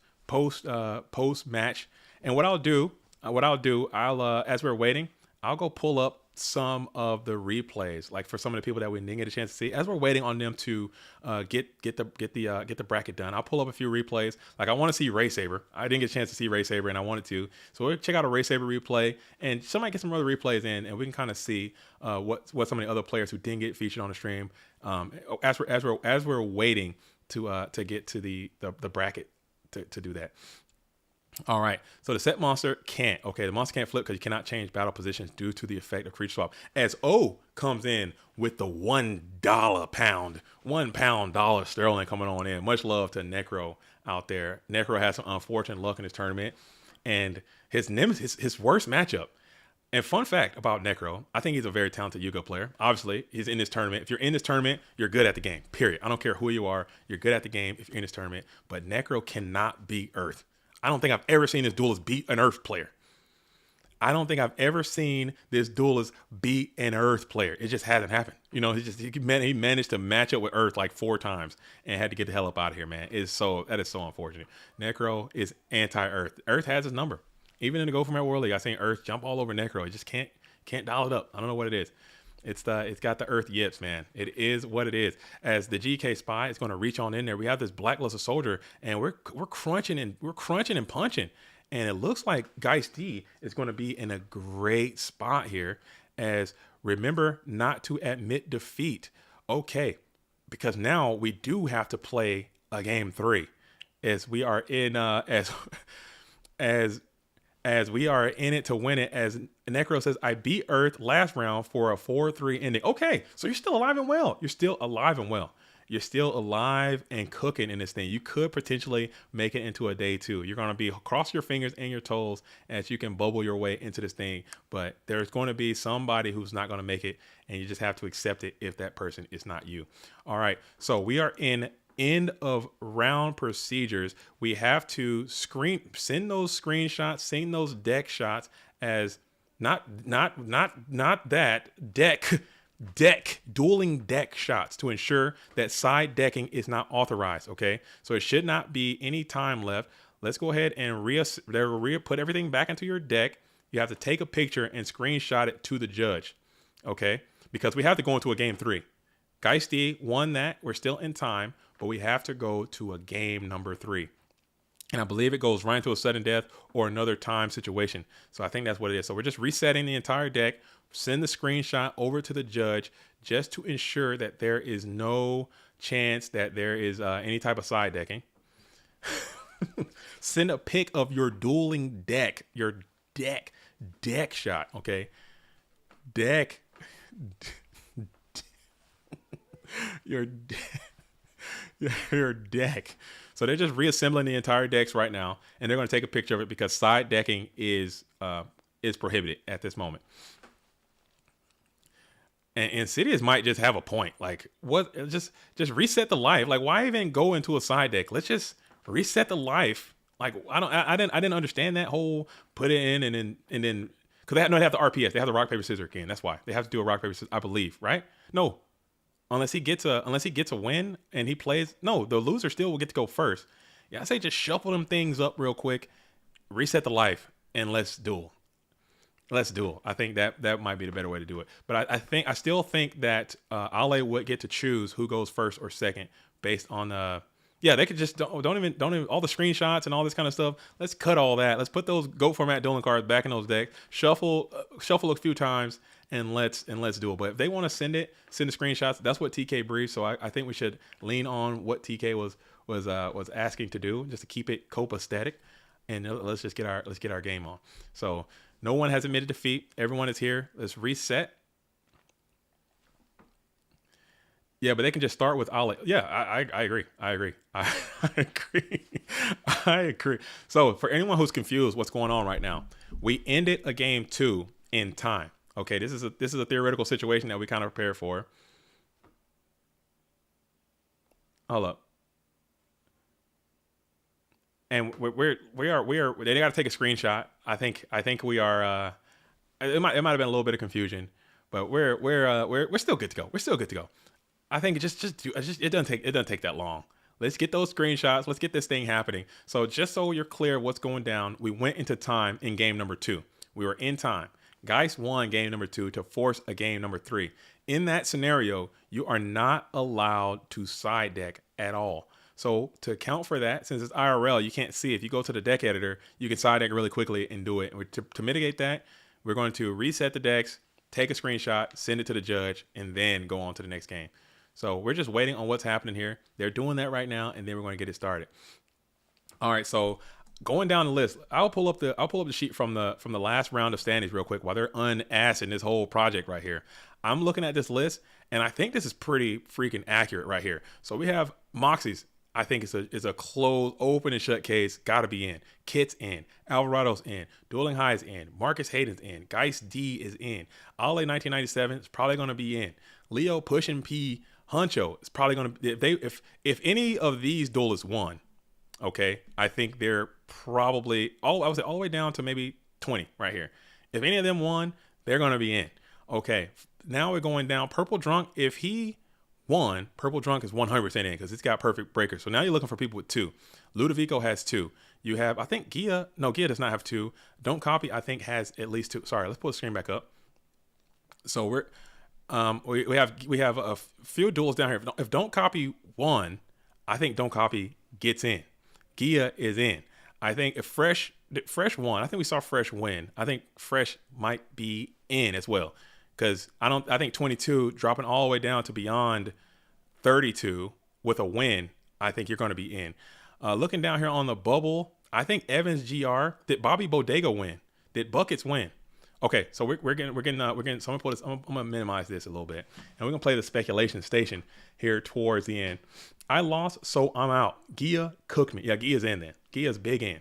match. And what I'll do, as we're waiting, I'll go pull up some of the replays, like for some of the people that we didn't get a chance to see, as we're waiting on them to get the bracket done. I'll pull up a few replays. Like I want to see Ray Saber. I didn't get a chance to see Ray Saber, and I wanted to. So we'll check out a Ray Saber replay, and somebody get some other replays in, and we can kind of see what some of the other players who didn't get featured on the stream. As we're waiting to get to the bracket to do that. All right, so the set monster can't. Okay, the monster can't flip because you cannot change battle positions due to the effect of creature swap. As O comes in with the £1 dollar sterling coming on in. Much love to Necro out there. Necro has some unfortunate luck in his tournament, and his worst matchup. And fun fact about Necro, I think he's a very talented Yu-Gi-Oh player. Obviously, he's in this tournament. If you're in this tournament, you're good at the game. Period. I don't care who you are. You're good at the game if you're in this tournament. But Necro cannot beat Earth. I don't think I've ever seen this duelist beat an Earth player. I don't think I've ever seen this duelist beat an Earth player. It just hasn't happened. You know, he managed to match up with Earth like 4 times and had to get the hell up out of here, man. That is so unfortunate. Necro is anti-Earth. Earth has his number. Even in the Go Format World League, I've seen Earth jump all over Necro. It just can't dial it up. I don't know what it is. It's got the Earth yips, man. It is what it is. As the GK spy is going to reach on in there, we have this blackluster soldier, and we're crunching and punching, and it looks like Geisty is going to be in a great spot here. As remember not to admit defeat. Okay, because now we do have to play a game 3, as we are in as we are in it to win it. As Necro says, I beat Earth last round for a 4-3 ending. Okay, so you're still alive and well. You're still alive and cooking in this thing. You could potentially make it into a day 2. You're going to be cross your fingers and your toes as you can bubble your way into this thing. But there's going to be somebody who's not going to make it, and you just have to accept it if that person is not you. All right, so we are in end of round procedures. We have to send those screenshots, send those deck shots, as not that dueling deck shots, to ensure that side decking is not authorized. Okay, so it should not be any time left. Let's go ahead and put everything back into your deck. You have to take a picture and screenshot it to the judge. Okay, because we have to go into a game 3. Geisty won that. We're still in time, but we have to go to a game number 3. And I believe it goes right into a sudden death or another time situation. So I think that's what it is. So we're just resetting the entire deck. Send the screenshot over to the judge just to ensure that there is no chance that there is any type of side decking. Send a pic of your dueling deck. Your deck shot. Okay. Deck. your your deck. So they're just reassembling the entire decks right now, and they're going to take a picture of it because side decking is prohibited at this moment. And Insidious might just have a point. Like, what? Just reset the life. Like, why even go into a side deck? Let's just reset the life. Like, I didn't understand that whole put it in and then because they have the RPS. They have the rock paper scissors again. That's why they have to do a rock paper scissors, I believe, right? No, unless he gets a win and he plays. No, the loser still will get to go first. Yeah, I say just shuffle them things up real quick, reset the life, and let's duel. Let's duel. I think that might be the better way to do it. But I still think that Ale would get to choose who goes first or second based on they could just don't even all the screenshots and all this kind of stuff. Let's cut all that. Let's put those GOAT format dueling cards back in those decks. Shuffle a few times and let's duel. But if they want to send the screenshots, that's what TK briefed. So I think we should lean on what TK was asking to do, just to keep it copacetic, and let's get our game on. So no one has admitted defeat. Everyone is here. Let's reset. Yeah, but they can just start with Ale. Yeah, I agree. I agree. I agree. So for anyone who's confused what's going on right now, we ended a game 2 in time. Okay, this is a theoretical situation that we kind of prepared for. Hold up. And we are they got to take a screenshot. I think we are it might have been a little bit of confusion, but we're still good to go. We're still good to go. I think it doesn't take that long. Let's get those screenshots. Let's get this thing happening. So just so you're clear what's going down, we went into time in game number 2. We were in time. Geist won game number 2 to force a game number 3. In that scenario, you are not allowed to side deck at all. So to account for that, since it's IRL, you can't see. If you go to the deck editor, you can side deck really quickly and do it. And to mitigate that, we're going to reset the decks, take a screenshot, send it to the judge, and then go on to the next game. So we're just waiting on what's happening here. They're doing that right now, and then we're going to get it started. All right, so going down the list, I'll pull up the sheet from the last round of standings real quick while they're unassing this whole project right here. I'm looking at this list, and I think this is pretty freaking accurate right here. So we have Moxie's. I think it's a closed, open and shut case. Got to be in. Kit's in. Alvarado's in. Dueling High is in. Marcus Hayden's in. Geist D is in. Ale 1997 is probably going to be in. Leo Pushing P Huncho is probably going to. If any of these duelists won, okay, I think they're probably I would say all the way down to maybe 20 right here. If any of them won, they're going to be in. Okay, now we're going down. Purple Drunk, if he won, Purple Drunk is 100% in because it's got perfect breakers. So now you're looking for people with 2. Ludovico has 2. You have, I think Gia does not have 2. Don't Copy, I think, has at least 2. Sorry, let's pull the screen back up. So we're we have a few duels down here. If Don't Copy won, I think Don't Copy gets in. Gia is in. I think if Fresh won, I think we saw Fresh win. I think Fresh might be in as well. Because I think 22 dropping all the way down to beyond 32 with a win, I think you're going to be in. Looking down here on the bubble, I think Evans GR. Did Bobby Bodega win? Did Buckets win? Okay, so we're getting. So I'm gonna pull this. I'm gonna minimize this a little bit, and we're gonna play the speculation station here towards the end. I lost, so I'm out. Gia cooked me. Yeah, Gia's in then. Gia's big in.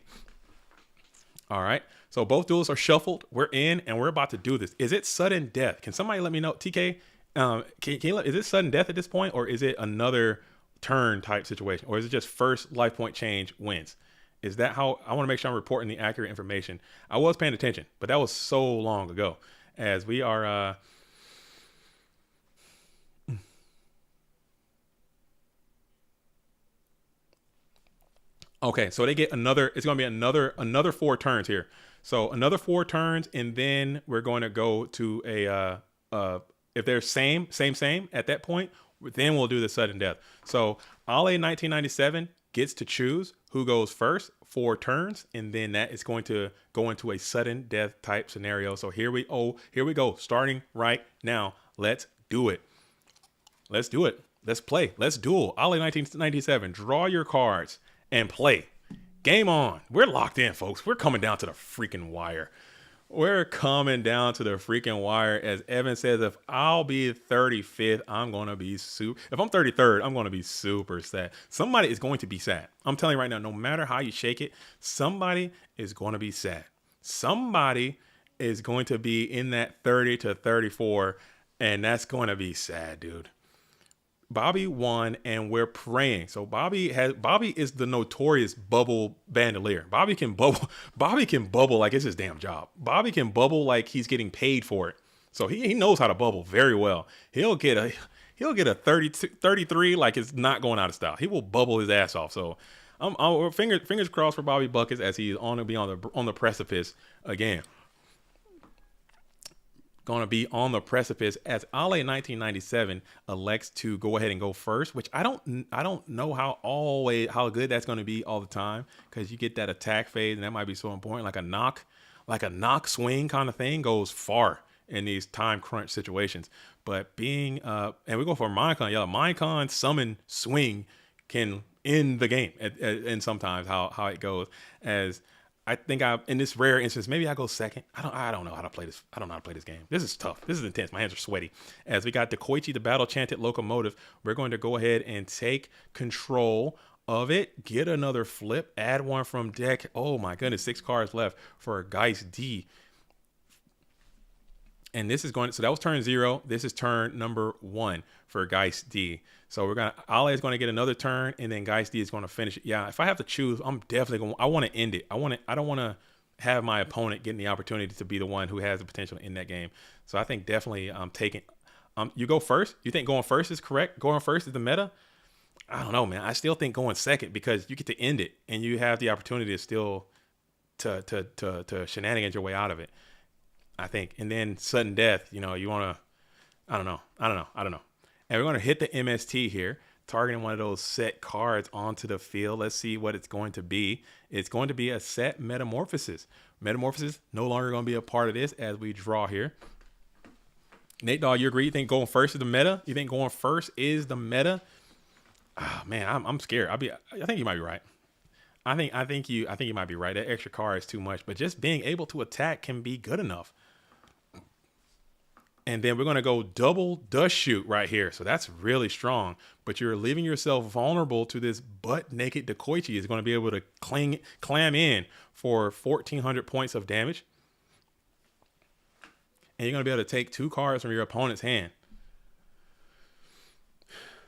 All right. So both duels are shuffled. We're in, and we're about to do this. Is it sudden death? Can somebody let me know? TK, is it sudden death at this point, or is it another turn type situation, or is it just first life point change wins? Is that how I want to make sure I'm reporting the accurate information? I was paying attention, but that was so long ago. As we are, okay, so they get another. It's going to be another 4 turns here. So another 4 turns, and then we're going to go to if they're same at that point, then we'll do the sudden death. So Ale 1997 gets to choose who goes first 4 turns, and then that is going to go into a sudden death type scenario. So here we go, starting right now. Let's do it. Let's play. Let's duel. Ale 1997. Draw your cards and play. Game on. We're locked in, folks. We're coming down to the freaking wire. We're coming down to the freaking wire. As Evan says, if I'll be 35th, I'm going to be super. If I'm 33rd, I'm going to be super sad. Somebody is going to be sad. I'm telling you right now, no matter how you shake it, somebody is going to be sad. Somebody is going to be in that 30 to 34, and that's going to be sad, dude. Bobby won, and we're praying. So Bobby is the notorious bubble bandolier. Bobby can bubble like it's his damn job. Bobby can bubble like he's getting paid for it. So he knows how to bubble very well. He'll get a 33 like it's not going out of style. He will bubble his ass off. So fingers crossed for Bobby Buckets as he's on the precipice again. Going to be on the precipice as Ale 1997 elects to go ahead and go first, which I don't know how good that's going to be all the time, because you get that attack phase and that might be so important. Like a knock swing kind of thing goes far in these time crunch situations. But being and we go for Minecon, yeah, Minecon summon swing can end the game and sometimes how it goes. As I think in this rare instance, maybe I go second. I don't know how to play this. I don't know how to play this game. This is tough. This is intense. My hands are sweaty. As we got Dekoichi, the battle chanted locomotive, we're going to go ahead and take control of it. Get another flip. Add one from deck. Oh my goodness, 6 cards left for Geist D. And this is so that was turn 0. This is turn number 1 for Geist D. So Ale is going to get another turn, and then Geist D is going to finish it. Yeah, if I have to choose, I'm definitely I want to end it. I don't want to have my opponent getting the opportunity to be the one who has the potential in that game. So I think definitely I'm taking. You go first. You think going first is correct? Going first is the meta? I don't know, man. I still think going second, because you get to end it and you have the opportunity to still to shenanigans your way out of it, I think. And then sudden death, you want to, I don't know. And we're going to hit the MST here, targeting one of those set cards onto the field. Let's see what it's going to be. It's going to be a set Metamorphosis. Metamorphosis no longer going to be a part of this as we draw here. Nate Dogg, you agree? You think going first is the meta? You think going first is the meta? Oh, man, I'm scared. I think you might be right. I think you might be right. That extra card is too much, but just being able to attack can be good enough. And then we're going to go double dust shoot right here. So that's really strong, but you're leaving yourself vulnerable to this butt naked Dekoichi is going to be able to clam in for 1,400 points of damage. And you're going to be able to take 2 cards from your opponent's hand.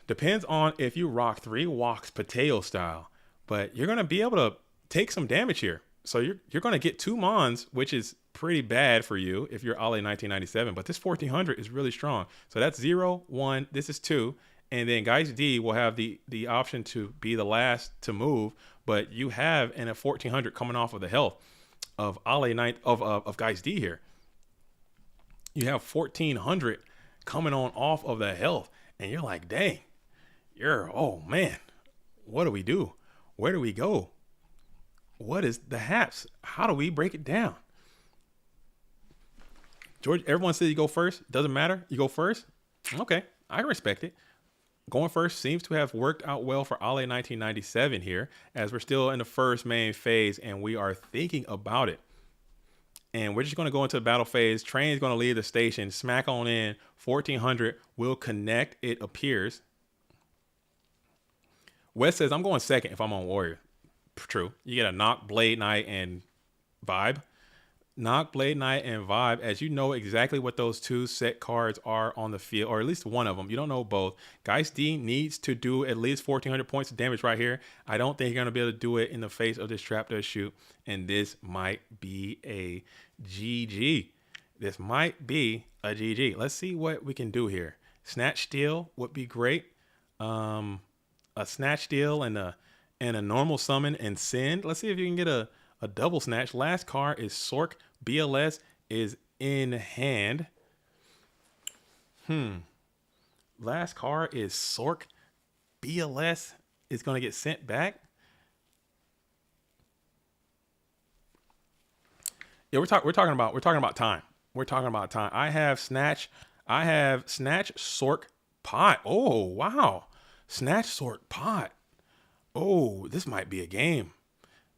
Depends on if you rock 3 walks Pateo style, but you're going to be able to take some damage here. So you're going to get 2 Mons, which is pretty bad for you if you're Ale 1997, but this 1,400 is really strong. So that's 0, 1, this is 2, and then Geist D will have the option to be the last to move, but you have a 1,400 coming off of the health of of Geist D here. You have 1,400 coming off of the health, and you're like, dang, oh man, what do we do? Where do we go? What is the haps? How do we break it down? George, everyone says you go first. Doesn't matter. You go first. Okay, I respect it. Going first seems to have worked out well for Ale 1997 here, as we're still in the first main phase and we are thinking about it. And we're just going to go into the battle phase. Train's going to leave the station. Smack on in. 1,400 will connect, it appears. Wes says, I'm going second if I'm on Warrior. True. You get a Knock, Blade Knight, and Vibe. Knock, Blade Knight, and Vibe, as you know exactly what those 2 set cards are on the field, or at least one of them. You don't know both. Geist D needs to do at least 1,400 points of damage right here. I don't think you're going to be able to do it in the face of this Trap Does Shoot, and this might be a GG. This might be a GG. Let's see what we can do here. Snatch Steal would be great. A Snatch Steal and a normal summon and send. Let's see if you can get a double snatch. Last card is Sork. BLS is in hand. Last card is Sork. BLS is going to get sent back. Yeah, we're talking about time. We're talking about time. I have Snatch, Sork, Pot. Oh, wow. Snatch, Sork, Pot. Oh, this might be a game.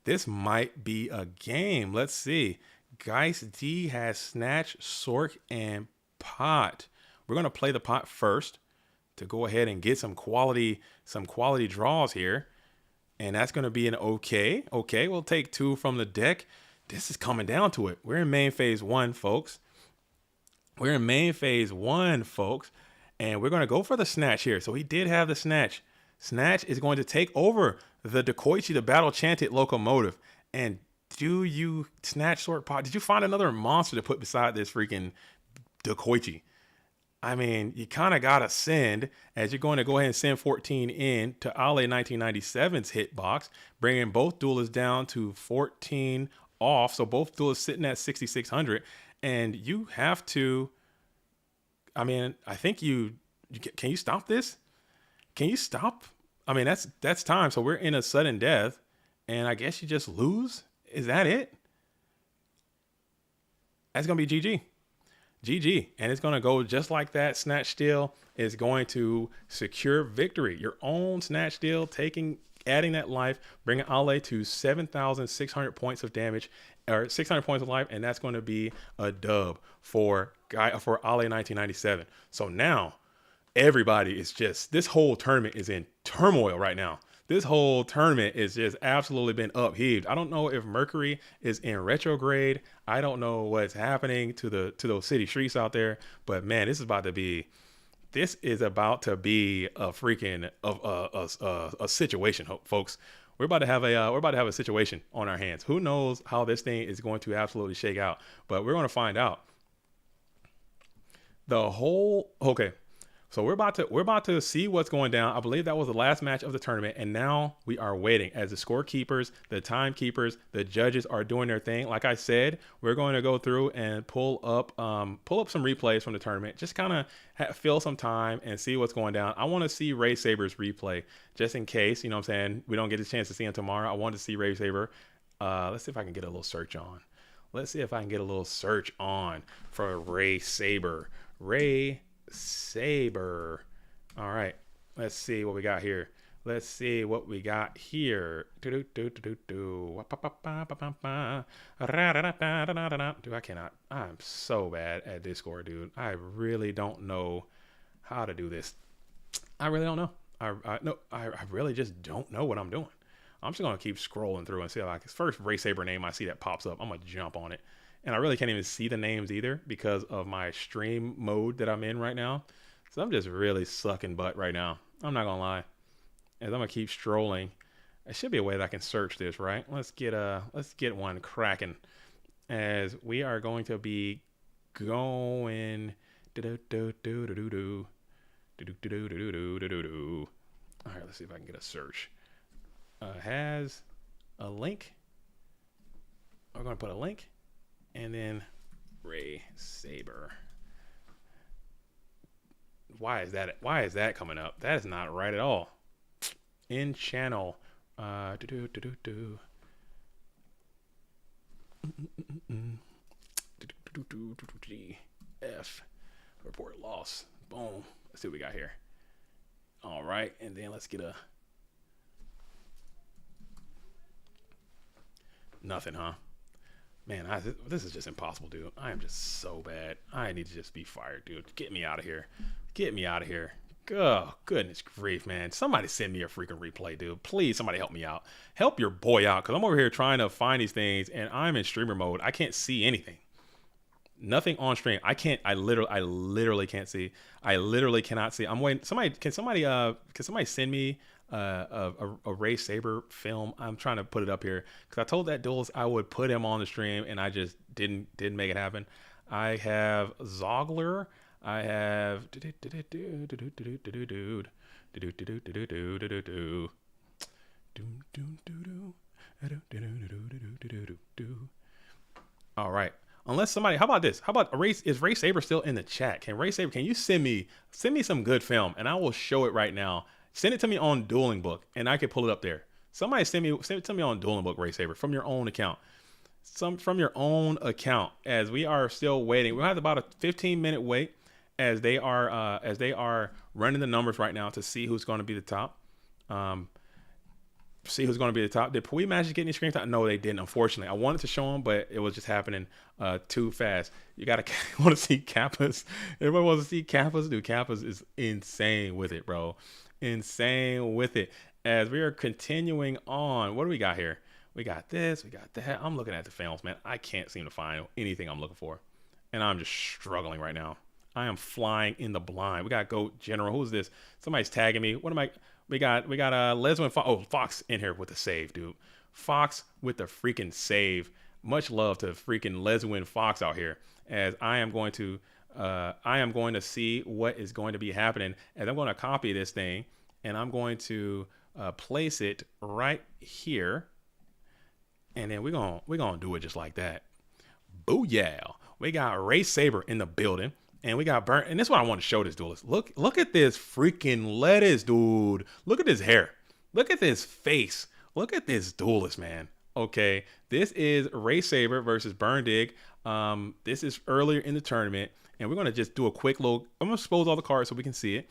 This might be a game. Let's see. Geist D has Snatch, Sork, and Pot. We're gonna play the Pot first to go ahead and get some quality draws here. And that's gonna be an okay. Okay, we'll take 2 from the deck. This is coming down to it. We're in main phase 1, folks. We're in main phase 1, folks. And we're gonna go for the Snatch here. So he did have the Snatch. Snatch is going to take over the Dekoichi, the Battle Chanted Locomotive. And do you Snatch, Sort, Pot? Did you find another monster to put beside this freaking Dekoichi? I mean, you kind of got to send, as you're going to go ahead and send 14 in to Ale 1997's hitbox, bringing both duelists down to 14 off. So both duelists sitting at 6,600. And you have to, I mean, I think can you stop this? Can you stop? I mean, that's time. So we're in a sudden death, and I guess you just lose. Is that it? That's gonna be GG, GG, and it's gonna go just like that. Snatch Steal is going to secure victory. Your own Snatch Steal, adding that life, bringing Ale to 7,600 points of damage, or 600 points of life, and that's going to be a dub for Ale 1997. So now, everybody is just, this whole tournament is in turmoil right now. This whole tournament is just absolutely been upheaved. I don't know if Mercury is in retrograde. I don't know what's happening to those city streets out there. But man, this is about to be a freaking a situation, folks. We're about to have a situation on our hands. Who knows how this thing is going to absolutely shake out? But we're going to find out. Okay. So we're about to see what's going down. I believe that was the last match of the tournament, and now we are waiting as the scorekeepers, the timekeepers, the judges are doing their thing. Like I said, we're going to go through and pull up some replays from the tournament, just kind of fill some time and see what's going down. I want to see Ray Saber's replay just in case, you know what I'm saying, we don't get a chance to see him tomorrow. I want to see Ray Saber. Let's see if I can get a little search on. Let's see if I can get a little search on for Ray Saber. Ray Saber. All right, let's see what we got here. Let's see what we got here. Dude, I cannot. I'm so bad at Discord, dude. I really don't know how to do this. I really don't know. I really just don't know what I'm doing. I'm just gonna keep scrolling through and see like his first Ray Saber name I see that pops up. I'm gonna jump on it. And I really can't even see the names either because of my stream mode that I'm in right now. So I'm just really sucking butt right now. I'm not gonna lie. As I'm gonna keep strolling, there should be a way that I can search this, right? Let's get one cracking. As we are going to be going. All right, let's see if I can get a search. Has a link. We're gonna put a link. And then Ray Saber. Why is that coming up? That is not right at all. In channel. F. Report loss. Boom. Let's see what we got here. All right. And then let's get a. Nothing, huh? Man, this is just impossible, dude. I am just so bad. I need to just be fired, dude. Get me out of here. Get me out of here. Oh, goodness grief, man. Somebody send me a freaking replay, dude. Please, somebody help me out. Help your boy out, because I'm over here trying to find these things, and I'm in streamer mode. I can't see anything. Nothing on stream. I literally can't see. I literally cannot see. I'm waiting. Can somebody send me a Ray Saber film? I'm trying to put it up here because I told that duelist I would put him on the stream, and I just didn't make it happen. I have Zogler. I have all right. Unless somebody, how about this? How about is Ray Saber still in the chat? Can you send me some good film and I will show it right now. Send it to me on Dueling Book and I can pull it up there. Somebody send it to me on Dueling Book, Ray Saber, from your own account. From your own account, as we are still waiting. We'll have about a 15-minute wait as they are running the numbers right now to see who's going to be the top. see who's going to be the top. Did Pui Magic get any screen time? No, they didn't, unfortunately. I wanted to show them, but it was just happening too fast. You got to want to see Kappas. Everybody wants to see Kappas. Dude, Kappas is insane with it, bro. Insane with it. As we are continuing on, what do we got here? We got this, we got that. I'm looking at the films, man. I can't seem to find anything I'm looking for. And I'm just struggling right now. I am flying in the blind. We got Goat General. Who's this? Somebody's tagging me. What am I? We got Leswin Fox. Oh, Fox in here with the save, dude. Fox with the freaking save. Much love to freaking Leswin Fox out here. As I am going to see what is going to be happening. As I'm going to copy this thing, and I'm going to place it right here. And then we're gonna do it just like that. Booyah. We got Ray Saber in the building. And we got Burnt. And this is what I want to show this duelist. Look at this freaking lettuce, dude. Look at his hair. Look at this face. Look at this duelist, man. Okay. This is Ray Saber versus Burndig. This is earlier in the tournament. And we're going to just do a quick little. I'm going to expose all the cards so we can see it.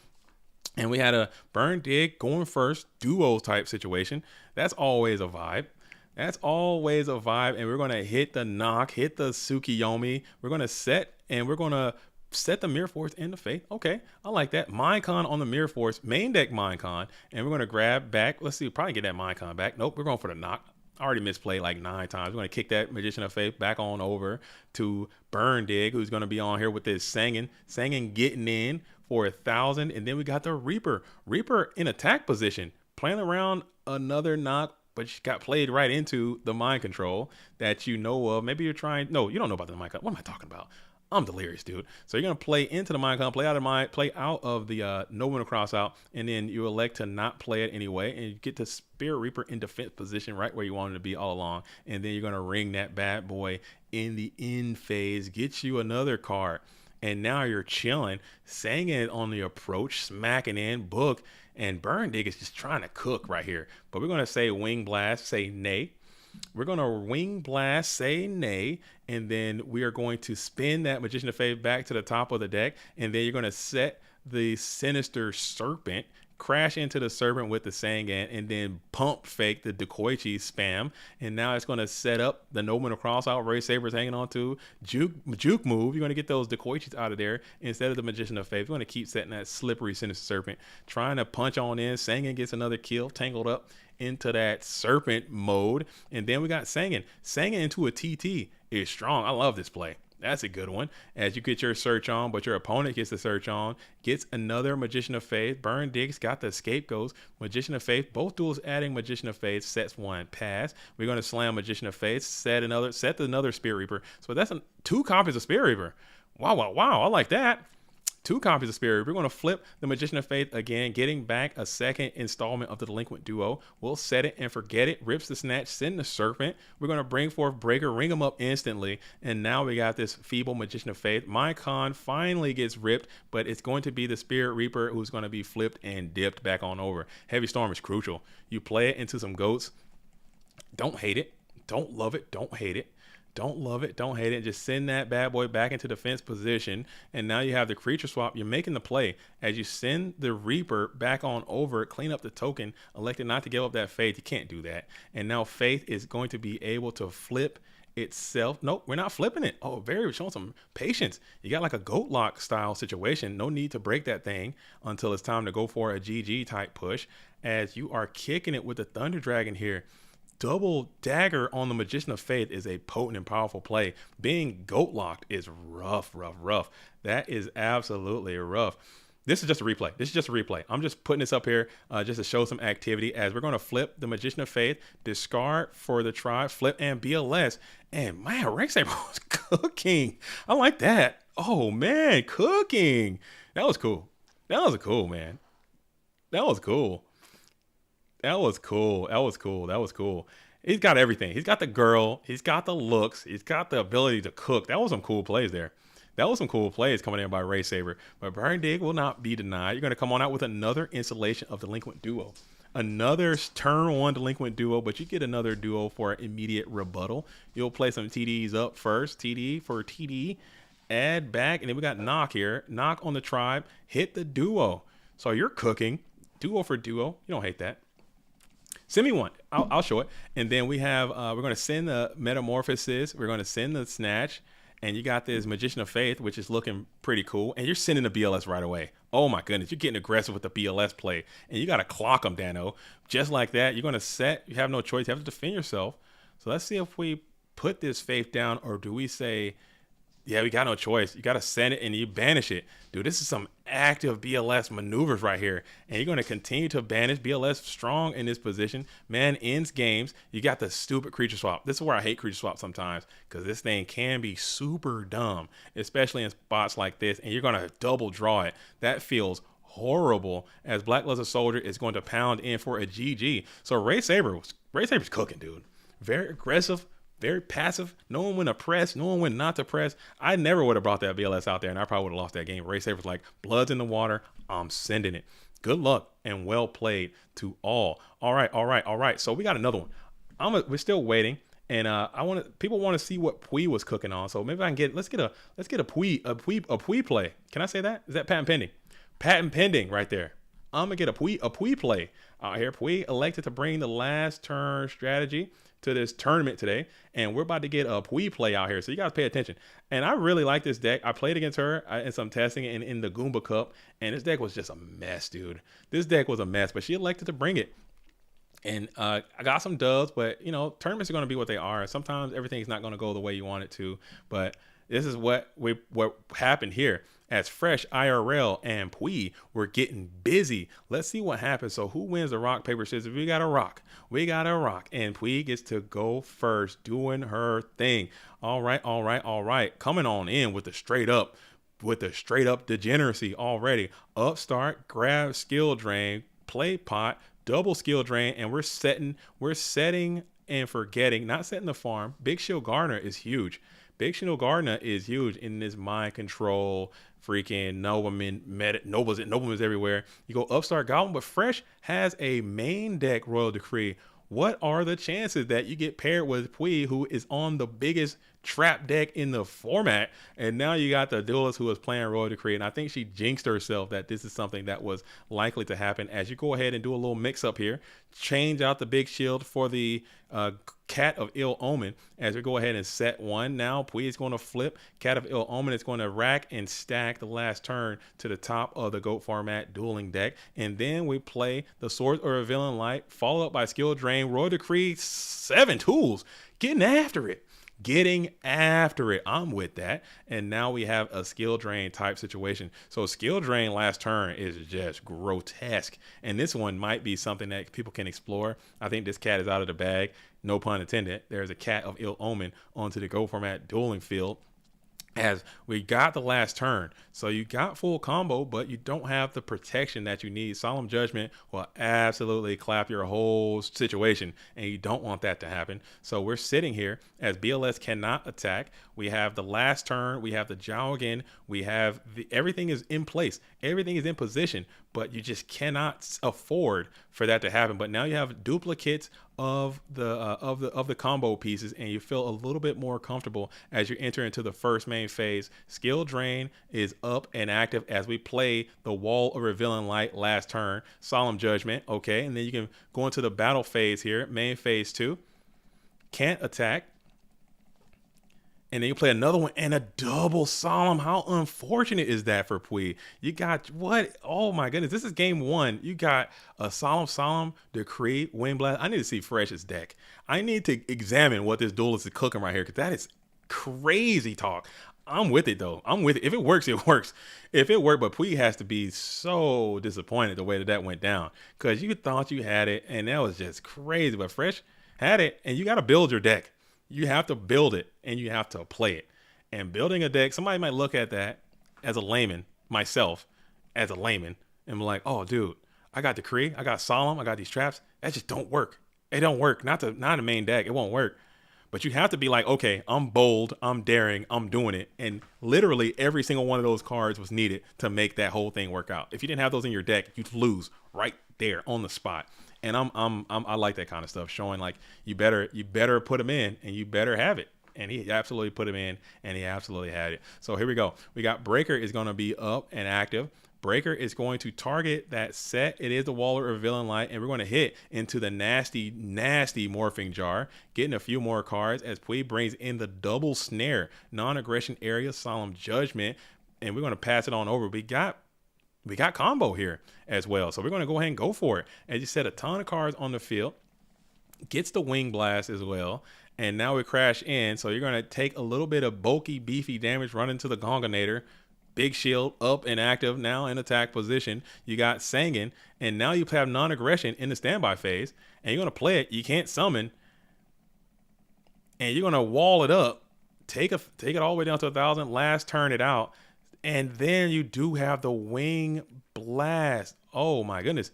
And we had a Burndig going first duo type situation. That's always a vibe. That's always a vibe. And we're going to hit the knock, hit the Tsukiyomi. We're going to set the Mirror Force and the Faith. Okay, I like that. Minecon on the Mirror Force, main deck Minecon, and we're going to grab back. Let's see, probably get that Minecon back. Nope, we're going for the knock. I already misplayed like 9 times. We're going to kick that Magician of Faith back on over to Burndig, who's going to be on here with this Sangin getting in for 1,000. And then we got the Reaper in attack position, playing around another knock, but she got played right into the mind control that you know of. Maybe you're trying. No, you don't know about the mind control. What am I talking about? I'm delirious, dude. So you're gonna play into the Minecon, play out of the Nobleman Cross out, and then you elect to not play it anyway, and you get the Spirit Reaper in defense position right where you wanted to be all along, and then you're gonna ring that bad boy in the end phase, get you another card, and now you're chilling, saying it on the approach, smacking in book, and Burndig is just trying to cook right here. But we're gonna say Wing Blast, say nay. We're going to Wing Blast, say nay, and then we are going to spin that Magician of Faith back to the top of the deck, and then you're going to set the Sinister Serpent, crash into the Serpent with the Sangan, and then pump fake the Dekoichi spam, and now it's going to set up the Nobleman of Cross out, Ray Saber's hanging on to, juke move, you're going to get those Dekoichis out of there instead of the Magician of Faith. You're going to keep setting that slippery Sinister Serpent, trying to punch on in, Sangan gets another kill, tangled up into that serpent mode, and then we got Sangin into a TT is strong. I love this play. That's a good one. As you get your search on, but your opponent gets the search on, gets another Magician of Faith. Burndig's got the scapegoats. Magician of Faith, both duels adding Magician of Faith, sets one, pass. We're going to slam Magician of Faith, set another Spirit Reaper. So that's 2 copies of Spirit Reaper. Wow, I like that. 2 copies of Spirit. We're going to flip the Magician of Faith again, getting back a second installment of the Delinquent Duo. We'll set it and forget it. Rips the Snatch, send the Serpent. We're going to bring forth Breaker, ring him up instantly. And now we got this feeble Magician of Faith. Minecon finally gets ripped, but it's going to be the Spirit Reaper who's going to be flipped and dipped back on over. Heavy Storm is crucial. You play it into some goats. Don't hate it. Don't love it. Don't hate it. Don't love it, don't hate it. Just send that bad boy back into defense position. And now you have the creature swap. You're making the play. As you send the Reaper back on over, clean up the token, elected not to give up that Faith. You can't do that. And now Faith is going to be able to flip itself. Nope, we're not flipping it. Oh, very showing some patience. You got like a goat lock style situation. No need to break that thing until it's time to go for a GG type push. As you are kicking it with the Thunder Dragon here. Double dagger on the Magician of Faith is a potent and powerful play. Being goat locked is rough. That is absolutely rough. This is just a replay. I'm just putting this up here just to show some activity as we're going to flip the Magician of Faith, discard for the tribe, flip and BLS. And man, Rex was cooking. I like that. Oh man, cooking. That was cool. That was cool, man. That was cool. He's got everything. He's got the girl. He's got the looks. He's got the ability to cook. That was some cool plays there. That was some cool plays coming in by Ray Saber. But Burndig will not be denied. You're going to come on out with another installation of Delinquent Duo. Another turn 1 Delinquent Duo, but you get another duo for immediate rebuttal. You'll play some TDs up first. TD for TD. Add back. And then we got knock here. Knock on the tribe. Hit the duo. So you're cooking. Duo for duo. You don't hate that. Send me one. I'll show it. And then we have, we're going to send the Metamorphosis. We're going to send the Snatch. And you got this Magician of Faith, which is looking pretty cool. And you're sending the BLS right away. Oh, my goodness. You're getting aggressive with the BLS play. And you got to clock them, Dano. Just like that. You're going to set. You have no choice. You have to defend yourself. So let's see if we put this Faith down, or do we say, yeah, we got no choice. You got to send it and you banish it. Dude, this is some active BLS maneuvers right here. And you're going to continue to banish. BLS strong in this position. Man ends games. You got the stupid creature swap. This is where I hate creature swap sometimes, because this thing can be super dumb, especially in spots like this. And you're going to double draw it. That feels horrible, as Black Luster Soldier is going to pound in for a GG. So Ray Saber's cooking, dude. Very aggressive. Very passive, knowing when to press, knowing when not to press. I never would have brought that BLS out there, and I probably would have lost that game. Ray Saber's like, blood's in the water. I'm sending it. Good luck and well played to all. All right. So we got another one. We're still waiting, and people want to see what Pui was cooking on. So maybe I can let's get a Pui play. Can I say that? Is that patent pending? Patent pending right there. I'm gonna get a Pui play out here. Pui elected to bring the last turn strategy to this tournament today, and we're about to get a Pui play out here, so you guys pay attention. And I really like this deck. I played against her in some testing and in the Goomba Cup, and this deck was just a mess, dude. This deck was a mess, but she elected to bring it. And I got some dubs, but you know, tournaments are going to be what they are. Sometimes everything's not going to go the way you want it to, but this is what happened here. As Fresh, IRL, and Pui were getting busy. Let's see what happens. So who wins the rock, paper, scissors? We got a rock. And Pui gets to go first, doing her thing. All right. Coming on in with the straight up degeneracy already. Upstart, grab skill drain, play pot, double skill drain, and we're setting and forgetting, not setting the farm. Big Shield Gardener is huge. In this mind control, freaking Nobleman's everywhere. You go Upstart Goblin, but Fresh has a main deck Royal Decree. What are the chances that you get paired with Pui, who is on the biggest trap deck in the format, and now you got the duelist who is playing Royal Decree? And I think she jinxed herself that this is something that was likely to happen. As you go ahead and do a little mix up here, change out the big shield for the Cat of Ill Omen. As we go ahead and set one, now Pui is going to flip. Cat of Ill Omen is going to rack and stack the last turn to the top of the GOAT format dueling deck, and then we play the Sword or a Villain Light, followed up by Skill Drain, Royal Decree, 7 tools, getting after it. I'm with that. And now we have a skill drain type situation. So skill drain last turn is just grotesque. And this one might be something that people can explore. I think this cat is out of the bag. No pun intended. There's a Cat of Ill Omen onto the Go format dueling field. As we got the last turn. So you got full combo, but you don't have the protection that you need. Solemn Judgment will absolutely clap your whole situation, and you don't want that to happen. So we're sitting here as BLS cannot attack. We have the last turn. We have the Jowgen. We have everything is in place. Everything is in position, but you just cannot afford for that to happen. But now you have duplicates of the combo pieces, and you feel a little bit more comfortable as you enter into the first main phase. Skill Drain is up and active as we play the Wall of Revealing Light last turn. Solemn Judgment, okay, and then you can go into the battle phase here, main phase 2. Can't attack. And then you play another one and a double Solemn. How unfortunate is that for Pui? You got what? Oh my goodness. This is game 1. You got a Solemn, Decree, Wind Blast. I need to see Fresh's deck. I need to examine what this duelist is cooking right here, because that is crazy talk. I'm with it though. I'm with it. If it works, it works. If it worked, but Pui has to be so disappointed the way that went down, because you thought you had it and that was just crazy. But Fresh had it, and you got to build your deck. You have to build it and you have to play it. And building a deck, somebody might look at that as a layman, myself as a layman, and be like, oh dude, I got Decree, I got Solemn, I got these traps. That just don't work. It don't work. Not a main deck. It won't work. But you have to be like, okay, I'm bold, I'm daring, I'm doing it. And literally every single one of those cards was needed to make that whole thing work out. If you didn't have those in your deck, you'd lose right there on the spot. And I like that kind of stuff, showing like you better put them in and you better have it. And he absolutely put him in, and he absolutely had it. So here we go. We got Breaker is going to be up and active. Breaker is going to target that set. It is the Waller or Villain Light, and we're going to hit into the nasty, nasty Morphing Jar, getting a few more cards as Pui brings in the double snare, non-aggression area, Solemn Judgment, and we're going to pass it on over. We got combo here as well, so we're going to go ahead and go for it. As you said, a ton of cards on the field. Gets the Wing Blast as well, and now we crash in, so you're going to take a little bit of bulky, beefy damage, run into the Gonganator. Big Shield up and active, now in attack position. You got Sangan, and now you have non-aggression in the standby phase, and you're going to play it. You can't summon, and you're going to wall it up, take it all the way down to 1,000, last turn it out, and then you do have the Wing Blast. Oh my goodness.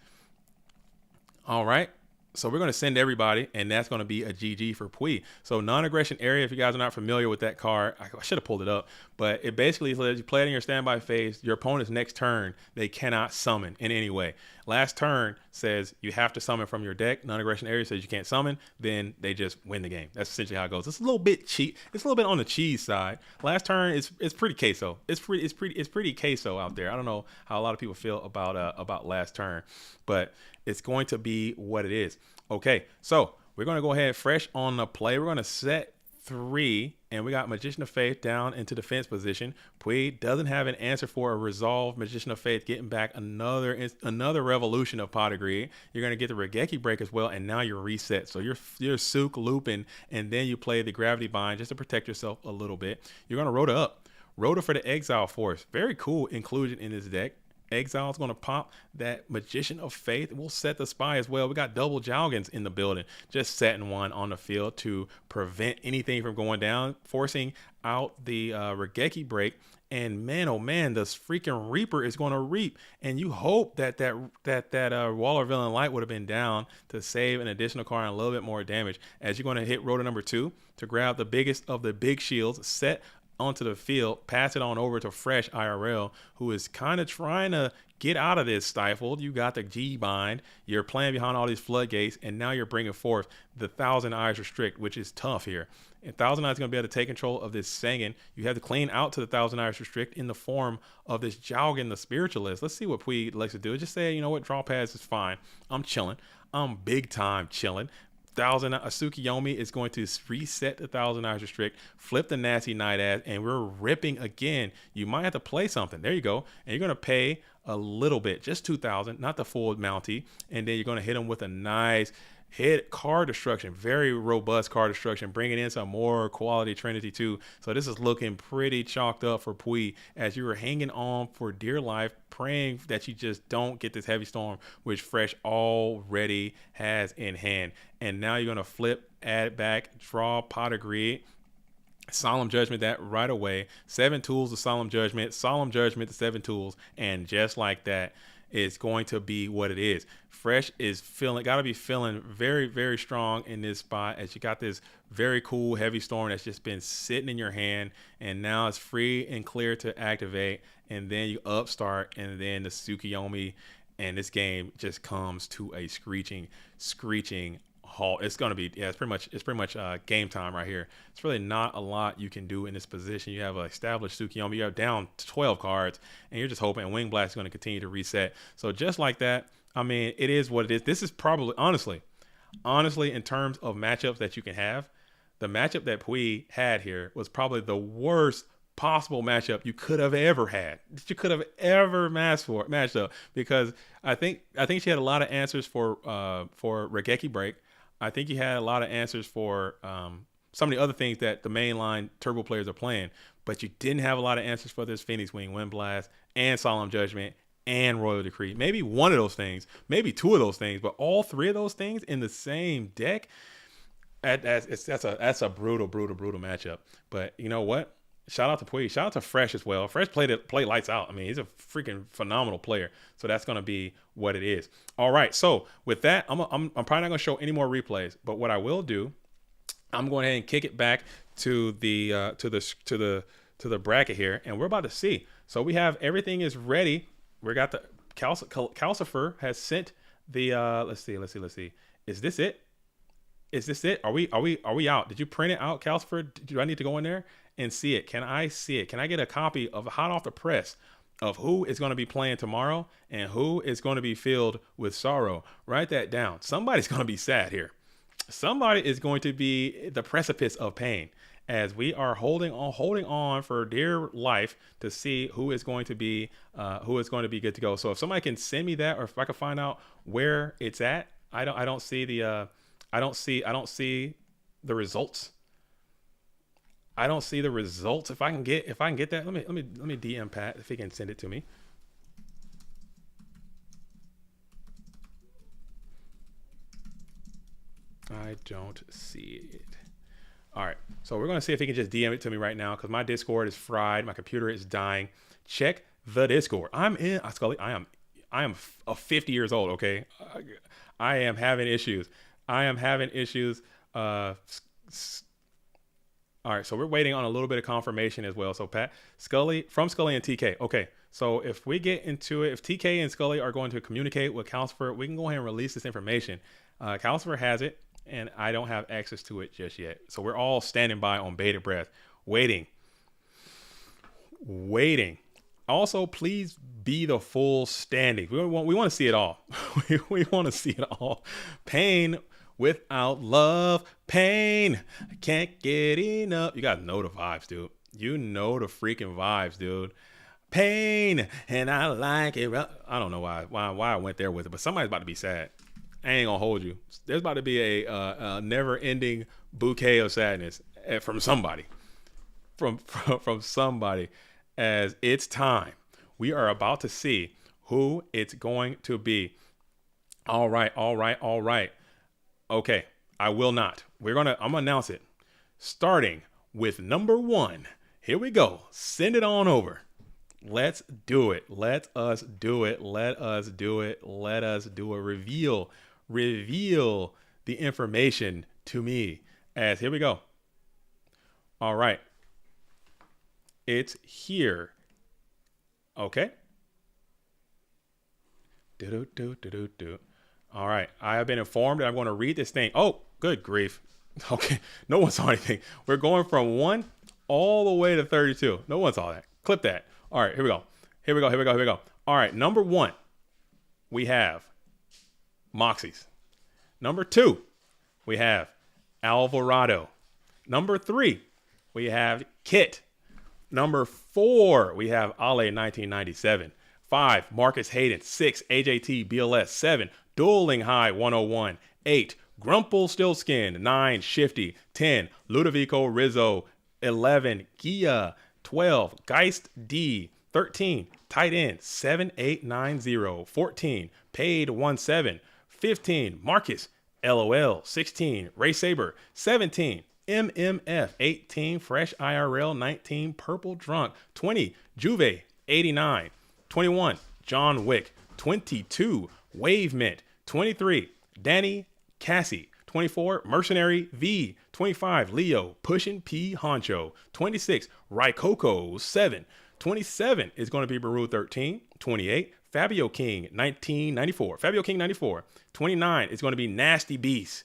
All right. So we're going to send everybody, and that's going to be a GG for Pui. So non-aggression area, if you guys are not familiar with that card, I should have pulled it up, but it basically says you play it in your standby phase, your opponent's next turn, they cannot summon in any way. Last turn says you have to summon from your deck. Non-aggression area says you can't summon, then they just win the game. That's essentially how it goes. It's a little bit cheap. It's a little bit on the cheese side. Last turn it's pretty queso. It's pretty queso out there. I don't know how a lot of people feel about last turn, but it's going to be what it is. Okay, so we're going to go ahead fresh on the play. We're going to set 3, and we got Magician of Faith down into defense position. Pui doesn't have an answer for a resolve. Magician of Faith getting back another revolution of Pot of Greed. You're going to get the Regeki Break as well, and now you're reset. So you're Sook looping, and then you play the Gravity Bind just to protect yourself a little bit. You're going to Rhoda up. Rhoda for the Exile Force. Very cool inclusion in this deck. Exile is going to pop that Magician of Faith. We'll set the Spy as well. We got double Jalgans in the building, just setting one on the field to prevent anything from going down, forcing out the Regeki Break. And man, oh man, this freaking Reaper is going to reap. And you hope that Waller Villain Light would have been down to save an additional card and a little bit more damage. As you're going to hit Rhoda number 2 to grab the biggest of the big shields, set onto the field, pass it on over to Fresh IRL, who is kind of trying to get out of this stifled. You got the G bind, you're playing behind all these floodgates, and now you're bringing forth the Thousand Eyes Restrict, which is tough here. And Thousand Eyes is going to be able to take control of this Sangan. You have to clean out to the Thousand Eyes Restrict in the form of this Jalgan, the Spiritualist. Let's see what Pui likes to do. Just say, you know what, draw pads is fine. I'm chilling. I'm big time chilling. Tsukiyomi is going to reset the Thousand Eyes Restrict, flip the Nasty Night Ass, and we're ripping again. You might have to play something. There you go. And you're going to pay a little bit, just 2,000, not the full Mountie. And then you're going to hit them with a nice hit card destruction, very robust card destruction, bringing in some more quality Trinity too. So this is looking pretty chalked up for Pui as you were hanging on for dear life, praying that you just don't get this heavy storm, which Fresh already has in hand. And now you're going to flip, add it back, draw Pot of Greed, Solemn Judgment that right away, 7 tools of Solemn Judgment to 7 tools, and just like that, it's going to be what it is. Fresh is gotta be feeling very, very strong in this spot as you got this very cool heavy storm that's just been sitting in your hand, and now it's free and clear to activate, and then you upstart, and then the Tsukiyomi, and this game just comes to a screeching halt. It's going to be, it's pretty much game time right here. It's really not a lot you can do in this position. You have an established Tsukiyomi, you have down to 12 cards, and you're just hoping Wing Blast is going to continue to reset. So just like that, I mean, it is what it is. This is probably, honestly, in terms of matchups that you can have, the matchup that Pui had here was probably the worst possible matchup you could have ever had, that you could have ever matched up, because I think she had a lot of answers for Regeki Break. I think you had a lot of answers for some of the other things that the mainline turbo players are playing, but you didn't have a lot of answers for this Phoenix Wing, Wind Blast, and Solemn Judgment, and Royal Decree. Maybe one of those things, maybe 2 of those things, but all 3 of those things in the same deck, that's a brutal matchup. But you know what? Shout out to Pui. Shout out to Fresh as well. Fresh played lights out. I mean, he's a freaking phenomenal player. So that's going to be what it is. All right. So with that, I'm probably not going to show any more replays. But what I will do, I'm going ahead and kick it back to the bracket here, and we're about to see. So we have everything is ready. We got the Calcifer has sent the let's see. Is this it? Is this it? Are we out? Did you print it out, Calcifer? Do I need to go in there and see it? Can I see it? Can I get a copy of hot off the press of who is going to be playing tomorrow and who is going to be filled with sorrow. Write that down. Somebody's going to be sad here. Somebody is going to be the precipice of pain as we are holding on for dear life to see who is going to be good to go. So if somebody can send me that, or if I can find out where it's at, I don't see the results. I don't see the results. If I can get that, let me DM Pat if he can send it to me. I don't see it. All right, so we're gonna see if he can just DM it to me right now because my Discord is fried. My computer is dying. Check the Discord. I'm in. Scully, I am 50 years old. Okay, I am having issues. All right, so we're waiting on a little bit of confirmation as well. So Pat, Scully and TK. Okay, so if we get into it, if TK and Scully are going to communicate with Calcifer, we can go ahead and release this information. Calcifer has it, and I don't have access to it just yet. So we're all standing by on bated breath, waiting. Also, please be the full standing. We want to see it all. we want to see it all. Pain without love, pain. I can't get enough. You gotta know the vibes, dude. You know the freaking vibes, dude. Pain, and I like it. I don't know why I went there with it, but somebody's about to be sad. I ain't gonna hold you. There's about to be a never-ending bouquet of sadness from somebody, from somebody, as it's time. We are about to see who it's going to be. All right. Okay, I will not. I'm gonna announce it. Starting with number 1. Here we go. Send it on over. Let's do it. Let us do it. Reveal the information to me. As here we go. All right. It's here. Okay. Do. All right. I have been informed that I'm going to read this thing. Oh, good grief. Okay. No one saw anything. We're going from 1 all the way to 32. No one saw that. Clip that. All right. Here we go. All right. Number 1, we have Moxies. Number 2, we have Alvarado. Number 3, we have Kit. Number 4, we have Ale 1997. 5, Marcus Hayden. 6, AJT BLS. 7, Dueling High 101. 8, Grumple Stillskin. 9, Shifty. 10, Ludovico Rizzo. 11, Gia. 12, Geist D. 13, Tight End 7890. 14, Paid 17. 15, Marcus LOL. 16, Ray Saber. 17, MMF. 18, Fresh IRL. 19, Purple Drunk. 20, Juve 89. 21, John Wick. 22, Wave Mint. 23, Danny Cassie. 24, Mercenary V. 25, Leo Pushin' P Honcho. 26, Raikoko 7. 27 is going to be Baru 13. 28, Fabio King 1994. 29 is going to be Nasty Beast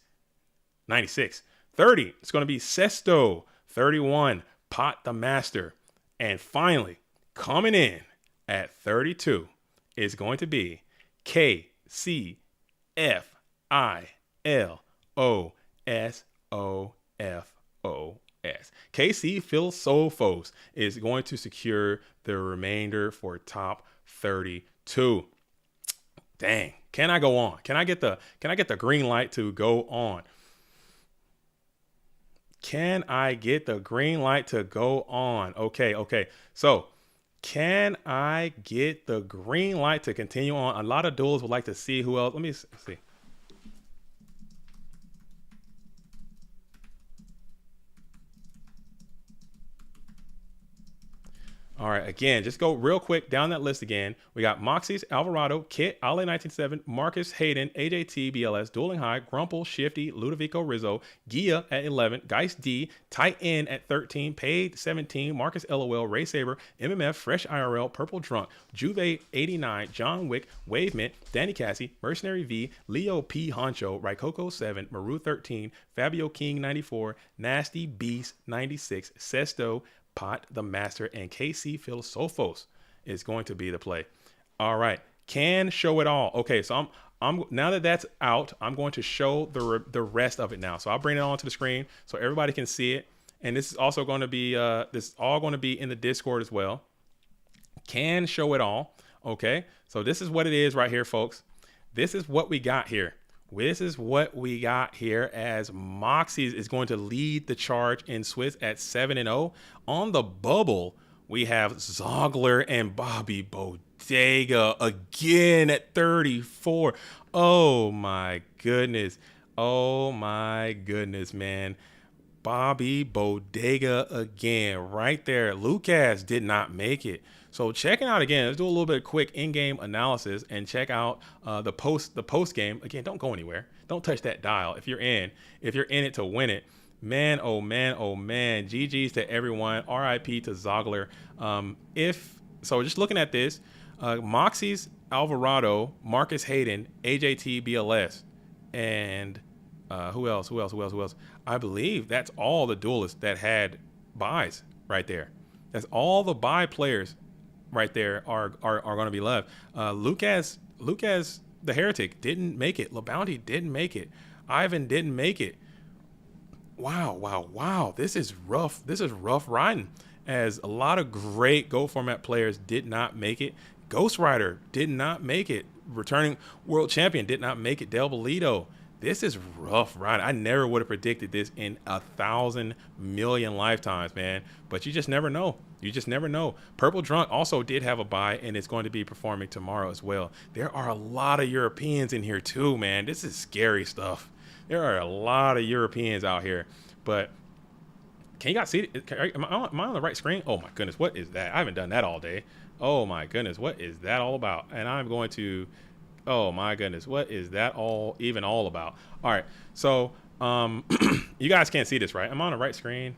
96. 30 is going to be Sesto. 31, Pot the Master. And finally, coming in at 32 is going to be KCFILOSOFOS. KC Philosopos is going to secure the remainder for top 32. Dang. Can I go on? Can I get the green light to go on? Can I get the green light to go on? Okay. So, can I get the green light to continue on? A lot of duels would like to see who else. Let me see. All right, again, just go real quick down that list again. We got Moxies, Alvarado, Kit, Ale 197, Marcus Hayden, AJT, BLS, Dueling High, Grumple, Shifty, Ludovico Rizzo, Gia at 11, Geist D, Tight End at 13, Paid 17, Marcus LOL, Ray Saber, MMF, Fresh IRL, Purple Drunk, Juve 89, John Wick, Wave Mint, Danny Cassie, Mercenary V, Leo P Honcho, Raikoko 7, Maru 13, Fabio King 94, Nasty Beast 96, Sesto, Pot the Master, and KC Philosopos. is going to be the play. All right, can show it all. Okay, so I'm now that that's out, I'm going to show the rest of it now. So I'll bring it onto the screen so everybody can see it. And this is also going to be this is all going to be in the Discord as well. Can show it all. Okay, so this is what it is right here, folks. This is what we got here. This is what we got here as Moxie's is going to lead the charge in Swiss at 7-0. On the bubble, we have Zogler and Bobby Bodega again at 34. Oh my goodness. Oh my goodness, man. Bobby Bodega again right there. Lucas did not make it. So checking out again, let's do a little bit of quick in-game analysis and check out the post game. Again, don't go anywhere. Don't touch that dial if you're in it to win it. Man, oh man, oh man. GG's to everyone. RIP to Zogler. Just looking at this, Moxie's Alvarado, Marcus Hayden, AJT BLS, and who else? I believe that's all the duelists that had buys right there. That's all the buy players right there are going to be left. Lucas the Heretic didn't make it. LaBounty didn't make it. Ivan didn't make it. Wow. This is rough. This is rough riding, as a lot of great Go format players did not make it. Ghost Rider did not make it. Returning world champion did not make it. Del Bolito. This is rough riding. I never would have predicted this in 1,000 million lifetimes, man. But you just never know. You just never know. Purple Drunk also did have a buy, and it's going to be performing tomorrow as well. There are a lot of Europeans in here too, man. This is scary stuff. There are a lot of Europeans out here. But can you guys see it? Am I on the right screen? Oh my goodness, what is that? I haven't done that all day. Oh my goodness, what is that all about? And I'm going to... Oh my goodness, what is that all about? All right, so you guys can't see this, right? I'm on the right screen.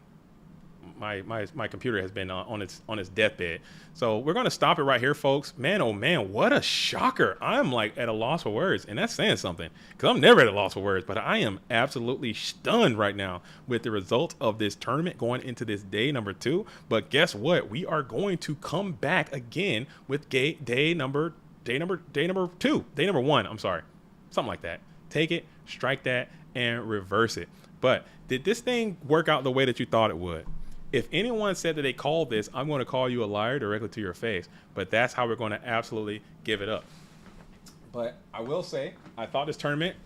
My computer has been on its deathbed. So we're gonna stop it right here, folks. Man, oh man, what a shocker! I'm like at a loss for words, and that's saying something, because I'm never at a loss for words. But I am absolutely stunned right now with the result of this tournament going into this day number 2. But guess what? We are going to come back again with day number 1. I'm sorry, something like that. Take it, strike that, and reverse it. But did this thing work out the way that you thought it would? If anyone said that they called this, I'm going to call you a liar directly to your face. But that's how we're going to absolutely give it up. But I will say, I thought this tournament,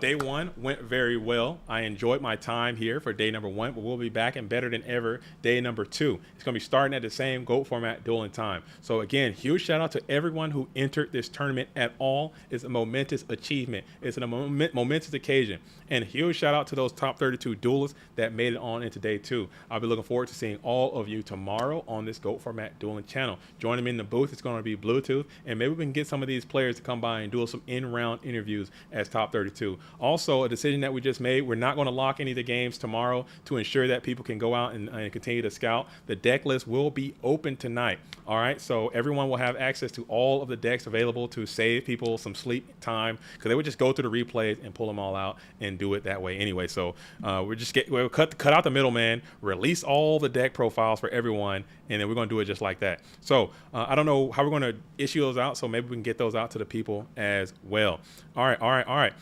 day 1 went very well. I enjoyed my time here for day number 1, but we'll be back and better than ever day number 2. It's going to be starting at the same GOAT format dueling time. So again, huge shout out to everyone who entered this tournament at all. It's a momentous achievement. It's a momentous occasion. And huge shout out to those top 32 duelists that made it on into day 2. I'll be looking forward to seeing all of you tomorrow on this GOAT format dueling channel. Joining me in the booth, it's going to be Bluetooth, and maybe we can get some of these players to come by and do some in-round interviews as top 32. Also, a decision that we just made, we're not going to lock any of the games tomorrow to ensure that people can go out and continue to scout. The deck list will be open tonight. All right, so everyone will have access to all of the decks available to save people some sleep time, because they would just go through the replays and pull them all out and do it that way anyway. So we'll cut out the middleman, release all the deck profiles for everyone, and then we're going to do it just like that. So I don't know how we're going to issue those out, so maybe we can get those out to the people as well. All right.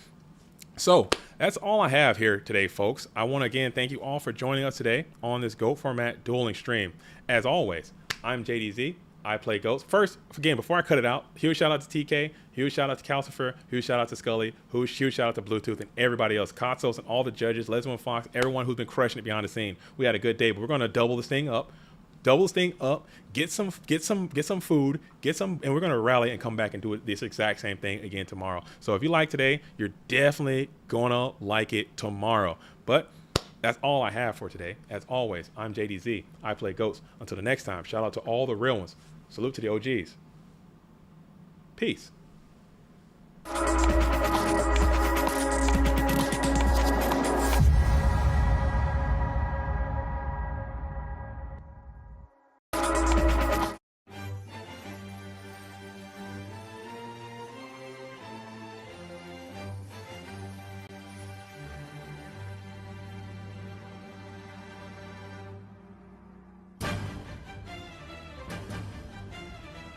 So that's all I have here today, folks. I want to again thank you all for joining us today on this GOAT format dueling stream. As always, I'm JDZ. I play GOATs. First, again, before I cut it out, huge shout out to TK, huge shout out to Calcifer, huge shout out to Scully, huge shout out to Bluetooth and everybody else, Kotsos and all the judges, Leslie and Fox, everyone who's been crushing it behind the scene. We had a good day, but we're going to double this thing up, get some food, and we're going to rally and come back and do this exact same thing again tomorrow. So if you like today, you're definitely going to like it tomorrow. But that's all I have for today. As always, I'm JDZ. I play GOATs. Until the next time, shout out to all the real ones. Salute to the OGs. Peace.